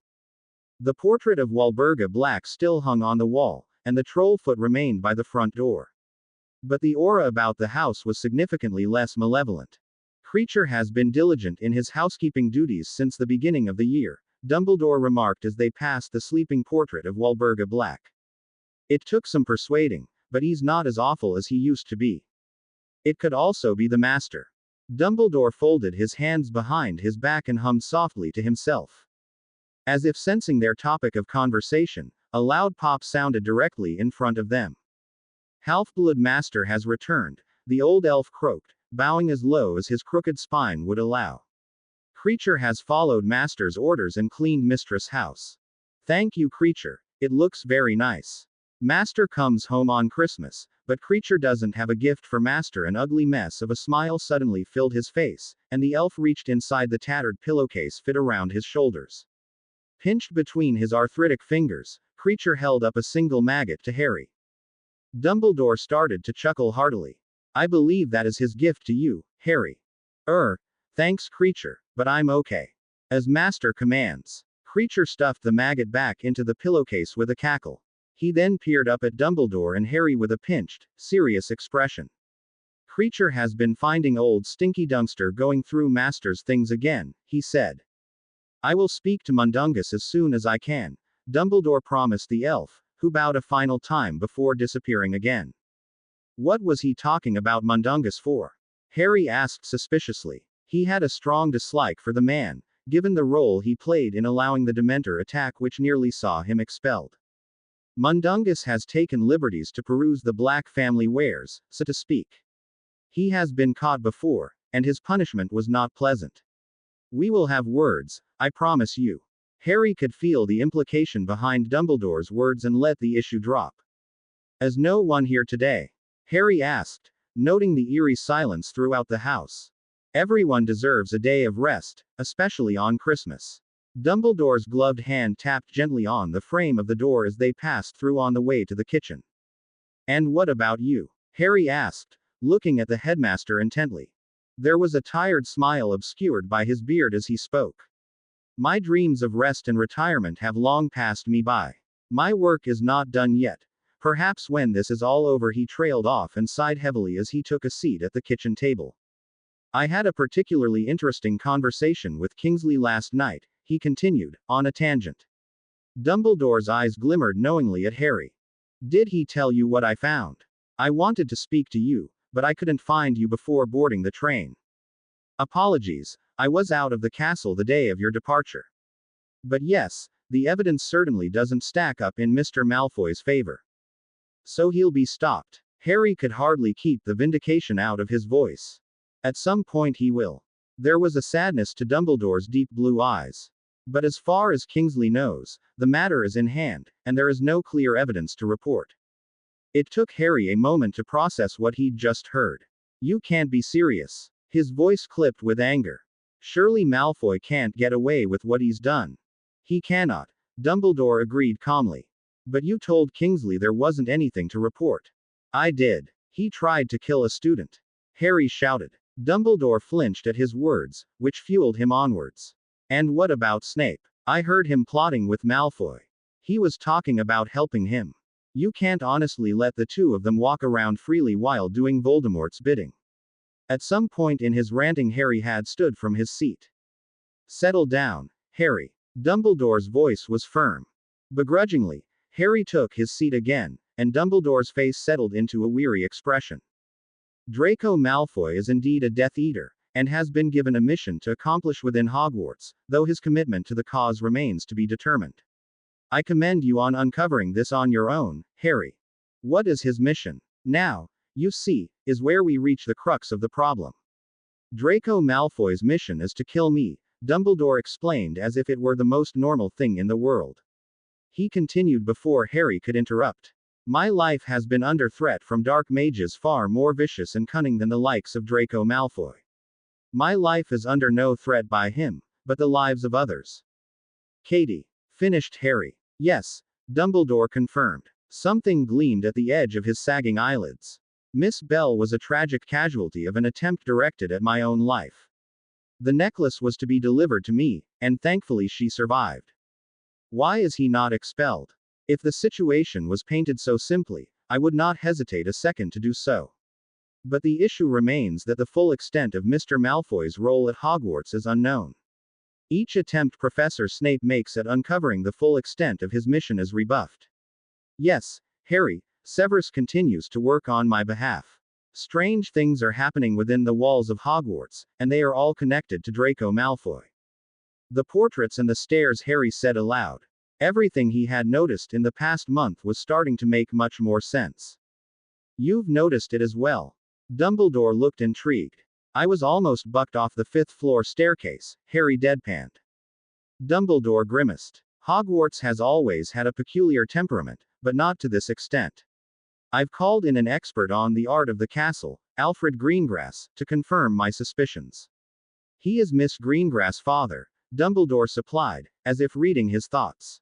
The portrait of Walburga Black still hung on the wall, and the troll foot remained by the front door. But the aura about the house was significantly less malevolent. Creature has been diligent in his housekeeping duties since the beginning of the year, Dumbledore remarked as they passed the sleeping portrait of Walburga Black. It took some persuading, but he's not as awful as he used to be. It could also be the master. Dumbledore folded his hands behind his back and hummed softly to himself. As if sensing their topic of conversation, a loud pop sounded directly in front of them. Half-Blood Master has returned, the old elf croaked, bowing as low as his crooked spine would allow. Creature has followed Master's orders and cleaned Mistress' house. Thank you, Creature. It looks very nice. Master comes home on Christmas, But Creature doesn't have a gift for master. An ugly mess of a smile suddenly filled his face, and the elf reached inside the tattered pillowcase fit around his shoulders. Pinched between his arthritic fingers, Creature held up a single maggot to Harry. Dumbledore started to chuckle heartily. I believe that is his gift to you, Harry. Thanks, Creature, but I'm okay. As master commands. Creature stuffed the maggot back into the pillowcase with a cackle. He then peered up at Dumbledore and Harry with a pinched, serious expression. Creature has been finding old Stinky Dunkster going through master's things again, he said. I will speak to Mundungus as soon as I can, Dumbledore promised the elf, who bowed a final time before disappearing again. What was he talking about Mundungus for? Harry asked suspiciously. He had a strong dislike for the man, given the role he played in allowing the Dementor attack which nearly saw him expelled. Mundungus has taken liberties to peruse the Black family wares, so to speak. He has been caught before, and his punishment was not pleasant. We will have words, I promise you. Harry could feel the implication behind Dumbledore's words and let the issue drop. Is no one here today? Harry asked, noting the eerie silence throughout the house. Everyone deserves a day of rest, especially on Christmas. Dumbledore's gloved hand tapped gently on the frame of the door as they passed through on the way to the kitchen. And what about you? Harry asked, looking at the headmaster intently. There was a tired smile obscured by his beard as he spoke. My dreams of rest and retirement have long passed me by. My work is not done yet. Perhaps when this is all over. He trailed off and sighed heavily as he took a seat at the kitchen table. I had a particularly interesting conversation with Kingsley last night, he continued, on a tangent. Dumbledore's eyes glimmered knowingly at Harry. Did he tell you what I found? I wanted to speak to you, but I couldn't find you before boarding the train. Apologies, I was out of the castle the day of your departure. But yes, the evidence certainly doesn't stack up in Mr. Malfoy's favor. So he'll be stopped. Harry could hardly keep the vindication out of his voice. At some point he will. There was a sadness to Dumbledore's deep blue eyes. But as far as Kingsley knows, the matter is in hand, and there is no clear evidence to report. It took Harry a moment to process what he'd just heard. You can't be serious. His voice clipped with anger. Surely Malfoy can't get away with what he's done. He cannot. Dumbledore agreed calmly. But you told Kingsley there wasn't anything to report. I did. He tried to kill a student. Harry shouted. Dumbledore flinched at his words, which fueled him onwards. And what about Snape? I heard him plotting with Malfoy. He was talking about helping him. You can't honestly let the two of them walk around freely while doing Voldemort's bidding. At some point in his ranting, Harry had stood from his seat. Settle down, Harry. Dumbledore's voice was firm. Begrudgingly, Harry took his seat again, and Dumbledore's face settled into a weary expression. Draco Malfoy is indeed a Death Eater, and has been given a mission to accomplish within Hogwarts, though his commitment to the cause remains to be determined. I commend you on uncovering this on your own, Harry. What is his mission? Now, you see, is where we reach the crux of the problem. Draco Malfoy's mission is to kill me, Dumbledore explained as if it were the most normal thing in the world. He continued before Harry could interrupt. My life has been under threat from dark mages far more vicious and cunning than the likes of Draco Malfoy. My life is under no threat by him, but the lives of others. Katie. Finished Harry. Yes, Dumbledore confirmed. Something gleamed at the edge of his sagging eyelids. Miss Bell was a tragic casualty of an attempt directed at my own life. The necklace was to be delivered to me, and thankfully she survived. Why is he not expelled? If the situation was painted so simply, I would not hesitate a second to do so. But the issue remains that the full extent of Mr. Malfoy's role at Hogwarts is unknown. Each attempt Professor Snape makes at uncovering the full extent of his mission is rebuffed. Yes, Harry, Severus continues to work on my behalf. Strange things are happening within the walls of Hogwarts, and they are all connected to Draco Malfoy. The portraits and the stairs, Harry said aloud. Everything he had noticed in the past month was starting to make much more sense. You've noticed it as well. Dumbledore looked intrigued. I was almost bucked off the 5th floor staircase, Harry deadpanned. Dumbledore grimaced. Hogwarts has always had a peculiar temperament, but not to this extent. I've called in an expert on the art of the castle, Alfred Greengrass, to confirm my suspicions. He is Miss Greengrass' father, Dumbledore supplied, as if reading his thoughts.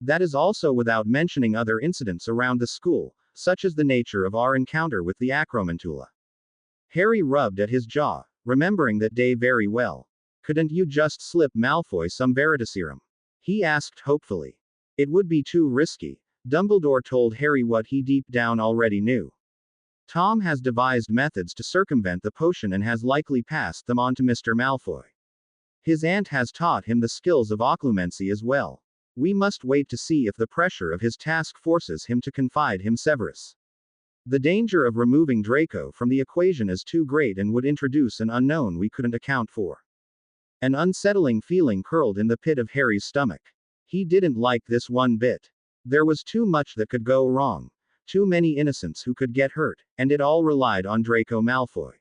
That is also without mentioning other incidents around the school, such as the nature of our encounter with the Acromantula. Harry rubbed at his jaw, remembering that day very well. Couldn't you just slip Malfoy some Veritaserum? He asked hopefully. It would be too risky. Dumbledore told Harry what he deep down already knew. Tom has devised methods to circumvent the potion and has likely passed them on to Mr. Malfoy. His aunt has taught him the skills of occlumency as well. We must wait to see if the pressure of his task forces him to confide him Severus. The danger of removing Draco from the equation is too great and would introduce an unknown we couldn't account for. An unsettling feeling curled in the pit of Harry's stomach. He didn't like this one bit. There was too much that could go wrong. Too many innocents who could get hurt, and it all relied on Draco Malfoy.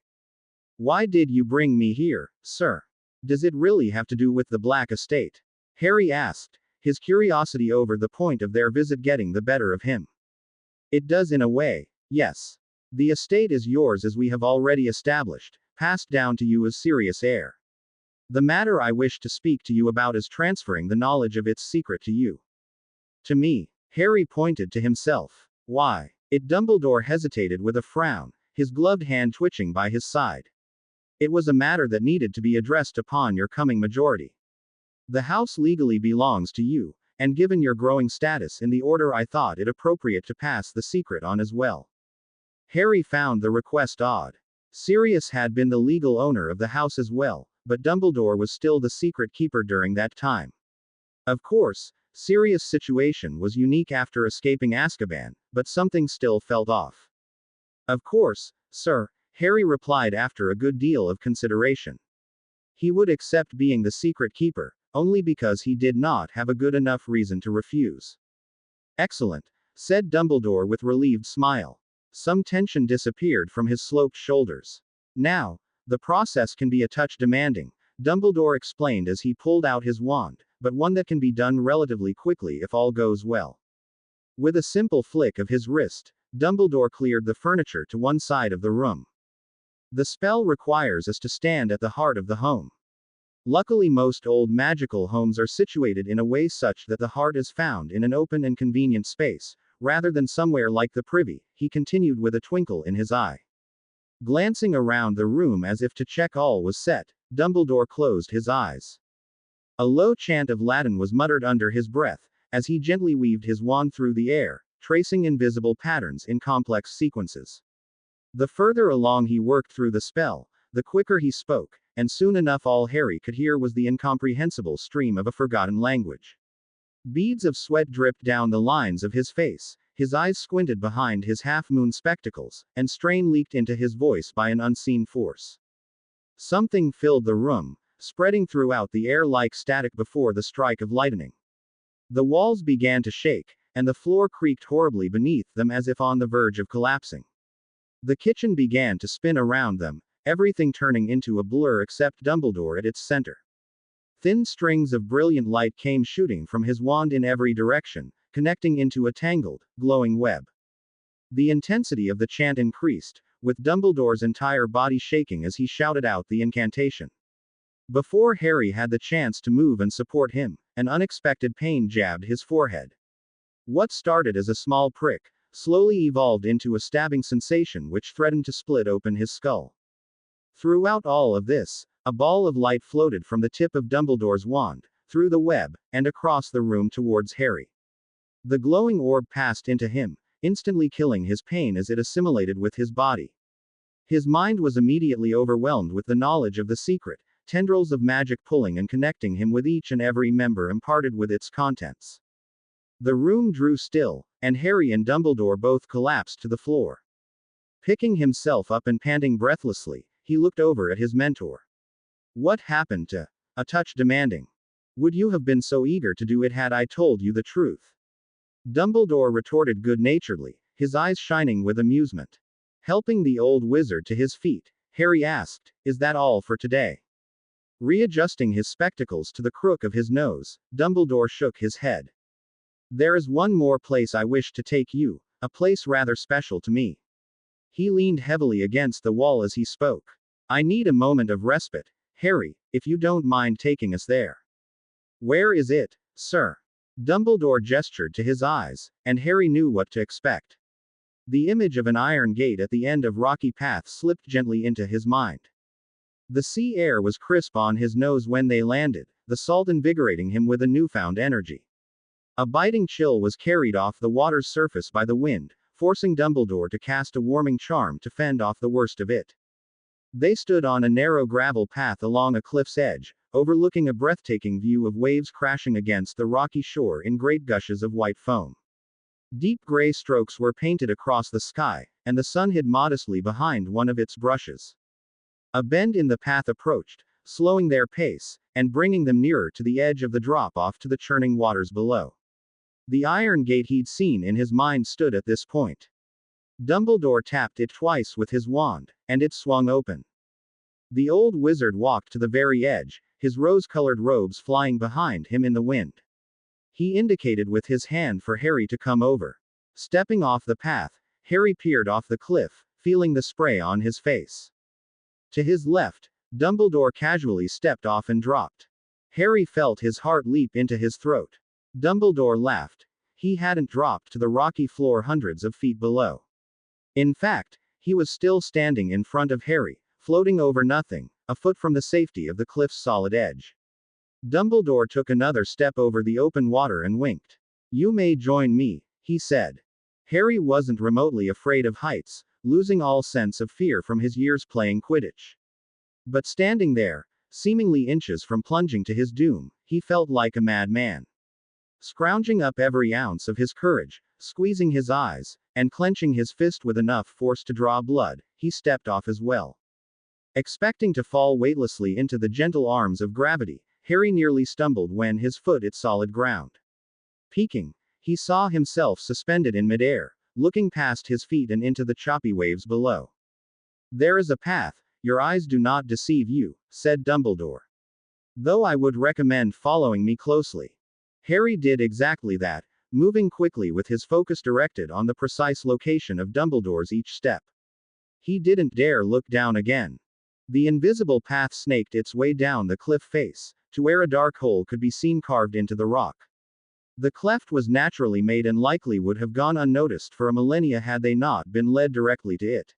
Why did you bring me here, sir? Does it really have to do with the Black Estate? Harry asked, his curiosity over the point of their visit getting the better of him. It does in a way, yes. The estate is yours as we have already established, passed down to you as serious heir. The matter I wish to speak to you about is transferring the knowledge of its secret to you. To me. Harry pointed to himself. Why? Dumbledore hesitated with a frown, his gloved hand twitching by his side. It was a matter that needed to be addressed upon your coming majority. The house legally belongs to you, and given your growing status in the order I thought it appropriate to pass the secret on as well. Harry found the request odd. Sirius had been the legal owner of the house as well, but Dumbledore was still the secret keeper during that time. Of course, Sirius' situation was unique after escaping Azkaban, but something still felt off. Of course, sir, Harry replied after a good deal of consideration. He would accept being the secret keeper, only because he did not have a good enough reason to refuse. Excellent, said Dumbledore with relieved smile. Some tension disappeared from his sloped shoulders. Now, the process can be a touch demanding, Dumbledore explained as he pulled out his wand, but one that can be done relatively quickly if all goes well. With a simple flick of his wrist, Dumbledore cleared the furniture to one side of the room. The spell requires us to stand at the heart of the home. Luckily, most old magical homes are situated in a way such that the heart is found in an open and convenient space, rather than somewhere like the privy, he continued with a twinkle in his eye. Glancing around the room as if to check all was set, Dumbledore closed his eyes. A low chant of Latin was muttered under his breath, as he gently weaved his wand through the air, tracing invisible patterns in complex sequences. The further along he worked through the spell, the quicker he spoke, and soon enough all Harry could hear was the incomprehensible stream of a forgotten language. Beads of sweat dripped down the lines of his face, his eyes squinted behind his half-moon spectacles, and strain leaked into his voice by an unseen force. Something filled the room, spreading throughout the air like static before the strike of lightning. The walls began to shake, and the floor creaked horribly beneath them as if on the verge of collapsing. The kitchen began to spin around them, everything turning into a blur except Dumbledore at its center. Thin strings of brilliant light came shooting from his wand in every direction, connecting into a tangled, glowing web. The intensity of the chant increased, with Dumbledore's entire body shaking as he shouted out the incantation. Before Harry had the chance to move and support him, an unexpected pain jabbed his forehead. What started as a small prick, slowly evolved into a stabbing sensation which threatened to split open his skull. Throughout all of this, a ball of light floated from the tip of Dumbledore's wand, through the web, and across the room towards Harry. The glowing orb passed into him, instantly killing his pain as it assimilated with his body. His mind was immediately overwhelmed with the knowledge of the secret, tendrils of magic pulling and connecting him with each and every member imparted with its contents. The room drew still, and Harry and Dumbledore both collapsed to the floor. Picking himself up and panting breathlessly, he looked over at his mentor. What happened to? A touch demanding. Would you have been so eager to do it had I told you the truth? Dumbledore retorted good-naturedly, his eyes shining with amusement. Helping the old wizard to his feet, Harry asked, "Is that all for today?" Readjusting his spectacles to the crook of his nose, Dumbledore shook his head. "There is one more place I wish to take you, A place rather special to me. He leaned heavily against the wall as he spoke. I need a moment of respite, Harry, if you don't mind taking us there. Where is it, sir? Dumbledore gestured to his eyes, and Harry knew what to expect. The image of an iron gate at the end of rocky path slipped gently into his mind. The sea air was crisp on his nose when they landed, the salt invigorating him with a newfound energy. A biting chill was carried off the water's surface by the wind, forcing Dumbledore to cast a warming charm to fend off the worst of it. They stood on a narrow gravel path along a cliff's edge, overlooking a breathtaking view of waves crashing against the rocky shore in great gushes of white foam. Deep gray strokes were painted across the sky, and the sun hid modestly behind one of its brushes. A bend in the path approached, slowing their pace, and bringing them nearer to the edge of the drop-off to the churning waters below. The iron gate he'd seen in his mind stood at this point. Dumbledore tapped it twice with his wand, and it swung open. The old wizard walked to the very edge, his rose-colored robes flying behind him in the wind. He indicated with his hand for Harry to come over. Stepping off the path, Harry peered off the cliff, feeling the spray on his face. To his left, Dumbledore casually stepped off and dropped. Harry felt his heart leap into his throat. Dumbledore laughed. He hadn't dropped to the rocky floor hundreds of feet below. In fact, he was still standing in front of Harry, floating over nothing, a foot from the safety of the cliff's solid edge. Dumbledore took another step over the open water and winked. You may join me, he said. Harry wasn't remotely afraid of heights, losing all sense of fear from his years playing Quidditch. But standing there, seemingly inches from plunging to his doom, he felt like a madman. Scrounging up every ounce of his courage, squeezing his eyes, and clenching his fist with enough force to draw blood, he stepped off as well. Expecting to fall weightlessly into the gentle arms of gravity, Harry nearly stumbled when his foot hit solid ground. Peeking, he saw himself suspended in midair, looking past his feet and into the choppy waves below. There is a path, your eyes do not deceive you, said Dumbledore. Though I would recommend following me closely. Harry did exactly that, moving quickly with his focus directed on the precise location of Dumbledore's each step. He didn't dare look down again. The invisible path snaked its way down the cliff face, to where a dark hole could be seen carved into the rock. The cleft was naturally made and likely would have gone unnoticed for a millennia had they not been led directly to it.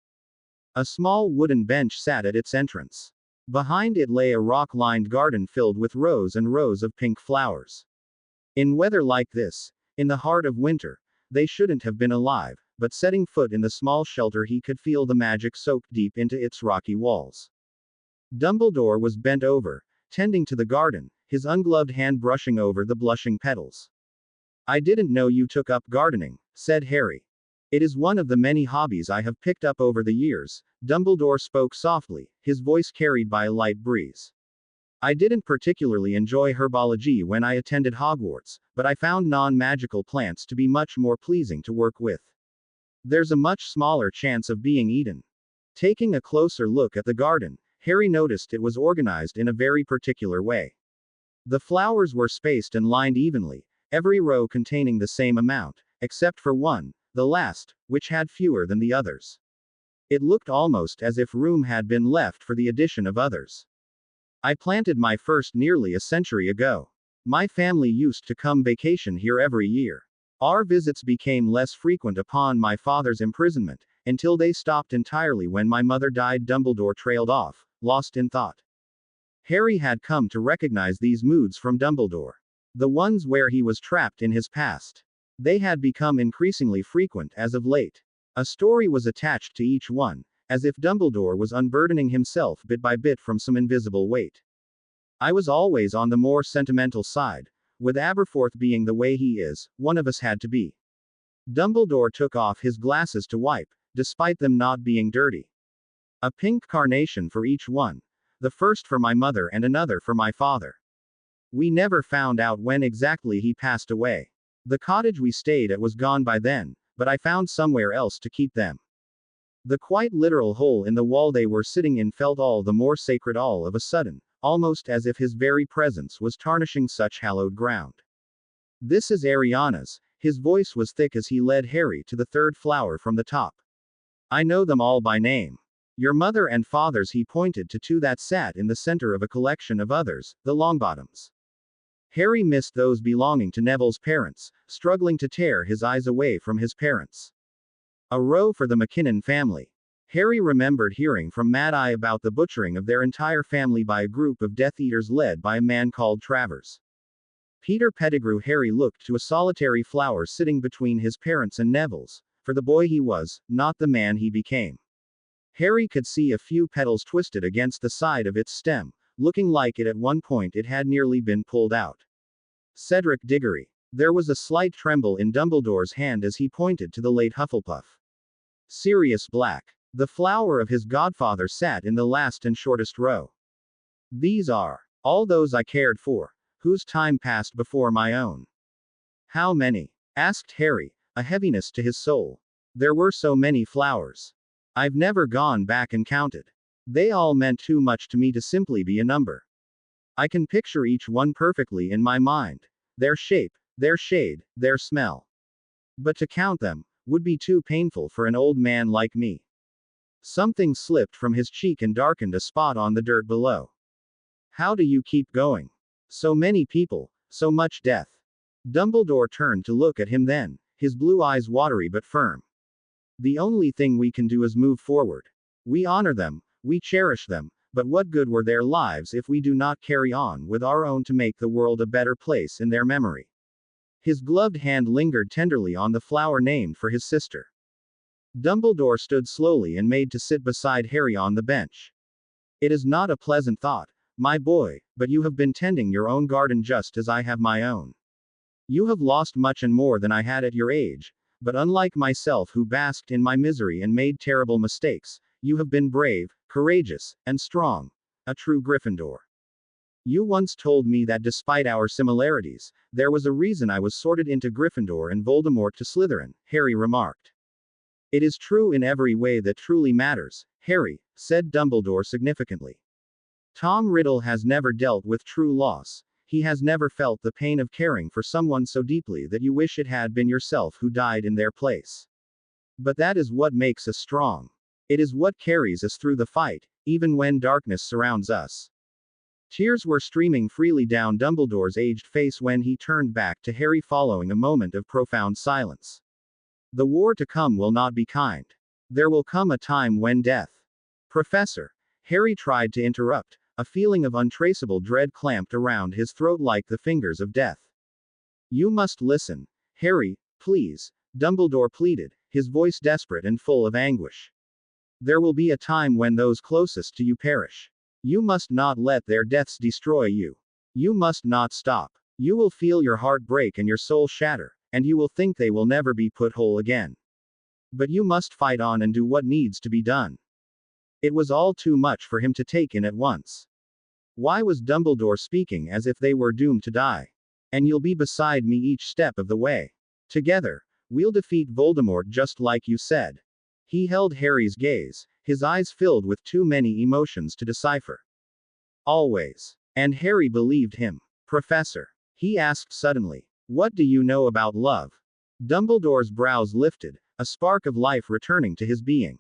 A small wooden bench sat at its entrance. Behind it lay a rock-lined garden filled with rows and rows of pink flowers. In weather like this, in the heart of winter, they shouldn't have been alive, but setting foot in the small shelter he could feel the magic soaked deep into its rocky walls. Dumbledore was bent over, tending to the garden, his ungloved hand brushing over the blushing petals. I didn't know you took up gardening, said Harry. It is one of the many hobbies I have picked up over the years, Dumbledore spoke softly, his voice carried by a light breeze. I didn't particularly enjoy herbology when I attended Hogwarts, but I found non-magical plants to be much more pleasing to work with. There's a much smaller chance of being eaten. Taking a closer look at the garden, Harry noticed it was organized in a very particular way. The flowers were spaced and lined evenly, every row containing the same amount, except for one, the last, which had fewer than the others. It looked almost as if room had been left for the addition of others. I planted my first nearly a century ago. My family used to come vacation here every year. Our visits became less frequent upon my father's imprisonment, until they stopped entirely when my mother died. Dumbledore trailed off, lost in thought. Harry had come to recognize these moods from Dumbledore. The ones where he was trapped in his past. They had become increasingly frequent as of late. A story was attached to each one, as if Dumbledore was unburdening himself bit by bit from some invisible weight. I was always on the more sentimental side. With Aberforth being the way he is, one of us had to be. Dumbledore took off his glasses to wipe, despite them not being dirty. A pink carnation for each one. The first for my mother and another for my father. We never found out when exactly he passed away. The cottage we stayed at was gone by then, but I found somewhere else to keep them. The quite literal hole in the wall they were sitting in felt all the more sacred all of a sudden, almost as if his very presence was tarnishing such hallowed ground. This is Ariana's. His voice was thick as he led Harry to the third flower from the top. I know them all by name. Your mother and father's. He pointed to two that sat in the center of a collection of others, the Longbottoms. Harry missed those belonging to Neville's parents, struggling to tear his eyes away from his parents. A row for the McKinnon family. Harry remembered hearing from Mad Eye about the butchering of their entire family by a group of Death Eaters led by a man called Travers. Peter Pettigrew. Harry looked to a solitary flower sitting between his parents and Neville's, for the boy he was, not the man he became. Harry could see a few petals twisted against the side of its stem, looking like at one point it had nearly been pulled out. Cedric Diggory. There was a slight tremble in Dumbledore's hand as he pointed to the late Hufflepuff. Sirius Black. The flower of his godfather sat in the last and shortest row. These are all those I cared for, whose time passed before my own. How many? Asked Harry, a heaviness to his soul. There were so many flowers. I've never gone back and counted. They all meant too much to me to simply be a number. I can picture each one perfectly in my mind. Their shape, their shade, their smell. But to count them would be too painful for an old man like me. Something slipped from his cheek and darkened a spot on the dirt below. How do you keep going? So many people, so much death. Dumbledore turned to look at him then, his blue eyes watery but firm. The only thing we can do is move forward. We honor them, we cherish them, but what good were their lives if we do not carry on with our own to make the world a better place in their memory? His gloved hand lingered tenderly on the flower named for his sister. Dumbledore stood slowly and made to sit beside Harry on the bench. It is not a pleasant thought, my boy, but you have been tending your own garden just as I have my own. You have lost much and more than I had at your age, but unlike myself who basked in my misery and made terrible mistakes, you have been brave, courageous, and strong, a true Gryffindor. You once told me that despite our similarities, there was a reason I was sorted into Gryffindor and Voldemort to Slytherin, Harry remarked. It is true in every way that truly matters, Harry, said Dumbledore significantly. Tom Riddle has never dealt with true loss. He has never felt the pain of caring for someone so deeply that you wish it had been yourself who died in their place. But that is what makes us strong. It is what carries us through the fight, even when darkness surrounds us. Tears were streaming freely down Dumbledore's aged face when he turned back to Harry following a moment of profound silence. The war to come will not be kind. There will come a time when death. Professor. Harry tried to interrupt, a feeling of untraceable dread clamped around his throat like the fingers of death. You must listen, Harry, please, Dumbledore pleaded, his voice desperate and full of anguish. There will be a time when those closest to you perish. You must not let their deaths destroy you. You must not stop. You will feel your heart break and your soul shatter, and you will think they will never be put whole again. But you must fight on and do what needs to be done. It was all too much for him to take in at once. Why was Dumbledore speaking as if they were doomed to die? And you'll be beside me each step of the way. Together, we'll defeat Voldemort just like you said. He held Harry's gaze, his eyes filled with too many emotions to decipher. Always. And Harry believed him. Professor. He asked suddenly. What do you know about love? Dumbledore's brows lifted, a spark of life returning to his being.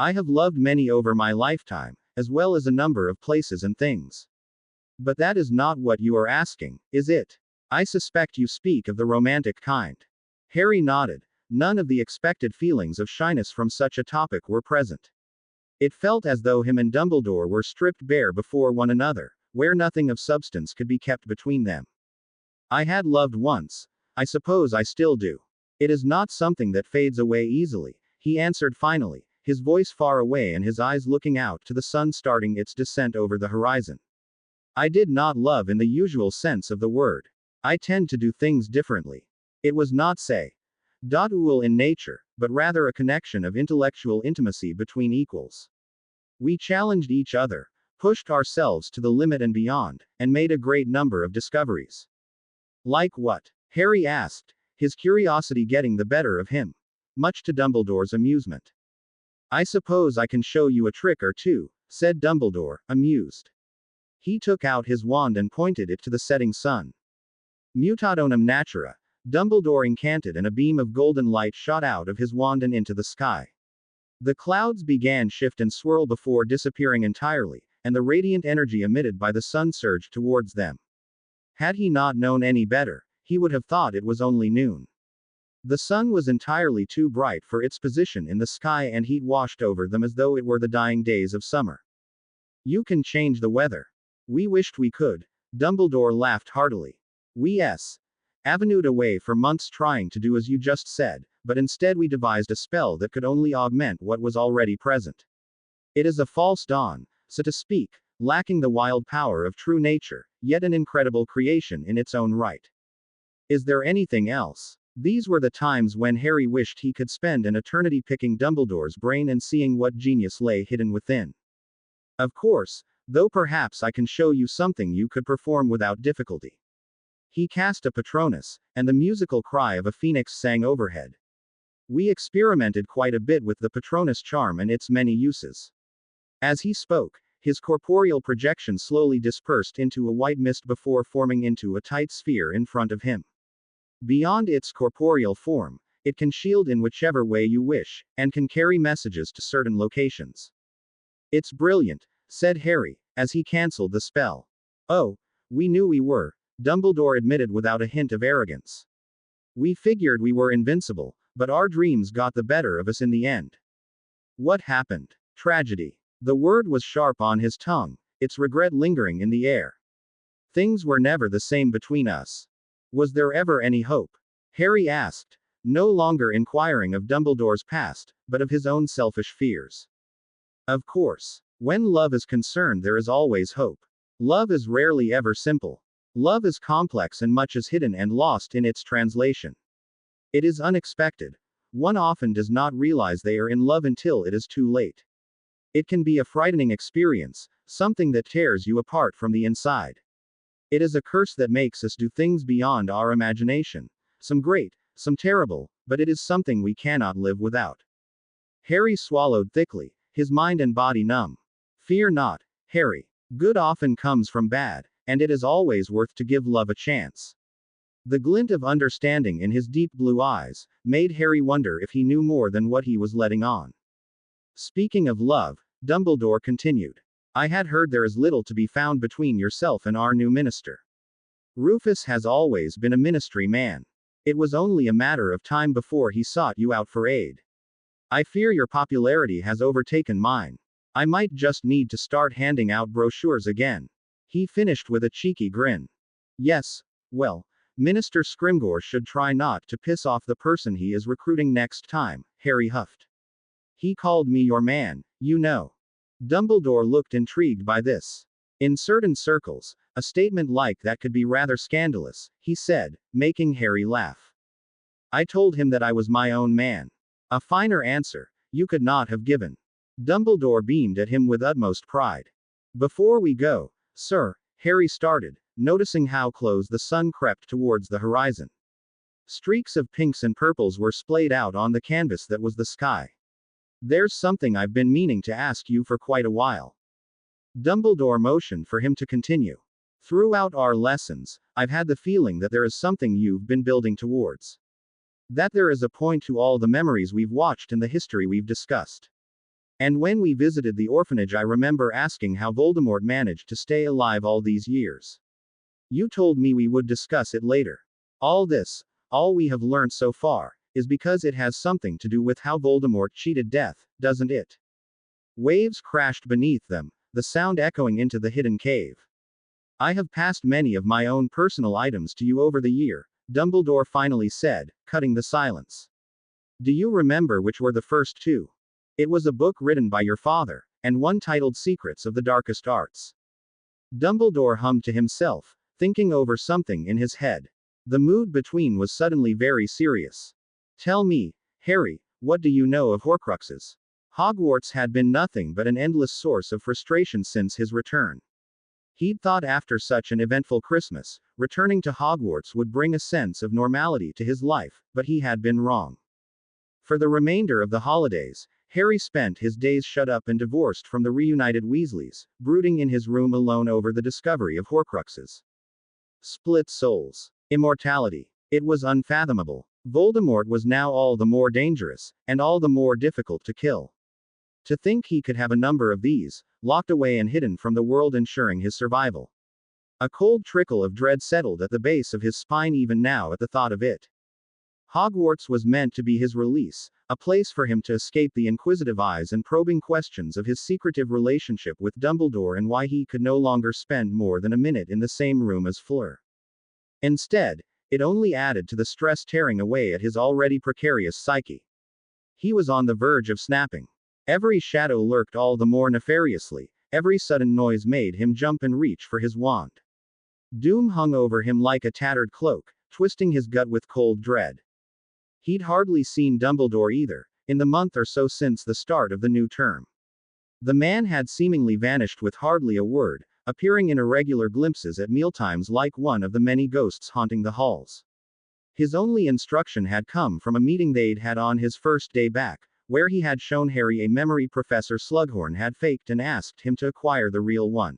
I have loved many over my lifetime, as well as a number of places and things. But that is not what you are asking, is it? I suspect you speak of the romantic kind. Harry nodded. None of the expected feelings of shyness from such a topic were present. It felt as though him and Dumbledore were stripped bare before one another, where nothing of substance could be kept between them. I had loved once. I suppose I still do. It is not something that fades away easily, he answered finally, his voice far away and his eyes looking out to the sun starting its descent over the horizon. I did not love in the usual sense of the word. I tend to do things differently. It was not say, Dot'ul in nature, but rather a connection of intellectual intimacy between equals. We challenged each other, pushed ourselves to the limit and beyond, and made a great number of discoveries. Like what? Harry asked, his curiosity getting the better of him, much to Dumbledore's amusement. I suppose I can show you a trick or two, said Dumbledore, amused. He took out his wand and pointed it to the setting sun. Mutationem natura, Dumbledore incanted and a beam of golden light shot out of his wand and into the sky. The clouds began shift and swirl before disappearing entirely, and the radiant energy emitted by the sun surged towards them. Had he not known any better, he would have thought it was only noon. The sun was entirely too bright for its position in the sky and heat washed over them as though it were the dying days of summer. You can change the weather. We wished we could. Dumbledore laughed heartily. We avenued away for months trying to do as you just said, but instead we devised a spell that could only augment what was already present. It is a false dawn, so to speak, lacking the wild power of true nature, yet an incredible creation in its own right. Is there anything else? These were the times when Harry wished he could spend an eternity picking Dumbledore's brain and seeing what genius lay hidden within. Of course, though perhaps I can show you something you could perform without difficulty. He cast a Patronus, and the musical cry of a phoenix sang overhead. We experimented quite a bit with the Patronus charm and its many uses. As he spoke, his corporeal projection slowly dispersed into a white mist before forming into a tight sphere in front of him. Beyond its corporeal form, it can shield in whichever way you wish, and can carry messages to certain locations. It's brilliant, said Harry, as he cancelled the spell. Oh, we knew we were, Dumbledore admitted without a hint of arrogance. We figured we were invincible, but our dreams got the better of us in the end. What happened? Tragedy. The word was sharp on his tongue, its regret lingering in the air. Things were never the same between us. Was there ever any hope? Harry asked, no longer inquiring of Dumbledore's past, but of his own selfish fears. Of course. When love is concerned, there is always hope. Love is rarely ever simple. Love is complex and much is hidden and lost in its translation. It is unexpected. One often does not realize they are in love until it is too late. It can be a frightening experience, something that tears you apart from the inside. It is a curse that makes us do things beyond our imagination. Some great, some terrible, but it is something we cannot live without. Harry swallowed thickly, his mind and body numb. Fear not, Harry. Good often comes from bad, and it is always worth to give love a chance. The glint of understanding in his deep blue eyes made Harry wonder if he knew more than what he was letting on. Speaking of love, Dumbledore continued. I had heard there is little to be found between yourself and our new minister. Rufus has always been a ministry man. It was only a matter of time before he sought you out for aid. I fear your popularity has overtaken mine. I might just need to start handing out brochures again. He finished with a cheeky grin. Yes, well, Minister Scrimgeour should try not to piss off the person he is recruiting next time, Harry huffed. He called me your man, you know. Dumbledore looked intrigued by this. In certain circles, a statement like that could be rather scandalous, he said, making Harry laugh. I told him that I was my own man. A finer answer you could not have given. Dumbledore beamed at him with utmost pride. Before we go, sir, Harry started, noticing how close the sun crept towards the horizon. Streaks of pinks and purples were splayed out on the canvas that was the sky. There's something I've been meaning to ask you for quite a while. Dumbledore motioned for him to continue. Throughout our lessons, I've had the feeling that there is something you've been building towards. That there is a point to all the memories we've watched and the history we've discussed. And when we visited the orphanage, I remember asking how Voldemort managed to stay alive all these years. You told me we would discuss it later. All this, all we have learned so far, is because it has something to do with how Voldemort cheated death, doesn't it? Waves crashed beneath them, the sound echoing into the hidden cave. I have passed many of my own personal items to you over the year, Dumbledore finally said, cutting the silence. Do you remember which were the first two? It was a book written by your father, and one titled Secrets of the Darkest Arts. Dumbledore hummed to himself, thinking over something in his head. The mood between was suddenly very serious. Tell me, Harry, what do you know of Horcruxes? Hogwarts had been nothing but an endless source of frustration since his return. He'd thought after such an eventful Christmas, returning to Hogwarts would bring a sense of normality to his life, but he had been wrong. For the remainder of the holidays, Harry spent his days shut up and divorced from the reunited Weasleys, brooding in his room alone over the discovery of Horcruxes. Split souls. Immortality. It was unfathomable. Voldemort was now all the more dangerous, and all the more difficult to kill. To think he could have a number of these, locked away and hidden from the world, ensuring his survival. A cold trickle of dread settled at the base of his spine even now at the thought of it. Hogwarts was meant to be his release, a place for him to escape the inquisitive eyes and probing questions of his secretive relationship with Dumbledore and why he could no longer spend more than a minute in the same room as Fleur. Instead, it only added to the stress tearing away at his already precarious psyche. He was on the verge of snapping. Every shadow lurked all the more nefariously, every sudden noise made him jump and reach for his wand. Doom hung over him like a tattered cloak, twisting his gut with cold dread. He'd hardly seen Dumbledore either, in the month or so since the start of the new term. The man had seemingly vanished with hardly a word, appearing in irregular glimpses at mealtimes like one of the many ghosts haunting the halls. His only instruction had come from a meeting they'd had on his first day back, where he had shown Harry a memory Professor Slughorn had faked and asked him to acquire the real one.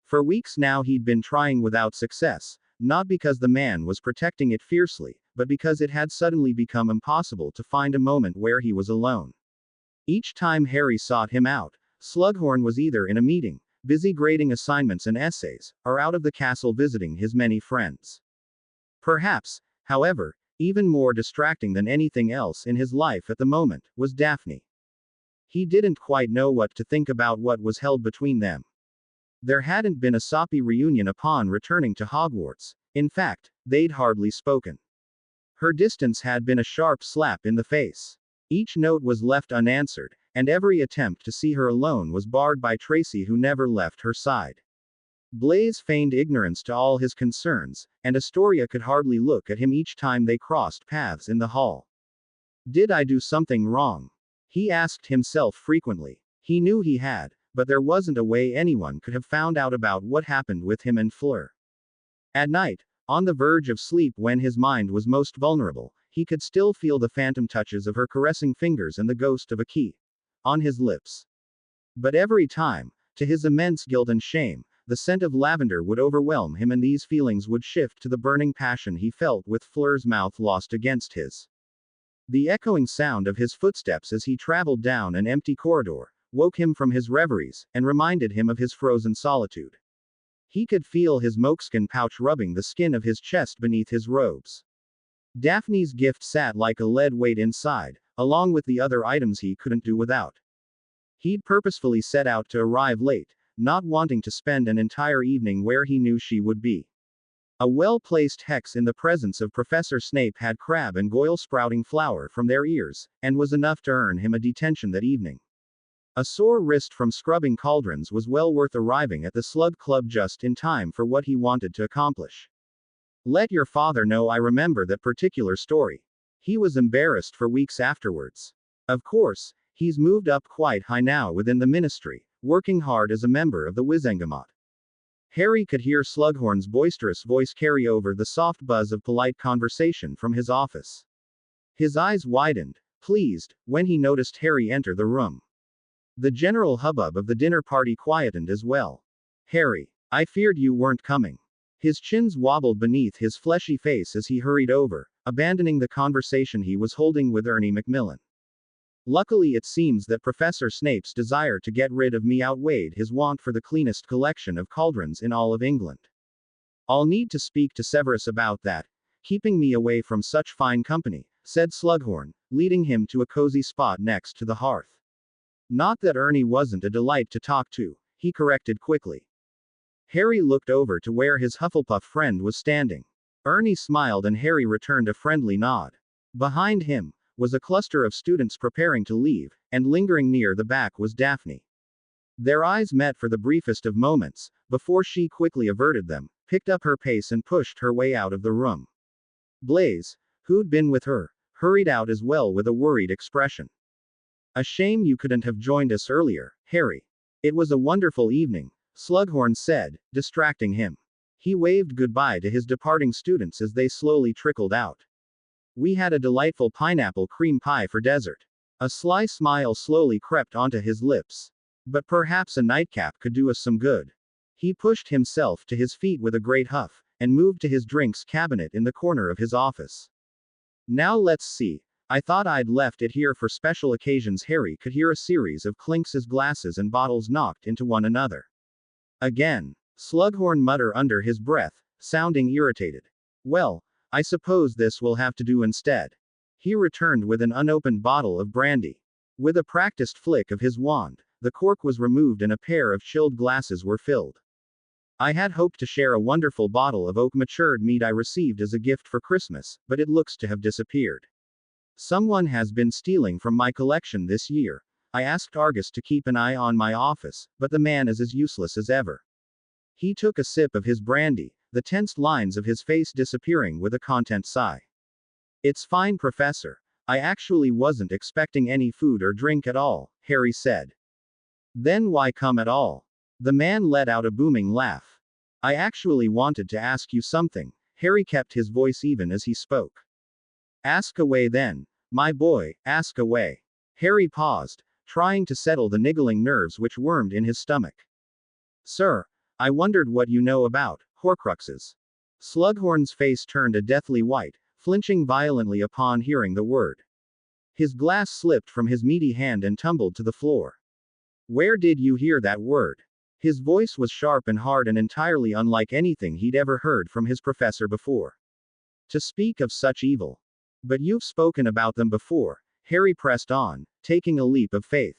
For weeks now he'd been trying without success, not because the man was protecting it fiercely, but because it had suddenly become impossible to find a moment where he was alone. Each time Harry sought him out, Slughorn was either in a meeting, busy grading assignments and essays, or out of the castle visiting his many friends. Perhaps, however, even more distracting than anything else in his life at the moment, was Daphne. He didn't quite know what to think about what was held between them. There hadn't been a soppy reunion upon returning to Hogwarts. In fact, they'd hardly spoken. Her distance had been a sharp slap in the face. Each note was left unanswered, and every attempt to see her alone was barred by Tracy, who never left her side. Blaise feigned ignorance to all his concerns, and Astoria could hardly look at him each time they crossed paths in the hall. Did I do something wrong? He asked himself frequently. He knew he had, but there wasn't a way anyone could have found out about what happened with him and Fleur. At night, on the verge of sleep when his mind was most vulnerable, he could still feel the phantom touches of her caressing fingers and the ghost of a key on his lips. But every time, to his immense guilt and shame, the scent of lavender would overwhelm him and these feelings would shift to the burning passion he felt with Fleur's mouth lost against his. The echoing sound of his footsteps as he traveled down an empty corridor woke him from his reveries, and reminded him of his frozen solitude. He could feel his moleskin pouch rubbing the skin of his chest beneath his robes. Daphne's gift sat like a lead weight inside, along with the other items he couldn't do without. He'd purposefully set out to arrive late, not wanting to spend an entire evening where he knew she would be. A well-placed hex in the presence of Professor Snape had Crabbe and Goyle sprouting flour from their ears, and was enough to earn him a detention that evening. A sore wrist from scrubbing cauldrons was well worth arriving at the Slug Club just in time for what he wanted to accomplish. Let your father know I remember that particular story. He was embarrassed for weeks afterwards. Of course, he's moved up quite high now within the ministry, working hard as a member of the Wizengamot. Harry could hear Slughorn's boisterous voice carry over the soft buzz of polite conversation from his office. His eyes widened, pleased, when he noticed Harry enter the room. The general hubbub of the dinner party quietened as well. Harry, I feared you weren't coming. His chins wobbled beneath his fleshy face as he hurried over, abandoning the conversation he was holding with Ernie Macmillan. Luckily it seems that Professor Snape's desire to get rid of me outweighed his want for the cleanest collection of cauldrons in all of England. I'll need to speak to Severus about that, keeping me away from such fine company, said Slughorn, leading him to a cozy spot next to the hearth. Not that Ernie wasn't a delight to talk to, he corrected quickly. Harry looked over to where his Hufflepuff friend was standing. Ernie smiled and Harry returned a friendly nod. Behind him was a cluster of students preparing to leave, and lingering near the back was Daphne. Their eyes met for the briefest of moments, before she quickly averted them, picked up her pace and pushed her way out of the room. Blaise, who'd been with her, hurried out as well with a worried expression. A shame you couldn't have joined us earlier, Harry. It was a wonderful evening, Slughorn said, distracting him. He waved goodbye to his departing students as they slowly trickled out. We had a delightful pineapple cream pie for dessert. A sly smile slowly crept onto his lips. But perhaps a nightcap could do us some good. He pushed himself to his feet with a great huff, and moved to his drinks cabinet in the corner of his office. Now let's see. I thought I'd left it here for special occasions. Harry could hear a series of clinks as glasses and bottles knocked into one another. Again. Slughorn muttered under his breath, sounding irritated. Well, I suppose this will have to do instead. He returned with an unopened bottle of brandy. With a practiced flick of his wand, the cork was removed and a pair of chilled glasses were filled. I had hoped to share a wonderful bottle of oak matured mead I received as a gift for Christmas, but it looks to have disappeared. Someone has been stealing from my collection this year. I asked Argus to keep an eye on my office, but the man is as useless as ever. He took a sip of his brandy, the tensed lines of his face disappearing with a content sigh. It's fine, Professor. I actually wasn't expecting any food or drink at all, Harry said. Then why come at all? The man let out a booming laugh. I actually wanted to ask you something. Harry kept his voice even as he spoke. Ask away then. My boy, ask away. Harry paused, trying to settle the niggling nerves which wormed in his stomach. Sir, I wondered what you know about Horcruxes. Slughorn's face turned a deathly white, flinching violently upon hearing the word. His glass slipped from his meaty hand and tumbled to the floor. Where did you hear that word? His voice was sharp and hard and entirely unlike anything he'd ever heard from his professor before. To speak of such evil. But you've spoken about them before, Harry pressed on, taking a leap of faith.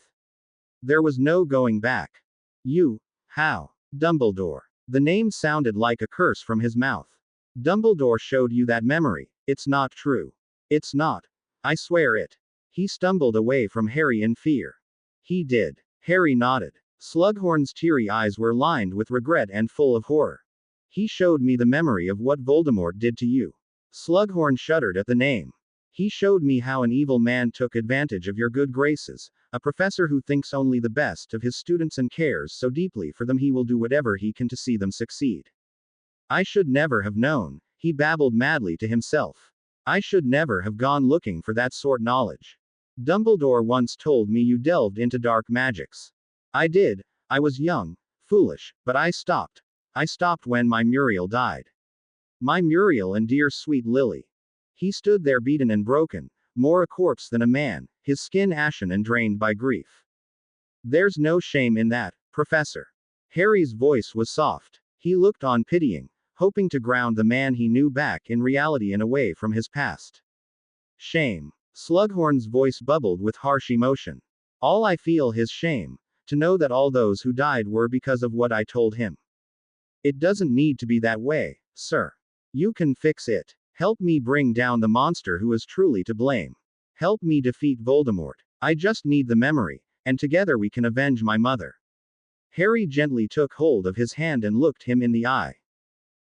There was no going back. You? How? Dumbledore. The name sounded like a curse from his mouth. Dumbledore showed you that memory. It's not true. It's not. I swear it. He stumbled away from Harry in fear. He did. Harry nodded. Slughorn's teary eyes were lined with regret and full of horror. He showed me the memory of what Voldemort did to you. Slughorn shuddered at the name. He showed me how an evil man took advantage of your good graces, a professor who thinks only the best of his students and cares so deeply for them he will do whatever he can to see them succeed. I should never have known, he babbled madly to himself. I should never have gone looking for that sort knowledge. Dumbledore once told me you delved into dark magics. I did. I was young, foolish, but I stopped. I stopped when my Muriel died. My Muriel and dear sweet Lily. He stood there beaten and broken, more a corpse than a man, his skin ashen and drained by grief. There's no shame in that, Professor. Harry's voice was soft. He looked on pitying, hoping to ground the man he knew back in reality and away from his past. Shame. Slughorn's voice bubbled with harsh emotion. All I feel is shame, to know that all those who died were because of what I told him. It doesn't need to be that way, sir. You can fix it. Help me bring down the monster who is truly to blame. Help me defeat Voldemort. I just need the memory, and together we can avenge my mother. Harry gently took hold of his hand and looked him in the eye.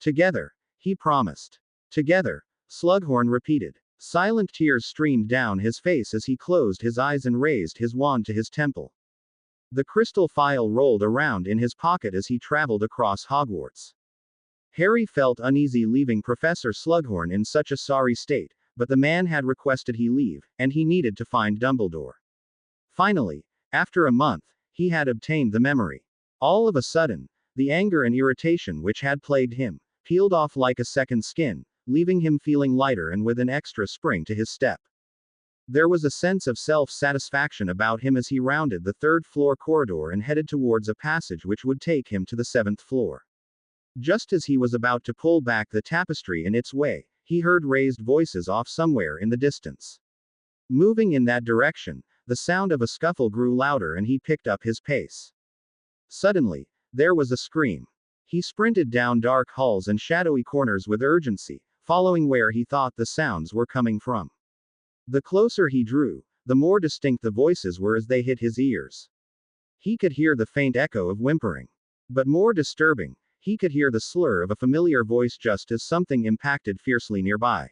Together, he promised. Together, Slughorn repeated. Silent tears streamed down his face as he closed his eyes and raised his wand to his temple. The crystal phial rolled around in his pocket as he traveled across Hogwarts. Harry felt uneasy leaving Professor Slughorn in such a sorry state, but the man had requested he leave, and he needed to find Dumbledore. Finally, after a month, he had obtained the memory. All of a sudden, the anger and irritation which had plagued him, peeled off like a second skin, leaving him feeling lighter and with an extra spring to his step. There was a sense of self-satisfaction about him as he rounded the third-floor corridor and headed towards a passage which would take him to the 7th floor. Just as he was about to pull back the tapestry in its way, he heard raised voices off somewhere in the distance. Moving in that direction, the sound of a scuffle grew louder and he picked up his pace. Suddenly, there was a scream. He sprinted down dark halls and shadowy corners with urgency, following where he thought the sounds were coming from. The closer he drew, the more distinct the voices were as they hit his ears. He could hear the faint echo of whimpering. But more disturbing, he could hear the slur of a familiar voice just as something impacted fiercely nearby.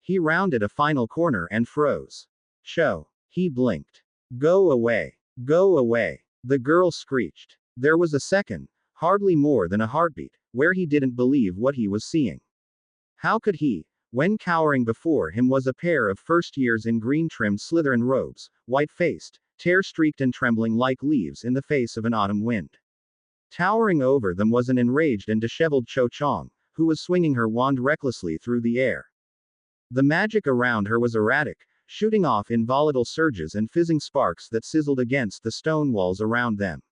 He rounded a final corner and froze. Cho. He blinked. Go away. Go away. The girl screeched. There was a second, hardly more than a heartbeat, where he didn't believe what he was seeing. How could he, when cowering before him was a pair of first-years in green-trimmed Slytherin robes, white-faced, tear-streaked and trembling like leaves in the face of an autumn wind. Towering over them was an enraged and disheveled Cho Chang, who was swinging her wand recklessly through the air. The magic around her was erratic, shooting off in volatile surges and fizzing sparks that sizzled against the stone walls around them.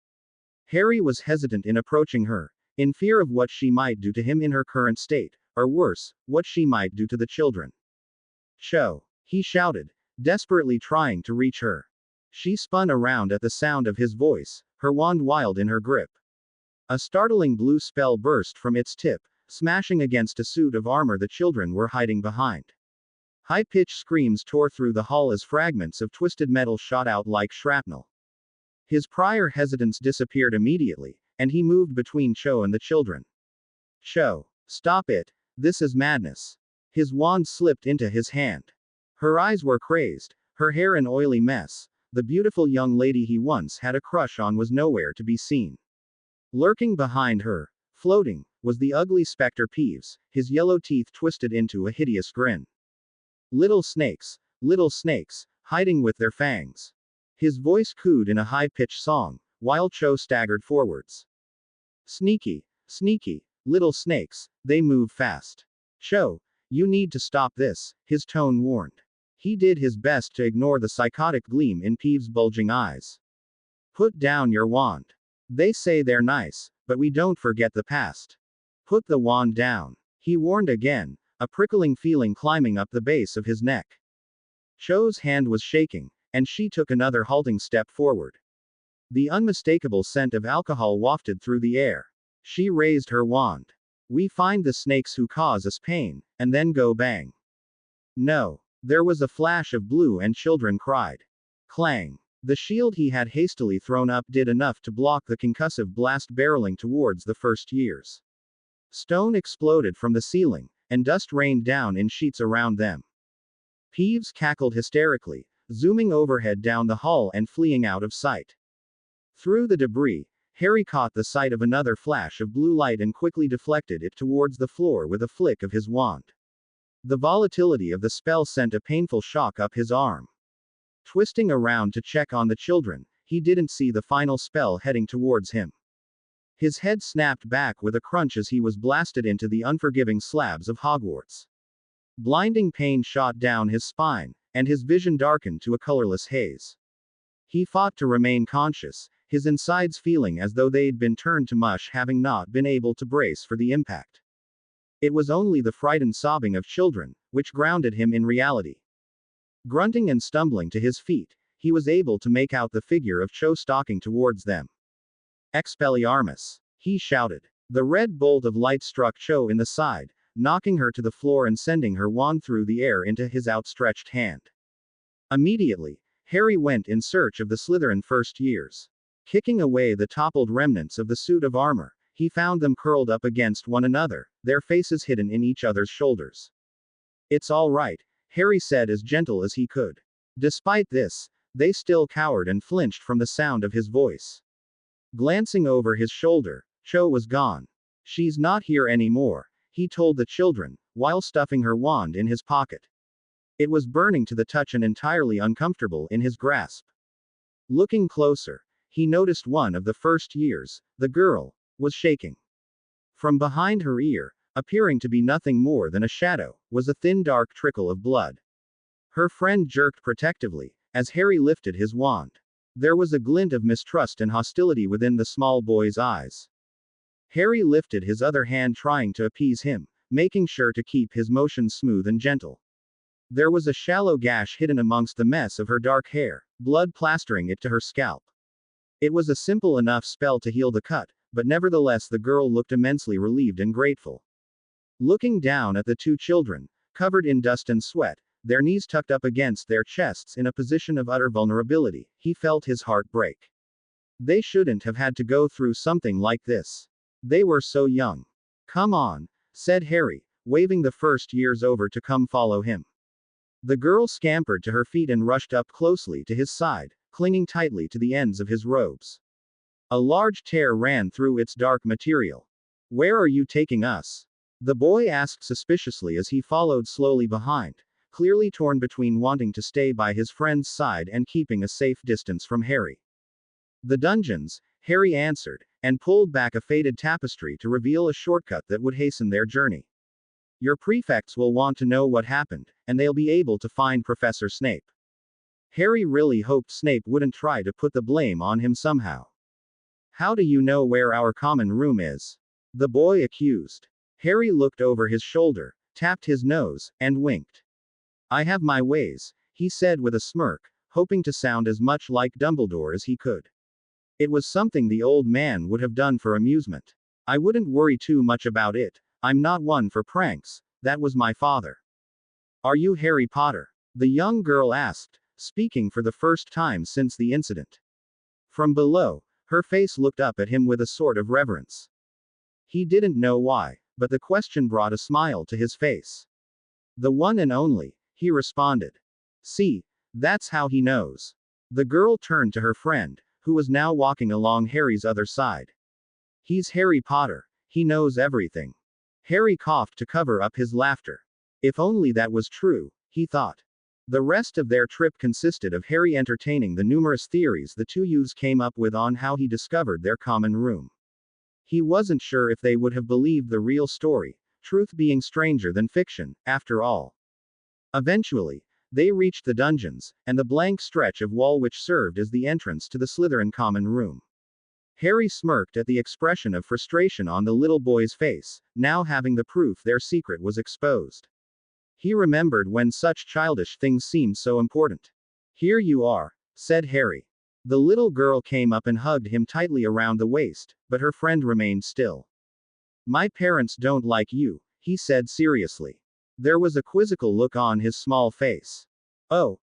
Harry was hesitant in approaching her, in fear of what she might do to him in her current state, or worse, what she might do to the children. Cho! He shouted, desperately trying to reach her. She spun around at the sound of his voice, her wand wild in her grip. A startling blue spell burst from its tip, smashing against a suit of armor the children were hiding behind. High-pitched screams tore through the hall as fragments of twisted metal shot out like shrapnel. His prior hesitance disappeared immediately, and he moved between Cho and the children. Cho! Stop it! This is madness! His wand slipped into his hand. Her eyes were crazed, her hair an oily mess. The beautiful young lady he once had a crush on was nowhere to be seen. Lurking behind her, floating, was the ugly specter Peeves, his yellow teeth twisted into a hideous grin. Little snakes, hiding with their fangs. His voice cooed in a high-pitched song, while Cho staggered forwards. Sneaky, little snakes, they move fast. Cho, you need to stop this, his tone warned. He did his best to ignore the psychotic gleam in Peeves' bulging eyes. Put down your wand. They say they're nice, but we don't forget the past. Put the wand down. He warned again, a prickling feeling climbing up the base of his neck. Cho's hand was shaking, and she took another halting step forward. The unmistakable scent of alcohol wafted through the air. She raised her wand. We find the snakes who cause us pain, and then go bang. No. There was a flash of blue and children cried. Clang. The shield he had hastily thrown up did enough to block the concussive blast barreling towards the first years. Stone exploded from the ceiling, and dust rained down in sheets around them. Peeves cackled hysterically, zooming overhead down the hall and fleeing out of sight. Through the debris, Harry caught the sight of another flash of blue light and quickly deflected it towards the floor with a flick of his wand. The volatility of the spell sent a painful shock up his arm. Twisting around to check on the children, he didn't see the final spell heading towards him. His head snapped back with a crunch as he was blasted into the unforgiving slabs of Hogwarts. Blinding pain shot down his spine, and his vision darkened to a colorless haze. He fought to remain conscious, his insides feeling as though they'd been turned to mush, having not been able to brace for the impact. It was only the frightened sobbing of children, which grounded him in reality. Grunting and stumbling to his feet, he was able to make out the figure of Cho stalking towards them. Expelliarmus! He shouted. The red bolt of light struck Cho in the side, knocking her to the floor and sending her wand through the air into his outstretched hand. Immediately, Harry went in search of the Slytherin first years. Kicking away the toppled remnants of the suit of armor, he found them curled up against one another, their faces hidden in each other's shoulders. It's all right, Harry said as gentle as he could. Despite this, they still cowered and flinched from the sound of his voice. Glancing over his shoulder, Cho was gone. She's not here anymore, he told the children, while stuffing her wand in his pocket. It was burning to the touch and entirely uncomfortable in his grasp. Looking closer, he noticed one of the first years, the girl, was shaking. From behind her ear, appearing to be nothing more than a shadow, was a thin dark trickle of blood. Her friend jerked protectively, as Harry lifted his wand. There was a glint of mistrust and hostility within the small boy's eyes. Harry lifted his other hand trying to appease him, making sure to keep his motions smooth and gentle. There was a shallow gash hidden amongst the mess of her dark hair, blood plastering it to her scalp. It was a simple enough spell to heal the cut, but nevertheless the girl looked immensely relieved and grateful. Looking down at the two children, covered in dust and sweat, their knees tucked up against their chests in a position of utter vulnerability, he felt his heart break. They shouldn't have had to go through something like this. They were so young. Come on, said Harry, waving the first years over to come follow him. The girl scampered to her feet and rushed up closely to his side, clinging tightly to the ends of his robes. A large tear ran through its dark material. Where are you taking us? The boy asked suspiciously as he followed slowly behind, clearly torn between wanting to stay by his friend's side and keeping a safe distance from Harry. The dungeons, Harry answered, and pulled back a faded tapestry to reveal a shortcut that would hasten their journey. Your prefects will want to know what happened, and they'll be able to find Professor Snape. Harry really hoped Snape wouldn't try to put the blame on him somehow. How do you know where our common room is? The boy accused. Harry looked over his shoulder, tapped his nose, and winked. I have my ways, he said with a smirk, hoping to sound as much like Dumbledore as he could. It was something the old man would have done for amusement. I wouldn't worry too much about it. I'm not one for pranks. That was my father. Are you Harry Potter? The young girl asked, speaking for the first time since the incident. From below, her face looked up at him with a sort of reverence. He didn't know why, but the question brought a smile to his face. The one and only, he responded. See, that's how he knows. The girl turned to her friend, who was now walking along Harry's other side. He's Harry Potter. He knows everything. Harry coughed to cover up his laughter. If only that was true, he thought. The rest of their trip consisted of Harry entertaining the numerous theories the two youths came up with on how he discovered their common room. He wasn't sure if they would have believed the real story, truth being stranger than fiction, after all. Eventually, they reached the dungeons, and the blank stretch of wall which served as the entrance to the Slytherin common room. Harry smirked at the expression of frustration on the little boy's face, now having the proof their secret was exposed. He remembered when such childish things seemed so important. Here you are, said Harry. The little girl came up and hugged him tightly around the waist, but her friend remained still. My parents don't like you, he said seriously. There was a quizzical look on his small face. Oh,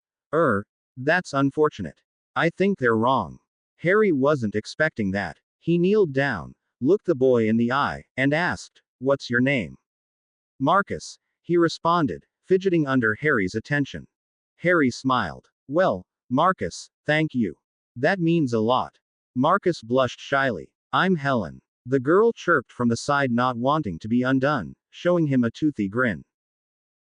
that's unfortunate. I think they're wrong. Harry wasn't expecting that. He kneeled down, looked the boy in the eye, and asked, What's your name? Marcus, he responded, fidgeting under Harry's attention. Harry smiled. Well, Marcus, thank you. That means a lot. Marcus blushed shyly. I'm Helen. The girl chirped from the side, not wanting to be undone, showing him a toothy grin.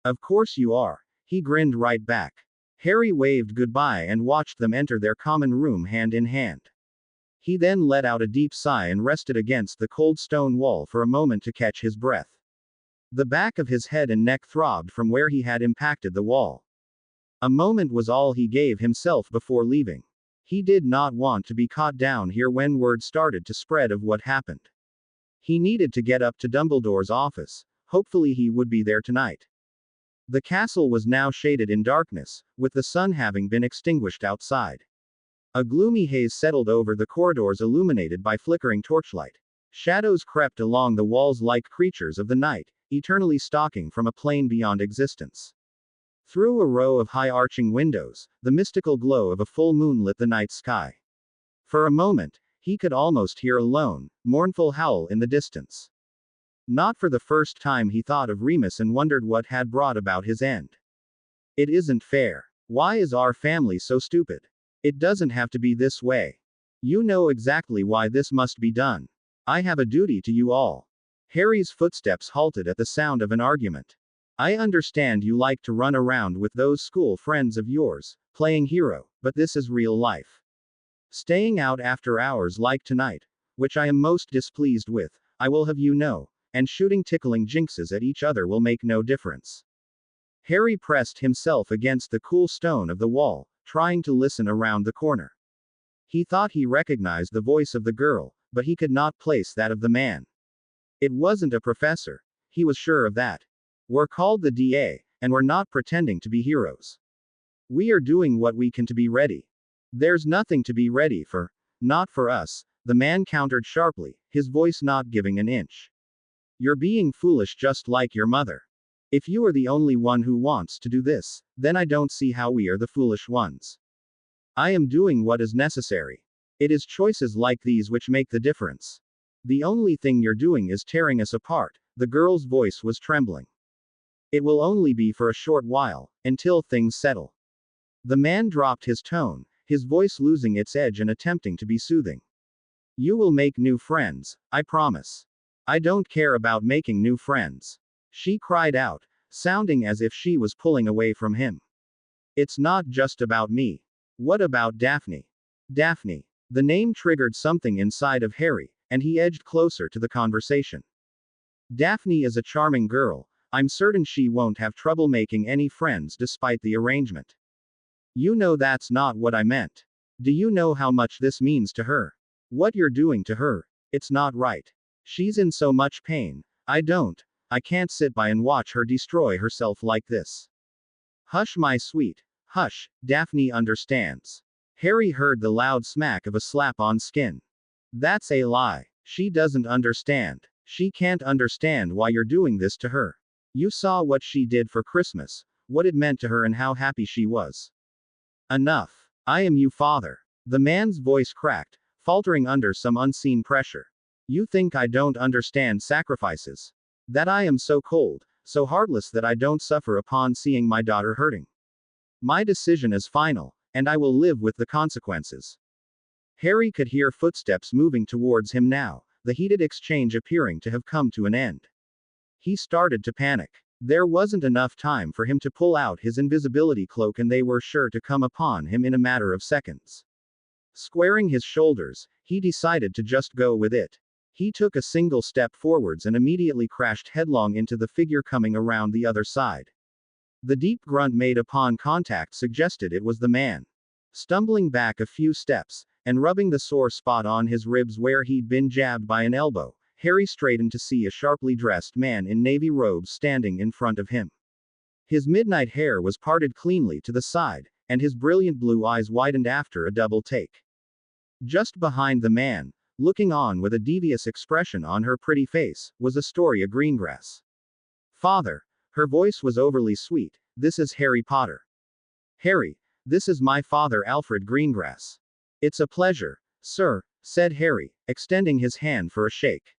Of course you are. He grinned right back. Harry waved goodbye and watched them enter their common room hand in hand. He then let out a deep sigh and rested against the cold stone wall for a moment to catch his breath. The back of his head and neck throbbed from where he had impacted the wall. A moment was all he gave himself before leaving. He did not want to be caught down here when word started to spread of what happened. He needed to get up to Dumbledore's office. Hopefully he would be there tonight. The castle was now shaded in darkness, with the sun having been extinguished outside. A gloomy haze settled over the corridors illuminated by flickering torchlight. Shadows crept along the walls like creatures of the night, eternally stalking from a plane beyond existence. Through a row of high-arching windows, the mystical glow of a full moon lit the night sky. For a moment, he could almost hear a lone, mournful howl in the distance. Not for the first time he thought of Remus and wondered what had brought about his end. It isn't fair. Why is our family so stupid? It doesn't have to be this way. You know exactly why this must be done. I have a duty to you all. Harry's footsteps halted at the sound of an argument. I understand you like to run around with those school friends of yours, playing hero, but this is real life. Staying out after hours like tonight, which I am most displeased with, I will have you know, and shooting tickling jinxes at each other will make no difference. Harry pressed himself against the cool stone of the wall, trying to listen around the corner. He thought he recognized the voice of the girl, but he could not place that of the man. It wasn't a professor. He was sure of that. We're called the DA, and we're not pretending to be heroes. We are doing what we can to be ready. There's nothing to be ready for. Not for us, the man countered sharply, his voice not giving an inch. You're being foolish just like your mother. If you are the only one who wants to do this, then I don't see how we are the foolish ones. I am doing what is necessary. It is choices like these which make the difference. The only thing you're doing is tearing us apart. The girl's voice was trembling. It will only be for a short while, until things settle. The man dropped his tone, his voice losing its edge and attempting to be soothing. You will make new friends, I promise. I don't care about making new friends. She cried out, sounding as if she was pulling away from him. It's not just about me. What about Daphne? Daphne. The name triggered something inside of Harry, and he edged closer to the conversation. Daphne is a charming girl. I'm certain she won't have trouble making any friends despite the arrangement. You know that's not what I meant. Do you know how much this means to her? What you're doing to her? It's not right. She's in so much pain. I can't sit by and watch her destroy herself like this. Hush, my sweet. Hush, Daphne understands. Harry heard the loud smack of a slap on skin. That's a lie. She doesn't understand. She can't understand why you're doing this to her. You saw what she did for Christmas, what it meant to her, and how happy she was. Enough. I am you, father. The man's voice cracked, faltering under some unseen pressure. You think I don't understand sacrifices? That I am so cold, so heartless that I don't suffer upon seeing my daughter hurting? My decision is final, and I will live with the consequences. Harry could hear footsteps moving towards him now, the heated exchange appearing to have come to an end. He started to panic. There wasn't enough time for him to pull out his invisibility cloak, and they were sure to come upon him in a matter of seconds. Squaring his shoulders, he decided to just go with it. He took a single step forwards and immediately crashed headlong into the figure coming around the other side. The deep grunt made upon contact suggested it was the man. Stumbling back a few steps, and rubbing the sore spot on his ribs where he'd been jabbed by an elbow, Harry straightened to see a sharply dressed man in navy robes standing in front of him. His midnight hair was parted cleanly to the side, and his brilliant blue eyes widened after a double take. Just behind the man, looking on with a devious expression on her pretty face, was Astoria Greengrass. Father. Her voice was overly sweet. This is Harry Potter. Harry, this is my father, Alfred Greengrass. It's a pleasure, sir, said Harry, extending his hand for a shake.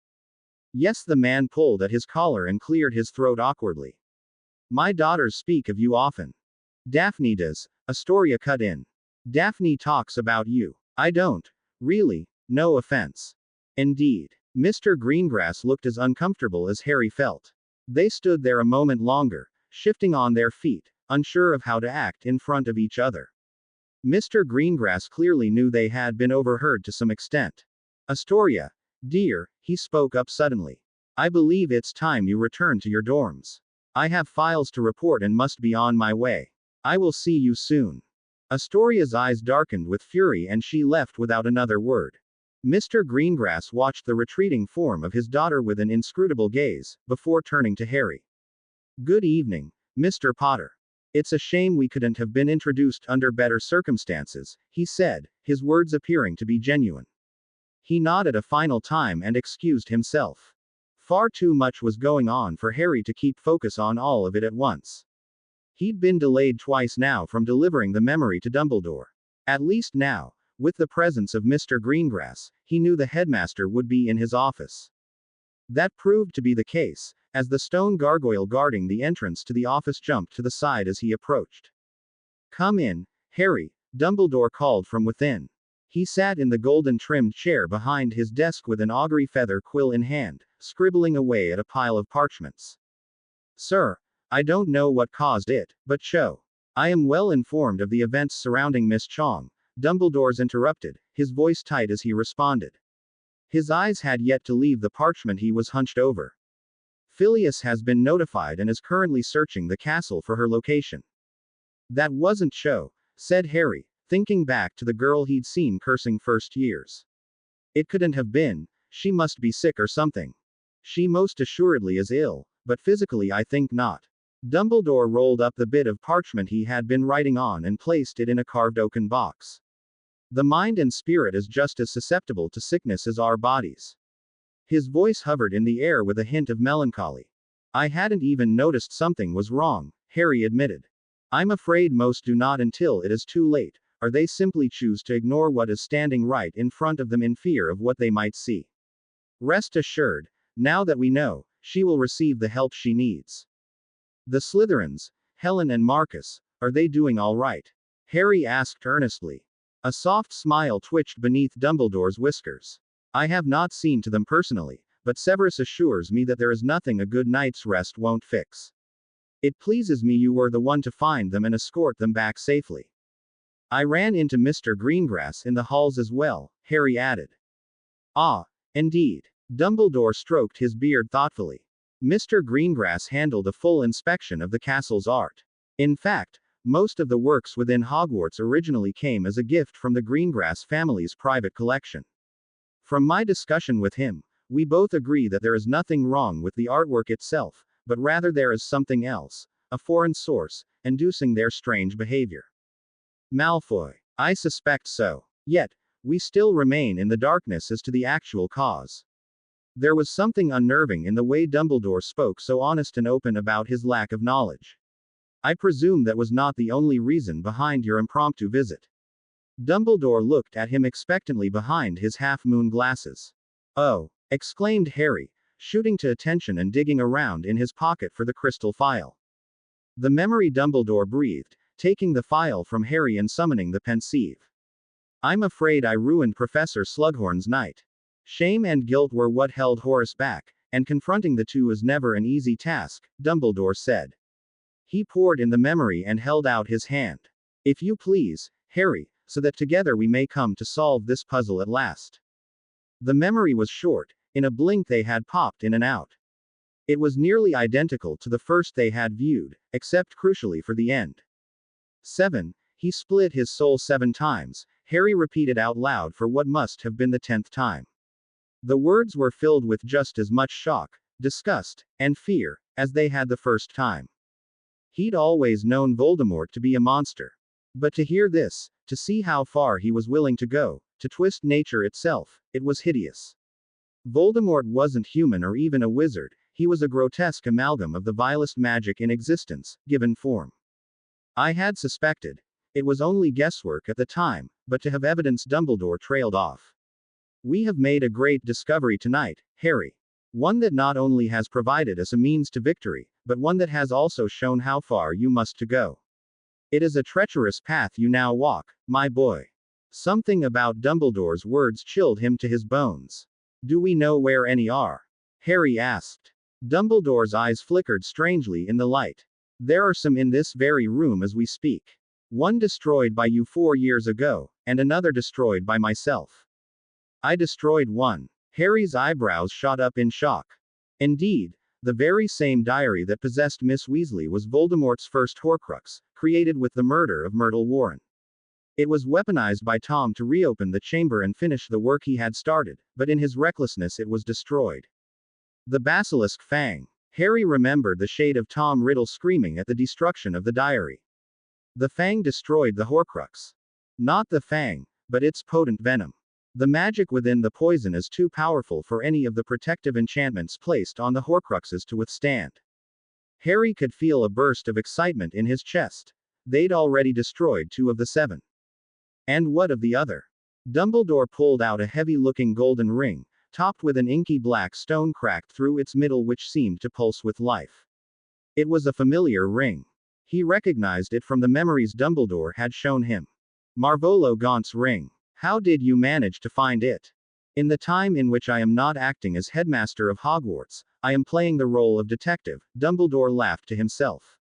Yes, the man pulled at his collar and cleared his throat awkwardly. My daughters speak of you often. Daphne does, Astoria cut in. Daphne talks about you. I don't. Really, no offense. Indeed. Mr. Greengrass looked as uncomfortable as Harry felt. They stood there a moment longer, shifting on their feet, unsure of how to act in front of each other. Mr. Greengrass clearly knew they had been overheard to some extent. Astoria, dear, he spoke up suddenly. I believe it's time you return to your dorms. I have files to report and must be on my way. I will see you soon. Astoria's eyes darkened with fury and she left without another word. Mr. Greengrass watched the retreating form of his daughter with an inscrutable gaze, before turning to Harry. Good evening, Mr. Potter. It's a shame we couldn't have been introduced under better circumstances, he said, his words appearing to be genuine. He nodded a final time and excused himself. Far too much was going on for Harry to keep focus on all of it at once. He'd been delayed twice now from delivering the memory to Dumbledore. At least now, with the presence of Mr. Greengrass, he knew the headmaster would be in his office. That proved to be the case, as the stone gargoyle guarding the entrance to the office jumped to the side as he approached. Come in, Harry, Dumbledore called from within. He sat in the golden-trimmed chair behind his desk with an augury feather quill in hand, scribbling away at a pile of parchments. Sir, I don't know what caused it, but I am well informed of the events surrounding Miss Chong, Dumbledore's interrupted, his voice tight as he responded. His eyes had yet to leave the parchment he was hunched over. Phileas has been notified and is currently searching the castle for her location. That wasn't Cho, said Harry, thinking back to the girl he'd seen cursing first years. It couldn't have been, she must be sick or something. She most assuredly is ill, but physically I think not. Dumbledore rolled up the bit of parchment he had been writing on and placed it in a carved oaken box. The mind and spirit is just as susceptible to sickness as our bodies. His voice hovered in the air with a hint of melancholy. I hadn't even noticed something was wrong, Harry admitted. I'm afraid most do not until it is too late, or they simply choose to ignore what is standing right in front of them in fear of what they might see. Rest assured, now that we know, she will receive the help she needs. The Slytherins, Helen and Marcus, are they doing all right? Harry asked earnestly. A soft smile twitched beneath Dumbledore's whiskers. I have not seen to them personally, but Severus assures me that there is nothing a good night's rest won't fix. It pleases me you were the one to find them and escort them back safely. I ran into Mr. Greengrass in the halls as well, Harry added. Ah, indeed. Dumbledore stroked his beard thoughtfully. Mr. Greengrass handled a full inspection of the castle's art. In fact, most of the works within Hogwarts originally came as a gift from the Greengrass family's private collection. From my discussion with him, we both agree that there is nothing wrong with the artwork itself, but rather there is something else, a foreign source, inducing their strange behavior. Malfoy. I suspect so. Yet, we still remain in the darkness as to the actual cause. There was something unnerving in the way Dumbledore spoke so honest and open about his lack of knowledge. I presume that was not the only reason behind your impromptu visit. Dumbledore looked at him expectantly behind his half-moon glasses. Oh, exclaimed Harry, shooting to attention and digging around in his pocket for the crystal file. The memory Dumbledore breathed, taking the file from Harry and summoning the pensieve. I'm afraid I ruined Professor Slughorn's night. Shame and guilt were what held Horace back, and confronting the two is never an easy task, Dumbledore said. He poured in the memory and held out his hand. If you please, Harry, so that together we may come to solve this puzzle at last. The memory was short, in a blink they had popped in and out. It was nearly identical to the first they had viewed, except crucially for the end. 7. He split his soul 7 times, Harry repeated out loud for what must have been the 10th time. The words were filled with just as much shock, disgust, and fear, as they had the first time. He'd always known Voldemort to be a monster. But to hear this, to see how far he was willing to go, to twist nature itself, it was hideous. Voldemort wasn't human or even a wizard, he was a grotesque amalgam of the vilest magic in existence, given form. I had suspected. It was only guesswork at the time, but to have evidence Dumbledore trailed off. We have made a great discovery tonight, Harry. One that not only has provided us a means to victory, but one that has also shown how far you must to go. It is a treacherous path you now walk, my boy. Something about Dumbledore's words chilled him to his bones. Do we know where any are? Harry asked. Dumbledore's eyes flickered strangely in the light. There are some in this very room as we speak. One destroyed by you 4 years ago, and another destroyed by myself. I destroyed one. Harry's eyebrows shot up in shock. Indeed, the very same diary that possessed Miss Weasley was Voldemort's first Horcrux, created with the murder of Myrtle Warren. It was weaponized by Tom to reopen the chamber and finish the work he had started, but in his recklessness it was destroyed. The basilisk fang. Harry remembered the shade of Tom Riddle screaming at the destruction of the diary. The fang destroyed the Horcrux. Not the fang, but its potent venom. The magic within the poison is too powerful for any of the protective enchantments placed on the Horcruxes to withstand. Harry could feel a burst of excitement in his chest. They'd already destroyed 2 of the 7. And what of the other? Dumbledore pulled out a heavy-looking golden ring, topped with an inky black stone cracked through its middle which seemed to pulse with life. It was a familiar ring. He recognized it from the memories Dumbledore had shown him. Marvolo Gaunt's ring. How did you manage to find it? In the time in which I am not acting as headmaster of Hogwarts, I am playing the role of detective, Dumbledore laughed to himself.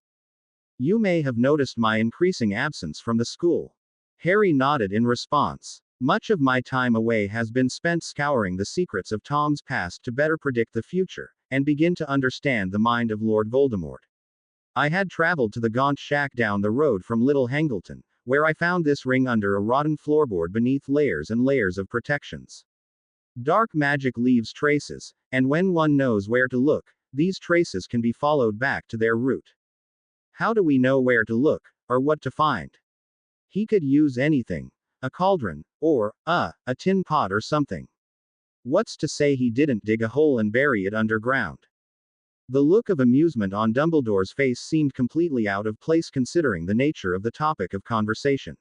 You may have noticed my increasing absence from the school. Harry nodded in response. Much of my time away has been spent scouring the secrets of Tom's past to better predict the future, and begin to understand the mind of Lord Voldemort. I had traveled to the Gaunt shack down the road from Little Hangleton, where I found this ring under a rotten floorboard beneath layers and layers of protections. Dark magic leaves traces, and when one knows where to look, these traces can be followed back to their root. How do we know where to look, or what to find? He could use anything. A cauldron, or, a tin pot or something. What's to say he didn't dig a hole and bury it underground? The look of amusement on Dumbledore's face seemed completely out of place considering the nature of the topic of conversation.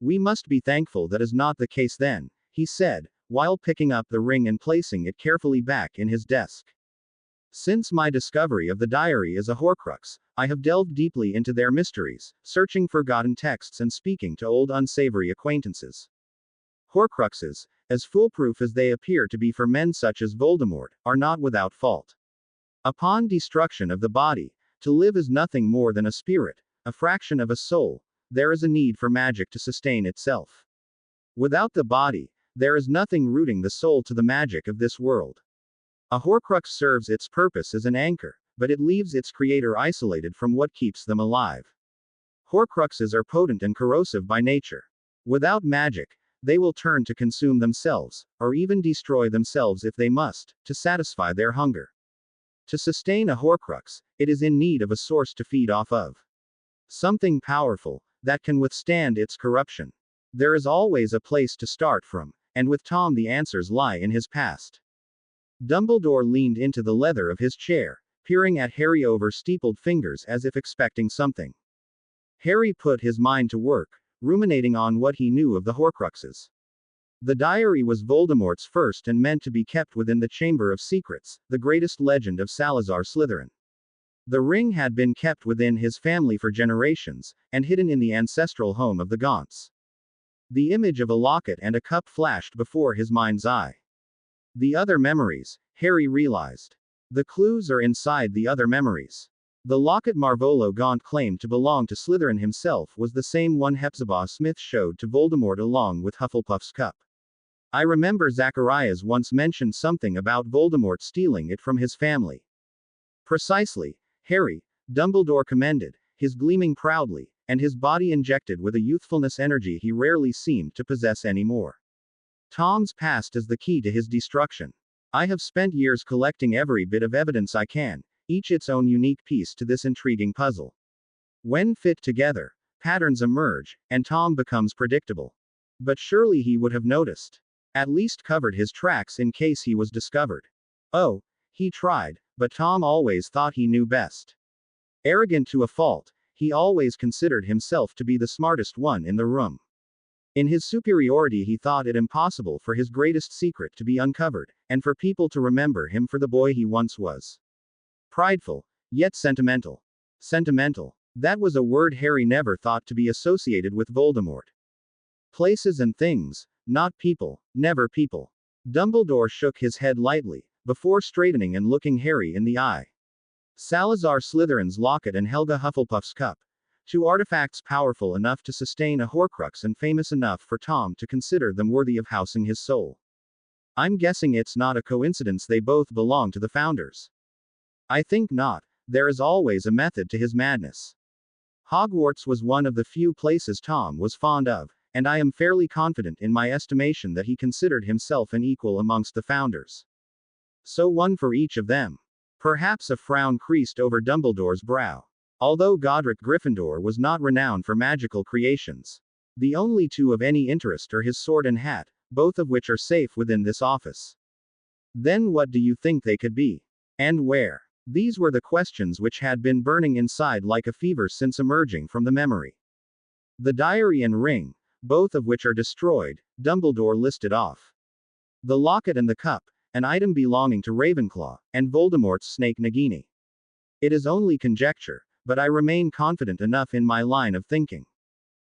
We must be thankful that is not the case then, he said, while picking up the ring and placing it carefully back in his desk. Since my discovery of the diary as a Horcrux, I have delved deeply into their mysteries, searching forgotten texts and speaking to old unsavory acquaintances. Horcruxes, as foolproof as they appear to be for men such as Voldemort, are not without fault. Upon destruction of the body, to live is nothing more than a spirit, a fraction of a soul. there is a need for magic to sustain itself. Without the body, there is nothing rooting the soul to the magic of this world. A Horcrux serves its purpose as an anchor, but it leaves its creator isolated from what keeps them alive. Horcruxes are potent and corrosive by nature. Without magic, they will turn to consume themselves, or even destroy themselves if they must, to satisfy their hunger. To sustain a Horcrux, it is in need of a source to feed off of. Something powerful, that can withstand its corruption. There is always a place to start from, and with Tom the answers lie in his past. Dumbledore leaned into the leather of his chair, peering at Harry over steepled fingers as if expecting something. Harry put his mind to work, ruminating on what he knew of the Horcruxes. The diary was Voldemort's first and meant to be kept within the Chamber of Secrets, the greatest legend of Salazar Slytherin. The ring had been kept within his family for generations, and hidden in the ancestral home of the Gaunts. The image of a locket and a cup flashed before his mind's eye. The other memories, Harry realized. The clues are inside the other memories. The locket Marvolo Gaunt claimed to belong to Slytherin himself was the same one Hepzibah Smith showed to Voldemort along with Hufflepuff's cup. I remember Zacharias once mentioned something about Voldemort stealing it from his family. Precisely, Harry, Dumbledore commended, his gleaming proudly, and his body injected with a youthfulness energy he rarely seemed to possess anymore. Tom's past is the key to his destruction. I have spent years collecting every bit of evidence I can, each its own unique piece to this intriguing puzzle. When fit together, patterns emerge, and Tom becomes predictable. But surely he would have noticed. At least covered his tracks in case he was discovered. Oh, he tried, but Tom always thought he knew best. Arrogant to a fault, he always considered himself to be the smartest one in the room. In his superiority, he thought it impossible for his greatest secret to be uncovered, and for people to remember him for the boy he once was. Prideful, yet sentimental. Sentimental. That was a word Harry never thought to be associated with Voldemort. Places and things, not people, never people. Dumbledore shook his head lightly, before straightening and looking Harry in the eye. Salazar Slytherin's locket and Helga Hufflepuff's cup. Two artifacts powerful enough to sustain a Horcrux and famous enough for Tom to consider them worthy of housing his soul. I'm guessing it's not a coincidence they both belong to the founders. I think not. There is always a method to his madness. Hogwarts was one of the few places Tom was fond of, and I am fairly confident in my estimation that he considered himself an equal amongst the founders. So one for each of them. Perhaps a frown creased over Dumbledore's brow. Although Godric Gryffindor was not renowned for magical creations. The only two of any interest are his sword and hat, both of which are safe within this office. Then what do you think they could be? And where? These were the questions which had been burning inside like a fever since emerging from the memory. The diary and ring, both of which are destroyed, Dumbledore listed off. The locket and the cup, an item belonging to Ravenclaw, and Voldemort's snake Nagini. It is only conjecture, but I remain confident enough in my line of thinking.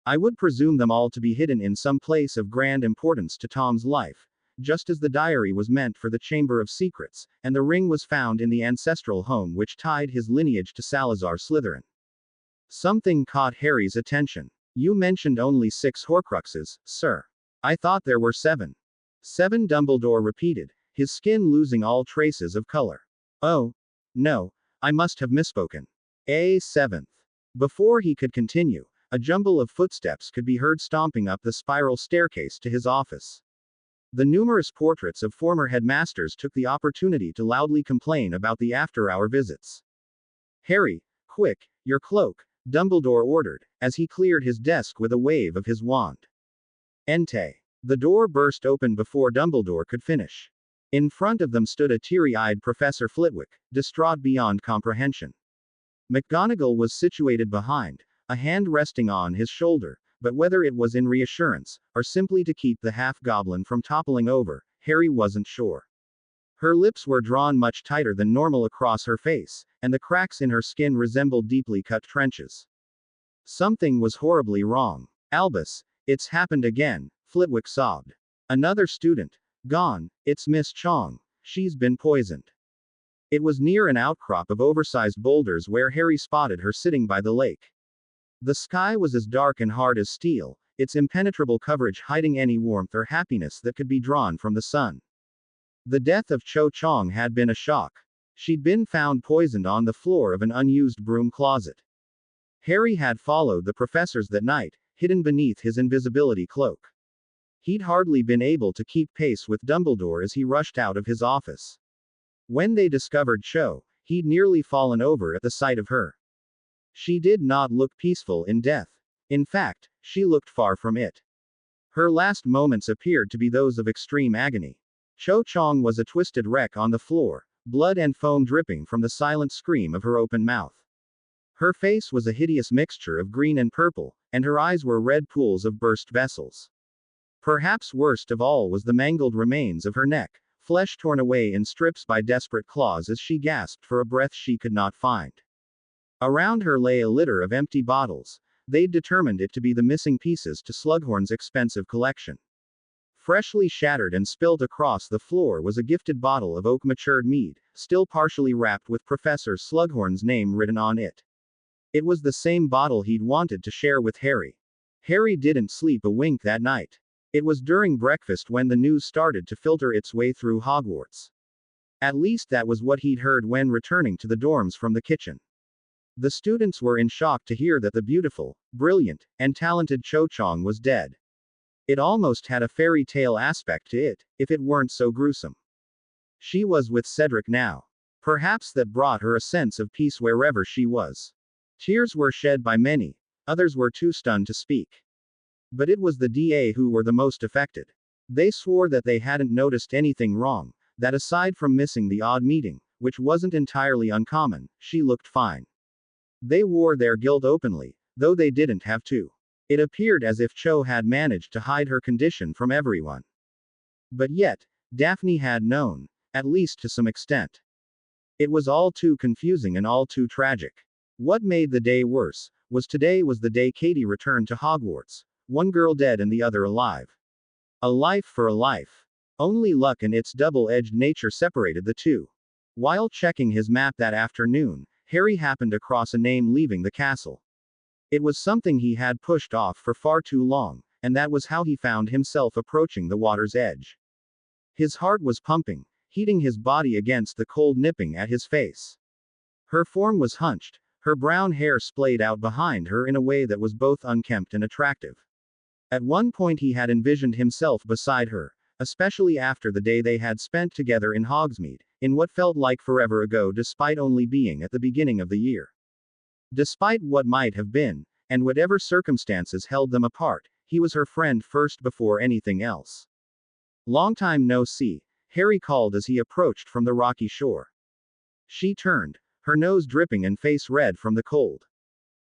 I would presume them all to be hidden in some place of grand importance to Tom's life, just as the diary was meant for the Chamber of Secrets, and the ring was found in the ancestral home which tied his lineage to Salazar Slytherin. Something caught Harry's attention. You mentioned only 6 Horcruxes, sir. I thought there were 7. 7, Dumbledore repeated, his skin losing all traces of color. Oh, no, I must have misspoken. A 7th. Before he could continue, a jumble of footsteps could be heard stomping up the spiral staircase to his office. The numerous portraits of former headmasters took the opportunity to loudly complain about the after-hour visits. Harry, quick, your cloak, Dumbledore ordered, as he cleared his desk with a wave of his wand. Ente. The door burst open before Dumbledore could finish. In front of them stood a teary-eyed Professor Flitwick, distraught beyond comprehension. McGonagall was situated behind, a hand resting on his shoulder, but whether it was in reassurance, or simply to keep the half-goblin from toppling over, Harry wasn't sure. Her lips were drawn much tighter than normal across her face, and the cracks in her skin resembled deeply cut trenches. Something was horribly wrong. Albus, it's happened again, Flitwick sobbed. Another student. Gone, it's Miss Chong. She's been poisoned. It was near an outcrop of oversized boulders where Harry spotted her sitting by the lake. The sky was as dark and hard as steel, its impenetrable coverage hiding any warmth or happiness that could be drawn from the sun. The death of Cho Chong had been a shock. She'd been found poisoned on the floor of an unused broom closet. Harry had followed the professors that night, hidden beneath his invisibility cloak. He'd hardly been able to keep pace with Dumbledore as he rushed out of his office. When they discovered Cho, he'd nearly fallen over at the sight of her. She did not look peaceful in death. In fact, she looked far from it. Her last moments appeared to be those of extreme agony. Cho Chong was a twisted wreck on the floor, blood and foam dripping from the silent scream of her open mouth. Her face was a hideous mixture of green and purple, and her eyes were red pools of burst vessels. Perhaps worst of all was the mangled remains of her neck, flesh torn away in strips by desperate claws as she gasped for a breath she could not find. Around her lay a litter of empty bottles. They'd determined it to be the missing pieces to Slughorn's expensive collection. Freshly shattered and spilt across the floor was a gifted bottle of oak-matured mead, still partially wrapped with Professor Slughorn's name written on it. It was the same bottle he'd wanted to share with Harry. Harry didn't sleep a wink that night. It was during breakfast when the news started to filter its way through Hogwarts. At least that was what he'd heard when returning to the dorms from the kitchen. The students were in shock to hear that the beautiful, brilliant, and talented Cho Chong was dead. It almost had a fairy tale aspect to it, if it weren't so gruesome. She was with Cedric now. Perhaps that brought her a sense of peace wherever she was. Tears were shed by many, others were too stunned to speak. But it was the DA who were the most affected. They swore that they hadn't noticed anything wrong, that aside from missing the odd meeting, which wasn't entirely uncommon, she looked fine. They wore their guilt openly, though they didn't have to. It appeared as if Cho had managed to hide her condition from everyone. But yet, Daphne had known, at least to some extent. It was all too confusing and all too tragic. What made the day worse was today was the day Katie returned to Hogwarts, one girl dead and the other alive. A life for a life. Only luck and its double-edged nature separated the two. While checking his map that afternoon, Harry happened across a name leaving the castle. It was something he had pushed off for far too long, and that was how he found himself approaching the water's edge. His heart was pumping, heating his body against the cold nipping at his face. Her form was hunched, her brown hair splayed out behind her in a way that was both unkempt and attractive. At one point he had envisioned himself beside her, especially after the day they had spent together in Hogsmeade, in what felt like forever ago despite only being at the beginning of the year. Despite what might have been, and whatever circumstances held them apart, he was her friend first before anything else. Long time no see, Harry called as he approached from the rocky shore. She turned, her nose dripping and face red from the cold.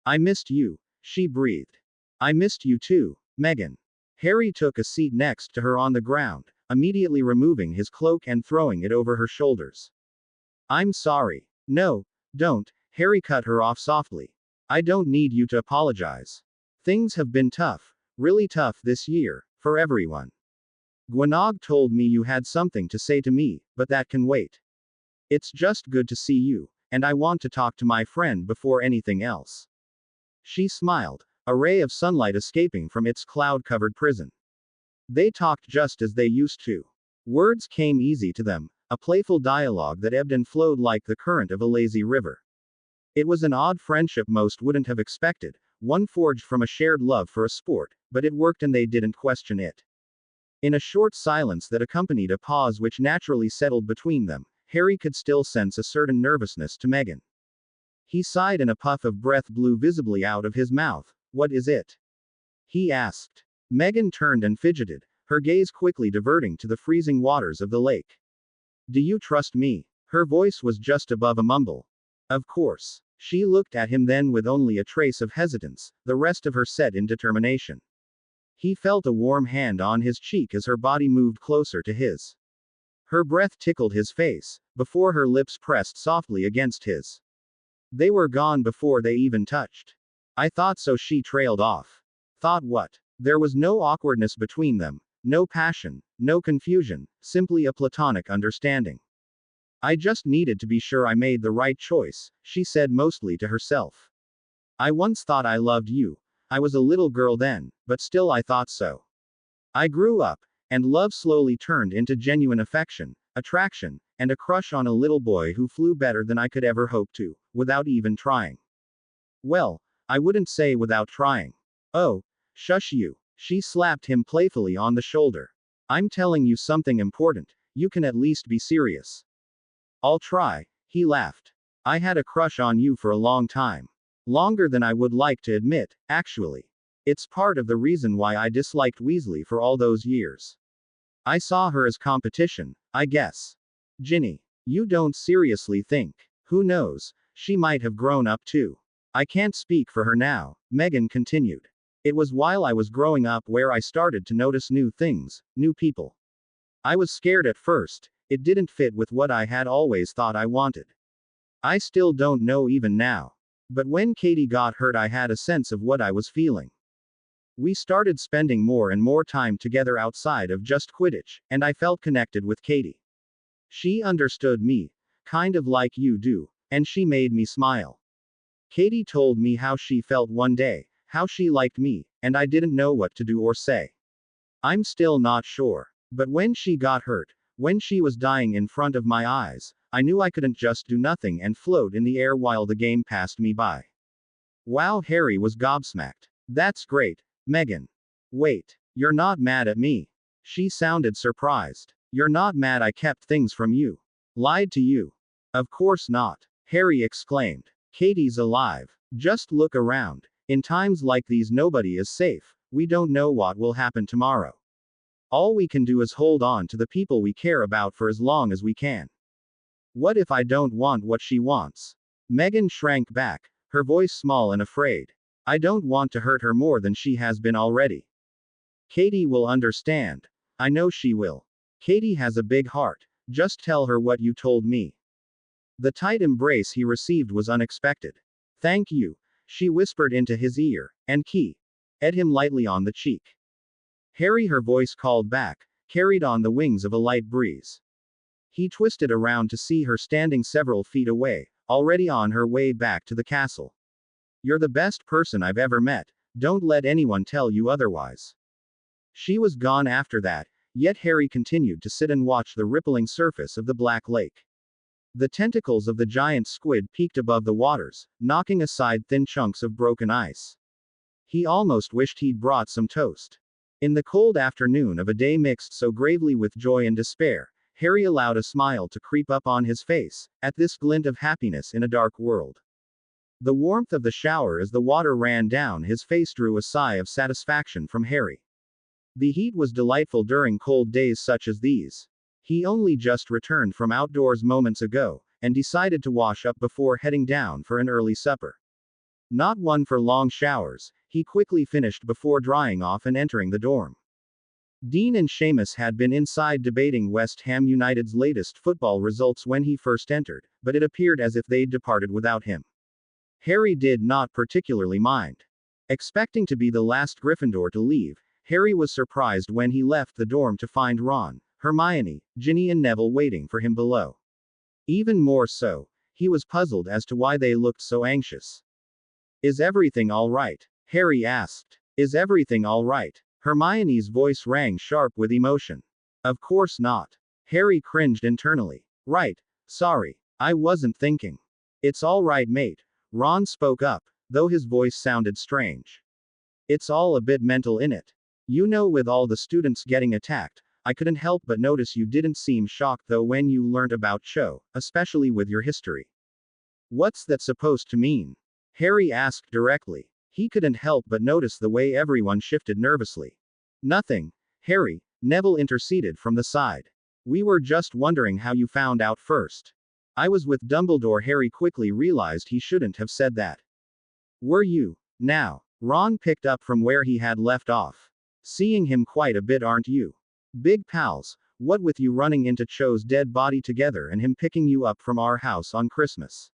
"I missed you," she breathed. "I missed you too, Megan." Harry took a seat next to her on the ground, immediately removing his cloak and throwing it over her shoulders. "I'm sorry." "No, don't," Harry cut her off softly. "I don't need you to apologize. Things have been tough, really tough this year, for everyone. Gwenog told me you had something to say to me, but that can wait. It's just good to see you, and I want to talk to my friend before anything else." She smiled, a ray of sunlight escaping from its cloud-covered prison. They talked just as they used to. Words came easy to them, a playful dialogue that ebbed and flowed like the current of a lazy river. It was an odd friendship most wouldn't have expected, one forged from a shared love for a sport, but it worked and they didn't question it. In a short silence that accompanied a pause which naturally settled between them, Harry could still sense a certain nervousness to Megan. He sighed and a puff of breath blew visibly out of his mouth. "What is it?" he asked. Megan turned and fidgeted, her gaze quickly diverting to the freezing waters of the lake. "Do you trust me?" Her voice was just above a mumble. "Of course." She looked at him then with only a trace of hesitance, the rest of her set in determination. He felt a warm hand on his cheek as her body moved closer to his. Her breath tickled his face, before her lips pressed softly against his. They were gone before they even touched. "I thought so," she trailed off. "Thought what?" There was no awkwardness between them, no passion, no confusion, simply a platonic understanding. "I just needed to be sure I made the right choice," she said mostly to herself. I once thought I loved you. I was a little girl then, but still I thought so. I grew up, and love slowly turned into genuine affection, attraction, and a crush on a little boy who flew better than I could ever hope to, without even trying. Well, I wouldn't say without trying. Oh, shush you. She slapped him playfully on the shoulder. I'm telling you something important, you can at least be serious. I'll try, he laughed. I had a crush on you for a long time. Longer than I would like to admit, actually. It's part of the reason why I disliked Weasley for all those years. I saw her as competition, I guess. Ginny, you don't seriously think. Who knows, she might have grown up too. I can't speak for her now, Megan continued. It was while I was growing up where I started to notice new things, new people. I was scared at first, it didn't fit with what I had always thought I wanted. I still don't know even now. But when Katie got hurt, I had a sense of what I was feeling. We started spending more and more time together outside of just Quidditch, and I felt connected with Katie. She understood me, kind of like you do, and she made me smile. Katie told me how she felt one day, how she liked me, and I didn't know what to do or say. I'm still not sure. But when she got hurt, when she was dying in front of my eyes, I knew I couldn't just do nothing and float in the air while the game passed me by. Wow, Harry was gobsmacked. That's great, Megan. Wait, you're not mad at me? She sounded surprised. You're not mad I kept things from you? Lied to you? Of course not, Harry exclaimed. Katie's alive. Just look around. In times like these, nobody is safe. We don't know what will happen tomorrow. All we can do is hold on to the people we care about for as long as we can. What if I don't want what she wants? Megan shrank back, her voice small and afraid. I don't want to hurt her more than she has been already. Katie will understand. I know she will. Katie has a big heart. Just tell her what you told me. The tight embrace he received was unexpected. Thank you, she whispered into his ear, and ed him lightly on the cheek. Harry, her voice called back, carried on the wings of a light breeze. He twisted around to see her standing several feet away, already on her way back to the castle. You're the best person I've ever met, don't let anyone tell you otherwise. She was gone after that, yet Harry continued to sit and watch the rippling surface of the black lake. The tentacles of the giant squid peeked above the waters, knocking aside thin chunks of broken ice. He almost wished he'd brought some toast. In the cold afternoon of a day mixed so gravely with joy and despair, Harry allowed a smile to creep up on his face, at this glint of happiness in a dark world. The warmth of the shower as the water ran down his face drew a sigh of satisfaction from Harry. The heat was delightful during cold days such as these. He only just returned from outdoors moments ago, and decided to wash up before heading down for an early supper. Not one for long showers, he quickly finished before drying off and entering the dorm. Dean and Seamus had been inside debating West Ham United's latest football results when he first entered, but it appeared as if they'd departed without him. Harry did not particularly mind. Expecting to be the last Gryffindor to leave, Harry was surprised when he left the dorm to find Ron, Hermione, Ginny and Neville waiting for him below. Even more so, he was puzzled as to why they looked so anxious. Is everything all right? Harry asked. Is everything all right? Hermione's voice rang sharp with emotion. Of course not. Harry cringed internally. Right, sorry, I wasn't thinking. It's all right, mate. Ron spoke up, though his voice sounded strange. It's all a bit mental, innit? You know, with all the students getting attacked, I couldn't help but notice you didn't seem shocked though when you learned about Cho, especially with your history. What's that supposed to mean? Harry asked directly. He couldn't help but notice the way everyone shifted nervously. Nothing, Harry, Neville interceded from the side. We were just wondering how you found out first. I was with Dumbledore. Harry quickly realized he shouldn't have said that. Were you? Now, Ron picked up from where he had left off. Seeing him quite a bit, aren't you? Big pals, what with you running into Cho's dead body together and him picking you up from our house on Christmas.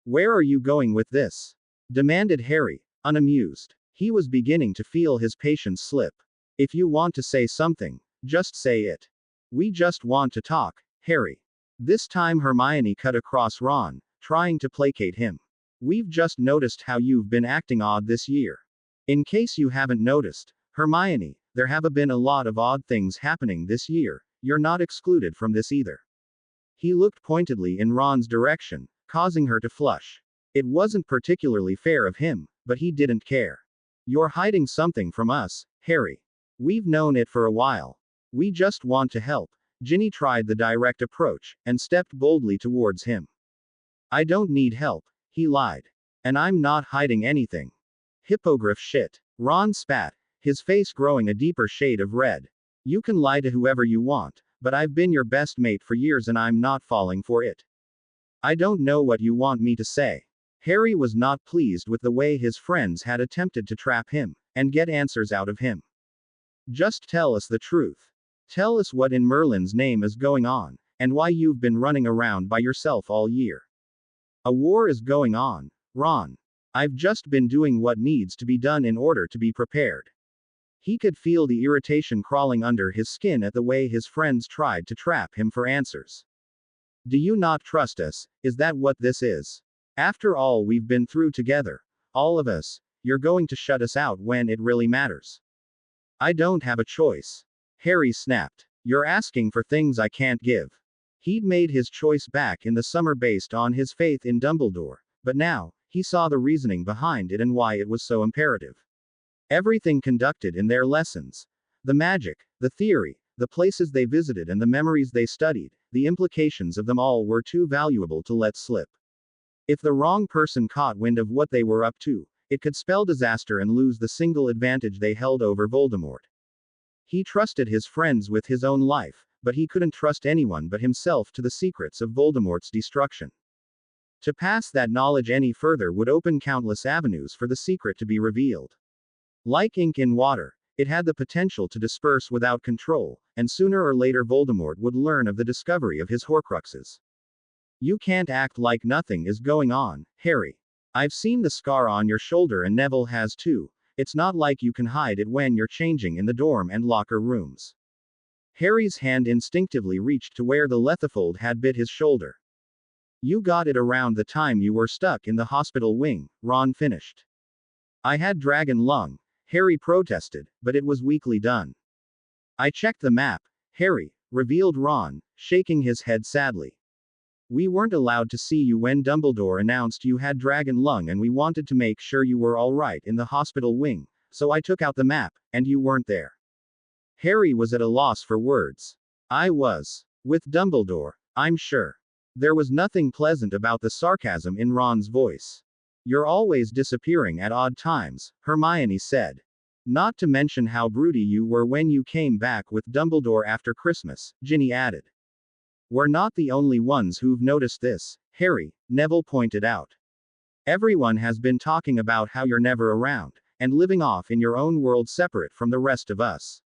Where are you going with this? Demanded Harry, unamused. He was beginning to feel his patience slip. If you want to say something, just say it. We just want to talk, Harry. This time Hermione cut across Ron, trying to placate him. We've just noticed how you've been acting odd this year. In case you haven't noticed, Hermione, there have been a lot of odd things happening this year. You're not excluded from this either. He looked pointedly in Ron's direction, causing her to flush. It wasn't particularly fair of him, but he didn't care. You're hiding something from us, Harry. We've known it for a while. We just want to help. Ginny tried the direct approach, and stepped boldly towards him. I don't need help, he lied. And I'm not hiding anything. Hippogriff shit. Ron spat, his face growing a deeper shade of red. You can lie to whoever you want, but I've been your best mate for years and I'm not falling for it. I don't know what you want me to say. Harry was not pleased with the way his friends had attempted to trap him, and get answers out of him. Just tell us the truth. Tell us what in Merlin's name is going on, and why you've been running around by yourself all year. A war is going on, Ron. I've just been doing what needs to be done in order to be prepared. He could feel the irritation crawling under his skin at the way his friends tried to trap him for answers. Do you not trust us? Is that what this is? After all we've been through together, all of us, you're going to shut us out when it really matters. I don't have a choice. Harry snapped. You're asking for things I can't give. He'd made his choice back in the summer based on his faith in Dumbledore, but now, he saw the reasoning behind it and why it was so imperative. Everything conducted in their lessons. The magic, the theory, the places they visited and the memories they studied, the implications of them all were too valuable to let slip. If the wrong person caught wind of what they were up to, it could spell disaster and lose the single advantage they held over Voldemort. He trusted his friends with his own life, but he couldn't trust anyone but himself to the secrets of Voldemort's destruction. To pass that knowledge any further would open countless avenues for the secret to be revealed. Like ink in water, it had the potential to disperse without control, and sooner or later Voldemort would learn of the discovery of his Horcruxes. You can't act like nothing is going on, Harry. I've seen the scar on your shoulder and Neville has too. It's not like you can hide it when you're changing in the dorm and locker rooms. Harry's hand instinctively reached to where the Lethifold had bit his shoulder. You got it around the time you were stuck in the hospital wing, Ron finished. I had dragon lung, Harry protested, but it was weakly done. I checked the map, Harry, revealed Ron, shaking his head sadly. We weren't allowed to see you when Dumbledore announced you had dragon lung and we wanted to make sure you were alright in the hospital wing, so I took out the map, and you weren't there. Harry was at a loss for words. I was. With Dumbledore, I'm sure. There was nothing pleasant about the sarcasm in Ron's voice. You're always disappearing at odd times, Hermione said. Not to mention how broody you were when you came back with Dumbledore after Christmas, Ginny added. We're not the only ones who've noticed this, Harry, Neville pointed out. Everyone has been talking about how you're never around, and living off in your own world separate from the rest of us.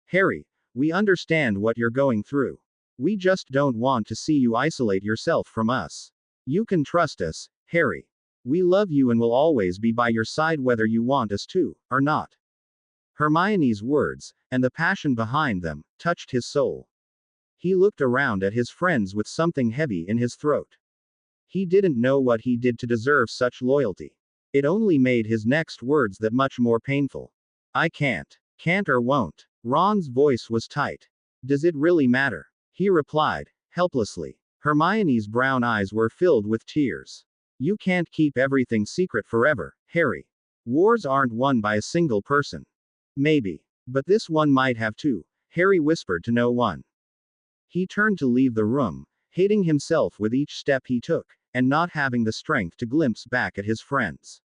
Harry, we understand what you're going through. We just don't want to see you isolate yourself from us. You can trust us, Harry. We love you and will always be by your side whether you want us to, or not. Hermione's words, and the passion behind them, touched his soul. He looked around at his friends with something heavy in his throat. He didn't know what he did to deserve such loyalty. It only made his next words that much more painful. I can't. Can't or won't. Ron's voice was tight. Does it really matter? He replied, helplessly. Hermione's brown eyes were filled with tears. You can't keep everything secret forever, Harry. Wars aren't won by a single person. Maybe. But this one might have too, Harry whispered to no one. He turned to leave the room, hating himself with each step he took, and not having the strength to glimpse back at his friends.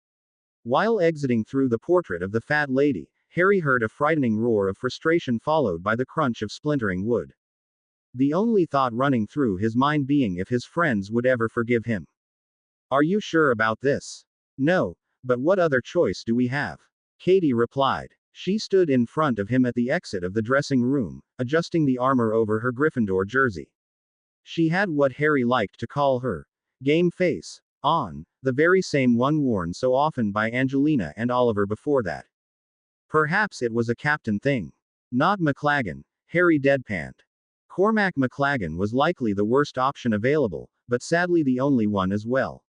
While exiting through the portrait of the fat lady, Harry heard a frightening roar of frustration followed by the crunch of splintering wood. The only thought running through his mind being if his friends would ever forgive him. Are you sure about this? No, but what other choice do we have? Katie replied. She stood in front of him at the exit of the dressing room, adjusting the armor over her Gryffindor jersey. She had what Harry liked to call her game face on, the very same one worn so often by Angelina and Oliver before that. Perhaps it was a captain thing. Not McLaggen, Harry deadpanned. Cormac McLaggen was likely the worst option available, but sadly the only one as well.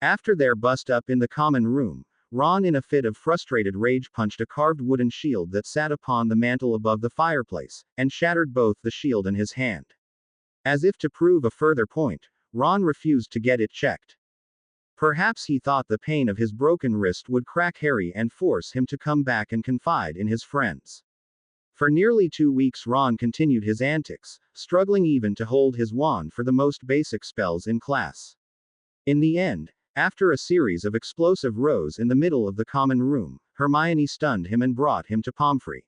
After their bust up in the common room, Ron in a fit of frustrated rage punched a carved wooden shield that sat upon the mantel above the fireplace, and shattered both the shield and his hand. As if to prove a further point, Ron refused to get it checked. Perhaps he thought the pain of his broken wrist would crack Harry and force him to come back and confide in his friends. For nearly 2 weeks Ron continued his antics, struggling even to hold his wand for the most basic spells in class. In the end, after a series of explosive rows in the middle of the common room, Hermione stunned him and brought him to Pomfrey.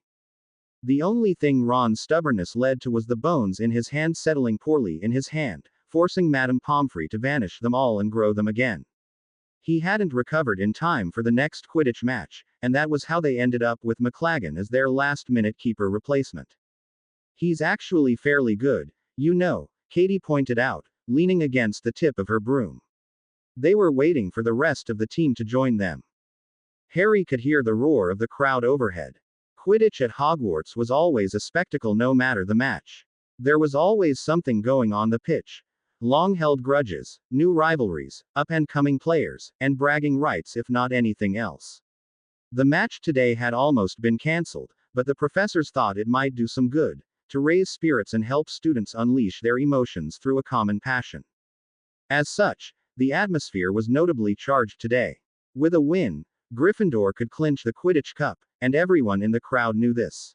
The only thing Ron's stubbornness led to was the bones in his hand settling poorly in his hand, forcing Madame Pomfrey to vanish them all and grow them again. He hadn't recovered in time for the next Quidditch match, and that was how they ended up with McLaggen as their last-minute keeper replacement. He's actually fairly good, you know, Katie pointed out, leaning against the tip of her broom. They were waiting for the rest of the team to join them. Harry could hear the roar of the crowd overhead. Quidditch at Hogwarts was always a spectacle no matter the match. There was always something going on the pitch. Long-held grudges, new rivalries, up-and-coming players, and bragging rights if not anything else. The match today had almost been cancelled, but the professors thought it might do some good, to raise spirits and help students unleash their emotions through a common passion. As such, the atmosphere was notably charged today. With a win, Gryffindor could clinch the Quidditch Cup, and everyone in the crowd knew this.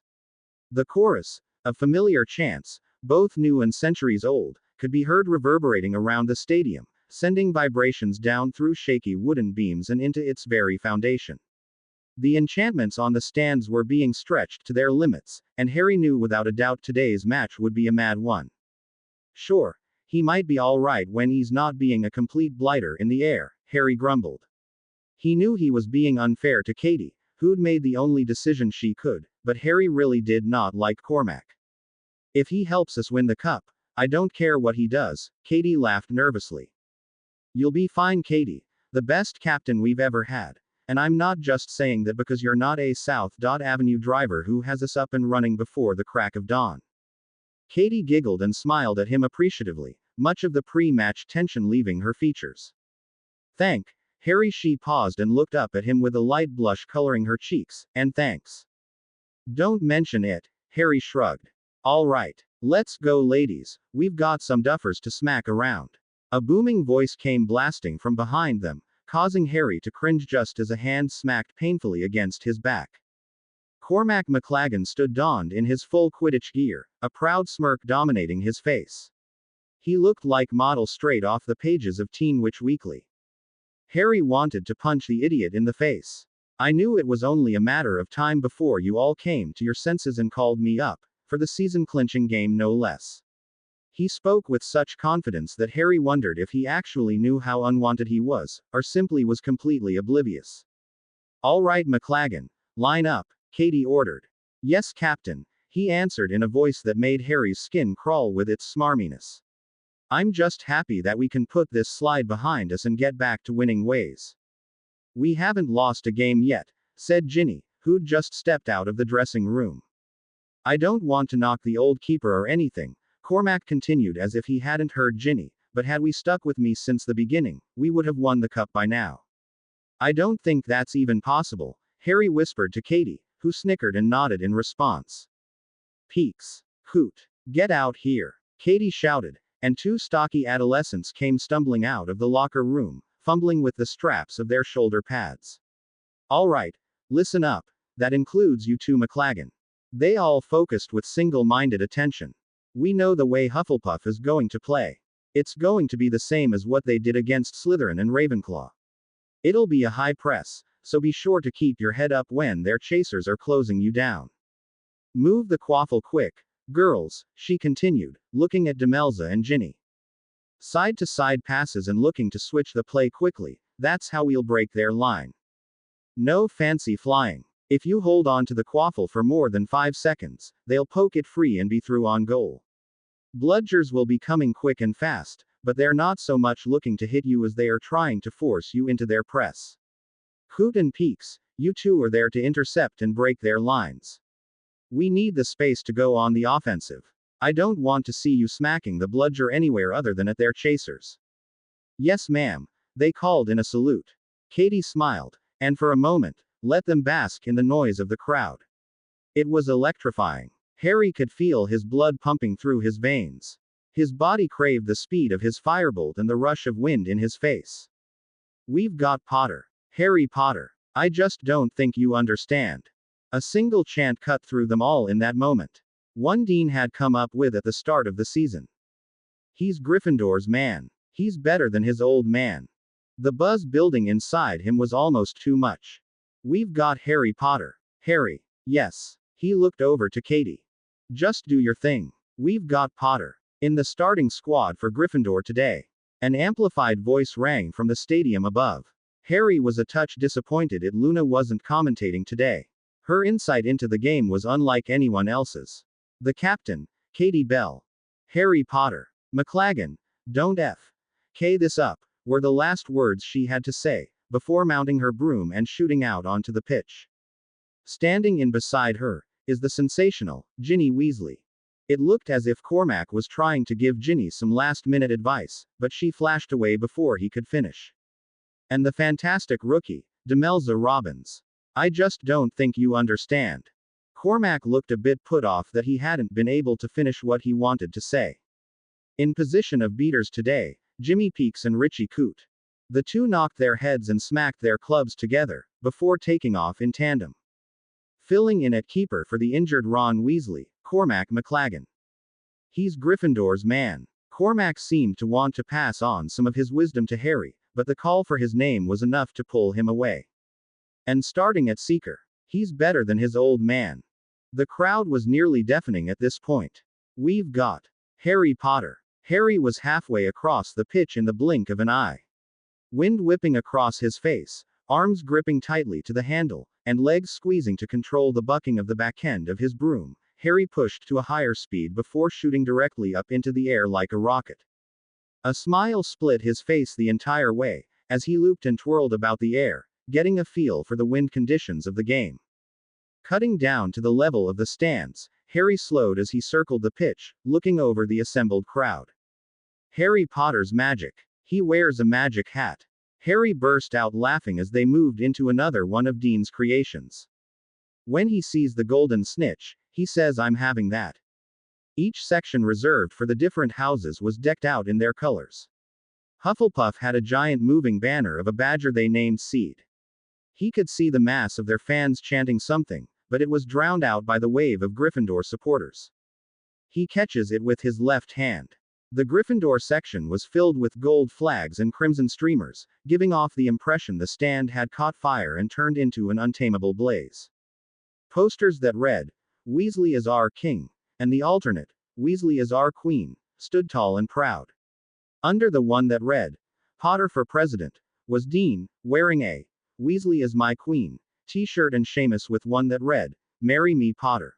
The chorus, a familiar chants, both new and centuries old, could be heard reverberating around the stadium, sending vibrations down through shaky wooden beams and into its very foundation. The enchantments on the stands were being stretched to their limits, and Harry knew without a doubt today's match would be a mad one. Sure, he might be all right when he's not being a complete blighter in the air, Harry grumbled. He knew he was being unfair to Katie, who'd made the only decision she could, but Harry really did not like Cormac. If he helps us win the cup, I don't care what he does, Katie laughed nervously. You'll be fine, Katie, the best captain we've ever had. And I'm not just saying that because you're not a South Avenue driver who has us up and running before the crack of dawn. Katie giggled and smiled at him appreciatively, much of the pre-match tension leaving her features. Harry. She paused and looked up at him with a light blush coloring her cheeks, and thanks. Don't mention it, Harry shrugged. All right. Let's go, ladies, we've got some duffers to smack around. A booming voice came blasting from behind them, causing Harry to cringe just as a hand smacked painfully against his back. Cormac McLaggen stood donned in his full Quidditch gear, a proud smirk dominating his face. He looked like model straight off the pages of Teen Witch Weekly. Harry wanted to punch the idiot in the face. I knew it was only a matter of time before you all came to your senses and called me up, for the season-clinching game no less. He spoke with such confidence that Harry wondered if he actually knew how unwanted he was, or simply was completely oblivious. All right, McLaggen, line up, Katie ordered. Yes, Captain, he answered in a voice that made Harry's skin crawl with its smarminess. I'm just happy that we can put this slide behind us and get back to winning ways. We haven't lost a game yet, said Ginny, who'd just stepped out of the dressing room. I don't want to knock the old keeper or anything, Cormac continued as if he hadn't heard Ginny, but had we stuck with me since the beginning, we would have won the cup by now. I don't think that's even possible, Harry whispered to Katie, who snickered and nodded in response. Peeks. Hoot. Get out here, Katie shouted, and 2 stocky adolescents came stumbling out of the locker room, fumbling with the straps of their shoulder pads. All right, listen up, that includes you two, McLaggen. They all focused with single-minded attention. We know the way Hufflepuff is going to play. It's going to be the same as what they did against Slytherin and Ravenclaw. It'll be a high press, so be sure to keep your head up when their chasers are closing you down. Move the quaffle quick, girls, she continued, looking at Demelza and Ginny. Side-to-side passes and looking to switch the play quickly, that's how we'll break their line. No fancy flying. If you hold on to the quaffle for more than 5 seconds, they'll poke it free and be through on goal. Bludgers will be coming quick and fast, but they're not so much looking to hit you as they are trying to force you into their press. Hoot and Peeks, you two are there to intercept and break their lines. We need the space to go on the offensive. I don't want to see you smacking the bludger anywhere other than at their chasers. Yes, ma'am, They called in a salute. Katie smiled, and for a moment, let them bask in the noise of the crowd. It was electrifying. Harry could feel his blood pumping through his veins. His body craved the speed of his firebolt and the rush of wind in his face. We've got Potter. Harry Potter. I just don't think you understand. A single chant cut through them all in that moment. One Dean had come up with at the start of the season. He's Gryffindor's man. He's better than his old man. The buzz building inside him was almost too much. We've got Harry Potter. Harry. Yes. He looked over to Katie. Just do your thing. We've got Potter. In the starting squad for Gryffindor today. An amplified voice rang from the stadium above. Harry was a touch disappointed that Luna wasn't commentating today. Her insight into the game was unlike anyone else's. The captain, Katie Bell. Harry Potter. McLaggen, don't K this up, were the last words she had to say, before mounting her broom and shooting out onto the pitch. Standing in beside her, is the sensational, Ginny Weasley. It looked as if Cormac was trying to give Ginny some last-minute advice, but she flashed away before he could finish. And the fantastic rookie, Demelza Robbins. I just don't think you understand. Cormac looked a bit put off that he hadn't been able to finish what he wanted to say. In position of beaters today, Jimmy Peaks and Richie Coote. The two knocked their heads and smacked their clubs together, before taking off in tandem. Filling in at keeper for the injured Ron Weasley, Cormac McLaggen. He's Gryffindor's man. Cormac seemed to want to pass on some of his wisdom to Harry, but the call for his name was enough to pull him away. And starting at seeker. He's better than his old man. The crowd was nearly deafening at this point. We've got Harry Potter. Harry was halfway across the pitch in the blink of an eye. Wind whipping across his face, arms gripping tightly to the handle, and legs squeezing to control the bucking of the back end of his broom, Harry pushed to a higher speed before shooting directly up into the air like a rocket. A smile split his face the entire way, as he looped and twirled about the air, getting a feel for the wind conditions of the game. Cutting down to the level of the stands, Harry slowed as he circled the pitch, looking over the assembled crowd. Harry Potter's magic. He wears a magic hat. Harry burst out laughing as they moved into another one of Dean's creations. When he sees the golden snitch, he says, "I'm having that." Each section reserved for the different houses was decked out in their colors. Hufflepuff had a giant moving banner of a badger they named Seed. He could see the mass of their fans chanting something, but it was drowned out by the wave of Gryffindor supporters. He catches it with his left hand. The Gryffindor section was filled with gold flags and crimson streamers, giving off the impression the stand had caught fire and turned into an untamable blaze. Posters that read, "Weasley is our king," and the alternate, "Weasley is our queen," stood tall and proud. Under the one that read, "Potter for president," was Dean, wearing a "Weasley is my queen" t-shirt, and Seamus with one that read, "Marry me Potter."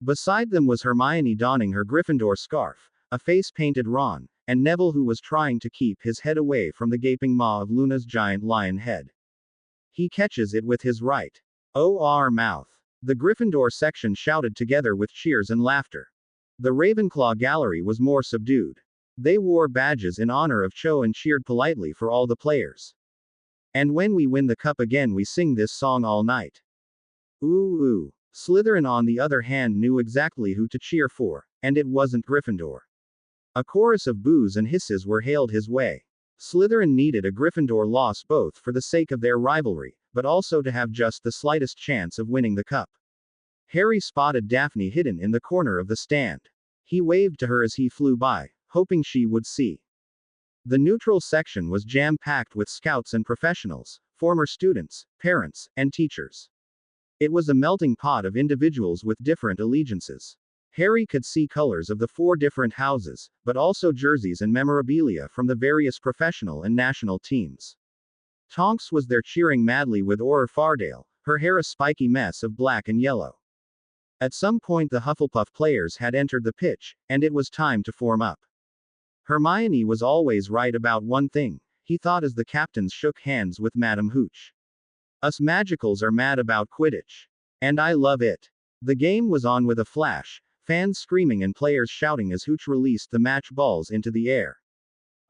Beside them was Hermione donning her Gryffindor scarf, a face-painted Ron, and Neville, who was trying to keep his head away from the gaping maw of Luna's giant lion head. He catches it with his right. O.R. mouth. The Gryffindor section shouted together with cheers and laughter. The Ravenclaw gallery was more subdued. They wore badges in honor of Cho and cheered politely for all the players. And when we win the cup again, we sing this song all night. Ooh ooh. Slytherin, on the other hand, knew exactly who to cheer for, and it wasn't Gryffindor. A chorus of boos and hisses were hailed his way. Slytherin needed a Gryffindor loss both for the sake of their rivalry, but also to have just the slightest chance of winning the cup. Harry spotted Daphne hidden in the corner of the stand. He waved to her as he flew by, hoping she would see. The neutral section was jam-packed with scouts and professionals, former students, parents, and teachers. It was a melting pot of individuals with different allegiances. Harry could see colors of the 4 different houses, but also jerseys and memorabilia from the various professional and national teams. Tonks was there cheering madly with Auror Fardale, her hair a spiky mess of black and yellow. At some point the Hufflepuff players had entered the pitch, and it was time to form up. Hermione was always right about one thing, he thought as the captains shook hands with Madame Hooch. Us Magicals are mad about Quidditch. And I love it. The game was on with a flash, fans screaming and players shouting as Hooch released the match balls into the air.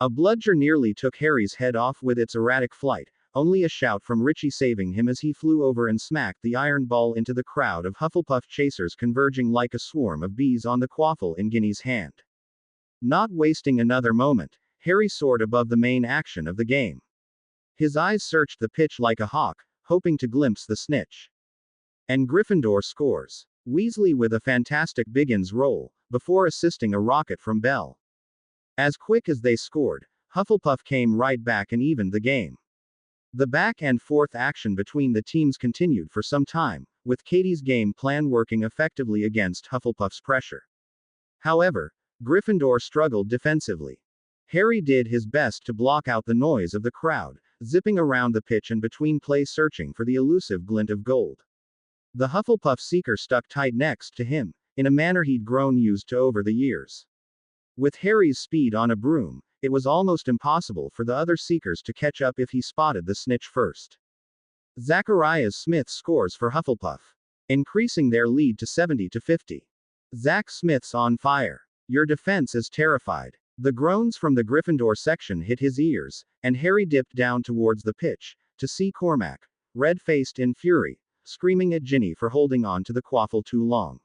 A bludger nearly took Harry's head off with its erratic flight, only a shout from Richie saving him as he flew over and smacked the iron ball into the crowd of Hufflepuff chasers converging like a swarm of bees on the quaffle in Ginny's hand. Not wasting another moment, Harry soared above the main action of the game. His eyes searched the pitch like a hawk, hoping to glimpse the snitch. And Gryffindor scores. Weasley with a fantastic Biggins roll, before assisting a rocket from Bell. As quick as they scored, Hufflepuff came right back and evened the game. The back and forth action between the teams continued for some time, with Katie's game plan working effectively against Hufflepuff's pressure. However, Gryffindor struggled defensively. Harry did his best to block out the noise of the crowd, zipping around the pitch and between plays searching for the elusive glint of gold. The Hufflepuff seeker stuck tight next to him, in a manner he'd grown used to over the years. With Harry's speed on a broom, it was almost impossible for the other seekers to catch up if he spotted the snitch first. Zacharias Smith scores for Hufflepuff, increasing their lead to 70-50. Zach Smith's on fire. Your defense is terrified. The groans from the Gryffindor section hit his ears, and Harry dipped down towards the pitch, to see Cormac, red-faced in fury, screaming at Ginny for holding on to the quaffle too long.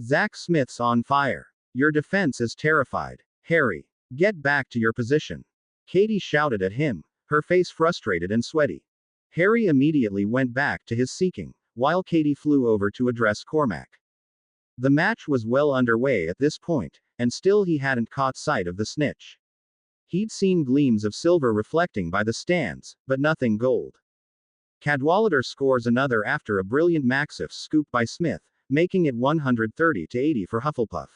Zach Smith's on fire. Your defense is terrified. Harry, get back to your position. Katie shouted at him, her face frustrated and sweaty. Harry immediately went back to his seeking, while Katie flew over to address Cormac. The match was well underway at this point, and still he hadn't caught sight of the snitch. He'd seen gleams of silver reflecting by the stands, but nothing gold. Cadwallader scores another after a brilliant Maxif scoop by Smith, making it 130-80 for Hufflepuff.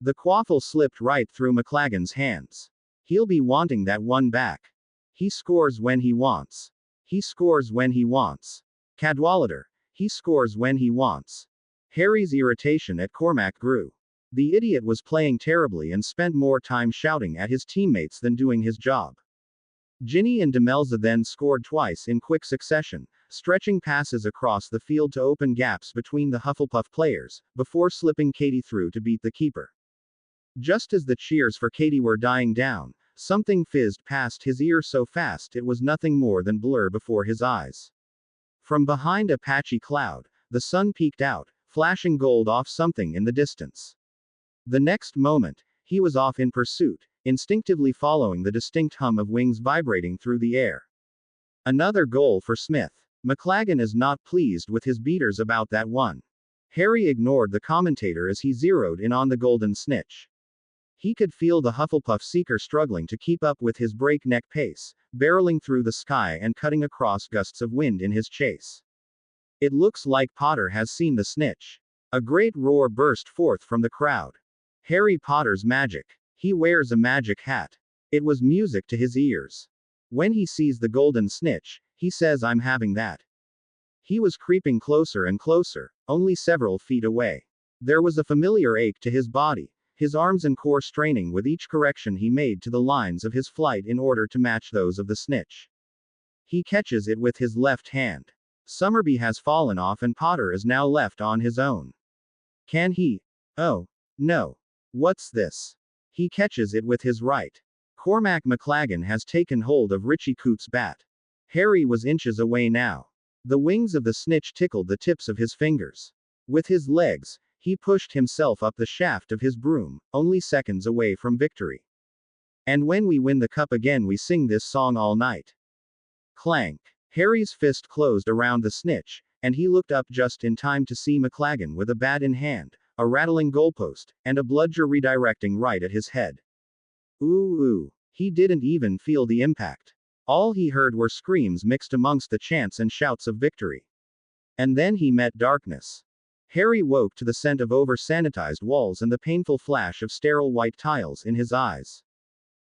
The quaffle slipped right through McLagan's hands. He'll be wanting that one back. He scores when he wants. He scores when he wants. Cadwallader. He scores when he wants. Harry's irritation at Cormac grew. The idiot was playing terribly and spent more time shouting at his teammates than doing his job. Ginny and Demelza then scored twice in quick succession, stretching passes across the field to open gaps between the Hufflepuff players, before slipping Katie through to beat the keeper. Just as the cheers for Katie were dying down, something fizzed past his ear so fast it was nothing more than blur before his eyes. From behind a patchy cloud, the sun peeked out, flashing gold off something in the distance. The next moment, he was off in pursuit, instinctively following the distinct hum of wings vibrating through the air. Another goal for Smith. McLagan is not pleased with his beaters about that one. Harry ignored the commentator as he zeroed in on the golden snitch. He could feel the Hufflepuff seeker struggling to keep up with his breakneck pace, barreling through the sky and cutting across gusts of wind in his chase. It looks like Potter has seen the snitch. A great roar burst forth from the crowd. Harry Potter's magic. He wears a magic hat. It was music to his ears. When he sees the golden snitch, he says, "I'm having that." He was creeping closer and closer, only several feet away. There was a familiar ache to his body, his arms and core straining with each correction he made to the lines of his flight in order to match those of the snitch. He catches it with his left hand. Summerby has fallen off and Potter is now left on his own. Can he? Oh, no. What's this? He catches it with his right. Cormac McLagan has taken hold of Richie Coot's bat. Harry was inches away now. The wings of the snitch tickled the tips of his fingers. With his legs, he pushed himself up the shaft of his broom, only seconds away from victory. And when we win the cup again, we sing this song all night. Clank. Harry's fist closed around the snitch, and he looked up just in time to see McLagan with a bat in hand, a rattling goalpost, and a bludger redirecting right at his head. Ooh. He didn't even feel the impact. All he heard were screams mixed amongst the chants and shouts of victory. And then he met darkness. Harry woke to the scent of over-sanitized walls and the painful flash of sterile white tiles in his eyes.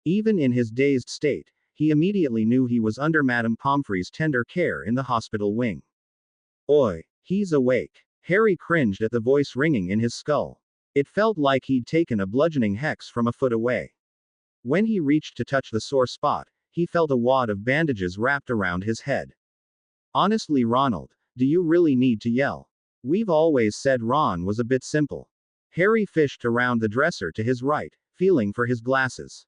Even in his dazed state, he immediately knew he was under Madame Pomfrey's tender care in the hospital wing. Oi, he's awake. Harry cringed at the voice ringing in his skull. It felt like he'd taken a bludgeoning hex from a foot away. When he reached to touch the sore spot, he felt a wad of bandages wrapped around his head. Honestly, Ronald, do you really need to yell? We've always said Ron was a bit simple. Harry fished around the dresser to his right, feeling for his glasses.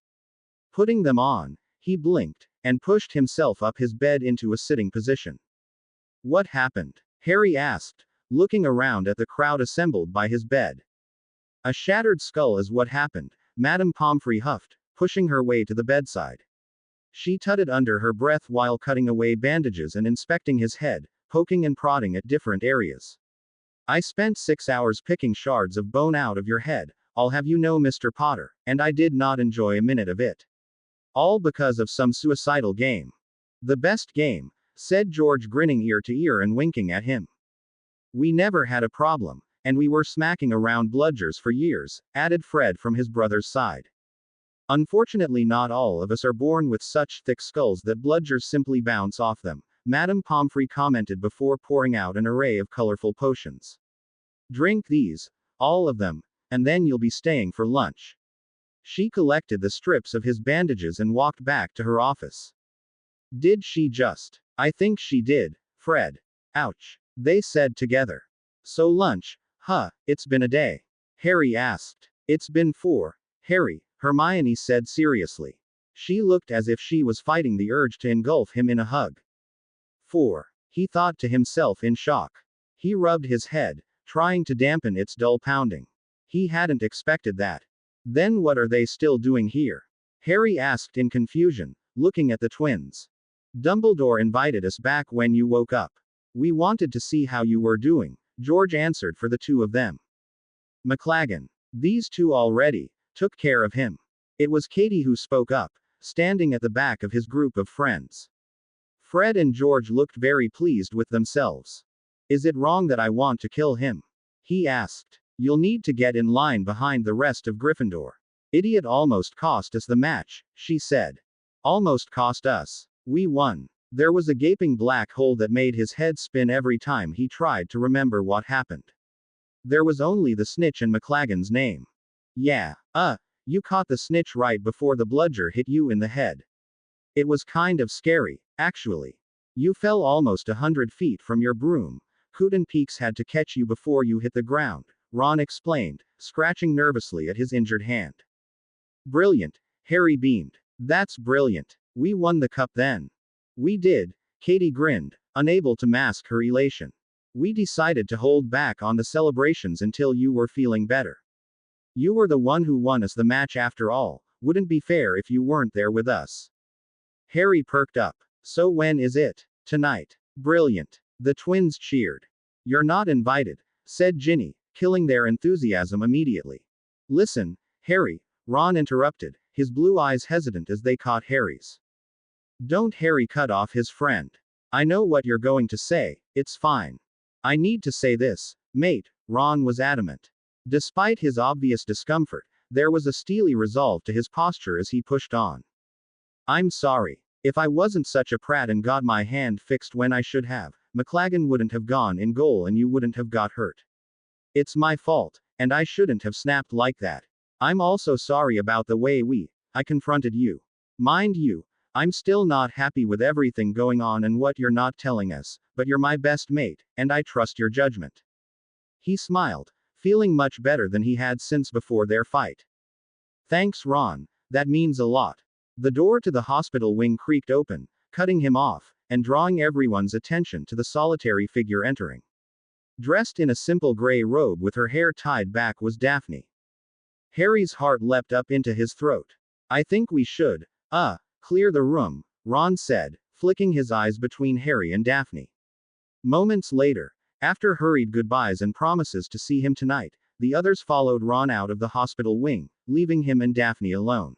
Putting them on, he blinked, and pushed himself up his bed into a sitting position. What happened? Harry asked, looking around at the crowd assembled by his bed. A shattered skull is what happened, Madame Pomfrey huffed, pushing her way to the bedside. She tutted under her breath while cutting away bandages and inspecting his head, poking and prodding at different areas. I spent 6 hours picking shards of bone out of your head, I'll have you know, Mr. Potter, and I did not enjoy a minute of it. All because of some suicidal game. The best game, said George, grinning ear to ear and winking at him. We never had a problem, and we were smacking around bludgers for years, added Fred from his brother's side. Unfortunately, not all of us are born with such thick skulls that bludgers simply bounce off them, Madame Pomfrey commented before pouring out an array of colorful potions. Drink these, all of them, and then you'll be staying for lunch. She collected the strips of his bandages and walked back to her office. Did she just? I think she did, Fred. Ouch. They said together. So lunch, huh, it's been a day. Harry asked. It's been 4, Harry, Hermione said seriously. She looked as if she was fighting the urge to engulf him in a hug. 4, he thought to himself in shock. He rubbed his head, trying to dampen its dull pounding. He hadn't expected that. Then what are they still doing here? Harry asked in confusion, looking at the twins. Dumbledore invited us back when you woke up. We wanted to see how you were doing, George answered for the two of them. McLaggen. These two already took care of him. It was Katie who spoke up, standing at the back of his group of friends. Fred and George looked very pleased with themselves. Is it wrong that I want to kill him? He asked. You'll need to get in line behind the rest of Gryffindor. Idiot, almost cost us the match, she said. Almost cost us. We won. There was a gaping black hole that made his head spin every time he tried to remember what happened. There was only the snitch and McLaggen's name. Yeah, you caught the snitch right before the bludger hit you in the head. It was kind of scary, actually. You fell almost 100 feet from your broom. Cooten Peaks had to catch you before you hit the ground, Ron explained, scratching nervously at his injured hand. Brilliant, Harry beamed. That's brilliant. We won the cup then. We did, Katie grinned, unable to mask her elation. We decided to hold back on the celebrations until you were feeling better. You were the one who won us the match after all, wouldn't be fair if you weren't there with us. Harry perked up. So when is it? Tonight. Brilliant. The twins cheered. You're not invited, said Ginny, killing their enthusiasm immediately. Listen, Harry, Ron interrupted, his blue eyes hesitant as they caught Harry's. Don't, Harry cut off his friend. I know what you're going to say, it's fine. I need to say this, mate, Ron was adamant. Despite his obvious discomfort, there was a steely resolve to his posture as he pushed on. I'm sorry. If I wasn't such a prat and got my hand fixed when I should have, McLaggen wouldn't have gone in goal and you wouldn't have got hurt. It's my fault, and I shouldn't have snapped like that. I'm also sorry about the way I confronted you. Mind you, I'm still not happy with everything going on and what you're not telling us, but you're my best mate, and I trust your judgment. He smiled, feeling much better than he had since before their fight. Thanks, Ron, that means a lot. The door to the hospital wing creaked open, cutting him off, and drawing everyone's attention to the solitary figure entering. Dressed in a simple gray robe with her hair tied back was Daphne. Harry's heart leapt up into his throat. I think we should, clear the room, Ron said, flicking his eyes between Harry and Daphne. Moments later, after hurried goodbyes and promises to see him tonight, the others followed Ron out of the hospital wing, leaving him and Daphne alone.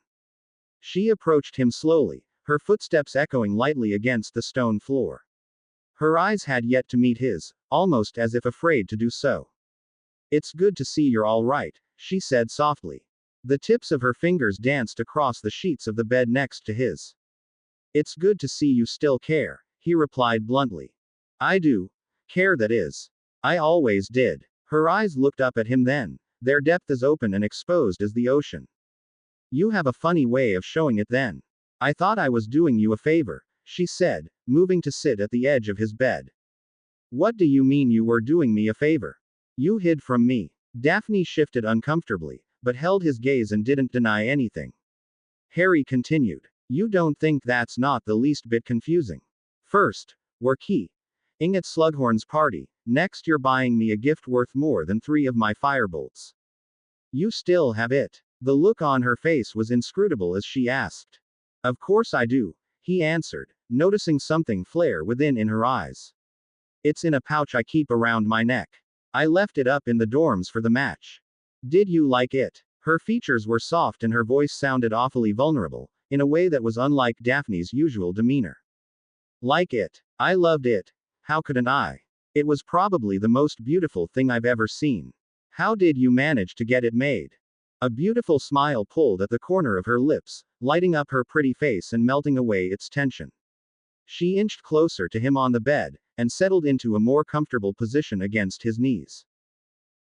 She approached him slowly, her footsteps echoing lightly against the stone floor. Her eyes had yet to meet his, almost as if afraid to do so. It's good to see you're all right, she said softly. The tips of her fingers danced across the sheets of the bed next to his. It's good to see you still care, he replied bluntly. I do. Care, that is. I always did. Her eyes looked up at him then, their depth as open and exposed as the ocean. You have a funny way of showing it then. I thought I was doing you a favor, she said, moving to sit at the edge of his bed. What do you mean you were doing me a favor? You hid from me. Daphne shifted uncomfortably, but held his gaze and didn't deny anything. Harry continued. You don't think that's not the least bit confusing? First, we're keying at Slughorn's party. Next, you're buying me a gift worth more than 3 of my firebolts. You still have it. The look on her face was inscrutable as she asked. Of course I do, he answered, noticing something flare within in her eyes. It's in a pouch I keep around my neck. I left it up in the dorms for the match. Did you like it? Her features were soft and her voice sounded awfully vulnerable, in a way that was unlike Daphne's usual demeanor. Like it. I loved it. How couldn't I? It was probably the most beautiful thing I've ever seen. How did you manage to get it made? A beautiful smile pulled at the corner of her lips, lighting up her pretty face and melting away its tension. She inched closer to him on the bed, and settled into a more comfortable position against his knees.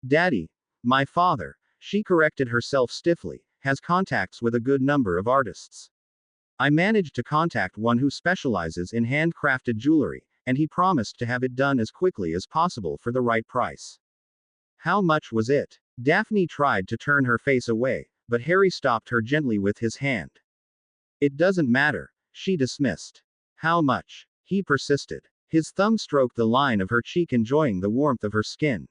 Daddy, my father, she corrected herself stiffly, has contacts with a good number of artists. I managed to contact one who specializes in handcrafted jewelry, and he promised to have it done as quickly as possible for the right price. How much was it? Daphne tried to turn her face away, but Harry stopped her gently with his hand. It doesn't matter, she dismissed. How much? He persisted. His thumb stroked the line of her cheek, enjoying the warmth of her skin.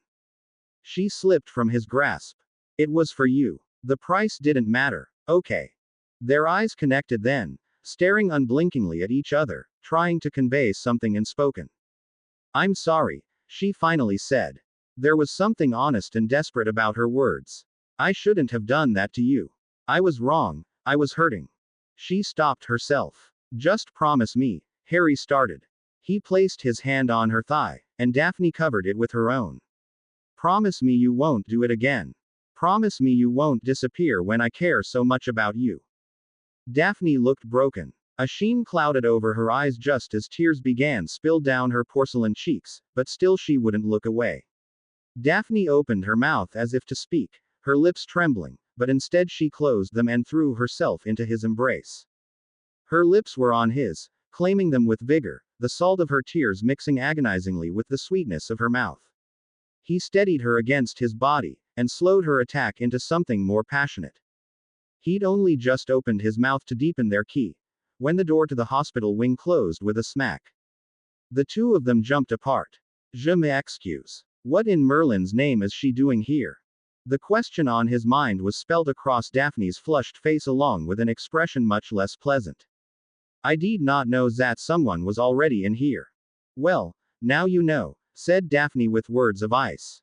She slipped from his grasp. It was for you. The price didn't matter. Okay. Their eyes connected then, staring unblinkingly at each other, trying to convey something unspoken. I'm sorry, she finally said. There was something honest and desperate about her words. I shouldn't have done that to you. I was wrong, I was hurting. She stopped herself. Just promise me, Harry started. He placed his hand on her thigh, and Daphne covered it with her own. Promise me you won't do it again. Promise me you won't disappear when I care so much about you. Daphne looked broken. A sheen clouded over her eyes just as tears began to spill down her porcelain cheeks, but still she wouldn't look away. Daphne opened her mouth as if to speak, her lips trembling, but instead she closed them and threw herself into his embrace. Her lips were on his, claiming them with vigor, the salt of her tears mixing agonizingly with the sweetness of her mouth. He steadied her against his body, and slowed her attack into something more passionate. He'd only just opened his mouth to deepen their key, when the door to the hospital wing closed with a smack. The two of them jumped apart. Je m'excuse. What in Merlin's name is she doing here? The question on his mind was spelt across Daphne's flushed face along with an expression much less pleasant. I did not know that someone was already in here. Well, now you know, said Daphne with words of ice.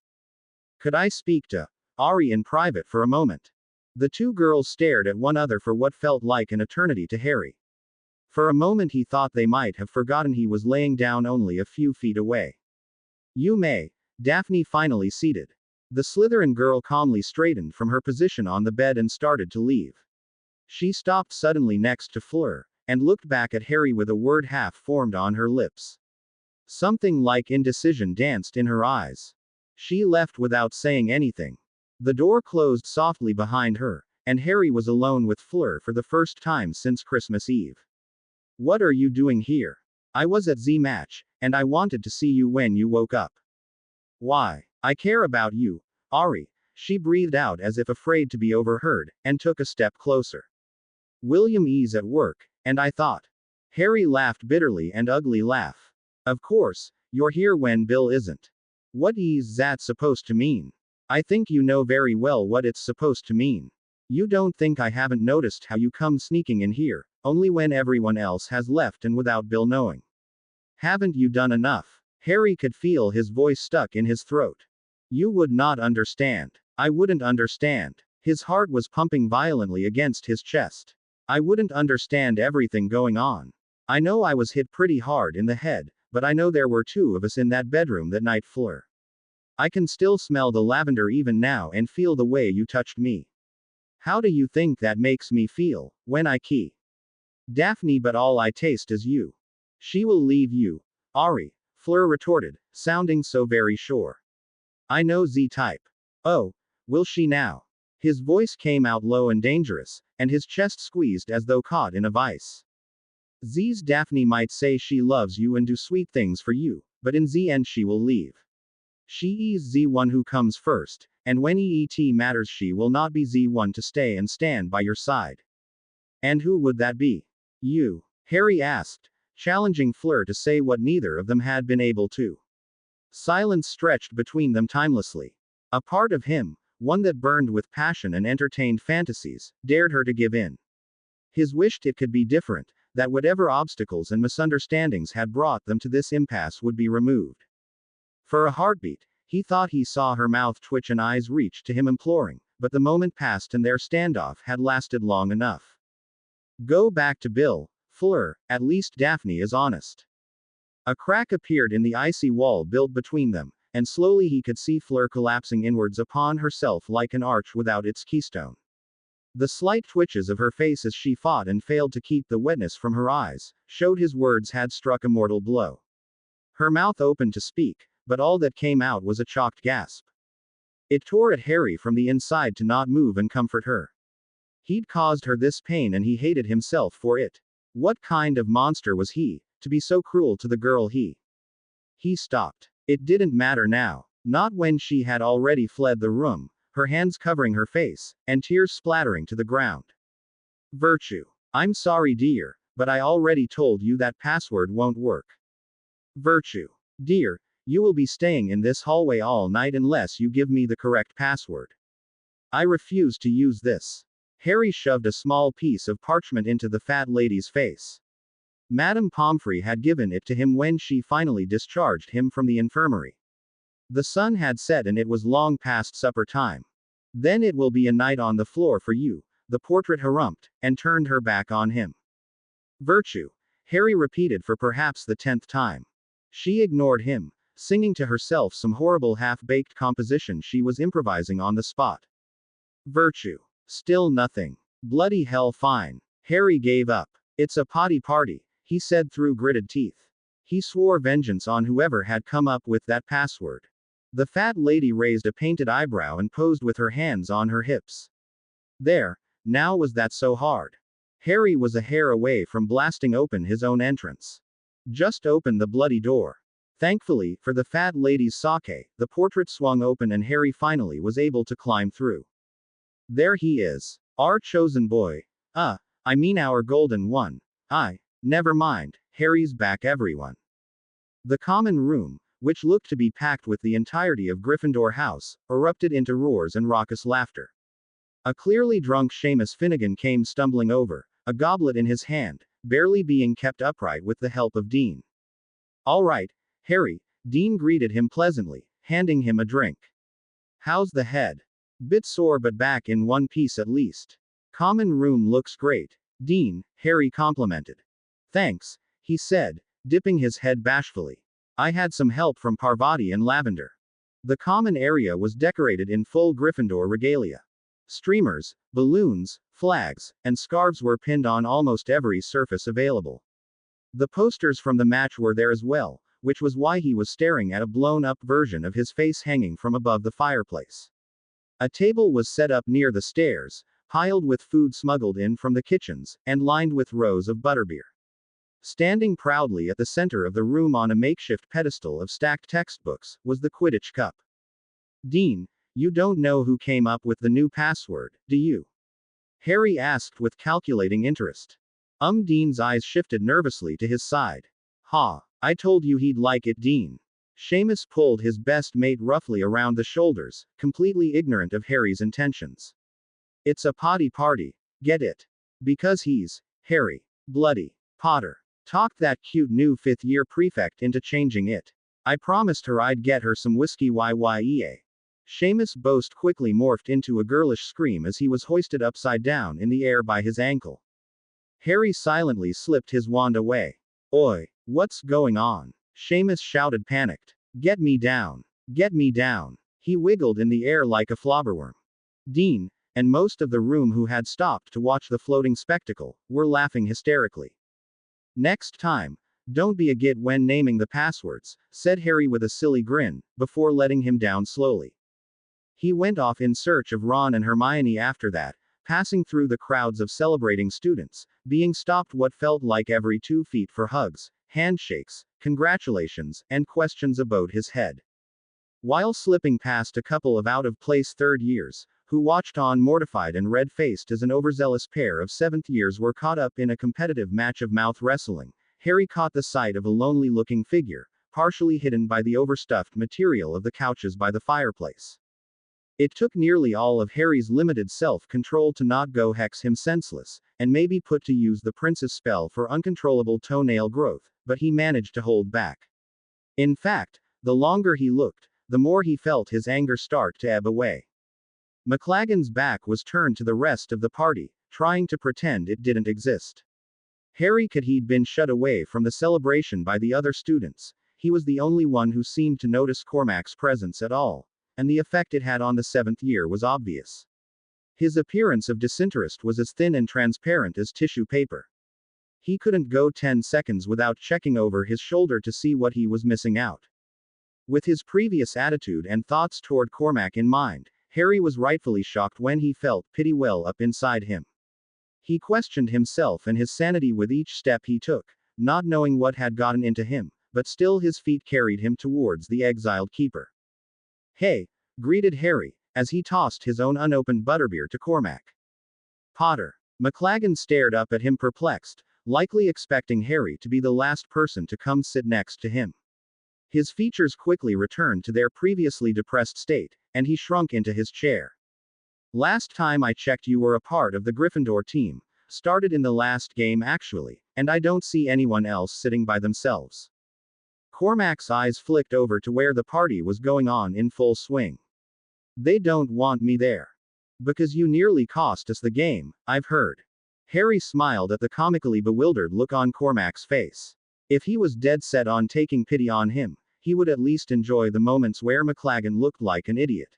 Could I speak to Ari in private for a moment? The two girls stared at one another for what felt like an eternity to Harry. For a moment he thought they might have forgotten he was laying down only a few feet away. You may. Daphne finally ceded. The Slytherin girl calmly straightened from her position on the bed and started to leave. She stopped suddenly next to Fleur, and looked back at Harry with a word half formed on her lips. Something like indecision danced in her eyes. She left without saying anything. The door closed softly behind her, and Harry was alone with Fleur for the first time since Christmas Eve. What are you doing here? I was at Z match, and I wanted to see you when you woke up. Why? I care about you, Ari, she breathed out as if afraid to be overheard, and took a step closer. William is at work, and I thought. Harry laughed bitterly and ugly laugh. Of course, you're here when Bill isn't. What is that supposed to mean? I think you know very well what it's supposed to mean. You don't think I haven't noticed how you come sneaking in here, only when everyone else has left and without Bill knowing. Haven't you done enough? Harry could feel his voice stuck in his throat. You would not understand. I wouldn't understand. His heart was pumping violently against his chest. I wouldn't understand everything going on. I know I was hit pretty hard in the head, but I know there were 2 of us in that bedroom that night, Fleur. I can still smell the lavender even now and feel the way you touched me. How do you think that makes me feel, when I key? Daphne, but all I taste is you. She will leave you. Ari, Fleur retorted, sounding so very sure. I know Z-type. Oh, will she now? His voice came out low and dangerous, and his chest squeezed as though caught in a vice. Z's Daphne might say she loves you and do sweet things for you, but in the end she will leave. She is the one who comes first, and when it matters she will not be the one to stay and stand by your side. And who would that be? You, Harry asked, challenging Fleur to say what neither of them had been able to. Silence stretched between them timelessly. A part of him, one that burned with passion and entertained fantasies, dared her to give in. His wished it could be different, that whatever obstacles and misunderstandings had brought them to this impasse would be removed. For a heartbeat, he thought he saw her mouth twitch and eyes reach to him imploring, but the moment passed and their standoff had lasted long enough. Go back to Bill, Fleur, at least Daphne is honest. A crack appeared in the icy wall built between them, and slowly he could see Fleur collapsing inwards upon herself like an arch without its keystone. The slight twitches of her face as she fought and failed to keep the wetness from her eyes, showed his words had struck a mortal blow. Her mouth opened to speak, but all that came out was a choked gasp. It tore at Harry from the inside to not move and comfort her. He'd caused her this pain and he hated himself for it. What kind of monster was he, to be so cruel to the girl he stopped. It didn't matter now. Not when she had already fled the room, her hands covering her face, and tears splattering to the ground. Virtue. I'm sorry dear, but I already told you that password won't work. Virtue. Dear, you will be staying in this hallway all night unless you give me the correct password. I refuse to use this. Harry shoved a small piece of parchment into the fat lady's face. Madame Pomfrey had given it to him when she finally discharged him from the infirmary. The sun had set and it was long past supper time. Then it will be a night on the floor for you, the portrait harumphed, and turned her back on him. Virtue. Harry repeated for perhaps the 10th time. She ignored him, singing to herself some horrible half-baked composition she was improvising on the spot. Virtue. Still nothing. Bloody hell fine. Harry gave up. It's a potty party, he said through gritted teeth. He swore vengeance on whoever had come up with that password. The fat lady raised a painted eyebrow and posed with her hands on her hips. There, now was that so hard? Harry was a hair away from blasting open his own entrance. Just open the bloody door. Thankfully, for the fat lady's sake, the portrait swung open and Harry finally was able to climb through. There he is. Our chosen boy. I mean our golden one. Never mind, Harry's back everyone. The common room, which looked to be packed with the entirety of Gryffindor House, erupted into roars and raucous laughter. A clearly drunk Seamus Finnegan came stumbling over, a goblet in his hand, barely being kept upright with the help of Dean. All right, Harry, Dean greeted him pleasantly, handing him a drink. How's the head? Bit sore but back in one piece at least. Common room looks great, Dean, Harry complimented. Thanks, he said, dipping his head bashfully. I had some help from Parvati and Lavender. The common area was decorated in full Gryffindor regalia. Streamers, balloons, flags, and scarves were pinned on almost every surface available. The posters from the match were there as well, which was why he was staring at a blown-up version of his face hanging from above the fireplace. A table was set up near the stairs, piled with food smuggled in from the kitchens, and lined with rows of butterbeer. Standing proudly at the center of the room on a makeshift pedestal of stacked textbooks, was the Quidditch cup. Dean, you don't know who came up with the new password, do you? Harry asked with calculating interest. Dean's eyes shifted nervously to his side. I told you he'd like it, Dean. Seamus pulled his best mate roughly around the shoulders, completely ignorant of Harry's intentions. It's a potty party. Get it? Because he's Harry Bloody Potter. Talked that cute new 5th-year prefect into changing it. I promised her I'd get her some whiskey YYEA. Seamus' boast quickly morphed into a girlish scream as he was hoisted upside down in the air by his ankle. Harry silently slipped his wand away. Oi, what's going on? Seamus shouted panicked. Get me down. Get me down. He wiggled in the air like a flobberworm. Dean, and most of the room who had stopped to watch the floating spectacle, were laughing hysterically. Next time, don't be a git when naming the passwords, said Harry with a silly grin, before letting him down slowly. He went off in search of Ron and Hermione after that, passing through the crowds of celebrating students, being stopped what felt like every 2 feet for hugs, handshakes, congratulations, and questions about his head. While slipping past a couple of out-of-place third years, who watched on mortified and red-faced as an overzealous pair of seventh years were caught up in a competitive match of mouth wrestling, Harry caught the sight of a lonely-looking figure, partially hidden by the overstuffed material of the couches by the fireplace. It took nearly all of Harry's limited self-control to not go hex him senseless, and maybe put to use the prince's spell for uncontrollable toenail growth, but he managed to hold back. In fact, the longer he looked, the more he felt his anger start to ebb away. McLagan's back was turned to the rest of the party, trying to pretend it didn't exist. Harry could he'd been shut away from the celebration by the other students. He was the only one who seemed to notice Cormac's presence at all, and the effect it had on the seventh year was obvious. His appearance of disinterest was as thin and transparent as tissue paper. He couldn't go 10 seconds without checking over his shoulder to see what he was missing out. With his previous attitude and thoughts toward Cormac in mind, Harry was rightfully shocked when he felt pity well up inside him. He questioned himself and his sanity with each step he took, not knowing what had gotten into him, but still his feet carried him towards the exiled keeper. "Hey," greeted Harry, as he tossed his own unopened butterbeer to Cormac. "Potter." McLagan stared up at him perplexed, likely expecting Harry to be the last person to come sit next to him. His features quickly returned to their previously depressed state, and he shrunk into his chair. "Last time I checked you were a part of the Gryffindor team, started in the last game actually, and I don't see anyone else sitting by themselves." Cormac's eyes flicked over to where the party was going on in full swing. "They don't want me there. Because you nearly cost us the game, I've heard." Harry smiled at the comically bewildered look on Cormac's face. If he was dead set on taking pity on him, he would at least enjoy the moments where McLagan looked like an idiot.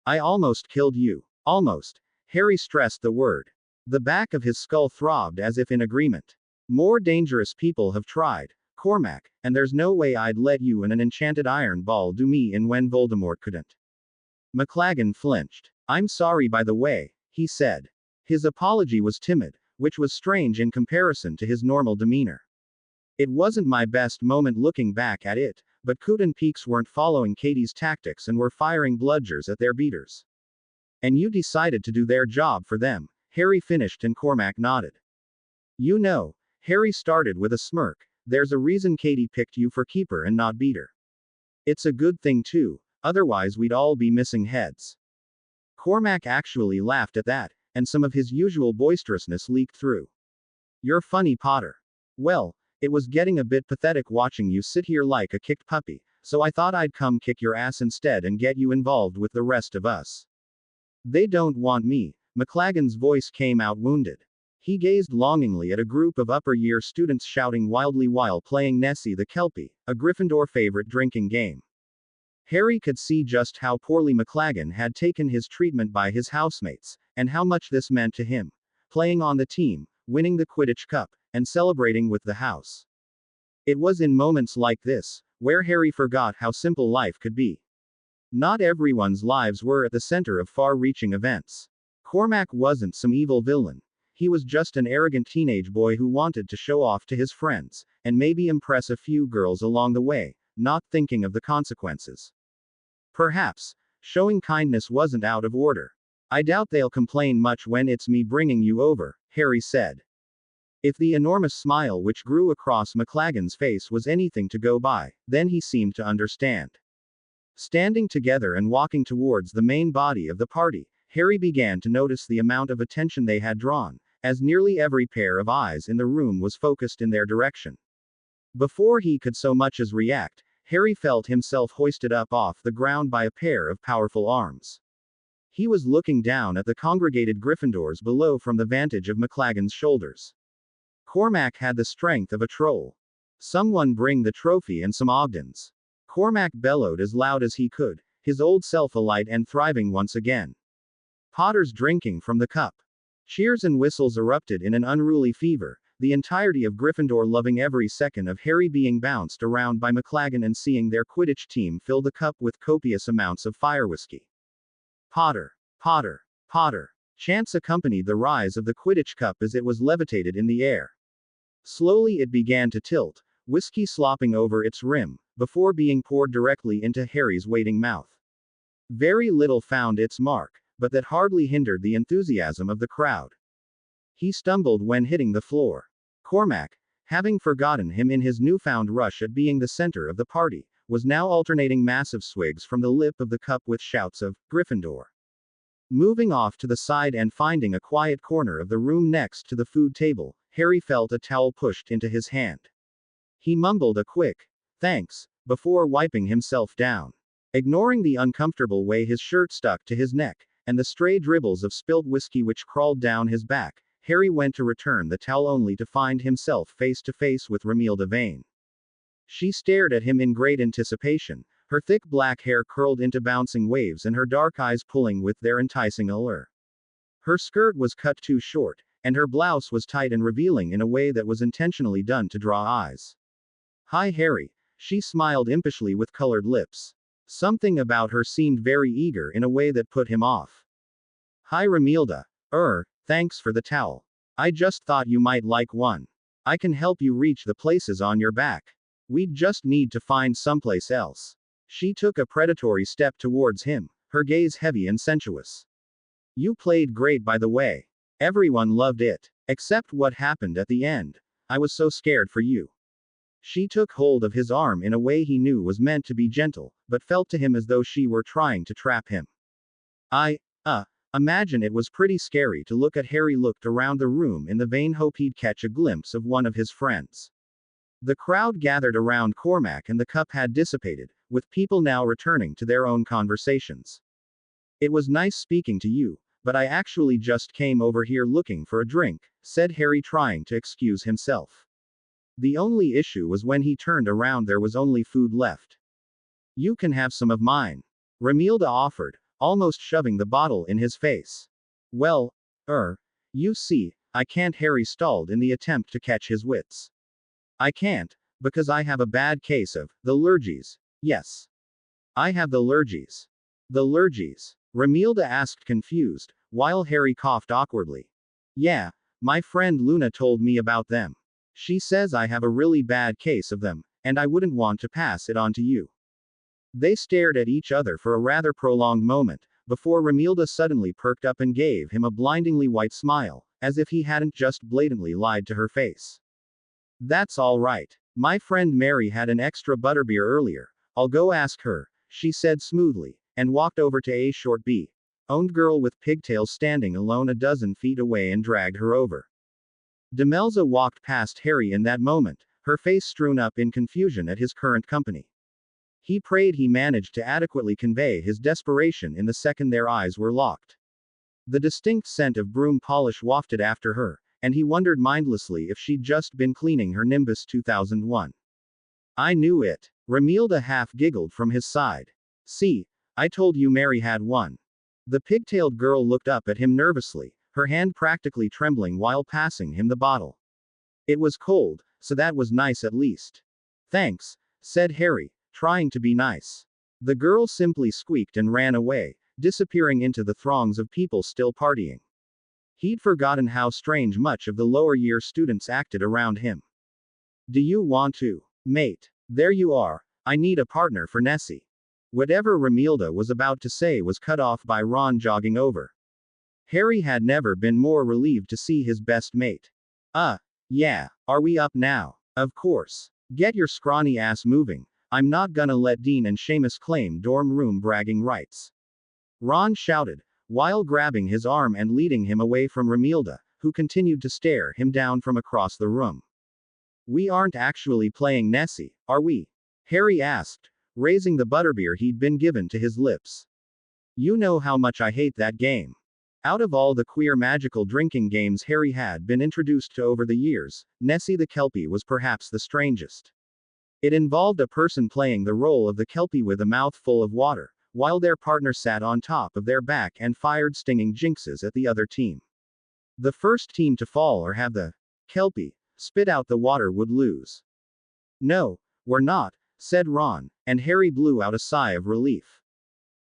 "I almost killed you. Almost." Harry stressed the word. The back of his skull throbbed as if in agreement. "More dangerous people have tried, Cormac, and there's no way I'd let you and an enchanted iron ball do me in when Voldemort couldn't." McLagan flinched. "I'm sorry by the way," he said. His apology was timid, which was strange in comparison to his normal demeanor. "It wasn't my best moment looking back at it, but Coot and Peaks weren't following Katie's tactics and were firing bludgers at their beaters. And you decided to do their job for them," Harry finished and Cormac nodded. "You know," Harry started with a smirk, "there's a reason Katie picked you for keeper and not beater. It's a good thing too, otherwise we'd all be missing heads." Cormac actually laughed at that, and some of his usual boisterousness leaked through. "You're funny, Potter. Well, it was getting a bit pathetic watching you sit here like a kicked puppy, so I thought I'd come kick your ass instead and get you involved with the rest of us." "They don't want me." McLagan's voice came out wounded. He gazed longingly at a group of upper-year students shouting wildly while playing Nessie the Kelpie, a Gryffindor favorite drinking game. Harry could see just how poorly McLagan had taken his treatment by his housemates, and how much this meant to him. Playing on the team, winning the Quidditch Cup, and celebrating with the house. It was in moments like this, where Harry forgot how simple life could be. Not everyone's lives were at the center of far-reaching events. Cormac wasn't some evil villain. He was just an arrogant teenage boy who wanted to show off to his friends, and maybe impress a few girls along the way, not thinking of the consequences. Perhaps, showing kindness wasn't out of order. "I doubt they'll complain much when it's me bringing you over," Harry said. If the enormous smile which grew across McLagan's face was anything to go by, then he seemed to understand. Standing together and walking towards the main body of the party, Harry began to notice the amount of attention they had drawn, as nearly every pair of eyes in the room was focused in their direction. Before he could so much as react, Harry felt himself hoisted up off the ground by a pair of powerful arms. He was looking down at the congregated Gryffindors below from the vantage of McLagan's shoulders. Cormac had the strength of a troll. "Someone bring the trophy and some Ogdens." Cormac bellowed as loud as he could, his old self alight and thriving once again. Potter's drinking from the cup. Cheers and whistles erupted in an unruly fever, the entirety of Gryffindor loving every second of Harry being bounced around by McLagan and seeing their Quidditch team fill the cup with copious amounts of fire whiskey. "Potter! Potter! Potter!" Chants accompanied the rise of the Quidditch cup as it was levitated in the air. Slowly it began to tilt, whiskey slopping over its rim, before being poured directly into Harry's waiting mouth. Very little found its mark, but that hardly hindered the enthusiasm of the crowd. He stumbled when hitting the floor. Cormac, having forgotten him in his newfound rush at being the center of the party, was now alternating massive swigs from the lip of the cup with shouts of, "Gryffindor." Moving off to the side and finding a quiet corner of the room next to the food table, Harry felt a towel pushed into his hand. He mumbled a quick, "Thanks," before wiping himself down. Ignoring the uncomfortable way his shirt stuck to his neck, and the stray dribbles of spilt whiskey which crawled down his back, Harry went to return the towel only to find himself face to face with Romilda Vane. She stared at him in great anticipation, her thick black hair curled into bouncing waves and her dark eyes pulling with their enticing allure. Her skirt was cut too short, and her blouse was tight and revealing in a way that was intentionally done to draw eyes. "Hi Harry," she smiled impishly with colored lips. Something about her seemed very eager in a way that put him off. "Hi Romilda. Thanks for the towel. I just thought you might like one. I can help you reach the places on your back. We'd just need to find someplace else." She took a predatory step towards him, her gaze heavy and sensuous. "You played great by the way. Everyone loved it. Except what happened at the end. I was so scared for you." She took hold of his arm in a way he knew was meant to be gentle, but felt to him as though she were trying to trap him. Imagine it was pretty scary to look at. Harry looked around the room in the vain hope he'd catch a glimpse of one of his friends. The crowd gathered around Cormac and the cup had dissipated, with people now returning to their own conversations. "It was nice speaking to you, but I actually just came over here looking for a drink," said Harry, trying to excuse himself. The only issue was when he turned around there was only food left. "You can have some of mine," Romilda offered, almost shoving the bottle in his face. "Well, you see, I can't." Harry stalled in the attempt to catch his wits. "I can't, because I have a bad case of the lurgies." "Yes. I have the lurgies." "The lurgies?" Romilda asked, confused, while Harry coughed awkwardly. "Yeah, my friend Luna told me about them. She says I have a really bad case of them, and I wouldn't want to pass it on to you." They stared at each other for a rather prolonged moment, before Romilda suddenly perked up and gave him a blindingly white smile, as if he hadn't just blatantly lied to her face. "That's all right. My friend Mary had an extra butterbeer earlier. I'll go ask her," she said smoothly, and walked over to a short owned girl with pigtails standing alone a dozen feet away and dragged her over. Demelza walked past Harry in that moment, her face strewn up in confusion at his current company. He prayed he managed to adequately convey his desperation in the second their eyes were locked. The distinct scent of broom polish wafted after her, and he wondered mindlessly if she'd just been cleaning her Nimbus 2001. "I knew it." Romilda half giggled from his side. "See, I told you Mary had one." The pigtailed girl looked up at him nervously, her hand practically trembling while passing him the bottle. "It was cold, so that was nice at least." "Thanks," said Harry, trying to be nice. The girl simply squeaked and ran away, disappearing into the throngs of people still partying. He'd forgotten how strange much of the lower year students acted around him. "Do you want to mate? There you are. I need a partner for Nessie." Whatever Romilda was about to say was cut off by Ron jogging over. Harry had never been more relieved to see his best mate. Yeah, are we up now?" "Of course. Get your scrawny ass moving. I'm not gonna let Dean and Seamus claim dorm room bragging rights," Ron shouted, while grabbing his arm and leading him away from Romilda, who continued to stare him down from across the room. "We aren't actually playing Nessie, are we?" Harry asked, raising the butterbeer he'd been given to his lips. "You know how much I hate that game." Out of all the queer magical drinking games Harry had been introduced to over the years, Nessie the Kelpie was perhaps the strangest. It involved a person playing the role of the Kelpie with a mouth full of water, while their partner sat on top of their back and fired stinging jinxes at the other team. The first team to fall or have the Kelpie spit out the water would lose. "No, we're not," said Ron, and Harry blew out a sigh of relief.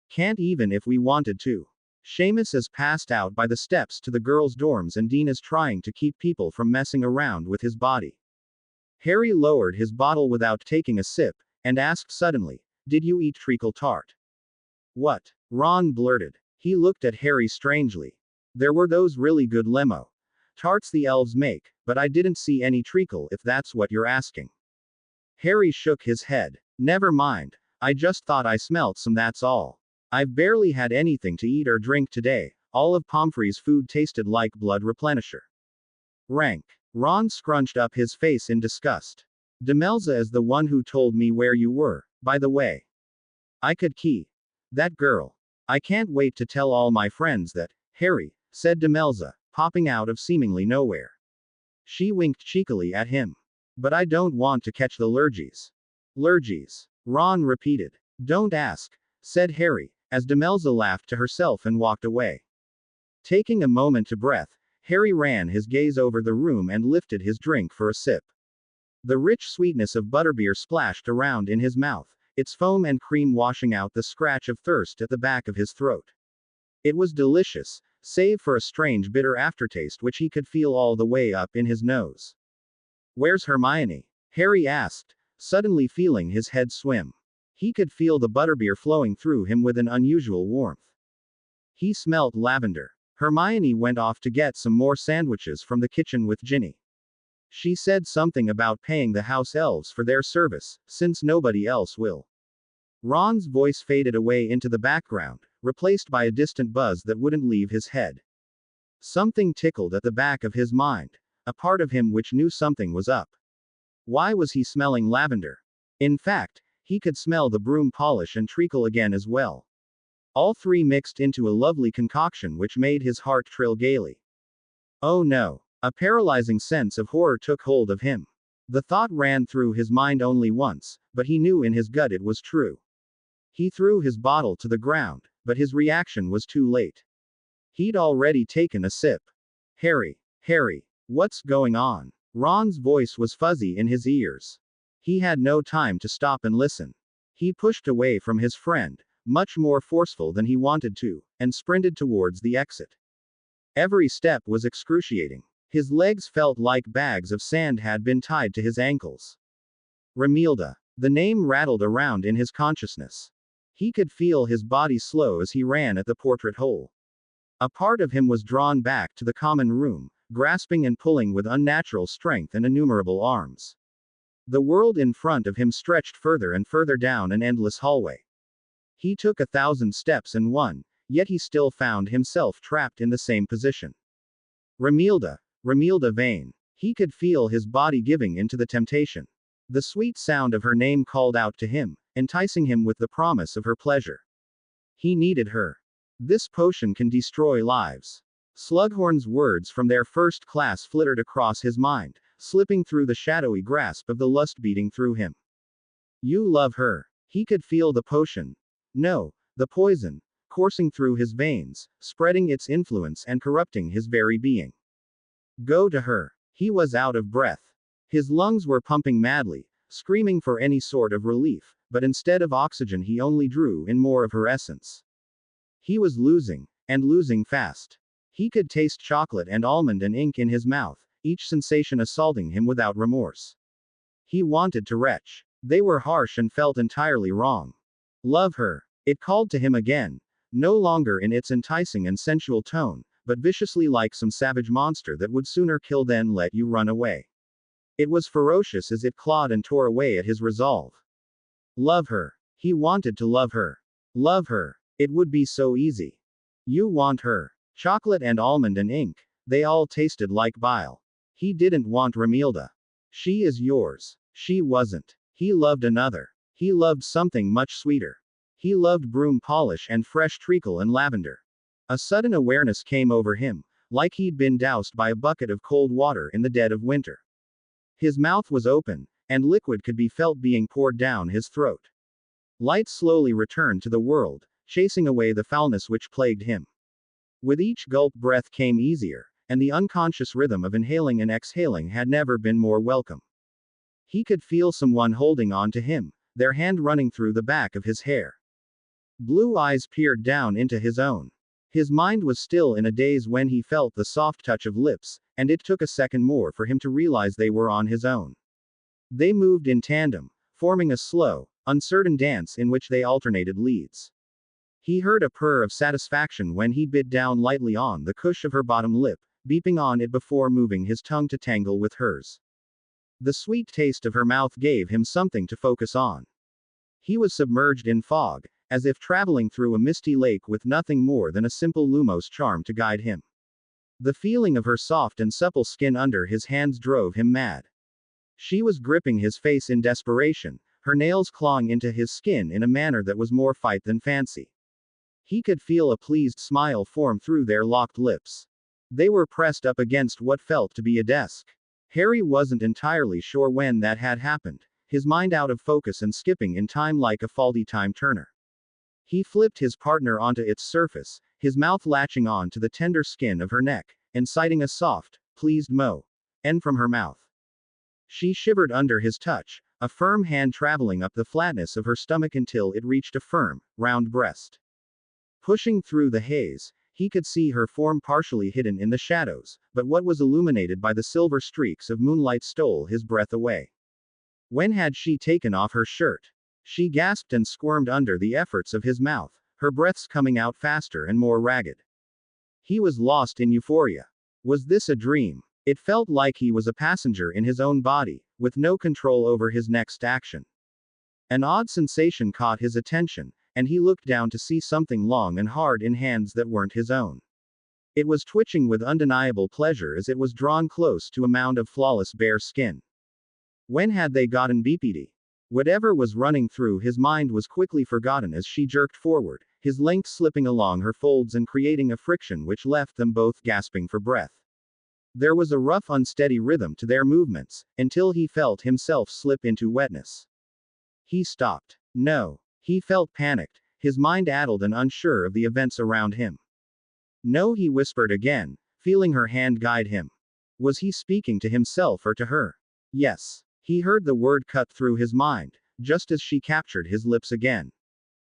"Can't even if we wanted to. Seamus is passed out by the steps to the girls' dorms and Dean is trying to keep people from messing around with his body." Harry lowered his bottle without taking a sip, and asked suddenly, "Did you eat treacle tart?" "What?" Ron blurted. He looked at Harry strangely. There were those really good lemo tarts the elves make, but I didn't see any treacle if that's what you're asking. Harry shook his head. Never mind. I just thought I smelt some, that's all. I've barely had anything to eat or drink today. All of Pomfrey's food tasted like blood replenisher. Rank. Ron scrunched up his face in disgust. Demelza is the one who told me where you were, by the way. I could key. That girl. I can't wait to tell all my friends that, Harry, said Demelza, popping out of seemingly nowhere. She winked cheekily at him. But I don't want to catch the lurgies. Lurgies. Ron repeated. Don't ask, said Harry, as Demelza laughed to herself and walked away. Taking a moment to breath, Harry ran his gaze over the room and lifted his drink for a sip. The rich sweetness of butterbeer splashed around in his mouth, its foam and cream washing out the scratch of thirst at the back of his throat. It was delicious, save for a strange bitter aftertaste which he could feel all the way up in his nose. Where's Hermione? Harry asked, suddenly feeling his head swim. He could feel the butterbeer flowing through him with an unusual warmth. He smelt lavender. Hermione went off to get some more sandwiches from the kitchen with Ginny. She said something about paying the house elves for their service, since nobody else will. Ron's voice faded away into the background, replaced by a distant buzz that wouldn't leave his head. Something tickled at the back of his mind, a part of him which knew something was up. Why was he smelling lavender? In fact, he could smell the broom polish and treacle again as well. All three mixed into a lovely concoction which made his heart trill gaily. Oh no. A paralyzing sense of horror took hold of him. The thought ran through his mind only once, but he knew in his gut it was true. He threw his bottle to the ground, but his reaction was too late. He'd already taken a sip. Harry, what's going on? Ron's voice was fuzzy in his ears. He had no time to stop and listen. He pushed away from his friend, much more forceful than he wanted to, and sprinted towards the exit. Every step was excruciating. His legs felt like bags of sand had been tied to his ankles. Remilda. The name rattled around in his consciousness. He could feel his body slow as he ran at the portrait hole. A part of him was drawn back to the common room, grasping and pulling with unnatural strength and innumerable arms. The world in front of him stretched further and further down an endless hallway. He took 1,000 steps and won, yet he still found himself trapped in the same position. Remilda Vane. He could feel his body giving into the temptation. The sweet sound of her name called out to him, enticing him with the promise of her pleasure. He needed her. This potion can destroy lives. Slughorn's words from their first class flittered across his mind, slipping through the shadowy grasp of the lust beating through him. You love her. He could feel the potion. No, the poison, coursing through his veins, spreading its influence and corrupting his very being. Go to her. He was out of breath. His lungs were pumping madly, screaming for any sort of relief, but instead of oxygen he only drew in more of her essence. He was losing, and losing fast. He could taste chocolate and almond and ink in his mouth, each sensation assaulting him without remorse. He wanted to retch. They were harsh and felt entirely wrong. Love her. It called to him again, no longer in its enticing and sensual tone, but viciously like some savage monster that would sooner kill than let you run away. It was ferocious as it clawed and tore away at his resolve. Love her. He wanted to love her. Love her. It would be so easy. You want her. Chocolate and almond and ink, they all tasted like bile. He didn't want Remilda. She is yours. She wasn't. He loved another. He loved something much sweeter. He loved broom polish and fresh treacle and lavender. A sudden awareness came over him, like he'd been doused by a bucket of cold water in the dead of winter. His mouth was open, and liquid could be felt being poured down his throat. Light slowly returned to the world, chasing away the foulness which plagued him. With each gulp breath came easier, and the unconscious rhythm of inhaling and exhaling had never been more welcome. He could feel someone holding on to him, their hand running through the back of his hair. Blue eyes peered down into his own. His mind was still in a daze when he felt the soft touch of lips, and it took a second more for him to realize they were on his own. They moved in tandem, forming a slow, uncertain dance in which they alternated leads. He heard a purr of satisfaction when he bit down lightly on the cush of her bottom lip, beeping on it before moving his tongue to tangle with hers. The sweet taste of her mouth gave him something to focus on. He was submerged in fog, as if traveling through a misty lake with nothing more than a simple Lumos charm to guide him. The feeling of her soft and supple skin under his hands drove him mad. She was gripping his face in desperation, her nails clawing into his skin in a manner that was more fight than fancy. He could feel a pleased smile form through their locked lips. They were pressed up against what felt to be a desk. Harry wasn't entirely sure when that had happened, his mind out of focus and skipping in time like a faulty time turner. He flipped his partner onto its surface, his mouth latching on to the tender skin of her neck, inciting a soft, pleased moan from her mouth. She shivered under his touch, a firm hand traveling up the flatness of her stomach until it reached a firm, round breast. Pushing through the haze, he could see her form partially hidden in the shadows, but what was illuminated by the silver streaks of moonlight stole his breath away. When had she taken off her shirt? She gasped and squirmed under the efforts of his mouth, her breaths coming out faster and more ragged. He was lost in euphoria. Was this a dream? It felt like he was a passenger in his own body, with no control over his next action. An odd sensation caught his attention, and he looked down to see something long and hard in hands that weren't his own. It was twitching with undeniable pleasure as it was drawn close to a mound of flawless bare skin. When had they gotten BPD? Whatever was running through his mind was quickly forgotten as she jerked forward, his length slipping along her folds and creating a friction which left them both gasping for breath. There was a rough, unsteady rhythm to their movements, until he felt himself slip into wetness. He stopped. No. He felt panicked, his mind addled and unsure of the events around him. No, he whispered again, feeling her hand guide him. Was he speaking to himself or to her? Yes. He heard the word cut through his mind, just as she captured his lips again.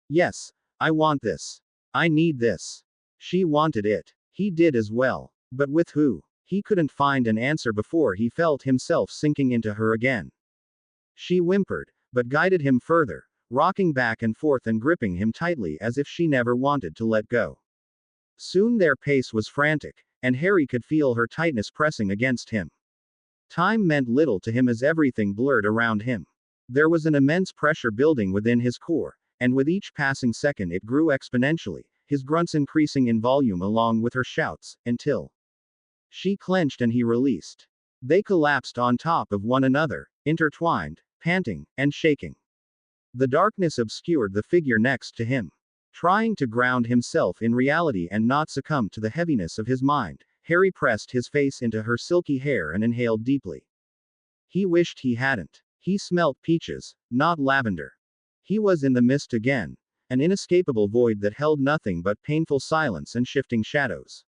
Yes, I want this. I need this. She wanted it. He did as well. But with who? He couldn't find an answer before he felt himself sinking into her again. She whimpered, but guided him further, rocking back and forth and gripping him tightly as if she never wanted to let go. Soon their pace was frantic, and Harry could feel her tightness pressing against him. Time meant little to him as everything blurred around him. There was an immense pressure building within his core, and with each passing second it grew exponentially, his grunts increasing in volume along with her shouts, until she clenched and he released. They collapsed on top of one another, intertwined, panting, and shaking. The darkness obscured the figure next to him. Trying to ground himself in reality and not succumb to the heaviness of his mind, Harry pressed his face into her silky hair and inhaled deeply. He wished he hadn't. He smelt peaches, not lavender. He was in the mist again, an inescapable void that held nothing but painful silence and shifting shadows.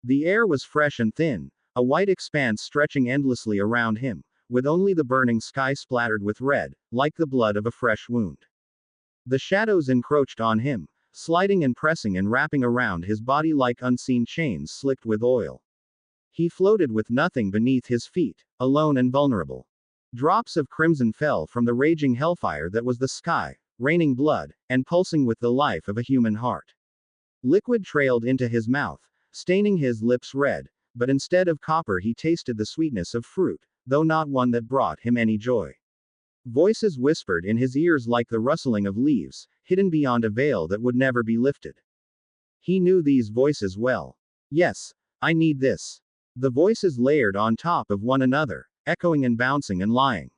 The air was fresh and thin, a white expanse stretching endlessly around him, with only the burning sky splattered with red, like the blood of a fresh wound. The shadows encroached on him, sliding and pressing and wrapping around his body like unseen chains slicked with oil. He floated with nothing beneath his feet, alone and vulnerable. Drops of crimson fell from the raging hellfire that was the sky, raining blood, and pulsing with the life of a human heart. Liquid trailed into his mouth, staining his lips red, but instead of copper he tasted the sweetness of fruit, though not one that brought him any joy. Voices whispered in his ears like the rustling of leaves, hidden beyond a veil that would never be lifted. He knew these voices well. Yes, I need this. The voices layered on top of one another, echoing and bouncing and lying.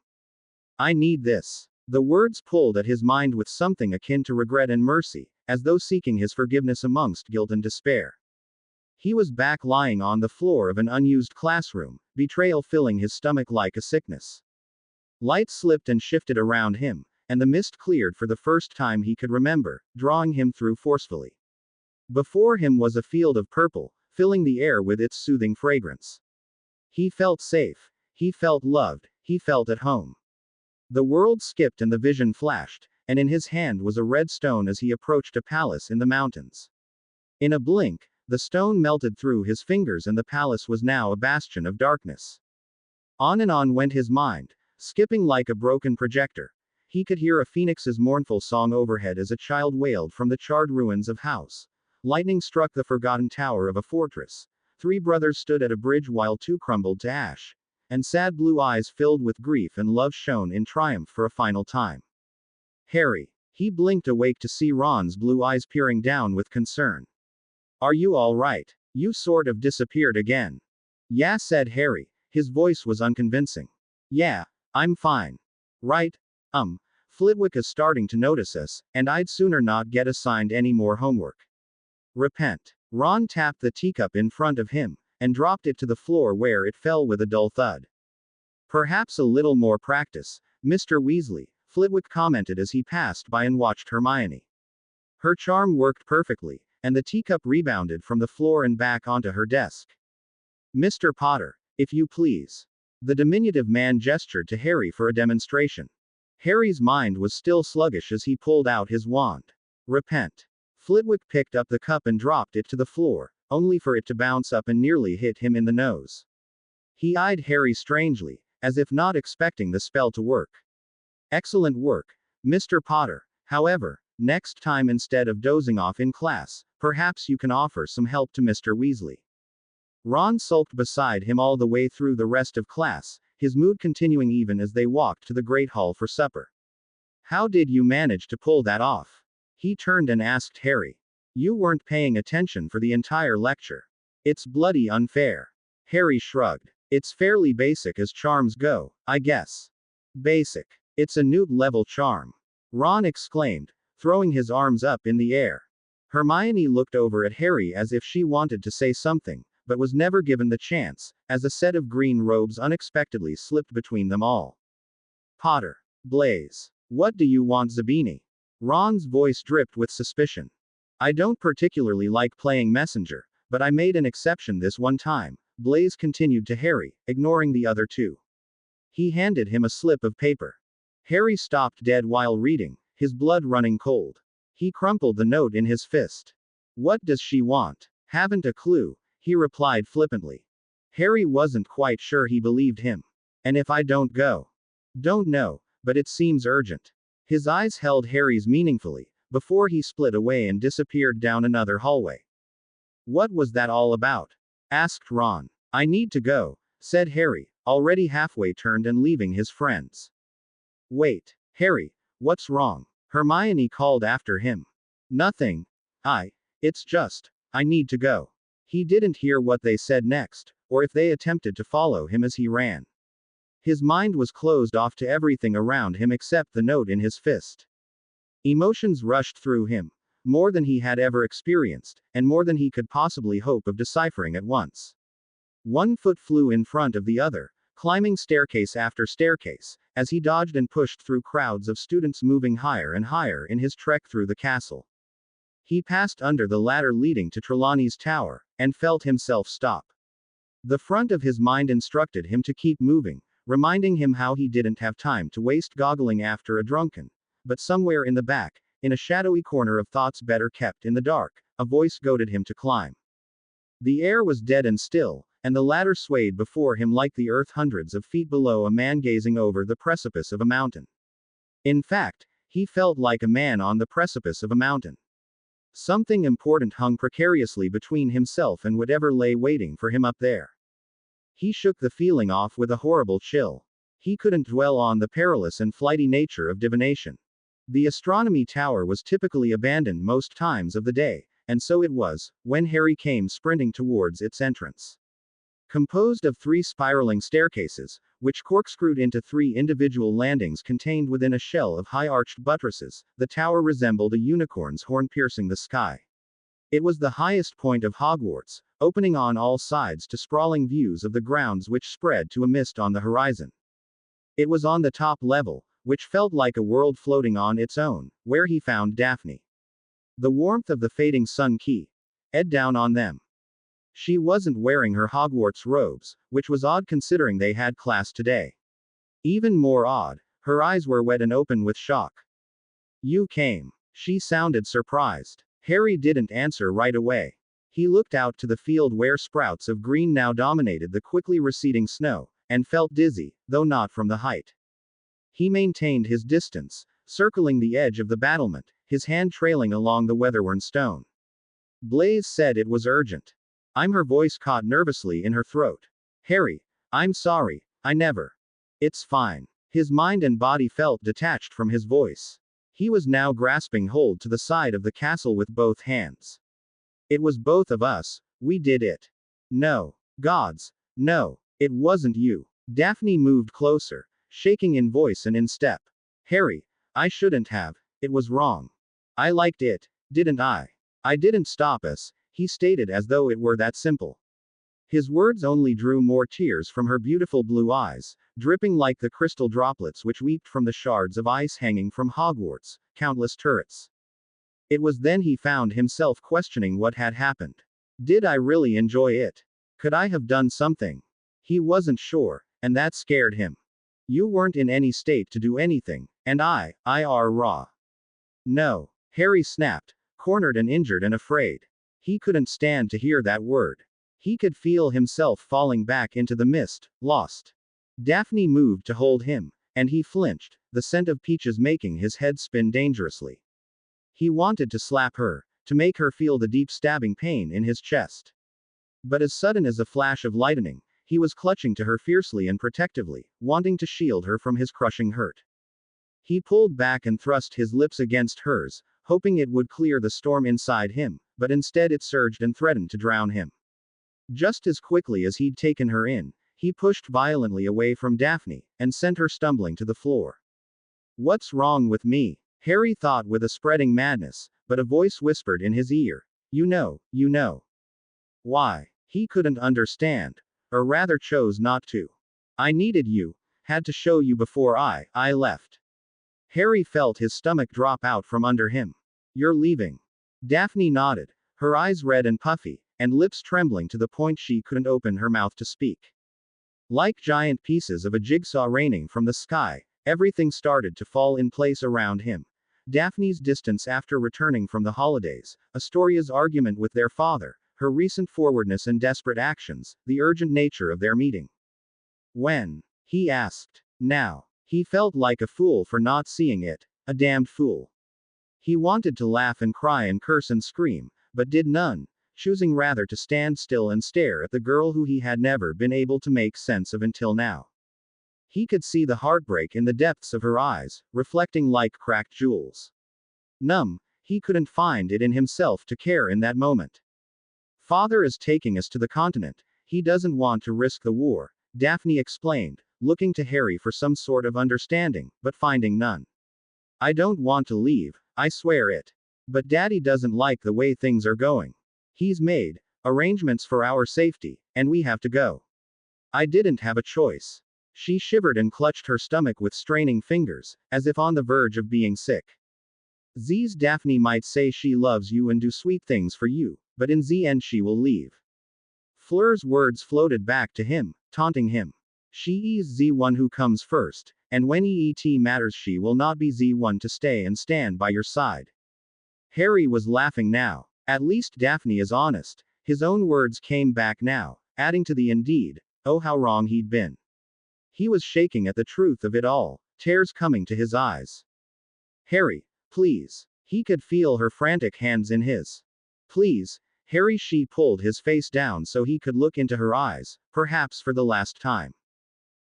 I need this. The words pulled at his mind with something akin to regret and mercy, as though seeking his forgiveness amongst guilt and despair. He was back lying on the floor of an unused classroom, betrayal filling his stomach like a sickness. Light slipped and shifted around him, and the mist cleared for the first time he could remember, drawing him through forcefully. Before him was a field of purple, filling the air with its soothing fragrance. He felt safe. He felt loved. He felt at home. The world skipped and the vision flashed, and in his hand was a red stone as he approached a palace in the mountains. In a blink, the stone melted through his fingers and the palace was now a bastion of darkness. On and on went his mind, skipping like a broken projector. He could hear a phoenix's mournful song overhead as a child wailed from the charred ruins of house. Lightning struck the forgotten tower of a fortress. 3 brothers stood at a bridge while 2 crumbled to ash. And sad blue eyes filled with grief and love shone in triumph for a final time. Harry. He blinked awake to see Ron's blue eyes peering down with concern. Are you all right? You sort of disappeared again. Yeah, said Harry. His voice was unconvincing. Yeah, I'm fine. Right? Flitwick is starting to notice us, and I'd sooner not get assigned any more homework. Repent. Ron tapped the teacup in front of him, and dropped it to the floor where it fell with a dull thud. Perhaps a little more practice, Mr. Weasley, Flitwick commented as he passed by and watched Hermione. Her charm worked perfectly, and the teacup rebounded from the floor and back onto her desk. Mr. Potter, if you please. The diminutive man gestured to Harry for a demonstration. Harry's mind was still sluggish as he pulled out his wand. Repent. Flitwick picked up the cup and dropped it to the floor, only for it to bounce up and nearly hit him in the nose. He eyed Harry strangely, as if not expecting the spell to work. Excellent work, Mr. Potter. However, next time instead of dozing off in class, perhaps you can offer some help to Mr. Weasley. Ron sulked beside him all the way through the rest of class, his mood continuing even as they walked to the Great Hall for supper. How did you manage to pull that off? He turned and asked Harry. You weren't paying attention for the entire lecture. It's bloody unfair. Harry shrugged. It's fairly basic as charms go, I guess. Basic. It's a Newt-level charm. Ron exclaimed, throwing his arms up in the air. Hermione looked over at Harry as if she wanted to say something, but was never given the chance, as a set of green robes unexpectedly slipped between them all. Potter. Blaze. What do you want, Zabini? Ron's voice dripped with suspicion. I don't particularly like playing messenger, but I made an exception this one time, Blaze continued to Harry, ignoring the other 2. He handed him a slip of paper. Harry stopped dead while reading, his blood running cold. He crumpled the note in his fist. What does she want? Haven't a clue, he replied flippantly. Harry wasn't quite sure he believed him. And if I don't go? Don't know, but it seems urgent. His eyes held Harry's meaningfully, before he split away and disappeared down another hallway. What was that all about? Asked Ron. I need to go, said Harry, already halfway turned and leaving his friends. Wait, Harry, what's wrong? Hermione called after him. Nothing. It's just, I need to go. He didn't hear what they said next, or if they attempted to follow him as he ran. His mind was closed off to everything around him except the note in his fist. Emotions rushed through him, more than he had ever experienced, and more than he could possibly hope of deciphering at once. One foot flew in front of the other, climbing staircase after staircase, as he dodged and pushed through crowds of students moving higher and higher in his trek through the castle. He passed under the ladder leading to Trelawney's tower, and felt himself stop. The front of his mind instructed him to keep moving, reminding him how he didn't have time to waste goggling after a drunken. But somewhere in the back, in a shadowy corner of thoughts better kept in the dark, a voice goaded him to climb. The air was dead and still, and the ladder swayed before him like the earth hundreds of feet below a man gazing over the precipice of a mountain. In fact, he felt like a man on the precipice of a mountain. Something important hung precariously between himself and whatever lay waiting for him up there. He shook the feeling off with a horrible chill. He couldn't dwell on the perilous and flighty nature of divination. The astronomy tower was typically abandoned most times of the day, and so it was, when Harry came sprinting towards its entrance. Composed of 3 spiraling staircases, which corkscrewed into 3 individual landings contained within a shell of high-arched buttresses, the tower resembled a unicorn's horn piercing the sky. It was the highest point of Hogwarts, opening on all sides to sprawling views of the grounds which spread to a mist on the horizon. It was on the top level, which felt like a world floating on its own, where he found Daphne. The warmth of the fading sun ed down on them. She wasn't wearing her Hogwarts robes, which was odd considering they had class today. Even more odd, her eyes were wet and open with shock. You came. She sounded surprised. Harry didn't answer right away. He looked out to the field where sprouts of green now dominated the quickly receding snow, and felt dizzy, though not from the height. He maintained his distance, circling the edge of the battlement, his hand trailing along the weatherworn stone. Blaze said it was urgent. Her voice caught nervously in her throat. Harry, I'm sorry, I never. It's fine. His mind and body felt detached from his voice. He was now grasping hold to the side of the castle with both hands. It was both of us, we did it. No. Gods. No. It wasn't you. Daphne moved closer, shaking in voice and in step. Harry, I shouldn't have, it was wrong. I liked it, didn't I? I didn't stop us, he stated as though it were that simple. His words only drew more tears from her beautiful blue eyes, dripping like the crystal droplets which wept from the shards of ice hanging from Hogwarts' countless turrets. It was then he found himself questioning what had happened. Did I really enjoy it? Could I have done something? He wasn't sure, and that scared him. You weren't in any state to do anything, and I are raw. No, Harry snapped, cornered and injured and afraid. He couldn't stand to hear that word. He could feel himself falling back into the mist, lost. Daphne moved to hold him, and he flinched, the scent of peaches making his head spin dangerously. He wanted to slap her, to make her feel the deep stabbing pain in his chest. But as sudden as a flash of lightning, he was clutching to her fiercely and protectively, wanting to shield her from his crushing hurt. He pulled back and thrust his lips against hers, hoping it would clear the storm inside him, but instead it surged and threatened to drown him. Just as quickly as he'd taken her in, he pushed violently away from Daphne, and sent her stumbling to the floor. What's wrong with me? Harry thought with a spreading madness, but a voice whispered in his ear. You know. Why? He couldn't understand. Or rather chose not to. I needed you, had to show you before I left. Harry felt his stomach drop out from under him. You're leaving. Daphne nodded, her eyes red and puffy, and lips trembling to the point she couldn't open her mouth to speak. Like giant pieces of a jigsaw raining from the sky, everything started to fall in place around him. Daphne's distance after returning from the holidays, Astoria's argument with their father, her recent forwardness and desperate actions, the urgent nature of their meeting. When? He asked. Now. He felt like a fool for not seeing it, a damned fool. He wanted to laugh and cry and curse and scream, but did none, choosing rather to stand still and stare at the girl who he had never been able to make sense of until now. He could see the heartbreak in the depths of her eyes, reflecting like cracked jewels. Numb, he couldn't find it in himself to care in that moment. Father is taking us to the continent. He doesn't want to risk the war, Daphne explained, looking to Harry for some sort of understanding, but finding none. I don't want to leave, I swear it. But Daddy doesn't like the way things are going. He's made arrangements for our safety, and we have to go. I didn't have a choice. She shivered and clutched her stomach with straining fingers, as if on the verge of being sick. Z's Daphne might say she loves you and do sweet things for you, but in the end she will leave. Fleur's words floated back to him, taunting him. She is the one who comes first, and when it matters she will not be the one to stay and stand by your side. Harry was laughing now. At least Daphne is honest. His own words came back now, adding to the indeed, oh how wrong he'd been. He was shaking at the truth of it all, tears coming to his eyes. Harry, please. He could feel her frantic hands in his. Please, Harry. She pulled his face down so he could look into her eyes, perhaps for the last time.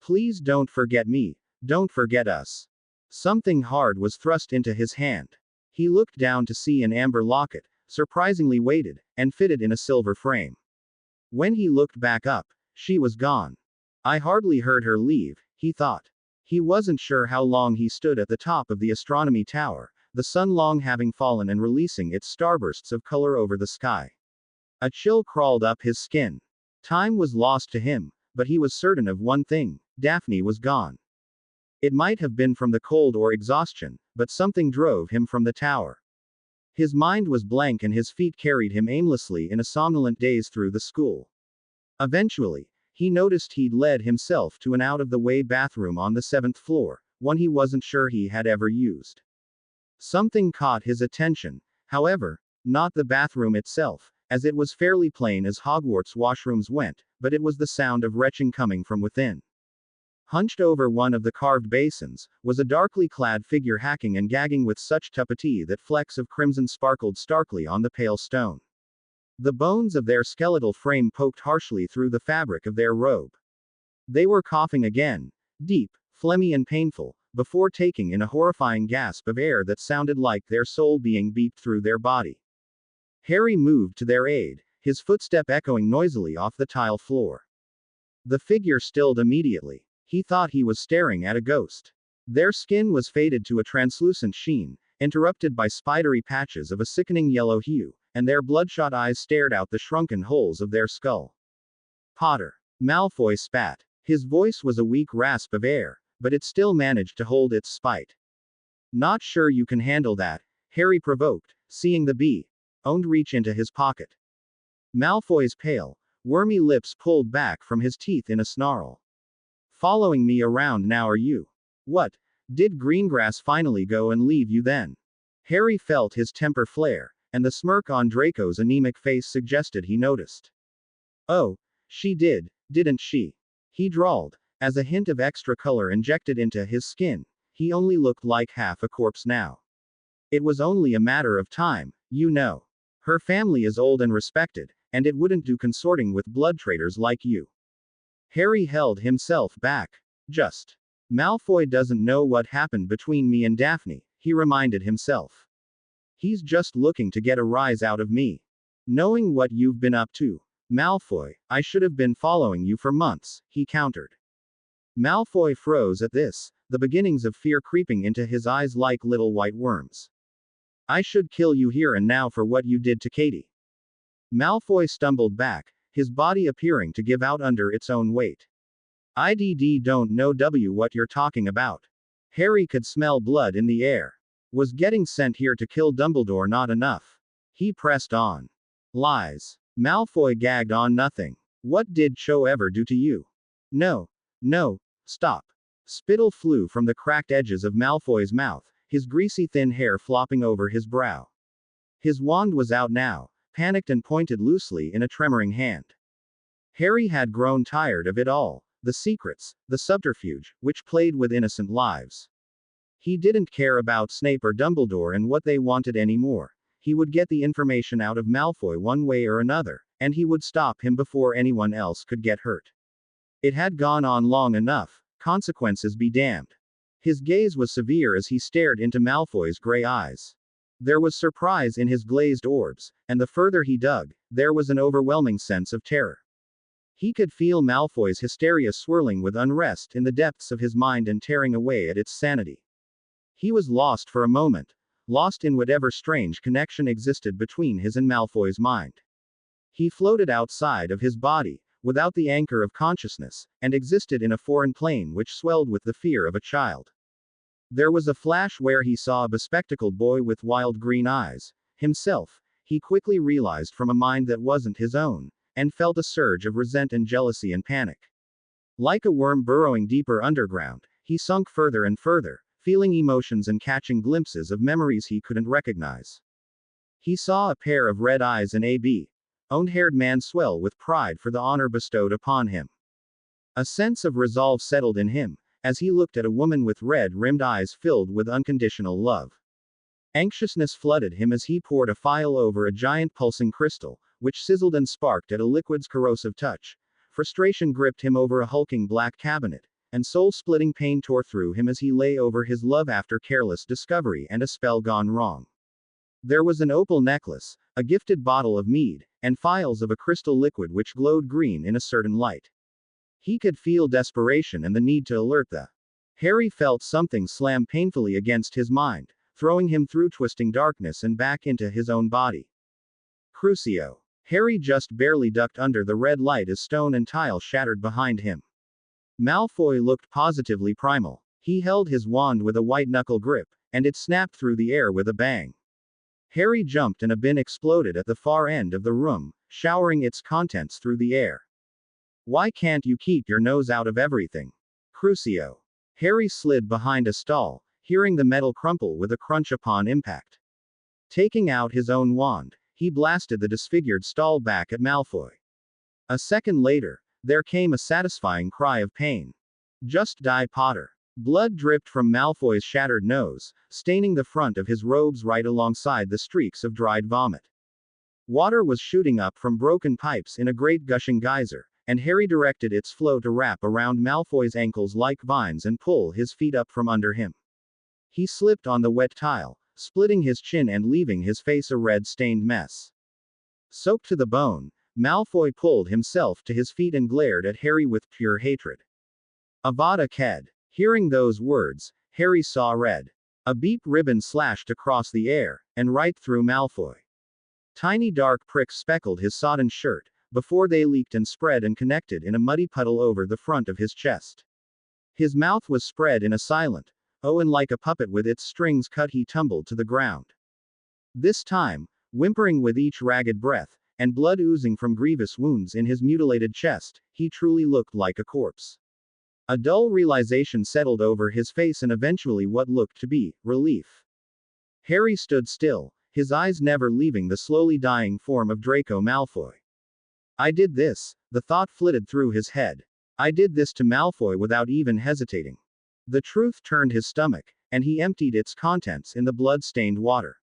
Please don't forget me, don't forget us. Something hard was thrust into his hand. He looked down to see an amber locket, surprisingly weighted, and fitted in a silver frame. When he looked back up, she was gone. I hardly heard her leave, he thought. He wasn't sure how long he stood at the top of the astronomy tower, the sun long having fallen and releasing its starbursts of color over the sky. A chill crawled up his skin. Time was lost to him, but he was certain of one thing: Daphne was gone. It might have been from the cold or exhaustion, but something drove him from the tower. His mind was blank and his feet carried him aimlessly in a somnolent daze through the school. Eventually, he noticed he'd led himself to an out-of-the-way bathroom on the 7th floor, one he wasn't sure he had ever used. Something caught his attention, however, not the bathroom itself, as it was fairly plain as Hogwarts washrooms went, but it was the sound of retching coming from within. Hunched over one of the carved basins, was a darkly clad figure hacking and gagging with such tuppety that flecks of crimson sparkled starkly on the pale stone. The bones of their skeletal frame poked harshly through the fabric of their robe. They were coughing again, deep, phlegmy and painful, before taking in a horrifying gasp of air that sounded like their soul being beeped through their body. Harry moved to their aid, his footstep echoing noisily off the tile floor. The figure stilled immediately. He thought he was staring at a ghost. Their skin was faded to a translucent sheen, interrupted by spidery patches of a sickening yellow hue, and their bloodshot eyes stared out the shrunken holes of their skull. Potter. Malfoy spat. His voice was a weak rasp of air, but it still managed to hold its spite. Not sure you can handle that, Harry provoked, seeing the bee-owned reach into his pocket. Malfoy's pale, wormy lips pulled back from his teeth in a snarl. Following me around now are you? What? Did Greengrass finally go and leave you then? Harry felt his temper flare, and the smirk on Draco's anemic face suggested he noticed. Oh, she did, didn't she? He drawled, as a hint of extra color injected into his skin. He only looked like half a corpse now. It was only a matter of time, you know. Her family is old and respected, and it wouldn't do consorting with blood traitors like you. Harry held himself back. Just. Malfoy doesn't know what happened between me and Daphne, he reminded himself. He's just looking to get a rise out of me. Knowing what you've been up to, Malfoy, I should have been following you for months, he countered. Malfoy froze at this, the beginnings of fear creeping into his eyes like little white worms. I should kill you here and now for what you did to Katie. Malfoy stumbled back, his body appearing to give out under its own weight. I don't know what you're talking about. Harry could smell blood in the air. Was getting sent here to kill Dumbledore not enough? He pressed on. Lies. Malfoy gagged on nothing. What did Cho ever do to you? No. No. Stop. Spittle flew from the cracked edges of Malfoy's mouth, his greasy thin hair flopping over his brow. His wand was out now, panicked and pointed loosely in a tremoring hand. Harry had grown tired of it all, the secrets, the subterfuge, which played with innocent lives. He didn't care about Snape or Dumbledore and what they wanted anymore. He would get the information out of Malfoy one way or another, and he would stop him before anyone else could get hurt. It had gone on long enough, consequences be damned. His gaze was severe as he stared into Malfoy's gray eyes. There was surprise in his glazed orbs, and the further he dug, there was an overwhelming sense of terror. He could feel Malfoy's hysteria swirling with unrest in the depths of his mind and tearing away at its sanity. He was lost for a moment, lost in whatever strange connection existed between his and Malfoy's mind. He floated outside of his body, without the anchor of consciousness, and existed in a foreign plane which swelled with the fear of a child. There was a flash where he saw a bespectacled boy with wild green eyes. Himself, he quickly realized from a mind that wasn't his own, and felt a surge of resent and jealousy and panic. Like a worm burrowing deeper underground, he sunk further and further, feeling emotions and catching glimpses of memories he couldn't recognize. He saw a pair of red eyes and own-haired man swell with pride for the honor bestowed upon him. A sense of resolve settled in him, as he looked at a woman with red-rimmed eyes filled with unconditional love. Anxiousness flooded him as he poured a phial over a giant pulsing crystal, which sizzled and sparked at a liquid's corrosive touch. Frustration gripped him over a hulking black cabinet, and soul-splitting pain tore through him as he lay over his love after careless discovery and a spell gone wrong. There was an opal necklace, a gifted bottle of mead, and phials of a crystal liquid which glowed green in a certain light. He could feel desperation and the need to alert the. Harry felt something slam painfully against his mind, throwing him through twisting darkness and back into his own body. Crucio. Harry just barely ducked under the red light as stone and tile shattered behind him. Malfoy looked positively primal. He held his wand with a white-knuckle grip, and it snapped through the air with a bang. Harry jumped and a bin exploded at the far end of the room, showering its contents through the air. Why can't you keep your nose out of everything? Crucio. Harry slid behind a stall, hearing the metal crumple with a crunch upon impact. Taking out his own wand, he blasted the disfigured stall back at Malfoy. A second later, there came a satisfying cry of pain. Just die, Potter. Blood dripped from Malfoy's shattered nose, staining the front of his robes right alongside the streaks of dried vomit. Water was shooting up from broken pipes in a great gushing geyser, and Harry directed its flow to wrap around Malfoy's ankles like vines and pull his feet up from under him. He slipped on the wet tile, splitting his chin and leaving his face a red-stained mess. Soaked to the bone, Malfoy pulled himself to his feet and glared at Harry with pure hatred. Avada Ked. Hearing those words, Harry saw red. A beep ribbon slashed across the air, and right through Malfoy. Tiny dark pricks speckled his sodden shirt, before they leaked and spread and connected in a muddy puddle over the front of his chest. His mouth was spread in a silent, oh, and like a puppet with its strings cut he tumbled to the ground. This time, whimpering with each ragged breath, and blood oozing from grievous wounds in his mutilated chest, he truly looked like a corpse. A dull realization settled over his face and eventually what looked to be relief. Harry stood still, his eyes never leaving the slowly dying form of Draco Malfoy. I did this, the thought flitted through his head. I did this to Malfoy without even hesitating. The truth turned his stomach, and he emptied its contents in the blood-stained water.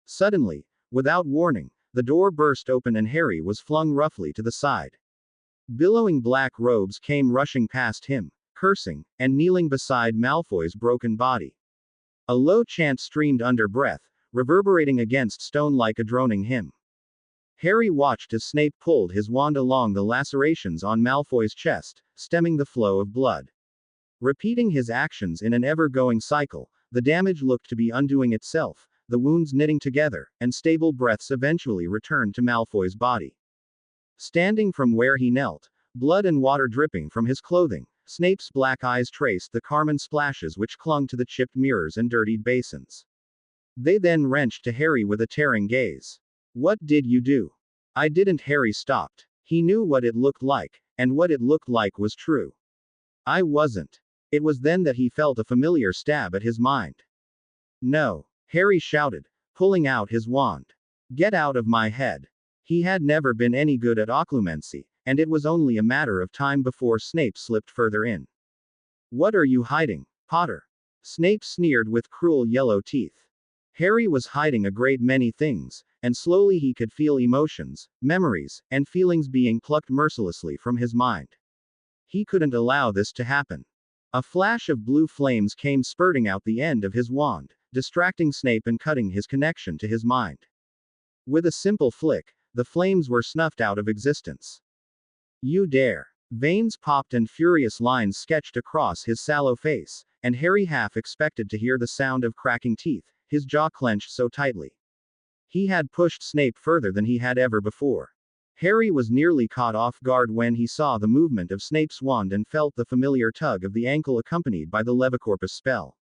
Suddenly, without warning, the door burst open and Harry was flung roughly to the side. Billowing black robes came rushing past him, cursing, and kneeling beside Malfoy's broken body. A low chant streamed under breath, reverberating against stone like a droning hymn. Harry watched as Snape pulled his wand along the lacerations on Malfoy's chest, stemming the flow of blood. Repeating his actions in an ever-going cycle, the damage looked to be undoing itself, the wounds knitting together, and stable breaths eventually returned to Malfoy's body. Standing from where he knelt, blood and water dripping from his clothing, Snape's black eyes traced the carmine splashes which clung to the chipped mirrors and dirtied basins. They then wrenched to Harry with a tearing gaze. What did you do? I didn't. Harry stopped. He knew what it looked like, and what it looked like was true. I wasn't. It was then that he felt a familiar stab at his mind. No, Harry shouted, pulling out his wand. Get out of my head. He had never been any good at occlumency, and it was only a matter of time before Snape slipped further in. What are you hiding, Potter? Snape sneered with cruel yellow teeth. Harry was hiding a great many things, and slowly he could feel emotions, memories, and feelings being plucked mercilessly from his mind. He couldn't allow this to happen. A flash of blue flames came spurting out the end of his wand, distracting Snape and cutting his connection to his mind. With a simple flick, the flames were snuffed out of existence. You dare. Veins popped and furious lines sketched across his sallow face, and Harry half expected to hear the sound of cracking teeth, his jaw clenched so tightly. He had pushed Snape further than he had ever before. Harry was nearly caught off guard when he saw the movement of Snape's wand and felt the familiar tug of the ankle accompanied by the Levicorpus spell.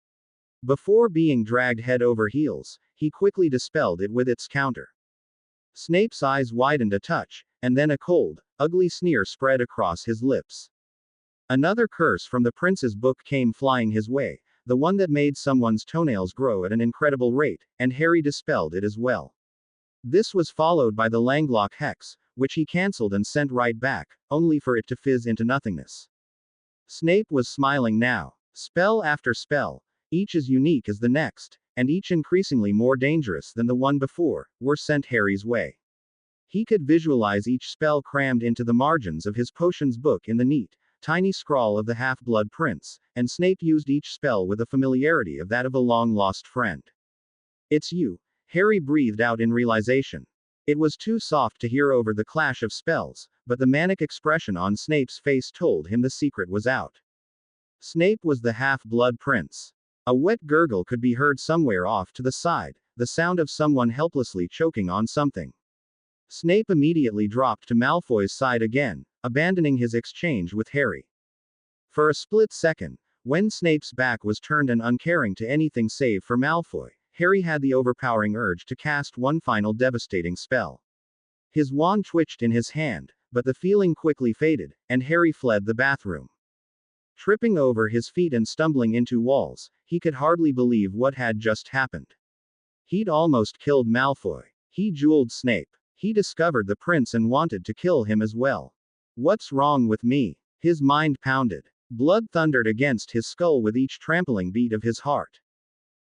Before being dragged head over heels, he quickly dispelled it with its counter. Snape's eyes widened a touch, and then a cold, ugly sneer spread across his lips. Another curse from the prince's book came flying his way, the one that made someone's toenails grow at an incredible rate, and Harry dispelled it as well. This was followed by the Langlock hex, which he cancelled and sent right back, only for it to fizz into nothingness. Snape was smiling now. Spell after spell, each as unique as the next, and each increasingly more dangerous than the one before, were sent Harry's way. He could visualize each spell crammed into the margins of his potions book in the neat, tiny scrawl of the Half-Blood Prince, and Snape used each spell with the familiarity of that of a long-lost friend. It's you, Harry breathed out in realization. It was too soft to hear over the clash of spells, but the manic expression on Snape's face told him the secret was out. Snape was the Half-Blood Prince. A wet gurgle could be heard somewhere off to the side, the sound of someone helplessly choking on something. Snape immediately dropped to Malfoy's side again, abandoning his exchange with Harry. For a split second, when Snape's back was turned and uncaring to anything save for Malfoy, Harry had the overpowering urge to cast one final devastating spell. His wand twitched in his hand, but the feeling quickly faded, and Harry fled the bathroom. Tripping over his feet and stumbling into walls, he could hardly believe what had just happened. He'd almost killed Malfoy. He jeweled Snape. He discovered the prince and wanted to kill him as well. What's wrong with me? His mind pounded. Blood thundered against his skull with each trampling beat of his heart.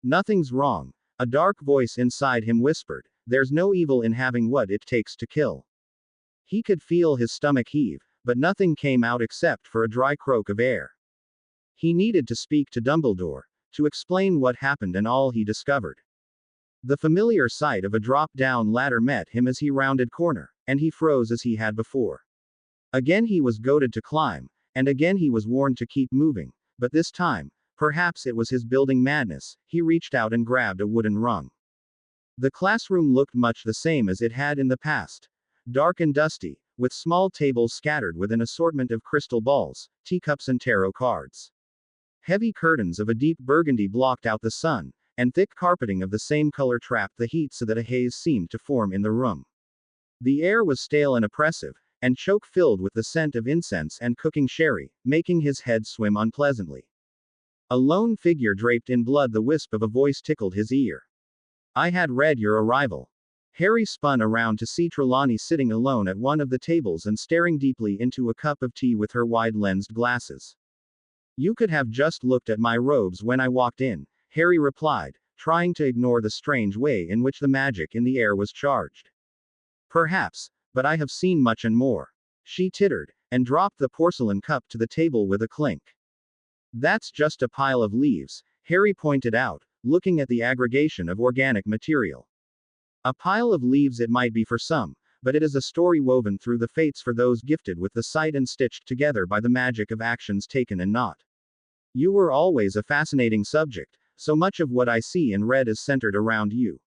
Nothing's wrong. A dark voice inside him whispered, there's no evil in having what it takes to kill. He could feel his stomach heave, but nothing came out except for a dry croak of air. He needed to speak to Dumbledore, to explain what happened and all he discovered. The familiar sight of a drop-down ladder met him as he rounded corner, and he froze as he had before. Again he was goaded to climb, and again he was warned to keep moving, but this time, perhaps it was his building madness, he reached out and grabbed a wooden rung. The classroom looked much the same as it had in the past. Dark and dusty, with small tables scattered with an assortment of crystal balls, teacups and tarot cards. Heavy curtains of a deep burgundy blocked out the sun, and thick carpeting of the same color trapped the heat so that a haze seemed to form in the room. The air was stale and oppressive, and choke-filled with the scent of incense and cooking sherry, making his head swim unpleasantly. A lone figure draped in blood, the wisp of a voice tickled his ear. I had read your arrival. Harry spun around to see Trelawney sitting alone at one of the tables and staring deeply into a cup of tea with her wide-lensed glasses. You could have just looked at my robes when I walked in, Harry replied, trying to ignore the strange way in which the magic in the air was charged. Perhaps, but I have seen much and more. She tittered, and dropped the porcelain cup to the table with a clink. That's just a pile of leaves, Harry pointed out, looking at the aggregation of organic material. A pile of leaves it might be for some, but it is a story woven through the fates for those gifted with the sight and stitched together by the magic of actions taken and not. You were always a fascinating subject, so much of what I see and read is centered around you.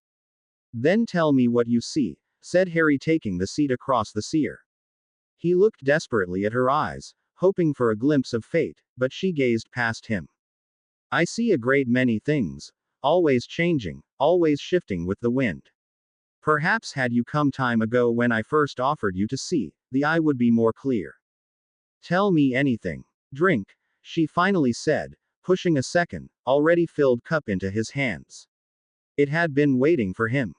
Then tell me what you see, said Harry, taking the seat across the seer. He looked desperately at her eyes, hoping for a glimpse of fate, but she gazed past him. I see a great many things, always changing, always shifting with the wind. Perhaps had you come time ago when I first offered you to see, the eye would be more clear. Tell me anything. Drink, she finally said, pushing a second, already filled cup into his hands. It had been waiting for him.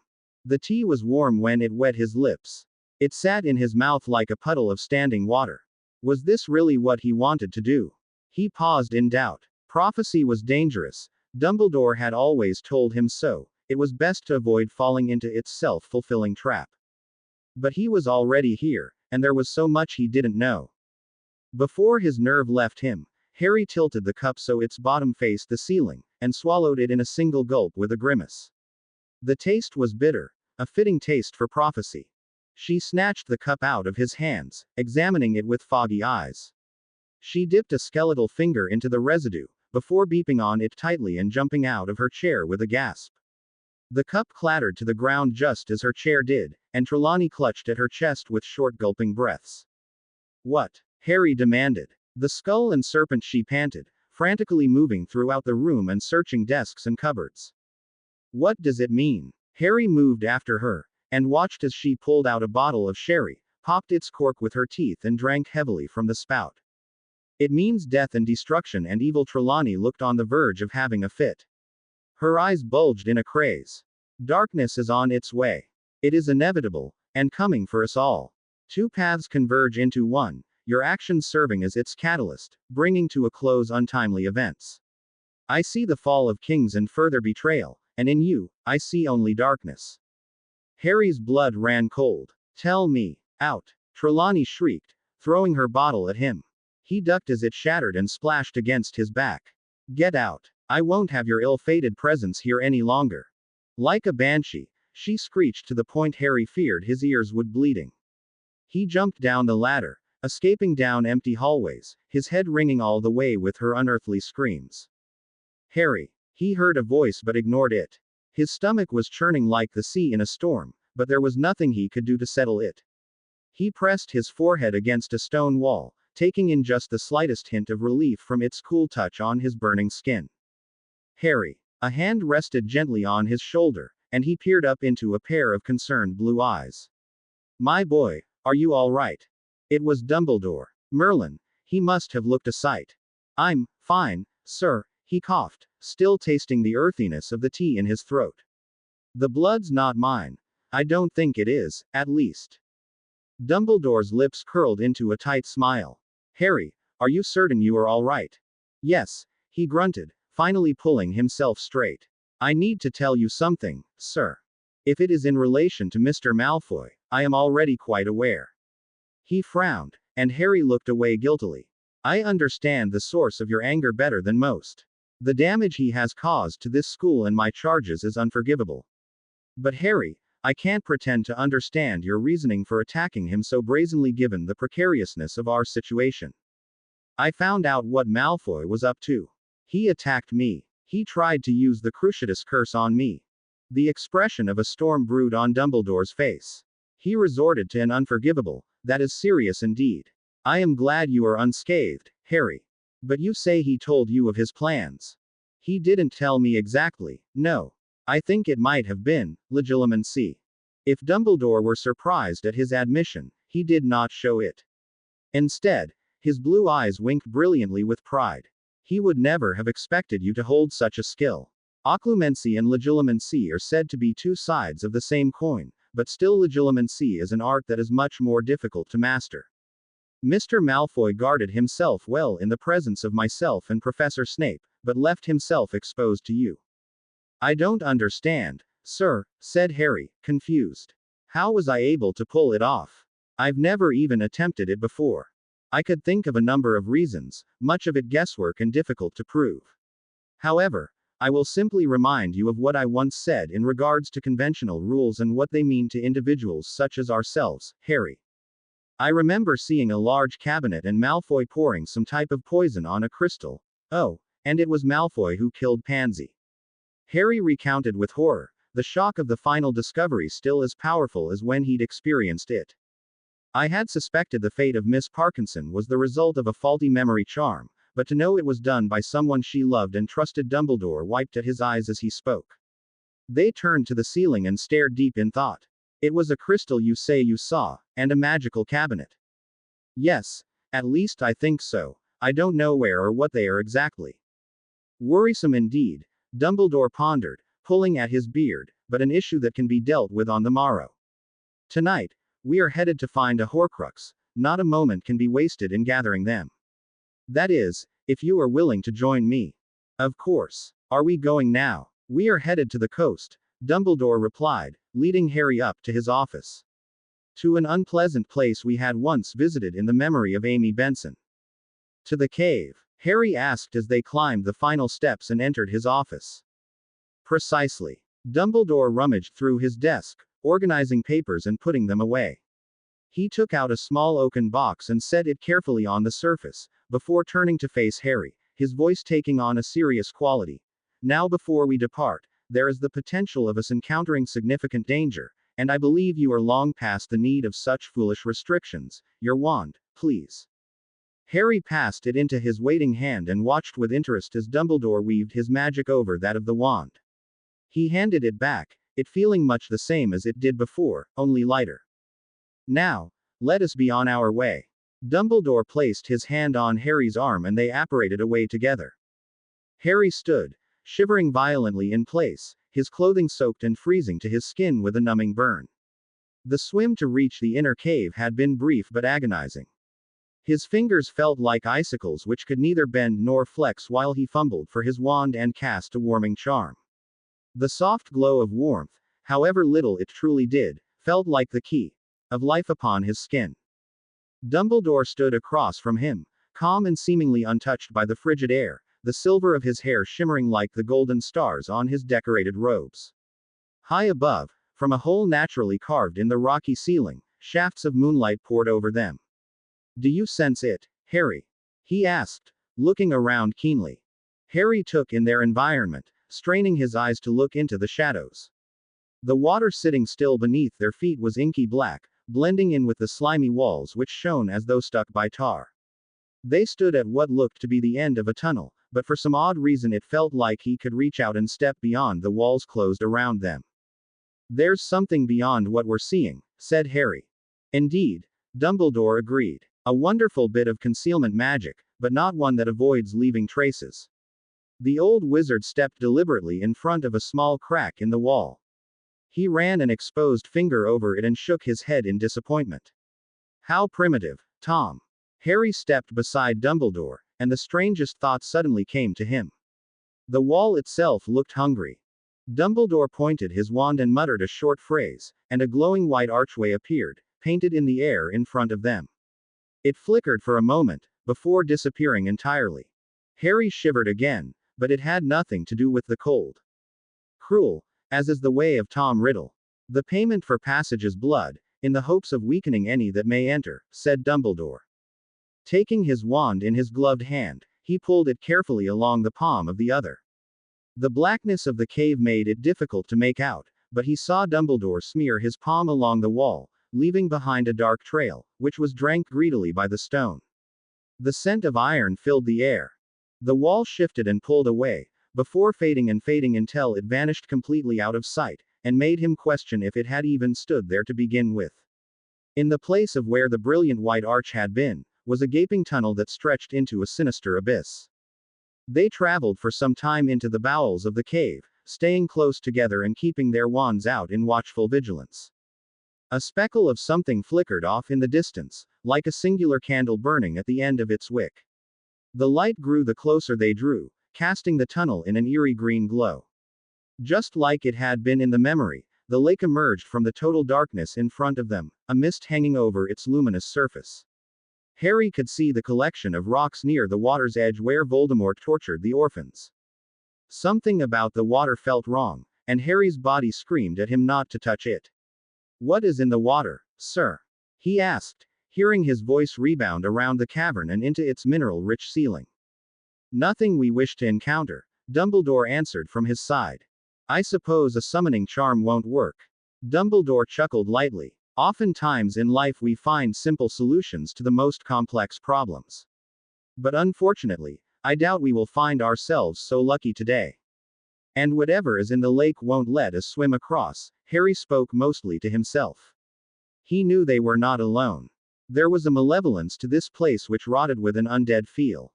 The tea was warm when it wet his lips. It sat in his mouth like a puddle of standing water. Was this really what he wanted to do? He paused in doubt. Prophecy was dangerous. Dumbledore had always told him so. It was best to avoid falling into its self-fulfilling trap. But he was already here, and there was so much he didn't know. Before his nerve left him, Harry tilted the cup so its bottom faced the ceiling, and swallowed it in a single gulp with a grimace. The taste was bitter, a fitting taste for prophecy. She snatched the cup out of his hands, examining it with foggy eyes. She dipped a skeletal finger into the residue, before beeping on it tightly and jumping out of her chair with a gasp. The cup clattered to the ground just as her chair did, and Trelawney clutched at her chest with short gulping breaths. What? Harry demanded. The skull and serpent, she panted, frantically moving throughout the room and searching desks and cupboards. What does it mean? Harry moved after her, and watched as she pulled out a bottle of sherry, popped its cork with her teeth and drank heavily from the spout. It means death and destruction and evil. Trelawney looked on the verge of having a fit. Her eyes bulged in a craze. Darkness is on its way. It is inevitable, and coming for us all. Two paths converge into one, your actions serving as its catalyst, bringing to a close untimely events. I see the fall of kings and further betrayal, and in you, I see only darkness. Harry's blood ran cold. Tell me. Out. Trelawney shrieked, throwing her bottle at him. He ducked as it shattered and splashed against his back. Get out. I won't have your ill-fated presence here any longer. Like a banshee, she screeched to the point Harry feared his ears would bleeding. He jumped down the ladder, escaping down empty hallways, his head ringing all the way with her unearthly screams. Harry. He heard a voice but ignored it. His stomach was churning like the sea in a storm, but there was nothing he could do to settle it. He pressed his forehead against a stone wall, taking in just the slightest hint of relief from its cool touch on his burning skin. Harry. A hand rested gently on his shoulder, and he peered up into a pair of concerned blue eyes. My boy, are you all right? It was Dumbledore. Merlin. He must have looked a sight. I'm fine, sir, he coughed, still tasting the earthiness of the tea in his throat. The blood's not mine. I don't think it is, at least. Dumbledore's lips curled into a tight smile. Harry, Are you certain you are all right? Yes, he grunted, finally pulling himself straight. I need to tell you something, sir. If it is in relation to Mr. Malfoy, I am already quite aware. He frowned, and Harry looked away guiltily. I understand the source of your anger better than most. The damage he has caused to this school and my charges is unforgivable. But Harry, I can't pretend to understand your reasoning for attacking him so brazenly given the precariousness of our situation. I found out what Malfoy was up to. He attacked me. He tried to use the Cruciatus curse on me. The expression of a storm brewed on Dumbledore's face. He resorted to an unforgivable, that is serious indeed. I am glad you are unscathed, Harry. But you say he told you of his plans. He didn't tell me exactly, no. I think it might have been legilimency. If Dumbledore were surprised at his admission, he did not show it. Instead, his blue eyes winked brilliantly with pride. He would never have expected you to hold such a skill. Occlumency and legilimency are said to be two sides of the same coin, but still legilimency is an art that is much more difficult to master. Mr. Malfoy guarded himself well in the presence of myself and Professor Snape, but left himself exposed to you. I don't understand, sir, said Harry, confused. How was I able to pull it off? I've never even attempted it before. I could think of a number of reasons, much of it guesswork and difficult to prove. However, I will simply remind you of what I once said in regards to conventional rules and what they mean to individuals such as ourselves, Harry. I remember seeing a large cabinet and Malfoy pouring some type of poison on a crystal. Oh, and it was Malfoy who killed Pansy. Harry recounted with horror, the shock of the final discovery still as powerful as when he'd experienced it. I had suspected the fate of Miss Parkinson was the result of a faulty memory charm, but to know it was done by someone she loved and trusted. Dumbledore wiped at his eyes as he spoke. They turned to the ceiling and stared deep in thought. It was a crystal you say you saw, and a magical cabinet. Yes, at least I think so. I don't know where or what they are exactly. Worrisome indeed, Dumbledore pondered, pulling at his beard, but an issue that can be dealt with on the morrow. Tonight, we are headed to find a Horcrux. Not a moment can be wasted in gathering them. That is, if you are willing to join me. Of course. Are we going now? We are headed to the coast, Dumbledore replied, leading Harry up to his office. To an unpleasant place we had once visited in the memory of Amy Benson. To the cave, Harry asked as they climbed the final steps and entered his office. Precisely. Dumbledore rummaged through his desk, organizing papers and putting them away. He took out a small oaken box and set it carefully on the surface, before turning to face Harry, his voice taking on a serious quality. Now before we depart, there is the potential of us encountering significant danger, and I believe you are long past the need of such foolish restrictions. Your wand, please. Harry passed it into his waiting hand and watched with interest as Dumbledore weaved his magic over that of the wand. He handed it back, it feeling much the same as it did before, only lighter. Now, let us be on our way. Dumbledore placed his hand on Harry's arm and they apparated away together. Harry stood, shivering violently in place, his clothing soaked and freezing to his skin with a numbing burn. The swim to reach the inner cave had been brief but agonizing. His fingers felt like icicles which could neither bend nor flex while he fumbled for his wand and cast a warming charm. The soft glow of warmth, however little it truly did, felt like the key of life upon his skin. Dumbledore stood across from him, calm and seemingly untouched by the frigid air, the silver of his hair shimmering like the golden stars on his decorated robes. High above, from a hole naturally carved in the rocky ceiling, shafts of moonlight poured over them. Do you sense it, Harry? He asked, looking around keenly. Harry took in their environment, straining his eyes to look into the shadows. The water sitting still beneath their feet was inky black, blending in with the slimy walls which shone as though stuck by tar. They stood at what looked to be the end of a tunnel, but for some odd reason it felt like he could reach out and step beyond the walls closed around them. There's something beyond what we're seeing, said Harry. Indeed, Dumbledore agreed. A wonderful bit of concealment magic, but not one that avoids leaving traces. The old wizard stepped deliberately in front of a small crack in the wall. He ran an exposed finger over it and shook his head in disappointment. How primitive, Tom. Harry stepped beside Dumbledore, and the strangest thought suddenly came to him. The wall itself looked hungry. Dumbledore pointed his wand and muttered a short phrase, and a glowing white archway appeared, painted in the air in front of them. It flickered for a moment, before disappearing entirely. Harry shivered again, but it had nothing to do with the cold. Cruel, as is the way of Tom Riddle. The payment for passage is blood, in the hopes of weakening any that may enter, said Dumbledore. Taking his wand in his gloved hand, he pulled it carefully along the palm of the other. The blackness of the cave made it difficult to make out, but he saw Dumbledore smear his palm along the wall, leaving behind a dark trail, which was drank greedily by the stone. The scent of iron filled the air. The wall shifted and pulled away, before fading until it vanished completely out of sight, and made him question if it had even stood there to begin with. In the place of where the brilliant white arch had been, was a gaping tunnel that stretched into a sinister abyss. They traveled for some time into the bowels of the cave, staying close together and keeping their wands out in watchful vigilance. A speckle of something flickered off in the distance, like a singular candle burning at the end of its wick. The light grew the closer they drew, casting the tunnel in an eerie green glow. Just like it had been in the memory, the lake emerged from the total darkness in front of them, a mist hanging over its luminous surface. Harry could see the collection of rocks near the water's edge where Voldemort tortured the orphans. Something about the water felt wrong, and Harry's body screamed at him not to touch it. "What is in the water, sir?" he asked, hearing his voice rebound around the cavern and into its mineral-rich ceiling. "Nothing we wish to encounter," Dumbledore answered from his side. "I suppose a summoning charm won't work." Dumbledore chuckled lightly. "Oftentimes in life we find simple solutions to the most complex problems. But unfortunately, I doubt we will find ourselves so lucky today. And whatever is in the lake won't let us swim across." Harry spoke mostly to himself. He knew they were not alone. There was a malevolence to this place which rotted with an undead feel.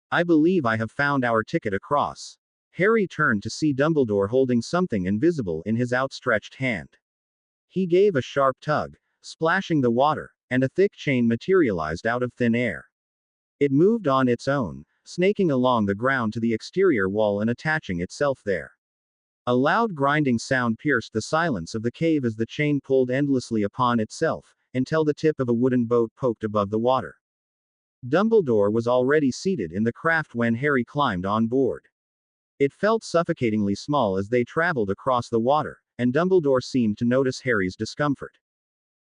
"I believe I have found our ticket across." Harry turned to see Dumbledore holding something invisible in his outstretched hand. He gave a sharp tug, splashing the water, and a thick chain materialized out of thin air. It moved on its own, snaking along the ground to the exterior wall and attaching itself there. A loud grinding sound pierced the silence of the cave as the chain pulled endlessly upon itself, until the tip of a wooden boat poked above the water. Dumbledore was already seated in the craft when Harry climbed on board. It felt suffocatingly small as they traveled across the water, and Dumbledore seemed to notice Harry's discomfort.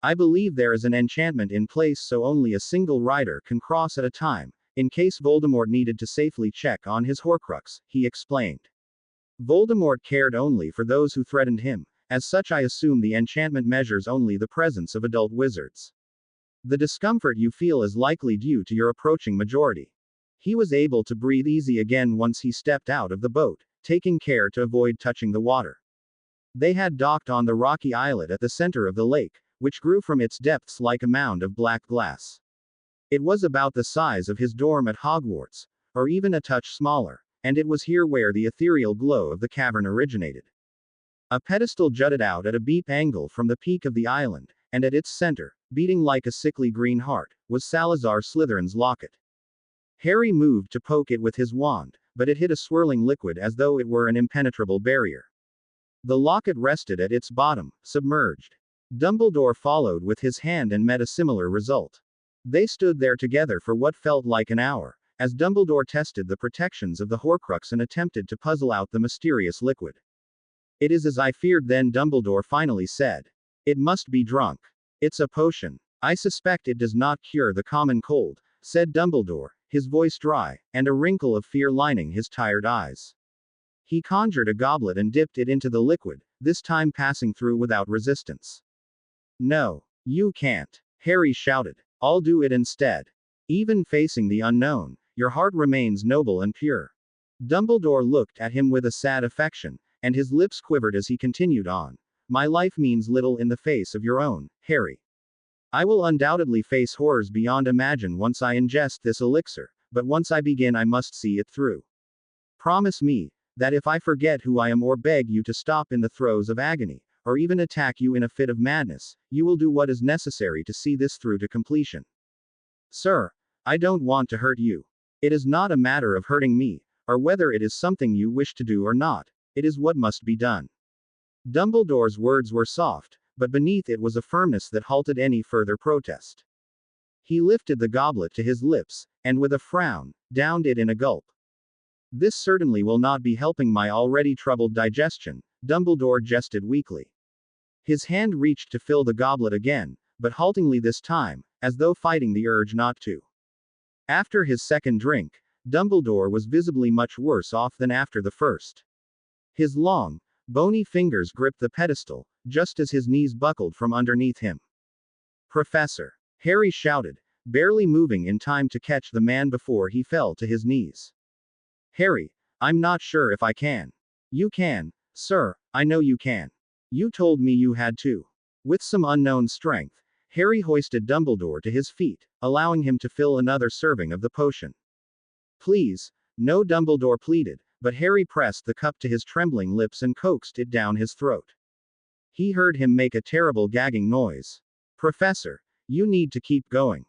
"I believe there is an enchantment in place so only a single rider can cross at a time, in case Voldemort needed to safely check on his Horcrux," he explained. "Voldemort cared only for those who threatened him, as such I assume the enchantment measures only the presence of adult wizards. The discomfort you feel is likely due to your approaching majority." He was able to breathe easy again once he stepped out of the boat, taking care to avoid touching the water. They had docked on the rocky islet at the center of the lake, which grew from its depths like a mound of black glass. It was about the size of his dorm at Hogwarts, or even a touch smaller, and it was here where the ethereal glow of the cavern originated. A pedestal jutted out at a beep angle from the peak of the island, and at its center, beating like a sickly green heart, was Salazar Slytherin's locket. Harry moved to poke it with his wand, but it hit a swirling liquid as though it were an impenetrable barrier. The locket rested at its bottom, submerged. Dumbledore followed with his hand and met a similar result. They stood there together for what felt like an hour, as Dumbledore tested the protections of the Horcrux and attempted to puzzle out the mysterious liquid. "It is as I feared then," Dumbledore finally said. "It must be drunk. It's a potion. I suspect it does not cure the common cold," said Dumbledore, his voice dry, and a wrinkle of fear lining his tired eyes. He conjured a goblet and dipped it into the liquid, this time passing through without resistance. "No, you can't," Harry shouted. "I'll do it instead. Even facing the unknown, your heart remains noble and pure." Dumbledore looked at him with a sad affection, and his lips quivered as he continued on. "My life means little in the face of your own, Harry. I will undoubtedly face horrors beyond imagine once I ingest this elixir, but once I begin I must see it through. Promise me that if I forget who I am or beg you to stop in the throes of agony, or even attack you in a fit of madness, you will do what is necessary to see this through to completion." "Sir, I don't want to hurt you. It is not a matter of hurting me, or whether it is something you wish to do or not. It is what must be done. Dumbledore's words were soft, but beneath it was a firmness that halted any further protest. He lifted the goblet to his lips, and with a frown, downed it in a gulp. This certainly will not be helping my already troubled digestion, Dumbledore jested weakly. His hand reached to fill the goblet again, but haltingly this time, as though fighting the urge not to. After his second drink, Dumbledore was visibly much worse off than after the first. His long, bony fingers gripped the pedestal, just as his knees buckled from underneath him. Professor! Harry shouted, barely moving in time to catch the man before he fell to his knees. Harry, I'm not sure if I can. You can, sir, I know you can. You told me you had to. With some unknown strength, Harry hoisted Dumbledore to his feet, allowing him to fill another serving of the potion. Please, no, Dumbledore pleaded, but Harry pressed the cup to his trembling lips and coaxed it down his throat. He heard him make a terrible gagging noise. Professor, you need to keep going.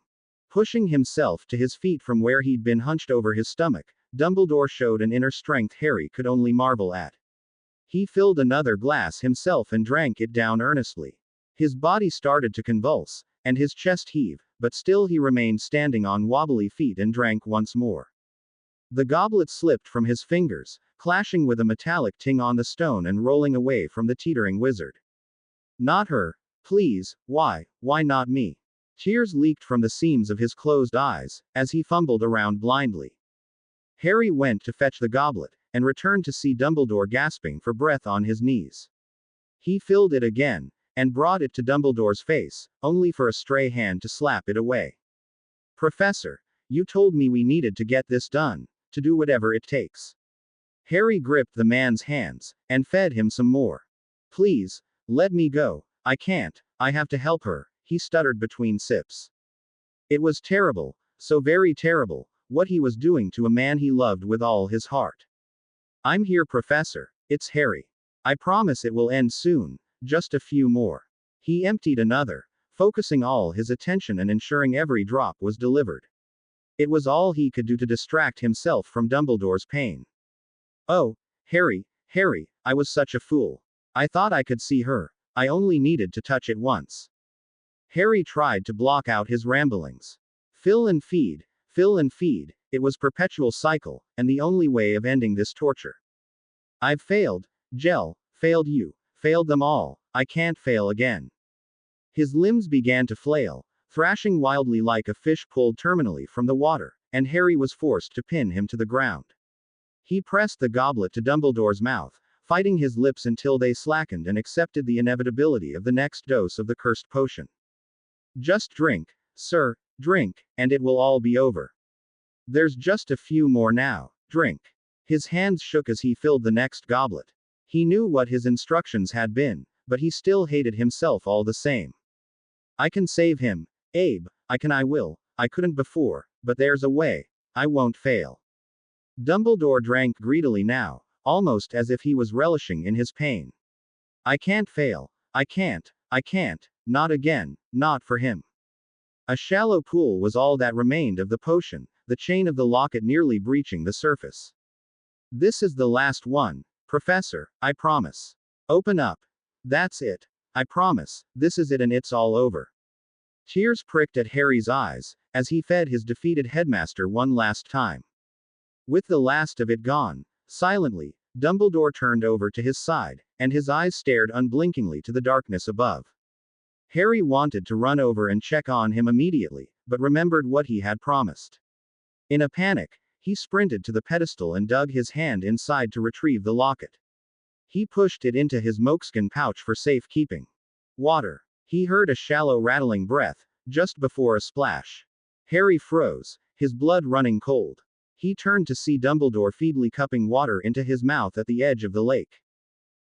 Pushing himself to his feet from where he'd been hunched over his stomach, Dumbledore showed an inner strength Harry could only marvel at. He filled another glass himself and drank it down earnestly. His body started to convulse, and his chest heave, but still he remained standing on wobbly feet and drank once more. The goblet slipped from his fingers, clashing with a metallic ting on the stone and rolling away from the teetering wizard. Not her, please, why not me? Tears leaked from the seams of his closed eyes, as he fumbled around blindly. Harry went to fetch the goblet, and returned to see Dumbledore gasping for breath on his knees. He filled it again, and brought it to Dumbledore's face, only for a stray hand to slap it away. Professor, you told me we needed to get this done, to do whatever it takes. Harry gripped the man's hands, and fed him some more. Please, let me go, I can't, I have to help her, he stuttered between sips. It was terrible, so very terrible, what he was doing to a man he loved with all his heart. I'm here, Professor, it's Harry. I promise it will end soon, just a few more. He emptied another, focusing all his attention and ensuring every drop was delivered. It was all he could do to distract himself from Dumbledore's pain. Oh, Harry, I was such a fool. I thought I could see her, I only needed to touch it once. Harry tried to block out his ramblings. Fill and feed, it was perpetual cycle, and the only way of ending this torture. I've failed, Gel, failed you, failed them all, I can't fail again. His limbs began to flail, thrashing wildly like a fish pulled terminally from the water, and Harry was forced to pin him to the ground. He pressed the goblet to Dumbledore's mouth, fighting his lips until they slackened and accepted the inevitability of the next dose of the cursed potion. Just drink, sir, drink, and it will all be over. There's just a few more now, drink. His hands shook as he filled the next goblet. He knew what his instructions had been, but he still hated himself all the same. I can save him, Abe, I will, I couldn't before, but there's a way, I won't fail. Dumbledore drank greedily now, almost as if he was relishing in his pain. I can't fail, I can't, not again, not for him. A shallow pool was all that remained of the potion, the chain of the locket nearly breaching the surface. This is the last one, Professor, I promise. Open up. That's it. I promise, this is it and it's all over. Tears pricked at Harry's eyes, as he fed his defeated headmaster one last time. With the last of it gone, silently, Dumbledore turned over to his side, and his eyes stared unblinkingly to the darkness above. Harry wanted to run over and check on him immediately, but remembered what he had promised. In a panic, he sprinted to the pedestal and dug his hand inside to retrieve the locket. He pushed it into his moleskin pouch for safekeeping. Water. He heard a shallow rattling breath, just before a splash. Harry froze, his blood running cold. He turned to see Dumbledore feebly cupping water into his mouth at the edge of the lake.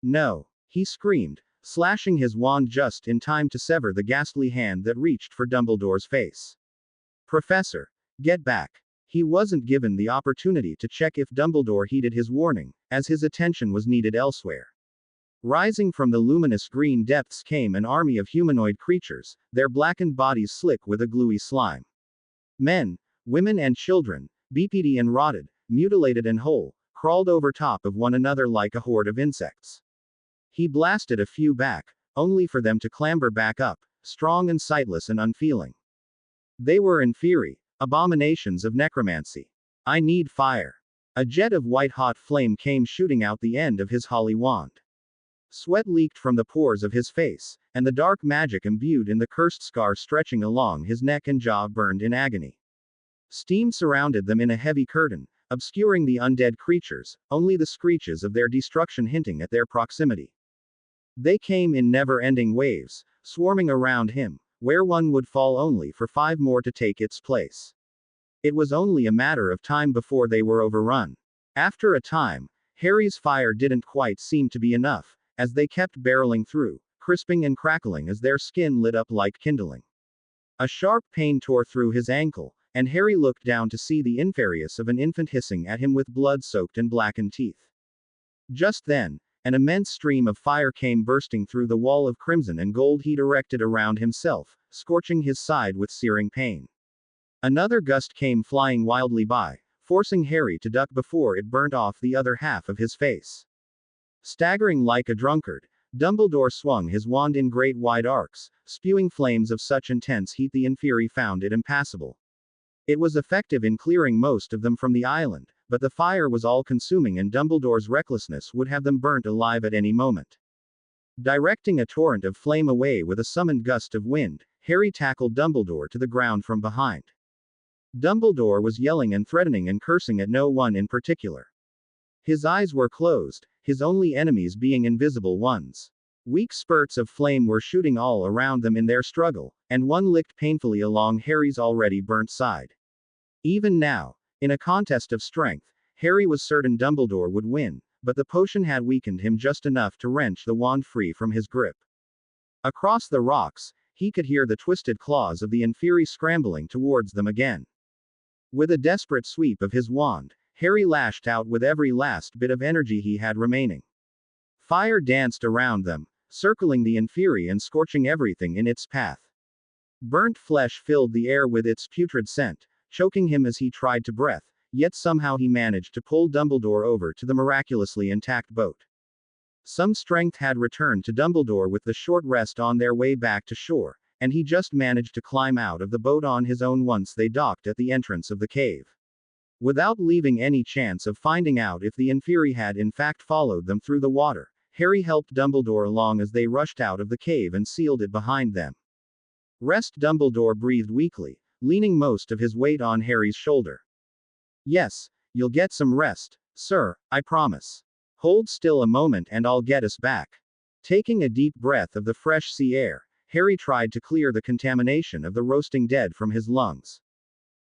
No! He screamed, slashing his wand just in time to sever the ghastly hand that reached for Dumbledore's face. Professor! Get back! He wasn't given the opportunity to check if Dumbledore heeded his warning, as his attention was needed elsewhere. Rising from the luminous green depths came an army of humanoid creatures, their blackened bodies slick with a gluey slime. Men, Women and children, BPD and rotted, mutilated and whole, crawled over top of one another like a horde of insects. He blasted a few back, only for them to clamber back up, strong and sightless and unfeeling. They were inferi, abominations of necromancy. I need fire. A jet of white-hot flame came shooting out the end of his holly wand. Sweat leaked from the pores of his face, and the dark magic imbued in the cursed scar stretching along his neck and jaw burned in agony. Steam surrounded them in a heavy curtain, obscuring the undead creatures, only the screeches of their destruction hinting at their proximity. They came in never-ending waves, swarming around him, where one would fall only for 5 more to take its place. It was only a matter of time before they were overrun. After a time, Harry's fire didn't quite seem to be enough, as they kept barreling through, crisping and crackling as their skin lit up like kindling. A sharp pain tore through his ankle, and Harry looked down to see the inferius of an infant hissing at him with blood-soaked and blackened teeth. Just then, an immense stream of fire came bursting through the wall of crimson and gold he'd erected around himself, scorching his side with searing pain. Another gust came flying wildly by, forcing Harry to duck before it burnt off the other half of his face. Staggering like a drunkard, Dumbledore swung his wand in great wide arcs, spewing flames of such intense heat the inferi found it impassable. It was effective in clearing most of them from the island, but the fire was all-consuming and Dumbledore's recklessness would have them burnt alive at any moment. Directing a torrent of flame away with a summoned gust of wind, Harry tackled Dumbledore to the ground from behind. Dumbledore was yelling and threatening and cursing at no one in particular. His eyes were closed, his only enemies being invisible ones. Weak spurts of flame were shooting all around them in their struggle, and one licked painfully along Harry's already burnt side. Even now, in a contest of strength, Harry was certain Dumbledore would win, but the potion had weakened him just enough to wrench the wand free from his grip. Across the rocks, he could hear the twisted claws of the inferi scrambling towards them again. With a desperate sweep of his wand, Harry lashed out with every last bit of energy he had remaining. Fire danced around them, circling the inferi and scorching everything in its path. Burnt flesh filled the air with its putrid scent, choking him as he tried to breathe, yet somehow he managed to pull Dumbledore over to the miraculously intact boat. Some strength had returned to Dumbledore with the short rest on their way back to shore, and he just managed to climb out of the boat on his own once they docked at the entrance of the cave. Without leaving any chance of finding out if the inferi had in fact followed them through the water, Harry helped Dumbledore along as they rushed out of the cave and sealed it behind them. Rest. Dumbledore breathed weakly, leaning most of his weight on Harry's shoulder. Yes, you'll get some rest, sir, I promise. Hold still a moment and I'll get us back. Taking a deep breath of the fresh sea air, Harry tried to clear the contamination of the roasting dead from his lungs.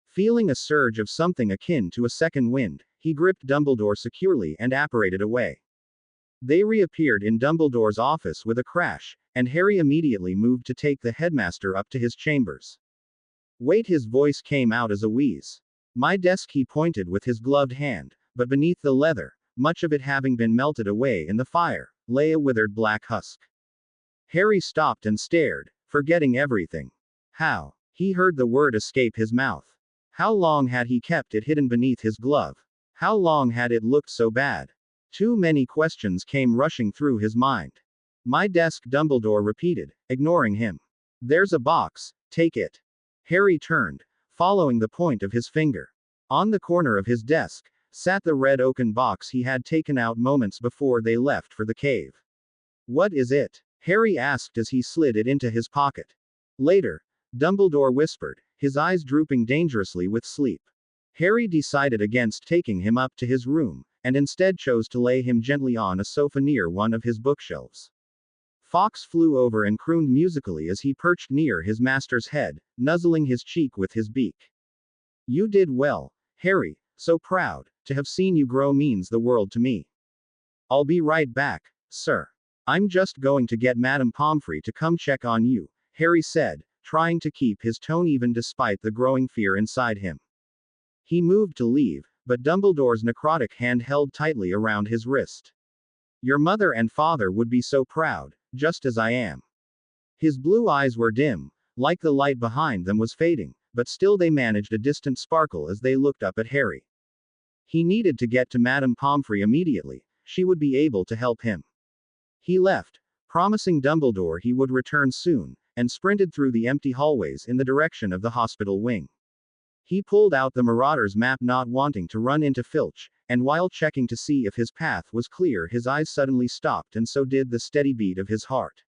Feeling a surge of something akin to a second wind, he gripped Dumbledore securely and apparated away. They reappeared in Dumbledore's office with a crash, and Harry immediately moved to take the headmaster up to his chambers. Wait, his voice came out as a wheeze. My desk, he pointed with his gloved hand, but beneath the leather, much of it having been melted away in the fire, lay a withered black husk. Harry stopped and stared, forgetting everything. How? He heard the word escape his mouth. How long had he kept it hidden beneath his glove? How long had it looked so bad? Too many questions came rushing through his mind. My desk, Dumbledore repeated, ignoring him. There's a box, take it. Harry turned, following the point of his finger. On the corner of his desk, sat the red oaken box he had taken out moments before they left for the cave. What is it? Harry asked as he slid it into his pocket. Later, Dumbledore whispered, his eyes drooping dangerously with sleep. Harry decided against taking him up to his room, and instead chose to lay him gently on a sofa near one of his bookshelves. Fox flew over and crooned musically as he perched near his master's head, nuzzling his cheek with his beak. You did well, Harry, so proud. To have seen you grow means the world to me. I'll be right back, sir. I'm just going to get Madame Pomfrey to come check on you, Harry said, trying to keep his tone even despite the growing fear inside him. He moved to leave, but Dumbledore's necrotic hand held tightly around his wrist. Your mother and father would be so proud, just as I am. His blue eyes were dim, like the light behind them was fading, but still they managed a distant sparkle as they looked up at Harry. He needed to get to Madame Pomfrey immediately. She would be able to help him. He left, promising Dumbledore he would return soon, and sprinted through the empty hallways in the direction of the hospital wing. He pulled out the Marauder's map, not wanting to run into Filch, and while checking to see if his path was clear, his eyes suddenly stopped, and so did the steady beat of his heart.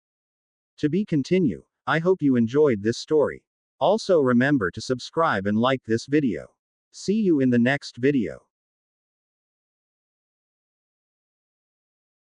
To be continued. I hope you enjoyed this story. Also remember to subscribe and like this video. See you in the next video.